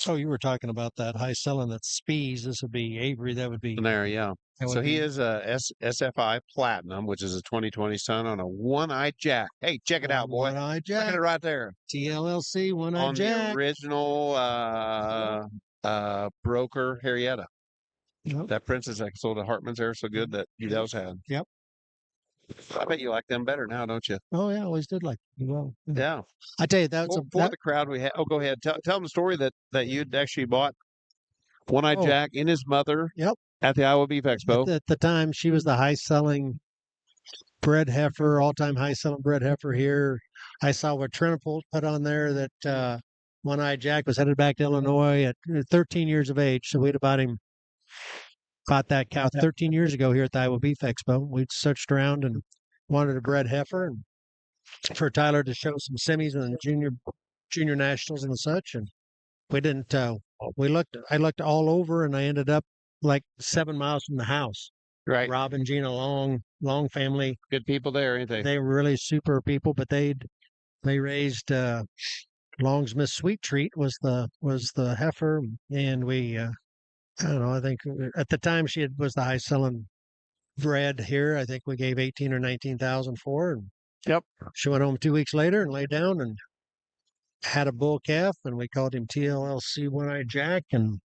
so you were talking about that high selling that Spees. This would be Avery. That would be There, yeah. that So would he be- is a SFI Platinum, which is a 2020 son on a one-eyed jack. Hey, check it out, boy. One-eyed Look jack. at it right there. TLLC, one-eyed On the jack. original broker Harrietta. Yep. That princess that sold at Hartman's there so good that those had. Yep. I bet you like them better now, don't you? Oh yeah, always did like. Well, Yeah. I tell you, that's For the crowd we had. Oh, go ahead. Tell them the story that you'd actually bought one-eyed Oh. jack and his mother. Yep. At the Iowa Beef Expo. At the time, she was the high-selling bred heifer, all-time high-selling bred heifer here. I saw what Trent put on there that One-Eyed Jack was headed back to Illinois at 13 years of age. So we'd bought that cow 13 years ago here at the Iowa Beef Expo. We'd searched around and wanted a bred heifer and for Tyler to show some semis and junior nationals and such. And we didn't. I looked all over, and I ended up like 7 miles from the house. Right. Rob and Gina Long family. Good people there, ain't they? They were really super people, but they raised Long's Miss Sweet Treat was the heifer, and we I don't know. I think at the time she was the high selling bred here. I think we gave 18 or 19,000 for her. And yep. She went home 2 weeks later and laid down and had a bull calf, and we called him TLLC One-Eyed Jack and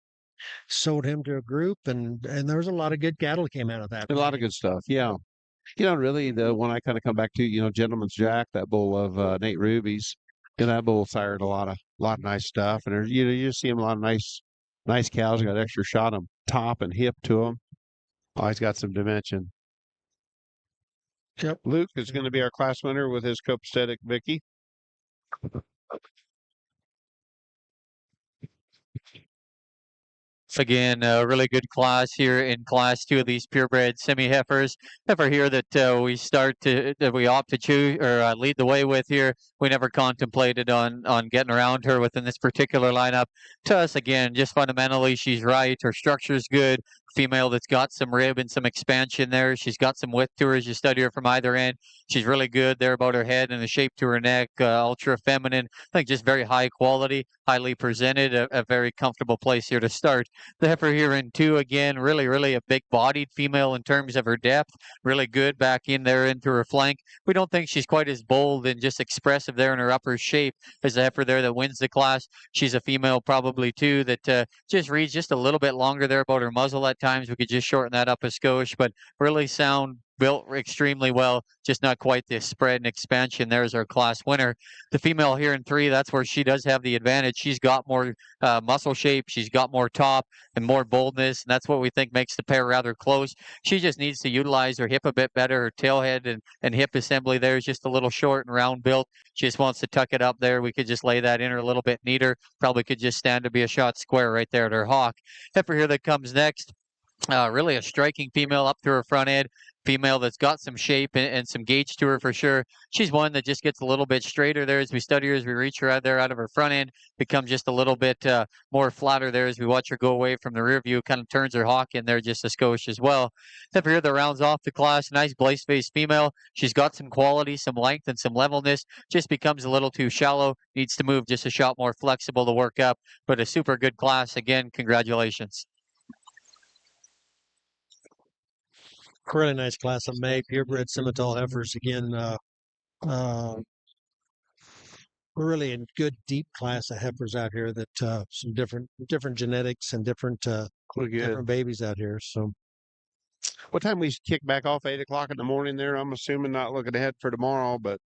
sold him to a group, and there was a lot of good cattle that came out of that. A lot of good stuff. Yeah. Really the one I kind of come back to, Gentleman's Jack, that bull of Nate Ruby's. That bull sired a lot of nice stuff, and there's you see him a lot of nice cows. Got extra shot on top and hip to them. Oh, he's got some dimension. Yep. Luke is going to be our class winner with his copacetic Vicky. Again, a really good class here in class 2 of these purebred semi-heifers. Heifer here that we opt to choose or lead the way with here. We never contemplated on getting around her within this particular lineup. To us, again, just fundamentally, she's right. Her structure's good. Female that's got some rib and some expansion there. She's got some width to her as you study her from either end. She's really good there about her head and the shape to her neck. Ultra feminine. I think just very high quality, highly presented. A very comfortable place here to start. The heifer here in 2, again, really a big-bodied female in terms of her depth. Really good back in there into her flank. We don't think she's quite as bold and just expressive there in her upper shape as the heifer there that wins the class. She's a female probably too that just reads just a little bit longer there about her muzzle at times. We could just shorten that up a skosh, but really sound built extremely well, just not quite the spread and expansion. There's our class winner. The female here in 3, that's where she does have the advantage. She's got more muscle shape, she's got more top and more boldness, and that's what we think makes the pair rather close. She just needs to utilize her hip a bit better. Her tailhead and hip assembly there is just a little short and round built. She just wants to tuck it up there. We could just lay that in her a little bit neater. Probably could just stand to be a shot square right there at her hock. Heifer here that comes next. Really a striking female up to her front end. Female that's got some shape and some gauge to her for sure. She's one that just gets a little bit straighter there as we study her, as we reach her out there out of her front end. Becomes just a little bit more flatter there as we watch her go away from the rear view. Kind of turns her hock in there just a skosh as well. Heifer here that rounds off the class. Nice blaze face female. She's got some quality, some length, and some levelness. Just becomes a little too shallow. Needs to move just a shot more flexible to work up. But a super good class. Again, congratulations. Really nice class of May, purebred Simmental heifers. Again, really a good deep class of heifers out here that some different genetics and different babies out here. So What time we kick back off? 8 o'clock in the morning there. I'm assuming, not looking ahead for tomorrow, but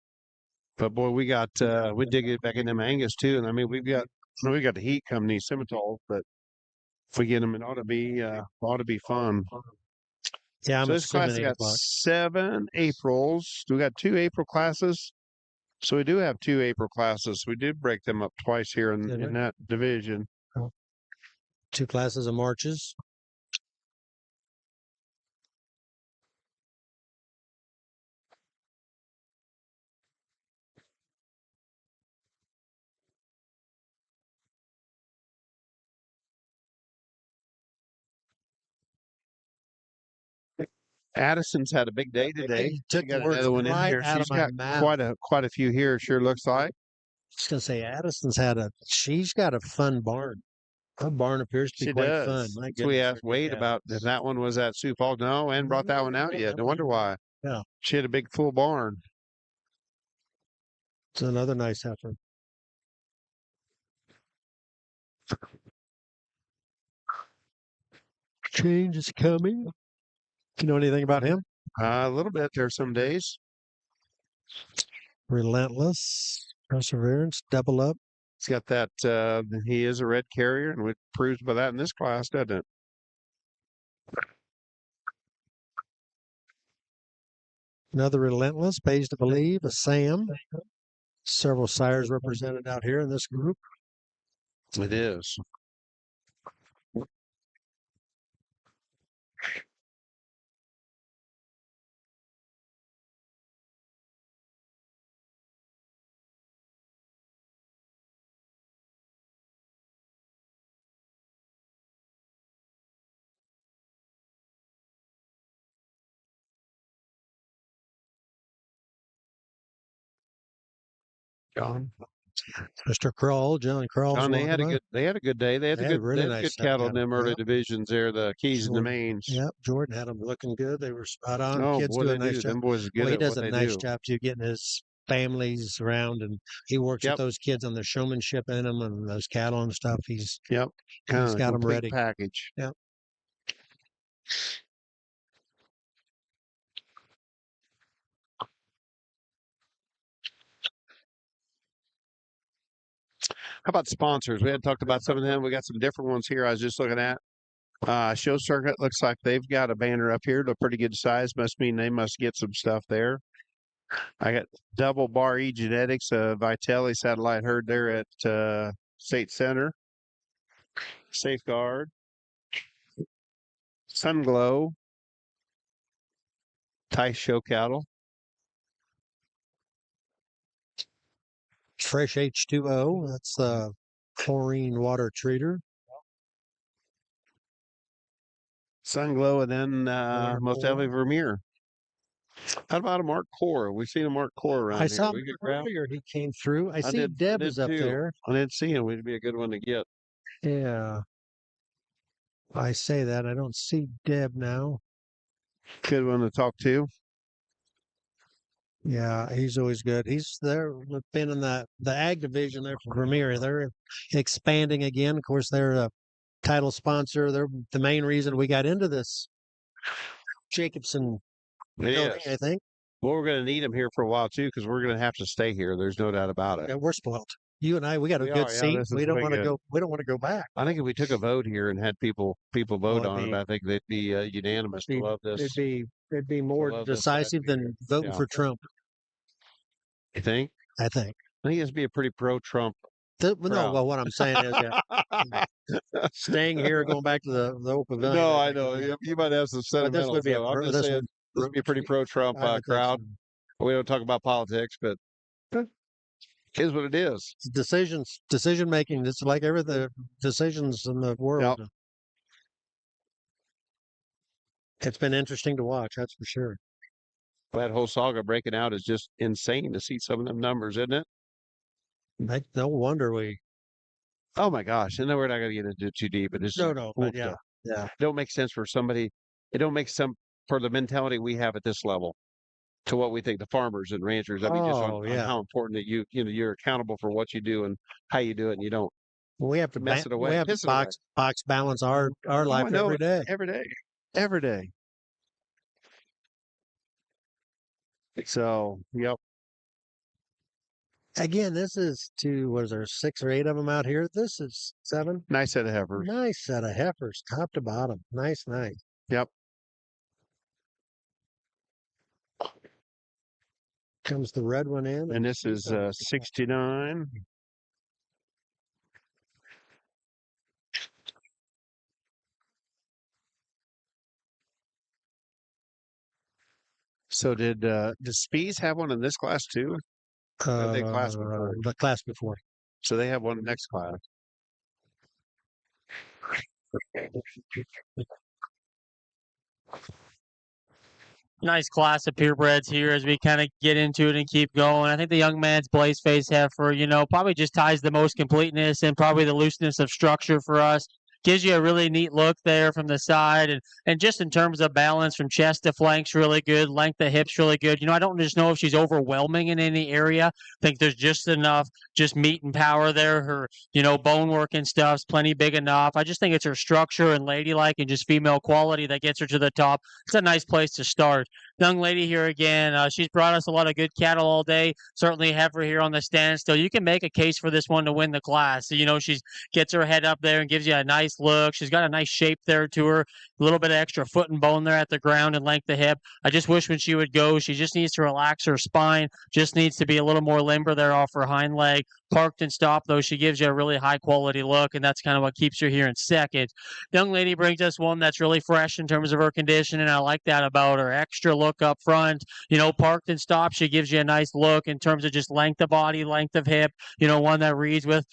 boy, we got we dig it back in them Angus too. And I mean, we got the heat coming these Simmentals, but if we get them, it ought to be fun. yeah, I'm So this class assuming 8 got o'clock. 7 Aprils. We got 2 April classes. So we do have 2 April classes. We did break them up twice here Did in we? that division. 2 classes of Marches. Addison's had a big day today. You took She got the words another one in right here. out She's of my got mouth. quite a few here. Sure looks like. I was gonna say Addison's she's got a fun barn. Her barn appears to be She quite does. fun. My So we goodness, asked Wade about if that one was at Sioux Falls. No, and brought that one out yet. No wonder why. Yeah. She had a big full barn. It's another nice heifer. Change is coming. You know anything about him? A little bit there some days. Relentless, perseverance, double up. He's got that. He is a red carrier, and it proves by that in this class, doesn't it? Another relentless, pays to believe, a Sam. Several sires represented out here in this group. It is. John. Mr. Kroll, John Kroll. John, they had a good day. They had They had a really good nice cattle in set them down. early Yep. divisions there, the keys and the Jordan. mains. Yep, Jordan had them looking good. They were spot on. Oh, Kids boy, do a they nice do. job. Them boys are good Well, he at does what a they nice do. job too, getting his families around, and he works Yep. with those kids on their showmanship in them and those cattle and stuff. He's Yep. Kind he's of got them complete ready. package. Yep. How about sponsors? We had talked about some of them. We got some different ones here. I was just looking at. Show Circuit looks like they've got a banner up here. They're pretty good size. Must mean they must get some stuff there. I got Double Bar E Genetics, Vitelli satellite herd there at State Center. Safeguard. Sunglow. Tice Show Cattle. Fresh H2O. That's the chlorine water treater. Sunglow, and then most definitely Vermeer. How about a Mark Core? We've seen a Mark Core around I here. saw We him could grab. earlier. He came through. I see did Deb is up too. there. I didn't see him. Would be a good one to get. Yeah. I say that. I don't see Deb now. Good one to talk to. Yeah, he's always good. He's there. We've been in the ag division there for Vermeer. They're expanding again. Of course, they're a title sponsor. They're the main reason we got into this Jacobson It Healthy, is. I think. Well, we're going to need them here for a while too, because we're going to have to stay here. There's no doubt about it. Yeah, we're spoiled. You and I, we got a We good are, yeah, seat. this is We don't way want to good. go. We don't want to go back. I think if we took a vote here and had people vote it'd on it, be- I think they'd be unanimous to love this. It'd be more love this decisive than atmosphere. voting Yeah. for Trump. You think? I think. I think it's be a pretty pro-Trump. No, crowd. well, what I'm saying is, staying here, going back to the old pavilion. No, I think know. would be- You might have some But sentimental. this would be a I'm pro- just this saying would- this would be a pretty pro-Trump I would think crowd. so. We don't talk about politics, but it is what it is. Decision making. It's like everything decisions in the world. It's been interesting to watch. That's for sure. That whole saga breaking out is just insane to see some of them numbers, isn't it? No wonder we. Oh my gosh! And then we're not going to get into too deep, but it's No, just no, cool but yeah, stuff. yeah. It don't make sense for somebody. It don't make some for the mentality we have at this level to what we think the farmers and ranchers. I mean, just on yeah. how important that you're accountable for what you do and how you do it, and you don't We have to mess it away, We have to piss it away. box balance our life I know every it. day. Every day. Every day. So, yep. Again, this is what is there, 6 or 8 of them out here? This is 7. Nice set of heifers. Nice set of heifers, top to bottom. Nice. Yep. Comes the red one in. And this is 69. So did Spies have one in this class too? Or they class before? The class before. So they have one next class. Nice class of purebreds here as we kind of get into it and keep going. I think the young man's blaze face heifer, probably just ties the most completeness and probably the looseness of structure for us. Gives you a really neat look there from the side, and just in terms of balance from chest to flanks, really good. Length of hips, really good. I don't just know if she's overwhelming in any area. I think there's just enough just meat and power there. Her, bone work and stuff's plenty big enough. I just think it's her structure and ladylike and just female quality that gets her to the top. It's a nice place to start. Young lady here again. She's brought us a lot of good cattle all day. Certainly have her here on the stand still. You can make a case for this one to win the class. So, she's gets her head up there and gives you a nice look. She's got a nice shape there to her. A little bit of extra foot and bone there at the ground and length of hip. I just wish when she would go, she just needs to relax her spine. Just needs to be a little more limber there off her hind leg. Parked and stopped, though, she gives you a really high quality look, and that's kind of what keeps her here in second. Young lady brings us one that's really fresh in terms of her condition, and I like that about her. Extra look up front, parked and stopped. She gives you a nice look in terms of just length of body, length of hip, one that reads with,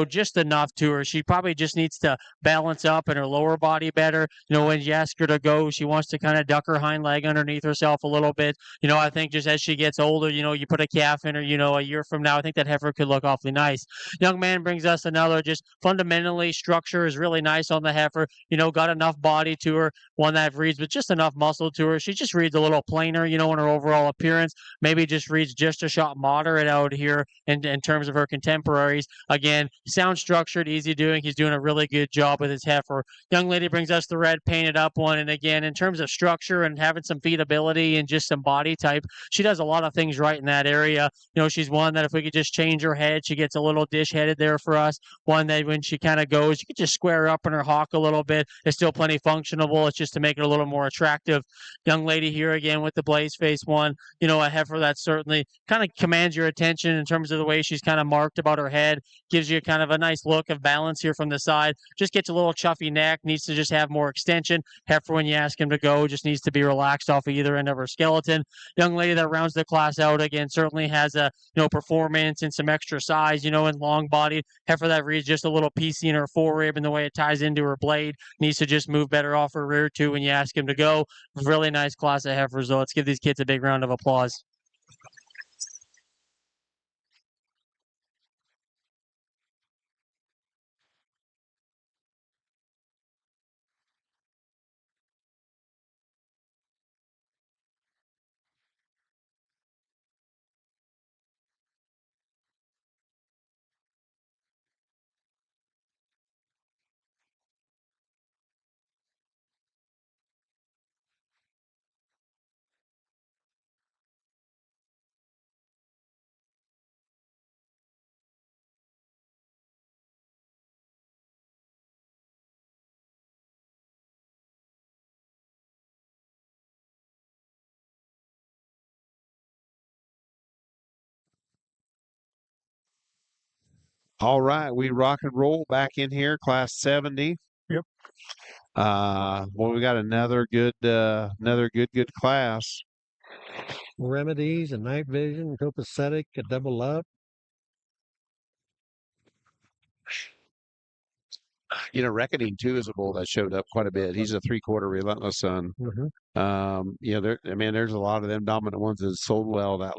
just enough to her. She probably just needs to balance up in her lower body better. When you ask her to go, she wants to kind of duck her hind leg underneath herself a little bit. I think just as she gets older, you put a calf in her, a year from now, I think that heifer could look awfully nice. Young man brings us another, just fundamentally structure is really nice on the heifer, got enough body to her, one that reads with just enough muscle to her. She just reads a little plainer, in her overall appearance, maybe just reads just a shot moderate out here in terms of her contemporaries. Again, sound structured, easy doing. He's doing a really good job with his heifer. Young lady brings us the red painted up one. And again, in terms of structure and having some feedability and just some body type, she does a lot of things right in that area. She's one that if we could just change her head, she gets a little dish headed there for us. One that when she kind of goes, you could just square her up in her hawk a little bit. It's still plenty functionable. It's just to make it a little more attractive. Young lady here again with the blaze face one, a heifer that certainly kind of commands your attention in terms of the way she's kind of marked about her head. Gives you kind of a nice look of balance here from the side. Just gets a little chuffy neck, needs to just have more extension. Heifer, when you ask him to go, just needs to be relaxed off of either end of her skeleton. Young lady that rounds the class out again certainly has a performance and some extra size, and long body. Heifer that reads just a little piecey in her forerib and the way it ties into her blade. Needs to just move better off her rear too when you ask him to go. Really nice class of heifers though. Let's give these kids a big round of applause. All right, we rock and roll back in here, class 70. Yep. Well, we got another good class. Remedies and night vision, copacetic, a double up. Reckoning too is a bull that showed up quite a bit. He's a 3/4 relentless son. There's a lot of them dominant ones that sold well that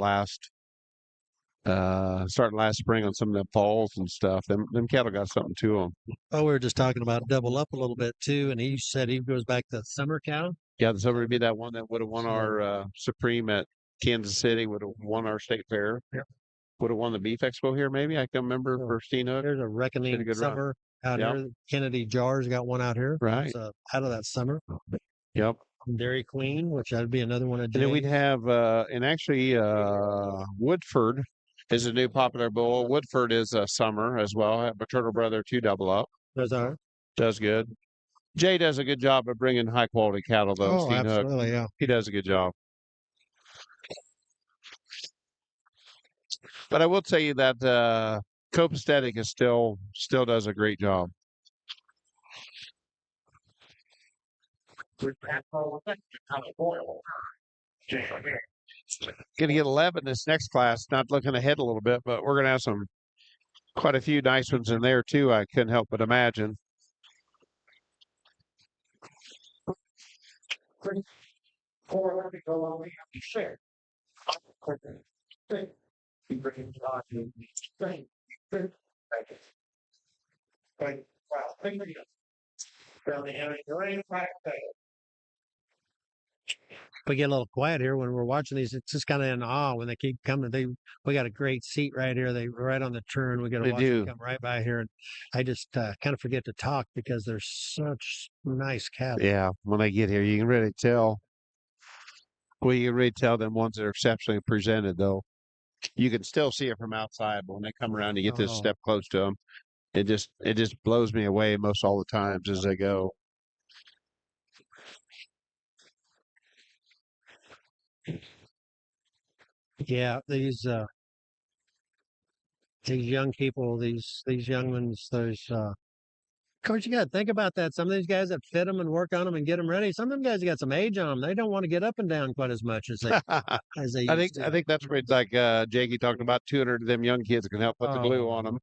starting last spring on some of them falls and stuff. Them cattle got something to them. Oh, we were just talking about double up a little bit too, and he said he goes back to summer cow. Yeah, the summer would be that one that would have won our Supreme at Kansas City, would have won our state fair. Yep. Would have won the Beef Expo here, maybe. I can remember for Steen Hook. There's a reckoning summer out here. Kennedy Jars got one out here. Right. So out of that summer. Yep. Dairy Queen, which that'd be another one of And then we'd have, Woodford is a new popular bull. Woodford is a summer as well. Maternal brother 2 double up. Does good. Jay does a good job of bringing high quality cattle, though. Oh, Steen Hook. absolutely, yeah. He does a good job. But I will tell you that Copacetic is still does a great job. Gonna get 11 this next class. Not looking ahead a little bit, but we're gonna have quite a few nice ones in there too. I couldn't help but imagine. We get a little quiet here when we're watching these. It's just kind of in awe when they keep coming. We got a great seat right here. They right on the turn. We got to watch them come right by here, and I just kind of forget to talk because they're such nice cattle. Yeah, when they get here, you can really tell. Well, you can really tell them ones that are exceptionally presented, though. You can still see it from outside, but when they come around, you get this step close to them. It just blows me away most all the times as they go. Yeah, these young people, these young ones, of course, you got to think about that. Some of these guys that fit them and work on them and get them ready. Some of them guys got some age on them. They don't want to get up and down quite as much as they used to. I think that's where, like Jakey talking about, 200 of them young kids can help put the glue on them.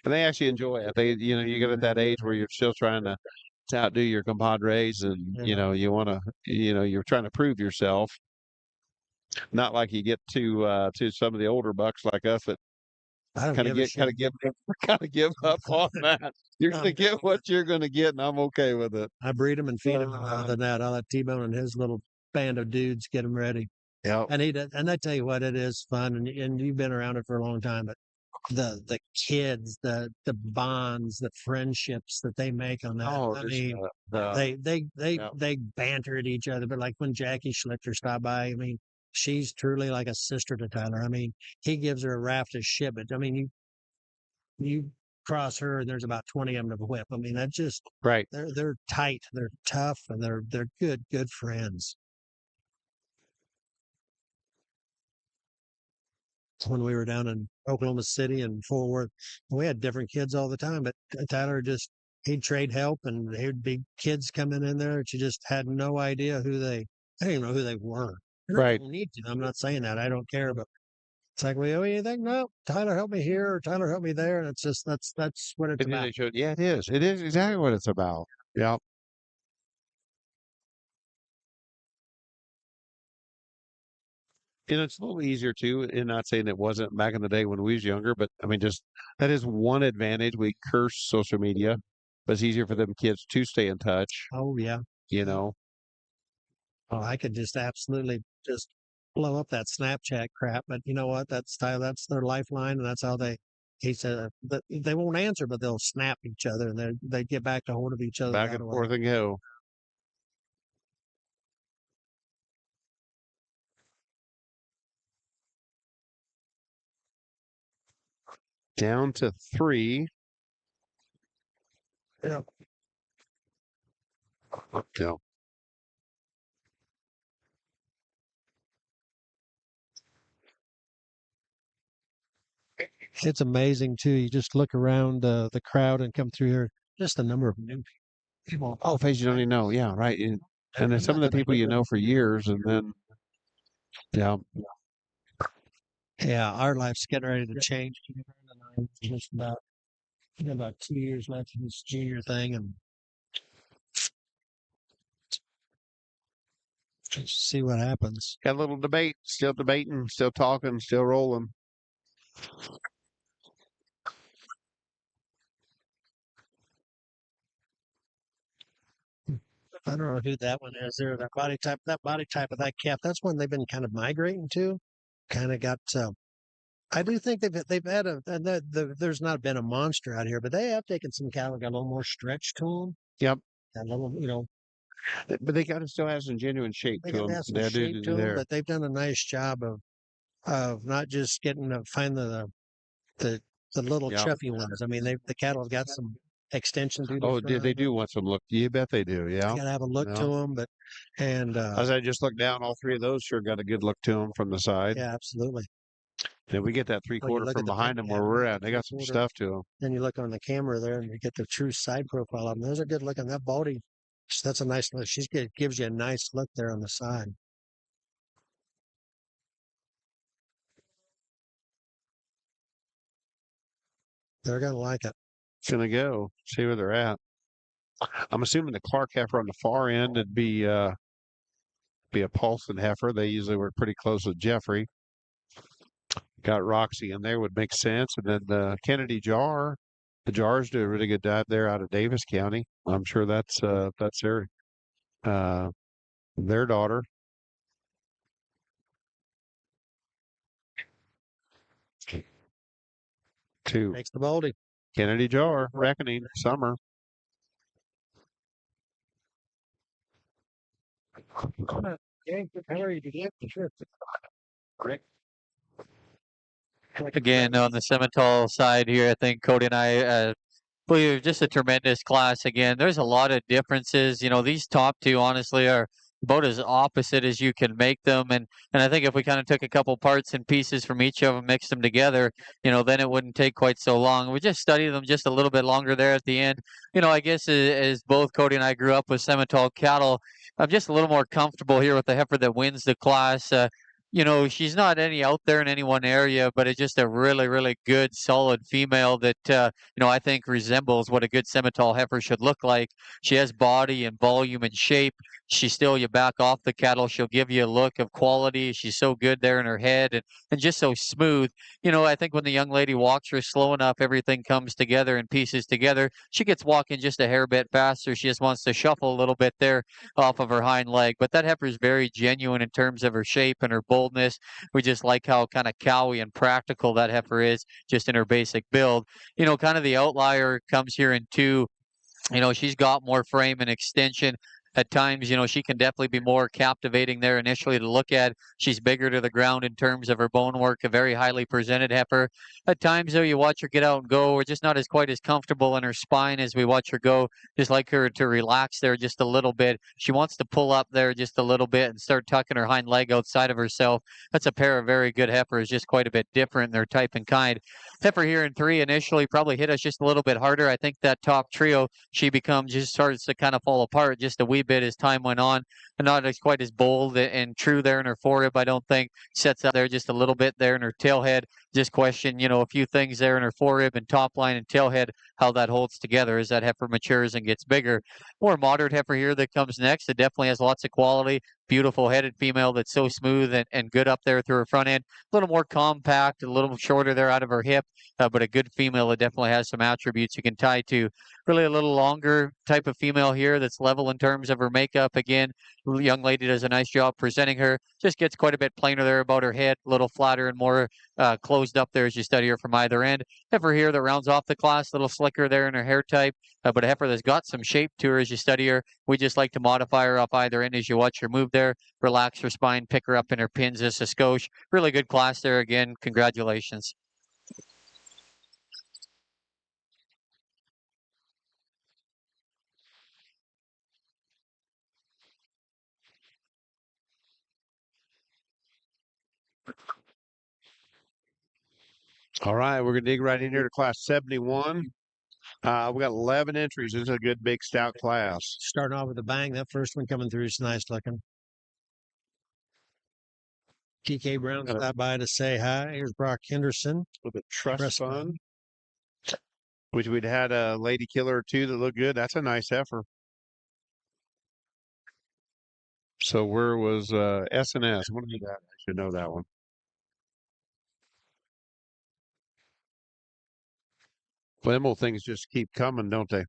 And they actually enjoy it. You get at that age where you're still trying to outdo your compadres, and you want to, you're trying to prove yourself. Not like you get to some of the older bucks like us that kind of give up on that. You're going to get what you're going to get, and I'm okay with it. I breed them and feed them. Other than that, I'll let T-Bone and his little band of dudes get them ready. Yeah. And I tell you what, it is fun, and you've been around it for a long time, but the kids, the bonds, the friendships that they make on that. Oh, I mean, they banter at each other, but like when Jackie Schlichter stopped by, I mean, she's truly like a sister to Tyler. I mean, he gives her a raft of shit, but I mean, you cross her and there's about 20 of them to whip. I mean, that's just right. They're tight, they're tough, and they're good friends. When we were down in Oklahoma City and Fort Worth, we had different kids all the time, but Tyler he'd trade help, and there'd be kids coming in there that you just had no idea I didn't even know who they were. Right. I don't need to. I'm not saying that. I don't care, but it's like, well, you think, no, Tyler helped me here, or Tyler helped me there, and it's just that's what it's about. Yeah, it is. It is exactly what it's about. Yeah. It's a little easier too, and not saying it wasn't back in the day when we was younger, but I mean, just that is one advantage. We curse social media, but it's easier for them kids to stay in touch. Oh yeah. Oh, I could just absolutely just blow up that Snapchat crap, but you know what? That's their lifeline, and that's how he said that they won't answer, but they'll snap each other, and they get back to hold of each other. Back and forth and go. Down to 3. Yeah. Yeah. It's amazing too. You just look around the crowd and come through here. Just the number of new people. Oh, face you don't even know. Yeah, right. And then some of the people you know for years, and then yeah, Yeah, our life's getting ready to change. Just about 2 years left in this junior thing, and just see what happens. got a little debate. Still debating. Still talking. Still rolling. I don't know who that one is there. That body type of that calf. That's one they've been kind of migrating to. Kind of got. I do think they've had there's not been a monster out here, but they have taken some cattle, got a little more stretch to them. Yep. A little, you know, But they got to still have some genuine shape they to got to them. have some shape to them, there. but they've done a nice job of not just getting to find the little Yeah. chuffy ones. I mean, the cattle have got some extension to Oh, the they do want some look. You bet they do. Yeah. got to have a look to Yeah. them, but and As I just looked down, all three of those sure got a good look to them from the side. yeah, absolutely. Then we get that Well, you 3/4 look from at the behind them where we're at. They got some stuff to them. Then you look on the camera there, and you get the true side profile of them. Those are good looking. That body, that's a nice look. Gives you a nice look there on the side. They're gonna like it. It's gonna go. See where they're at. I'm assuming the Clark heifer on the far end would be a Paulson heifer. They usually work pretty close with Jeffrey. Got Roxy in there would make sense, and then the Kennedy Jar. The Jars do a really good dive there out of Davis County. I'm sure that's their daughter. To Makes the baldy. Kennedy Jar, Reckoning, Summer. How are you today? Sure. Again, on the Simmental side here, I think Cody and I believe just a tremendous class again. There's a lot of differences. You know, these top two honestly are about as opposite as you can make them. And I think if we kind of took a couple parts and pieces from each of them, mixed them together, you know, then it wouldn't take quite so long. We just studied them just a little bit longer there at the end. You know, I guess as both Cody and I grew up with Simmental cattle, I'm just a little more comfortable here with the heifer that wins the class. You know, she's not any out there in any one area, but it's just a really, really good, solid female that, you know, I think resembles what a good Simmental heifer should look like. She has body and volume and shape. She still, you back off the cattle, she'll give you a look of quality. She's so good there in her head and just so smooth. You know, I think when the young lady walks her slow enough, everything comes together and pieces together. She gets walking just a hair bit faster. She just wants to shuffle a little bit there off of her hind leg. But that heifer is very genuine in terms of her shape and her boldness. We just like how kind of cowy and practical that heifer is just in her basic build. You know, kind of the outlier comes here in two. You know, she's got more frame and extension. At times, you know, she can definitely be more captivating there initially to look at. She's bigger to the ground in terms of her bone work, a very highly presented heifer. At times, though, you watch her get out and go. We're just not as quite as comfortable in her spine as we watch her go. Just like her to relax there just a little bit. She wants to pull up there just a little bit and start tucking her hind leg outside of herself. That's a pair of very good heifers, just quite a bit different in their type and kind. Heifer here in three initially probably hit us just a little bit harder. I think that top trio, she just starts to kind of fall apart just a wee bit as time went on. And not as quite as bold and true there in her forerib, I don't think. Sets up there just a little bit there in her tailhead. Just question, you know, a few things there in her forerib and top line and tailhead, how that holds together as that heifer matures and gets bigger. More moderate heifer here that comes next. It definitely has lots of quality. Beautiful headed female that's so smooth and good up there through her front end. A little more compact, a little shorter there out of her hip, but a good female that definitely has some attributes you can tie to. Really a little longer type of female here that's level in terms of her makeup. Again, young lady does a nice job presenting her. Just gets quite a bit plainer there about her head, a little flatter and more closed up there as you study her from either end. Heifer here that rounds off the class, a little slicker there in her hair type, but a heifer that's got some shape to her as you study her. We just like to modify her up either end as you watch her move there. Relax her spine, pick her up in her pins as a skosh. Really good class there again. Congratulations. All right, we're going to dig right in here to class 71. We got 11 entries. This is a good big stout class. Starting off with a bang. That first one coming through is nice looking. TK Brown stopped by to say hi. Here's Brock Henderson with a trust fund, which we'd had a lady killer or two that looked good. That's a nice heifer. So where was S&S? What is that? I should know that one. Well, them old things just keep coming, don't they?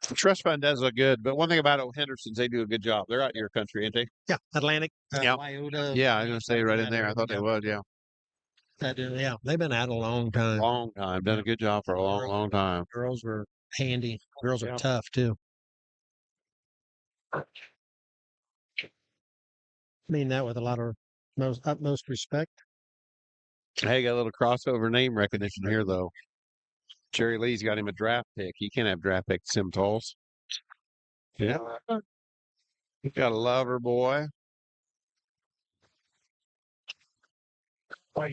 The trust fund does look good, but one thing about old Henderson's, they do a good job. They're out in your country, ain't they? Yeah, Atlantic. Yeah. Iota, Yeah, I was going to say right in there. I thought they was, yeah. Yeah, they've been out a long time. Long time. Done a good job for a long, long time. Girls were handy. Girls are tough, too. I mean that with a lot of utmost respect. Hey, got a little crossover name recognition here, though. Jerry Lee's got him a draft pick. He can't have draft pick Simmentals. Yeah. He's got a lover boy. Got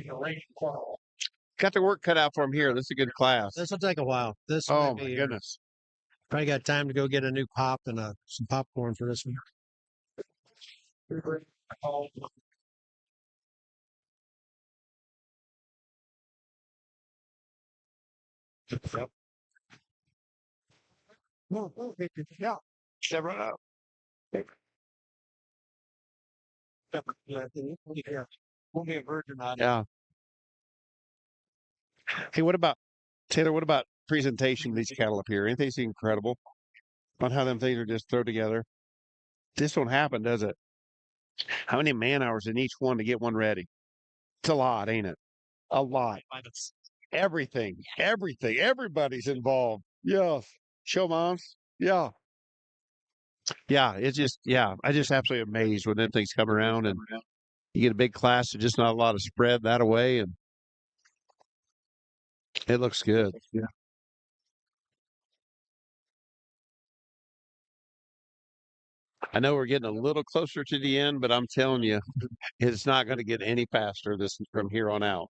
the work cut out for him here. This is a good class. This will take a while. This Oh, might my be, goodness. Probably got time to go get a new pop and some popcorn for this one. Yep. Yeah. Step right up. Won't be a virgin on Yeah. Hey, what about Taylor? What about presentation of these cattle up here? Ain't they incredible on how them things are just thrown together? This don't happen, does it? How many man hours in each one to get one ready? It's a lot, ain't it? A lot. Everything. Everybody's involved. Yeah. Show moms. Yeah. Yeah. It's just, I just absolutely amazed when them things come around and you get a big class and just not a lot of spread that away. And it looks good. Yeah. I know we're getting a little closer to the end, but I'm telling you, it's not going to get any faster from here on out.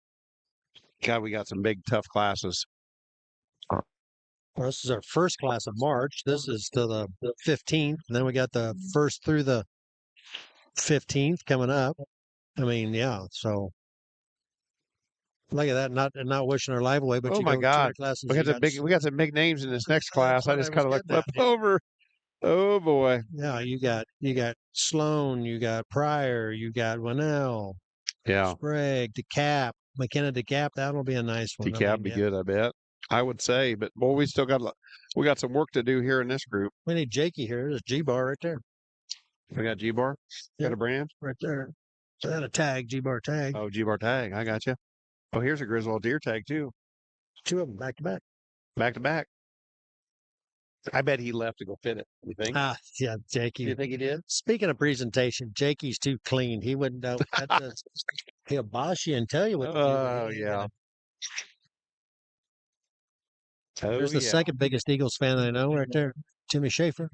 God, we got some big, tough classes. Well, this is our first class of March. This is to the 15th. And then we got the 1st through the 15th coming up. I mean, yeah. So look at that. Not wishing our life away, but Oh my God, we got some big names in this next class. I just kind of looked over. Oh boy. Yeah, you got Sloan, you got Pryor, you got Winnell, Yeah, Sprague, DeCap, McKenna DeCap. That'll be a nice one. DeCap be good, I bet. I would say, but boy, we got some work to do here in this group. We need Jakey here. There's G-Bar right there. We got G-Bar. Yeah. Got a brand Right there. So that a tag, G-Bar tag. Oh, G-Bar tag. I got you. Oh, here's a Griswold deer tag too. 2 of them back to back. Back to back. I bet he left to go fit it. You think? Yeah, Jakey. You think he did? Speaking of presentation, Jakey's too clean. He wouldn't know. He'll boss you and tell you what to do. Oh, yeah. There's the second biggest Eagles fan I know right there, Jimmy Schaefer.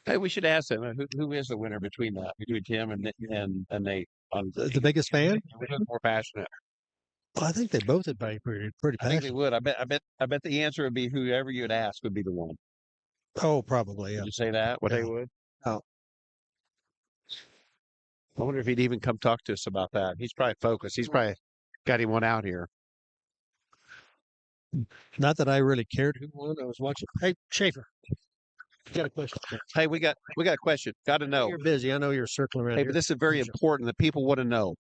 Hey, we should ask him who is the winner between Tim and Nate on The biggest fan? Which is more passionate? Well, I think they both would be pretty I think passionate. they would. I bet the answer would be whoever you'd ask would be the one. Oh, probably. Yeah. Would you say that? What Yeah. they would? Oh. I wonder if he'd even come talk to us about that. He's probably focused. He's probably got him one out here. Not that I really cared who won. I was watching. Hey, Schaefer, got a question. Hey, we got a question. Got to know. You're busy. I know you're circling around. Hey, here. but this is very important. The people want to know.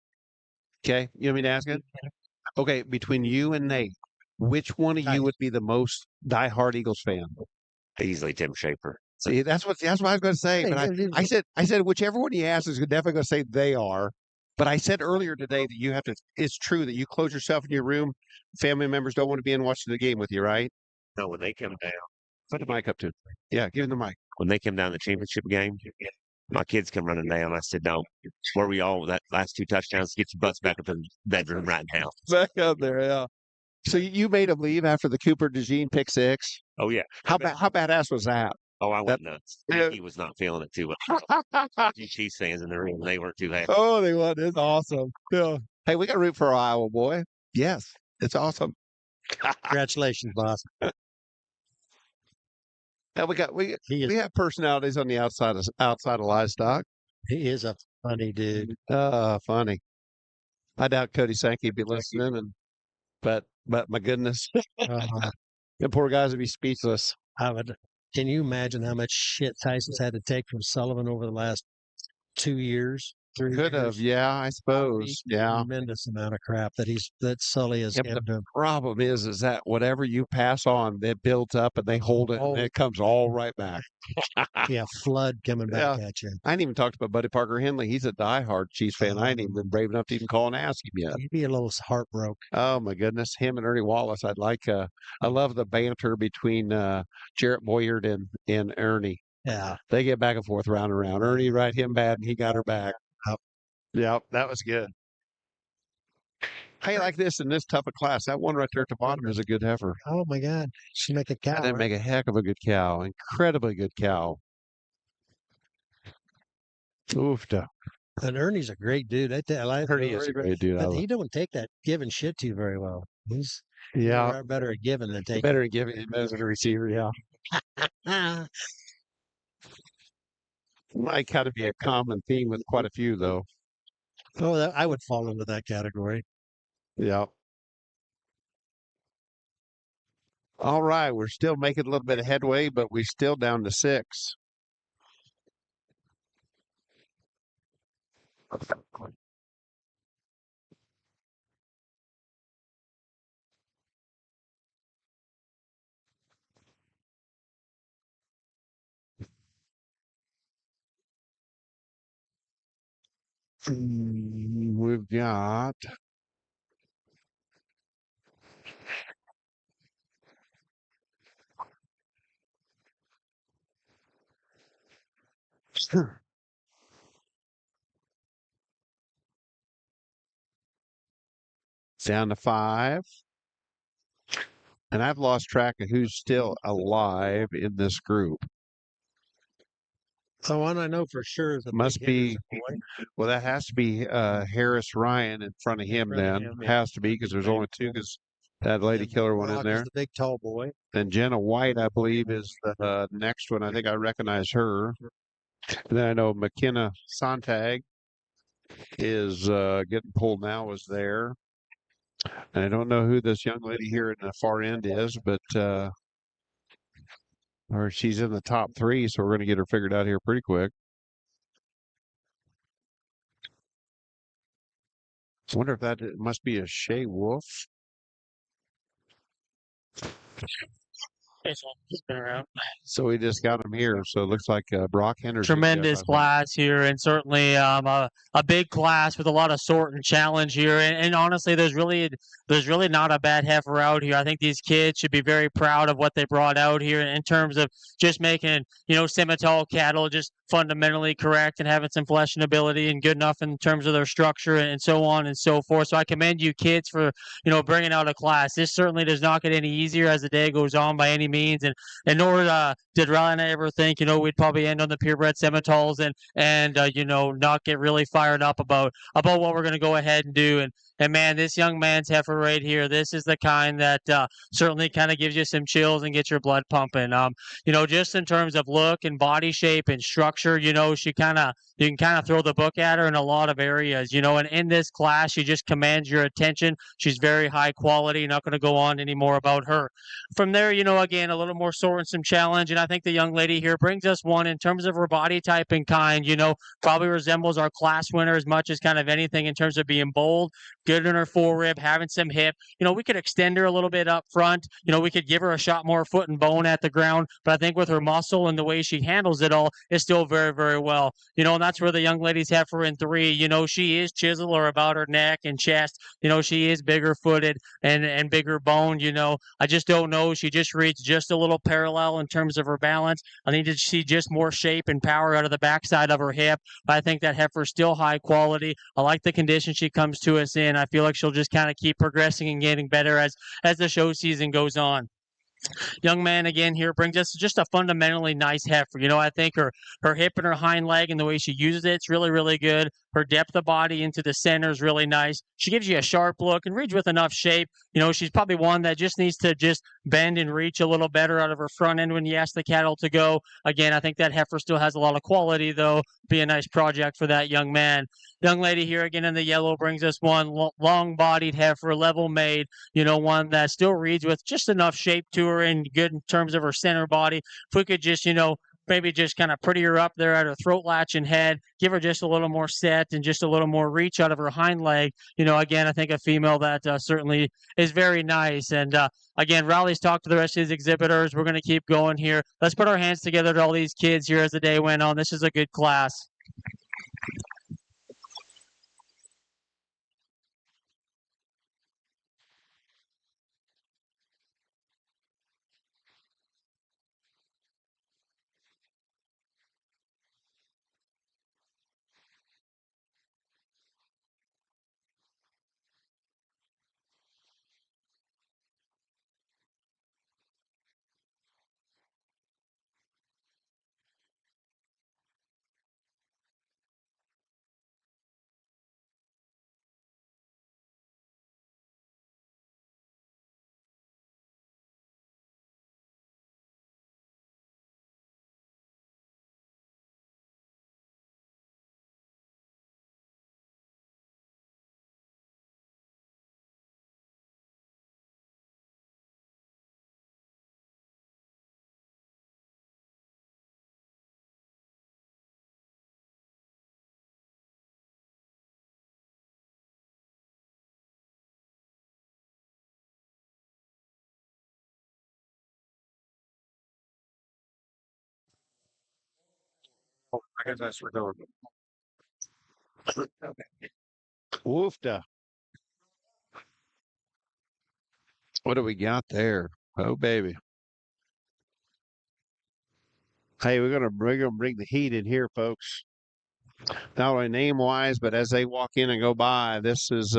Okay, you want me to ask it? Okay, between you and Nate, which one of you would be the most diehard Eagles fan? Easily Tim Schaefer. See, that's what I was going to say. But I said whichever one you ask is definitely going to say they are. But I said earlier today that you have to. It's true that you close yourself in your room. Family members don't want to be in watching the game with you, right? No, when they come down, Put the mic up to. Yeah, give him the mic. when they come down the championship game, my kids come running down. I said, "No, where we all with that last 2 touchdowns? Get your butts back up in the bedroom right now." Back up there, yeah. So you made him leave after the Cooper DeJean pick six. Oh yeah. How badass was that? Oh, I That- went nuts. Yeah. He was not feeling it too much. Chiefs fans in the room, they weren't too happy. Oh, they won. It's awesome. Yeah. Hey, we got to root for our Iowa boy. Yes, it's awesome. Congratulations, boss. And we He is have personalities on the outside of livestock. he is a funny dude. Funny. I doubt Cody Sankey would be listening, but my goodness, Uh, the poor guys would be speechless. I would. Can you imagine how much shit Tyson's had to take from Sullivan over the last 2 years? 3 Could have, years? yeah, I suppose, yeah. Tremendous amount of crap that Sully has Yeah, but given him. Problem is that whatever you pass on, it builds up and they hold it, and it comes all right back. Yeah, flood coming back at you. I ain't even talked about Buddy Parker Henley. He's a diehard Chiefs fan. I ain't even been brave enough to even call and ask him yet. He'd be a little heartbroken. Oh my goodness, him and Ernie Wallace. I love the banter between Jarrett Boyard and Ernie. Yeah, They get back and forth, round and round. Ernie right him bad, and he got her back. Yep, that was good. Hey, like this in this tough a class, that one right there at the bottom is a good heifer. Oh my God, she make a cow. They right? make a heck of a good cow, incredibly good cow. Oofta. And Ernie's a great dude. I like Ernie is a great dude. But he don't take that giving shit to you very well. He's Yeah, better at giving than taking. better than giving him as a receiver. Yeah, might kind of be a common theme with quite a few though. Oh, I would fall into that category. Yeah. All right, we're still making a little bit of headway, but we're still down to 6. We've got down to 5. And I've lost track of who's still alive in this group. The one I know for sure is the Must big be, hitters, boy. well, that has to be Harris Ryan in front of him front of then. him, yeah. Has to be because there's only 2 because that lady And killer one in Brock is there. the big tall boy. And Jenna White, I believe, is the next one. I think I recognize her. And then I know McKenna Sontag is getting pulled now, is there. And I don't know who this young lady here in the far end is, but or she's in the top 3, so we're going to get her figured out here pretty quick. I wonder if that must be a Shea Wolf. He's been around. So we just got him here. So it looks like Brock Henderson. Tremendous class here, and certainly a big class with a lot of sort and challenge here. And honestly, there's really not a bad heifer out here. I think these kids should be very proud of what they brought out here in terms of just making Simmental cattle just fundamentally correct and having some flesh and ability and good enough in terms of their structure and so on and so forth. So I commend you kids for bringing out a class. This certainly does not get any easier as the day goes on by any means, and nor did Riley and I ever think we'd probably end on the purebred Simmentals and not get really fired up about what we're going to go ahead and do. And man, this young man's heifer right here, this is the kind that certainly kind of gives you some chills and gets your blood pumping. Just in terms of look and body shape and structure, you can kind of throw the book at her in a lot of areas, and in this class, she just commands your attention. She's very high quality. Not going to go on anymore about her. From there, again, a little more sort and some challenge. And I think the young lady here brings us one in terms of her body type and kind, probably resembles our class winner as much as kind of anything in terms of being bold, good in her forerib, having some hip. We could extend her a little bit up front. We could give her a shot more foot and bone at the ground. But I think with her muscle and the way she handles it all, it's still very, very well. And that's where the young lady's heifer in 3. She is chiseler about her neck and chest. She is bigger footed and bigger boned. I just don't know. She just reads just a little parallel in terms of her balance. I need to see just more shape and power out of the backside of her hip. But I think that heifer's still high quality. I like the condition she comes to us in. again, I feel like she'll just kind of keep progressing and getting better as the show season goes on. Young man again here brings us just a fundamentally nice heifer. I think her hip and her hind leg and the way she uses it's really, really good. Her depth of body into the center is really nice. She gives you a sharp look and reads with enough shape. She's probably one that just needs to just bend and reach a little better out of her front end when you ask the cattle to go. Again, I think that heifer still has a lot of quality, though. Be a nice project for that young man. Young lady here again in the yellow brings us one long-bodied heifer, level-made, one that still reads with just enough shape to her and good in terms of her center body. If we could just, maybe just kind of pretty her up there at her throat latch and head, give her just a little more set and just a little more reach out of her hind leg. Again, I think a female that certainly is very nice. And again, Riley's talked to the rest of his exhibitors. We're going to keep going here. Let's put our hands together to all these kids here as the day went on. This is a good class. I guess that's for Woofda. What do we got there? Oh, baby. Hey, we're gonna bring the heat in here, folks. Not only name wise, but as they walk in and go by, this is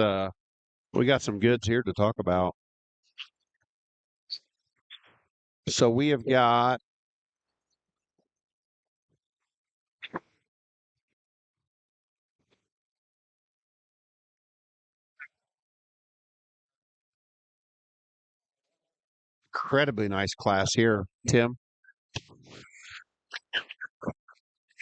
we got some goods here to talk about. So we have got incredibly nice class here, Tim.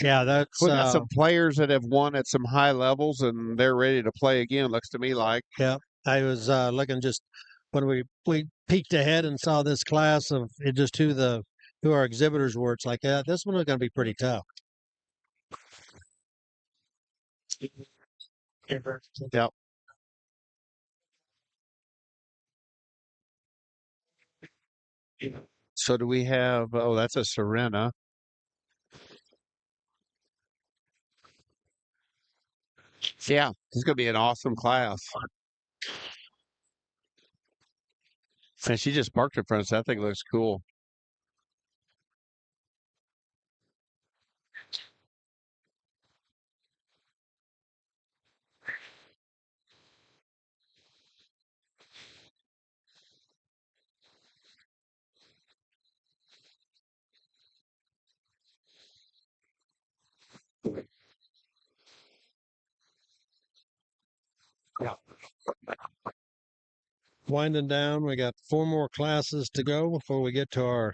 Yeah, that's We got some players that have won at some high levels, and they're ready to play again. Looks to me like. yeah. I was looking just when we peeked ahead and saw this class of it, just who our exhibitors were. It's like, yeah, this one is going to be pretty tough. Yep. So do we have? Oh, that's a Serena. Yeah, this is gonna be an awesome class. And she just parked in front of us. That thing looks cool. Yeah. Winding down, we got 4 more classes to go before we get to our.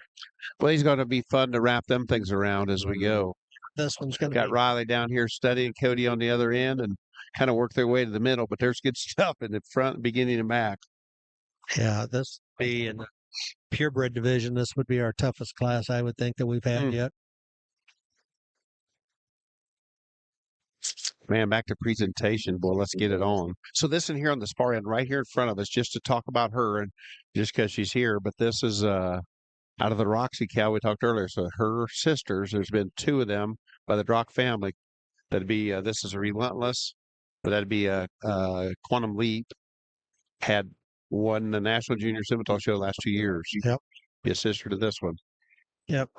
Well, he's going to be fun to wrap them things around as we go. This one's going to Got Riley down here studying, Cody on the other end, and kind of work their way to the middle. But there's good stuff in the front, beginning and back. Yeah, this would be in the purebred division. This would be our toughest class, I would think, that we've had yet. Man, back to presentation. Boy, let's get it on. So this in here on the spar end, right here in front of us, just to talk about her, and just because she's here. But this is out of the Roxy cow we talked earlier. So her sisters, there's been 2 of them by the Drock family. That'd be this is a Relentless, but that'd be a Quantum Leap. Had won the National Junior Simmental show last 2 years. Yep. Be a sister to this one. Yep.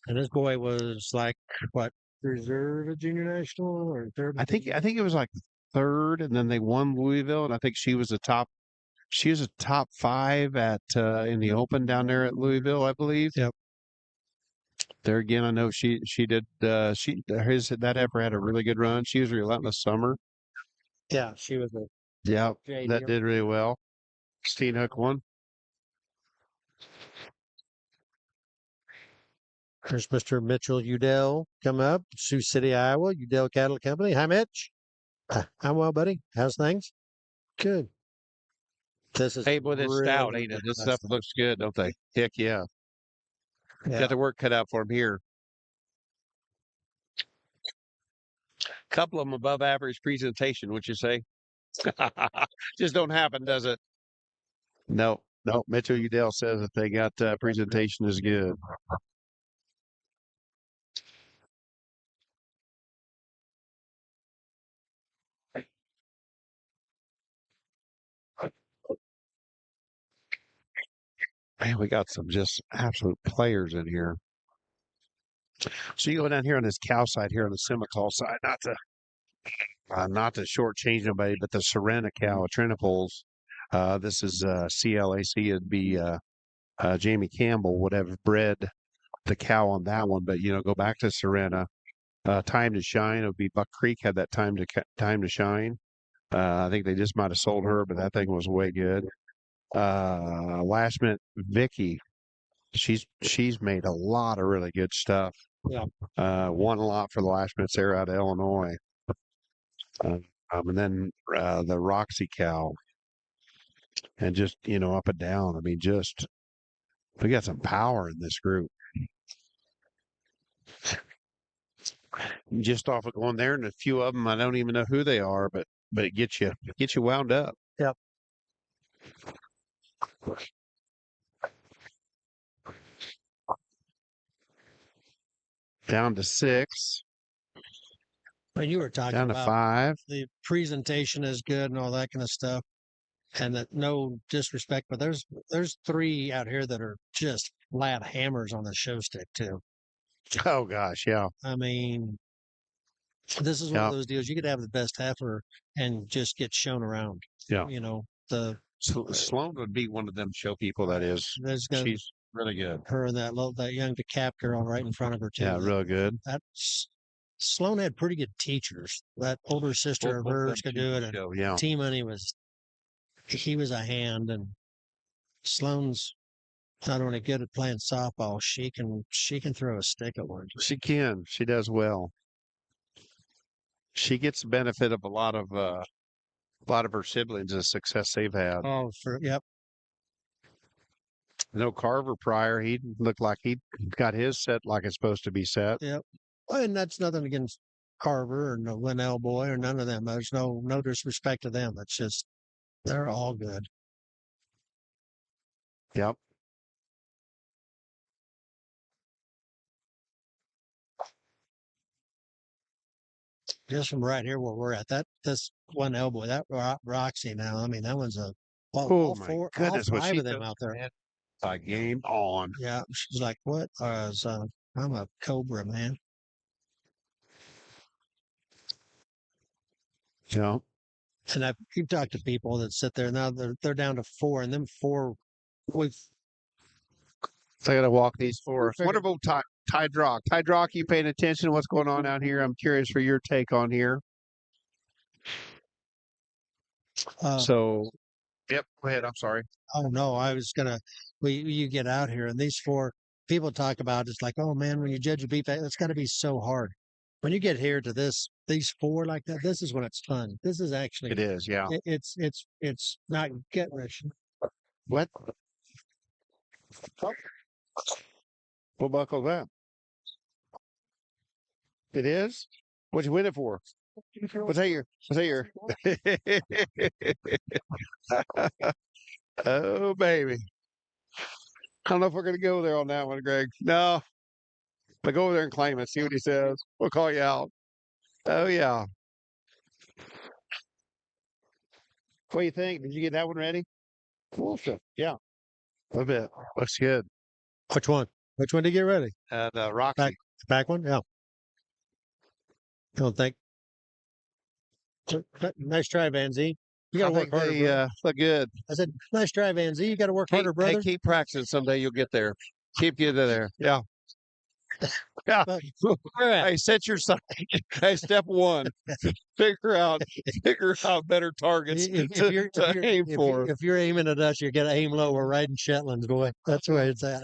And this boy was like what, reserve at junior national or third? I think it was like third, and then they won Louisville, and I think she was a top. She was a top 5 at in the Open down there at Louisville, I believe. Yep. There again, I know she did. That heifer had a really good run. She was Relentless Summer. Yeah, she was a Yeah, JD. that did really well. Steen Hook won. There's Mr. Mitchell Udell coming up, Sioux City, Iowa, Udell Cattle Company. Hi, Mitch. I'm well, buddy. How's things? Good. This is Hey, boy, this really stout, ain't it? This nice stuff stuff. looks good, don't they? Heck yeah. Yeah. Got the work cut out for him here. Couple of them above average presentation, would you say? Just don't happen, does it? No. Mitchell Udell says that they got presentation is good. Man, we got some just absolute players in here. So you go down here on this cow side here on the Simmental side, not to shortchange nobody, but the Serena cow, Trinipoles. This is CLAC. It'd be Jamie Campbell would have bred the cow on that one, but go back to Serena. Time to Shine. It would be Buck Creek had that time to shine. I think they just might have sold her, but that thing was way good. Last Minute Vicky, she's made a lot of really good stuff. Yeah. Won a lot for the Last Minute Sarah out of Illinois. And then the Roxy cow, and just up and down. I mean, just we got some power in this group. Just off of going there, and a few of them I don't even know who they are, but it gets you wound up. Yep. Down to 6. When you were talking Down to about 5. the presentation is good and all that kind of stuff, and that no disrespect, but there's 3 out here that are just flat hammers on the show stick too. Oh gosh, yeah. I mean, this is one of those deals you could have the best heifer and just get shown around. Yeah. Sloan would be one of them show people. That is, she's really good. Her and that young DeKalb girl right in front of her too. Yeah, real good. Sloan had pretty good teachers. That older sister of hers could do it. And T Money was a hand, and Sloan's not only good at playing softball, she can throw a stick at one. She can. She does well. She gets the benefit of a lot of her siblings and the success they've had. Oh, yep. Carver Pryor, he looked like he got his set like it's supposed to be set. Yep. And that's nothing against Carver or no Linnell Boy or none of them. There's no disrespect to them. It's just they're all good. Yep. Just from right here where we're at, this one elbow, that Roxy now. I mean, that one's all 4, all 5 of them out there. Game on. Yeah, she's like, what? I'm a Cobra, man. Yeah. And you've talked to people that sit there now. They're down to 4, and them 4 with. So I got to walk these 4. Wonderful Tide Rock. Tide Rock, you paying attention to what's going on out here? I'm curious for your take on here. Yep. Go ahead. I'm sorry. Oh no, I was gonna. You get out here, and these 4 people talk about it's like, oh man, when you judge a beef, it's got to be so hard. When you get here to these 4 like that, this is when it's fun. This is actually. It is, yeah. It's not gut wrenching. What? What buckle's that? It is? What'd you win it for? Was that your? Oh, baby. I don't know if we're going to go there on that one, Greg. No. But go over there and claim it. See what he says. We'll call you out. Oh, yeah. What do you think? Did you get that one ready? Cool stuff. Yeah. A little bit. Looks good. Which one? Which one to get ready? The Roxy. Back one? Yeah. You don't think? Nice try, Van Z. You got I to work think harder. they brother. look good. I said, nice try, Van Z. You got to work harder, Hey, brother. keep practicing. Someday you'll get there. Keep getting there. Yeah. Yeah. Hey, set your sight. Hey, step one, figure out better targets to aim for. If you're aiming at us, you're gonna aim low. We're riding Shetlands, boy. That's where it's at.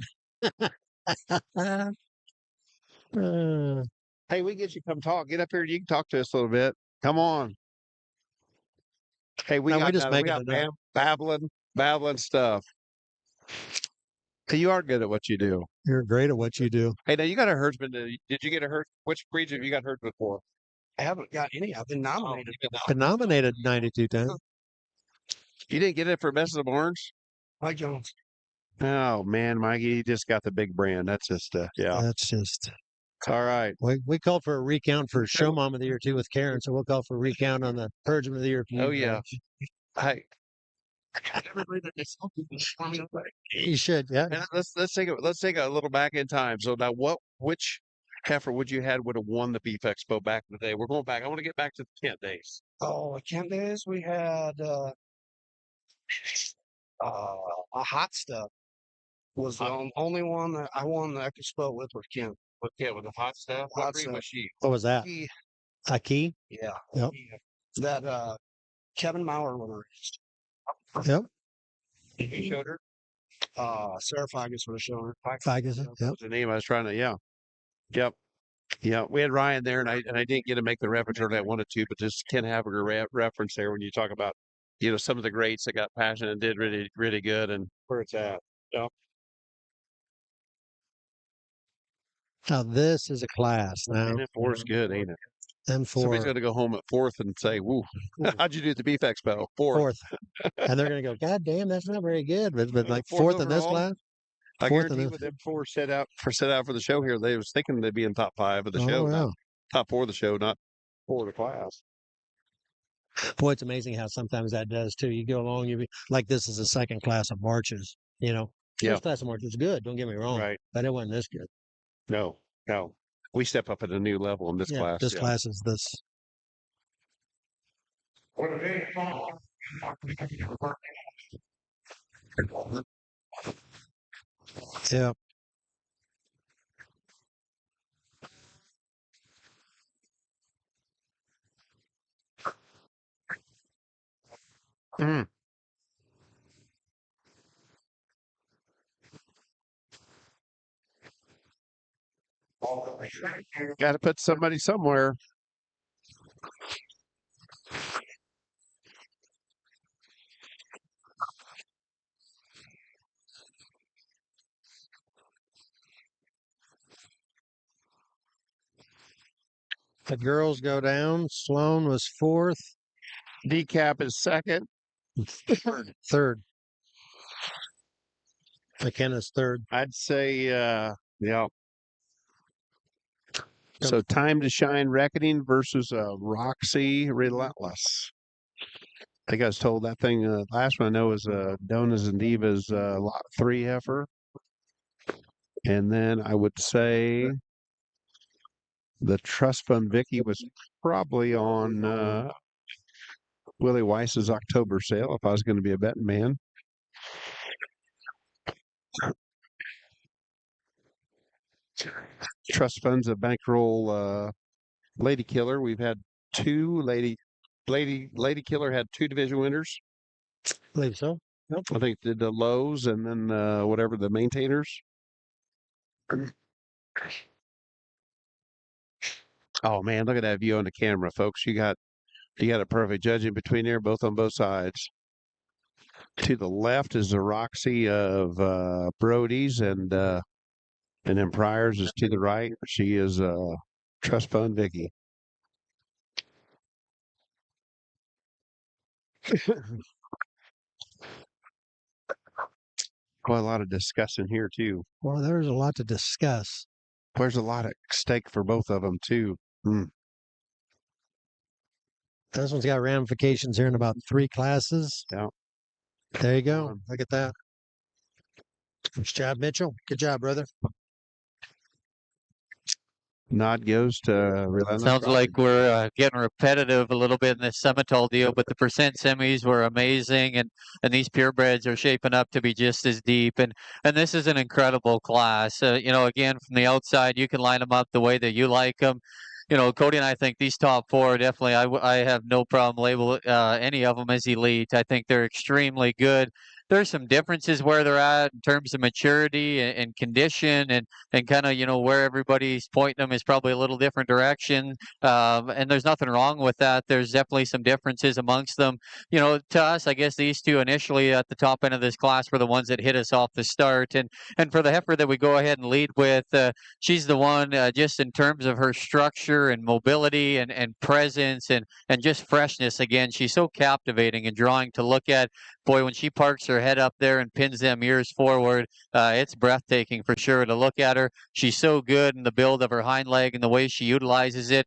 Hey, we get you come talk. Get up here. You can talk to us a little bit. Come on. Hey, we No, got we just make it babbling stuff. Hey, you are good at what you do. You're great at what you do. Hey, now you got a herdsman. Did you get a herd? Which breeds have you got herdsman for? I haven't got any. I've been nominated. Been nominated 92 times. You didn't get it for Best of the Barns? Mike Jones. Oh man, Mikey, you just got the big brand. That's just yeah. That's just All right. we called for a recount for Show Mom of the Year too with Karen, so we'll call for a recount on the Herdsman of the Year. Oh yeah. Hey, you should, yeah. and let's take a little back in time. So now, which heifer would you had would have won the Beef Expo back in the day? We're going back. I want to get back to the Kent days. Oh, Kent days we had a hot stuff was the only one that I won the Expo with Kent. With Kent with the hot stuff. Hot What breed stuff. was she? What was that? He- A key? Yeah. Yep. That Kevin Maurer would have raised. Yep. You showed her. Sarah Figus would have shown her. Figus. Yep. What's the name? I was trying to. Yeah. Yep. Yeah, we had Ryan there, and I didn't get to make the reference that I wanted to, but just Ken Haviger reference there when you talk about some of the greats that got passionate and did really really good, and where it's at. Yeah. Now this is a class. Now And four is good, ain't it? and Somebody's four going to go home at fourth and say, "Woo, how'd you do at the Beef Expo?" Fourth. and they're gonna go, God damn, that's not very good. But like Fourth fourth in this overall? class. I Fourth in guarantee this. with them four set out for the show here, they was thinking they'd be in top 5 of the Oh, show, yeah. not top 4 of the show, not 4 of the class. Boy, it's amazing how sometimes that does too. You go along, like this is a second class of marches. Yeah. First class of marches is good. Don't get me wrong, Right. but it wasn't this good. No. We step up at a new level in this class. This class is this. Yeah. Mm. Got to put somebody somewhere. The girls go down. Sloan was fourth. Decap is second. Third. McKenna's third. I'd say, yeah. So Time to Shine Reckoning versus Roxy Relentless. I think I was told that thing, last one I know is Donas and Divas lot 3 heifer. And then I would say the Trust Fund Vicky was probably on Willie Weiss's October sale if I was going to be a betting man. Trust Fund's a bankroll Lady Killer. We've had 2 Lady Killer had 2 division winners. I believe so. Yep. I think did the Lows and then whatever the maintainers. Oh man, look at that view on the camera, folks. You got a perfect judge in between there, both on both sides. To the left is the Roxy of Brody's, and then Pryor's is to the right. She is Trust Fund Vicky. Well, a lot of discussing here too. Well, there's a lot to discuss. There's a lot at stake for both of them too. This one's got ramifications here in about 3 classes. Yeah. There you go. Look at that. Good job, Mitchell. Good job, brother. Nod goes to Relentless Sounds Crossing. like we're getting repetitive a little bit in this Simmental deal, but the percent semis were amazing, and these purebreds are shaping up to be just as deep. And this is an incredible class. Again, from the outside, you can line them up the way that you like them. Cody and I think these top four definitely. I have no problem label any of them as elite. I think they're extremely good. There's some differences where they're at in terms of maturity and condition and kind of where everybody's pointing them is probably a little different direction, and there's nothing wrong with that. There's definitely some differences amongst them. To us, I guess these two initially at the top end of this class were the ones that hit us off the start, and for the heifer that we go ahead and lead with, she's the one just in terms of her structure and mobility and presence and just freshness. Again, she's so captivating and drawing to look at. Boy, when she parks her head up there and pins them ears forward, it's breathtaking for sure to look at her. She's so good in the build of her hind leg and the way she utilizes it.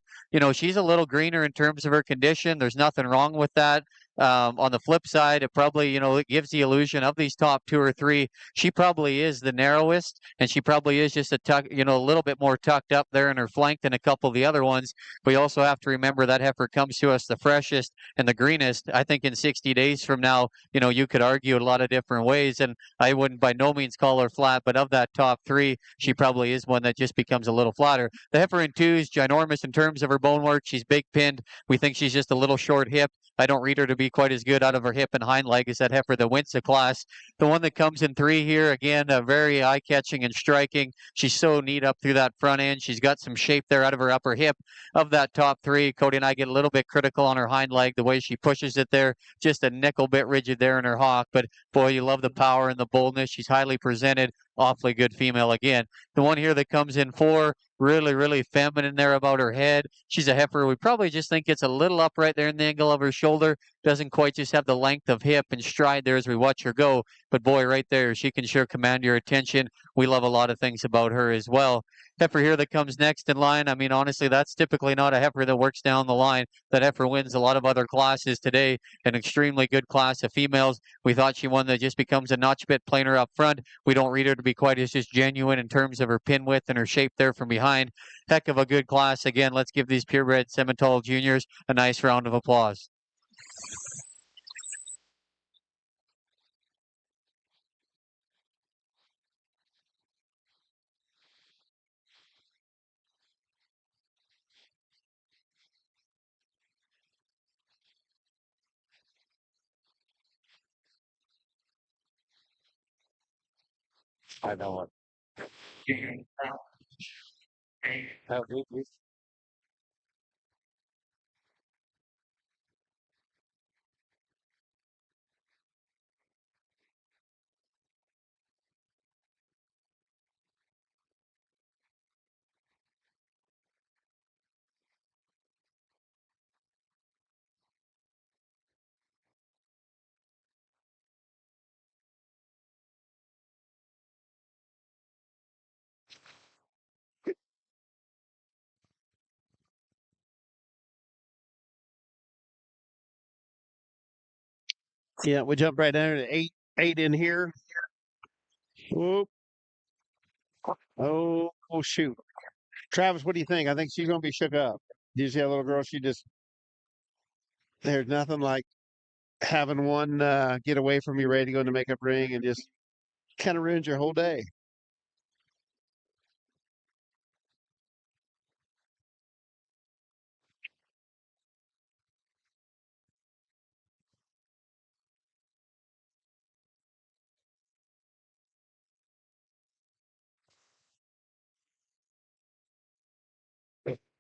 She's a little greener in terms of her condition. There's nothing wrong with that. On the flip side, it probably, it gives the illusion of these top two or three. She probably is the narrowest, and she probably is just a little bit more tucked up there in her flank than a couple of the other ones. But you also have to remember that heifer comes to us the freshest and the greenest. I think in 60 days from now, you could argue a lot of different ways, and I wouldn't by no means call her flat, but of that top three, she probably is one that just becomes a little flatter. The heifer in two is ginormous in terms of her bone work. She's big pinned. We think she's just a little short hip. I don't read her to be quite as good out of her hip and hind leg as that heifer that wins the class. The one that comes in three here, again, very eye-catching and striking. She's so neat up through that front end. She's got some shape there out of her upper hip. Of that top three, Cody and I get a little bit critical on her hind leg, the way she pushes it there, just a nickel bit rigid there in her hock. But boy, you love the power and the boldness. She's highly presented, awfully good female again. The one here that comes in four, really, really feminine there about her head. She's a heifer. We probably just think it's a little up right there in the angle of her shoulder. Doesn't quite just have the length of hip and stride there as we watch her go. But boy, right there, she can sure command your attention. We love a lot of things about her as well. Heifer here that comes next in line. I mean, honestly, that's typically not a heifer that works down the line. That heifer wins a lot of other classes today. An extremely good class of females. We thought she won that just becomes a notch bit plainer up front. We don't read her to be quite as just genuine in terms of her pin width and her shape there from behind. Heck of a good class. Again, let's give these purebred Simmental juniors a nice round of applause. I know it. Yeah, we jump right down to eight in here. Whoop. Oh, shoot. Travis, what do you think? I think she's going to be shook up. Do you see that little girl? There's nothing like having one get away from you ready to go in the makeup ring and just kind of ruins your whole day.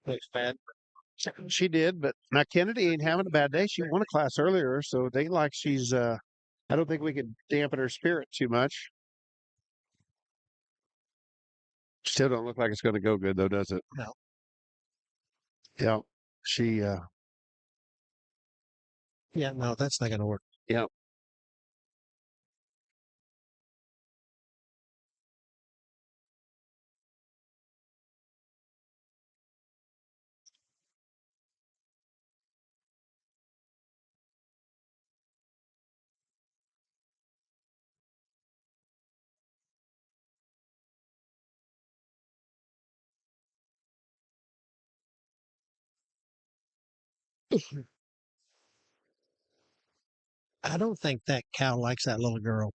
Thanks, man. She did, but now Kennedy ain't having a bad day. She won a class earlier, so they like she's I don't think we could dampen her spirit too much. Still don't look like it's going to go good though, does it? No. Yeah. She Yeah, no, that's not going to work. yeah. I don't think that cow likes that little girl.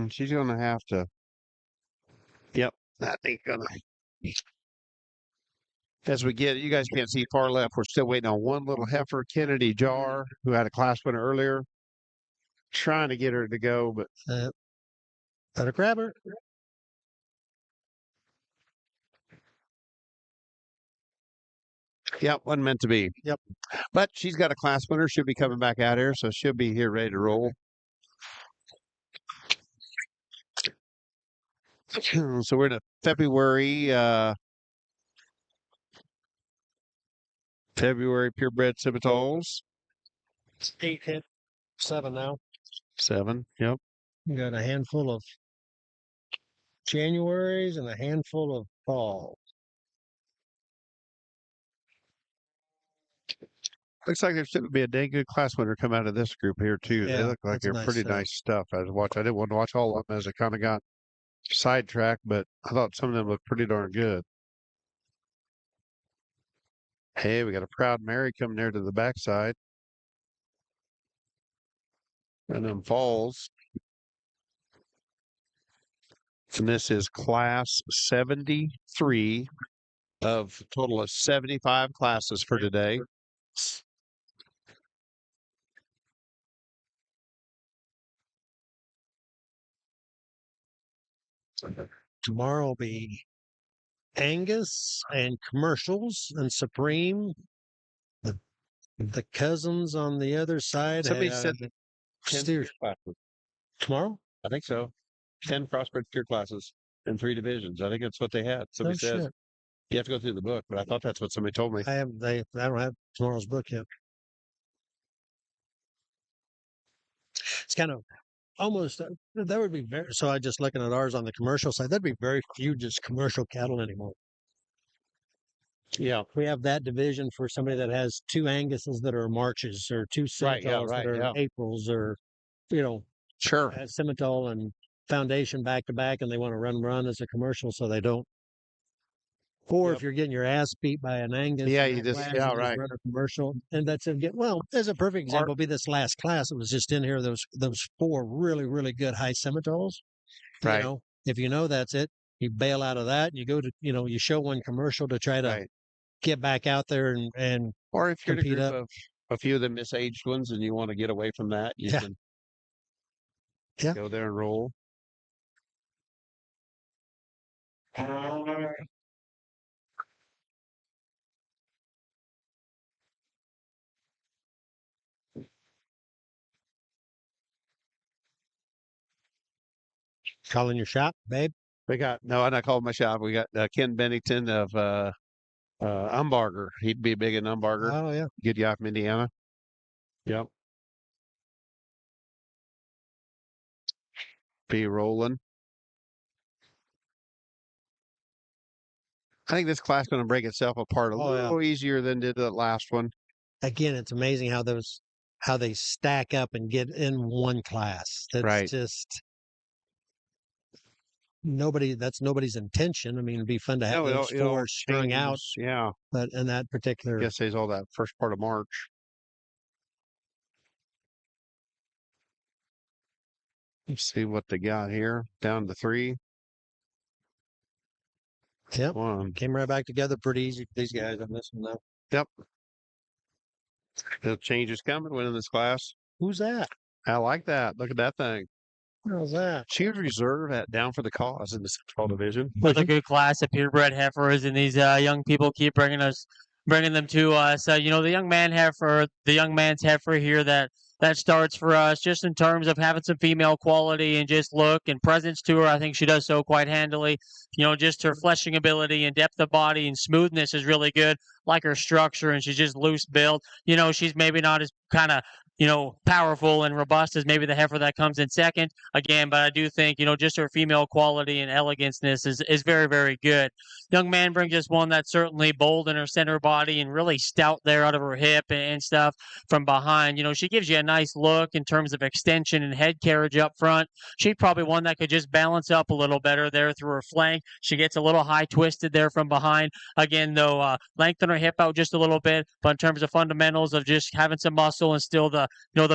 She's gonna have to. Yep, that ain't gonna. As we get, you guys can't see far left. We're still waiting on one little heifer, Kennedy Jar, who had a class winner earlier. Trying to get her to go, but Better grab her. yep, wasn't meant to be. Yep. But she's got a class winner. She'll be coming back out here, so she'll be here ready to roll. So we're in a February purebred Simmentals. 8 hit, 7 now. 7. Yep. We got a handful of Januaries and a handful of fall. Looks like there's going to be a dang good class winner come out of this group here too. They Yeah, look like that's they're nice pretty stuff. nice stuff. I didn't want to watch all of them as I kind of got sidetracked, but I thought some of them looked pretty darn good. Hey, we got a Proud Mary coming there to the backside. And then falls. And this is class 73 of a total of 75 classes for today. Tomorrow will be Angus and commercials and Supreme. The cousins on the other side. Somebody had, said 10 steers classes. tomorrow. I think so. 10 crossbred steer classes in 3 divisions. I think that's what they had. Somebody Oh, said shit. you have to go through the book, but I thought that's what somebody told me. I don't have tomorrow's book yet. It's kind of almost that would be very. So I just looking at ours on the commercial side. That'd be very few just commercial cattle anymore. Yeah. We have that division for somebody that has 2 Anguses that are Marches or 2 Right, yeah, Simmentals right, that are yeah. Aprils or, Sure. has Simmental and Foundation back to back and they want to run as a commercial so they don't. Or Yep. if you're getting your ass beat by an Angus, Yeah, in you that just- class, yeah, you right. run a commercial, and that's it. Well, as a perfect example, would be this last class. It was just in here. Those 4 really really good high Simmentals. Right. You know, if you know that's it, you bail out of that. You go to you show one commercial to try to Right. get back out there and Or if you're in a compete group up. of a few of the misaged ones and you want to get away from that, you Yeah. can Yeah. go there and roll. Calling your shop, babe. We got I'm not calling my shop. We got Ken Bennington of Umbarger. He'd be big in Umbarger. Oh yeah. Good guy from Indiana. Yep. Be rolling. I think this class is going to break itself apart a Oh, yeah. little easier than did the last one. Again, it's amazing how they stack up and get in one class. That's Right. just that's nobody's intention. I mean, it'd be fun to have No, those it all 4 strung out, changes. Yeah. but in that particular. I guess it's all that first part of March. Let's see what they got here. Down to 3. Yep. 1. Came right back together pretty easy for these guys on this one though. Yep. The change is coming winning this class. Who's that? I like that. Look at that thing. How's that? She was reserve at Down for the Cause in the Central Division. With a good class of purebred heifers, and these young people keep bringing them to us. The young man's heifer here that starts for us just in terms of having some female quality and just look and presence to her. I think she does so quite handily. Just her fleshing ability and depth of body and smoothness is really good. Like her structure, and she's just loose built. She's maybe not as kind of powerful and robust as maybe the heifer that comes in second. Again, but I do think, just her female quality and eleganceness is very, very good. Young man brings us one that's certainly bold in her center body and really stout there out of her hip and stuff from behind. She gives you a nice look in terms of extension and head carriage up front. She's probably one that could just balance up a little better there through her flank. She gets a little high twisted there from behind. Again, though, lengthen her hip out just a little bit, but in terms of fundamentals of just having some muscle and still the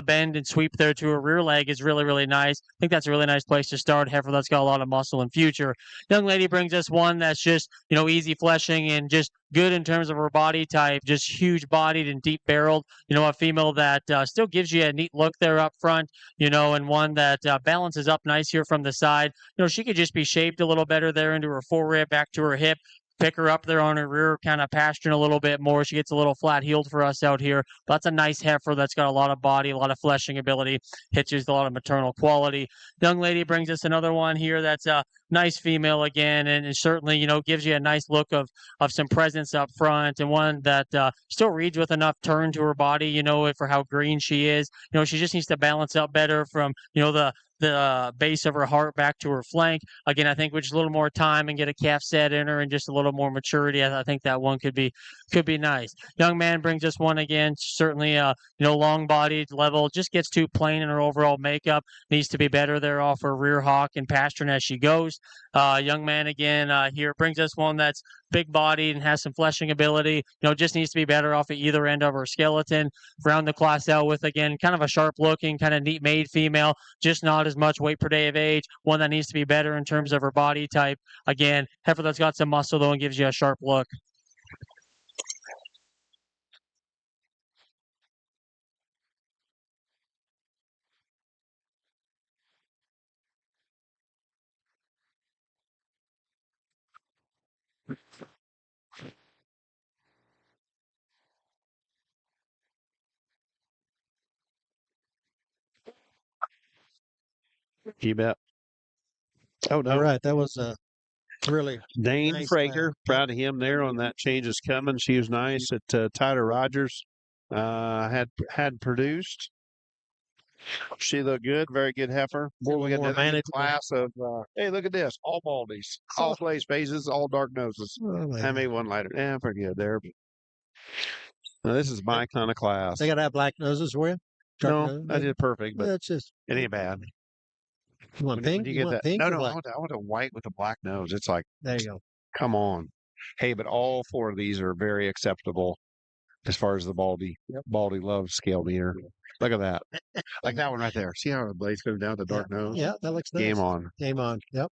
bend and sweep there to her rear leg is really, really nice. I think that's a really nice place to start. Heifer that's got a lot of muscle and future. Young lady brings us one that's just, easy fleshing and just good in terms of her body type, just huge bodied and deep barreled. A female that still gives you a neat look there up front, and one that balances up nice here from the side. She could just be shaped a little better there into her forerib, back to her hip. Pick her up there on her rear, kind of pasturing a little bit more. She gets a little flat heeled for us out here. But that's a nice heifer that's got a lot of body, a lot of fleshing ability, hitches a lot of maternal quality. Young lady brings us another one here that's a nice female again, and certainly, gives you a nice look of some presence up front, and one that still reads with enough turn to her body, for how green she is. She just needs to balance up better from, the base of her heart back to her flank. Again, I think with just a little more time and get a calf set in her and just a little more maturity, I think that one could be nice. Young man brings us one again, certainly long bodied level, just gets too plain in her overall makeup, needs to be better there off her rear hock and pasturing as she goes. Young man again here brings us one that's big bodied and has some fleshing ability, just needs to be better off at either end of her skeleton. Round the class out with, again, kind of a sharp looking, kind of neat made female, just not as much weight per day of age, one that needs to be better in terms of her body type. Again, heifer that's got some muscle though and gives you a sharp look. You bet. Oh, All no. right, that was really Dane nice, Frager, proud of him there on that change is coming. She was nice at Tyler Rogers. Had produced. She looked good, very good heifer. Boy, we got more another good managed. class of. Hey, look at this! All baldies, all place faces, all dark noses. Oh, I made one lighter. Yeah, pretty good there. Now, this is my kind of class. They got to have black noses for you? Dark No, nose? I did perfect, but That's just. it ain't bad. You want pink? You You get want that? pink No, or no, black? I want a white with a black nose. It's like, There you go. come on. Hey, but all four of these are very acceptable as far as the baldy love scale meter. Look at that. Like that one right there. See how the blades go down the dark nose? Yeah, that looks nice. Game on. Game on. Yep.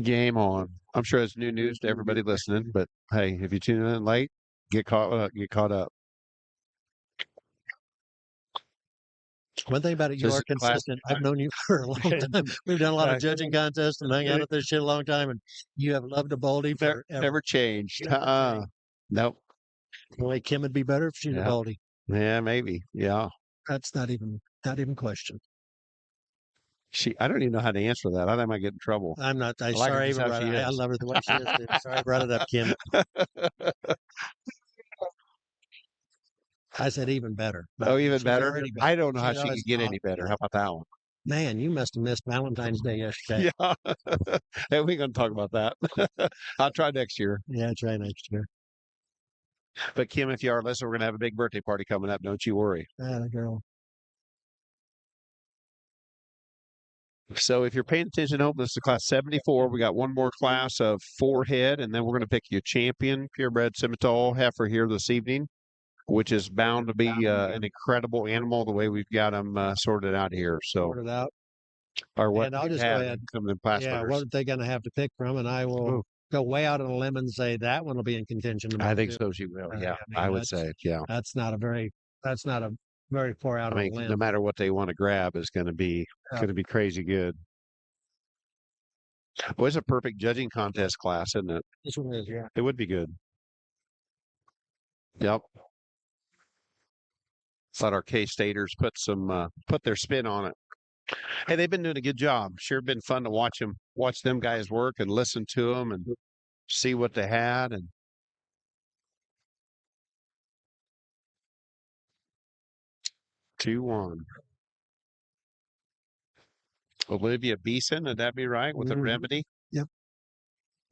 Game on. I'm sure it's new news to everybody listening, but hey, if you tune in late, get caught up. One thing about it, you This are is class- consistent. I've known you for a long time. We've done a lot of judging contests and hung out at this shit a long time, and you have loved a baldy forever. Never changed. Never changed. Nope. The way Kim would be better if she's a baldy. Yeah, maybe. Yeah. That's not even question. I don't even know how to answer that. I think I might get in trouble. I'm not. I'm like her sorry, just how she I is. love her the way she is. Dude. Sorry, I brought it up, Kim. I said even better. Oh, even she's better? already better. I don't know how She's she always could get top. any better. How about that one? Man, you must have missed Valentine's Day yesterday. Yeah. Hey, we ain't going to talk about that. I'll try next year. Yeah, try next year. But Kim, if you are listening, we're going to have a big birthday party coming up. Don't you worry. Atta girl. So if you're paying attention home, this is class 74. We got one more class of 4 head, and then we're going to pick you a champion purebred Simmental heifer here this evening, which is bound to be an incredible animal the way we've got them sorted out here. So Sorted out. or what And I'll just have go ahead. some of them class Yeah, winners. what are they going to have to pick from? And I will go way out on a limb and say that one will be in contention. I think so. She will. Yeah, I would say. Yeah. That's not a very far out I on mean, a limb. no matter what they want to grab is going to be crazy good. Well, it's a perfect judging contest class, isn't it? This one is, yeah. It would be good. Yep. Thought our K-Staters put their spin on it. Hey, they've been doing a good job. Sure been fun to watch them guys work and listen to them and see what they had. And 2-1. Olivia Beeson, would that be right? With a remedy?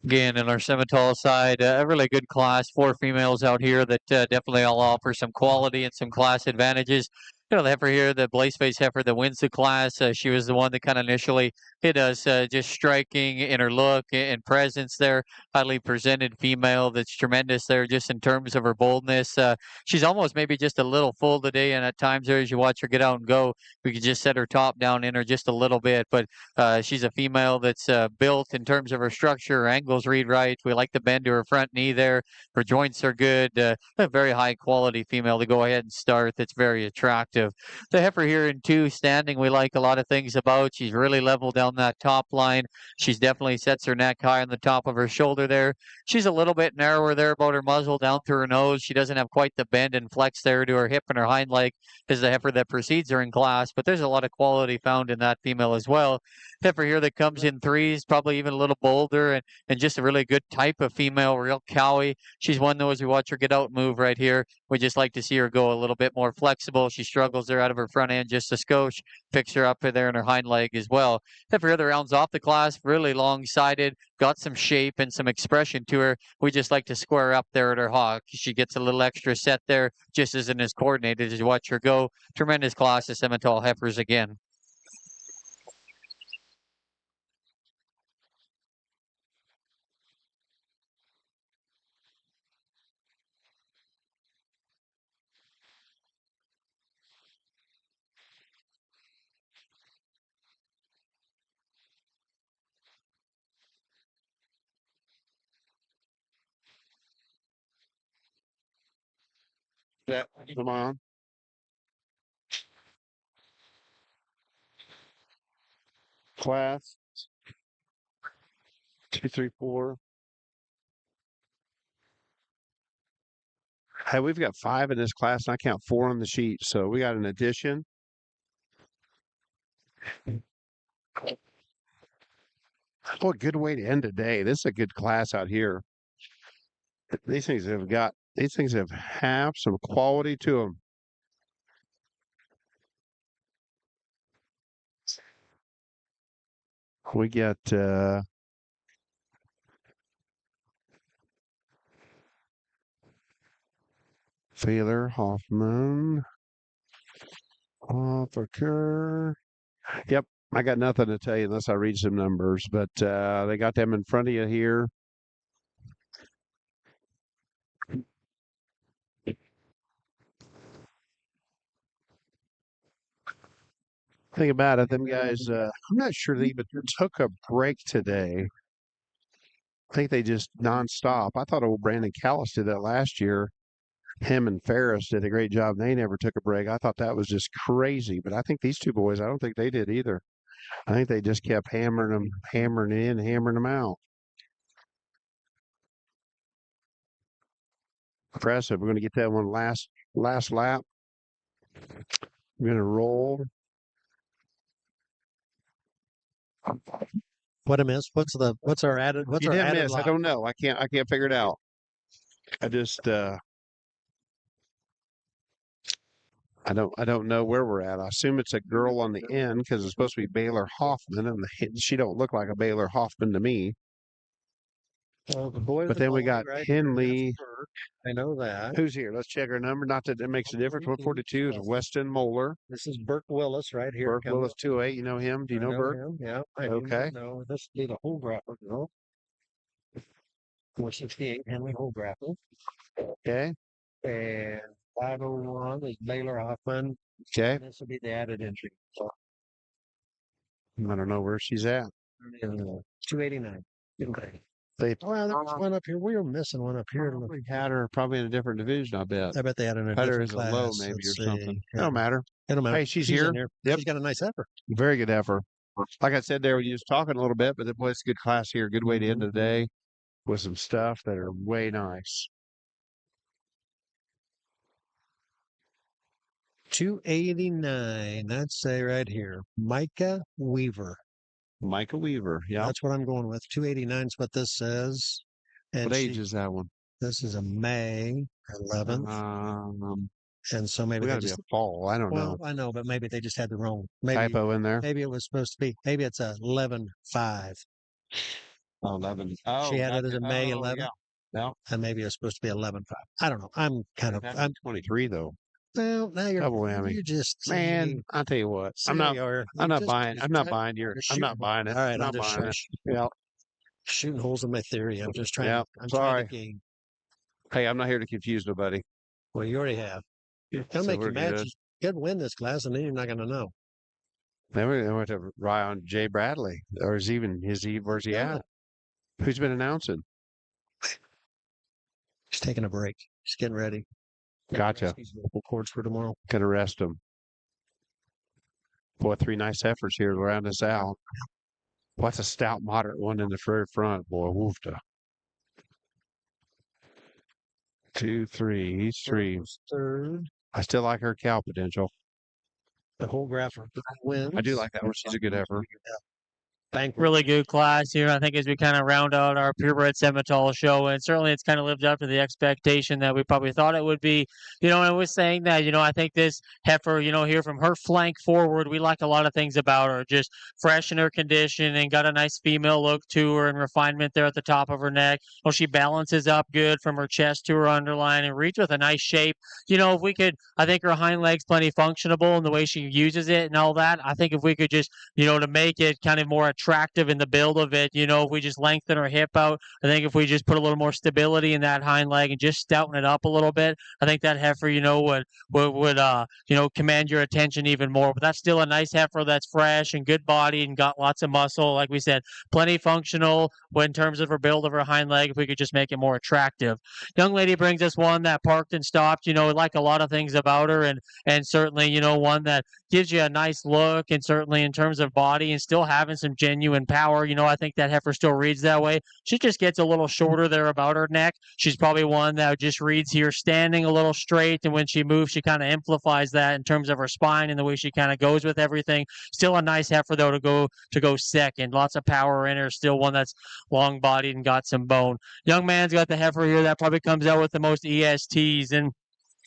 Again, in our Simmental side, a really good class. 4 females out here that definitely all offer some quality and some class advantages. You know, the heifer here, the Blazeface heifer that wins the class, she was the one that kind of initially hit us, just striking in her look and presence there. Highly presented female that's tremendous there just in terms of her boldness. She's almost maybe just a little full today, and at times there, as you watch her get out and go, we could just set her top down in her just a little bit. But she's a female that's built in terms of her structure, her angles read right. We like the bend to her front knee there. Her joints are good. A very high quality female to go ahead and start that's very attractive. The heifer here in 2 standing, we like a lot of things about. She's really level down that top line. She's definitely sets her neck high on the top of her shoulder there. She's a little bit narrower there about her muzzle down through her nose. She doesn't have quite the bend and flex there to her hip and her hind leg as the heifer that precedes her in class, but there's a lot of quality found in that female as well. Heifer here that comes in 3s, probably even a little bolder and just a really good type of female, real cowy. She's one though, as we watch her get out and move right here, we just like to see her go a little bit more flexible. She struggles there out of her front end just a skosh, picks her up there in her hind leg as well. Heifer here that rounds off the class, really long-sided, got some shape and some expression to her. We just like to square her up there at her hock. She gets a little extra set there, just isn't as coordinated as you watch her go. Tremendous class of Simmental heifers again. Yeah, come on. Class 2, 3, 4. Hey, we've got 5 in this class, and I count 4 on the sheet. So we got an addition. What a good way to end the day. This is a good class out here. These things have some quality to them. We got Failer, Hoffman, Hoffaker. Yep, I got nothing to tell you unless I read some numbers, but they got them in front of you here. Think about it, them guys, I'm not sure they even took a break today. I think they just nonstop. I thought old Brandon Callis did that last year. Him and Ferris did a great job. They never took a break. I thought that was just crazy. But I think these 2 boys, I don't think they did either. I think they just kept hammering them out. Impressive. We're going to get that one last lap. We're going to roll. What I missed? What's our added? What's You our didn't added? miss. I don't know. I can't figure it out. I just I don't know where we're at. I assume it's a girl on the end because it's supposed to be Baylor Hoffman, and she don't look like a Baylor Hoffman to me. Well, the boy But then we got Henley. I know that. Who's here? Let's check her number. Not that it makes a difference. 142 is Weston Moeller. This is Burke Willis right here. Burke Willis 2-8. You know him? Do you know Burke? Him? Yeah. Okay. No, this would be the Holgrapher girl. 468 Henley Holgrapher. Okay. And 501 is Baylor Hoffman. Okay. And this will be the added entry. So, I don't know where she's at. 289. Okay. Well, there was one up here. We were missing one up here. We had her probably in a different division, I bet. I bet they had her in a Had her different as a class. low maybe Let's or something. see. Don't matter. It don't matter. Hey, she's in here. there. Yep. She's got a nice effort. Very good effort. Like I said there, when you was talking a little bit, but boy, it's a good class here. Good way to end the day with some stuff that are way nice. 289. That's say right here. Micah Weaver. Micah Weaver. Yeah. That's what I'm going with. 289 is what this says. And What age is that one? This is a May 11th. And so maybe We they got to be just a fall. I don't know. well, I know, but maybe they just had the wrong maybe Typo in there. maybe it was supposed to be maybe it's 11/5. 11. She had it as a May 11th. Yeah. No, And maybe it's supposed to be 11/5. I don't know. I'm kind of I'm 23 though. well now Double whammy. you're just Man, I'll tell you what. I'm not buying. I'm not buying your. I'm not buying it. All right, I'm not buying it. Yeah. shooting holes in my theory. I'm just trying. Yeah. I'm Sorry. trying to gain. Hey, I'm not here to confuse nobody. Well, you already have. I'll So make we're you mad. good. You could win this class, and then you're not going to know. Then we went to rely on Jay Bradley, or is he? Where's he at? Who's been announcing? He's taking a break. He's getting ready. Gotcha. He's vocal cords for tomorrow. Gonna rest him. Boy, 3 nice efforts here to round us out. What's a stout, moderate one in the very front, boy? Woofta. 2, 3. He's 3. Third. I still like her cow potential. The whole graph wins. I do like that one. She's a good effort. Really good class here. I think as we kind of round out our purebred Simmental show, and certainly it's kind of lived up to the expectation that we probably thought it would be. And I was saying that, I think this heifer, here from her flank forward, we like a lot of things about her. Just fresh in her condition and got a nice female look to her and refinement there at the top of her neck. She balances up good from her chest to her underline and reach with a nice shape. If we could, I think her hind leg's plenty functionable in the way she uses it and all that. I think if we could just, to make it kind of more attractive in the build of it, if we just lengthen her hip out, I think if we just put a little more stability in that hind leg and just stouten it up a little bit, I think that heifer, would command your attention even more. But that's still a nice heifer that's fresh and good body and got lots of muscle. Like we said, plenty functional in terms of her build of her hind leg, if we could just make it more attractive. Young lady brings us one that parked and stopped, like a lot of things about her, and certainly, one that gives you a nice look, and certainly in terms of body and still having some genuine power. I think that heifer still reads that way. She just gets a little shorter there about her neck. She's probably one that just reads here standing a little straight, and when she moves, she kind of amplifies that in terms of her spine and the way she kind of goes with everything. Still a nice heifer though to go second. Lots of power in her. Still one that's long bodied and got some bone. Young man's got the heifer here that probably comes out with the most ESTs, and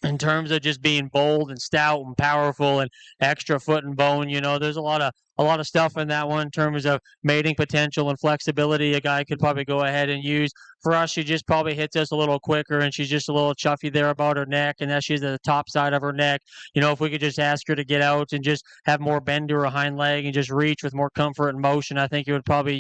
in terms of just being bold and stout and powerful and extra foot and bone, there's a lot of stuff in that one in terms of mating potential and flexibility. A guy could probably go ahead and use. For us, she just probably hits us a little quicker, and she's just a little chuffy there about her neck, and that she's at the top side of her neck. If we could just ask her to get out and just have more bend to her hind leg and just reach with more comfort and motion, I think it would probably,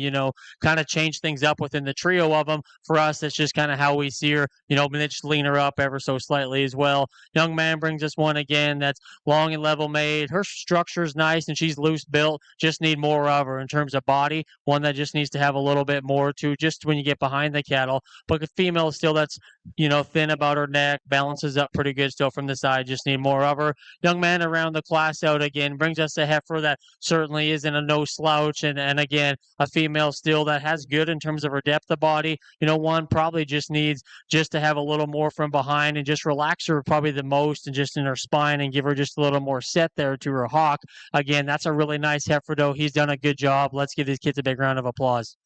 kind of change things up within the trio of them. For us, that's just kind of how we see her, and then just lean her up ever so slightly as well. Young man brings us one again that's long and level made. Her structure's nice, and she's loose built. Just need more of her in terms of body. One that just needs to have a little bit more to just when you get behind the cattle. But the female still that's, thin about her neck, balances up pretty good still from the side. Just need more of her. Young man around the class out again brings us a heifer that certainly isn't a no slouch. And again, a female still that has good in terms of her depth of body. One probably just needs just to have a little more from behind and just relax her probably the most and just in her spine and give her just a little more set there to her hock. Again, that's a really nice heifer though. He's done a good job. Let's give these kids a big round of applause.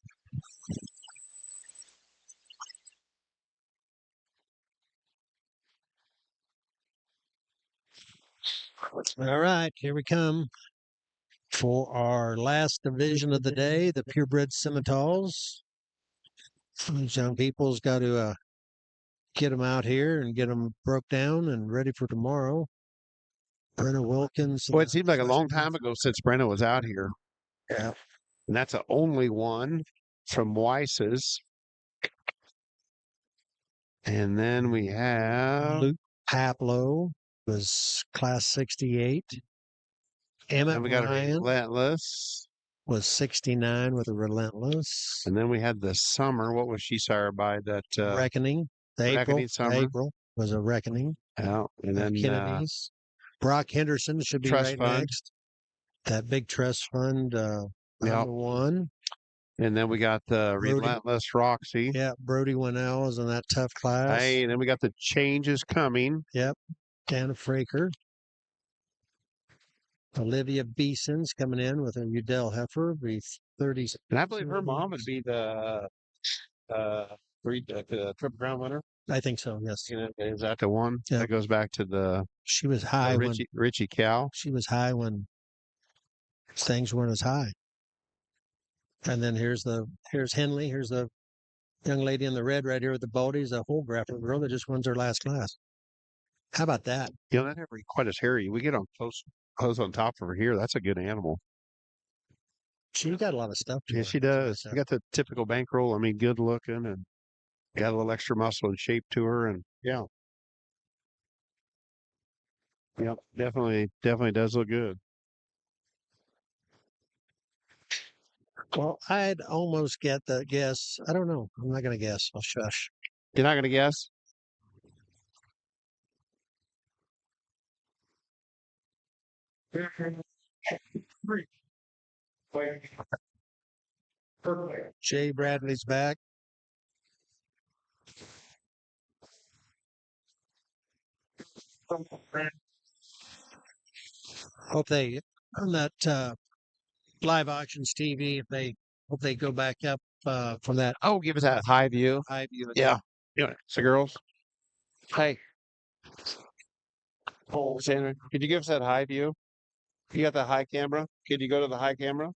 All right, here we come for our last division of the day, the purebred Simmentals. These young people's got to get them out here and get them broke down and ready for tomorrow. Brenna Wilkins. Well, it seemed like a long time ago since Brenna was out here. Yeah. And that's the only one from Weiss's. And then we have Luke Paplow was class 68. Emmett and we got Ryan a Relentless. was 69 with a Relentless. And then we had the Summer. What was she sired by? That Reckoning. The Reckoning Summer. April was a Reckoning. Yeah. And then Kennedy's. Brock Henderson should be Trust right Fund. next. That big trust fund, number one. And then we got the Brody. Relentless Roxy. Yeah, Brody Winnell is in that tough class. Hey, and then we got the Changes Coming. Yep, Dana Fraker. Olivia Beeson's coming in with a Udell heifer, be 30. And I believe her mom would be the Triple Crown winner. I think so. Yes. Is that the one Yeah. that goes back to the She was high when Richie cow? she was high when things weren't as high. And then here's Henley. Here's the young lady in the red right here with the baldies, a whole graphic girl that just wins her last class. How about that? That never quite as hairy. We get on close on top over here. That's a good animal. She got a lot of stuff to Yeah, her. she does. She got the typical bankroll. I mean, good looking and got a little extra muscle and shape to her. And yeah. Yep. Definitely does look good. Well, I'd almost get the guess. I don't know. I'm not going to guess. I'll shush. You're not going to guess? Jay Bradley's back. Hope they on that live auctions TV. If they hope they go back up from that. Oh, give us that high view. High view. Yeah. So girls. Hey. Sandra, could you give us that high view? You got the high camera? Could you go to the high camera?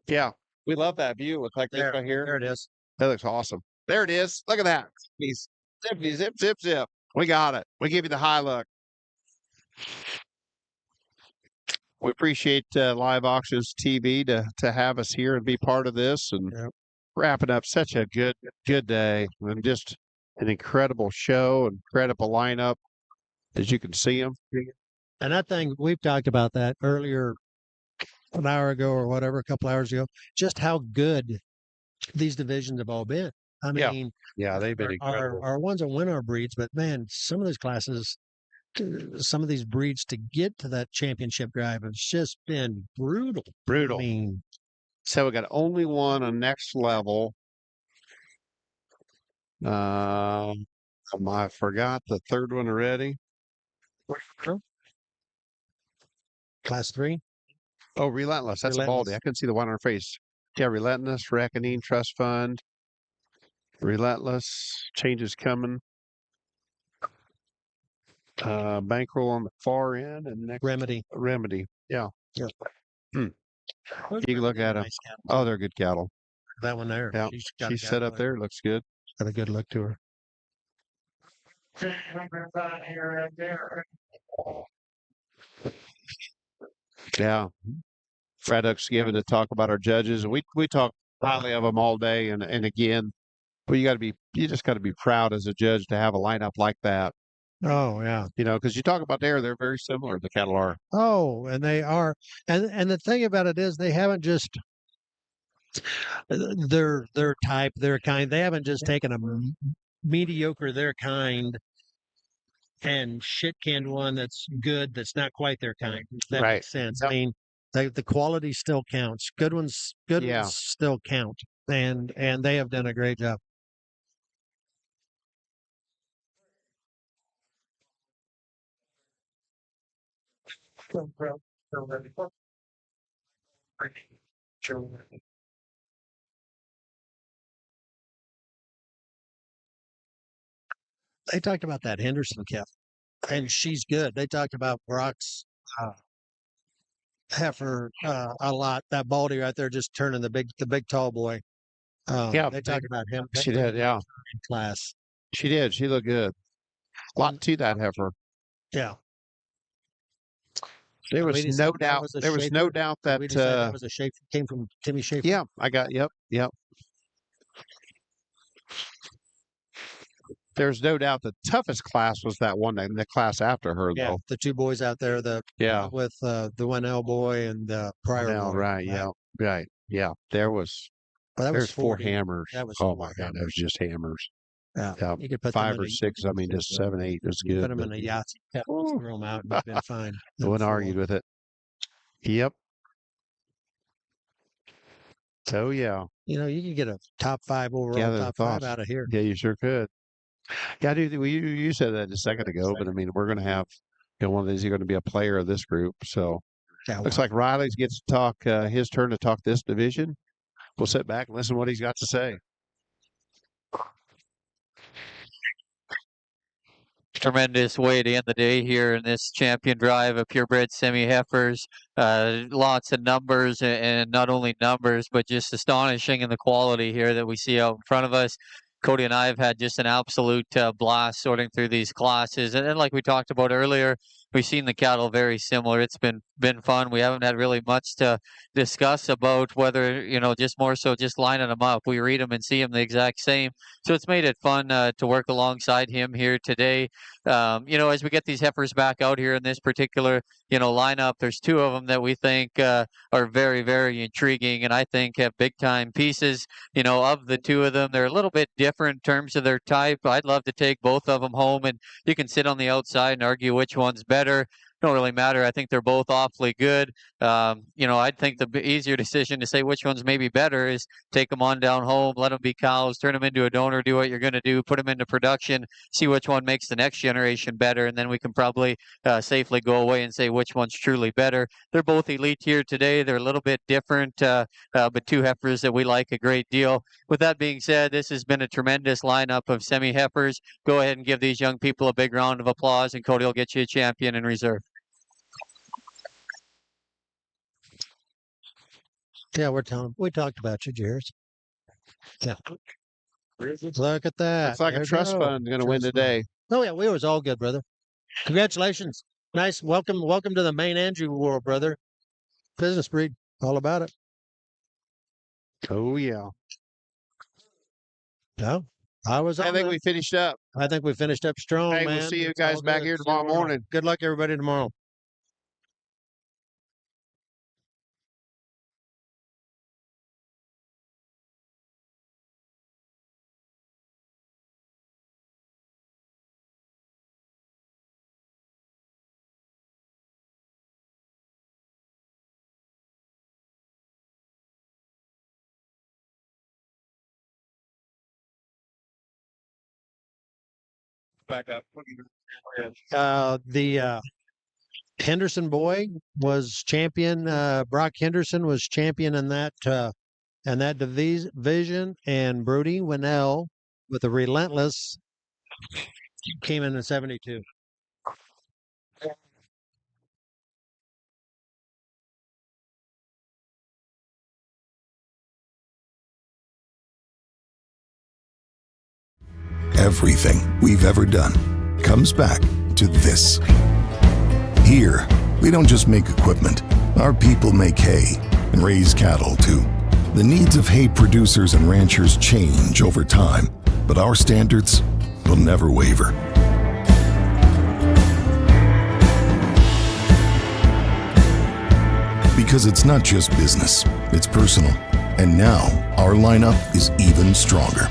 Yeah. We love that view. Looks like this right here. There it is. That looks awesome. There it is. Look at that. Zip. We got it. We give you the high look. We appreciate Live Auctions TV to have us here and be part of this and wrapping up such a good day and just an incredible show, incredible lineup as you can see them. And I think we've talked about that earlier, an hour ago or whatever, a couple hours ago, just how good these divisions have all been. I mean, yeah, they've been incredible. Our ones that win our breeds, but man, some of those classes, some of these breeds to get to that championship drive, it's just been brutal. Brutal. I mean, so we got only one on next level. I forgot the third one already. Class 3. Oh, Relentless. That's a baldy. I couldn't see the one on her face. Yeah, Relentless, Reckoning, Trust Fund. Relentless, Changes Coming. Bankroll on the far end and next Remedy. Yeah. Yeah. You can look at them. Nice cattle. Oh, they're good cattle. That one there. Yeah. She's set up there. Looks good. Got a good look to her. Yeah. Freddock's given to talk about our judges. We talk highly of them all day. And again, but you just got to be proud as a judge to have a lineup like that. Oh, yeah. Because you talk about they're very similar. The cattle are. Oh, and they are. And the thing about it is they haven't just their type, their kind. They haven't just taken a mediocre their kind and shit canned one that's good, that's not quite their kind. That makes sense. I mean, the quality still counts. Good ones still count. And they have done a great job. They talked about that Henderson calf, and she's good. They talked about Brock's heifer a lot. That baldy right there, just turning the big tall boy. They talked about him. She did, yeah. In class, she did. She looked good. A lot to that heifer. Yeah. There was no doubt. There was no doubt that that was a Schaefer, came from Timmy Schaefer. Yeah, I got. Yep. There's no doubt the toughest class was that one, the class after her, though. The two boys out there, with the Winnell boy and the Pryor boy. Right, yeah. There's 4 hammers. Oh my God, that was just hammers. Yeah, you could put 5 or 6. I mean, just 7, 8 is good. Put them in a Yahtzee, throw them out, and you've been fine. No one argued with it. Yep. So yeah, you could get a top 5 overall, top 5 out of here. Yeah, you sure could. Yeah, dude, you said that a second ago, but I mean, we're going to have one of these. You're going to be a player of this group. So looks like Riley's gets to talk. His turn to talk this division. We'll sit back and listen to what he's got to say. tremendous way to end the day here in this champion drive of purebred semi-heifers. Lots of numbers, and not only numbers, but just astonishing in the quality here that we see out in front of us. Cody and I have had just an absolute blast sorting through these classes. And then, like we talked about earlier, we've seen the cattle very similar. It's been fun. We haven't had really much to discuss about whether, just more so just lining them up. We read them and see them the exact same. So it's made it fun to work alongside him here today. As we get these heifers back out here in this particular, lineup, there's two of them that we think are very, very intriguing, and I think have big time pieces. Of the two of them, they're a little bit different in terms of their type. I'd love to take both of them home, and you can sit on the outside and argue which one's better. Don't really matter. I think they're both awfully good. I'd think the easier decision to say which one's maybe better is take them on down home, let them be cows, turn them into a donor, do what you're going to do, put them into production, see which one makes the next generation better, and then we can probably safely go away and say which one's truly better. They're both elite here today. They're a little bit different, but two heifers that we like a great deal. With that being said, this has been a tremendous lineup of semi-heifers. Go ahead and give these young people a big round of applause, and Cody will get you a champion in reserve. Yeah, we talked about you, Jairus. Yeah. Look at that. Looks like There a you trust go. fund going to win Trust fund. today. Oh yeah, we was all good, brother. Congratulations. Nice. Welcome to the main Andrew world, brother. Business breed. All about it. Oh, yeah. No, I think we finished up. I think we finished up strong, Hey, man. we'll see you It's guys all back good. here See you tomorrow morning. Good luck, everybody, tomorrow. Back up. The Henderson boy was champion. Brock Henderson was champion in that division, and Brody Winnell with a Relentless came in at 72. Everything we've ever done comes back to this. Here, we don't just make equipment. Our people make hay and raise cattle too. The needs of hay producers and ranchers change over time, but our standards will never waver. Because it's not just business, it's personal. And now, our lineup is even stronger.